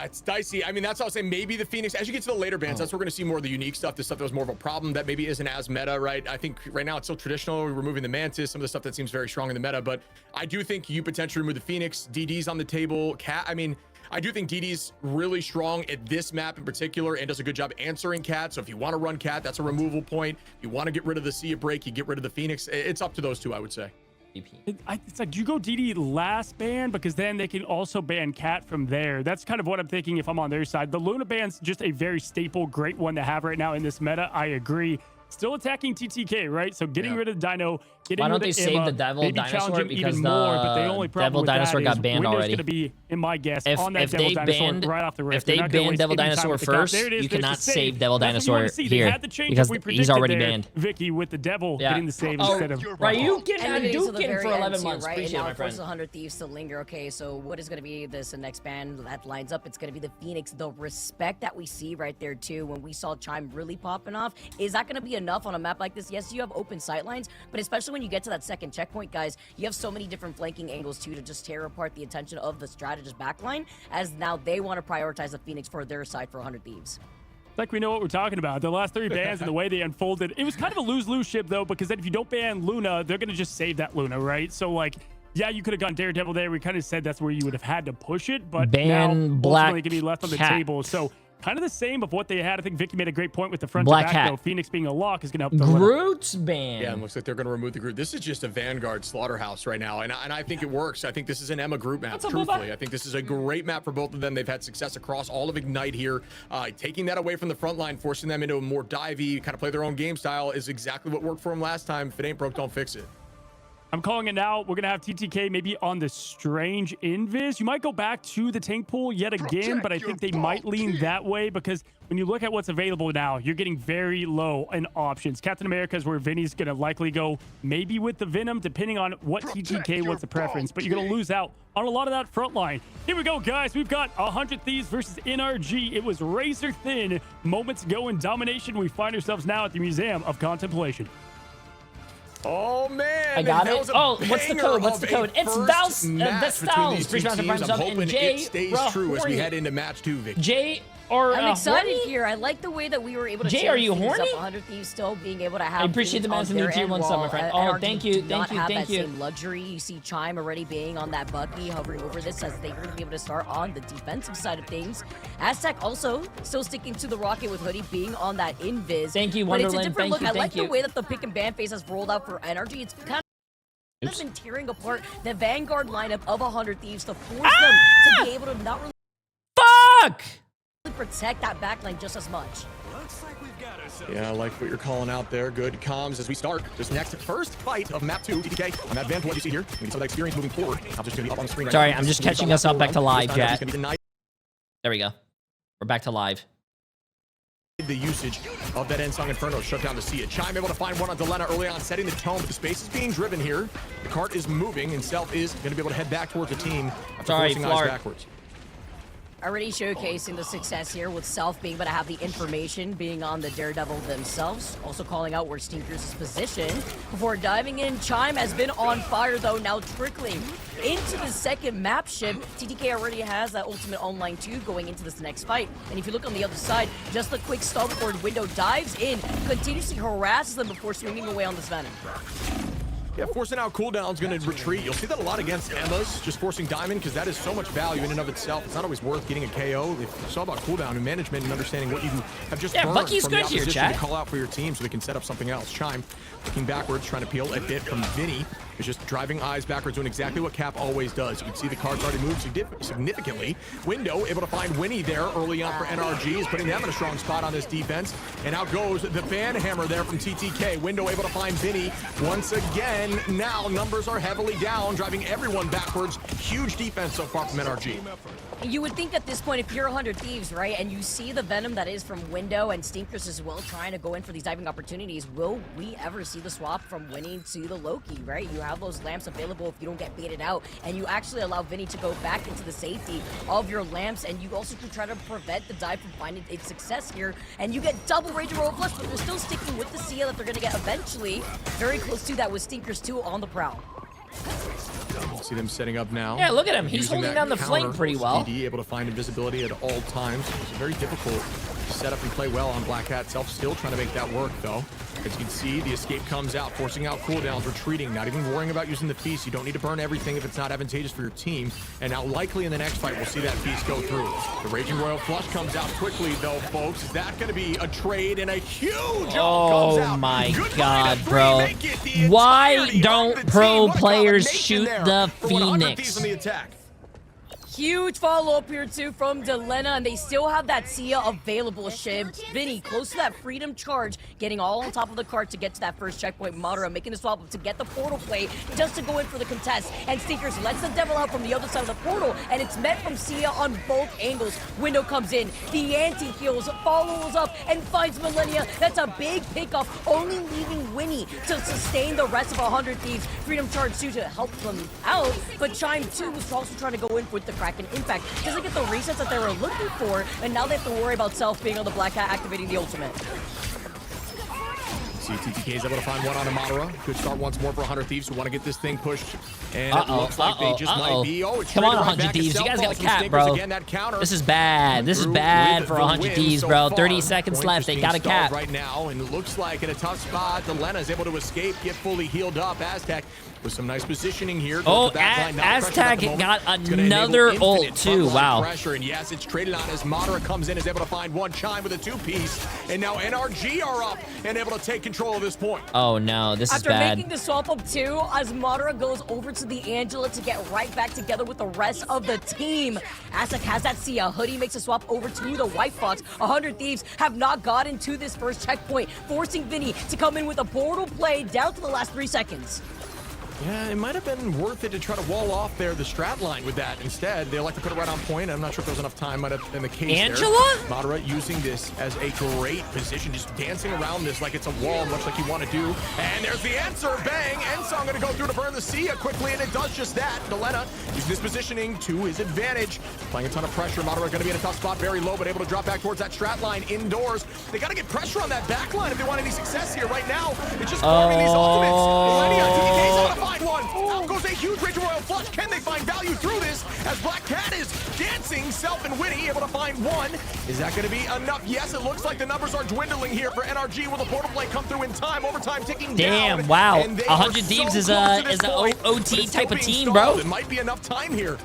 It's dicey. I mean, that's what I was saying. Maybe the Phoenix, as you get to the later bands, that's where we're going to see more of the unique stuff, the stuff that was more of a problem that maybe isn't as meta, right? I think right now it's still traditional, removing the Mantis, some of the stuff that seems very strong in the meta, but I do think you potentially remove the Phoenix, DD's on the table, Cat. I mean, I do think DD's really strong at this map in particular and does a good job answering Cat. So if you want to run Cat, that's a removal point. If you want to get rid of the Sea of Break, you get rid of the Phoenix. It's up to those two, I would say. It's like, do you go DD last ban? Because then they can also ban Cat from there. That's kind of what I'm thinking if I'm on their side. The Luna ban's just a very staple, great one to have right now in this meta. I agree. Still attacking TTK, right? So getting rid of the Dino, getting Why don't rid they of save Emma, the Devil maybe Dinosaur? challenge him Because even more, but the only the problem Devil with Dinosaur that got is banned Window's already. going to be, in my guess, on that If Devil they Dinosaur banned, right off the rip. if they banned Devil Dinosaur first, you cannot save Devil Dinosaur here because he's already banned. Vicky with the Devil getting the save instead of Ryukin And and to the Dukin very for end 11 too, months. right? Appreciate And it, now my it forces friend. 100 Thieves to linger. Okay, so what is going to be this next band that lines up? It's going to be the Phoenix. The respect that we see right there too when we saw Chime really popping off, is that going to be enough on a map like this? Yes, you have open sight lines, but especially when you get to that second checkpoint, guys, you have so many different flanking angles too to just tear apart the attention of the strategist backline, as now they want to prioritize the Phoenix for their side for 100 Thieves. Like we know what we're talking about. The last 3 bans and the way they unfolded. It was kind of a lose-lose ship, though, because then if you don't ban Luna, they're going to just save that Luna, right? So, like, yeah, you could have gone Daredevil there. We kind of said that's where you would have had to push it, but Ban now Black ultimately it can be left on the Cat. table. So, kind of the same of what they had. I think Vicky made a great point with the front Black to back, Cat. though. Phoenix being a lock is going to help the Luna. Groot's ban. Yeah, it looks like they're going to remove the Groot. This is just a Vanguard slaughterhouse right now, and I think it works. I think this is an Emma Groot map, truthfully. I think this is a great map for both of them. They've had success across all of Ignite here. Taking that away from the front line, forcing them into a more divey, kind of play their own game style is exactly what worked for them last time. If it ain't broke, don't fix it. I'm calling it now. We're going to have TTK maybe on the Strange Invis. You might go back to the tank pool yet again, but I think they might lean that way because when you look at what's available now, you're getting very low in options. Captain America is where Vinny's going to likely go, maybe with the Venom, depending on what TTK wants the preference, but you're going to lose out on a lot of that front line. Here we go, guys. We've got 100 Thieves versus NRG. It was razor thin moments ago in domination. We find ourselves now at the Museum of Contemplation. Oh man, I got it. Oh, what's the code? What's the code? It's Vestals. I'm hoping it stays true as we head into match 2, Vic. Jay, or I'm excited horny? here. I like the way that we were able to Jay, tear are you things horny? up 100 Thieves still being able to have I appreciate the things man on from the their tier end 1 sub, my while friend. Oh, NRG thank you, do not thank you, have thank that you. same luxury. You see Chime already being on that Bucky, hovering over this as they're going to be able to start on the defensive side of things. Aztec also still sticking to the rocket with Hoodie being on that invis. Thank you, But it's a Wonderland. different Thank look. you, I like thank the you. way that the pick and ban phase has rolled out for NRG. It's kind of been tearing apart the Vanguard lineup of 100 Thieves to force them to be able to not really Fuck! protect that backline just as much. Yeah, I like what you're calling out there. Good comms as we start this next first fight of map 2, TTK. Map Van, what you see here. We need some of that experience moving forward. I'm just going to be up on the screen right Sorry, now. I'm just catching us up back to live, chat. There we go. We're back to live. The usage of that End Song Inferno shut down to see it. Chime able to find one on Delena early on, setting the tone, but the space is being driven here. The cart is moving, and Self is going to be able to head back towards the team after forcing eyes backwards. Already showcasing the success here with Self being able to have the information being on the Daredevil themselves. Also calling out where Stinkers' position before diving in. Chime has been on fire though, now trickling into the second map ship. TTK already has that ultimate online 2 going into this next fight. And if you look on the other side, just a quick stumboard window dives in, continuously harasses them before swinging away on this Venom. Yeah, forcing out cooldown's going to retreat. You'll see that a lot against Emma's, just forcing Diamond, because that is so much value in and of itself. It's not always worth getting a KO. It's all about cooldown and management and understanding what you have just burned Bucky's from the good here, opposition chat. to call out for your team so they can set up something else. Chime looking backwards, trying to peel a bit from Vinny. Is just driving eyes backwards, doing exactly what Cap always does. You can see the cards already moved significantly. Window able to find Winnie there early on for NRG, is putting them in a strong spot on this defense. And out goes the Van Hammer there from TTK. Window able to find Vinny once again. and now numbers are heavily down, driving everyone backwards. Huge defense so far from NRG. You would think at this point, if you're 100 Thieves, right, and you see the venom that is from Window and Stinkers as well trying to go in for these diving opportunities, will we ever see the swap from winning to the Loki, right? You have those lamps available if you don't get baited out, and you actually allow Vinny to go back into the safety of your lamps, and you also can try to prevent the dive from finding its success here, and you get double Rage and Roll Flush, but they're still sticking with the Sia that they're going to get eventually. Very close to that with Stinkers 2 on the prowl. See them setting up now. Yeah, look at him. He's Using holding that down the flank counter. pretty well. CD able to find invisibility at all times. It's very difficult to set up and play well on Black Hat itself. Still trying to make that work, though. As you can see, the escape comes out, forcing out cooldowns, retreating, not even worrying about using the feast. You don't need to burn everything if it's not advantageous for your team. And now likely in the next fight, we'll see that feast go through. The Raging Royal Flush comes out quickly, though, folks. Is that going to be a trade? And a huge comes out. My God, bro. Why don't pro players shoot the Phoenix? Huge follow-up here, too, from Delena, and they still have that Sia available, Shib. Vinny, close to that Freedom Charge, getting all on top of the cart to get to that first checkpoint. Madara making the swap up to get the portal play, just to go in for the contest. And Stinkers lets the devil out from the other side of the portal, and it's met from Sia on both angles. Window comes in, the anti-heals, follows up, and finds Millennia. That's a big pickoff, only leaving Winnie to sustain the rest of 100 Thieves. Freedom Charge 2 to help them out, but Chime 2 was also trying to go in with the Kraken Impact. Doesn't get the resets that they were looking for, and now they have to worry about Self being on the Black Hat activating the ultimate. See, TTK is able to find one on Amadara. Good start once more for 100 Thieves who want to get this thing pushed. And it looks like they just might be. Oh, it's come on, right 100 Thieves. You guys got a cap, Stinkers. bro. Again, that counter This is bad. This is bad for 100 Thieves, bro. 30 seconds left. They got a cap. Right now, and it looks like in a tough spot, Delena is able to escape, get fully healed up. Aztec with some nice positioning here. Oh, Aztec got another ult too. Wow. Pressure, and yes, it's traded on as Madara comes in, is able to find one Chime with a two-piece, and now NRG are up and able to take control of this point. Oh no, this is bad. After making the swap up too, as Madara goes over to the Angela to get right back together with the rest of the team. Aztec has that Sia. Hoodie makes a swap over to the White Fox. 100 Thieves have not gotten to this first checkpoint, forcing Vinny to come in with a portal play down to the last 3 seconds. Yeah, it might have been worth it to try to wall off there the strat line with that. Instead, they like to put it right on point. I'm not sure if there was enough time might have been the case Angela? there. Madara using this as a great position, just dancing around this like it's a wall, much like you want to do. And there's the answer, bang! Ensong gonna go through to burn the Sia quickly, and it does just that. Delena using this positioning to his advantage. Playing a ton of pressure. Madara gonna be in a tough spot, very low, but able to drop back towards that strat line indoors. They gotta get pressure on that back line if they want any success here. Right now, it's just farming these ultimates. Millennia, TDK's able to find one. Out goes a huge Raging Royal Flush. Can they find value through this? As Black Cat is dancing, Self and Winnie able to find one. Is that going to be enough? Yes, it looks like the numbers are dwindling here for NRG. Will the portal play come through in time? Overtime ticking down. Damn, wow. 100 Thieves is an OT type of team, bro. It might be enough time here.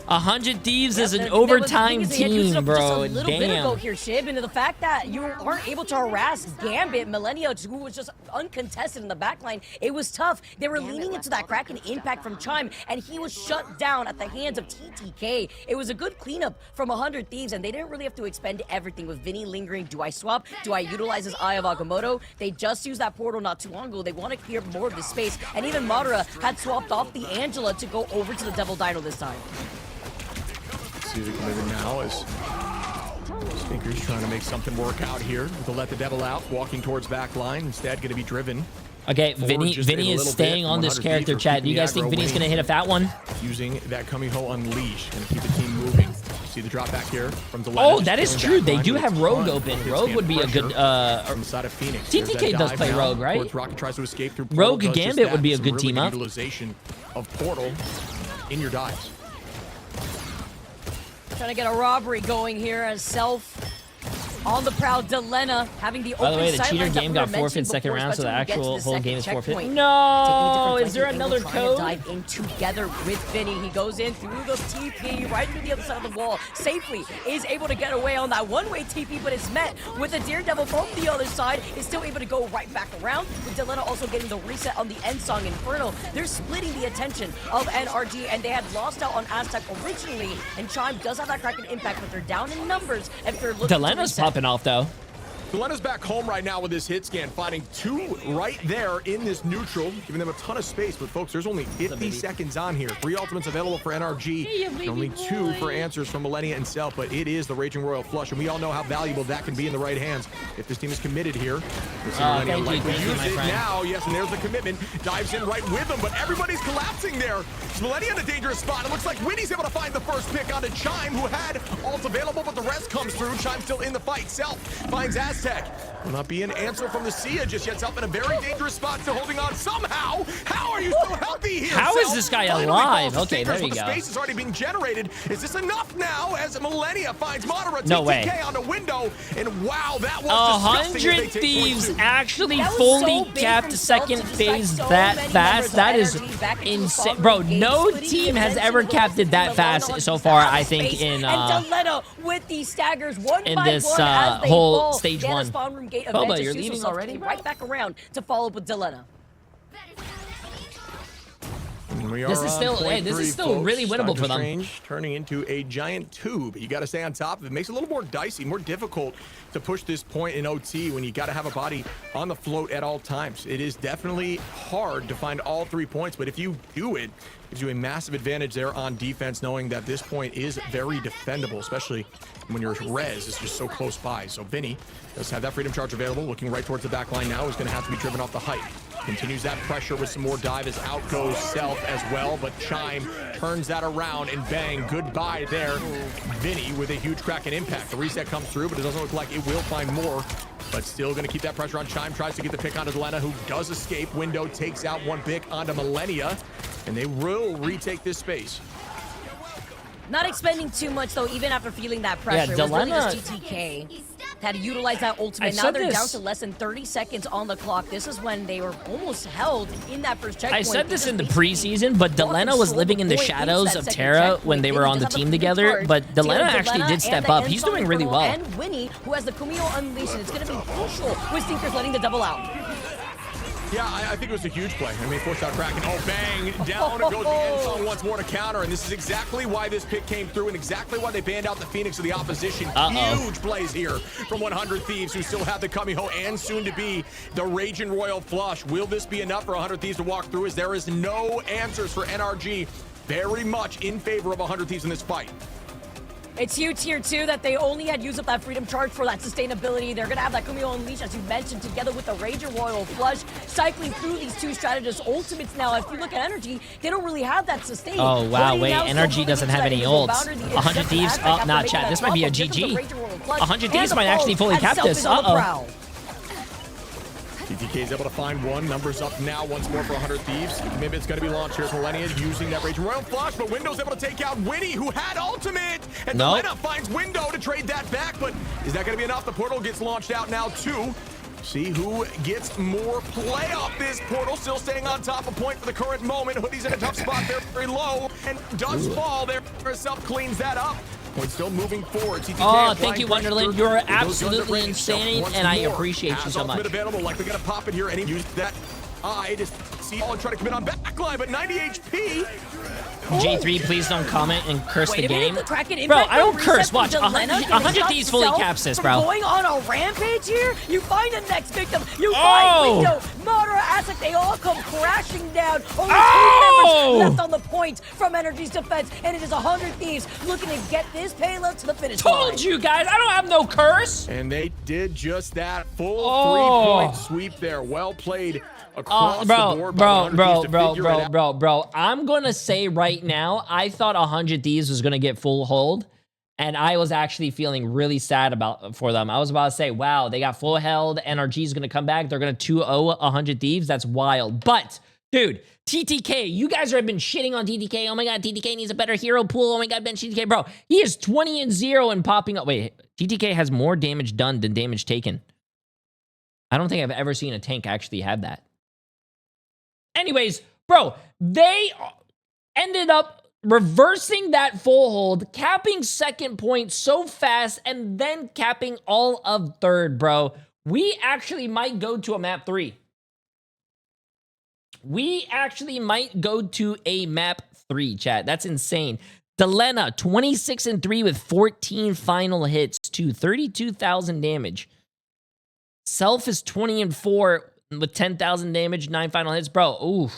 100 Thieves is an overtime team, bro. Just a little bit ago Damn. here, Shib, and the fact that you aren't able to harass Gambit, Millennia, who was just uncontested in the backline, it was tough. They were leaning into that Kraken impact from Chime, and he was shut down at the hands of TTK. It was a good cleanup from 100 Thieves, and they didn't really have to expend everything with Vinny lingering. Do I swap? Do I utilize his Eye of Agamotto? They just used that portal not too long ago. They want to clear more of the space, and even Madara had swapped off the Angela to go over to the Devil Dino this time. See if we can move it now as Stinkers trying to make something work out here. They'll let the devil out, walking towards back line. Instead, going to be driven. Okay, Vinny is staying on this character, chat. Do you guys think Vinny's going to hit a fat one? Using that Kamiho Unleash and keep the team moving. See the drop back here from Delena. Oh, that is true. They do have Rogue open. Rogue would be a good. From the side of Phoenix. TTK does play Rogue, right? Rocket tries to escape through Rogue Gambit would be a good team up. Utilization of Portal in your dives. Trying to get a robbery going here as Self on the prowl. Delena having the open. By the way, the cheater game got forfeit second round, so the actual whole game is forfeit. No, is there another code? Dive in together with Vinny. He goes in through the TP right into the other side of the wall. Safely is able to get away on that one-way TP, but it's met with a Daredevil from the other side. Is still able to go right back around. With Delena also getting the reset on the Ensong Inferno. They're splitting the attention of NRG, and they had lost out on Aztec originally. And Chime does have that Kraken impact, but they're down in numbers. If they're looking Delena's popping off though. Glenna's back home right now with this hit scan, finding 2 right there in this neutral, giving them a ton of space. But folks, there's only 50 seconds on here. 3 ultimates available for NRG, and only 2 for answers from Millennia and Self. But it is the Raging Royal Flush, and we all know how valuable that can be in the right hands if this team is committed here. Thank you, use it my friend. now. Yes, and there's the commitment. Dives in right with them, but everybody's collapsing there. Millennia in a dangerous spot. It looks like Winnie's able to find the first pick onto Chime, who had ult available, but the rest comes through. Chime still in the fight. Self finds Aztec. Will not be an answer from the Sia just yet. Self in a very dangerous spot, still holding on somehow. How are you still healthy here? How is Self this guy finally alive? falls Okay, there stickers, you but go. The space is already being generated. Is this enough now as Millennia finds Monera? No TTK way. on the window, and wow, that was disgusting. 100 if they take Thieves 22. actually That was fully so big capped from Stealth to second just phase back so that many fast. members That of is NRG back into the insane. spawn Bro, room, no splitting team the has attention ever of the capped it that Delena fast on so his far, out of I think, space, in and Delena with these staggers one by this, one as they whole fall. stage Dana 1. Spawn room gate Boba, event you're to leaving Social already, Self bro? right back around to follow up with Delena. This is still, hey, this is still really winnable for them. Strange turning into a giant tube. You got to stay on top of it. Makes it a little more dicey, more difficult to push this point in OT when you got to have a body on the float at all times. It is definitely hard to find all 3 points, but if you do it, gives you a massive advantage there on defense, knowing that this point is very defendable, especially when your res is just so close by. So Vinny does have that freedom charge available, looking right towards the back line now. He's going to have to be driven off the height. Continues that pressure with some more dive as out goes Self as well, but Chime turns that around and bang, goodbye there. Vinny with a huge crack and impact. The reset comes through, but it doesn't look like it will find more, but still going to keep that pressure on. Chime tries to get the pick onto Delena, who does escape. Window takes out 1 pick onto Millennia, and they will retake this space. Not expending too much though, even after feeling that pressure. It was really Delena- just TTK had to utilize that ultimate. I Now said they're down this- to less than 30 seconds on the clock. This is when they were almost held in that first checkpoint. I said this because in the basically preseason, but more Delena was control living in the before it reached shadows that of second Terra checkpoint. when they were Vinny on the does have team a freedom together, charge. but Dealing Delena with actually Delena did step and the up. He's insult doing really Infernal well. And Winnie, who has the Camille Unleashed, and it's going to be crucial with Stinkers letting the double out. Yeah, I think it was a huge play. I mean, forced out Kraken. Oh, bang! Down goes the end zone once more to counter, and this is exactly why this pick came through and exactly why they banned out the Phoenix of the opposition. Huge plays here from 100 Thieves, who still have the Kamiho and soon to be the Raging Royal Flush. Will this be enough for 100 Thieves to walk through, as there is no answers for NRG? Very much in favor of 100 Thieves in this fight. It's huge here, too, that they only had used up that freedom charge for that sustainability. They're going to have that Kumio Unleash, as you mentioned, together with the Ranger Royal Flush, cycling through these 2 strategists' ultimates now. If you look at Energy, they don't really have that sustain. Oh, wow, Winnie wait, now Energy still doesn't have believes any that he will ults. boundary the 100 intercept Thieves, Aztec oh, after nah, making chat, that this might be a drop, gives them the GG. Ranger Royal Flush 100 and Thieves the might actually foe, fully and cap Self this. is on the Uh-oh. prowl. TTK is able to find 1. Numbers up now once more for 100 Thieves. Mibit's going to be launched here as Millennia using that Raging Royal Flush, but Window's able to take out Winnie, who had ultimate. And Delena finds Window to trade that back, but is that going to be enough? The portal gets launched out now, too. See who gets more play off this portal. Still staying on top of point for the current moment. Hoodie's in a tough spot there, very low, and does fall there. Herself cleans that up. Point still moving forward. TTK Oh, thank you, applying Wonderland. pressure. You're Those guns at absolutely range. insane, Once and I more, appreciate you has so much. ultimate available. Likely gonna pop it here, and he used that eye to see all and try to commit on backline, but 90 HP. J3, please don't comment and curse Wait the a minute, game. the Kraken Bro, impact I don't reset curse. from Watch, Delena 100 gonna 100 stop Thieves fully Self caps this, from bro. Going on a rampage here, you find the next victim. You Oh! find Window, Madara, Aztec, they all come crashing down. Only 2 Oh! members left on the point from Energy's defense, and it is 100 Thieves looking to get this payload to the finish line. Told you guys, I don't have no curse. And they did just that. Full Oh. 3-point sweep there. Well played across the board. by Bro, 100 Thieves to figure it out. bro. I'm gonna say right now, I thought 100 Thieves was gonna get full hold, and I was actually feeling really sad for them. I was about to say, wow, they got full held. NRG is gonna come back. They're gonna 2-0 100 Thieves. That's wild. But dude, TTK, you guys have been shitting on TTK. Oh my god, TTK needs a better hero pool. Oh my god, bench TTK, bro. He is 20-0 and popping up. Wait, TTK has more damage done than damage taken. I don't think I've ever seen a tank actually have that. Anyways, bro, they ended up reversing that full hold, capping second point so fast, and then capping all of third, bro. We actually might go to a map 3. We actually might go to a map 3, chat. That's insane. Delena, 26-3 with 14 final hits to 32,000 damage. Self is 20-4 with 10,000 damage, 9 final hits. Bro, ooh.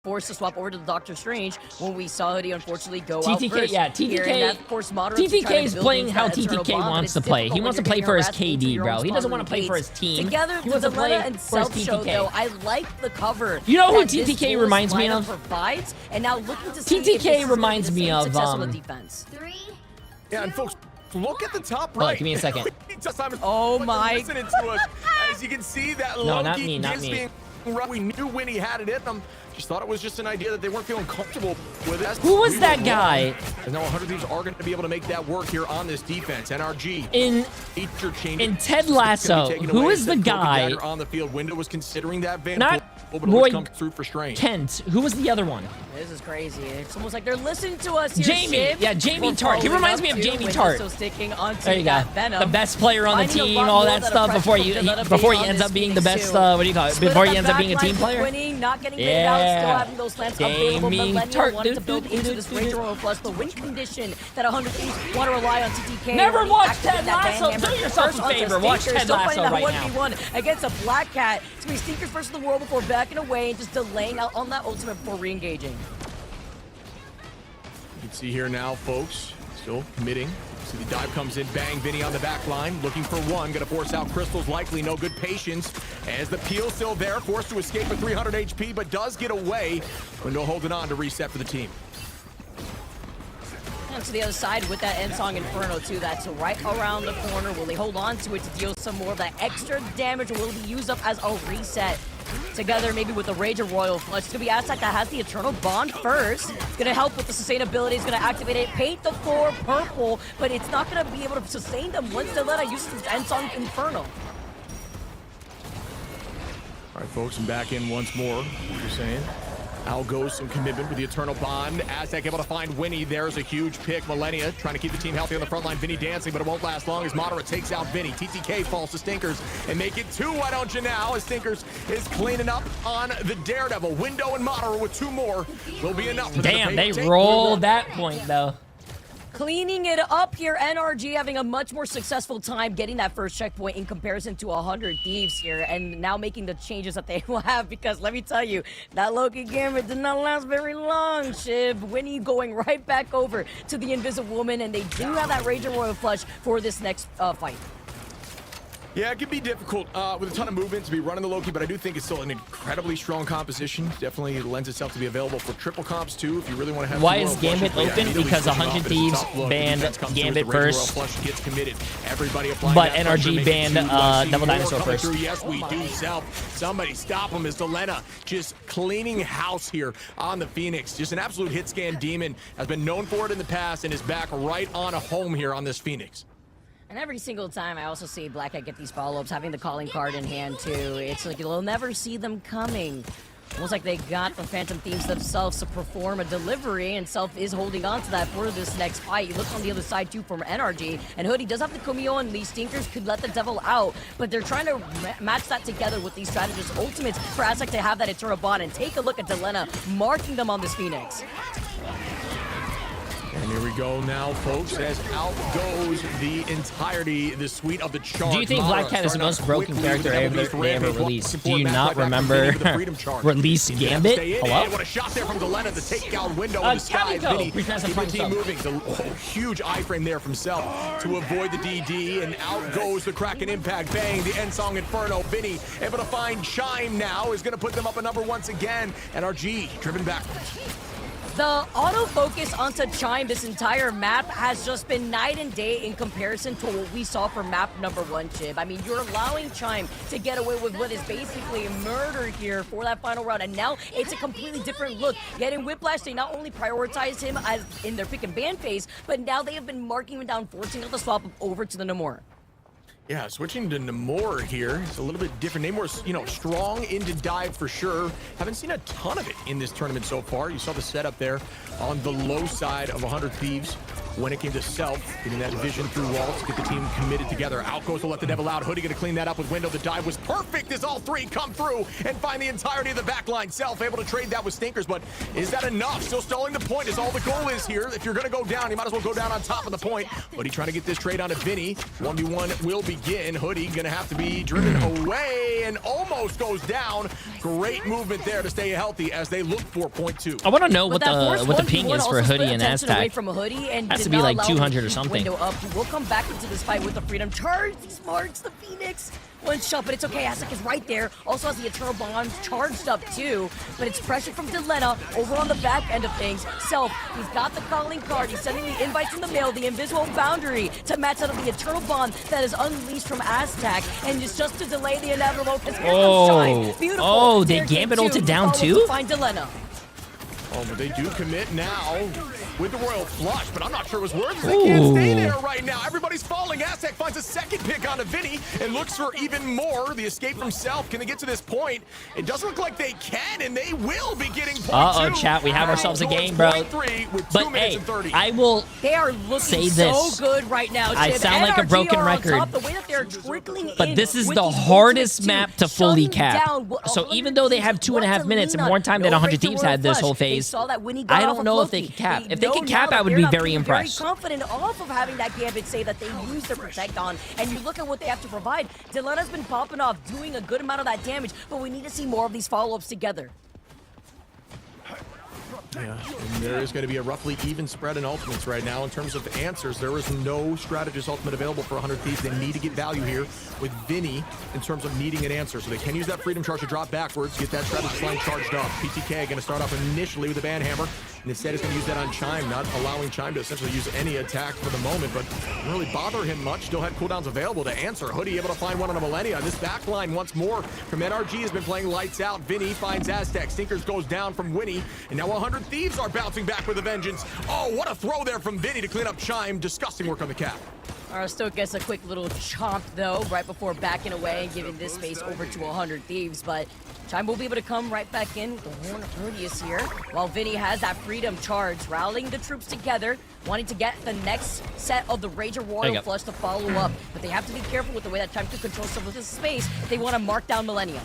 Forced to swap over to the Doctor Strange when we saw Hoodie unfortunately go out TTK, first. yeah, TTK. TTK is playing how TTK wants to play. He wants to play for his KD, bro. He doesn't want to play for his team. Together, he wants to play and for his Self show, though, TTK. I like the cover. You know who TTK reminds me of? Provides, and now looking to see TTK reminds me of defense. Yeah, and folks, look at the top right. Give me a second. Oh my! Listening to us. As you can see, that no, not Loki me. being rough. We knew Winnie had it in them. Just thought it was just an idea that they weren't feeling comfortable with it. Who was that guy? And now 100 Thieves are going to be able to make that work here on this defense. NRG in Ted Lasso. Who is the guy on the field? Window was considering that van. Not Roy through for Strange. Kent. Who was the other one? This is crazy. It's almost like they're listening to us here, Jamie. Shiv. Yeah, Jamie Tart. He reminds me of Jamie Tart. So sticking onto there you go. Venom. The best player on the team, all that stuff before he ends up being the best. What do you call it? Before he ends up being a team player. Winning, not getting made out, still having those slants available. Millennial wanted to build into this Ranger Royal Plus the win condition that 100 Thieves want to rely on TTK. Never watch Ted Lasso. Do yourself a favor. Watch Ted Lasso right now. 1v1 against a Black Cat. It's going to be Stinkers versus the world before backing away and just delaying out on that ultimate before re-engaging. You can see here now, folks, still committing. See the dive comes in, bang, Vinny on the back line, looking for one, gonna force out Crystal's likely, no good patience. As the peel still there, forced to escape with 300 HP, but does get away. Window holding on to reset for the team. And to the other side with that end song Inferno too, that's right around the corner. Will they hold on to it to deal some more of that extra damage, or will it be used up as a reset? Together maybe with the Rage of Royal Flush. It's gonna be Aztec that has the Eternal Bond first. It's gonna help with the sustainability. It's gonna activate it, paint the floor purple, but it's not gonna be able to sustain them once Deletta uses his end song Inferno. All right, folks, I'm back in once more. Just saying. Out goes some commitment with the Eternal Bond. Aztec able to find Winnie. There's a huge pick. Millennia trying to keep the team healthy on the front line. Vinny dancing, but it won't last long as Moderate takes out Vinny. TTK falls to Stinkers and make it 2. Why don't you now? As Stinkers is cleaning up on the Daredevil. Window and Moderate with 2 more will be enough. Damn, they rolled that point though. Cleaning it up here, NRG having a much more successful time getting that first checkpoint in comparison to 100 Thieves here, and now making the changes that they will have, because let me tell you, that Loki Gambit did not last very long, Shiv. Winnie going right back over to the Invisible Woman, and they do have that Ranger Royal Flush for this next fight. Yeah, it can be difficult with a ton of movement to be running the Loki, but I do think it's still an incredibly strong composition. Definitely lends itself to be available for triple comps too, if you really want to have. Why is Gambit open? Because 100 Thieves banned Gambit first, but NRG banned Devil Dinosaur first. Yes, we do. Self. Somebody stop him as Delena just cleaning house here on the Phoenix. Just an absolute hit scan demon. Has been known for it in the past and is back right on a home here on this Phoenix. And every single time I also see Black Cat get these follow-ups, having the calling card in hand too. It's like you'll never see them coming. Almost like they got the Phantom Thieves themselves to perform a delivery, and Self is holding on to that for this next fight. You look on the other side too from NRG, and Hoodie does have the Kumio, and these Stinkers could let the Devil out, but they're trying to match that together with these strategist ultimates for Aztec to have that Eternal Bond. And take a look at Delena marking them on this Phoenix. And here we go now, folks, as out goes the entirety, the suite of the charge. Do you think Black Cat is the most broken character they ever released? Do you not remember release Gambit? Hello? What a shot there from Delena, the takedown window in the sky. Vinny, keep the team moving. The huge iframe there from Self to avoid the DD, and out goes the Kraken Impact. Bang, the end song Inferno. Vinny able to find Chime now, is going to put them up a number once again. NRG driven backwards. The autofocus onto Chime this entire map has just been night and day in comparison to what we saw for map number 1, Chib. I mean, you're allowing Chime to get away with what is basically murder here for that final round, and now it's a completely different look. Yet in Whiplash, they not only prioritized him as in their pick and ban phase, but now they have been marking him down, forcing him to swap over to the Namor. Yeah, switching to Namor here. It's a little bit different. Namor's, you know, strong into dive for sure. Haven't seen a ton of it in this tournament so far. You saw the setup there on the low side of 100 Thieves. when it came to Self, getting that vision through walls to get the team committed together. Out goes to let the devil out. Hoodie gonna clean that up with Window. The dive was perfect as all three come through and find the entirety of the back line. Self able to trade that with Stinkers, but is that enough? Still stalling the point is all the goal is here. If you're gonna go down, you might as well go down on top of the point. Hoodie trying to get this trade onto Vinny. 1v1 will begin. Hoodie gonna have to be driven away and almost goes down. Great movement there to stay healthy as they look for point 2. I want to know what the ping is for Hoodie and Aztec. From a Hoodie and has to be like 200 or something. Window up. We'll come back into this fight with the Freedom Charge. Smarts the Phoenix. One shot, but it's okay. Aztec is right there. Also has the Eternal Bond charged up too. But it's pressure from Delena over on the back end of things. Self, he's got the calling card. He's sending the invites in the mail, the invisible boundary to match out of the Eternal Bond that is unleashed from Aztec. And it's just to delay the inevitable. Beautiful. Oh, they Gambit ulted down too? Find Delena. Oh, but they do commit now with the Royal Flush, but I'm not sure it was worth it. They can't stay there right now. Everybody's falling. Aztec finds a second pick onto Vinny and looks for even more. The escape from Self. Can they get to this point? It doesn't look like they can, and they will be getting point 2. Chat, we have ourselves a game, bro. But hey, I will They are looking say so this. good right now. I Chip. sound like a NRG broken are on record. top, the way that they're trickling But in this is with the these hardest ultimates map too, to fully shutting cap. down So even though they have 2.5 minutes and more time than 100 Thieves had this whole phase, I don't know if they can cap. If they can cap, I would be very impressed. Very confident off of having that Gambit say that they use their Protect on, and you look at what they have to provide. Delena's been popping off, doing a good amount of that damage, but we need to see more of these follow-ups together. Yeah, and there is going to be a roughly even spread in ultimates right now. In terms of answers, there is no strategist ultimate available for 100 Thieves. They need to get value here with Vinny in terms of needing an answer. So they can use that Freedom Charge to drop backwards, get that strategist line charged up. PTK going to start off initially with the Banhammer, and instead is going to use that on Chime, not allowing Chime to essentially use any attack for the moment, but didn't really bother him much. Still had cooldowns available to answer. Hoodie able to find one on a Millennia. This back line once more from NRG has been playing lights out. Vinny finds Aztec. Stinkers goes down from Winnie, and now 100 Thieves are bouncing back with a vengeance. Oh, what a throw there from Vinny to clean up Chime. Disgusting work on the cap. Still gets a quick little chomp though, right before backing away and giving this space over to 100 Thieves, but Chime will be able to come right back in. The Horn of Proteus here, while Vinny has that Freedom Charge, rallying the troops together, wanting to get the next set of the Rager Royal Flush to follow up, but they have to be careful with the way that Chime can control some of this space if they want to mark down Millennia.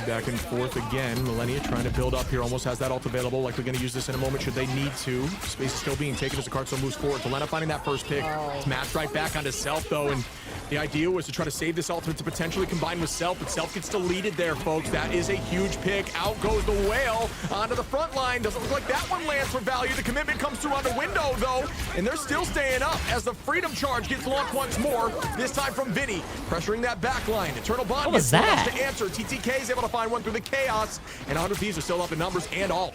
Back and forth again. Millennia trying to build up here. Almost has that ult available. Likely going to use this in a moment should they need to. Space is still being taken as the card still moves forward. Delena finding that first pick. It's matched right back onto Self though, and the idea was to try to save this ultimate to potentially combine with Self, but Self gets deleted there, folks. That is a huge pick. Out goes the Whale onto the front line. Doesn't look like that one lands for value. The commitment comes through on the Window though, and they're still staying up as the Freedom Charge gets launched once more. This time from Vinny, pressuring that back line. Eternal Bond gets to answer. TTK is able to find one through the chaos, and 100 Thieves are still up in numbers and all.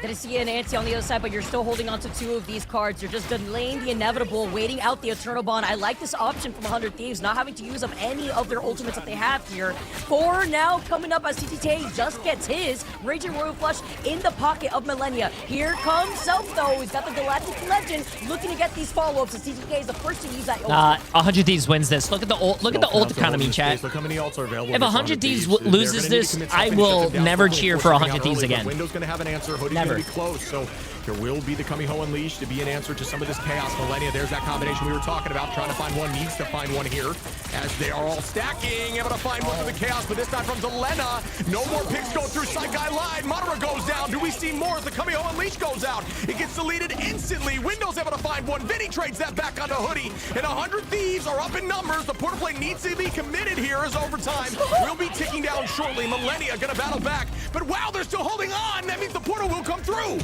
Gonna see an anti on the other side, but you're still holding on to 2 of these cards. You're just delaying the inevitable, waiting out the Eternal Bond. I like this option from 100 Thieves, not having to use up any of their ultimates that they have here. 4 now coming up as TTK just gets his Raging Royal Flush in the pocket of Millennia. Here comes Self though. He's got the Galactic Legend looking to get these follow-ups, as TTK is the first to use that ultimate. 100 Thieves wins this. Look at the ult. Look at the ult economy, chat. Look how many ults are available. If 100 Thieves loses this, I will never cheer for 100 Thieves again. Window's going to have an answer. Hoodie's going to be close. So there will be the Kamiho Unleashed to be an answer to some of this chaos. Millennia, there's that combination we were talking about. Trying to find one, needs to find one here as they are all stacking. Able to find one for the chaos, but this time from Delena. No more picks going through Saikai Line. Madara goes down. Do we see more as the Kamiho Unleashed goes out? It gets deleted instantly. Window's able to find one. Vinny trades that back onto Hoodie, and 100 Thieves are up in numbers. The Porter play needs to be committed here as overtime will be ticking down shortly. Millennia gonna battle back, but wow, they're still holding on. That means the portal will come through.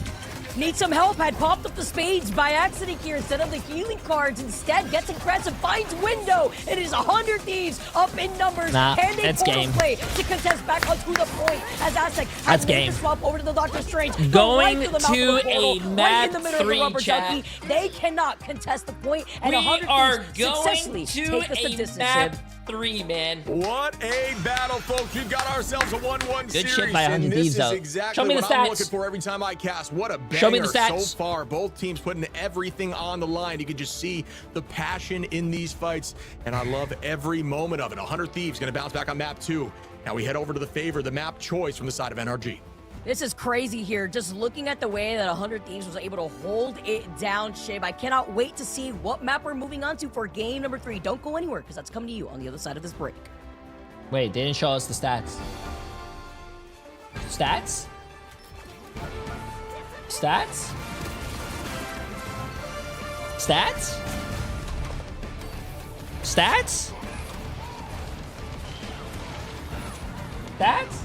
Need some help, had popped up the spades by accident here instead of the healing cards. Instead, gets aggressive, finds Window. It is 100 Thieves up in numbers. And a portal play to contest back onto the point as Aztec has made the swap over to the Doctor Strange. Going right to a map 3 chat. They cannot contest the point, and we 100 are going to a map 3, man. What a battle, folks. We've got ourselves a 1-1 series. Good shit by 100 Thieves, though. Exactly Show me the what stats. I'm looking for every time I cast. What a banger. Show me the stats. So far. Both teams putting everything on the line. You can just see the passion in these fights, and I love every moment of it. 100 Thieves going to bounce back on map 2. Now we head over to the favor, the map choice from the side of NRG. This is crazy here. Just looking at the way that 100 Thieves was able to hold it down, Shib. I cannot wait to see what map we're moving on to for game number 3. Don't go anywhere, because that's coming to you on the other side of this break. Wait, they didn't show us the stats. Stats? Stats? Stats? Stats? Stats?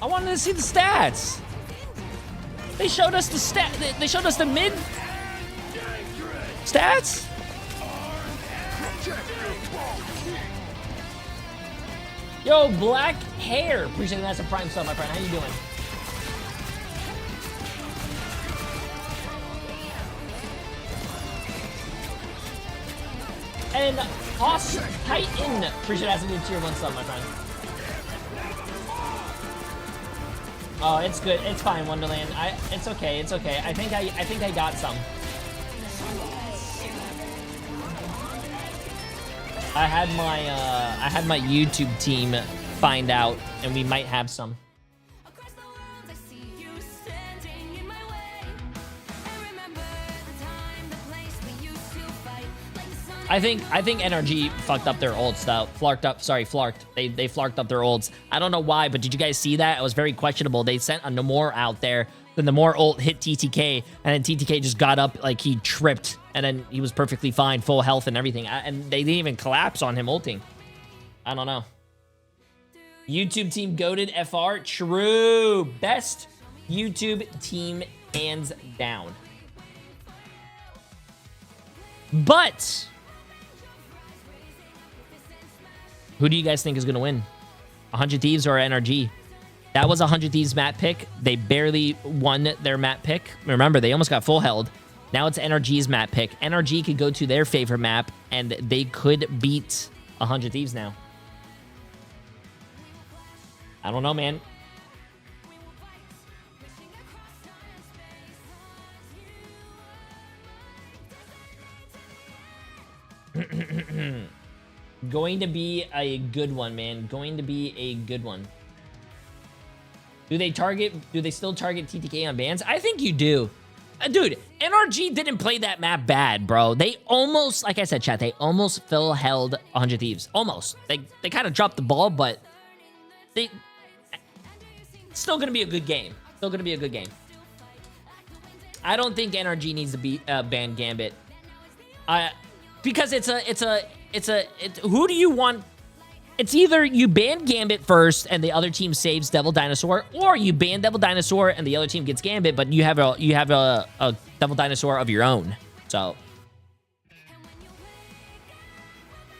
I wanted to see the stats. They showed us the stat. They showed us the mid stats. Yo, black hair. Appreciate that's a prime sub, my friend. How you doing? And Hoss Titan. Appreciate that's a new tier 1 sub, my friend. Oh, it's good. It's fine, Wonderland. It's okay. It's okay. I think I got some. I had my YouTube team find out, and we might have some. I think NRG fucked up their ults though. Flarked. They flarked up their ults. I don't know why, but did you guys see that? It was very questionable. They sent a Namor out there. Then the Namor ult hit TTK, and then TTK just got up like he tripped, and then he was perfectly fine, full health and everything. And they didn't even collapse on him ulting. I don't know. YouTube team goated FR. True. Best YouTube team hands down. But who do you guys think is going to win? 100 Thieves or NRG? That was a 100 Thieves map pick. They barely won their map pick. Remember, they almost got full held. Now it's NRG's map pick. NRG could go to their favorite map, and they could beat 100 Thieves now. I don't know, man. Going to be a good one, man. Going to be a good one. Do they still target TTK on bans? I think you do. Dude, NRG didn't play that map bad, bro. They almost, like I said, chat, they almost full held 100 Thieves. Almost. They kind of dropped the ball, but they still going to be a good game. Still going to be a good game. I don't think NRG needs to be ban Gambit. Because who do you want? It's either you ban Gambit first and the other team saves Devil Dinosaur, or you ban Devil Dinosaur and the other team gets Gambit, but you have a Devil Dinosaur of your own. So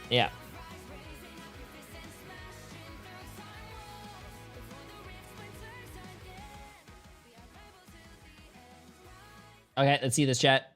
yeah. Okay, let's see this, chat.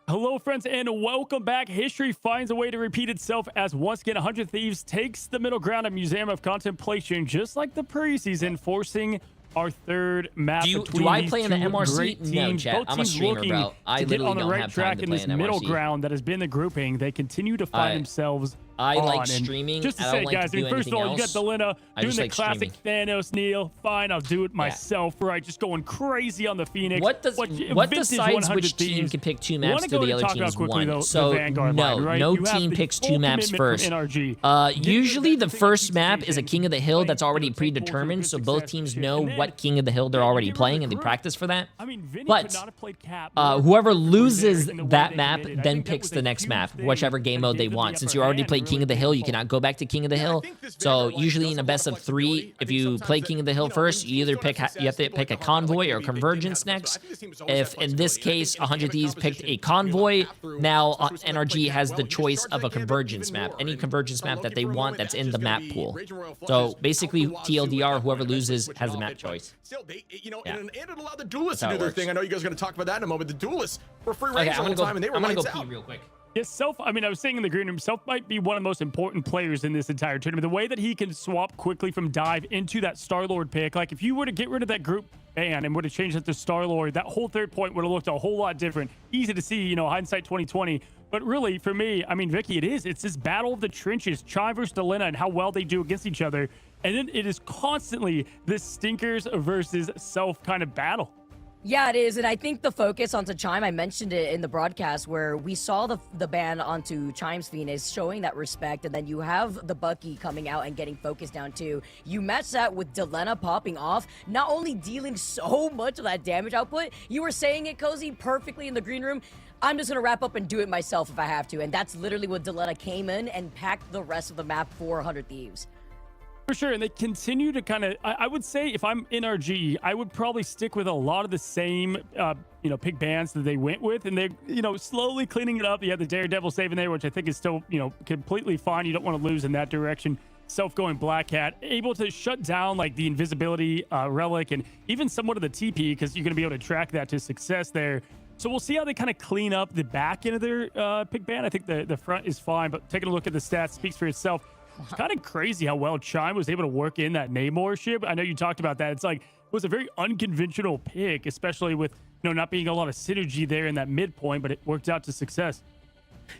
Hello, friends, and welcome back. History finds a way to repeat itself as once again 100 Thieves takes the middle ground at Museum of Contemplation, just like the preseason, forcing our third map. Do I play in the MRC? No, chat. I'm a streamer, bro. I literally don't have time to play in MRC. Middle ground that has been the grouping. They continue to find themselves. I like streaming. Just to I say, don't like guys, to do first of all, anything you got Delina doing the like classic Thanos kneel. Fine, I'll do it myself. Right, just going crazy on the Phoenix. What decides which team can pick 2 maps to the other team's 1? So no team picks 2 maps first. Usually the first map is a King of the Hill that's already predetermined, so both teams know what King of the Hill they're already playing and they practice for that. But whoever loses that map then picks the next map, whichever game mode they want. Since you already played King of the Hill, you cannot go back to King of the Hill. So usually in a best of 3, if you play King of the Hill first, you either you have to pick a convoy or convergence next. If in this case 100 Thieves picked a convoy, now NRG has the choice of a convergence map, any convergence map that they want that's in the map pool. So basically TLDR, whoever loses has the map choice. Still, and it allowed the duelists to do their thing. I know you guys are going to talk about that in a moment. The duelists were free range all the time, and they were I'm gonna go lights pee out. real quick. Yeah, Self, I mean, I was saying in the green room, Self might be one of the most important players in this entire tournament. The way that he can swap quickly from dive into that Star-Lord pick, like if you were to get rid of that group ban and would have changed it to Star-Lord, that whole third point would have looked a whole lot different. Easy to see, you know, hindsight 2020. But really, for me, I mean, Vicky, it's this battle of the trenches, Chime versus Delena, and how well they do against each other. And then it is constantly this stinkers versus self kind of battle. Yeah, it is, and I think the focus onto Chime, I mentioned it in the broadcast where we saw the ban onto Chime's Phoenix showing that respect, and then you have the Bucky coming out and getting focused down too. You match that with Delena popping off, not only dealing so much of that damage output, you were saying it, Cozy, perfectly in the green room. I'm just gonna wrap up and do it myself if I have to, and that's literally what Delena came in and packed the rest of the map for 100 Thieves. For sure, and they continue to kind of, I would say if I'm NRG, I would probably stick with a lot of the same, pick bans that they went with, and they're, slowly cleaning it up. You have the Daredevil saving there, which I think is still, completely fine. You don't want to lose in that direction. Self going Black Hat, able to shut down like the invisibility relic and even somewhat of the TP, because you're going to be able to track that to success there. So we'll see how they kind of clean up the back end of their pick ban. I think the front is fine, but taking a look at the stats speaks for itself. It's kind of crazy how well Chime was able to work in that Namor ship. I know you talked about that. It's like, it was a very unconventional pick, especially with, not being a lot of synergy there in that midpoint, but it worked out to success.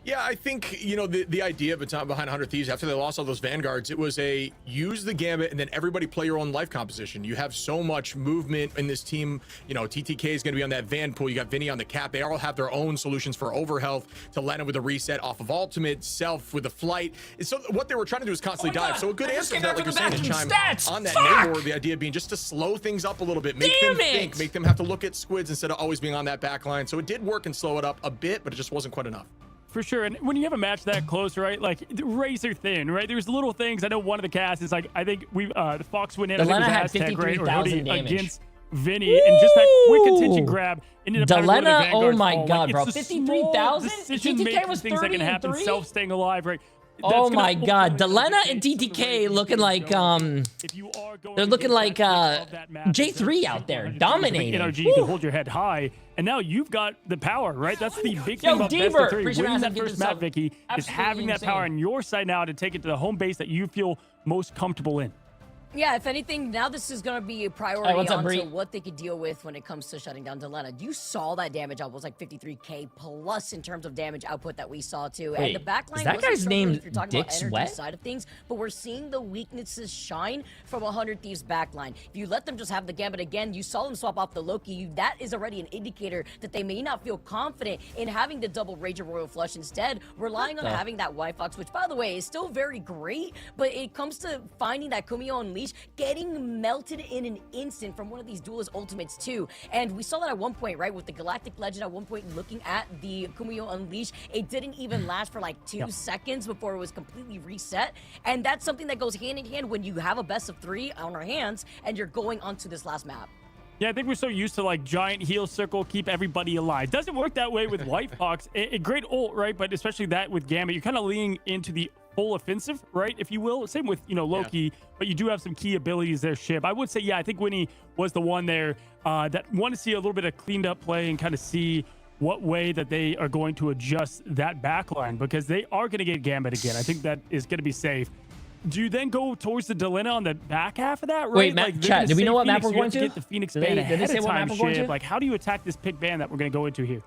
Yeah, I think, the idea behind 100 Thieves, after they lost all those Vanguards, it was use the Gambit and then everybody play your own life composition. You have so much movement in this team. TTK is going to be on that Van pool. You got Vinny on the cap. They all have their own solutions for overhealth. To Lennon with a reset off of ultimate, Self with the flight. And so what they were trying to do is constantly dive. So a good answer to that, like you're saying, is Chime on that Namor, the idea being just to slow things up a little bit, make them think, make them have to look at squids instead of always being on that back line. So it did work and slow it up a bit, but it just wasn't quite enough. For sure. And when you have a match that close, right, like razor thin, right, there's little things. I know one of the casts is like, I think the Fox went in, Delena I think it was a hashtag, right, or damage. against Vinny, and just that quick attention grab ended up Delena, oh my god, bro, it's 53,000? TTK was things that can happen, self staying alive, right? Oh my god, Delena and TTK looking like they're looking like Jay3 out there dominating. NRG, you can hold your head high, and now you've got the power, right? That's the big thing about best of 3. Winning that first map, Vicky, is having that power on your side now to take it to the home base that you feel most comfortable in. Yeah, if anything, now this is going to be a priority onto what they could deal with when it comes to shutting down Delena. You saw that damage output was like 53k plus in terms of damage output that we saw too. Wait, and the backline is that guy's name if you're talking about energy side of things, but we're seeing the weaknesses shine from 100 Thieves backline. If you let them just have the Gambit again, you saw them swap off the Loki. That is already an indicator that they may not feel confident in having the double Rager Royal Flush, instead relying on having that Y-Fox, which by the way is still very great, but it comes to finding that Kumiho Unleash, getting melted in an instant from one of these duelist ultimates too. And we saw that at one point, right, with the Galactic Legend at one point looking at the Kumiho Unleash. It didn't even last for like 2 seconds before it was completely reset. And that's something that goes hand in hand when you have a best of 3 on our hands and you're going onto this last map. Yeah, I think we're so used to like giant heal circle, keep everybody alive. Doesn't work that way with White Fox. A great ult, right? But especially that with Gambit, you're kind of leaning into the full offensive, right, if you will. Same with, Loki, but you do have some key abilities there, Shib. I would say, yeah, I think Winnie was the one there that want to see a little bit of cleaned up play and kind of see what way that they are going to adjust that backline, because they are going to get Gambit again. I think that is going to be safe. Do you then go towards the Delena on the back half of that, right? Wait, Matt, chat, do we know what map we're going to? Get the Phoenix ban ahead of time, Shib. Like, how do you attack this pick ban that we're going to go into here?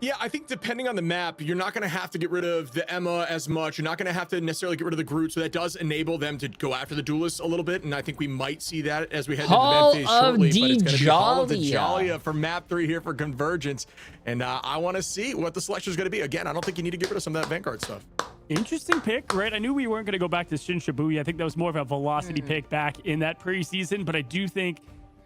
Yeah, I think depending on the map, you're not going to have to get rid of the Emma as much. You're not going to have to necessarily get rid of the Groot, so that does enable them to go after the duelists a little bit, and I think we might see that as we head into the event phase shortly. But it's going to be Hall of Dajalia for map 3 here for Convergence, and I want to see what the selection is going to be. Again, I don't think you need to get rid of some of that Vanguard stuff. Interesting pick, right? I knew we weren't going to go back to Shin Shibuya. I think that was more of a velocity pick back in that preseason, but I do think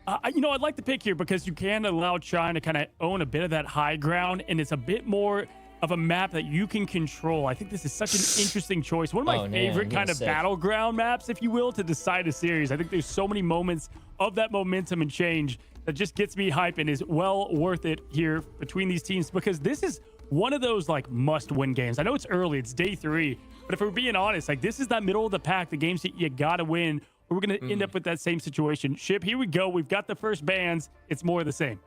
I'd like the pick here because you can allow Chime to kind of own a bit of that high ground, and it's a bit more of a map that you can control. I think this is such an interesting choice. One of my favorite kind of battleground maps, if you will, to decide a series. I think there's so many moments of that momentum and change that just gets me hype and is well worth it here between these teams, because this is one of those like must-win games. I know it's early, it's day 3, but if we're being honest, like this is that middle of the pack, the games that you gotta win. We're going to end up with that same situation. Ship, here we go. We've got the first bans. It's more of the same.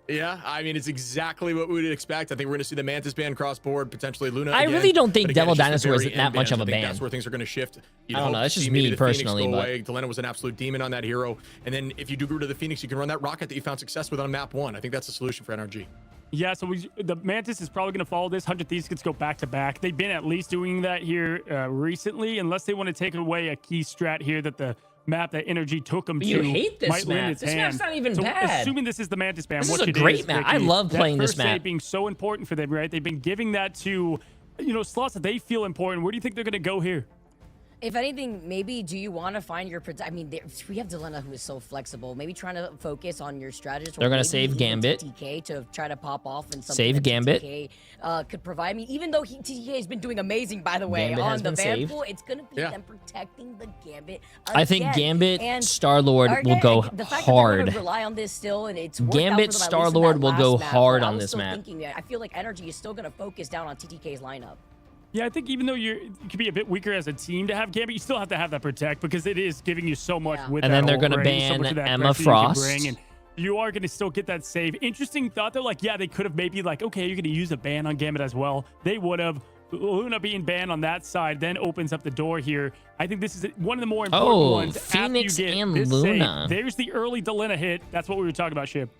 Yeah, I mean, it's exactly what we would expect. I think we're going to see the Mantis ban cross board, potentially Luna I really don't think Devil Dinosaur is that much of a ban. That's where things are going to shift. I don't know. That's just me personally. But Delena was an absolute demon on that hero. And then if you do go to the Phoenix, you can run that rocket that you found success with on map 1. I think that's the solution for NRG. Yeah, so the Mantis is probably going to follow this. 100 Thieves gets go back-to-back. They've been at least doing that here recently, unless they want to take away a key strat here that the map that Energy took them to. You hate this might map. Lend its This hand. map's not even so bad. Assuming this is the Mantis ban, This which is a it great is, map. Vicky, I love playing that this first map. save being so important for them, right? They've been giving that to, slots that they feel important. Where do you think they're going to go here? If anything, maybe do you want to find your... I mean, we have Delena who is so flexible. Maybe trying to focus on your strategist. They're going to save Gambit. TTK to try to pop off and something Save that Gambit. TTK could provide me. Even though TTK has been doing amazing, by the way, Gambit on has the been van saved. pool, it's going to be them protecting the Gambit I think again. Gambit, And Star-Lord will again, go the fact hard. That they're gonna rely on this still, and it's worked out Gambit, for them, at least in Star-Lord that will last go map, hard but I on was this still map. thinking that I feel like Energy is still going to focus down on TTK's lineup. Yeah, I think even though you could be a bit weaker as a team to have Gambit, you still have to have that protect because it is giving you so much with And that then they're going to ban so Emma Frost. And you are going to still get that save. Interesting thought, though. Like, yeah, they could have maybe okay, you're going to use a ban on Gambit as well. They would have. Luna being banned on that side then opens up the door here. I think this is one of the more important ones. Phoenix after you get and this Luna. Save. There's the early Delena hit. That's what we were talking about, Shib.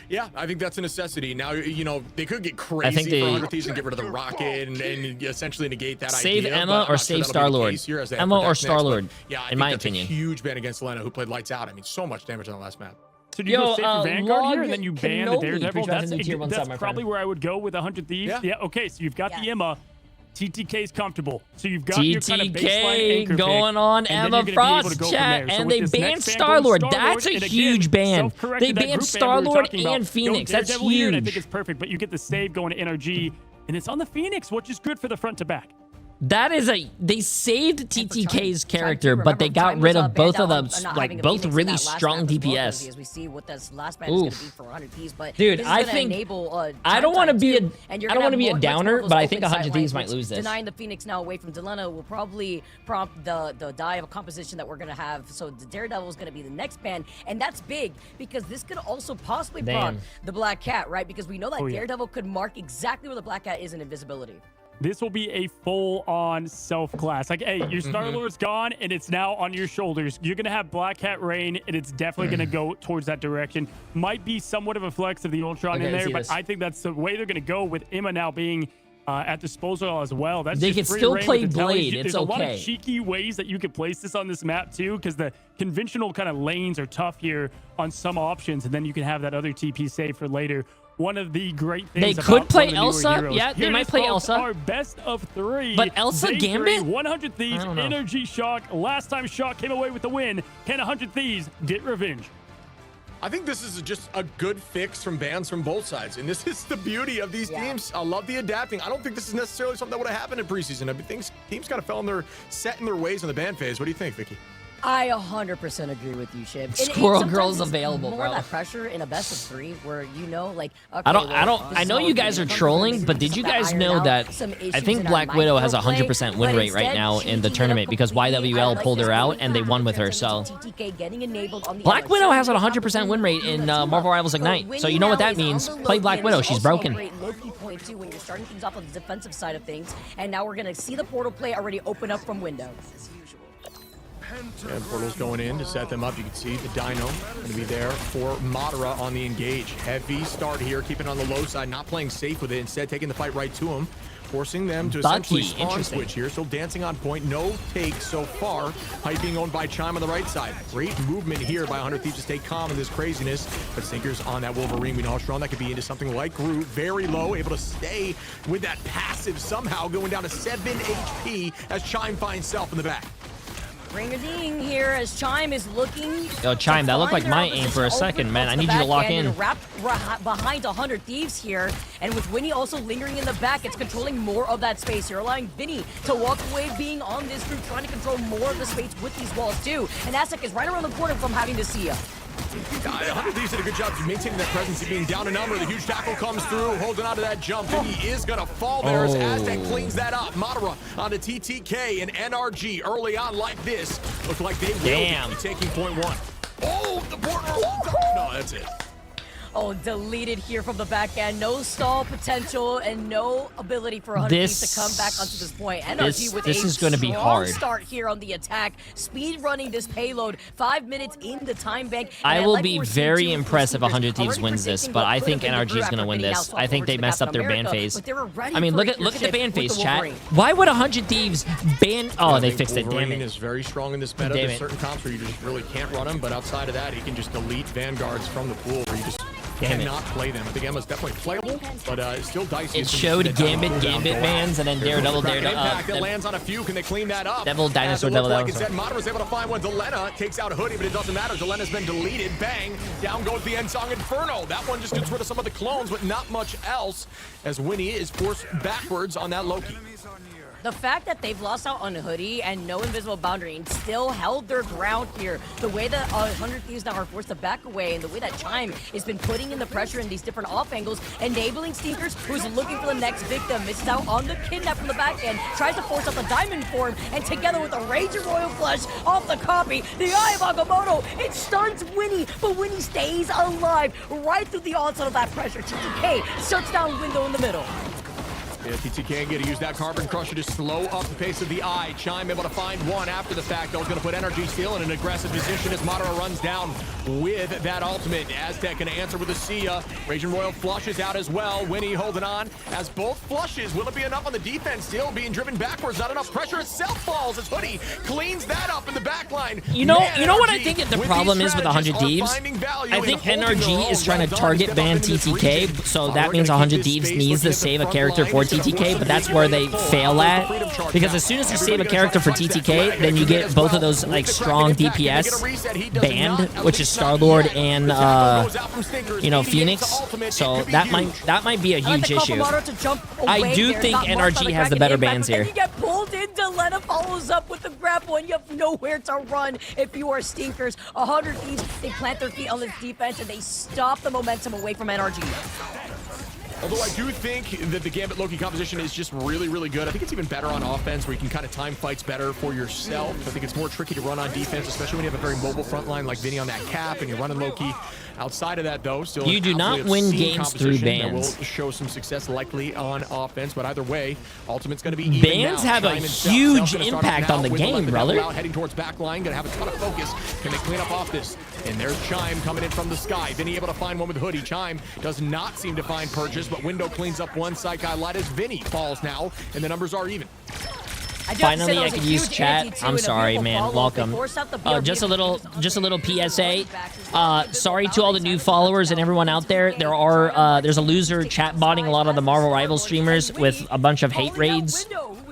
Yeah, I think that's a necessity. Now, they could get crazy for 100 Thieves and get rid of the rocket and essentially negate that save idea. Emma or save Star-Lord. Emma or Star-Lord, yeah, I in my that's opinion. A huge ban against Lena, who played lights out. I mean, so much damage on the last map. So do you go save your Vanguard here and then you ban the Daredevil? That's probably where I would go with 100 Thieves. Yeah, okay, so you've got the Emma. TTK's comfortable. So you've got your kind of baseline anchor going on Emma Frost chat, and they banned Star-Lord. That's a huge ban. They banned Star-Lord and Phoenix. That's huge. I think it's perfect, but you get the save going to NRG, and it's on the Phoenix, which is good for the front to back. That is they saved TTK's character, but they got rid of both of them, both really strong DPS. As we see what this last ban is going to be for 100 Thieves, but dude, I think I don't want to be a downer, but I think 100 Thieves might lose this. Denying the Phoenix now away from Delena will probably prompt the die of a composition that we're going to have. So the Daredevil is going to be the next ban, and that's big because this could also possibly prompt the Black Cat, right? Because we know that Daredevil could mark exactly where the Black Cat is in invisibility. This will be a full-on self-class. Like, hey, your Star-Lord's gone, and it's now on your shoulders. You're going to have Black Cat Rain, and it's definitely going to go towards that direction. Might be somewhat of a flex of the Ultron in there, but I think that's the way they're going to go with Emma now being at disposal as well. That's they can still play Blade. There's a lot of cheeky ways that you could place this on this map, too, because the conventional kind of lanes are tough here on some options, and then you can have that other TP save for later. One of the great things they could play Elsa. Yeah, they might play Elsa. Our best of 3. But Elsa Gambit? 100 Thieves, Energy Shock. Last time Shock came away with the win. Can 100 Thieves get revenge? I think this is just a good fix from bans from both sides. And this is the beauty of these teams. I love the adapting. I don't think this is necessarily something that would have happened in preseason. I mean, teams kind of fell in their set in their ways in the ban phase. What do you think, Vicky? I 100% agree with you, Shib. Squirrel Girl's available, more bro. More that pressure in a best of 3 where okay, I know you guys are trolling, but did you guys know that I think Black Widow has a 100% win rate right now in the tournament because YWL pulled her out and they won with her. So Black Widow has a 100% win rate in Marvel Rivals Ignite. So you know what that means. Play Black Widow. She's broken. Great Loki point too when you're starting things off on the defensive side of things, and now we're gonna see the portal play already open up from window. And portal's going in to set them up. You can see the Dino going to be there for Madara on the engage. Heavy start here, keeping on the low side, not playing safe with it. Instead, taking the fight right to him, forcing them to essentially spawn switch here. Still dancing on point. No takes so far. Height being owned by Chime on the right side. Great movement here by 100 Thieves to stay calm in this craziness. But Sinkers on that Wolverine. We know how strong that could be into something like Groot. Very low, able to stay with that passive somehow, going down to 7 HP as Chime finds self in the back. Ring-a-ding here as Chime is looking. Yo, Chime, that looked like my aim for a second, man. I need you to lock in. Wrapped behind 100 Thieves here, and with Winnie also lingering in the back, it's controlling more of that space here, allowing Vinny to walk away, being on this group, trying to control more of the space with these walls too. And Aztec is right around the corner from having to see ya. 100 Thieves did a good job maintaining that presence, being down a number. The huge tackle comes through, holding on to that jump. He is going to fall there as Aztec cleans that up. Madara onto TTK and NRG early on like this. Look like they will be taking point 1. Oh, the border. No, that's it. Oh, deleted here from the back end. No stall potential and no ability for 100 Thieves to come back onto this point. NRG with this a is going to be strong hard. start here on the attack. Speed running this payload. 5 minutes in the time bank. I will be very impressed if 100 Thieves wins this, but I think NRG is going to win this. I think they messed up their ban phase. I mean, look at the ban phase, chat. Why would 100 Thieves ban? Oh, they fixed it. Damn it. Is very strong in this meta. There's certain comps where you just really can't run him, but outside of that, he can just delete vanguards from the pool where you just cannot play them. I think Emma's definitely playable, but it's still dicey. It showed Gambit bans, and then Daredevil it lands on a few. Can they clean that up? Devil Dinosaur, Devil Dinosaur. Madara was able to find one. Delena takes out Hoodie, but it doesn't matter. Delena's been deleted. Bang! Down goes the Ensong Inferno. That one just gets rid of some of the clones, but not much else, as Winnie is forced backwards on that Loki. The fact that they've lost out on Hoodie and no invisible boundary and still held their ground here, the way that 100 Thieves now are forced to back away, and the way that Chime has been putting in the pressure in these different off angles, enabling Stinkers, who's looking for the next victim, misses out on the kidnap from the back end, tries to force out the diamond form, and together with a Raging Royal Flush off the copy, the Eye of Agamotto, it stuns Winnie, but Winnie stays alive right through the onslaught of that pressure. TTK shuts down Window in the middle. Yeah, TTK going to use that Carbon Crusher to slow up the pace of the Eye. Chime able to find one after the fact, though. Is going to put Energy Steel in an aggressive position as Madara runs down with that ultimate. Aztec going to answer with a Sia. Raging Royal flushes out as well. Winnie holding on as both flushes. Will it be enough on the defense? Still being driven backwards. Not enough pressure. Itself falls as Hoodie cleans that up in the back line. You know what I think the problem is with 100 Thieves? I think NRG is trying to target ban TTK, so that means 100 Thieves needs to save a character for TTK, but that's where they fail at, because as soon as you save a character for TTK, then you get both of those like strong DPS banned, which is Star-Lord and Phoenix. So that might be a huge issue. I do think NRG has the better bans here. You get pulled in. Delena follows up with the grapple, and you have nowhere to run if you are Stinkers. 100 Thieves, they plant their feet on this defense, and they stop the momentum away from NRG. Although I do think that the Gambit Loki composition is just really, really good. I think it's even better on offense, where you can kind of time fights better for yourself. I think it's more tricky to run on defense, especially when you have a very mobile front line like Vinny on that cap and you're running Loki. Outside of that, though, still you do not win games through bans. That will show some success likely on offense, but either way, Ultimate's going to be even bans now. have a huge impact on the game, brother. Heading towards backline, going to have a ton of focus. Can they clean up off this? And there's Chime coming in from the sky. Vinny able to find one with Hoodie. Chime does not seem to find Purchase, but Window cleans up one. Psychi Light as Vinny falls now, and the numbers are even. Finally, I could use chat. I'm sorry, man. Welcome. Just a little PSA. Sorry to all the new followers and everyone out there. There's a loser chat botting a lot of the Marvel Rivals streamers with a bunch of hate raids,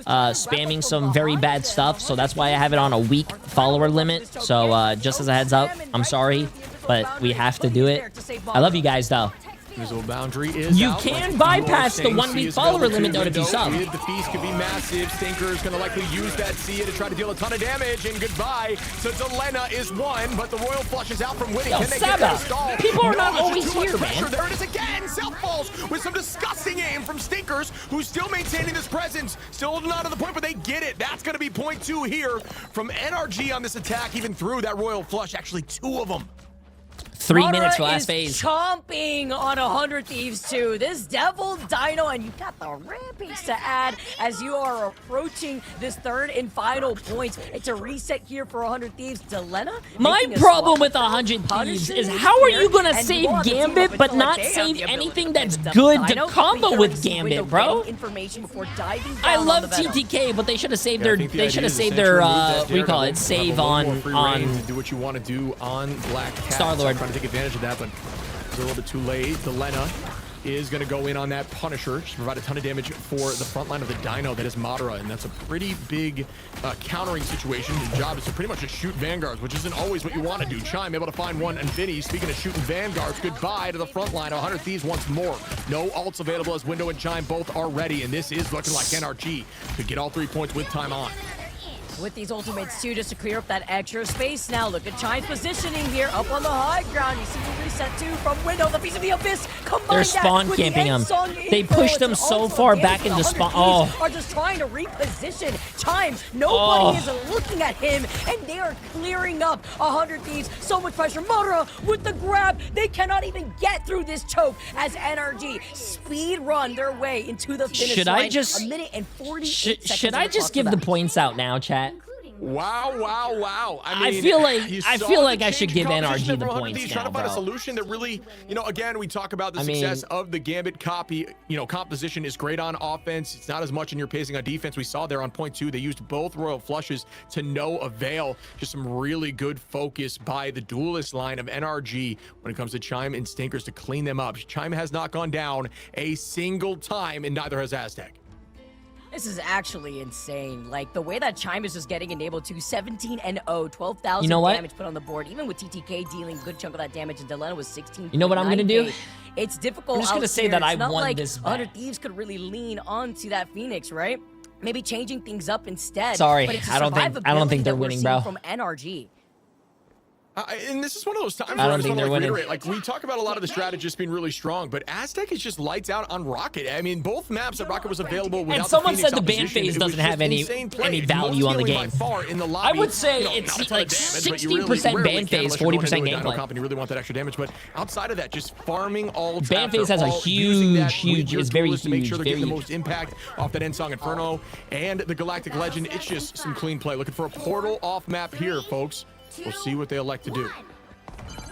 spamming some very bad stuff. So that's why I have it on a week follower limit. So just as a heads up, I'm sorry, but we have to do it. I love you guys, though. Invisible boundary is you out. can bypass the 1 week follower limit, though, if you sub. The feast could be massive. Stinker's going to likely use that Sia to try to deal a ton of damage, and goodbye. So Delena is one, but the Royal Flush is out from Winnie. Can they get that stall? People are not always here, man. There it is again. Self falls with some disgusting aim from Stinkers, who's still maintaining this presence. Still holding on to the point, but they get it. That's going to be point 2 here from NRG on this attack, even through that Royal Flush. Actually, 2 of them. 3 minutes for last phase. Chomping on 100 Thieves too. This Devil Dino, and you got the Rampage to add as you are approaching this 3rd and final point. It's a reset here for 100 Thieves. Delena. My problem with 100 Thieves is how are you gonna save Gambit but not save anything that's good to combo with Gambit, bro? I love TTK, but they should have saved their. They should have saved their. What do you call it? Save on. Do what you want to do on Black Cat. Star-Lord. Trying to take advantage of that, but it's a little bit too late. Delena is going to go in on that Punisher. She's provide a ton of damage for the front line of the Dino that is Madara, and that's a pretty big countering situation. The job is to pretty much just shoot Vanguards, which isn't always what you want to do. Chime able to find one, and Vinny, speaking of shooting Vanguards, goodbye to the front line. 100 Thieves once more. No ults available as Window and Chime both are ready, and this is looking like NRG could get all 3 points with time on. with these ultimates too, just to clear up that extra space. Now look at Chime's positioning here, up on the high ground. You see the reset too from window, the piece of the abyss. They're spawn camping him. They pushed them so far back into spawn. Oh, are just trying to reposition Chime. Nobody is looking at him, and they are clearing up 100 Thieves. So much pressure. Madara with the grab. They cannot even get through this choke as NRG speed run their way into the finish should line. I just? A minute and 48 seconds. Should I just give the points out now, chat? Wow, wow, wow. I mean, I feel like I should give NRG the points now, trying to find bro. a solution that really, you know, again, we talk about the success of the Gambit copy. You know, composition is great on offense. It's not as much in your pacing on defense. We saw there on point 2, they used both Royal Flushes to no avail. Just some really good focus by the duelist line of NRG when it comes to Chime and Stinkers to clean them up. Chime has not gone down a single time, and neither has Aztec. This is actually insane. Like, the way that Chime is just getting enabled to 17-0, 12,000 damage put on the board, even with TTK dealing a good chunk of that damage, and Delena was 16. You know what I'm gonna do? It's difficult. I'm just gonna say that I won this bet. 100 Thieves could really lean onto that Phoenix, right? Maybe changing things up instead. Sorry, but it's I don't think they're winning, bro. From NRG. And this is one of those times I where don't think they're winning. Like, we talk about a lot of the strategists being really strong, but Aztec is just lights out on Rocket. I mean, both maps that Rocket was available without and someone the Phoenix said the ban phase doesn't have any value on the game. I would say it's like 60% ban phase, 40% gameplay. Company really want that extra damage, but outside of that, just farming all ban phase has a huge, is very huge, to make sure they're getting the most impact off that Ensong Inferno and the Galactic Legend. It's just some clean play. Looking for a portal off map here, folks. We'll see what they elect to do.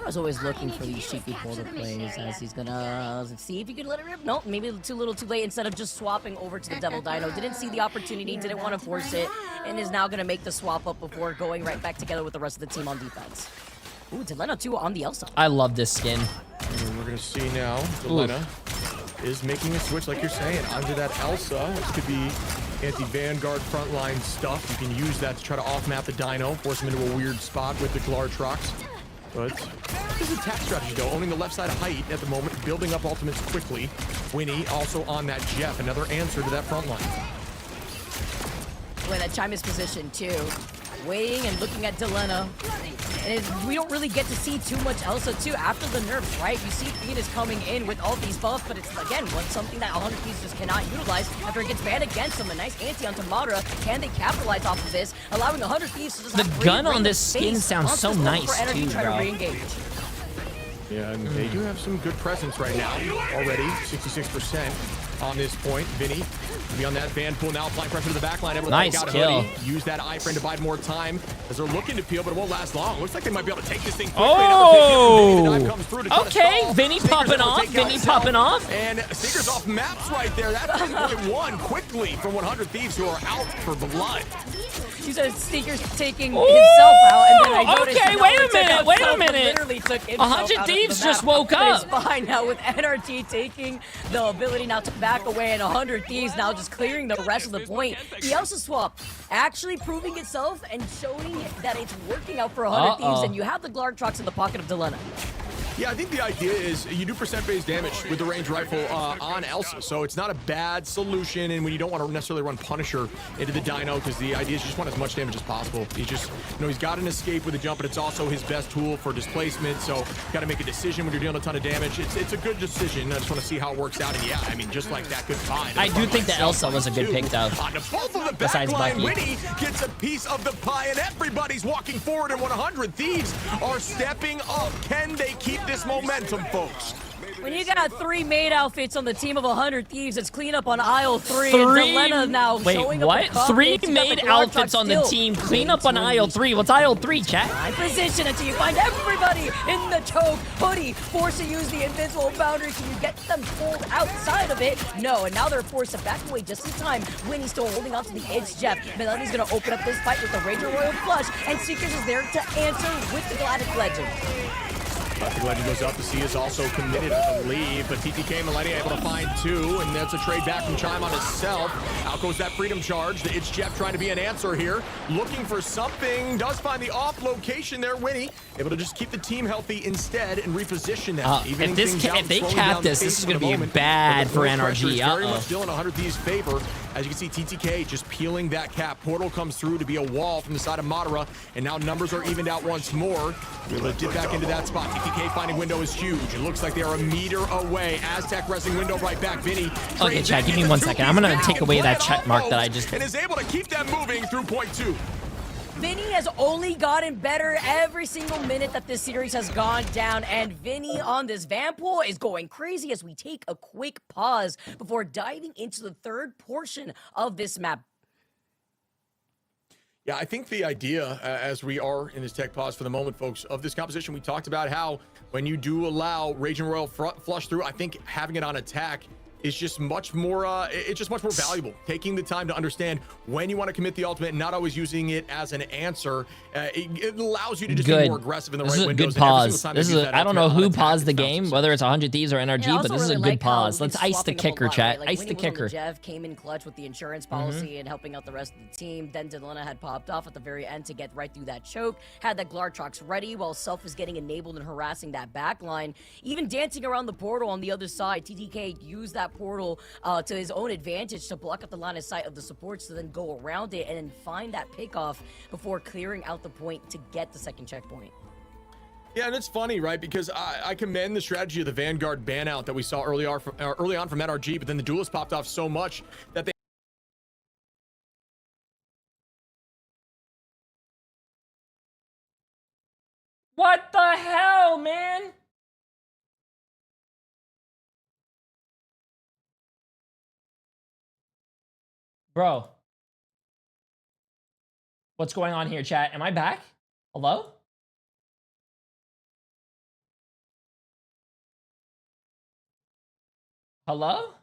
I was always looking for these cheeky portal plays, as he's gonna see if he can let it rip. Nope, maybe too little too late. Instead of just swapping over to the Devil Dino, didn't see the opportunity, didn't want to force it, and is now gonna make the swap up before going right back together with the rest of the team on defense. Ooh, Delena too on the Elsa. I love this skin. And we're gonna see now, Delena is making a switch, like you're saying, onto that Elsa. This could be anti-Vanguard frontline stuff. You can use that to try to off-map the Dino, force him into a weird spot with the Glartrox. But this is attack strategy, though, owning the left side of height at the moment, building up ultimates quickly. Winnie also on that Jeff, another answer to that front line. When that Chime is positioned, too. Waiting and looking at Delena. And we don't really get to see too much Elsa, too, after the nerfs, right? You see Phoenix coming in with all these buffs, but it's, again, something that 100 Thieves just cannot utilize after it gets banned against them. A nice anti onto Madara. Can they capitalize off of this, allowing 100 Thieves to just the gun on this skin sounds so nice, too, bro. Yeah, and they do have some good presence right now. Already 66% on this point. Vinny be on that van pull now, applying pressure to the back line. Able to nice take out kill. Hoodie. Use that iframe to buy more time as they're looking to peel, but it won't last long. Looks like they might be able to take this thing quickly. Okay, Vinny popping off. Vinny popping off. And Stinker's off maps right there. That's 1 quickly from 100 Thieves who are out for blood. She said Stinker's taking himself out, and then I noticed. Okay, wait a minute. Literally took 100 Thieves just woke up. It's fine now with NRG taking the ability now to back away, and 100 Thieves now just clearing the rest of the point. The Elsa swap actually proving itself and showing that it's working out for 100 Thieves, and you have the Glartrox in the pocket of Delena. Yeah, I think the idea is you do percent-based damage with the range rifle on Elsa, so it's not a bad solution. And when you don't want to necessarily run Punisher into the Dino, because the idea is you just want as much damage as possible. He's just, you know, he's got an escape with a jump, but it's also his best tool for displacement. So got to make a decision when you're dealing a ton of damage. It's a good decision. I just want to see how it works out. And yeah, I mean, just like that, goodbye. I do think that Elsa was a good pick, though. Both of the back line, Winnie gets a piece of the pie, and everybody's walking forward, and 100 Thieves are stepping up. Can they keep this momentum, folks? When you got 3 maid outfits on the team of 100 Thieves, it's clean up on aisle 3. And Delena now showing up. Wait, what? 3 maid outfits on the team. Clean up on aisle 3. What's aisle 3, chat? Position until you find everybody in the choke. Hoodie forced to use the invincible boundary. Can you get them pulled outside of it? No, and now they're forced to back away just in time. Winnie's still holding on to the edge, Jeff. Melani's going to open up this fight with the Ranger Royal Flush, and Seekers is there to answer with the Galactic Legend. Galactic Legend goes up. The C is also committed, I believe, but TTK Millennia able to find 2, and that's a trade back from Chime on himself. Out goes that Freedom Charge. The Itch Jeff trying to be an answer here. Looking for something. Does find the off location there. Winnie able to just keep the team healthy instead and reposition them. If they cap this, this is going to be bad for NRG. Very much still in 100 Thieves' favor As you can see, TTK just peeling that cap. Portal comes through to be a wall from the side of Madara, and now numbers are evened out once more. We're able to dip back into that spot. TTK finding window is huge. It looks like they are a meter away. Aztec wrestling window right back. Vinny. Okay, chat, give me 1 second. I'm gonna take away that check mark that I just. And is able to keep them moving through point 2. Vinny has only gotten better every single minute that this series has gone down, and Vinny on this Vanpool is going crazy as we take a quick pause before diving into the third portion of this map. Yeah, I think the idea, as we are in this tech pause for the moment, folks, of this composition, we talked about how when you do allow Raging Royal flush through, I think having it on attack is just much more it's just much more valuable. Taking the time to understand when you want to commit the ultimate and not always using it as an answer, it allows you to just be more aggressive in the right windows. This is a good pause. This is I don't know who paused the game, whether it's 100 Thieves or NRG, but this is a good pause. Let's ice the kicker, chat. Ice the kicker. Jeff came in clutch with the insurance policy and helping out the rest of the team. Then Delena had popped off at the very end to get right through that choke. Had that Glartrox ready while Self is getting enabled and harassing that back line. Even dancing around the portal on the other side, TTK used that portal to his own advantage to block up the line of sight of the supports to then go around it and then find that pickoff before clearing out the point to get the second checkpoint. Yeah, and it's funny, right? Because I commend the strategy of the Vanguard ban out that we saw early on from NRG, but then the Duelist popped off so much that they... What the hell, man? Bro. What's going on here, chat? Am I back? Hello? Hello?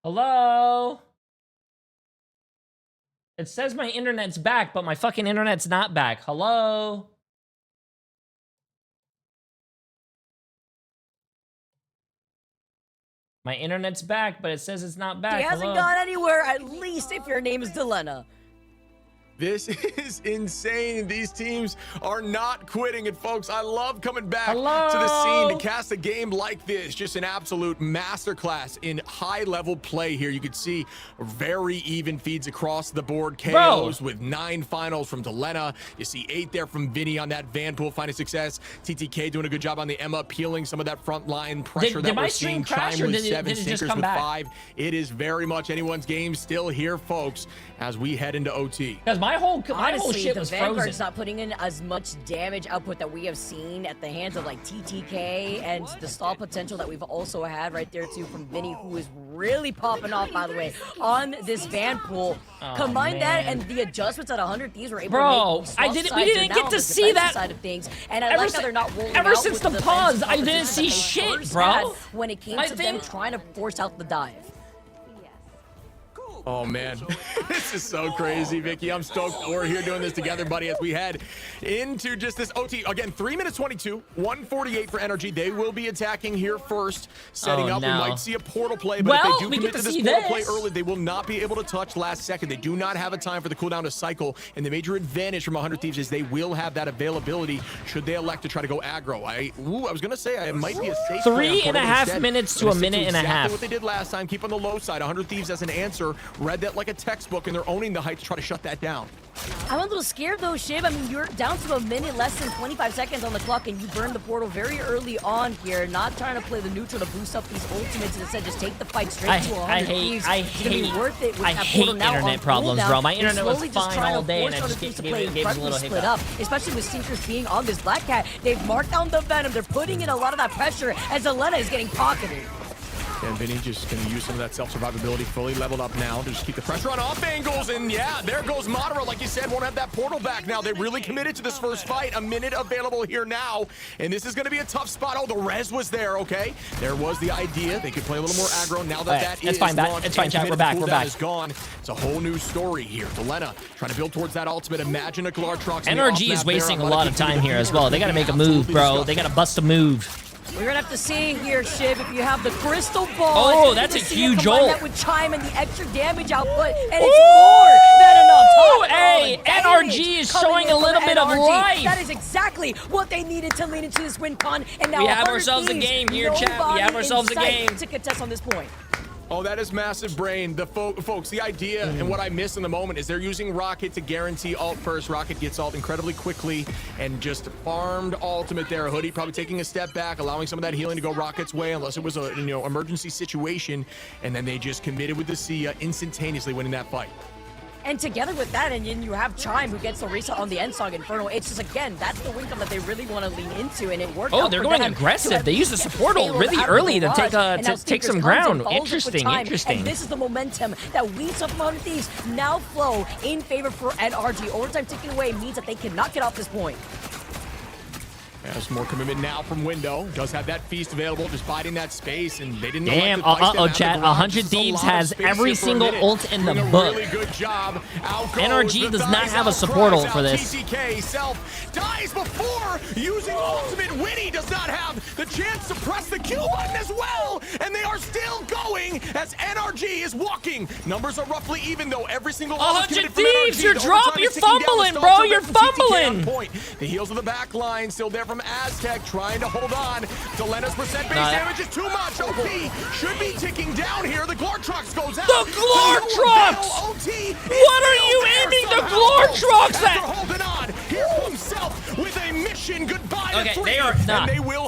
Hello? It says my internet's back, but my fucking internet's not back. Hello? My internet's back, but it says it's not back. He hasn't gone anywhere, at least if your name is Delena. This is insane. These teams are not quitting it, folks. I love coming back to the scene to cast a game like this. Just an absolute masterclass in high-level play here. You can see very even feeds across the board. KOs with 9 finals from Delena. You see 8 there from Vinny on that Vanpool finding success. TTK doing a good job on the Emma, peeling some of that front line pressure that we're seeing. Crash, Chime or with did 7, it Sinkers just come with back? 5. It is very much anyone's game still here, folks, as we head into OT. Because my whole Honestly, shit the was Vanguard's frozen. not putting in as much damage output that we have seen at the hands of like TTK, and the stall potential that we've also had right there too from Vinny, who is really popping off, by the way, on this Vanpool. Combine that and the adjustments at 100 Thieves were able to make. We didn't get to see that side of things, and I like how they're not rolling ever out since with the pause. I defensive didn't see composition that they shit, first bro. had when it came to them trying to force out the dive. Oh man, this is so crazy, Vicky. I'm stoked that we're here doing this together, buddy, as we head into just this OT. Again, 3 minutes 22, 148 for energy. They will be attacking here first, setting up. We might see a portal play, but if they do commit to this portal play early, they will not be able to touch last second. They do not have a time for the cooldown to cycle, and the major advantage from 100 Thieves is they will have that availability should they elect to try to go aggro. I was gonna say it might be a safe 3.5 minutes to a minute and a half. What they did last time, keep on the low side. 100 Thieves as an answer. Read that like a textbook, and they're owning the height to try to shut that down. I'm a little scared though, Shib. I mean, you're down to a minute, less than 25 seconds on the clock, and you burned the portal very early on here. Not trying to play the neutral to boost up these ultimates, and instead just take the fight straight to 100 Thieves. I hate internet problems, bro. My internet was fine all day, and I just gave it a little hiccup. Especially with Sinkers being on this Black Cat. They've marked down the Venom. They're putting in a lot of that pressure as Delena is getting pocketed. And Vinny just going to use some of that self-survivability, fully leveled up now to just keep the pressure on off angles. And yeah, there goes Madara. Like you said, won't have that portal back now. They really committed to this first fight. A minute available here now. And this is going to be a tough spot. Oh, the res was there, okay? There was the idea. They could play a little more aggro now that it's fine, it's fine, chat. We're back. We're back. Is gone. It's a whole new story here. Delena trying to build towards that ultimate. Imagine a Glartrox. NRG is wasting a lot of time here as well. They got to make a move, bro. They got to bust a move. We're gonna have to see here, Shiv, if you have the crystal ball. Oh, that's a huge ult. That with Chime and the extra damage output, and it's more than enough. Oh, hey, NRG is showing a little bit of life. That is exactly what they needed to lead into this win con. And now we have ourselves a game here, chat. We have ourselves a game to contest on this point. Oh, that is massive brain. The folks, the idea and what I miss in the moment is they're using Rocket to guarantee ult first. Rocket gets ult incredibly quickly and just farmed ultimate there. Hoodie probably taking a step back, allowing some of that healing to go Rocket's way unless it was a emergency situation. And then they just committed with the Sia, instantaneously winning that fight. And together with that, and then you have Chime who gets the reset on the end song Inferno. It's just, again, that's the win that they really want to lean into, and it worked out. Oh, they're going aggressive. They use the support ult really early to take some ground. Interesting. And this is the momentum that we saw from 100 Thieves now flow in favor for NRG. Overtime ticking away means that they cannot get off this point. There's more commitment now from Window. Does have that feast available, just biding that space, and they didn't know. Damn, chat. 100 Thieves has every single ult in the book. Really good job. NRG does not have a support ult for this. TTK self dies before using ultimate. Winnie does not have the chance to press the Q button as well, and they are still going as NRG is walking. Numbers are roughly even though. Every single 100 Thieves, you're fumbling, bro. You're fumbling. The heals of the back line still there from Aztec, trying to hold on. Delena's percent base damage is too much. OT should be ticking down here. The Glortrox goes out. The Glortrox! What are you aiming the Glortrox at? Holding on. Here himself with a mission goodbye. Okay,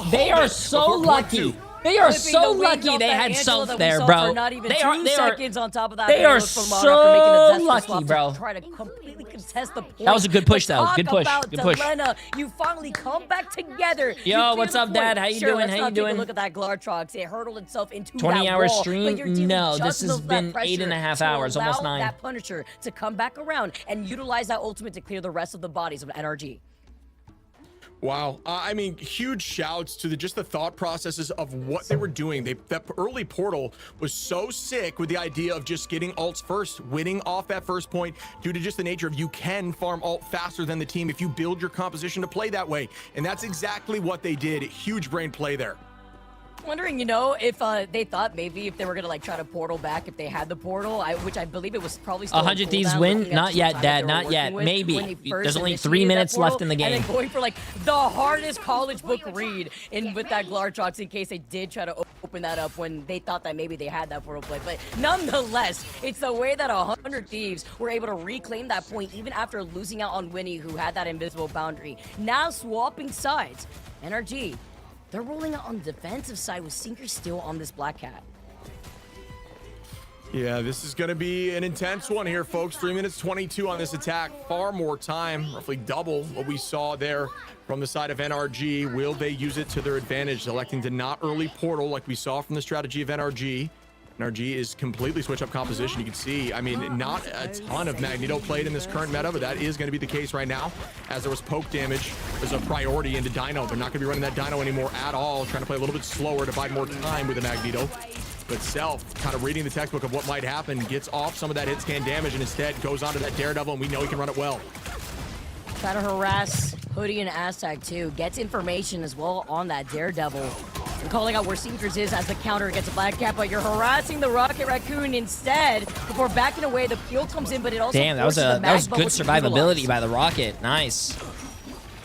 they are so lucky. They are so lucky they had self there, bro. They are seconds on top of that. They are so lucky, bro. Try to completely contest the point. That was a good push, though. Good push. Good push. Delena, you finally come back together. Yo, what's up, Dad? How you doing? How you doing? Look at that Glortrox. It hurtled itself into 20-hour stream? No, this has been 8.5 hours, almost 9. That Punisher to come back around and utilize that ultimate to clear the rest of the bodies of NRG. Wow. I mean, huge shouts to just the thought processes of what they were doing. That early portal was so sick with the idea of just getting ults first, winning off that first point due to just the nature of you can farm ult faster than the team if you build your composition to play that way. And that's exactly what they did. Huge brain play there. Wondering, if they thought maybe if they were gonna try to portal back if they had the portal, which I believe it was probably still 100 Thieves win? Not yet, Dad. Not yet. Maybe. There's only 3 minutes left in the game. And then going for the hardest college book read with that Glortrox in case they did try to open that up when they thought that maybe they had that portal play. But nonetheless, it's the way that 100 Thieves were able to reclaim that point even after losing out on Winnie, who had that invisible boundary. Now swapping sides. NRG. They're rolling out on the defensive side with Sinker still on this Black Cat. Yeah, this is going to be an intense one here, folks. 3 minutes 22 on this attack. Far more time, roughly double what we saw there from the side of NRG. Will they use it to their advantage, electing to not early portal like we saw from the strategy of NRG? NRG is completely switch up composition. You can see, I mean, not a ton of Magneto played in this current meta, but that is going to be the case right now, as there was poke damage. There's a priority into Dino. They're not going to be running that Dino anymore at all, trying to play a little bit slower to buy more time with the Magneto. But Self, kind of reading the textbook of what might happen, gets off some of that hit scan damage and instead goes onto that Daredevil, and we know he can run it well. Try to harass Hoodie and Aztec too. Gets information as well on that Daredevil. And calling out where Secrets is as the counter against a Black Cat, but you're harassing the Rocket Raccoon instead before backing away. The peel comes in, but it also that was good survivability by the Rocket. Nice.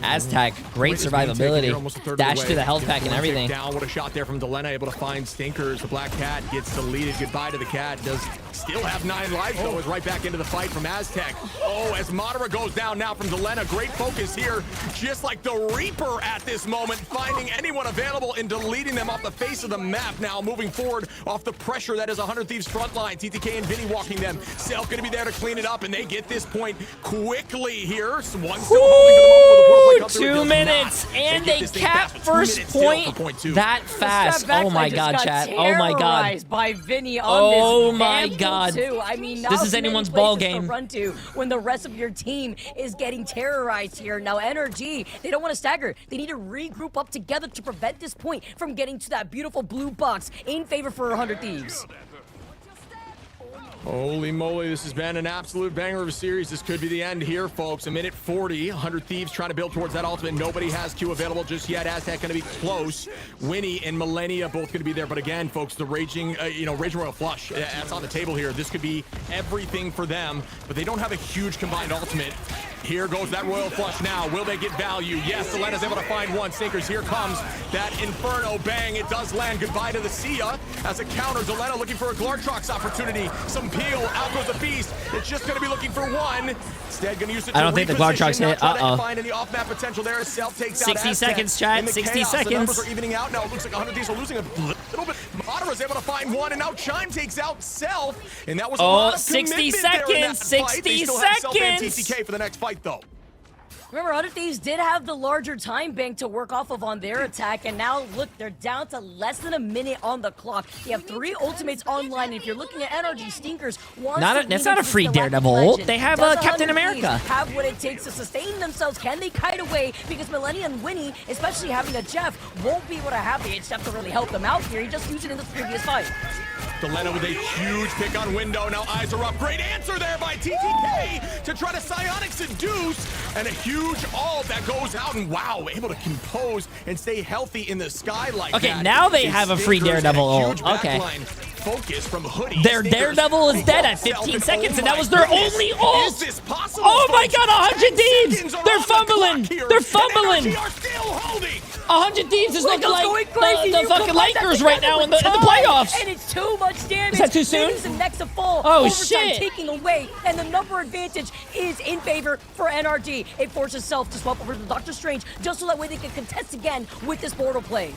Aztec, great survivability. Dash to the health pack and everything. Down, what a shot there from Delena, able to find Stinkers. The Black Cat gets deleted. Goodbye to the Cat. Does still have 9 lives, though. Is right back into the fight from Aztec. Oh, as Madara goes down now from Delena. Great focus here. Just like the Reaper at this moment, finding anyone available and deleting them off the face of the map now, moving forward off the pressure that is 100 Thieves front line. TTK and Vinny walking them. Self going to be there to clean it up, and they get this point quickly here. One still holding for the moment. 2 minutes, and they cap first point that fast. Oh my god, chat. Oh my god. By Vinny on this my god. I mean, this is anyone's ball game. To run to when the rest of your team is getting terrorized here. Now, NRG, they don't want to stagger. They need to regroup up together to prevent this point from getting to that beautiful blue box in favor for 100 Thieves. Holy moly, this has been an absolute banger of a series. This could be the end here, folks. A minute 40, 100 Thieves trying to build towards that ultimate. Nobody has Q available just yet. Aztec going to be close. Winnie and Millennia both going to be there. But again, folks, the Raging Royal Flush, that's on the table here. This could be everything for them, but they don't have a huge combined ultimate. Here goes that royal flush now. Will they get value? Yes, Selena's able to find one. Sinkers, here comes that Inferno. Bang, it does land. Goodbye to the Sia. As a counter, Delena looking for a Glartrox opportunity. Some peel, out goes the Feast. It's just going to be looking for one. Instead, going to use it to I don't think the Glartrox hit. Uh-oh. Find any off-map potential there. Self takes 60 out seconds, chat. 60 chaos. seconds. The numbers are evening out now. It looks like 100 Thieves are losing a little bit. Madara's able to find one, and now Chime takes out Self. And that was a lot of 60 commitment there in that seconds. fight. 60 They still have Self and seconds. TTK for the next fight, though. Remember, 100 Thieves did have the larger time bank to work off of on their attack, and now, look, they're down to less than a minute on the clock. They have 3 ultimates online, and if you're looking at NRG Stinkers, That's not a free Daredevil ult. They have Captain America. Have what it takes to sustain themselves. Can they kite away? Because Millennia and Winnie, especially having a Jeff, won't be able to have the Jeff to really help them out here. He just used it in this previous fight. Delena with a huge pick on Window. Now eyes are up. Great answer there by TTK to try to psionic seduce. And a huge ult that goes out. And wow, able to compose and stay healthy in the sky like that. Okay, now they have a free Daredevil ult. Okay. Focus from Hoodie. Their Daredevil is dead at 15 seconds, and that was their only ult. Is this possible? Oh my god, 100 Thieves! They're fumbling! They're fumbling! 100 Thieves is looking like the fucking Lakers right now in the playoffs. And it's too much damage. Is that too soon? Ladies and next to fall. Oh, Overtime shit. taking away, and the number advantage is in favor for NRG. It forces Self to swap over to Doctor Strange just so that way they can contest again with this portal play.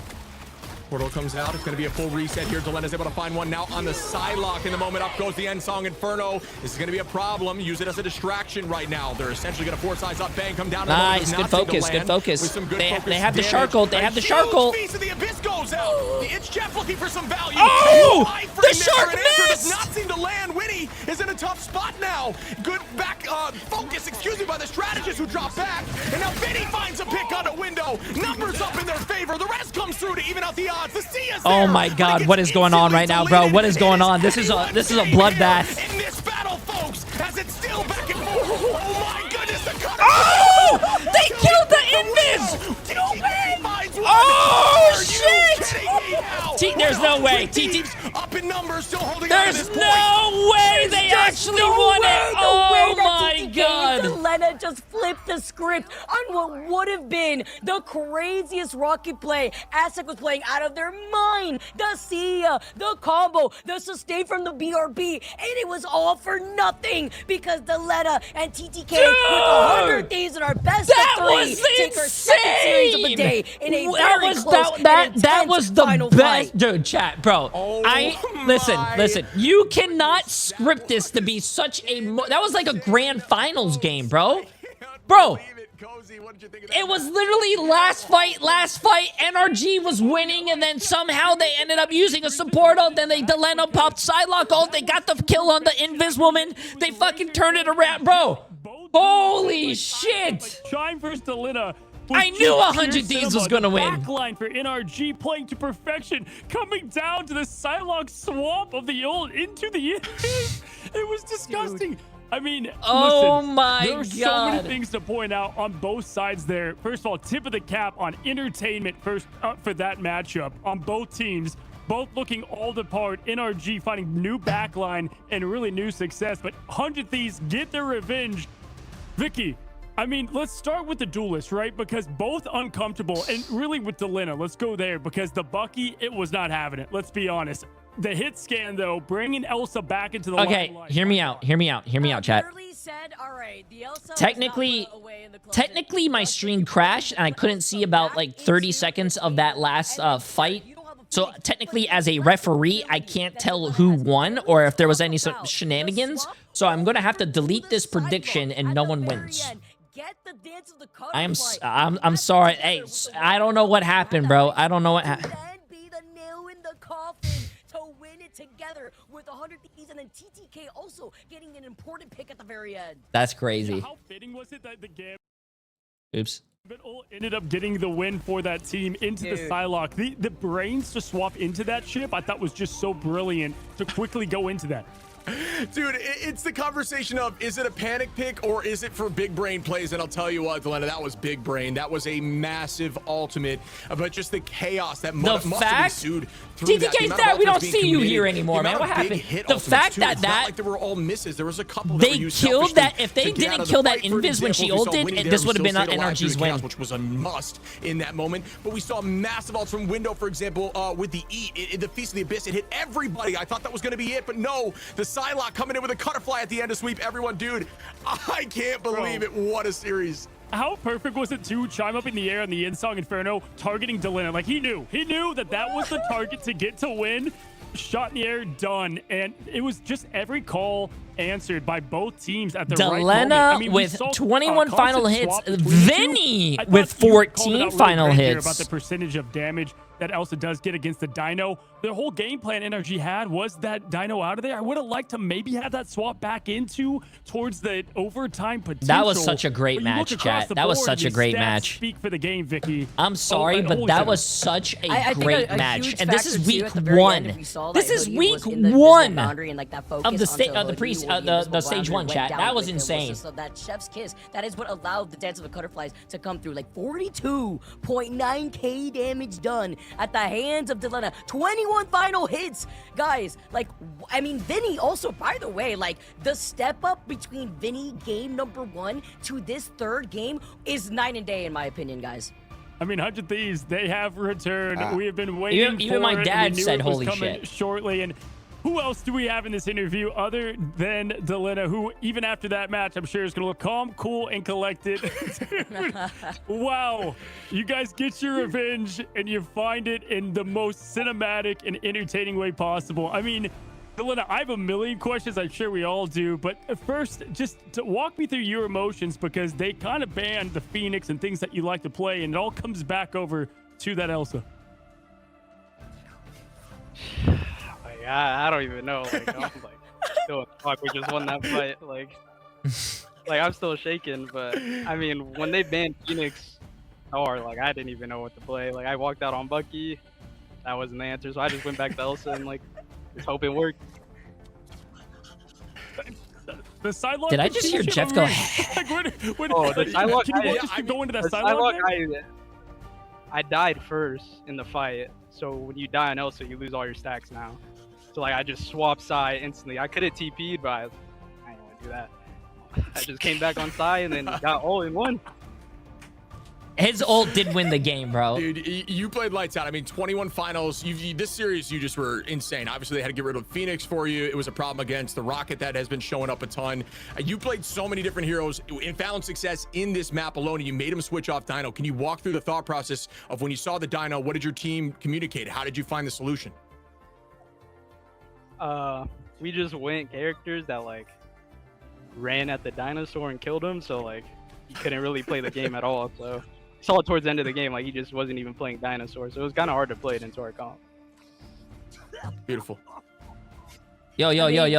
Portal comes out. It's going to be a full reset here. Delena's able to find one now on the Psylocke in the moment. Up goes the end song Inferno. This is going to be a problem. Use it as a distraction right now. They're essentially going to force eyes up. Bang, come down. Nice, good focus, good focus. They have the Shark ult. They have the Shark ult. Piece of the Abyss goes out. It's Jeff looking for some value. Oh, the Shark missed. missed. Does not seem to land. Winnie is in a tough spot now. Good back focus, excuse me, by the strategist who dropped back. And now Vinny finds a pick on a Window. Numbers up in their favor. The rest comes through to even out the odds. The Sia's there. Oh my god, what is going on right now, bro? What is going on? This is a bloodbath. In this battle, folks, as it's still back and forth. Oh my goodness, the cutter. Oh! They killed the Invis! No way! Oh shit! There's no way. Up in numbers, still holding on to There's this point. no way they actually won it! Oh my god! Delena just flipped the script on what would have been the craziest rocket play. Aztec was playing out of their mind. The Sia, the combo, the sustain from the BRB, and it was all for nothing because Delena and TTK with 100 Thieves in our best of 3 take our second series of the day in a very close that was the final best, fight. dude. Chat, bro. Listen. You cannot script this to be such a. That was like a grand finals game, bro. Bro. It was literally last fight. NRG was winning, and then somehow they ended up using a support ult. Then Delena popped Psylocke ult. They got the kill on the Invis woman. They fucking turned it around, bro. Holy shit! Chime versus Delena. I knew 100 Thieves was gonna win. Backline for NRG playing to perfection, coming down to the Psylocke swamp of the ult into the Invis. It was disgusting. Dude. I mean, oh listen, my there are so many things to point out on both sides there. First of all, tip of the cap on entertainment first for that matchup on both teams. Both looking all the part. NRG finding new backline and really new success. But 100 Thieves get their revenge. Vicky, I mean, let's start with the duelist, right? Because both uncomfortable. And really with Delena, let's go there. Because the Bucky, it was not having it. Let's be honest. The hit scan, though, bringing Elsa back into the limelight. Okay, hear me out, chat. Technically, my stream crashed, and I couldn't see about, like, 30 seconds of that last fight. So, technically, as a referee, I can't tell who won or if there was any shenanigans. So, I'm going to have to delete this prediction, and no one wins. I'm sorry. Hey, I don't know what happened, bro. I don't know what happened. Together with 100 Thieves and then TTK also getting an important pick at the very end. That's crazy. How fitting was it that the game ended up getting the win for that team into the Psylocke? The brains to swap into that ship, I thought was just so brilliant to quickly go into that. Dude, it's the conversation of, is it a panic pick or is it for big brain plays? And I'll tell you what, Delena, that was big brain. That was a massive ultimate, but just the chaos that must have ensued through that. TTK, that we don't see you here anymore, man. What happened? The fact that like there were all misses. There was a couple they killed that. If they didn't kill that Invis when she ulted, this would have been NRG's win, which was a must in that moment. But we saw massive ults from Window, for example, with the E, the Feast of the Abyss. It hit everybody. I thought that was going to be it, but no. The Psylocke coming in with a Cutterfly at the end to sweep everyone. Dude, I can't believe it. What a series. How perfect was it to chime up in the air on the Insong Inferno, targeting Delena? Like, he knew that that was the target to get to win. Shot in the air, done. And it was just every call answered by both teams at the right moment. I mean, with 21 final hits, Vinny with 14 final hits. About the percentage of damage that Elsa does get against the Dino. The whole game plan NRG had was that Dino out of there. I would have liked to maybe have that swap back into towards the overtime potential. That was such a great match, chat. That was such a great match. Speak for the game, Vicky. I'm sorry, but that was such a great match. And this is week one. This is week one of the stage one, chat. That was insane. So that chef's kiss, that is what allowed the Dance of the Cutterflies to come through. Like 42.9k damage done at the hands of Delena. 21 final hits. Guys, like, I mean, Vinny also, by the way, like, the step up between Vinny game number 1 to this third game is night and day, in my opinion, guys. I mean, 100 Thieves, they have returned. We have been waiting for it. Even my dad said, holy shit. Shortly, and who else do we have in this interview other than Delena, who even after that match, I'm sure is going to look calm, cool, and collected. Dude, wow. You guys get your revenge, and you find it in the most cinematic and entertaining way possible. I mean, Delena, I have a million questions. I'm sure we all do. But first, just to walk me through your emotions, because they kind of banned the Phoenix and things that you like to play, and it all comes back over to that Elsa. I don't even know. Like, I'm like, still fuck. We just won that fight. Like I'm still shaking. But I mean, when they banned Phoenix, like I didn't even know what to play. Like I walked out on Bucky, that wasn't the answer. So I just went back to Elsa and like just hope it worked. The Psylocke. Did I just hear Jeff go? The Psylocke. Can you just keep going to that Psylocke? I died first in the fight. So when you die on Elsa, you lose all your stacks now. So like I just swapped Psy instantly. I could have TP'd, but I didn't want to do that. I just came back on Psy and then got all in one. His ult did win the game, bro. Dude, you played lights out. I mean, 21 finals. This series, you just were insane. Obviously, they had to get rid of Phoenix for you. It was a problem against the Rocket that has been showing up a ton. You played so many different heroes and found success in this map alone, and you made him switch off Dino. Can you walk through the thought process of when you saw the Dino? What did your team communicate? How did you find the solution? We just went characters that like ran at the dinosaur and killed him. So like he couldn't really play the game at all. So saw it towards the end of the game, like he just wasn't even playing dinosaur, so it was kind of hard to play it into our comp. Beautiful. Yo.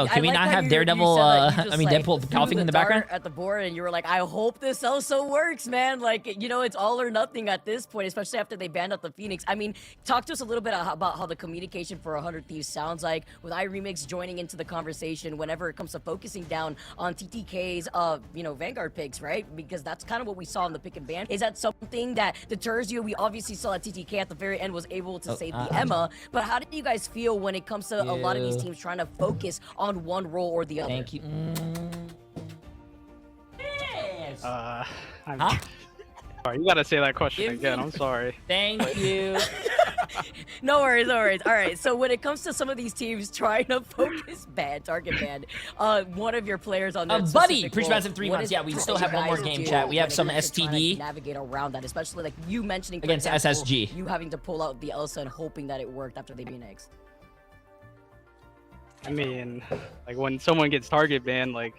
Can we not have Daredevil, Deadpool coughing in the background? At the board, and you were like, I hope this also works, man. Like, you know, it's all or nothing at this point, especially after they banned out the Phoenix. I mean, talk to us a little bit about how the communication for 100 Thieves sounds like, with iRemix joining into the conversation whenever it comes to focusing down on TTK's, Vanguard picks, right? Because that's kind of what we saw in the pick and ban. Is that something that deters you? We obviously saw that TTK at the very end was able to save the Emma, but how did you guys feel when it comes to a lot of these teams trying to focus on one role or the other? Thank you. Yes. Sorry, you gotta say that question again. I'm sorry. Thank you. No worries. All right. So when it comes to some of these teams trying to focus target ban, one of your players on that Buddy, pre-massive 3 months. Yeah, we still have one more game, chat. We have some STD. Navigate around that, especially like you mentioning against SSG. You having to pull out the Elsa and hoping that it worked after they beat Eggs. I mean, like when someone gets target banned, like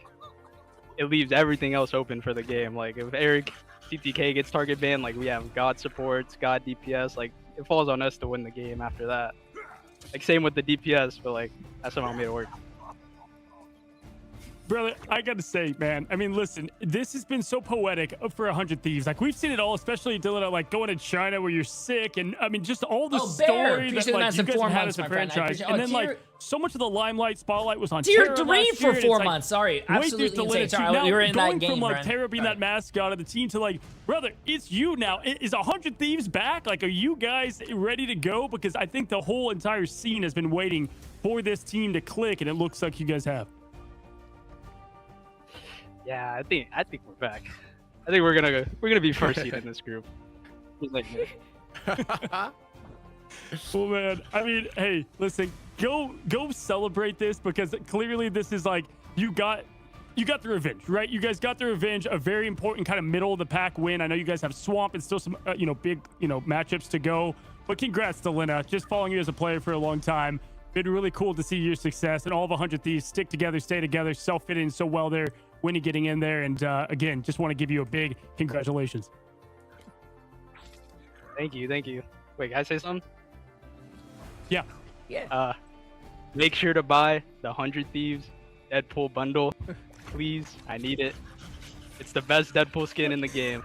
it leaves everything else open for the game. Like if Eric TTK gets target banned, like we have God supports, God DPS, like it falls on us to win the game after that. Like same with the DPS, but like that's somehow made it work. Brother, I gotta say, man, I mean, listen, this has been so poetic for 100 Thieves. Like, we've seen it all, especially Dylan, like going to China where you're sick, and I mean, just all the story that like you guys have had as a franchise. And then like so much of the limelight, spotlight was on Tier Terra 3 last for year, 4 months. Sorry, absolutely insane. Sorry, we were in that game, from like Brent. Terra being that mascot of the team to like, brother, it's you now. Is 100 Thieves back? Like, are you guys ready to go? Because I think the whole entire scene has been waiting for this team to click, and it looks like you guys have. Yeah, I think we're back. I think we're gonna be first seed in this group. Just like me. Well, man, I mean, hey, listen, go celebrate this, because clearly this is like you got the revenge, right? You guys got the revenge, a very important kind of middle of the pack win. I know you guys have Swamp and still some big matchups to go, but congrats to Lina. Just following you as a player for a long time, been really cool to see your success, and all of 100 Thieves stick together, stay together, self-fit in so well there. Winnie getting in there, and again, just want to give you a big congratulations. Thank you. Wait, can I say something? Yeah. Make sure to buy the 100 Thieves Deadpool bundle, please. I need it. It's the best Deadpool skin in the game.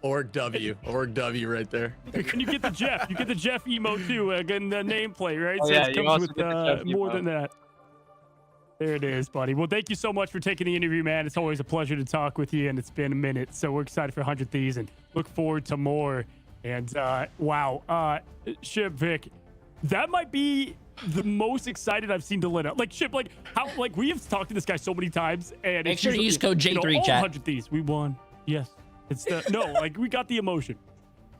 Org W right there. And you get the Jeff. You get the Jeff emote too. Again, the nameplate, right? Oh, So yeah, it you comes also with get the Jeff more emote. than that. There it is, buddy. Well, thank you so much for taking the interview, man. It's always a pleasure to talk with you, and it's been a minute. So we're excited for 100 Thieves and look forward to more. And wow, Ship Vic, that might be the most excited I've seen Delina. Like Ship, like how, like we have talked to this guy so many times, and Make sure to use code J3 all chat. 100 Thieves, we won. Yes, it's the no, like we got the emotion.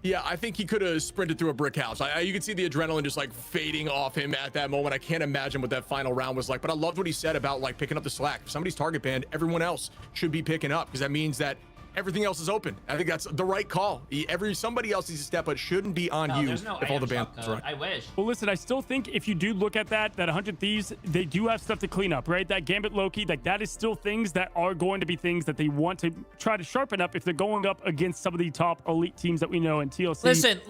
Yeah, I think he could have sprinted through a brick house. You could see the adrenaline just like fading off him at that moment. I can't imagine what that final round was like, but I loved what he said about like picking up the slack. If somebody's target banned, everyone else should be picking up, because that means that everything else is open. I think that's the right call. Somebody else needs to step, but shouldn't be on you if all the bans are. I wish. Well, listen, I still think if you do look at that 100 Thieves, they do have stuff to clean up, right? That Gambit Loki, like that is still things that are going to be things that they want to try to sharpen up if they're going up against some of the top elite teams that we know in TLC. Listen,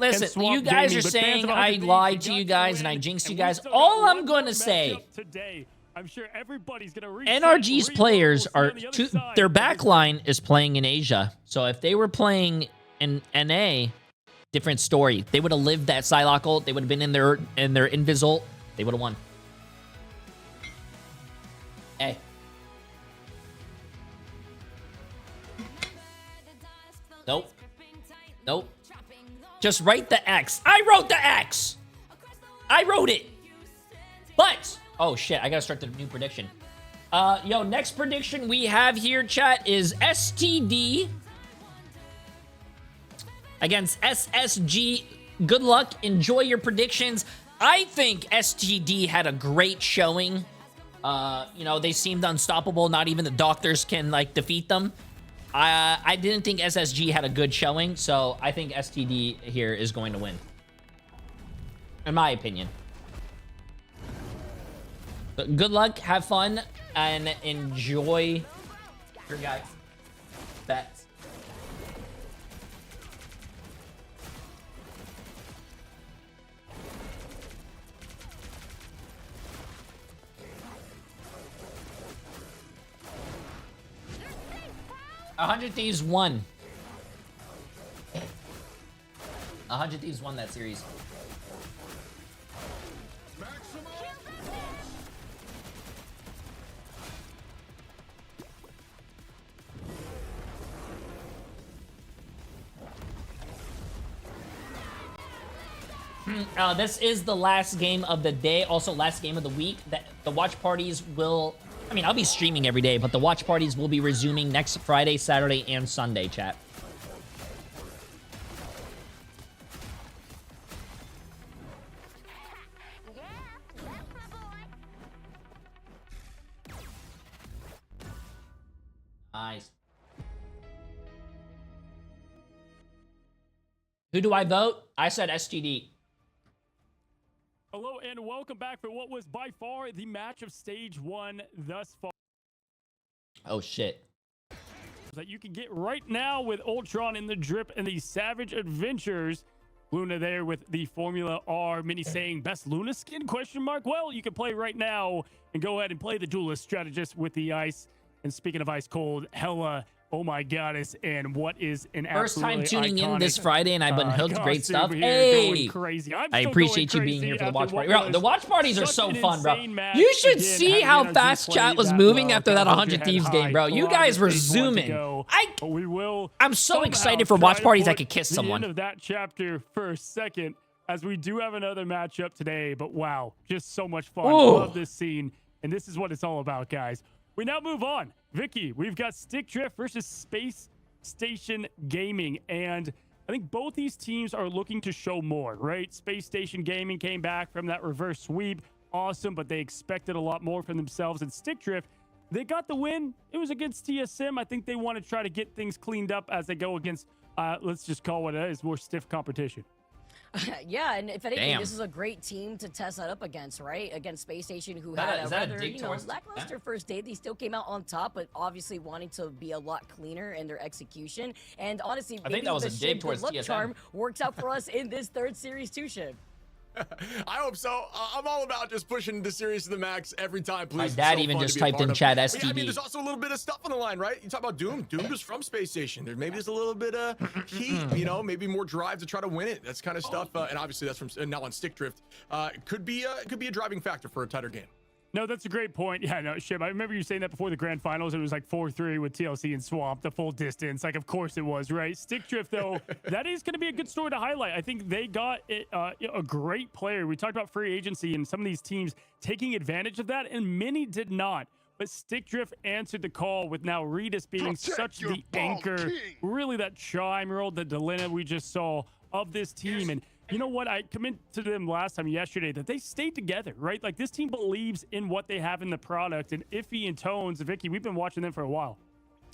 you guys are saying I lied to you guys and I jinxed you guys. All I'm going to say, today, I'm sure everybody's going to reach NRG's players are their backline is playing in Asia. So if they were playing in NA, different story. They would have lived that Psylocke ult. They would have been in their Invis ult. They would have won. Hey. Nope. Just write the X. I wrote the X. I wrote it. But oh shit, I gotta start the new prediction. Next prediction we have here, chat, is STD against SSG. Good luck. Enjoy your predictions. I think STD had a great showing. They seemed unstoppable. Not even the doctors can like defeat them. I didn't think SSG had a good showing, so I think STD here is going to win. In my opinion. But good luck, have fun, and enjoy your guys' bets. A 100 Thieves won. 100 Thieves won that series. This is the last game of the day, also last game of the week. The watch parties will, I'll be streaming every day, but the watch parties will be resuming next Friday, Saturday, and Sunday, chat. Nice. Who do I vote? I said STD. Hello and welcome back for what was by far the match of stage 1 thus far. Oh shit. That you can get right now with Ultron in the drip and the Savage Adventures. Luna there with the Formula R mini saying best Luna skin question mark. Well, you can play right now and go ahead and play the Duelist Strategist with the ice. And speaking of ice cold, Hella, oh my goddess, and what is an First time tuning in iconic, this Friday, and I've been hooked. Great costume stuff. here, Hey, going crazy. I'm I still appreciate going you being here for the crazy watch after party. what Bro, the was watch parties are such so an fun, bro. insane match. You should Again, see having how NRG fast play chat was that moving well, after that gotta hold 100 your Thieves head game, high. bro. You A lot of guys were mistakes left to zooming. go, but we will I'm so somehow excited for try watch to parties I put could kiss the someone. end of that chapter for a second, as we do have another matchup today. But wow, just so much fun. Ooh. Love this scene, and this is what it's all about, guys. We now move on. Vicky, we've got Stick Drift versus Space Station Gaming, and I think both these teams are looking to show more, right? Space Station Gaming came back from that reverse sweep. Awesome, but they expected a lot more from themselves. And Stick Drift, they got the win. It was against TSM. I think they want to try to get things cleaned up as they go against, let's just call what it is, more stiff competition. Yeah, and if anything, Damn. this is a great team to test that up against, right? Against Space Station, who Is that had a- a is that a rather, dig towards- lackluster first day. They still came out on top, but obviously wanting to be a lot cleaner in their execution. And honestly, I think maybe that was the a dig Shib good towards luck TSM. charm works out for us in this third series too, Shib. I hope so. I'm all about just pushing the series to the max every time. Please. My It's dad so even fun to just be a typed part in of. chat Yeah, I STD. mean, there's also a little bit of stuff on the line, right? You talk about Doom. Doom is from Space Station. There maybe there's a little bit of heat, you know, maybe more drive to try to win it. That's kind of stuff. And obviously that's from now on Stick Drift. Could be a driving factor for a tighter game. No, that's a great point. Yeah, no, Shib, I remember you saying that before the grand finals. It was like 4-3 with TLC and Swamp, the full distance. Like, of course it was, right? Stick Drift, though, that is going to be a good story to highlight. I think they got a great player. We talked about free agency and some of these teams taking advantage of that, and many did not. But Stick Drift answered the call with now Redis being such the anchor, really that chime roll, the Delina we just saw of this team. And you know what? I committed to them last time yesterday that they stayed together, right? Like, this team believes in what they have in the product. And Iffy and Tones, Vicky, we've been watching them for a while.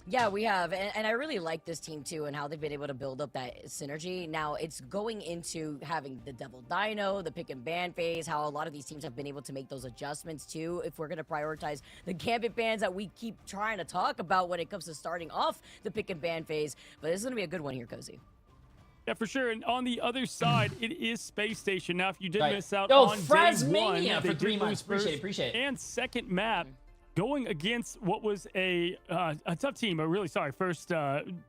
Yeah, we have, and I really like this team too, and how they've been able to build up that synergy. Now it's going into having the Devil Dino, the pick and ban phase, how a lot of these teams have been able to make those adjustments too. If we're gonna prioritize the Gambit bans that we keep trying to talk about when it comes to starting off the pick and ban phase, but this is gonna be a good one here, Cozy. Yeah, for sure. And on the other side, it is Space Station. Now, if you did miss out Yo, on Frasmania day one, for they 3 did months. lose Appreciate it. and second map, going against what was a tough team, but really sorry. First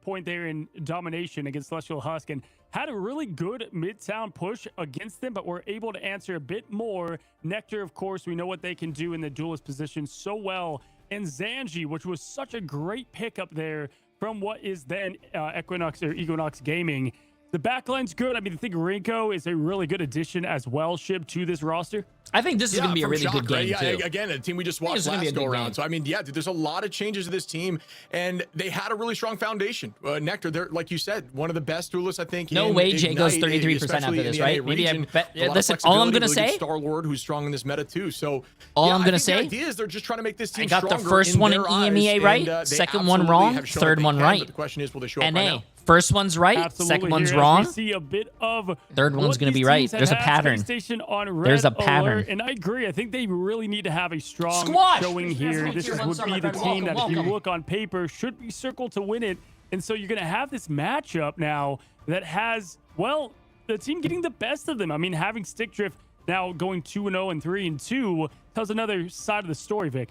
point there in domination against Celestial Husk, and had a really good Midtown push against them, but were able to answer a bit more. Nectar, of course, we know what they can do in the duelist position so well. And Zanji, which was such a great pickup there from what is then Equinox Gaming. The backline's good. I mean, I think Rinko is a really good addition as well, Shib, to this roster. I think this is going to be a from really Shock, good game, right? Yeah, too. again, a team we just I think watched it's gonna be a last go good around. game. So, I mean, yeah, dude, there's a lot of changes to this team, and they had a really strong foundation. Nectar, they're, like you said, one of the best duelists, I think. No in way Jay goes Ignite, 33% after especially this, in the right? NA Maybe I region. bet. A lot of Listen, all I'm flexibility, going to really good say. Star-Lord, who's strong in this meta, too. So, All yeah, I'm I gonna think say, the idea is they're just trying to make this team I got the stronger first in one in their eyes, EMEA right, and, they second one absolutely wrong, have shown third that they one can, right. but the question is, will they show up right NA. now? First one's right, Absolutely second one's here, as wrong. we see a bit of Third one's what going to be these right. teams have There's a had. pattern. Space Station on There's a red pattern. alert, and I agree. I think they really need to have a strong Squash! showing here. This Tier one would star, be my the friend. team that, if you Welcome. look on paper, should be circled to win it. And so you're going to have this matchup now that has, well, the team getting the best of them. I mean, having Stick Drift now going 2-0 and 3-2 tells another side of the story, Vic.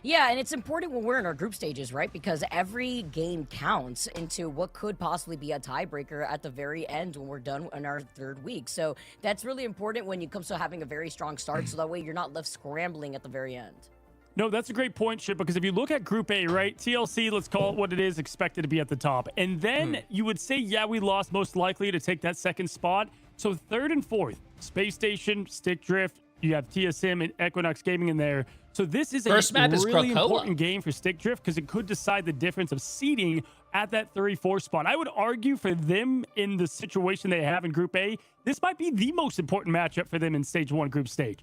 Yeah, and it's important when we're in our group stages, right? Because every game counts into what could possibly be a tiebreaker at the very end when we're done in our third week. So that's really important when it comes to having a very strong start, so that way you're not left scrambling at the very end. No, that's a great point, Chip, because if you look at Group A, right, TLC, let's call it what it is, expected to be at the top. And then you would say, yeah, we lost, most likely to take that second spot. So third and fourth, Space Station, Stick Drift, you have TSM and Equinox Gaming in there. So this is First map is really Krakoa. important game for Stick Drift because it could decide the difference of seeding at that 3-4 spot. I would argue for them in the situation they have in Group A, this might be the most important matchup for them in Stage 1 group stage.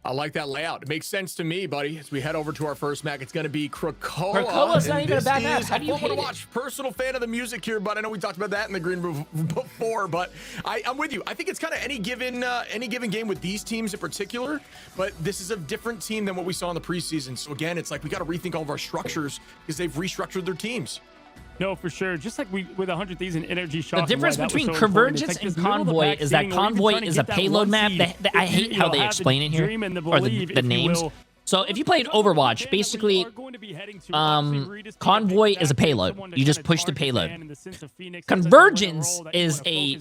I like that layout. It makes sense to me, buddy. As we head over to our first match, it's going to be Krakoa. Krakoa's not and even a this bad map. is How do you a fun one hate to watch. Personal fan of the music here, but I know we talked about that in the green room before. But I'm with you. I think it's kind of any given game with these teams in particular. But this is a different team than what we saw in the preseason. So again, it's like we got to rethink all of our structures because they've restructured their teams. No, for sure. Just like with 100 Thieves and Energy Shock. The difference between Convergence and Convoy is that Convoy is a payload map. I hate how they explain it here, or the names. So if you played Overwatch, basically, Convoy is a payload. You just push the payload. Convergence is a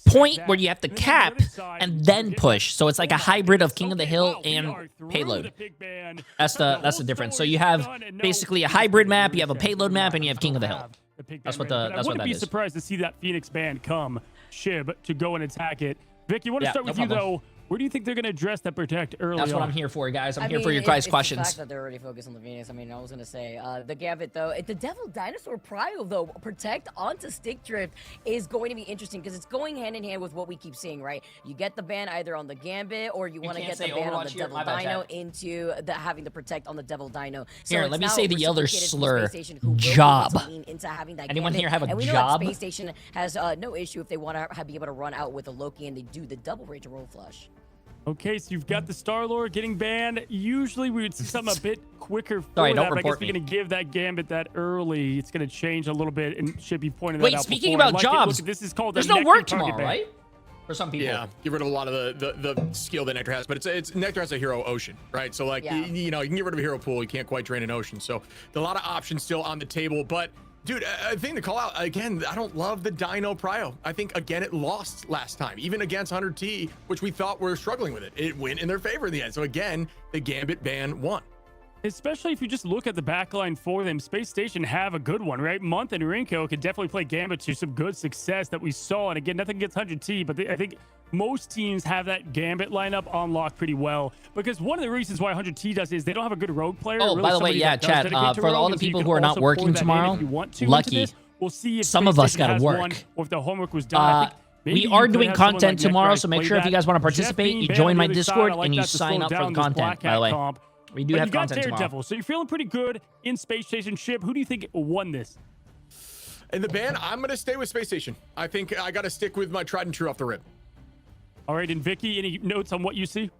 point where you have to cap and then push. So it's like a hybrid of King of the Hill and payload. That's the difference. So you have basically a hybrid map, you have a payload map, and you have King of the Hill. That's what that is. I wouldn't be surprised to see that Phoenix ban come, Shib, to go and attack it. Vic, you want to start with you, though. Where do you think they're going to address that protect early That's what on? I'm here for, guys. I'm here for your guys' questions. It's the fact that they're already focused on the Phoenix. I mean, I was going to say, the Gambit, though, the Devil Dinosaur Prio, though, protect onto Stick Drift is going to be interesting because it's going hand in hand with what we keep seeing, right? You get the ban either on the Gambit or you want to get the ban on the Devil Dino into having the protect on the Devil Dino. So here, let me say the other slur. Job. Anyone here have a and we job? Know that Space Station has no issue if they want to be able to run out with a Loki and they do the double Rage Roll Flush. Okay, so you've got the Star-Lord getting banned. Usually we would see something a bit quicker for Sorry, that, don't but I guess report we're going to give that Gambit that early. It's going to change a little bit, and should be pointing that Wait, out speaking before. about jobs, this is called there's the no Nectar work target tomorrow, ban. right? For some people. Yeah, get rid of a lot of the skill that Nectar has, but it's Nectar has a hero ocean, right? So like, you know, you can get rid of a hero pool, you can't quite drain an ocean. So a lot of options still on the table, but dude, a thing to call out, again, I don't love the Dino Prio. I think, again, it lost last time, even against 100T, which we thought were struggling with it. It went in their favor in the end. So again, the Gambit ban won. Especially if you just look at the backline for them. Space Station have a good one, right? Month and Rinko could definitely play Gambit to some good success that we saw. And again, nothing against 100T, but I think most teams have that Gambit lineup on lock pretty well. Because one of the reasons why 100T does is they don't have a good rogue player. Oh, really by the way, yeah, chat, for all the people who are not working tomorrow, lucky. We'll see if some of us got to work. Or if the homework was done. We are doing content tomorrow, so make sure if you guys want to participate, you join my Discord and you sign up for the content, by the way. We do have content tomorrow. Daredevil, so you're feeling pretty good in Space Station Ship. Who do you think won this? In the ban, I'm going to stay with Space Station. I think I got to stick with my tried and true off the rip. All right, and Vicky, any notes on what you see?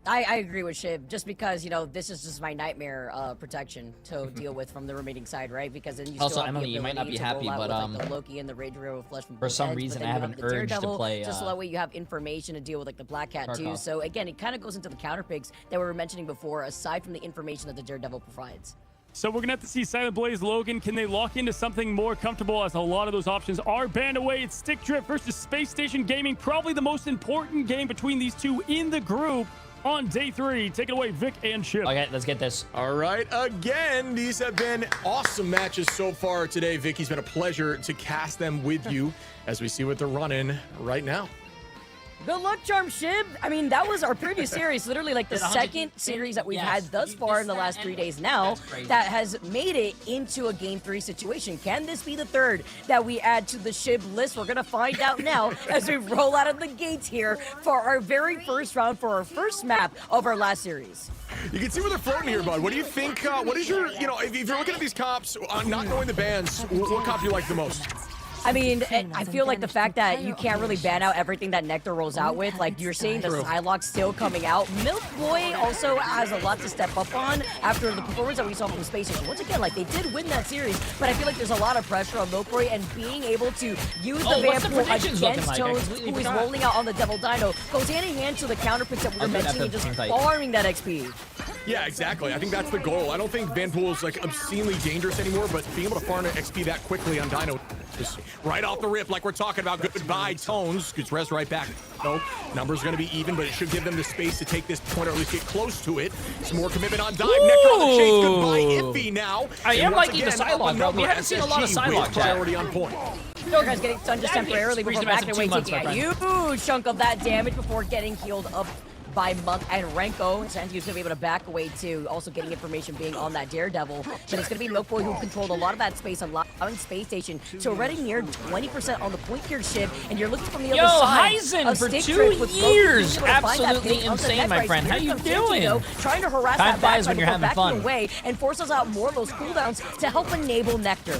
I agree with Shiv, just because, you know, this is just my nightmare protection to deal with from the remaining side, right? Because then you also, still have Emily, you might not be happy, but with, like, the Loki and the Rage Roll Flush from for some reason, I have an urge to play. Just so that way you have information to deal with, like the Black Cat too. So again, it kind of goes into the counter picks that we were mentioning before, aside from the information that the Daredevil provides. So we're gonna have to see Silent Blaze Logan. Can they lock into something more comfortable, as a lot of those options are banned away? It's Stick Drift versus Space Station Gaming, probably the most important game between these two in the group on day 3. Take it away, Vic and Chip. Okay, let's get this. All right, again, these have been awesome matches so far today. Vicky's been a pleasure to cast them with you as we see what they're running right now. Good luck, Charm Shib. I mean, that was our previous series, literally like the second series that we've had thus far in the last 3 days now that has made it into a Game 3 situation. Can this be the third that we add to the Shib list? We're going to find out now as we roll out of the gates here for our very first round, for our first map of our last series. You can see where they're floating here, bud. What do you think? What is your, you know, if you're looking at these comps, not knowing the bans, what comp do you like the most? I mean, I feel like the fact that you can't really ban out everything that Nectar rolls out with, like you're seeing the Psylocke still coming out. Milk Boy also has a lot to step up on after the performance that we saw from Space Station. Once again, like they did win that series, but I feel like there's a lot of pressure on Milk Boy, and being able to use the Vanpool against Tones, who is rolling out on the Devil Dino, goes hand in hand to the counter picks that we were mentioning and just farming that XP. Yeah, exactly. I think that's the goal. I don't think Vanpool is like obscenely dangerous anymore, but being able to farm an XP that quickly on Dino is right off the rip, like we're talking about. Goodbye, Tones. Gets res right back. No, number's going to be even, but it should give them the space to take this point or at least get close to it. Some more commitment on Dive. Nectar on the chase. Goodbye, Iffy now. I am liking the Psylocke, bro. We haven't seen a lot of Psylocke. Priority on point. No, guys getting stunned just temporarily before backing away, taking a huge chunk of that damage before getting healed up by Monk and Renko. Sandy's gonna be able to back away too, also getting information being on that Daredevil. But it's gonna be Milkboy who controlled a lot of that space, allowing Space Station to already near 20% on the point here, Shib. And you're looking from the other side. Heisen for 2 years! Absolutely insane, my friend. How you doing? Trying to harass that back when you're having fun. Away and forces out more of those cooldowns to help enable Nectar.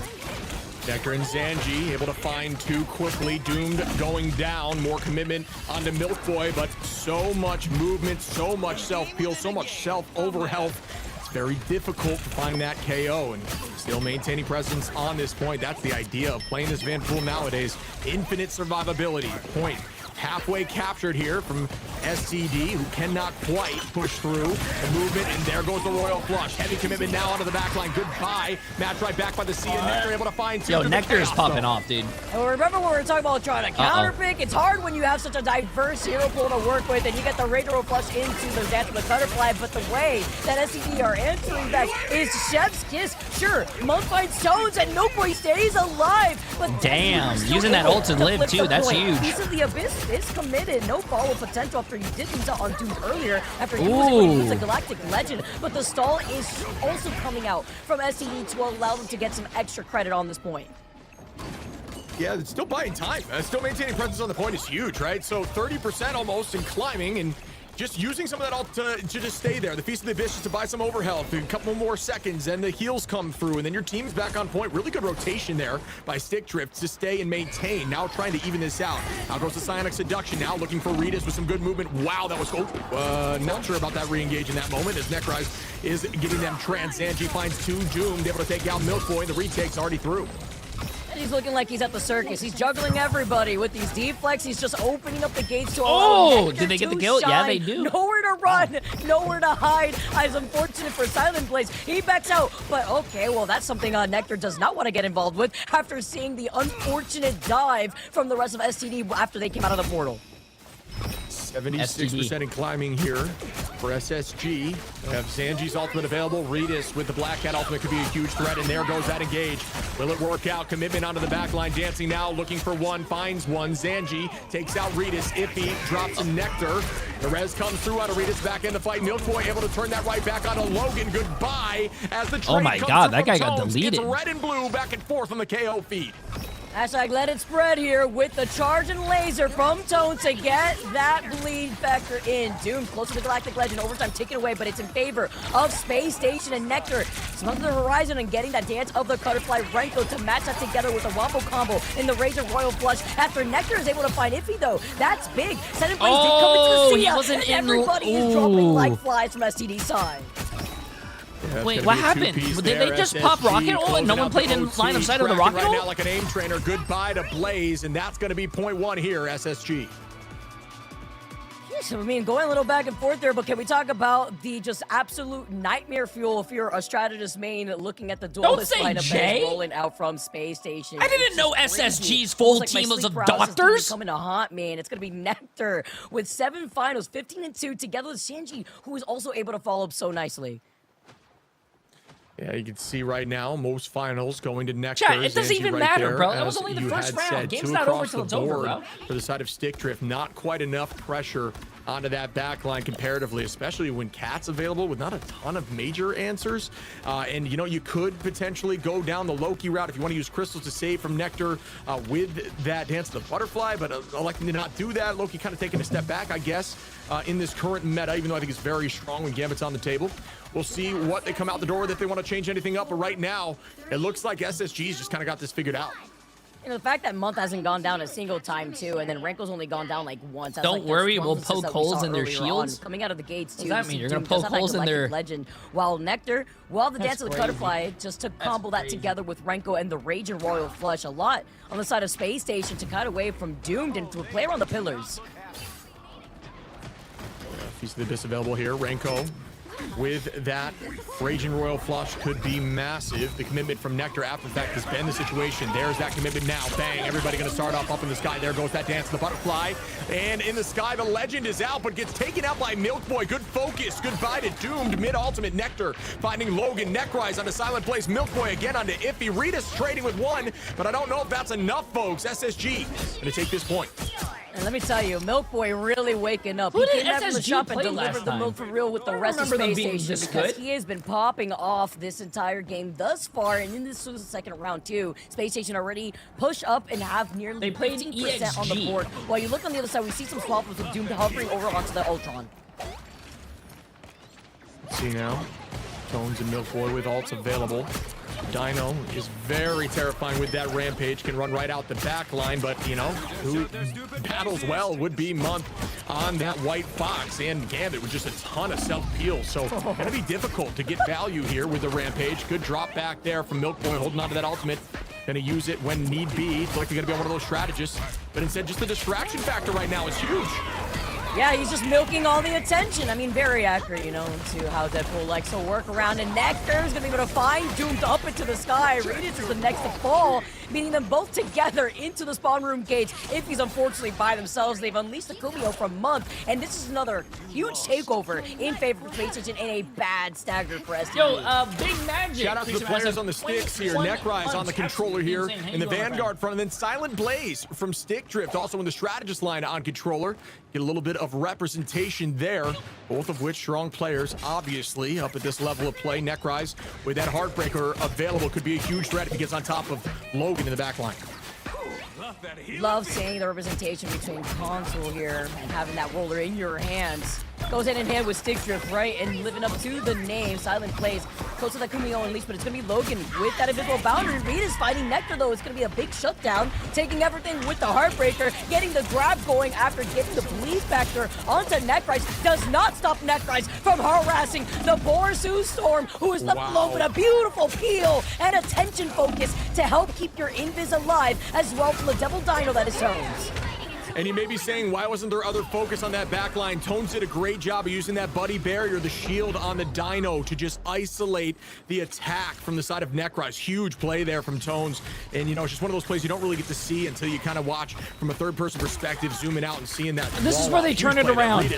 Nectar and Zanji able to find 2 quickly. Doomed going down. More commitment onto Milk Boy, but so much movement, so much self-peel, so much self-over-health. It's very difficult to find that KO, and still maintaining presence on this point. That's the idea of playing this Vanpool nowadays. Infinite survivability. Point halfway captured here from SCD, who cannot quite push through the movement, and there goes the Royal Flush. Heavy commitment now onto the back line. Goodbye. Match right back by the sea, and Nectar able to find two. Yo, Nectar is popping off, dude. And remember when we were talking about trying to counterpick? It's hard when you have such a diverse hero pool to work with, and you get the Royal Flush into the Dance of the Butterfly, but the way that SCD are answering back is Chef's Kiss. Sure, Monk finds Tones, and Milkboy stays alive, but damn, using that ult to live, too. That's huge. Piece of the Abyss is committed. No follow potential after you did things out on Doom earlier, after he was able to use a Galactic Legend, but the stall is also coming out from SCD to allow them to get some extra credit on this point. Yeah, it's still buying time. Still maintaining presence on the point is huge, right? So 30% almost and climbing, and just using some of that ult to just stay there. The Feast of the Abyss just to buy some overhealth, a couple more seconds, and the heals come through, and then your team's back on point. Really good rotation there by Stick Drift to stay and maintain. Now trying to even this out. Now goes the Psionic Seduction. Now looking for Redis with some good movement. Wow, that was not sure about that re-engage in that moment, as Necrise is giving them trance. Zanji finds two, Doomed, able to take out Milkboy, and the retake's already through. He's looking like he's at the circus. He's juggling everybody with these deflects. He's just opening up the gates to allow Nectar did they get the to kill? shine. Yeah, they do. Nowhere to run, nowhere to hide. It's unfortunate for Silent Blaze. He backs out, but okay, well, that's something Nectar does not want to get involved with after seeing the unfortunate dive from the rest of STD after they came out of the portal. 76% in climbing here for SSG. They have Zanji's ultimate available. Redis with the Black Cat ultimate could be a huge threat, and there goes that engage. Will it work out? Commitment onto the back line. Dancing now, looking for one, finds one. Zanji takes out Redis. Iffy drops some Nectar. The res comes through out of Redis, back in the fight. Milkboy able to turn that right back onto Logan. Goodbye as the trade my comes God, through that guy from got Tones. deleted. It's red and blue back and forth on the KO feed. Hashtag let it spread here with the charge and laser from Tone to get that bleed factor in. Doom close to the Galactic Legend, overtime taken away, but it's in favor of Space Station and Nectar. Smoke the horizon and getting that Dance of the Butterfly Renko to match that together with a wombo combo in the Razor Royal Flush. After Nectar is able to find Iffy though, that's big. Silent Blaze did come into the sea, and everybody is dropping like flies from STD side. Yeah, wait, what happened? Did they just pop rocket ult and no one played in line of sight of the rocket ult? Right now like an aim trainer. Goodbye to Blaze, and that's going to be point one here, SSG. I mean, going a little back and forth there, but can we talk about the just absolute nightmare fuel if you're a strategist main looking at the duelist lineup that's rolling out from Space Station? I didn't know SSG's full team was of doctors. Coming to haunt me, and it's going to be Nectar with 7 finals, 15-2, together with Sanji, who is also able to follow up so nicely. Yeah, you can see right now, most finals going to Nectar. Chat, it doesn't even matter, bro. That was as only the you first had round. said, Game's two not over across till the it's over, board bro. For the side of Stick Drift, not quite enough pressure onto that back line comparatively, especially when Cat's available with not a ton of major answers. And, you know, you could potentially go down the Loki route if you want to use crystals to save from Nectar with that Dance of the Butterfly, but electing to not do that. Loki kind of taking a step back, I guess, in this current meta, even though I think it's very strong when Gambit's on the table. We'll see what they come out the door, if they want to change anything up, but right now, it looks like SSG's just kind of got this figured out. You know, the fact that Month hasn't gone down a single time, too, and then Renko's only gone down, like, once. Don't worry, we'll poke holes in their shields. Coming out of the gates, too. What does that mean? You're going to poke holes in their... Legend. While Nectar, the Dance of the Butterfly just took combo that together with Renko and the Rage and Royal Flush a lot on the side of Space Station to cut away from Doomed and to play around the pillars. Feast of the Abyss available here. Renko with that Raging Royal Flush could be massive. The commitment from Nectar after the fact has been the situation. There's that commitment now. Bang. Everybody going to start off up in the sky. There goes that Dance of the Butterfly. And in the sky, the Legend is out, but gets taken out by Milkboy. Good focus. Goodbye to Doomed. Mid-ultimate Nectar finding Logan. Necrise onto Silent Blaze. Milkboy again onto Iffy. Redis trading with one, but I don't know if that's enough, folks. SSG going to take this point. And let me tell you, Milkboy really waking up. Who He did came back from the SSG shop and play delivered last the time? milk for real with the I don't rest of remember them Space being Station this because good. he has been popping off this entire game thus far, and in this was the second round too. Space Station already pushed up and have nearly 15% on the board. While you look on the other side, we see some swap with Doom hovering over onto the Ultron. Let's see now. Tones and Milkboy with ults available. Dino is very terrifying with that rampage, can run right out the back line, but you know, who battles well would be Month on that White Fox, and Gambit with just a ton of self-peel, so gonna be difficult to get value here with the rampage. Good drop back there from Milk Boy, holding on to that ultimate. Gonna use it when need be. It's like they're gonna be one of those strategists, but instead just the distraction factor right now is huge. Yeah, he's just milking all the attention. I mean, very accurate, you know, to how Deadpool likes to work around. And Nectar is going to be able to find Doomed up into the sky. Regis is the next to fall, meeting them both together into the spawn room gates. If he's unfortunately by themselves, they've unleashed the Kumio from Month. And this is another huge takeover in favor of PlayStation and a bad stagger for STD. Yo, Big Magic. Shout out to the players on the sticks here. Neckrise on the controller here in the Vanguard front. And then Silent Blaze from Stick Drift also in the strategist line on controller. Get a little bit of representation there, both of which strong players, obviously, up at this level of play. Neckrise with that Heartbreaker available could be a huge threat if he gets on top of Logan in the back line. Love seeing the representation between console here and having that roller in your hands. Goes hand in hand with Stick Drift, right? And living up to the name, Silent Plays. Close to that Kumio Unleashed, but it's going to be Logan with that invisible boundary. Reed is fighting Nectar, though. It's going to be a big shutdown, taking everything with the Heartbreaker, getting the grab going after getting the bleed factor onto Neckrise. Does not stop Neckrise from harassing the Borsu Storm, who is left alone with a beautiful peel and attention focus to help keep your invis alive, as well from the Devil Dino that is Tones. And you may be saying, why wasn't there other focus on that back line? Tones did a great job of using that buddy barrier, the shield on the Dino, to just isolate the attack from the side of Neckrise. Huge play there from Tones. And, you know, it's just one of those plays you don't really get to see until you kind of watch from a third-person perspective, zooming out and seeing that. This is where they turn it around.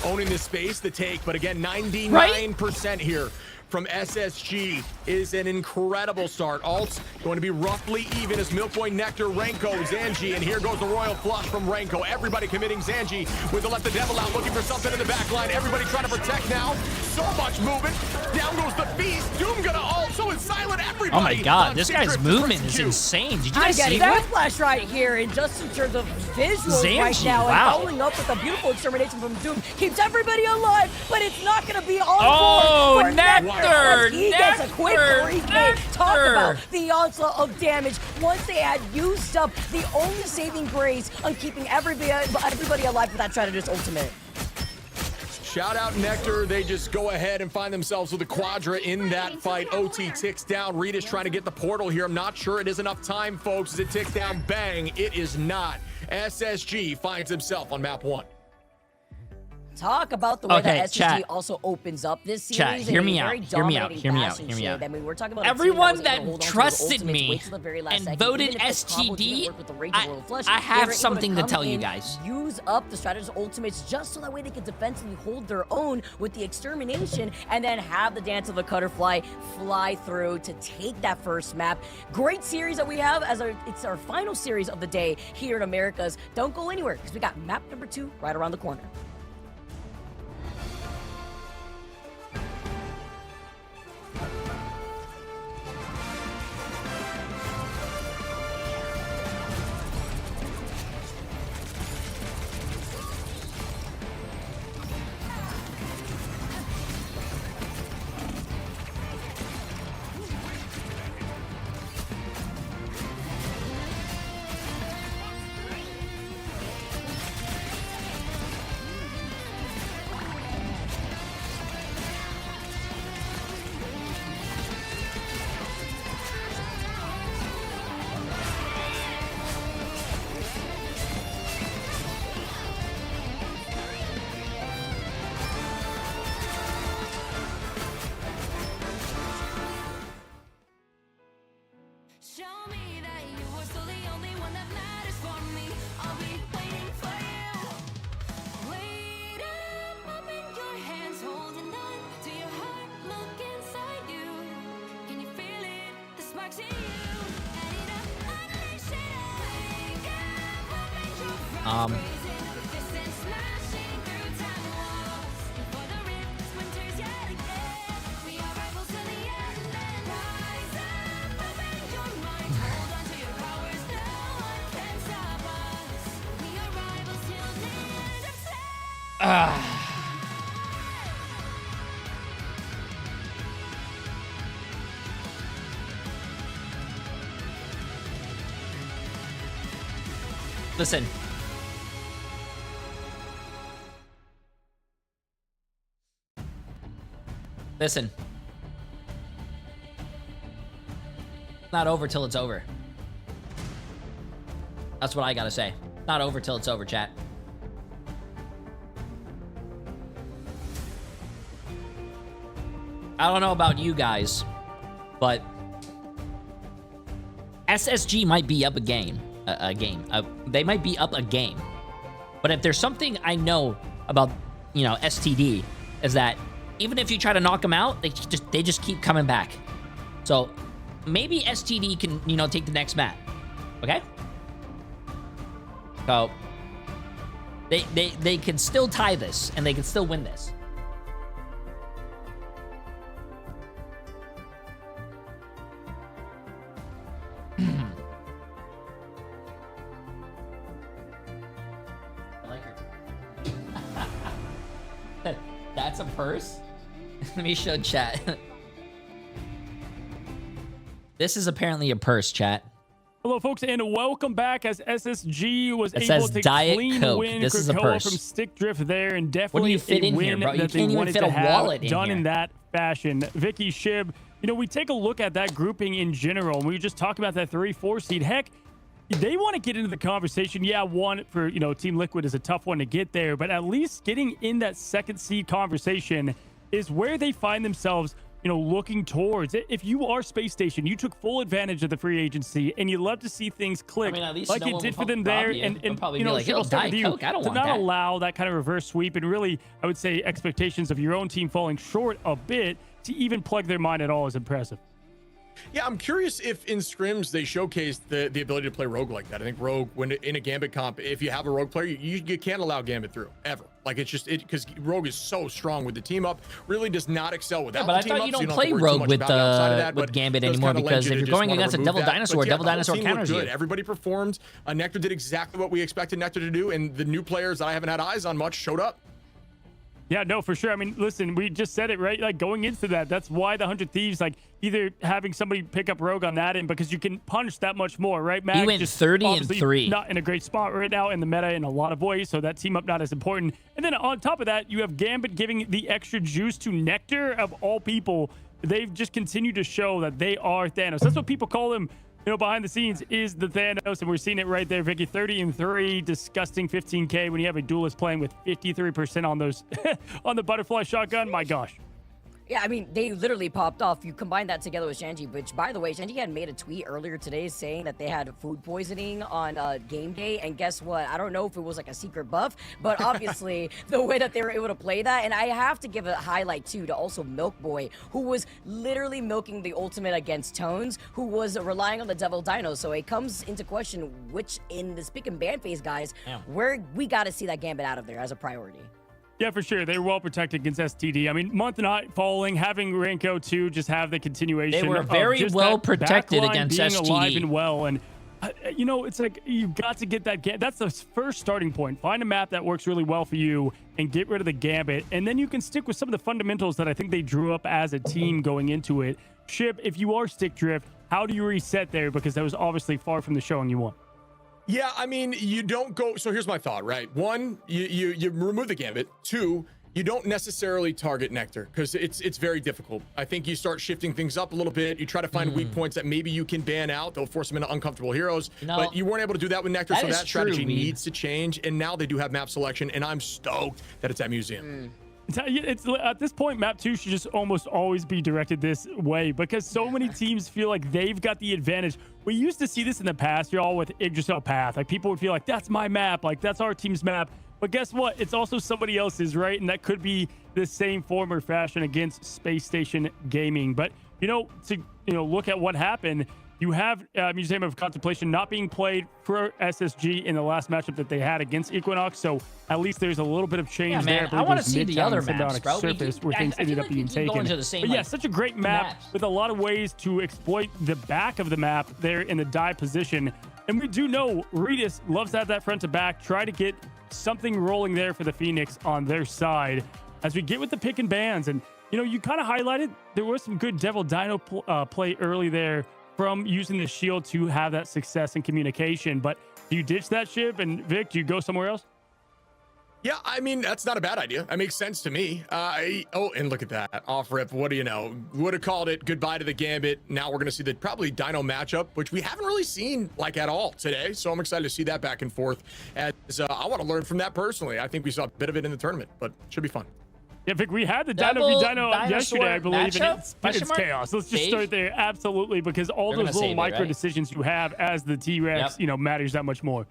Owning this space, the take, but again, 99% here from SSG is an incredible start. Alts going to be roughly even as Milkboy, Nectar, Renko, Zanji, and here goes the Royal Flush from Renko. Everybody committing. Zanji with the Let the Devil Out, looking for something in the back line. Everybody trying to protect now. So much movement. Down goes the Beast. Doom gonna ult, so it's Silent. Everybody. Oh my God, this guy's movement is insane. Did you guys see that? that? Whiplash right here, and just in terms of visuals Zanji, right now, wow. and following up with a beautiful extermination from Doom, keeps everybody alive, but it's not going to be on Oh, board for Nectar! He gets a quick 3K. Talk about the onslaught of damage. Once they had used up the only saving grace on keeping everybody alive with that strategist ultimate. Shout out Nectar. They just go ahead and find themselves with a quadra in that fight. OT ticks down. Rita's trying to get the portal here. I'm not sure it is enough time, folks. As it ticks down, bang, it is not. SSG finds himself on map 1. Talk about the way that SSG chat. also opens up this series. Chat, hear me out. Very Hear me out. dominating Hear me out. passing Hear me out. shape. I mean, we're talking about Everyone a team that was able to hold on to trusted the ultimates, me wait till the very last and second. voted Even if this combo STD, didn't work with the Rage of Royal Flush, I they have were able something to come tell you in, guys. Use up the strategist ultimates just so that way they could defensively hold their own with the extermination, and then have the Dance of the Cutterfly fly through to take that first map. Great series that we have as it's our final series of the day here in Americas. Don't go anywhere because we got map number 2 right around the corner. Listen. Listen. It's not over till it's over. That's what I gotta say. Not over till it's over, chat. I don't know about you guys, but SSG might be up a game. They might be up a game. But if there's something I know about, you know, STD, is that even if you try to knock them out, they just keep coming back. So maybe STD can, you know, take the next map. Okay? So they can still tie this and they can still win this. I like her. That's a purse? Let me show chat. This is apparently a purse, chat. Hello, folks, and welcome back. As SSG was It able says to Diet clean Coke. win This is a Krakoa purse. from stick drift there, and What do definitely you fit a in here, win bro? You that they can't even wanted fit to a have wallet in done here. in that fashion. Vicky Shib, you know, we take a look at that grouping in general, and we just talked about that 3-4 seed. Heck, they want to get into the conversation. Yeah, one for, you know, Team Liquid is a tough one to get there, but at least getting in that second seed conversation is where they find themselves, you know, looking towards. If you are Space Station, you took full advantage of the free agency, and you love to see things click, I mean, at least like no it one did will for them rob there. you. And They'll probably you be know, like, Shib, "Yo, I'll start with Diet you. Coke, I don't To want not that." allow that kind of reverse sweep, and really, I would say expectations of your own team falling short a bit, to even plug their mind at all is impressive. Yeah, I'm curious if in scrims they showcased the ability to play Rogue like that. I think Rogue, when in a Gambit comp, if you have a Rogue player, you can't allow Gambit through, ever. Like, it's just, because Rogue is so strong with the team up, really does not excel without Yeah, but I the team thought up, you so don't have play to worry too Rogue much with about outside of that, with but Gambit does anymore, kinda lend because you to if you're just going wanna against a remove Devil that. Dinosaur, But yeah, Devil the whole Dinosaur team looked counters you. good. Everybody performed. Nectar did exactly what we expected Nectar to do, and the new players that I haven't had eyes on much showed up. Yeah, no, for sure. I mean, listen, we just said it, right? Like, going into that, that's why the 100 Thieves, like, either having somebody pick up Rogue on that end, because you can punish that much more, right, Matt? He went just 30 and obviously 3. Not in a great spot right now in the meta in a lot of ways, so that team up not as important. And then on top of that, you have Gambit giving the extra juice to Nectar, of all people. They've just continued to show that they are Thanos. That's what people call them. You know, behind the scenes is the Thanos, and we're seeing it right there, Vicky. 30 and 3, disgusting 15K when you have a duelist playing with 53% on those on the butterfly shotgun. My gosh. Yeah, I mean, they literally popped off. You combine that together with Shanji, which, by the way, Shanji had made a tweet earlier today saying that they had food poisoning on game day, and guess what? I don't know if it was like a secret buff, but obviously the way that they were able to play that, and I have to give a highlight too to also Milk Boy, who was literally milking the ultimate against Tones, who was relying on the Devil Dino. So it comes into question which, in the speak and ban phase, guys, where we got to see that Gambit out of there as a priority. Yeah, for sure. They were well protected against STD. I mean, Month and Night falling, having Renko 2 just have the continuation. They were of very just well that protected backline against being STD. alive and well. And, you know, it's like you've got to get that. That's the first starting point. Find a map that works really well for you and get rid of the Gambit. And then you can stick with some of the fundamentals that I think they drew up as a team going into it. Shib, if you are stick drift, how do you reset there? Because that was obviously far from the showing you want. Yeah, I mean, you don't go. So here's my thought, right? One, you remove the Gambit. Two, you don't necessarily target Nectar, because it's very difficult. I think you start shifting things up a little bit. You try to find weak points that maybe you can ban out. They'll force them into uncomfortable heroes. But you weren't able to do that with Nectar, so that strategy needs to change. And now they do have map selection, and I'm stoked that it's at Museum. It's at this point, map 2 should just almost always be directed this way, because so many teams feel like they've got the advantage. We used to see this in the past, y'all, with Yggdrasil Path. Like, people would feel like, that's my map, like that's our team's map. But guess what? It's also somebody else's, right? And that could be the same form or fashion against Space Station Gaming. But, you know, to look at what happened, you have Museum of Contemplation not being played for SSG in the last matchup that they had against Equinox. So at least there's a little bit of change there. I want to see the other maps, bro. Surface where things ended up being taken. But yeah, such a great map with a lot of ways to exploit the back of the map there in the dive position. And we do know Regis loves to have that front to back, try to get something rolling there for the Phoenix on their side as we get with the pick and bans. And, you know, you kind of highlighted there was some good Devil Dino play early there from using the shield to have that success in communication. But do you ditch that ship? And Vic, do you go somewhere else? Yeah, I mean, that's not a bad idea. That makes sense to me. Oh, and look at that. Off rip. What do you know? Would have called it goodbye to the Gambit. Now we're going to see the probably Dino matchup, which we haven't really seen like at all today. So I'm excited to see that back and forth. As I want to learn from that personally. I think we saw a bit of it in the tournament, but should be fun. Yeah, Vic, we had the Dino v Dino yesterday, I believe, matchup? and it's chaos. Let's just start there. Absolutely, because all those little micro decisions you have as the T-Rex, you know, matters that much more.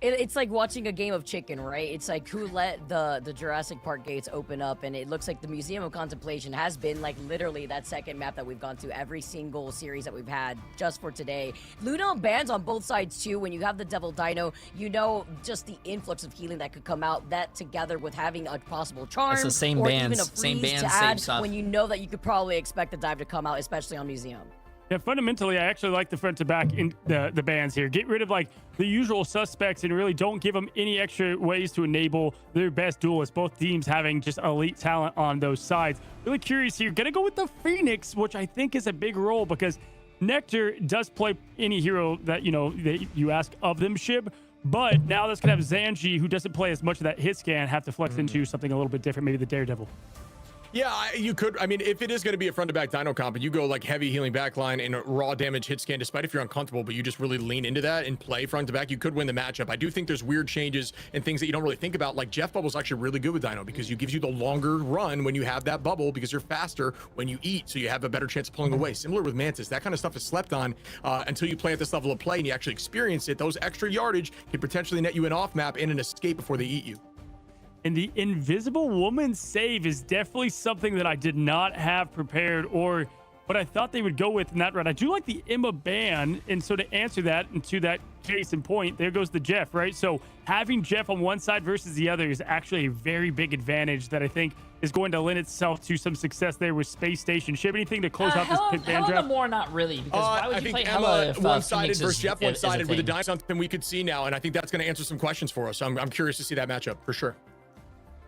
It's like watching a game of chicken, right? It's like who let the Jurassic Park gates open up, and it looks like the Museum of Contemplation has been like literally that second map that we've gone to every single series that we've had just for today. Luna bans on both sides too. When you have the Devil Dino, you know just the influx of healing that could come out. That together with having a possible charm, it's the same or bands, even a freeze same bands, to same add stuff. when you know that you could probably expect the dive to come out, especially on Museum. Yeah, fundamentally, I actually like the front to back in the bans here. Get rid of like the usual suspects and really don't give them any extra ways to enable their best duelists. Both teams having just elite talent on those sides. Really curious here. Gonna go with the Phoenix, which I think is a big role because Nectar does play any hero that, you know, that you ask of them, Shib. But now that's gonna have Zanji, who doesn't play as much of that hit scan, have to flex into something a little bit different, maybe the Daredevil. Yeah, you could. I mean, if it is going to be a front-to-back Dino comp, and you go like heavy healing backline and a raw damage hit scan, despite if you're uncomfortable, but you just really lean into that and play front-to-back, you could win the matchup. I do think there's weird changes and things that you don't really think about. Like Jeff Bubble's actually really good with Dino because it gives you the longer run when you have that bubble because you're faster when you eat, so you have a better chance of pulling away. Similar with Mantis, that kind of stuff is slept on until you play at this level of play and you actually experience it. Those extra yardage can potentially net you an off-map and an escape before they eat you. And the Invisible Woman save is definitely something that I did not have prepared or what I thought they would go with in that round. I do like the Emma ban. And so to answer that and to that case in point, there goes the Jeff, right? So having Jeff on one side versus the other is actually a very big advantage that I think is going to lend itself to some success there with Space Station. Shib, anything to close out this pick ban draft? More, not really. Because why would I you think play Emma Hella if one-sided Phoenix versus Jeff one-sided with a thing? Dino, something we could see now, and I think that's going to answer some questions for us. So I'm curious to see that matchup for sure.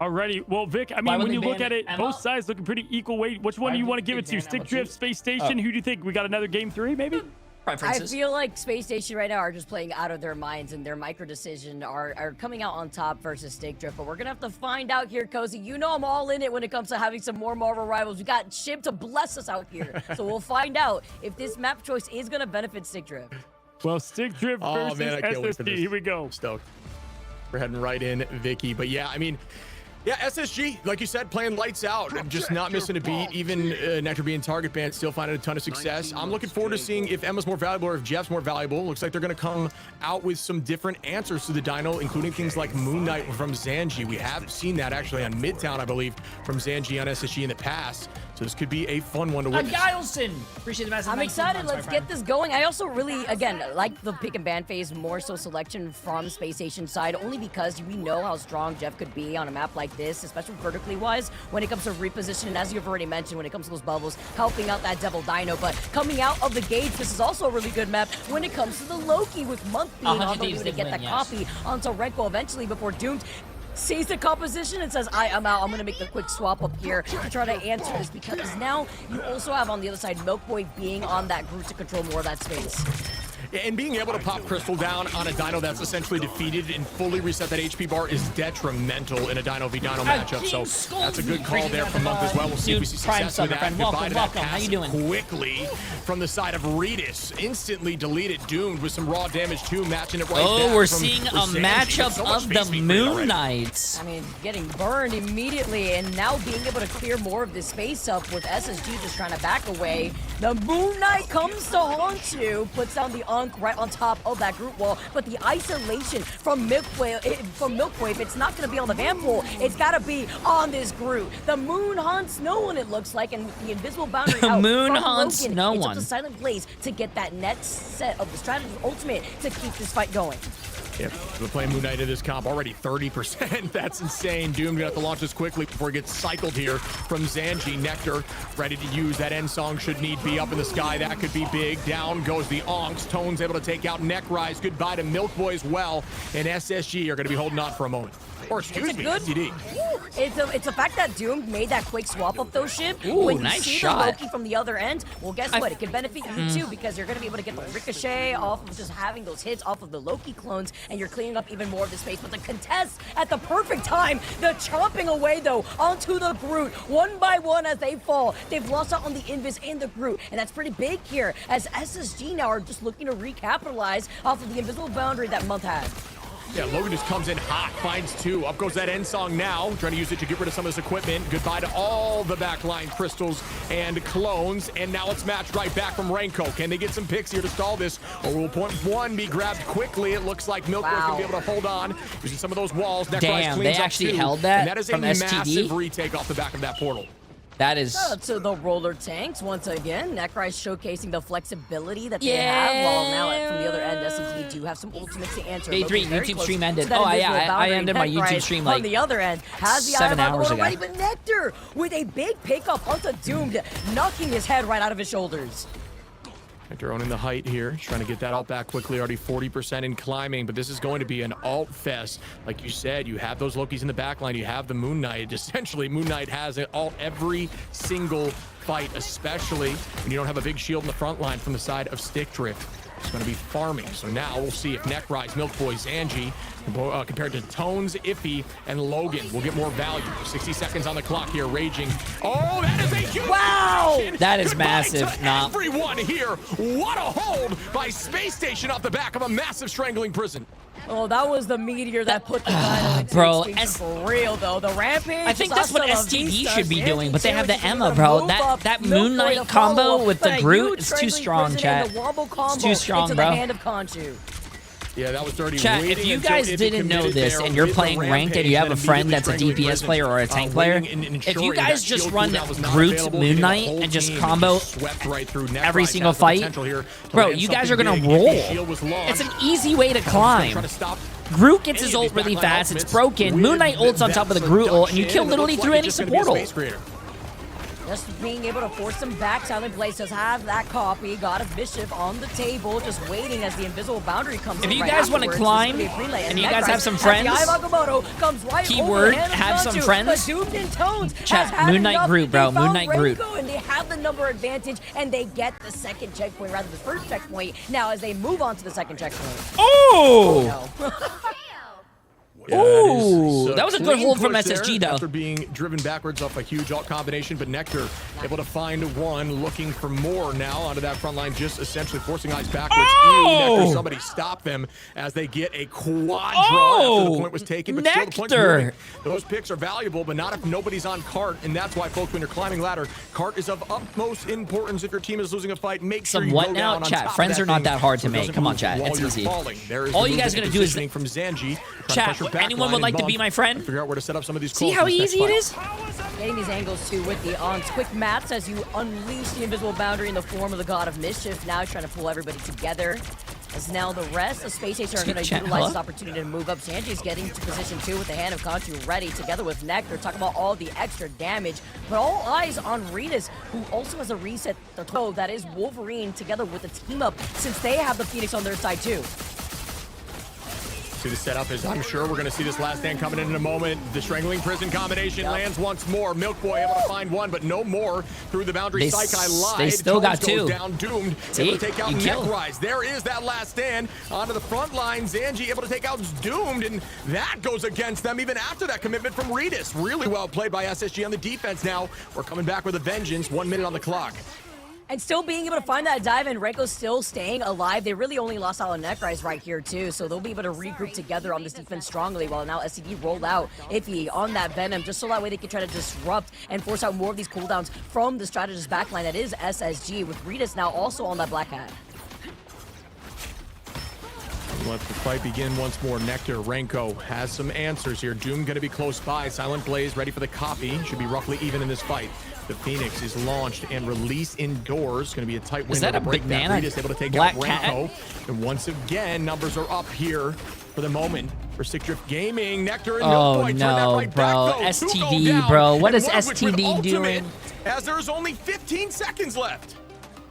Alrighty. Well, Vic, I mean, when you look at it, both sides looking pretty equal weight. Which one do you want to give it to? Stick Drift, Space Station? Who do you think? We got another game 3, maybe? I feel like Space Station right now are just playing out of their minds, and their micro decision are coming out on top versus Steak Drift. But we're gonna have to find out here, Cozy. You know I'm all in it when it comes to having some more Marvel rivals. We got Shib to bless us out here, so we'll find out if this map choice is gonna benefit Steak Drift. Well, Stick Drift versus man, I can't wait for SSG. this. Here we go. Stoked. We're heading right in, Vicky. But yeah, I mean, yeah, SSG, like you said, playing lights out, just not missing a beat. Even Nectar being target banned, still finding a ton of success. I'm looking forward to seeing if Emma's more valuable or if Jeff's more valuable. Looks like they're going to come out with some different answers to the Dino, including things like Moon Knight from Zanji. We have seen that actually on Midtown, I believe, from Zanji on SSG in the past. So this could be a fun one to witness. Gilson! Appreciate the message. I'm excited. Let's get this going. I also really, again, like the pick and ban phase, more so selection from Space Station side, only because we know how strong Jeff could be on a map like this, especially vertically wise, when it comes to reposition. And as you've already mentioned, when it comes to those bubbles, helping out that Devil Dino. But coming out of the gates, this is also a really good map when it comes to the Loki, with Monk being on the way to get that copy onto Renko eventually before Doomed sees the composition and says, I'm out. I'm going to make the quick swap up here to try to answer this, because now you also have on the other side Milk Boy being on that group to control more of that space. And being able to pop Crystal down on a Dino that's essentially defeated and fully reset that HP bar is detrimental in a Dino v Dino matchup. So that's a good call there from Monk as well. We'll see if we see success with that. Goodbye to that pass How you doing? Quickly from the side of Redis. Instantly deleted, Doomed with some raw damage too, matching it right back. Oh, we're seeing a matchup of the Moon Knights. I mean, getting burned immediately, and now being able to clear more of this space up with SSG just trying to back away. The Moon Knight comes to haunt you, puts down the right on top of that group wall, but the isolation from Milk Boy, if it's not going to be on the Vanpool, it's got to be on this group. The Moon hunts no one, it looks like, and with the invisible boundary out Moon from hunts Logan, no it's one. up to Silent Blaze to get that next set of the strategy ultimate to keep this fight going. Yeah, we're playing Moon Knight in this comp, already 30%. That's insane. Doom gonna have to launch this quickly before it gets cycled here from Zanji. Nectar ready to use that end song should need be up in the sky. That could be big. Down goes the Onks. Tone's able to take out Neck Rise. Goodbye to Milk Boy as well. And SSG are gonna be holding on for a moment. Or excuse me, good. STD. It's the fact that Doom made that quick swap of those ship. Ooh, when you nice see shot. the Loki from the other end, well, guess what? It can benefit you too because you're gonna be able to get the ricochet off of just having those hits off of the Loki clones, and you're cleaning up even more of the space. But the contest at the perfect time, the chomping away though onto the Groot, one by one as they fall. They've lost out on the Invis and the Groot, and that's pretty big here as SSG now are just looking to recapitalize off of the invisible boundary that Month had. Yeah, Logan just comes in hot, finds 2. Up goes that end song now, trying to use it to get rid of some of this equipment. Goodbye to all the backline crystals and clones, and now it's matched right back from Renko. Can they get some picks here to stall this, or will point 1 be grabbed quickly? It looks like Milkboy's gonna be able to hold on using some of those walls. Damn, they actually held that, and that is from a STD? massive retake off the back of that portal. That is... So the roller tanks, once again, Necry's showcasing the flexibility that they have, while now from the other end, SMT do have some ultimates to answer. Jay3, YouTube stream ended. Oh, yeah, I ended my YouTube stream like on the other end, has the 7 hours ago. already, but Nectar with a big pickup onto Doomed, knocking his head right out of his shoulders. Nectar owning the height here, trying to get that ult back quickly, already 40% in climbing, but this is going to be an ult fest. Like you said, you have those Lokis in the backline, you have the Moon Knight. Essentially, Moon Knight has an ult every single fight, especially when you don't have a big shield in the front line from the side of Stick Drift. It's going to be farming. So now we'll see if Necry's, Milkboy, Zanji, compared to Tones, Iffy, and Logan will get more value. 60 seconds on the clock here, raging. Oh, that is a huge reaction. That is Goodbye massive. to everyone here. What a hold by Space Station off the back of a massive strangling prison. Oh, that was the meteor that put the Dino into bro, extinction for real, though. The Rampage. I think that's what STD should be doing, but they have the Zanji Emma, gonna bro. move That up, Moon Knight Milkboy to follow combo up, with but the a Groot, huge it's too strangling strong, prison chat. and the wobble It's combo too strong, into bro. the hand of Khonshu. Yeah, that was dirty. Chat, if you guys didn't know this and you're playing ranked and you have a friend that's a DPS player or a tank player, if you guys just run Groot Moon Knight and just combo every single fight, bro, you guys are gonna roll. It's an easy way to climb. Groot gets his ult really fast, it's broken. Moon Knight ults on top of the Groot ult, and you kill literally through any support ult. Just being able to force them back. Silent Blaze does have that copy. God of Mischief on the table, just waiting as the invisible boundary comes in. If you guys want to climb and you guys have some friends, keyword have some friends. Chat Moon Knight Groot, bro. Moon Knight Groot. And they have the number advantage, and they get the second checkpoint rather than the first checkpoint. Now, as they move on to the second checkpoint. Oh! Yeah, ooh, that was a good hold from push SSG there though. After being driven backwards off a huge alt combination, but Nectar able to find one, looking for more now onto that front line, just essentially forcing eyes backwards. Oh! Nectar, somebody stop them as they get a quad draw after the point was taken. But still the point's moving. Those picks are valuable, but not if nobody's on cart, and that's why, folks, when you're climbing ladder, cart is of utmost importance. If your team is losing a fight, make sure you go down on chat. top Friends of are not thing that hard so to it make. doesn't Come on, move chat. while It's you're easy. falling. There is All the you guys are movement gonna do is positioning from Zanji. chat. Anyone would like to be my friend? Figure out where to set up some of these. See how easy it is? Getting these angles too with the ons. Quick mats as you unleash the invisible boundary in the form of the God of Mischief. Now trying to pull everybody together. As now the rest of Space Station are going to utilize this opportunity to move up. Sanji's getting to position 2 with the hand of Khonshu ready together with Nectar. Talk about all the extra damage. But all eyes on Ritas, who also has a reset the toe that is Wolverine together with the team up since they have the Phoenix on their side too. The setup is, I'm sure we're going to see this last stand coming in a moment. The strangling prison combination lands once more. Milkboy able to find one, but no more through the boundary. Psyche lied. They still got Tones goes two. Down, Doomed. See? Able to take out You kill. Necry's. There is that last stand onto the front line. Zanji able to take out Doomed, and that goes against them even after that commitment from Ritas. Really well played by SSG on the defense now. We're coming back with a vengeance. 1 minute on the clock. And still being able to find that dive, and Renko still staying alive. They really only lost out on Necry's right here too, so they'll be able to regroup together on this defense strongly while now SCD rolled out Iffy on that Venom, just so that way they can try to disrupt and force out more of these cooldowns from the strategist backline that is SSG, with Ritas now also on that Black Hat. Let the fight begin once more. Nectar, Renko has some answers here. Doom going to be close by. Silent Blaze ready for the copy. Should be roughly even in this fight. The Phoenix is launched and released indoors. Going to be a tight window. Is that to a break banana? that. Ritas able to take Black out Renko. And once again, numbers are up here for the moment for Stick Drift Gaming. Nectar and Oh Milkboy turn that no, right bro. back, though. STD, bro. What is And Ludwig with STD ultimate, doing? As there's only 15 seconds left.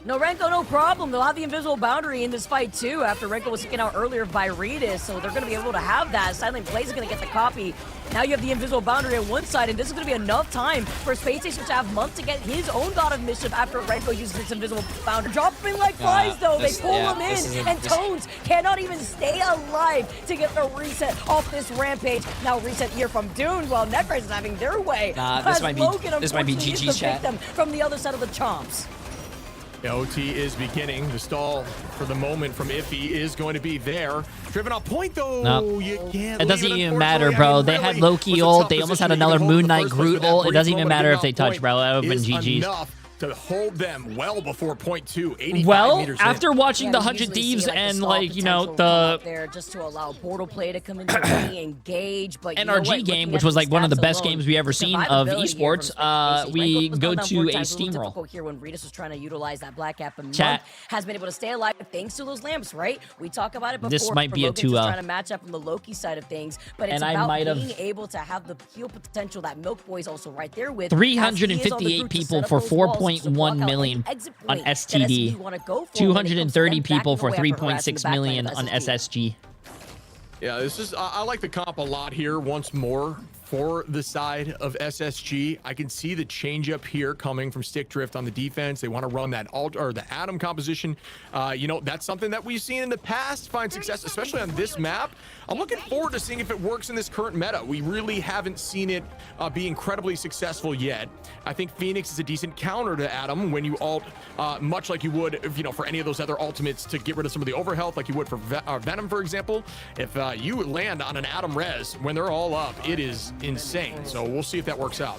No, Renko, no problem. They'll have the invisible boundary in this fight, too, after Renko was taken out earlier by Redis, so they're going to be able to have that. Silent Blaze is going to get the copy. Now you have the invisible boundary on one side, and this is going to be enough time for Space Station to have Month to get his own God of Mischief after Renko uses its invisible boundary. Dropping like flies, though. They pull him in, and Tones cannot even stay alive to get the reset off this rampage. Now reset here from Dune, while Necros is having their way. Nah, this might be GG's chat. Victim from the other side of the chomps. OT is beginning. The stall for the moment from Iffy is going to be there. Driven off point, though. No. You can't it doesn't leave even matter, bro. They had Loki ult. They almost had another Moon Knight Groot ult. It doesn't even matter if they touch, bro. That would have been GG's. To hold them well before point 2, 85 well, meters after in. watching the 100 Thieves and, like, you know, the there just to allow Portal play to come into play, engage, but NRG game, which was like one of the best games we ever seen of esports, we go to a steamroll. Here when Redis was trying to utilize that Black Cap and Chat has been able to stay alive thanks to those lamps, right? We talk about it before. This might be a 2-0. Trying to match up from the Loki side of things, but it's about being able to have the heal potential that Milk Boy is also right there with. 358 people for 4.1 million on STD, 230 people for 3.6 million on SSG. Yeah, this is I like the comp a lot here once more for the side of SSG. I can see the changeup here coming from Stick Drift on the defense. They want to run that alt or the Atom composition. You know, that's something that we've seen in the past find success, especially on this map. I'm looking forward to seeing if it works in this current meta. We really haven't seen it be incredibly successful yet. I think Phoenix is a decent counter to Atom when you ult, much like you would, if, you know, for any of those other ultimates to get rid of some of the overhealth, like you would for Venom, for example. If you land on an Atom res when they're all up, it is insane. So we'll see if that works out.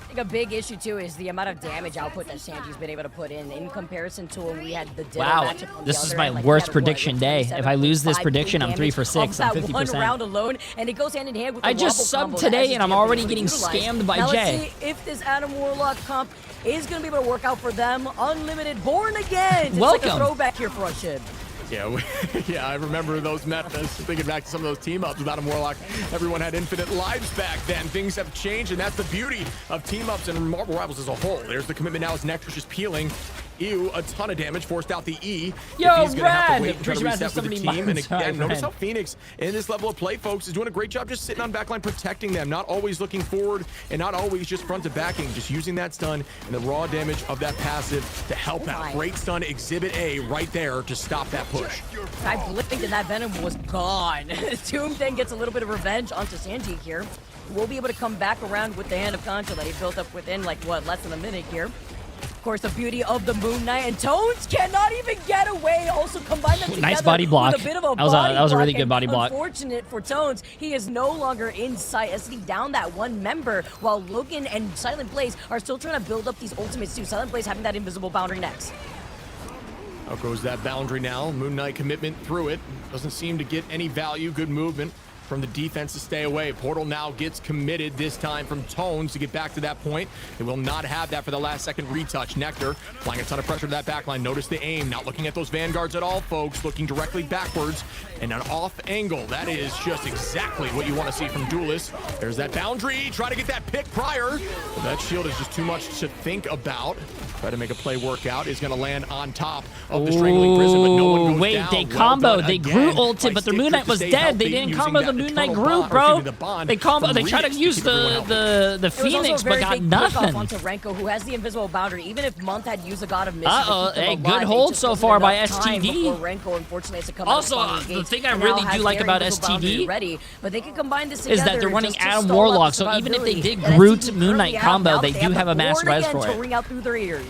I think a big issue too is the amount of damage output that Sanji's been able to put in comparison to when we had the matchup on this the is other my end. Like, worst prediction day. If I lose this prediction, I'm 3 for 6. I'm 50%. One round alone, and it goes hand in hand with I just subbed today, and I'm already getting scammed by now Jay. Let's see if this Adam Warlock comp is going to be able to work out for them. Unlimited Born Again. It's welcome. Like a throwback here for us, Shib. Yeah, yeah, I remember those metas. Thinking back to some of those team ups with Adam Warlock, everyone had infinite lives back then. Things have changed, and that's the beauty of team ups and Marvel Rivals as a whole. There's the commitment now as Nectar's just peeling. Ew, a ton of damage, forced out the E. Yo, he's gonna have to wait and try to Rad, reset with the team. And again, notice how Phoenix in this level of play, folks, is doing a great job just sitting on backline, protecting them, not always looking forward and not always just front to backing, just using that stun and the raw damage of that passive to help out. Great stun, Exhibit A right there to stop that push. I blinked and that Venom was gone. Tomb then gets a little bit of revenge onto Sanji here. We'll be able to come back around with the Hand of Control that he built up within, like, what, less than a minute here. Of course, the beauty of the Moon Knight, and Tones cannot even get away. Also combine them together. Nice body block. With a bit of a that was a really good body block. Unfortunate for Tones, he is no longer in sight as he down that one member, while Logan and Silent Blaze are still trying to build up these ultimates too. Silent Blaze having that invisible boundary next. Out goes that boundary now. Moon Knight commitment through it. Doesn't seem to get any value. Good movement from the defense to stay away. Portal now gets committed this time from Tones to get back to that point. They will not have that for the last second retouch. Nectar applying a ton of pressure to that backline. Notice the aim. Not looking at those vanguards at all, folks. Looking directly backwards and an off angle. That is just exactly what you want to see from Duelist. There's that boundary. Try to get that pick prior. But that shield is just too much to think about. Try to make a play work out. Is going to land on top of the Strangling Prison, but no one goes wait, down. they comboed. They Groot ulted, but the Moon Knight was dead. They didn't combo the Moon Knight Groot, bro. They combo. They tried to use the Phoenix, but got nothing. Onto Renko, who has the invisible boundary. Even if Month had used a God of Mischief, hey, good hold so far by STD. Renko, unfortunately, has to come also, the thing I really do like about STD ready, but they can combine this is that they're running Adam Warlock. So even if they did Groot Moon Knight combo, they do have a mass res for it. Ring out through their ears.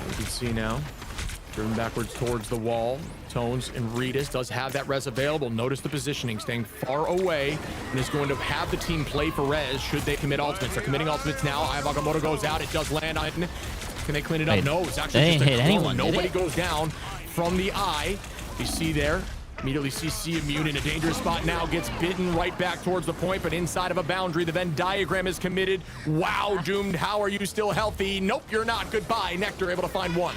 You can see now, driven backwards towards the wall. Tones and Redis does have that res available. Notice the positioning, staying far away, and is going to have the team play for res should they commit ultimates. They're committing ultimates now. Ayabagamoto goes out. It does land on. Can they clean it up? No, it's actually just a hit anyone. Nobody goes down from the eye. You see there. Immediately CC immune in a dangerous spot now, gets bitten right back towards the point, but inside of a boundary. The Venn diagram is committed. Wow, Doomed, how are you still healthy? Nope, you're not. Goodbye. Nectar able to find one.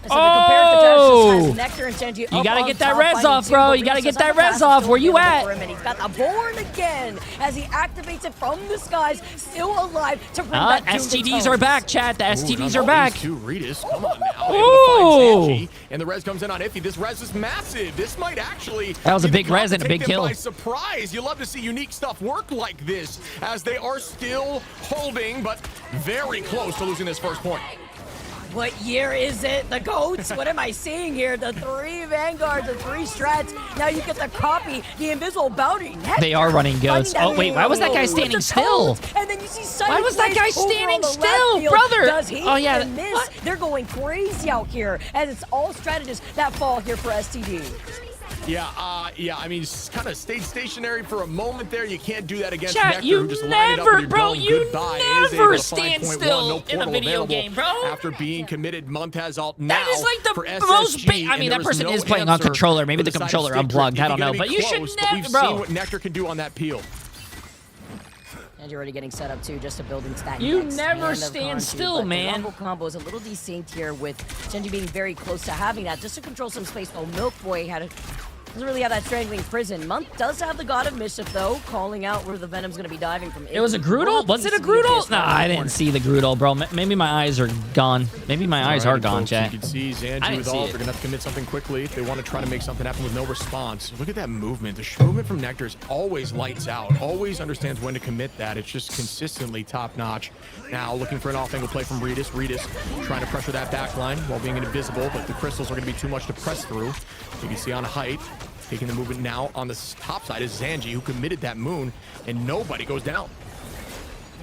So the comparison has Nectar and Genji You up gotta on get that top, res finding off, two, bro. but You gotta Reese get does that have the res pass off. still Where you available at? for him, and he's got the Born again as he activates it from the skies, still alive to bring that Doom to STDs home. are back, chat. The STDs are back. Two Reedus, come on now. Ooh. Able to find Zanji, and the res comes in on Iffy. This res is massive. This might actually That was a be the big res comp and a to big take them kill. by surprise. You love to see unique stuff work like this, as they are still holding, but very close to losing this first point. What year is it? The GOATs? What am I seeing here? The 3 Vanguards, the 3 strats. Now you get to copy the invisible bounty. They are running goats. Oh, wait, why was that guy With standing the still? toads. And then you see Why was that guy Sideways over standing on the left still, field. brother? Does he Oh, yeah, even miss? what? They're going crazy out here, and it's all strategists that fall here for STD. Yeah, I mean, kind of stayed stationary for a moment there. You can't do that against Chat, Nectar, you who just lined up never, and you're bro, going you goodbye. never Is able to find stand point still one, no in a portal video available game, bro. After being committed, Montez alt now. That is like the for most SSG, big. I and mean, there that was person no is playing on answer controller. Maybe for the side of controller Stick unplugged. Trick. I don't know. You're But gonna you be should close, never, but we've bro. seen what Nectar can do on that peel. And you're already getting set up too, just to build into that. You next never hand of stand Conchu, still, but man. The Rumble combo is a little desynced here with Genji being very close to having that, just to control some space. While Milk Boy doesn't really have that strangling prison. Month does have the God of Mischief though, calling out where the Venom's gonna be diving from. It was a Groodle? Was it a Groodle? Nah, I didn't see the Groodle, bro. Maybe my eyes are gone. Maybe my eyes are gone, folks, chat. You can see Zanji with all. They're gonna have to commit something quickly if they want to try to make something happen with no response. Look at that movement. The movement from Nectar is always lights out. Always understands when to commit that. It's just consistently top notch. Now looking for an off-angle play from Reedus. Reedus trying to pressure that back line while being invisible, but the crystals are gonna be too much to press through. You can see on height. Taking the movement now on the top side is Zanji, who committed that moon, and nobody goes down.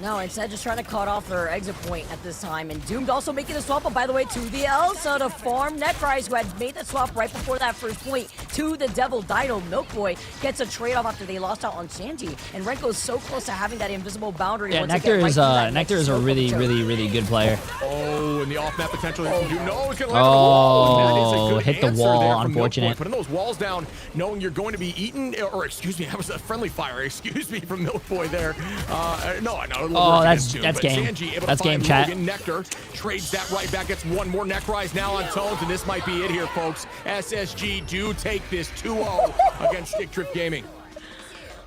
No, instead just trying to cut off their exit point at this time. And Doomed also making a swap up, by the way, to the Elsa to farm Necrise, who had made that swap right before that first point to the Devil Dino. Milkboy gets a trade-off after they lost out on Sanji. And Renko's so close to having that invisible boundary. Yeah, Nectar is a really, really, really good player. Oh, and the off-map potential. No, it's gonna land on the wall. And that is a good hit the answer wall, there from unfortunate. Milkboy. Putting those walls down, knowing you're going to be eaten, or excuse me, that was a friendly fire. Excuse me from Milkboy there. No. Oh, that's game. Zanji able That's to game, find chat. Logan. Nectar trades that right back. Gets one more Necrise now on Tones, and this might be it here, folks. SSG do take this 2-0 against Stick Drift Gaming.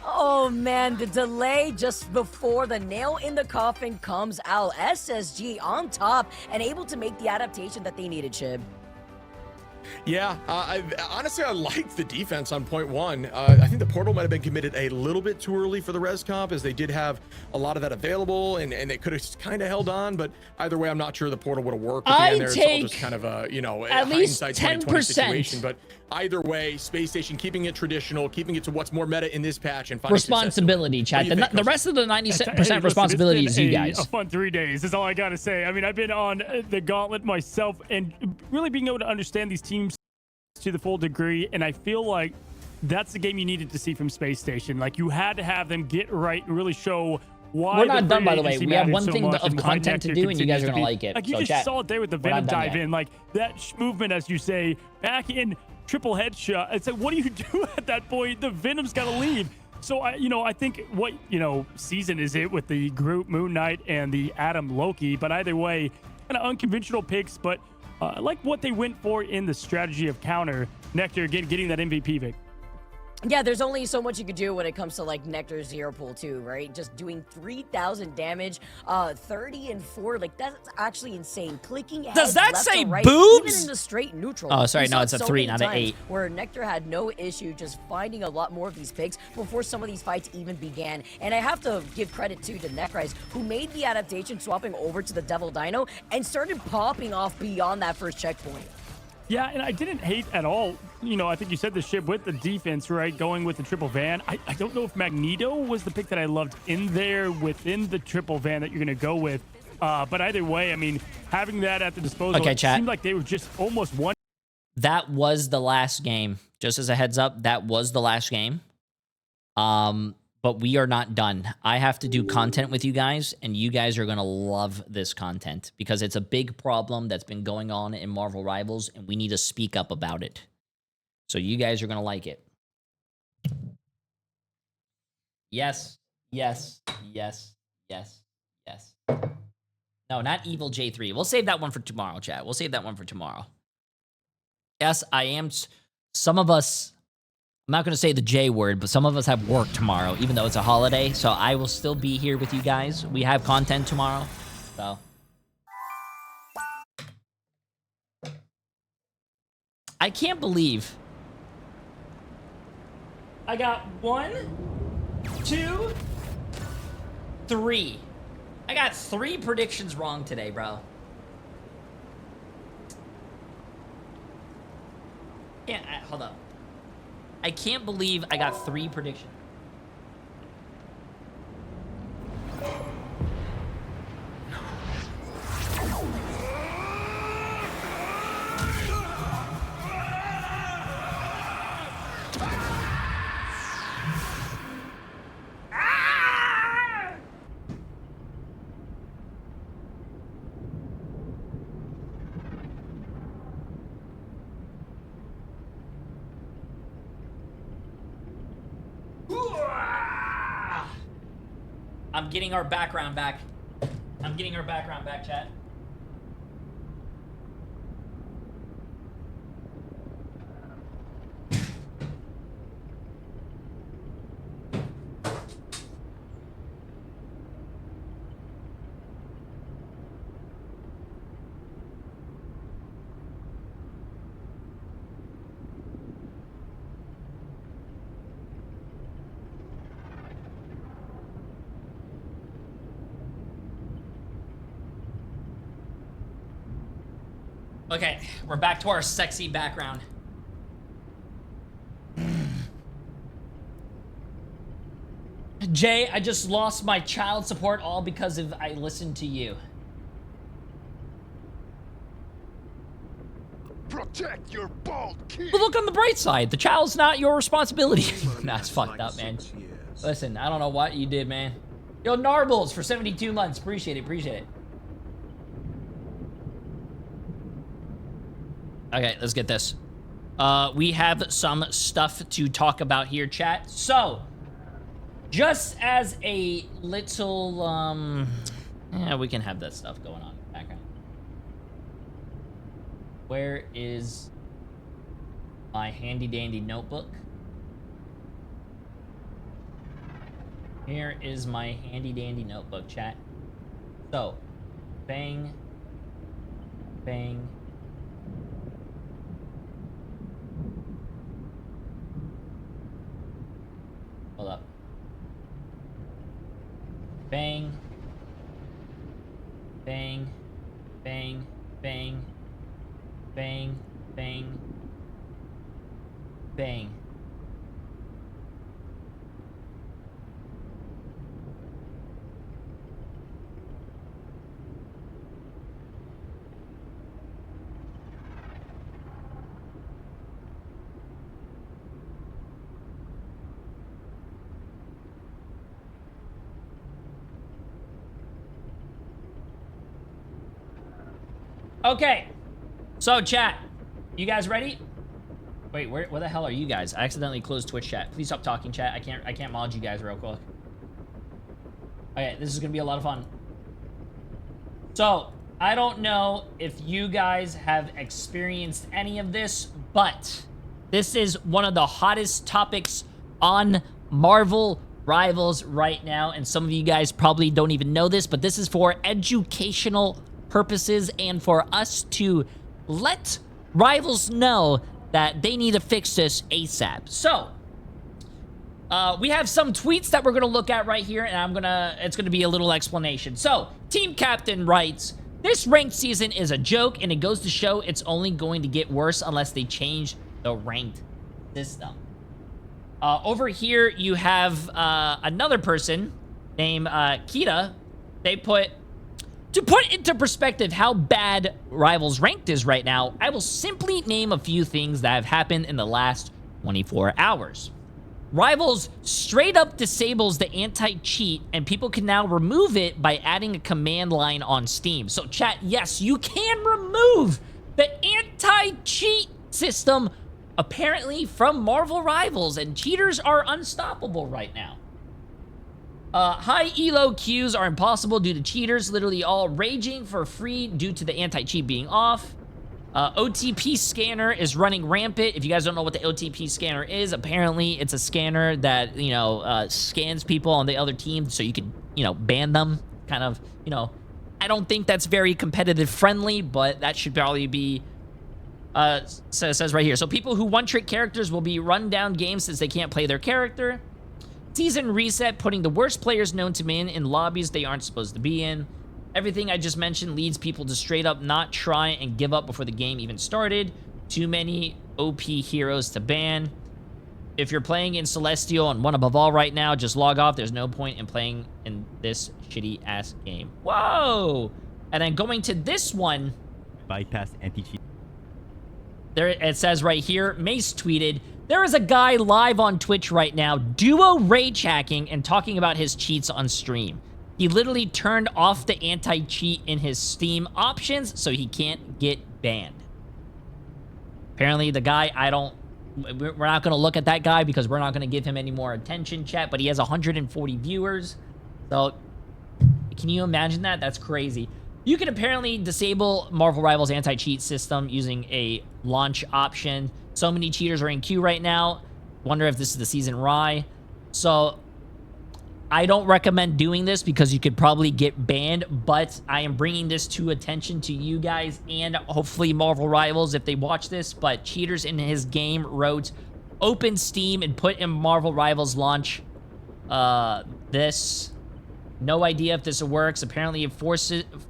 Oh man, the delay just before the nail in the coffin comes out. SSG on top and able to make the adaptation that they needed, Chib. Yeah, honestly, I liked the defense on point one. I think the portal might have been committed a little bit too early for the res comp, as they did have a lot of that available, and they could have kind of held on. But either way, I'm not sure the portal would have worked. At the end there. It's all just kind of a, at least hindsight 2020 situation. But either way, Space Station keeping it traditional, keeping it to what's more meta in this patch, and finding responsibility, chat. The rest of the 97% responsibility is you guys. A fun 3 days is all I gotta say. I mean, I've been on the gauntlet myself, and really being able to understand these teams to the full degree, and I feel like that's the game you needed to see from Space Station. Like, you had to have them get right and really show why. We're not done, by the way. We have one thing of content to do, and you guys are gonna like it. Like, you just saw it there with the Venom dive in, like that movement, as you say, back in triple headshot. It's like, what do you do at that point? The Venom's got to leave. So I think what season is it with the group Moon Knight and the Adam Loki? But either way, kind of unconventional picks, but I like what they went for in the strategy of counter. Nectar getting that MVP pick. Yeah, there's only so much you could do when it comes to like Nectar Zero Pool 2, right? Just doing 3,000 damage, 30 and 4, like that's actually insane. Clicking heads Does that left say to right, boobs? even in the straight neutral. Oh, sorry, We no, saw it's a so 3, many not an times 8. Where Nectar had no issue just finding a lot more of these picks before some of these fights even began. And I have to give credit to Necrise, who made the adaptation, swapping over to the Devil Dino and started popping off beyond that first checkpoint. Yeah, and I didn't hate at all. I think you said the ship with the defense, right? Going with the triple van. I don't know if Magneto was the pick that I loved in there within the triple van that you're going to go with. But either way, I mean, having that at the disposal, it seemed like they were just almost one. That was the last game. Just as a heads up, that was the last game. But we are not done. I have to do content with you guys, and you guys are going to love this content because it's a big problem that's been going on in Marvel Rivals, and we need to speak up about it. So you guys are going to like it. Yes, yes, yes, yes, yes. No, not Evil J3. We'll save that one for tomorrow, chat. We'll save that one for tomorrow. Yes, I am. Some of us, I'm not going to say the J word, but some of us have work tomorrow, even though it's a holiday. So I will still be here with you guys. We have content tomorrow. So I can't believe I got 1, 2, 3. I got 3 predictions wrong today, bro. Hold up. I can't believe I got 3 predictions. I'm getting our background back. I'm getting our background back, chat. Okay, we're back to our sexy background. Jay, I just lost my child support all because of I listened to you. Protect your bald kid. But look on the bright side. The child's not your responsibility. That's fucked up, man. Listen, I don't know what you did, man. Yo, Narbles for 72 months. Appreciate it, appreciate it. Okay, let's get this. We have some stuff to talk about here, chat. So, just as a little, yeah, we can have that stuff going on in the background. Where is my handy dandy notebook? Here is my handy dandy notebook, chat. So, bang, bang. Hold up. Bang. Bang. Bang. Bang. Bang. Bang. Bang. Okay, so chat, you guys ready? Wait, where the hell are you guys? I accidentally closed Twitch chat. Please stop talking, chat. I can't mod you guys real quick. Okay, this is gonna be a lot of fun. So, I don't know if you guys have experienced any of this, but this is one of the hottest topics on Marvel Rivals right now, and some of you guys probably don't even know this, but this is for educational purposes and for us to let Rivals know that they need to fix this ASAP. So, we have some tweets that we're gonna look at right here, and it's gonna be a little explanation. So, Team Captain writes, "This ranked season is a joke, and it goes to show it's only going to get worse unless they change the ranked system." Over here, you have another person named Kita. They put, "To put into perspective how bad Rivals ranked is right now, I will simply name a few things that have happened in the last 24 hours. Rivals straight up disables the anti-cheat, and people can now remove it by adding a command line on Steam." So chat, yes, you can remove the anti-cheat system apparently from Marvel Rivals, and cheaters are unstoppable right now. High elo queues are impossible due to cheaters, literally all raging for free due to the anti-cheat being off. OTP scanner is running rampant. If you guys don't know what the OTP scanner is, apparently it's a scanner that, you know, scans people on the other team so you can, you know, ban them. Kind of, you know, I don't think that's very competitive friendly, but that should probably be, so it says right here. So people who one-trick characters will be run down games since they can't play their character. Season reset, putting the worst players known to man in lobbies they aren't supposed to be in. Everything I just mentioned leads people to straight up not try and give up before the game even started. Too many OP heroes to ban. If you're playing in Celestial and One Above All right now, just log off. There's no point in playing in this shitty-ass game. Whoa! And then going to this one. Bypass anti-cheat. There it says right here, Mace tweeted, there is a guy live on Twitch right now, duo rage hacking and talking about his cheats on stream. He literally turned off the anti-cheat in his Steam options so he can't get banned. Apparently the guy, we're not going to look at that guy because we're not going to give him any more attention, chat, but he has 140 viewers. So, can you imagine that? That's crazy. You can apparently disable Marvel Rivals anti-cheat system using a launch option. So many cheaters are in queue right now. Wonder if this is the season Rye. So, I don't recommend doing this because you could probably get banned, but I am bringing this to attention to you guys and hopefully Marvel Rivals if they watch this. But cheaters in his game wrote, open Steam and put in Marvel Rivals launch this. No idea if this works. Apparently it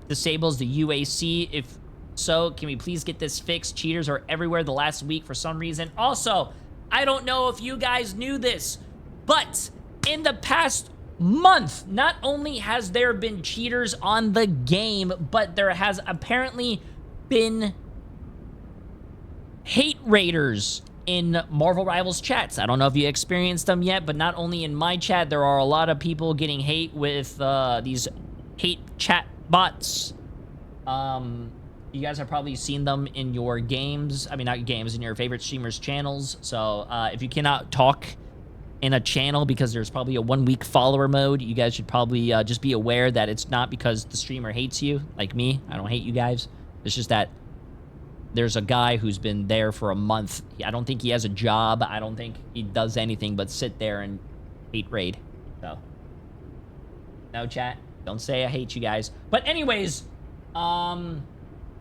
disables the UAC. If so, can we please get this fixed? Cheaters are everywhere the last week for some reason. Also, I don't know if you guys knew this, but in the past month, not only has there been cheaters on the game, but there has apparently been hate raiders in Marvel Rivals chats. I don't know if you experienced them yet, but not only in my chat, there are a lot of people getting hate with these hate chat bots. You guys have probably seen them in your games. I mean, not games, in your favorite streamers' channels. So if you cannot talk in a channel because there's probably a 1-week follower mode, you guys should probably just be aware that it's not because the streamer hates you, like me. I don't hate you guys. It's just that there's a guy who's been there for a month. I don't think he has a job. I don't think he does anything but sit there and hate raid. So, no, chat. Don't say I hate you guys. But anyways,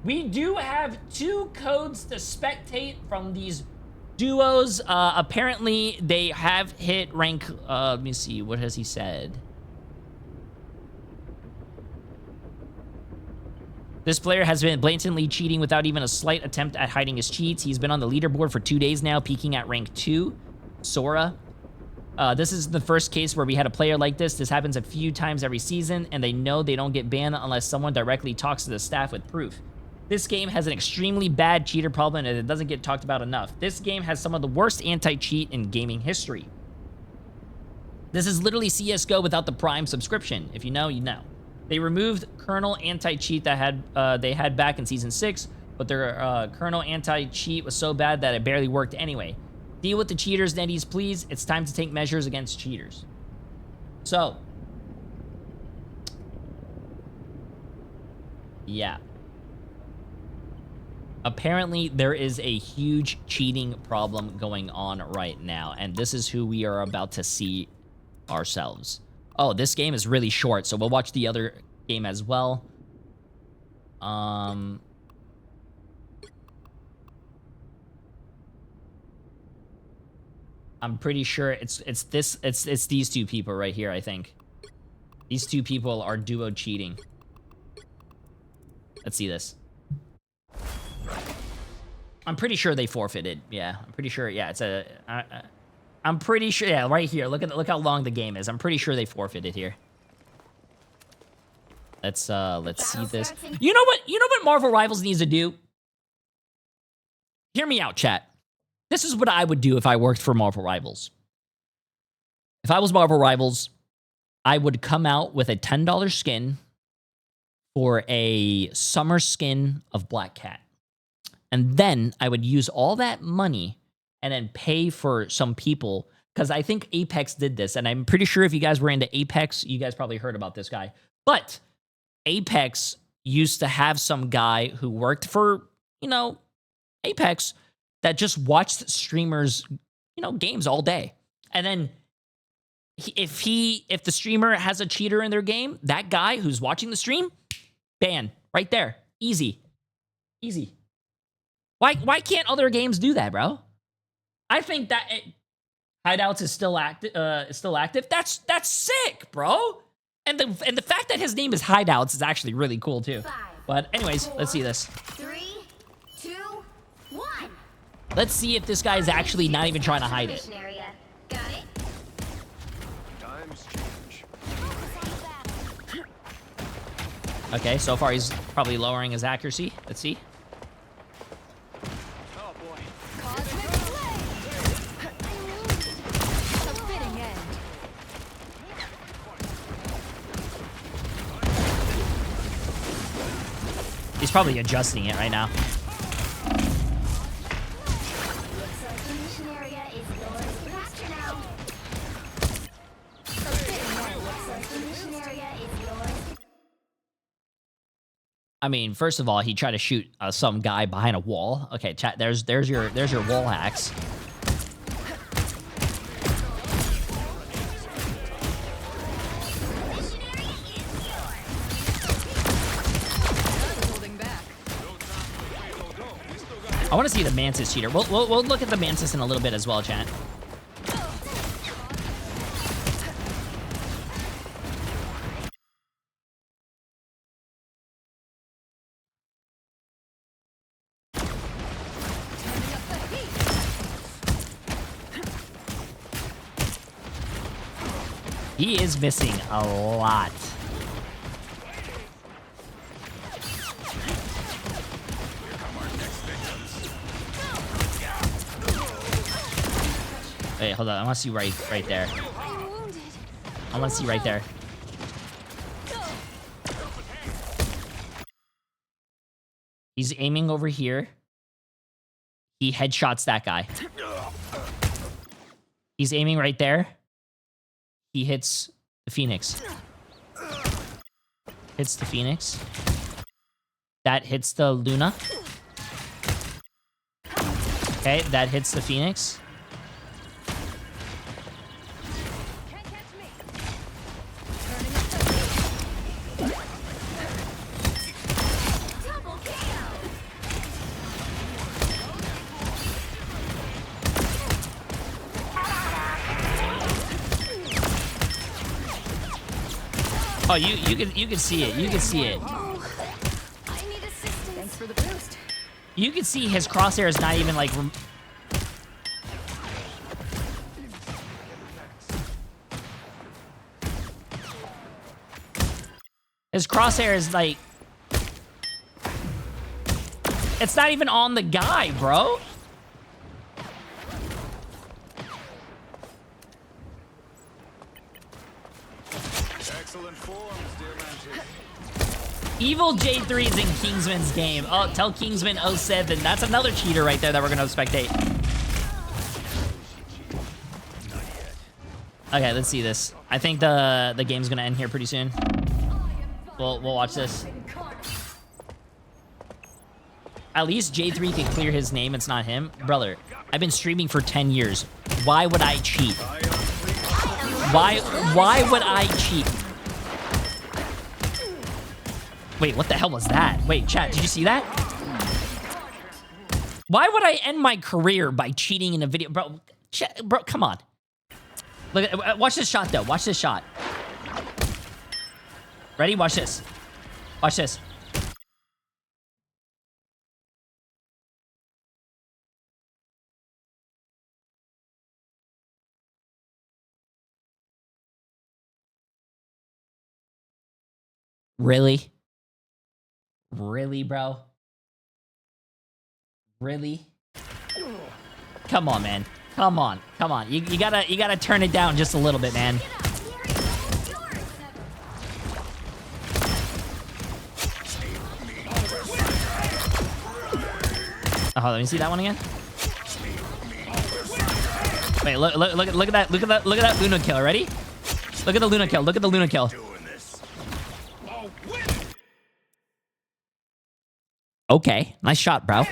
we do have 2 codes to spectate from these duos. Apparently, they have hit rank. Let me see. What has he said? This player has been blatantly cheating without even a slight attempt at hiding his cheats. He's been on the leaderboard for 2 days now, peaking at rank 2. Sora. This is the first case where we had a player like this. This happens a few times every season, and they know they don't get banned unless someone directly talks to the staff with proof. This game has an extremely bad cheater problem, and it doesn't get talked about enough. This game has some of the worst anti-cheat in gaming history. This is literally CSGO without the Prime subscription. If you know, you know. They removed kernel anti-cheat that they had back in Season 6, but their kernel anti-cheat was so bad that it barely worked anyway. Deal with the cheaters, Netties, please. It's time to take measures against cheaters. So, yeah. Apparently, there is a huge cheating problem going on right now, and this is who we are about to see ourselves. Oh, this game is really short, so we'll watch the other game as well. I'm pretty sure it's these 2 people right here, I think. These 2 people are duo cheating. Let's see this. I'm pretty sure they forfeited. Yeah, I'm pretty sure. Yeah, it's a... I'm pretty sure, yeah, right here. Look how long the game is. I'm pretty sure they forfeited here. Let's see this. You know what Marvel Rivals needs to do? Hear me out, chat. This is what I would do if I worked for Marvel Rivals. If I was Marvel Rivals, I would come out with a $10 skin for a summer skin of Black Cat. And then I would use all that money and then pay for some people, because I think Apex did this, and I'm pretty sure if you guys were into Apex, you guys probably heard about this guy. But Apex used to have some guy who worked for, you know, Apex that just watched streamers, you know, games all day. And then if the streamer has a cheater in their game, that guy who's watching the stream, ban right there. Easy. Easy. Why can't other games do that, bro? I think that Hideouts is still active. That's sick, bro. And the fact that his name is Hideouts is actually really cool too. But anyways, let's see this. 3, 2, 1. Let's see if this guy is actually not even trying to hide it. Got it. Times change. Okay, so far he's probably lowering his accuracy. Let's see. He's probably adjusting it right now. I mean, first of all, he tried to shoot some guy behind a wall. Okay, chat. There's your wall hacks. I want to see the Mantis cheater. We'll look at the Mantis in a little bit as well, chat. He is missing a lot. Wait, hold on. I want to see right there. I want to see right there. He's aiming over here. He headshots that guy. He's aiming right there. He hits the Phoenix. Hits the Phoenix. That hits the Luna. Okay, that hits the Phoenix. Oh, you can see it. You can see it. Thanks for the boost. You can see his crosshair is not even like. His crosshair is like. It's not even on the guy, bro. Excellent forms, dear Mantis. Evil Jay3 is in Kingsman's game. Oh, tell Kingsman 07. That's another cheater right there that we're gonna spectate. Okay, let's see this. I think the game's gonna end here pretty soon. We'll watch this. At least Jay3 can clear his name. It's not him, brother. I've been streaming for 10 years. Why would I cheat? Why would I cheat? Wait, what the hell was that? Wait, chat, did you see that? Why would I end my career by cheating in a video? Bro, bro, come on. Look, watch this shot, though. Watch this shot. Ready? Watch this. Watch this. Really? Really, bro? Really? Come on, man. Come on. Come on. You gotta turn it down just a little bit, man. Oh, let me see that one again. Wait, look at that. Look at that Luna kill. Ready? Look at the Luna kill. Look at the Luna kill. Okay, nice shot, bro.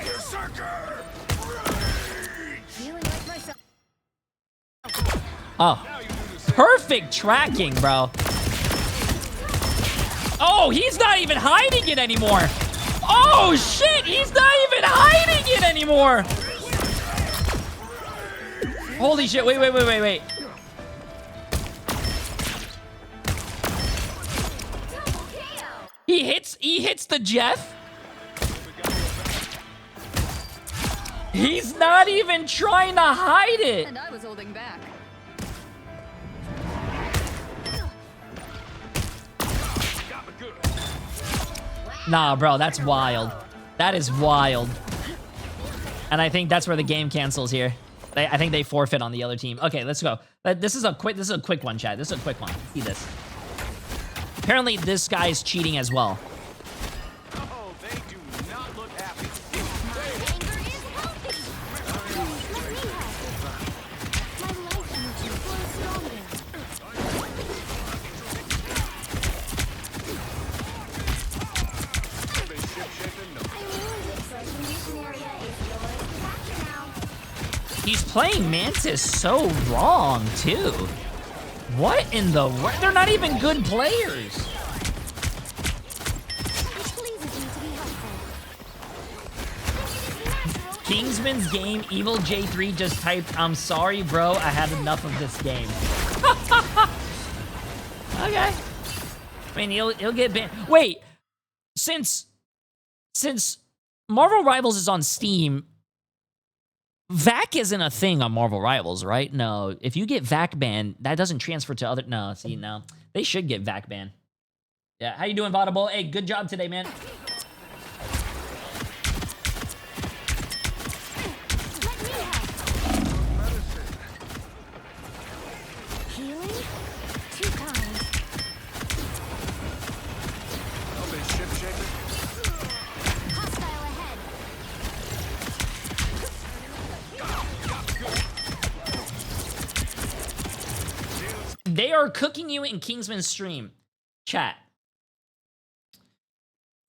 Oh. Perfect tracking, bro. Oh, he's not even hiding it anymore. Oh, shit. He's not even hiding it anymore. Holy shit. Wait. He hits the Jeff. He's not even trying to hide it. And I was holding back. Nah, bro, that's wild. That is wild. And I think that's where the game cancels here. I think they forfeit on the other team. Okay, let's go. This is a quick one, chat. This is a quick one. See this. Apparently, this guy's cheating as well. Oh, they do not look happy. He's playing Mantis so wrong, too. What in the... They're not even good players. Kingsman's game, Evil J3 just typed, I'm sorry, bro, I had enough of this game. Okay. I mean, he'll get banned. Wait, since Marvel Rivals is on Steam, VAC isn't a thing on Marvel Rivals, right? No, if you get VAC banned, that doesn't transfer to other... No, see, no. They should get VAC banned. Yeah, how you doing, Vaudable? Hey, good job today, man. They are cooking you in Kingsman's stream. Chat.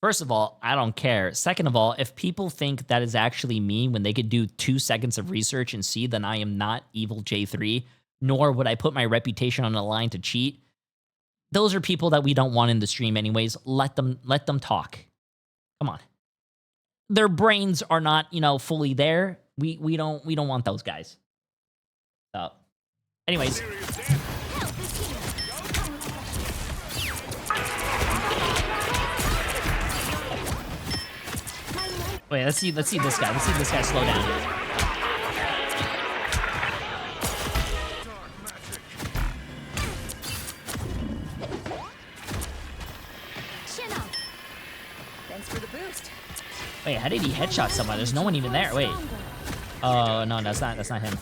First of all, I don't care. Second of all, if people think that is actually me when they could do 2 seconds of research and see, then I am not Evil J3, nor would I put my reputation on the line to cheat. Those are people that we don't want in the stream anyways. Let them talk. Come on. Their brains are not, fully there. We don't want those guys. So, anyways. Wait, let's see this guy. Let's see this guy slow down. Thanks for the boost. Wait, how did he headshot someone? There's no one even there. Wait. Oh, no, that's not him.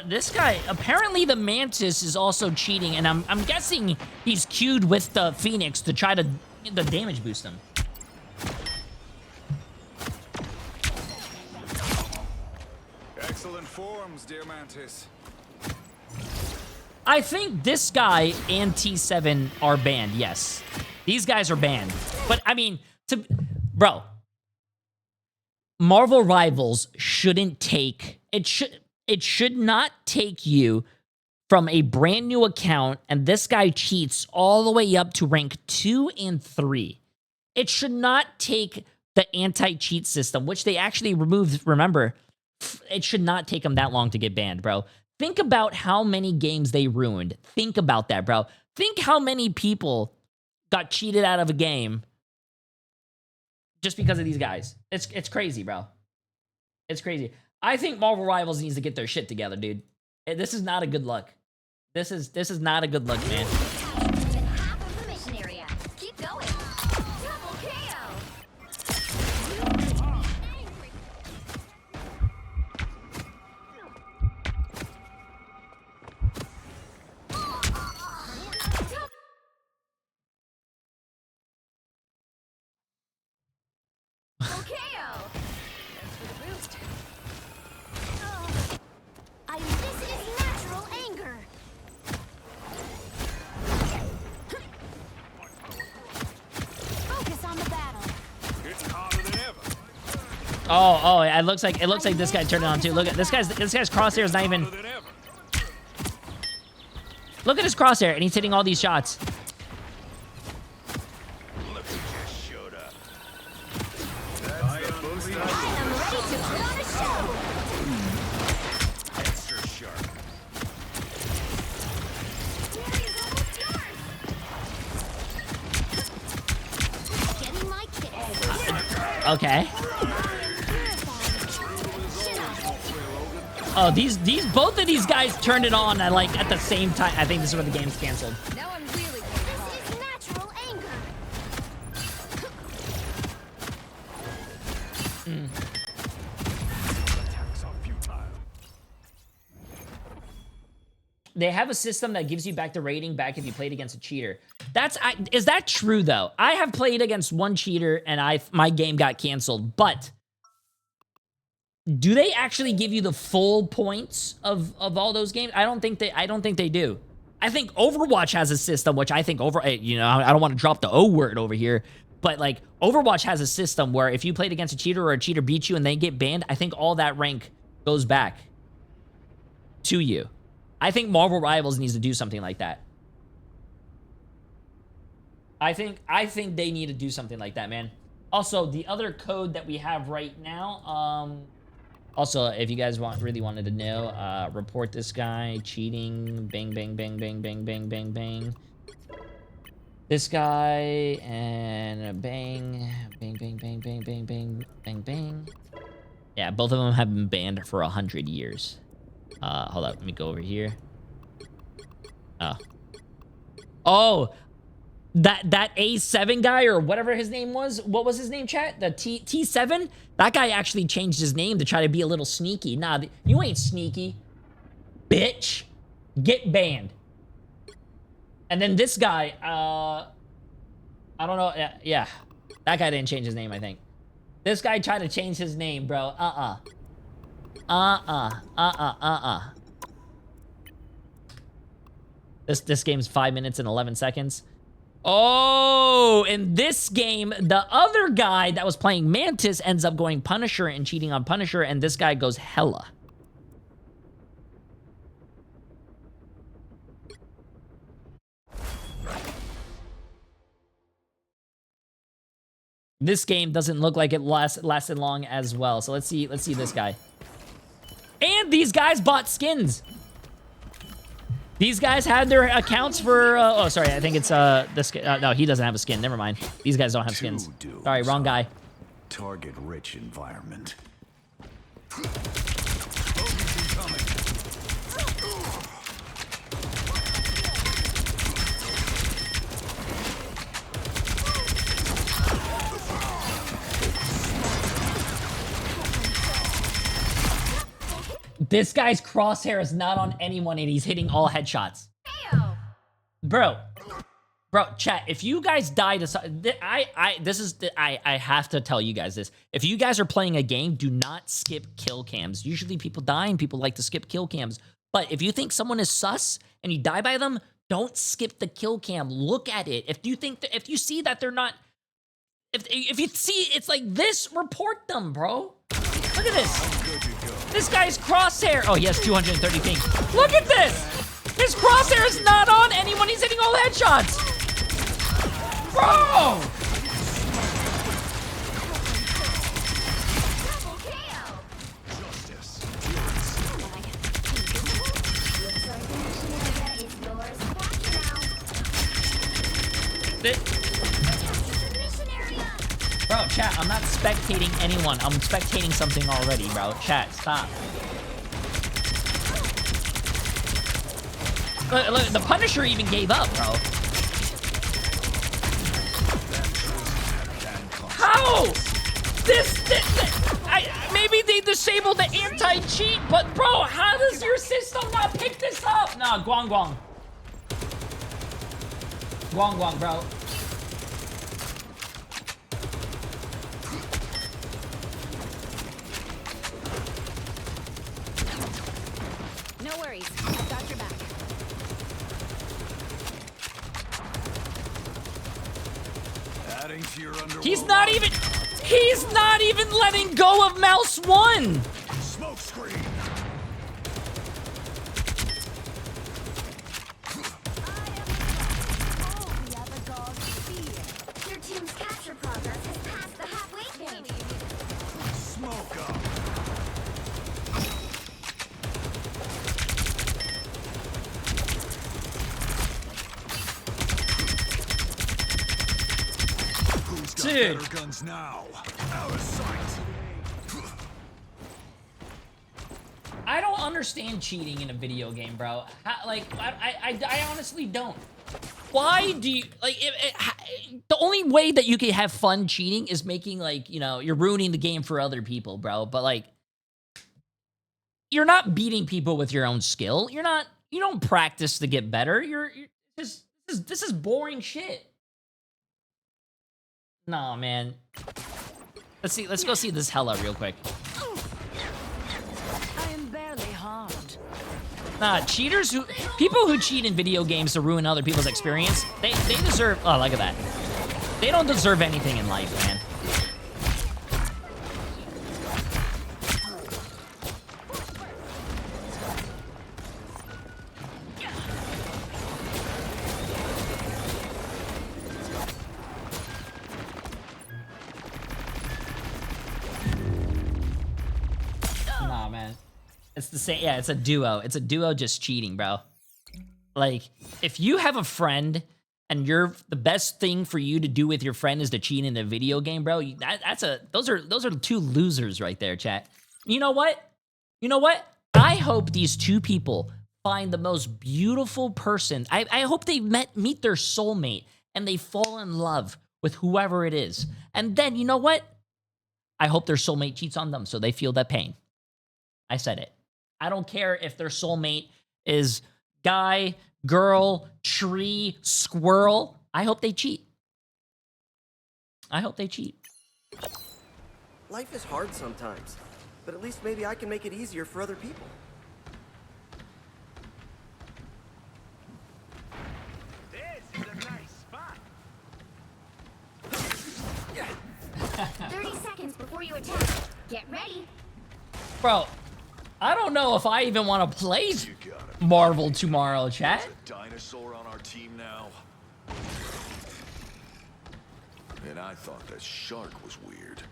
This guy, apparently the Mantis is also cheating, and I'm guessing he's queued with the Phoenix to try to the damage boost him. Excellent forms, dear Mantis. I think this guy and T7 are banned, yes. These guys are banned. But, I mean, bro, Marvel Rivals shouldn't take... It should not take you from a brand new account, and this guy cheats all the way up to rank 2 and 3. It should not take the anti-cheat system, which they actually removed, remember. It should not take them that long to get banned, bro. Think about how many games they ruined. Think about that, bro. Think how many people got cheated out of a game just because of these guys. It's crazy, bro. It's crazy. I think Marvel Rivals needs to get their shit together, dude. This is not a good look. This is not a good look, man. It's harder than ever. Oh, it looks like this guy turned it on too. Look at this guy's crosshair is not even. Look at his crosshair, and he's hitting all these shots. Okay. Oh, both of these guys turned it on at like at the same time. I think this is where the game's canceled. Now I'm really this is natural anger. They have a system that gives you back the rating back if you played against a cheater. Is that true though? I have played against one cheater and my game got canceled, but do they actually give you the full points of all those games? I don't think they do. I think Overwatch has a system, which I think I don't want to drop the O word over here, but like Overwatch has a system where if you played against a cheater or a cheater beats you and they get banned, I think all that rank goes back to you. I think Marvel Rivals needs to do something like that. I think they need to do something like that, man. Also, the other code that we have right now, also, if you guys really wanted to know, report this guy cheating, bang, bang, bang, bang, bang, bang, bang, bang. This guy, and bang, bang, bang, bang, bang, bang, bang, bang, bang. Yeah, both of them have been banned for 100 years. Hold up, let me go over here. Oh, that A7 guy or whatever his name was. What was his name, chat? The T7? That guy actually changed his name to try to be a little sneaky. Nah, you ain't sneaky, bitch. Get banned. And then this guy, I don't know. Yeah, that guy didn't change his name, I think. This guy tried to change his name, bro. This game's 5 minutes and 11 seconds. Oh, in this game, the other guy that was playing Mantis ends up going Punisher and cheating on Punisher, and this guy goes Hella. This game doesn't look like it lasted long as well. So let's see this guy. And these guys bought skins. These guys had their accounts for, oh, sorry, I think it's, no, he doesn't have a skin, never mind. These guys don't have skins. Sorry, wrong guy. Target-rich environment. This guy's crosshair is not on anyone and he's hitting all headshots. Bro, chat, if you guys die to I have to tell you guys this. If you guys are playing a game, do not skip kill cams. Usually people die and people like to skip kill cams. But if you think someone is sus and you die by them, don't skip the kill cam. Look at it. If you see that they're not, if you see it's like this, report them, bro. Look at this. This guy's crosshair. Oh, he has 230 ping. Look at this. His crosshair is not on anyone. He's hitting all headshots. Bro. Bro, chat, I'm not spectating anyone. I'm spectating something already, bro. Chat, stop. Look, the Punisher even gave up, bro. How? Maybe they disabled the anti-cheat, but bro, how does your system not pick this up? Nah, Guang, bro. No worries, I've got your back. Adding He's not even letting go of mouse 1. Smoke screen. Your team's capture progress has passed the halfway point. Smoke up. Who's got Dude. better guns now? Out of sight. I don't understand cheating in a video game, bro. I honestly don't. Why do you like the only way that you can have fun cheating is making, like, you know, you're ruining the game for other people, bro. But like, you're not beating people with your own skill. You don't practice to get better. This is boring shit. Nah, man. Let's go see this Hella real quick. I am barely harmed. Nah, people who cheat in video games to ruin other people's experience, they deserve, oh, look at that. They don't deserve anything in life, man. Nah, man. It's the same. Yeah, it's a duo. It's a duo just cheating, bro. Like, if you have a friend and the best thing for you to do with your friend is to cheat in a video game, bro, those are two losers right there, chat. You know what? I hope these two people find the most beautiful person. I hope they meet their soulmate and they fall in love with whoever it is. And then, you know what? I hope their soulmate cheats on them so they feel that pain. I said it. I don't care if their soulmate is guy, girl, tree, squirrel. I hope they cheat. I hope they cheat. Life is hard sometimes, but at least maybe I can make it easier for other people. This is a nice spot. 30 seconds before you attack. Get ready. Bro, I don't know if I even want to play Marvel tomorrow, chat. Dinosaur on our team now. And I thought that shark was weird.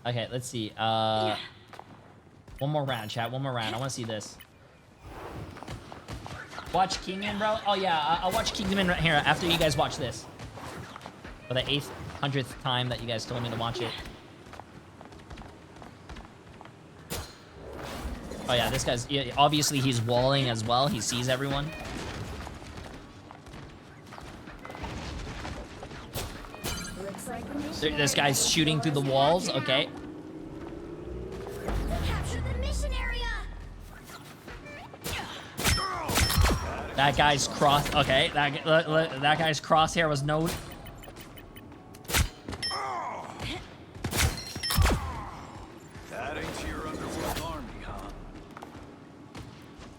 Okay, let's see. One more round, chat. One more round. I want to see this. Watch Kingdom, bro. Oh yeah, I'll watch Kingdom right here after you guys watch this. For the 800th time that you guys told me to watch it. Oh yeah, this guy's, obviously he's walling as well. He sees everyone. This guy's shooting through the walls, okay. Capture the mission area. That guy's cross, okay. That guy's crosshair was no... That ain't your underworld army, huh?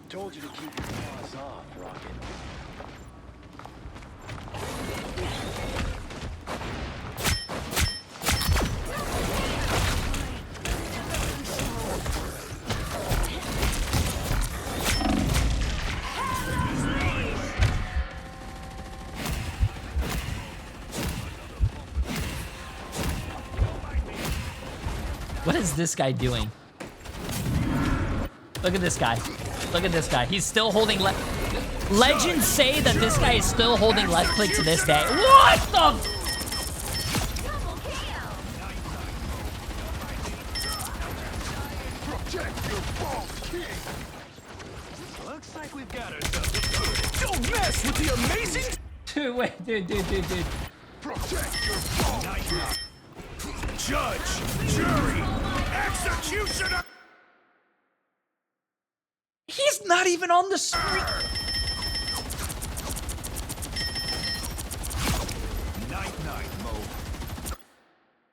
Told you to keep your paws off, Rocket. What is this guy doing? Look at this guy. Look at this guy. He's still holding left. Legends say that this guy is still holding left click to this day. What the? Looks like we've got ourselves. Don't mess with the amazing. Dude, wait, dude. Protect your fault. Judge, jury, executioner. He's not even on the screen. Night, Mo.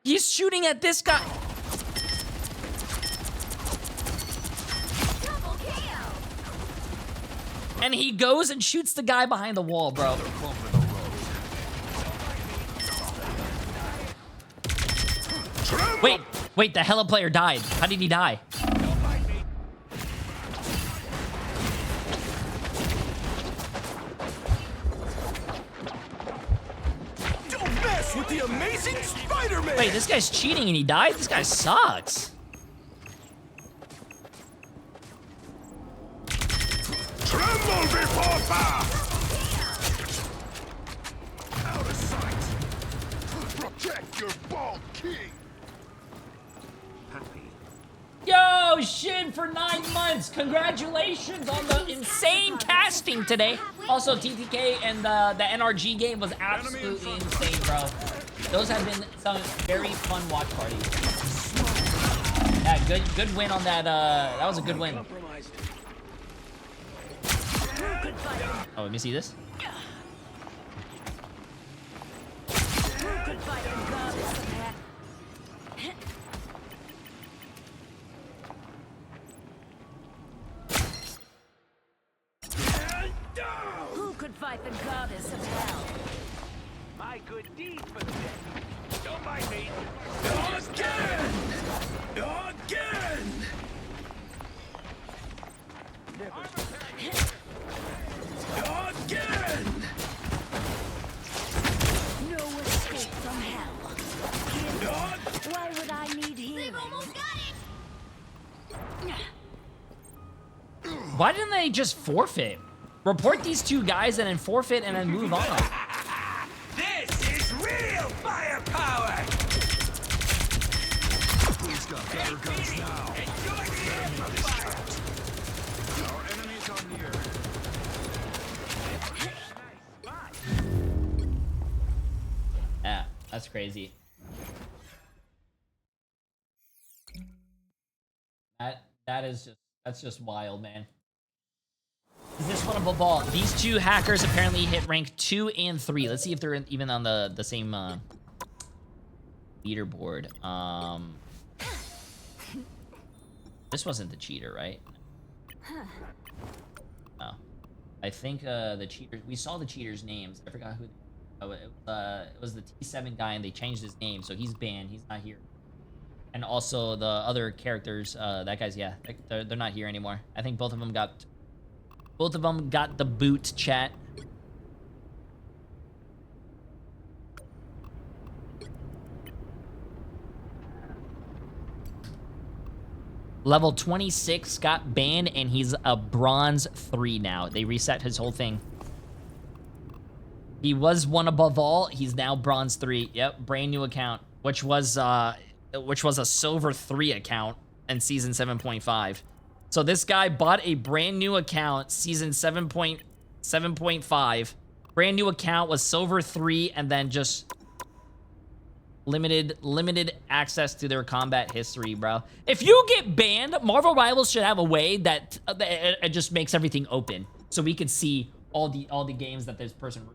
He's shooting at this guy. And he goes and shoots the guy behind the wall, bro. Wait, the Hella player died. How did he die? Don't mess with the amazing Spider-Man! Wait, this guy's cheating and he died? This guy sucks. Tremble before fast! Out of sight! Protect your bald king! Yo, Shin for 9 months. Congratulations on the insane casting today. Also, TTK and the NRG game was absolutely insane, bro. Those have been some very fun watch parties. Yeah, good win on that. That was a good win. Oh, let me see this. Who could fight the goddess of hell? My good deed for the day. Don't mind me. Again! Again! Again! No escape from hell. Why would I need healing? Why didn't they just forfeit? Report these two guys and then forfeit and then move on. This is real firepower! Who's got better guns now? Enjoy the amplifier! Our enemies are near. Yeah, that's crazy. That's just wild, man. Is this one a ball? These two hackers apparently hit rank 2 and 3. Let's see if they're even on the same leaderboard. This wasn't the cheater, right? Oh, I think the cheaters. We saw the cheaters' names. I forgot who. Oh, it was the T7 guy, and they changed his name, so he's banned. He's not here. And also the other characters. That guy's they're not here anymore. I think both of them got the boot, chat. Level 26 got banned, and he's a bronze 3 now. They reset his whole thing. He was one above all. He's now bronze 3. Yep, brand new account, which was a silver 3 account in season 7.5. So this guy bought a brand new account, season 7.5. Brand new account was silver 3, and then just limited access to their combat history, bro. If you get banned, Marvel Rivals should have a way that it just makes everything open, so we could see all the games that this person.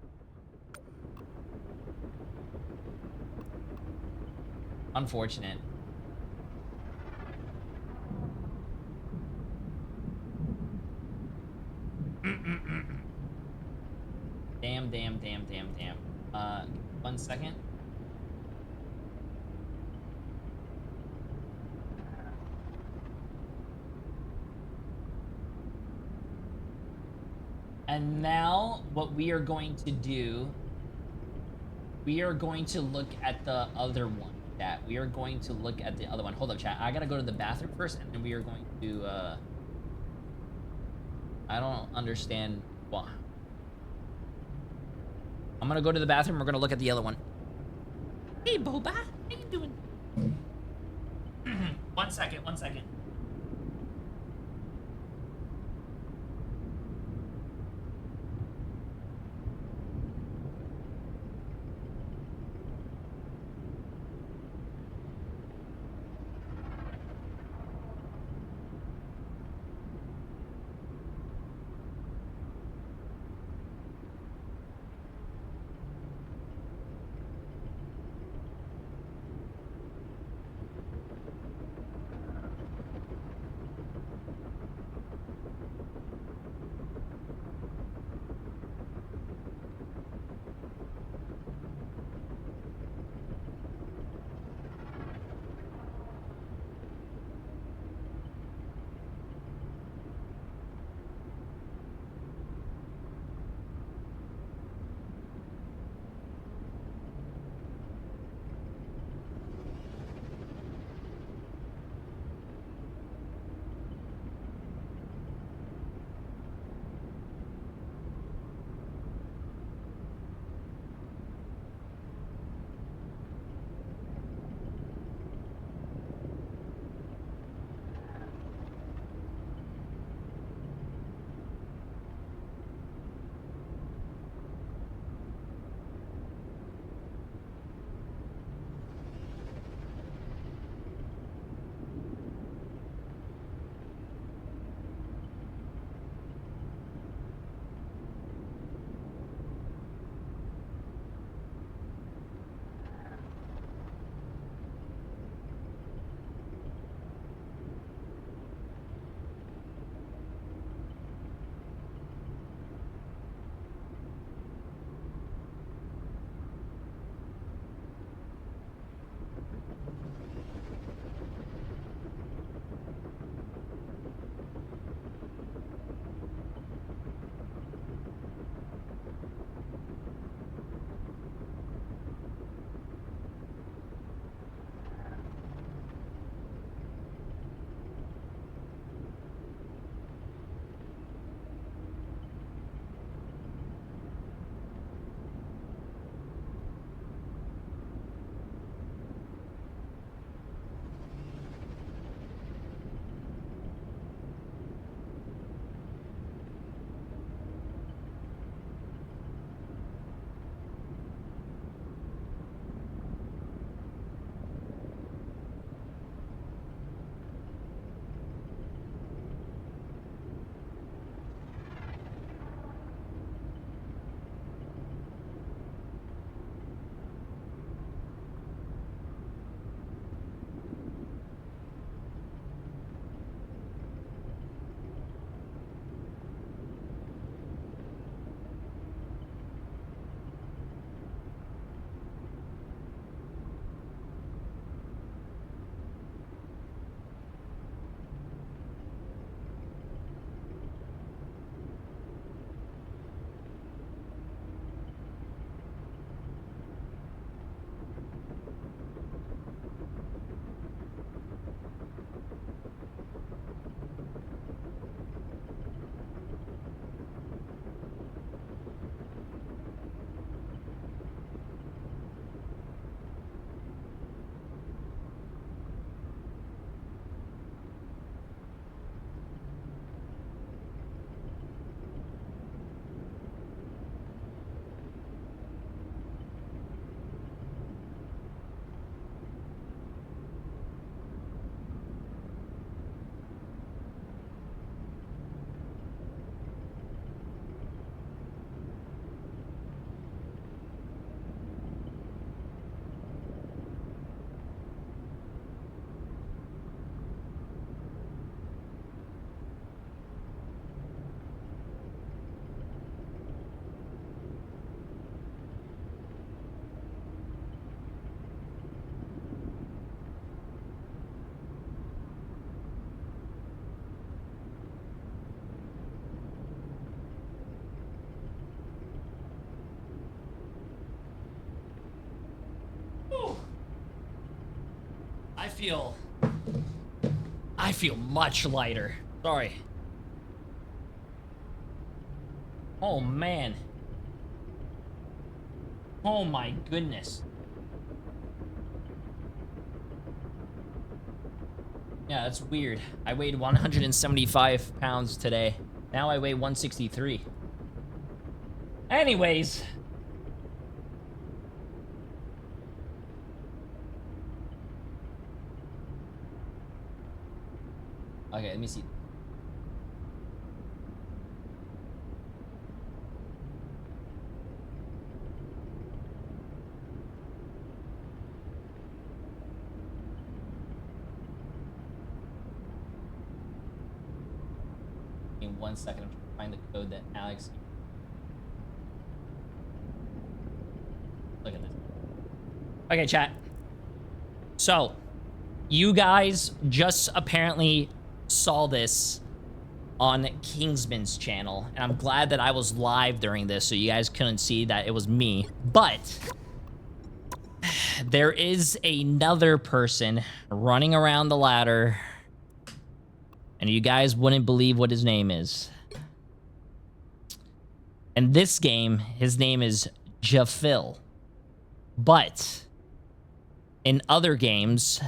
Unfortunate. Damn. 1 second. And now what we are going to do, we are going to look at the other one. Chat. We are going to look at the other one. Hold up, chat. I gotta go to the bathroom first, and then we are going to, I don't understand why. I'm gonna go to the bathroom. We're gonna look at the other one. Hey, Boba. How you doing? 1 second. feel much lighter. Sorry. Oh man. Oh my goodness. Yeah, that's weird. I weighed 175 pounds today. Now I weigh 163. Anyways. Okay, let me see. In 1 second, I'm trying to find the code that Alex. Look at this. Okay, chat. So, you guys just apparently saw this on Kingsman's channel, and I'm glad that I was live during this so you guys couldn't see that it was me. But there is another person running around the ladder, and you guys wouldn't believe what his name is. In this game, his name is Jafil. But in other games,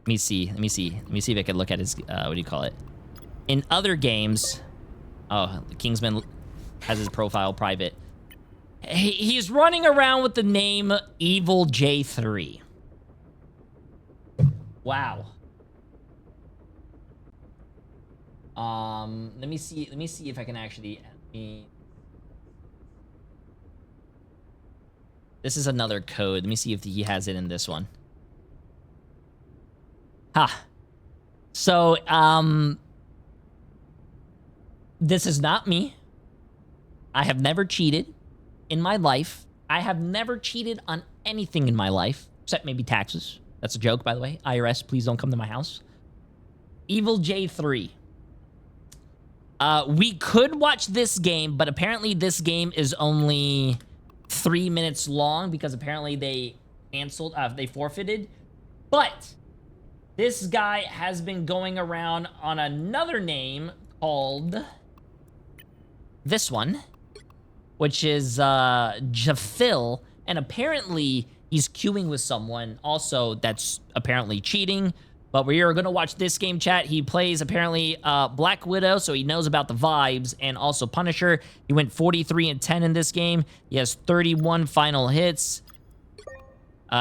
let me see if I can look at his, what do you call it? In other games, oh, Kingsman has his profile private. He's running around with the name Evil Jay3. Wow. Let me see if I can actually. This is another code. Let me see if he has it in this one. Ha. So, this is not me. I have never cheated in my life. I have never cheated on anything in my life, except maybe taxes. That's a joke, by the way. IRS, please don't come to my house. Evil Jay3. We could watch this game, but apparently this game is only 3 minutes long because apparently they canceled, they forfeited. But this guy has been going around on another name called this one, which is Jafil, and apparently he's queuing with someone also that's apparently cheating. But we are going to watch this game, chat. He plays, apparently, Black Widow, so he knows about the vibes, and also Punisher. He went 43-10 in this game. He has 31 final hits.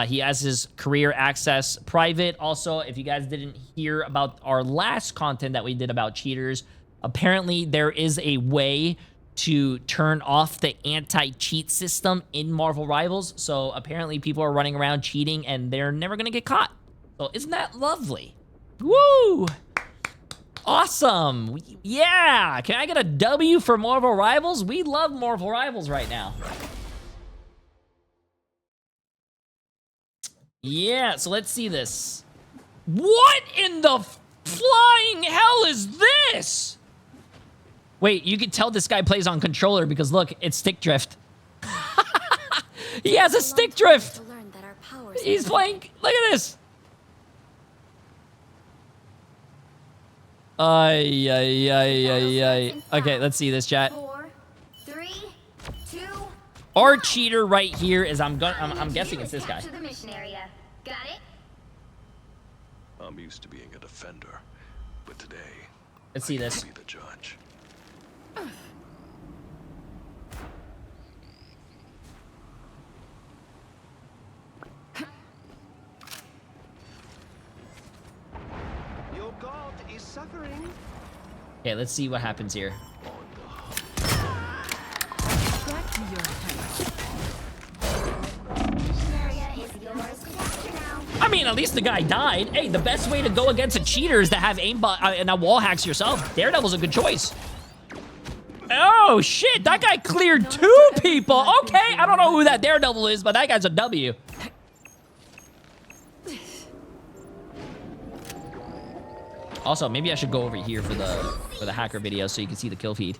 He has his career access private. Also, if you guys didn't hear about our last content that we did about cheaters, apparently there is a way to turn off the anti-cheat system in Marvel Rivals. So apparently people are running around cheating, and they're never going to get caught. So isn't that lovely? Woo! Awesome! Yeah! Can I get a W for Marvel Rivals? We love Marvel Rivals right now. Yeah, so let's see this. What in the flying hell is this? Wait, you can tell this guy plays on controller because look, it's stick drift. He has a stick drift! He's playing, look at this! Ay, ay, ay, ay, ay. Okay, let's see this, chat. 4, 3, 2. Our cheater right here is I'm guessing it's this guy. To the mission area. Got it? I'm used to being a defender, but today Let's see this. I can be the judge. Your god is suffering. Okay, let's see what happens here. I mean, at least the guy died. Hey, the best way to go against a cheater is to have aimbot and wall hacks yourself. Daredevil's a good choice. Oh, shit. That guy cleared 2 people. Okay, I don't know who that Daredevil is, but that guy's a W. Also, maybe I should go over here for the hacker video so you can see the kill feed.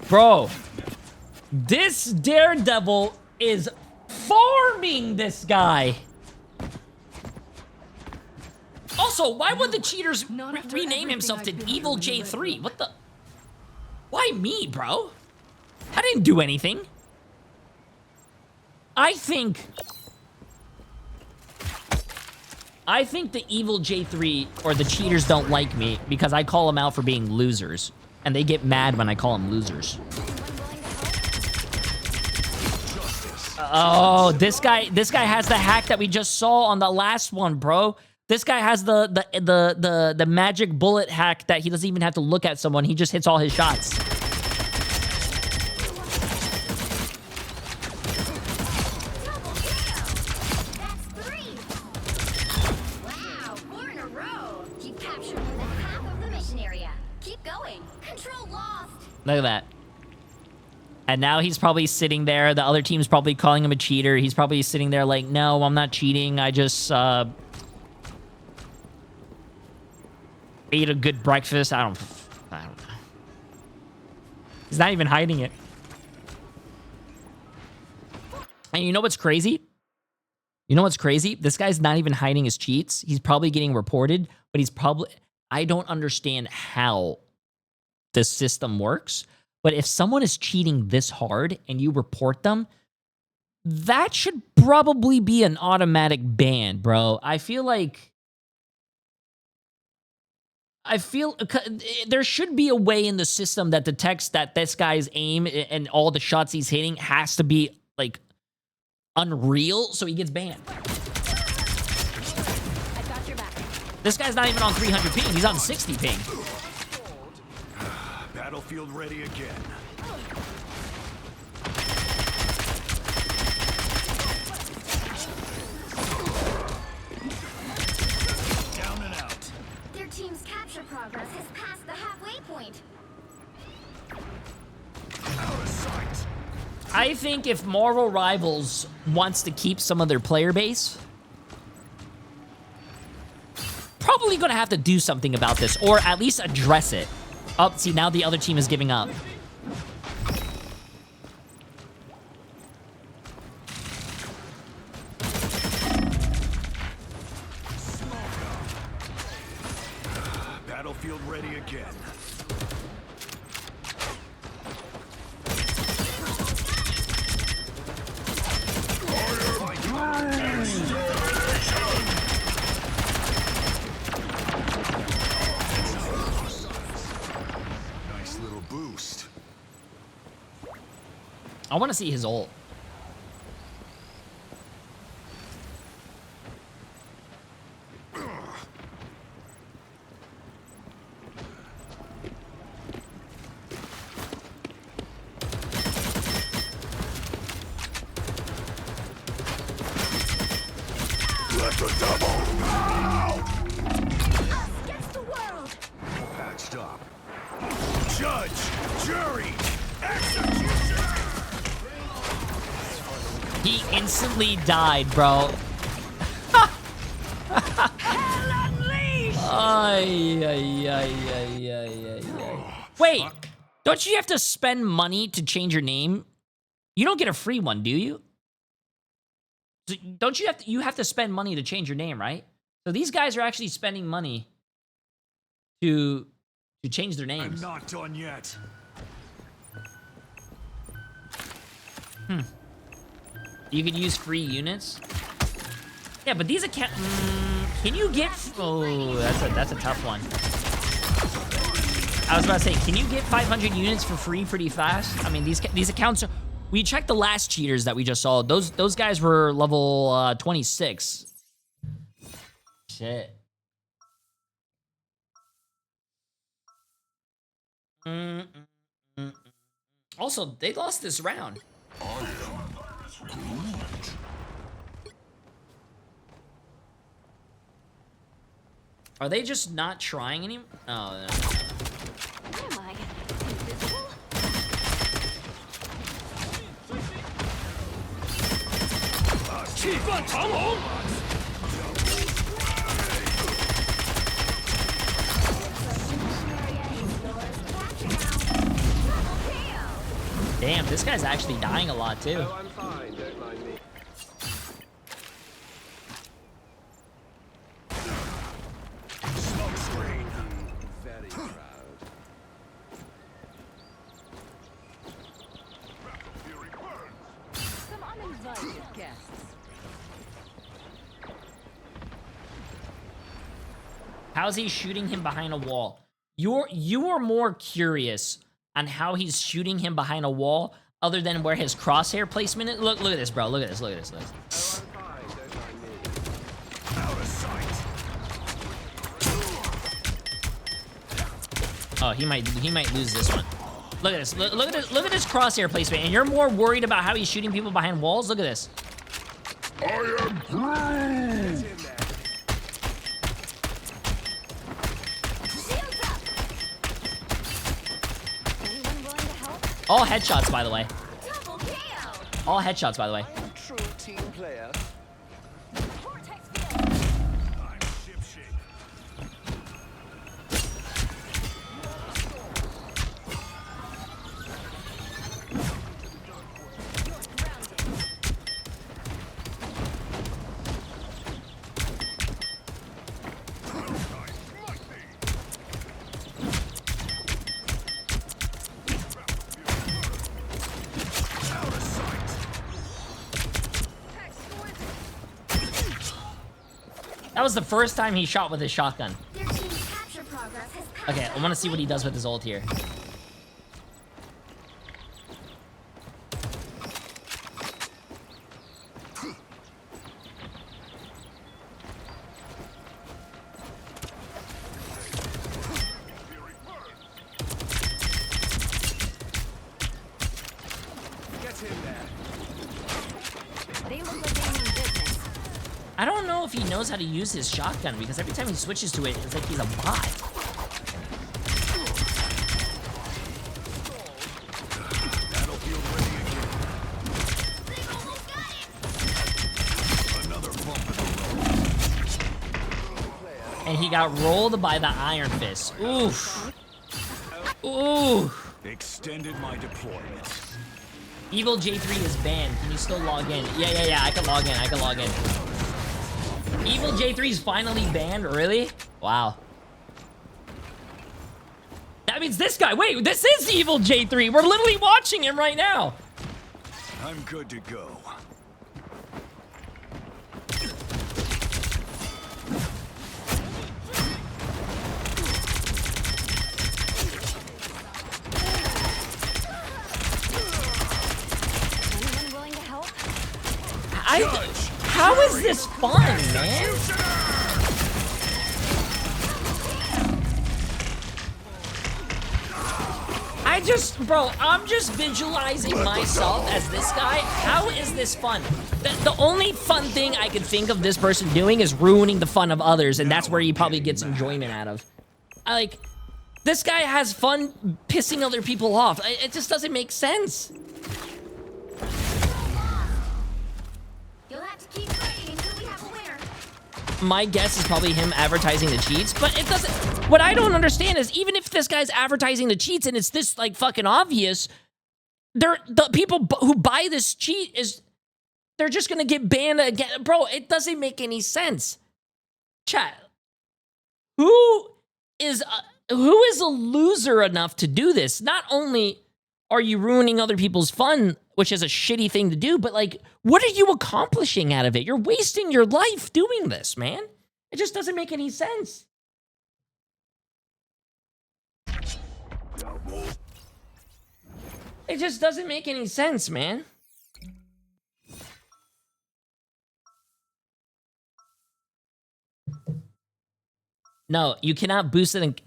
Bro, this Daredevil is farming this guy. Also, why would the cheaters rename himself to Evil J3? What the? Why me, bro? I didn't do anything. I think the Evil J3 or the cheaters don't like me because I call them out for being losers. And they get mad when I call them losers. Oh, this guy has the hack that we just saw on the last one, bro. This guy has the magic bullet hack that he doesn't even have to look at someone. He just hits all his shots. Wow, 4 in a row. Keep capturing more than half of the mission area. Keep going. Control lost. Look at that. And now he's probably sitting there. The other team's probably calling him a cheater. He's probably sitting there like, no, I'm not cheating. I just ate a good breakfast. I don't know. He's not even hiding it. And you know what's crazy? You know what's crazy? This guy's not even hiding his cheats. He's probably getting reported, but he's probably... I don't understand how the system works, but if someone is cheating this hard and you report them, that should probably be an automatic ban, bro. I feel there should be a way in the system that detects that this guy's aim and all the shots he's hitting has to be, like, unreal, so he gets banned. This guy's not even on 300 ping. He's on 60 ping. Battlefield ready again. Down and out. Their team's capture progress has passed the halfway point. Out of sight. I think if Marvel Rivals wants to keep some of their player base, probably gonna have to do something about this, or at least address it. Oh, see, now the other team is giving up. Battlefield ready again. Nice little boost. I want to see his ult. Let the double out! Against the world. Patched up. Judge, jury, execution! He instantly died, bro. Hell unleashed! Ay, ay, ay, ay, ay, ay. Wait, don't you have to spend money to change your name? You don't get a free one, do you? Don't you have to spend money to change your name, right? So these guys are actually spending money to change their names. I'm not done yet. You could use free units. Yeah, but these account. Can you get? Oh, that's a tough one. I was about to say, can you get 500 units for free pretty fast? I mean, these accounts are. We checked the last cheaters that we just saw. Those guys were level 26. Shit. Also, they lost this round. Are they just not trying anymore? Oh, no. What am I? Invisible? this guy's actually dying a lot too. Oh, I'm fine. Don't mind me. Smoke screen. Very proud. Some uninvited guests. How's he shooting him behind a wall? You are more curious on how he's shooting him behind a wall other than where his crosshair placement is. Look at this, bro. Look at this. Look at this. Look at this. Oh, I'm fine. Don't mind me. Out of sight. Oh, he might lose this one. Look at this. Look at this crosshair placement. And you're more worried about how he's shooting people behind walls? Look at this. I am Groot. All headshots, by the way. All headshots, by the way. True team player. That was the first time he shot with his shotgun. Okay, I want to see what he does with his ult here. I don't know if he knows how to use his shotgun because every time he switches to it, it's like he's a bot. And he got rolled by the Iron Fist. Oof. Ooh. Extended my deployment. Evil J3 is banned. Can you still log in? Yeah. I can log in. Evil J3 is finally banned? Really? Wow. That means this guy. Wait, this is Evil J3. We're literally watching him right now. I'm good to go. How is this fun, man? I'm just visualizing myself as this guy. How is this fun? The only fun thing I can think of this person doing is ruining the fun of others, and that's where he probably gets enjoyment out of. Like, this guy has fun pissing other people off. It just doesn't make sense. My guess is probably him advertising the cheats, but it doesn't. What I don't understand is even if this guy's advertising the cheats and it's this like fucking obvious, the people who buy this cheat they're just gonna get banned again, bro. It doesn't make any sense. Chat. Who is a loser enough to do this? Not only are you ruining other people's fun, which is a shitty thing to do, but like, what are you accomplishing out of it? You're wasting your life doing this, man. It just doesn't make any sense. It just doesn't make any sense, man. No, you cannot boost it.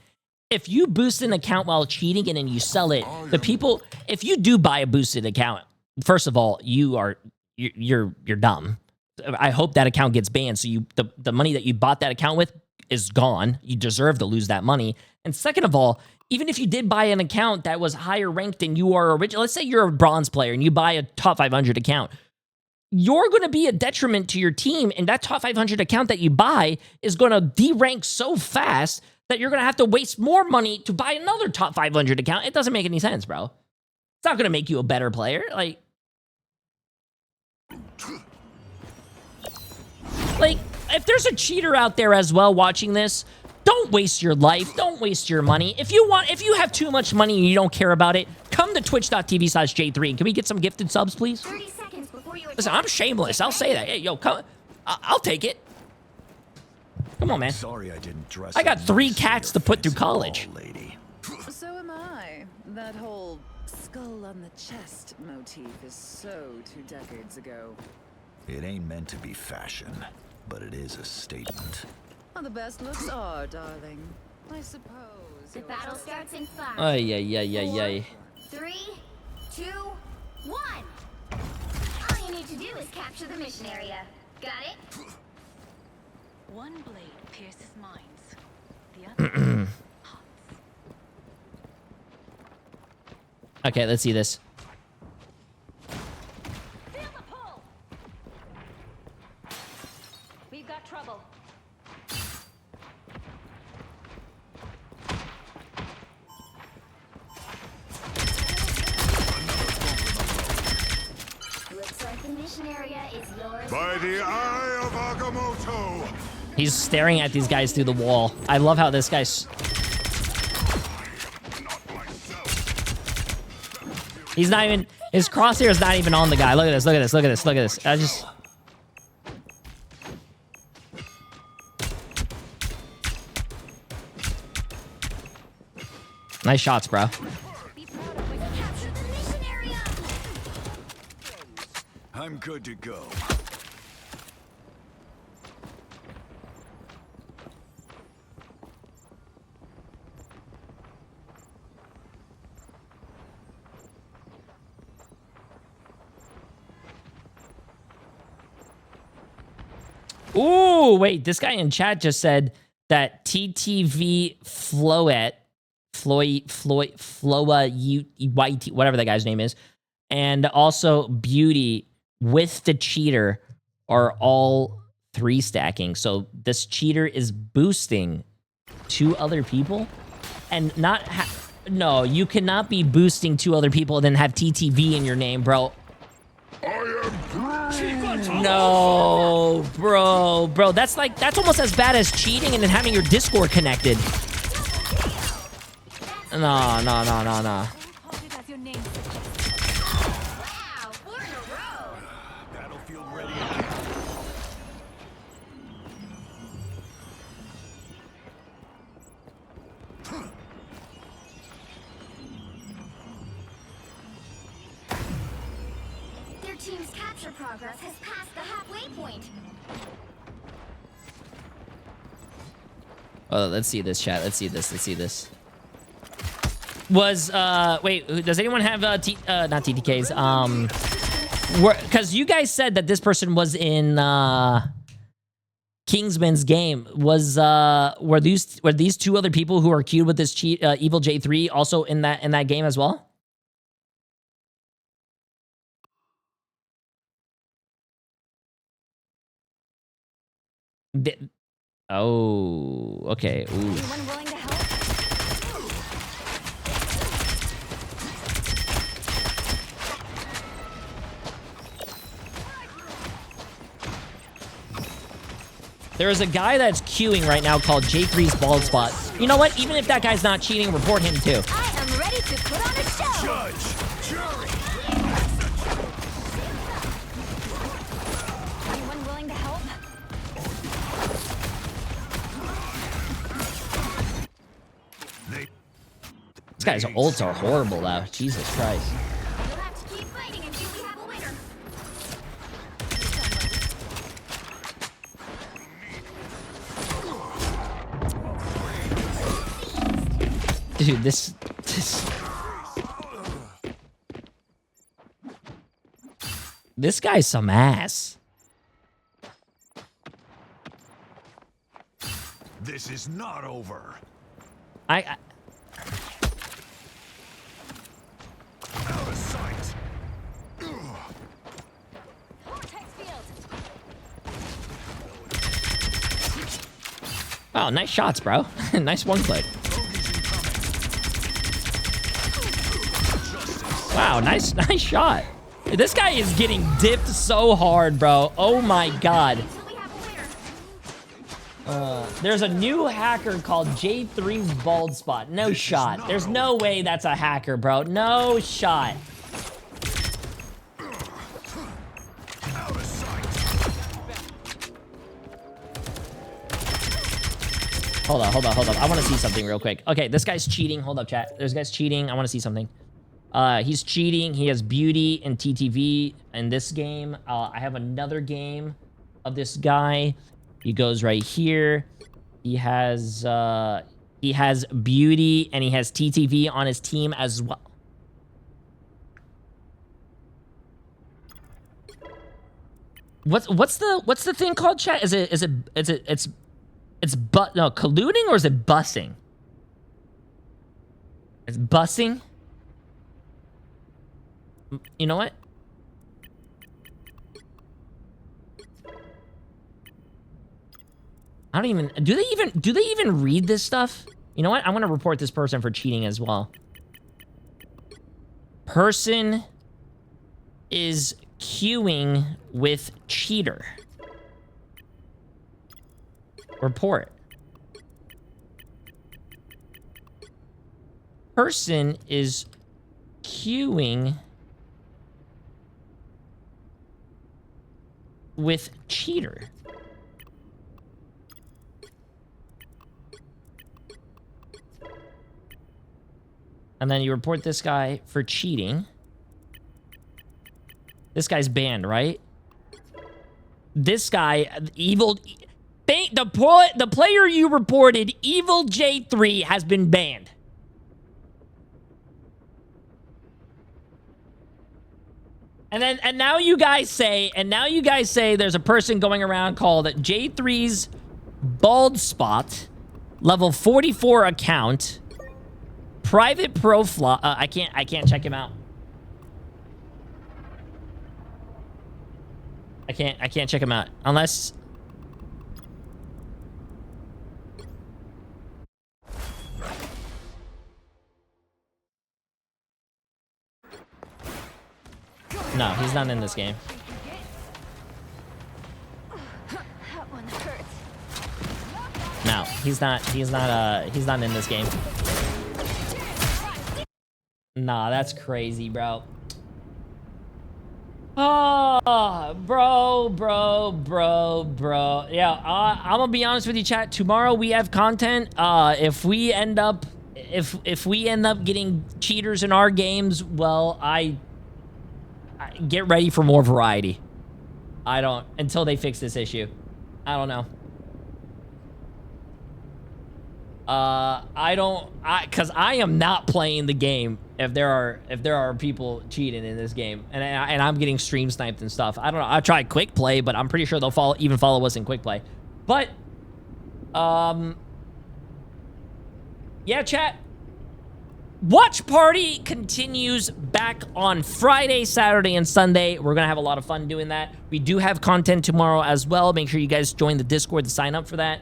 If you boost an account while cheating and then you sell it, the people, if you do buy a boosted account, first of all, you're dumb. I hope that account gets banned. So the money that you bought that account with is gone. You deserve to lose that money. And second of all, even if you did buy an account that was higher ranked than you are original, let's say you're a bronze player and you buy a top 500 account, you're going to be a detriment to your team. And that top 500 account that you buy is going to de-rank so fast that you're going to have to waste more money to buy another top 500 account. It doesn't make any sense, bro. It's not gonna make you a better player. Like, if there's a cheater out there as well watching this, don't waste your life. Don't waste your money. If you have too much money and you don't care about it, come to twitch.tv/Jay3. Can we get some gifted subs, please? 30 seconds before you Listen, I'm shameless. I'll say that. Hey, yo, come. I'll take it. Come on, man. Sorry I didn't dress. I got 3 cats to put through college. So am I. That whole skull on the chest motif is so 2 decades ago. It ain't meant to be fashion, but it is a statement. Well, the best looks are, darling. I suppose. The battle starts in 5. Ay, ay, ay, ay, ay. 3, 2, 1. All you need to do is capture the mission area. Got it? One blade pierces minds. The other. Okay, let's see this. Feel the pull. We've got trouble. Looks like the mission area is yours. By the eye of Agamotto. He's staring at these guys through the wall. I love how this guy's... He's not even... His crosshair is not even on the guy. Look at this, look at this, look at this, look at this. I just... Nice shots, bro. I'm good to go. Ooh, wait, this guy in chat just said that TTV Floet, YT, whatever that guy's name is, and also Beauty with the cheater are all 3 stacking. So this cheater is boosting 2 other people and not no, you cannot be boosting 2 other people and then have TTV in your name, bro. No, bro, that's almost as bad as cheating and then having your Discord connected. No. Battlefield ready again. Their team's capture progress has passed the halfway point. Oh, let's see this, chat. Let's see this. Was wait, does anyone have not TTKs? Because you guys said that this person was in Kingsman's game. Were these 2 other people who are queued with this evil J3 also in that game as well? Oh, okay. Ooh. Anyone willing to help? There is a guy that's queuing right now called J3's Bald Spot. You know what? Even if that guy's not cheating, report him too. I am ready to put on a show. Judge, jury. Anyone willing to help? This guy's ults are horrible though. Jesus Christ. You'll have to keep fighting until we have a winner. Dude, this guy's some ass. This is not over. I Out of sight. Oh, nice shots, bro. Nice one click. Justice. Wow, nice shot. Dude, this guy is getting dipped so hard, bro. Oh my god. There's a new hacker called Jay3 VODs. No shot. There's no way that's a hacker, bro. No shot. Hold on. I want to see something real quick. Okay, this guy's cheating. Hold up, chat. This guy's cheating. I want to see something. He's cheating. He has beauty and TTV in this game. I have another game of this guy. He goes right here. He has beauty and he has TTV on his team as well. What's the thing called, chat? It's colluding, or is it bussing? It's bussing. You know what? I don't even, do they even read this stuff? You know what? I want to report this person for cheating as well. Person is queuing with cheater. Report. Person is queuing with cheater. And then you report this guy for cheating. This guy's banned, right? This guy, evil... The player you reported, Evil Jay3, has been banned. And now you guys say there's a person going around called Jay3's VODs, level 44 account, private profile. I can't check him out. I can't check him out unless. No, he's not in this game. No, he's not in this game. Nah, that's crazy, bro. Oh, bro. Yeah, I'm gonna be honest with you, chat. Tomorrow we have content. If we end up getting cheaters in our games, well, I get ready for more variety. Until they fix this issue. I don't know. Cause I am not playing the game if there are people cheating in this game, and I'm getting stream sniped and stuff. I don't know. I tried quick play, but I'm pretty sure they'll follow us in quick play. But, yeah, chat. Watch Party continues back on Friday, Saturday, and Sunday. We're gonna have a lot of fun doing that. We do have content tomorrow as well. Make sure you guys join the Discord to sign up for that.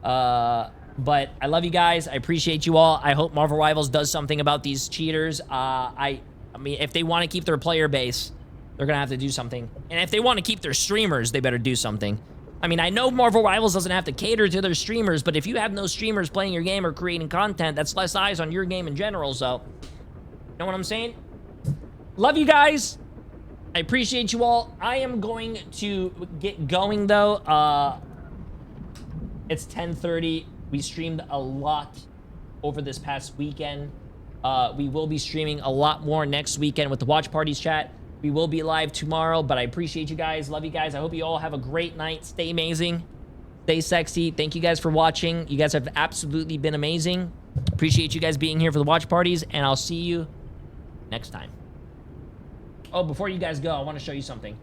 But I love you guys. I appreciate you all. I hope Marvel Rivals does something about these cheaters. I mean, if they want to keep their player base, they're gonna have to do something. And if they want to keep their streamers, they better do something. I mean, I know Marvel Rivals doesn't have to cater to their streamers, but if you have no streamers playing your game or creating content, that's less eyes on your game in general, so... You know what I'm saying? Love you guys. I appreciate you all. I am going to get going, though. It's 10:30. We streamed a lot over this past weekend. We will be streaming a lot more next weekend with the Watch Parties, chat. We will be live tomorrow, but I appreciate you guys. Love you guys. I hope you all have a great night. Stay amazing. Stay sexy. Thank you guys for watching. You guys have absolutely been amazing. Appreciate you guys being here for the Watch Parties, and I'll see you next time. Oh, before you guys go, I want to show you something.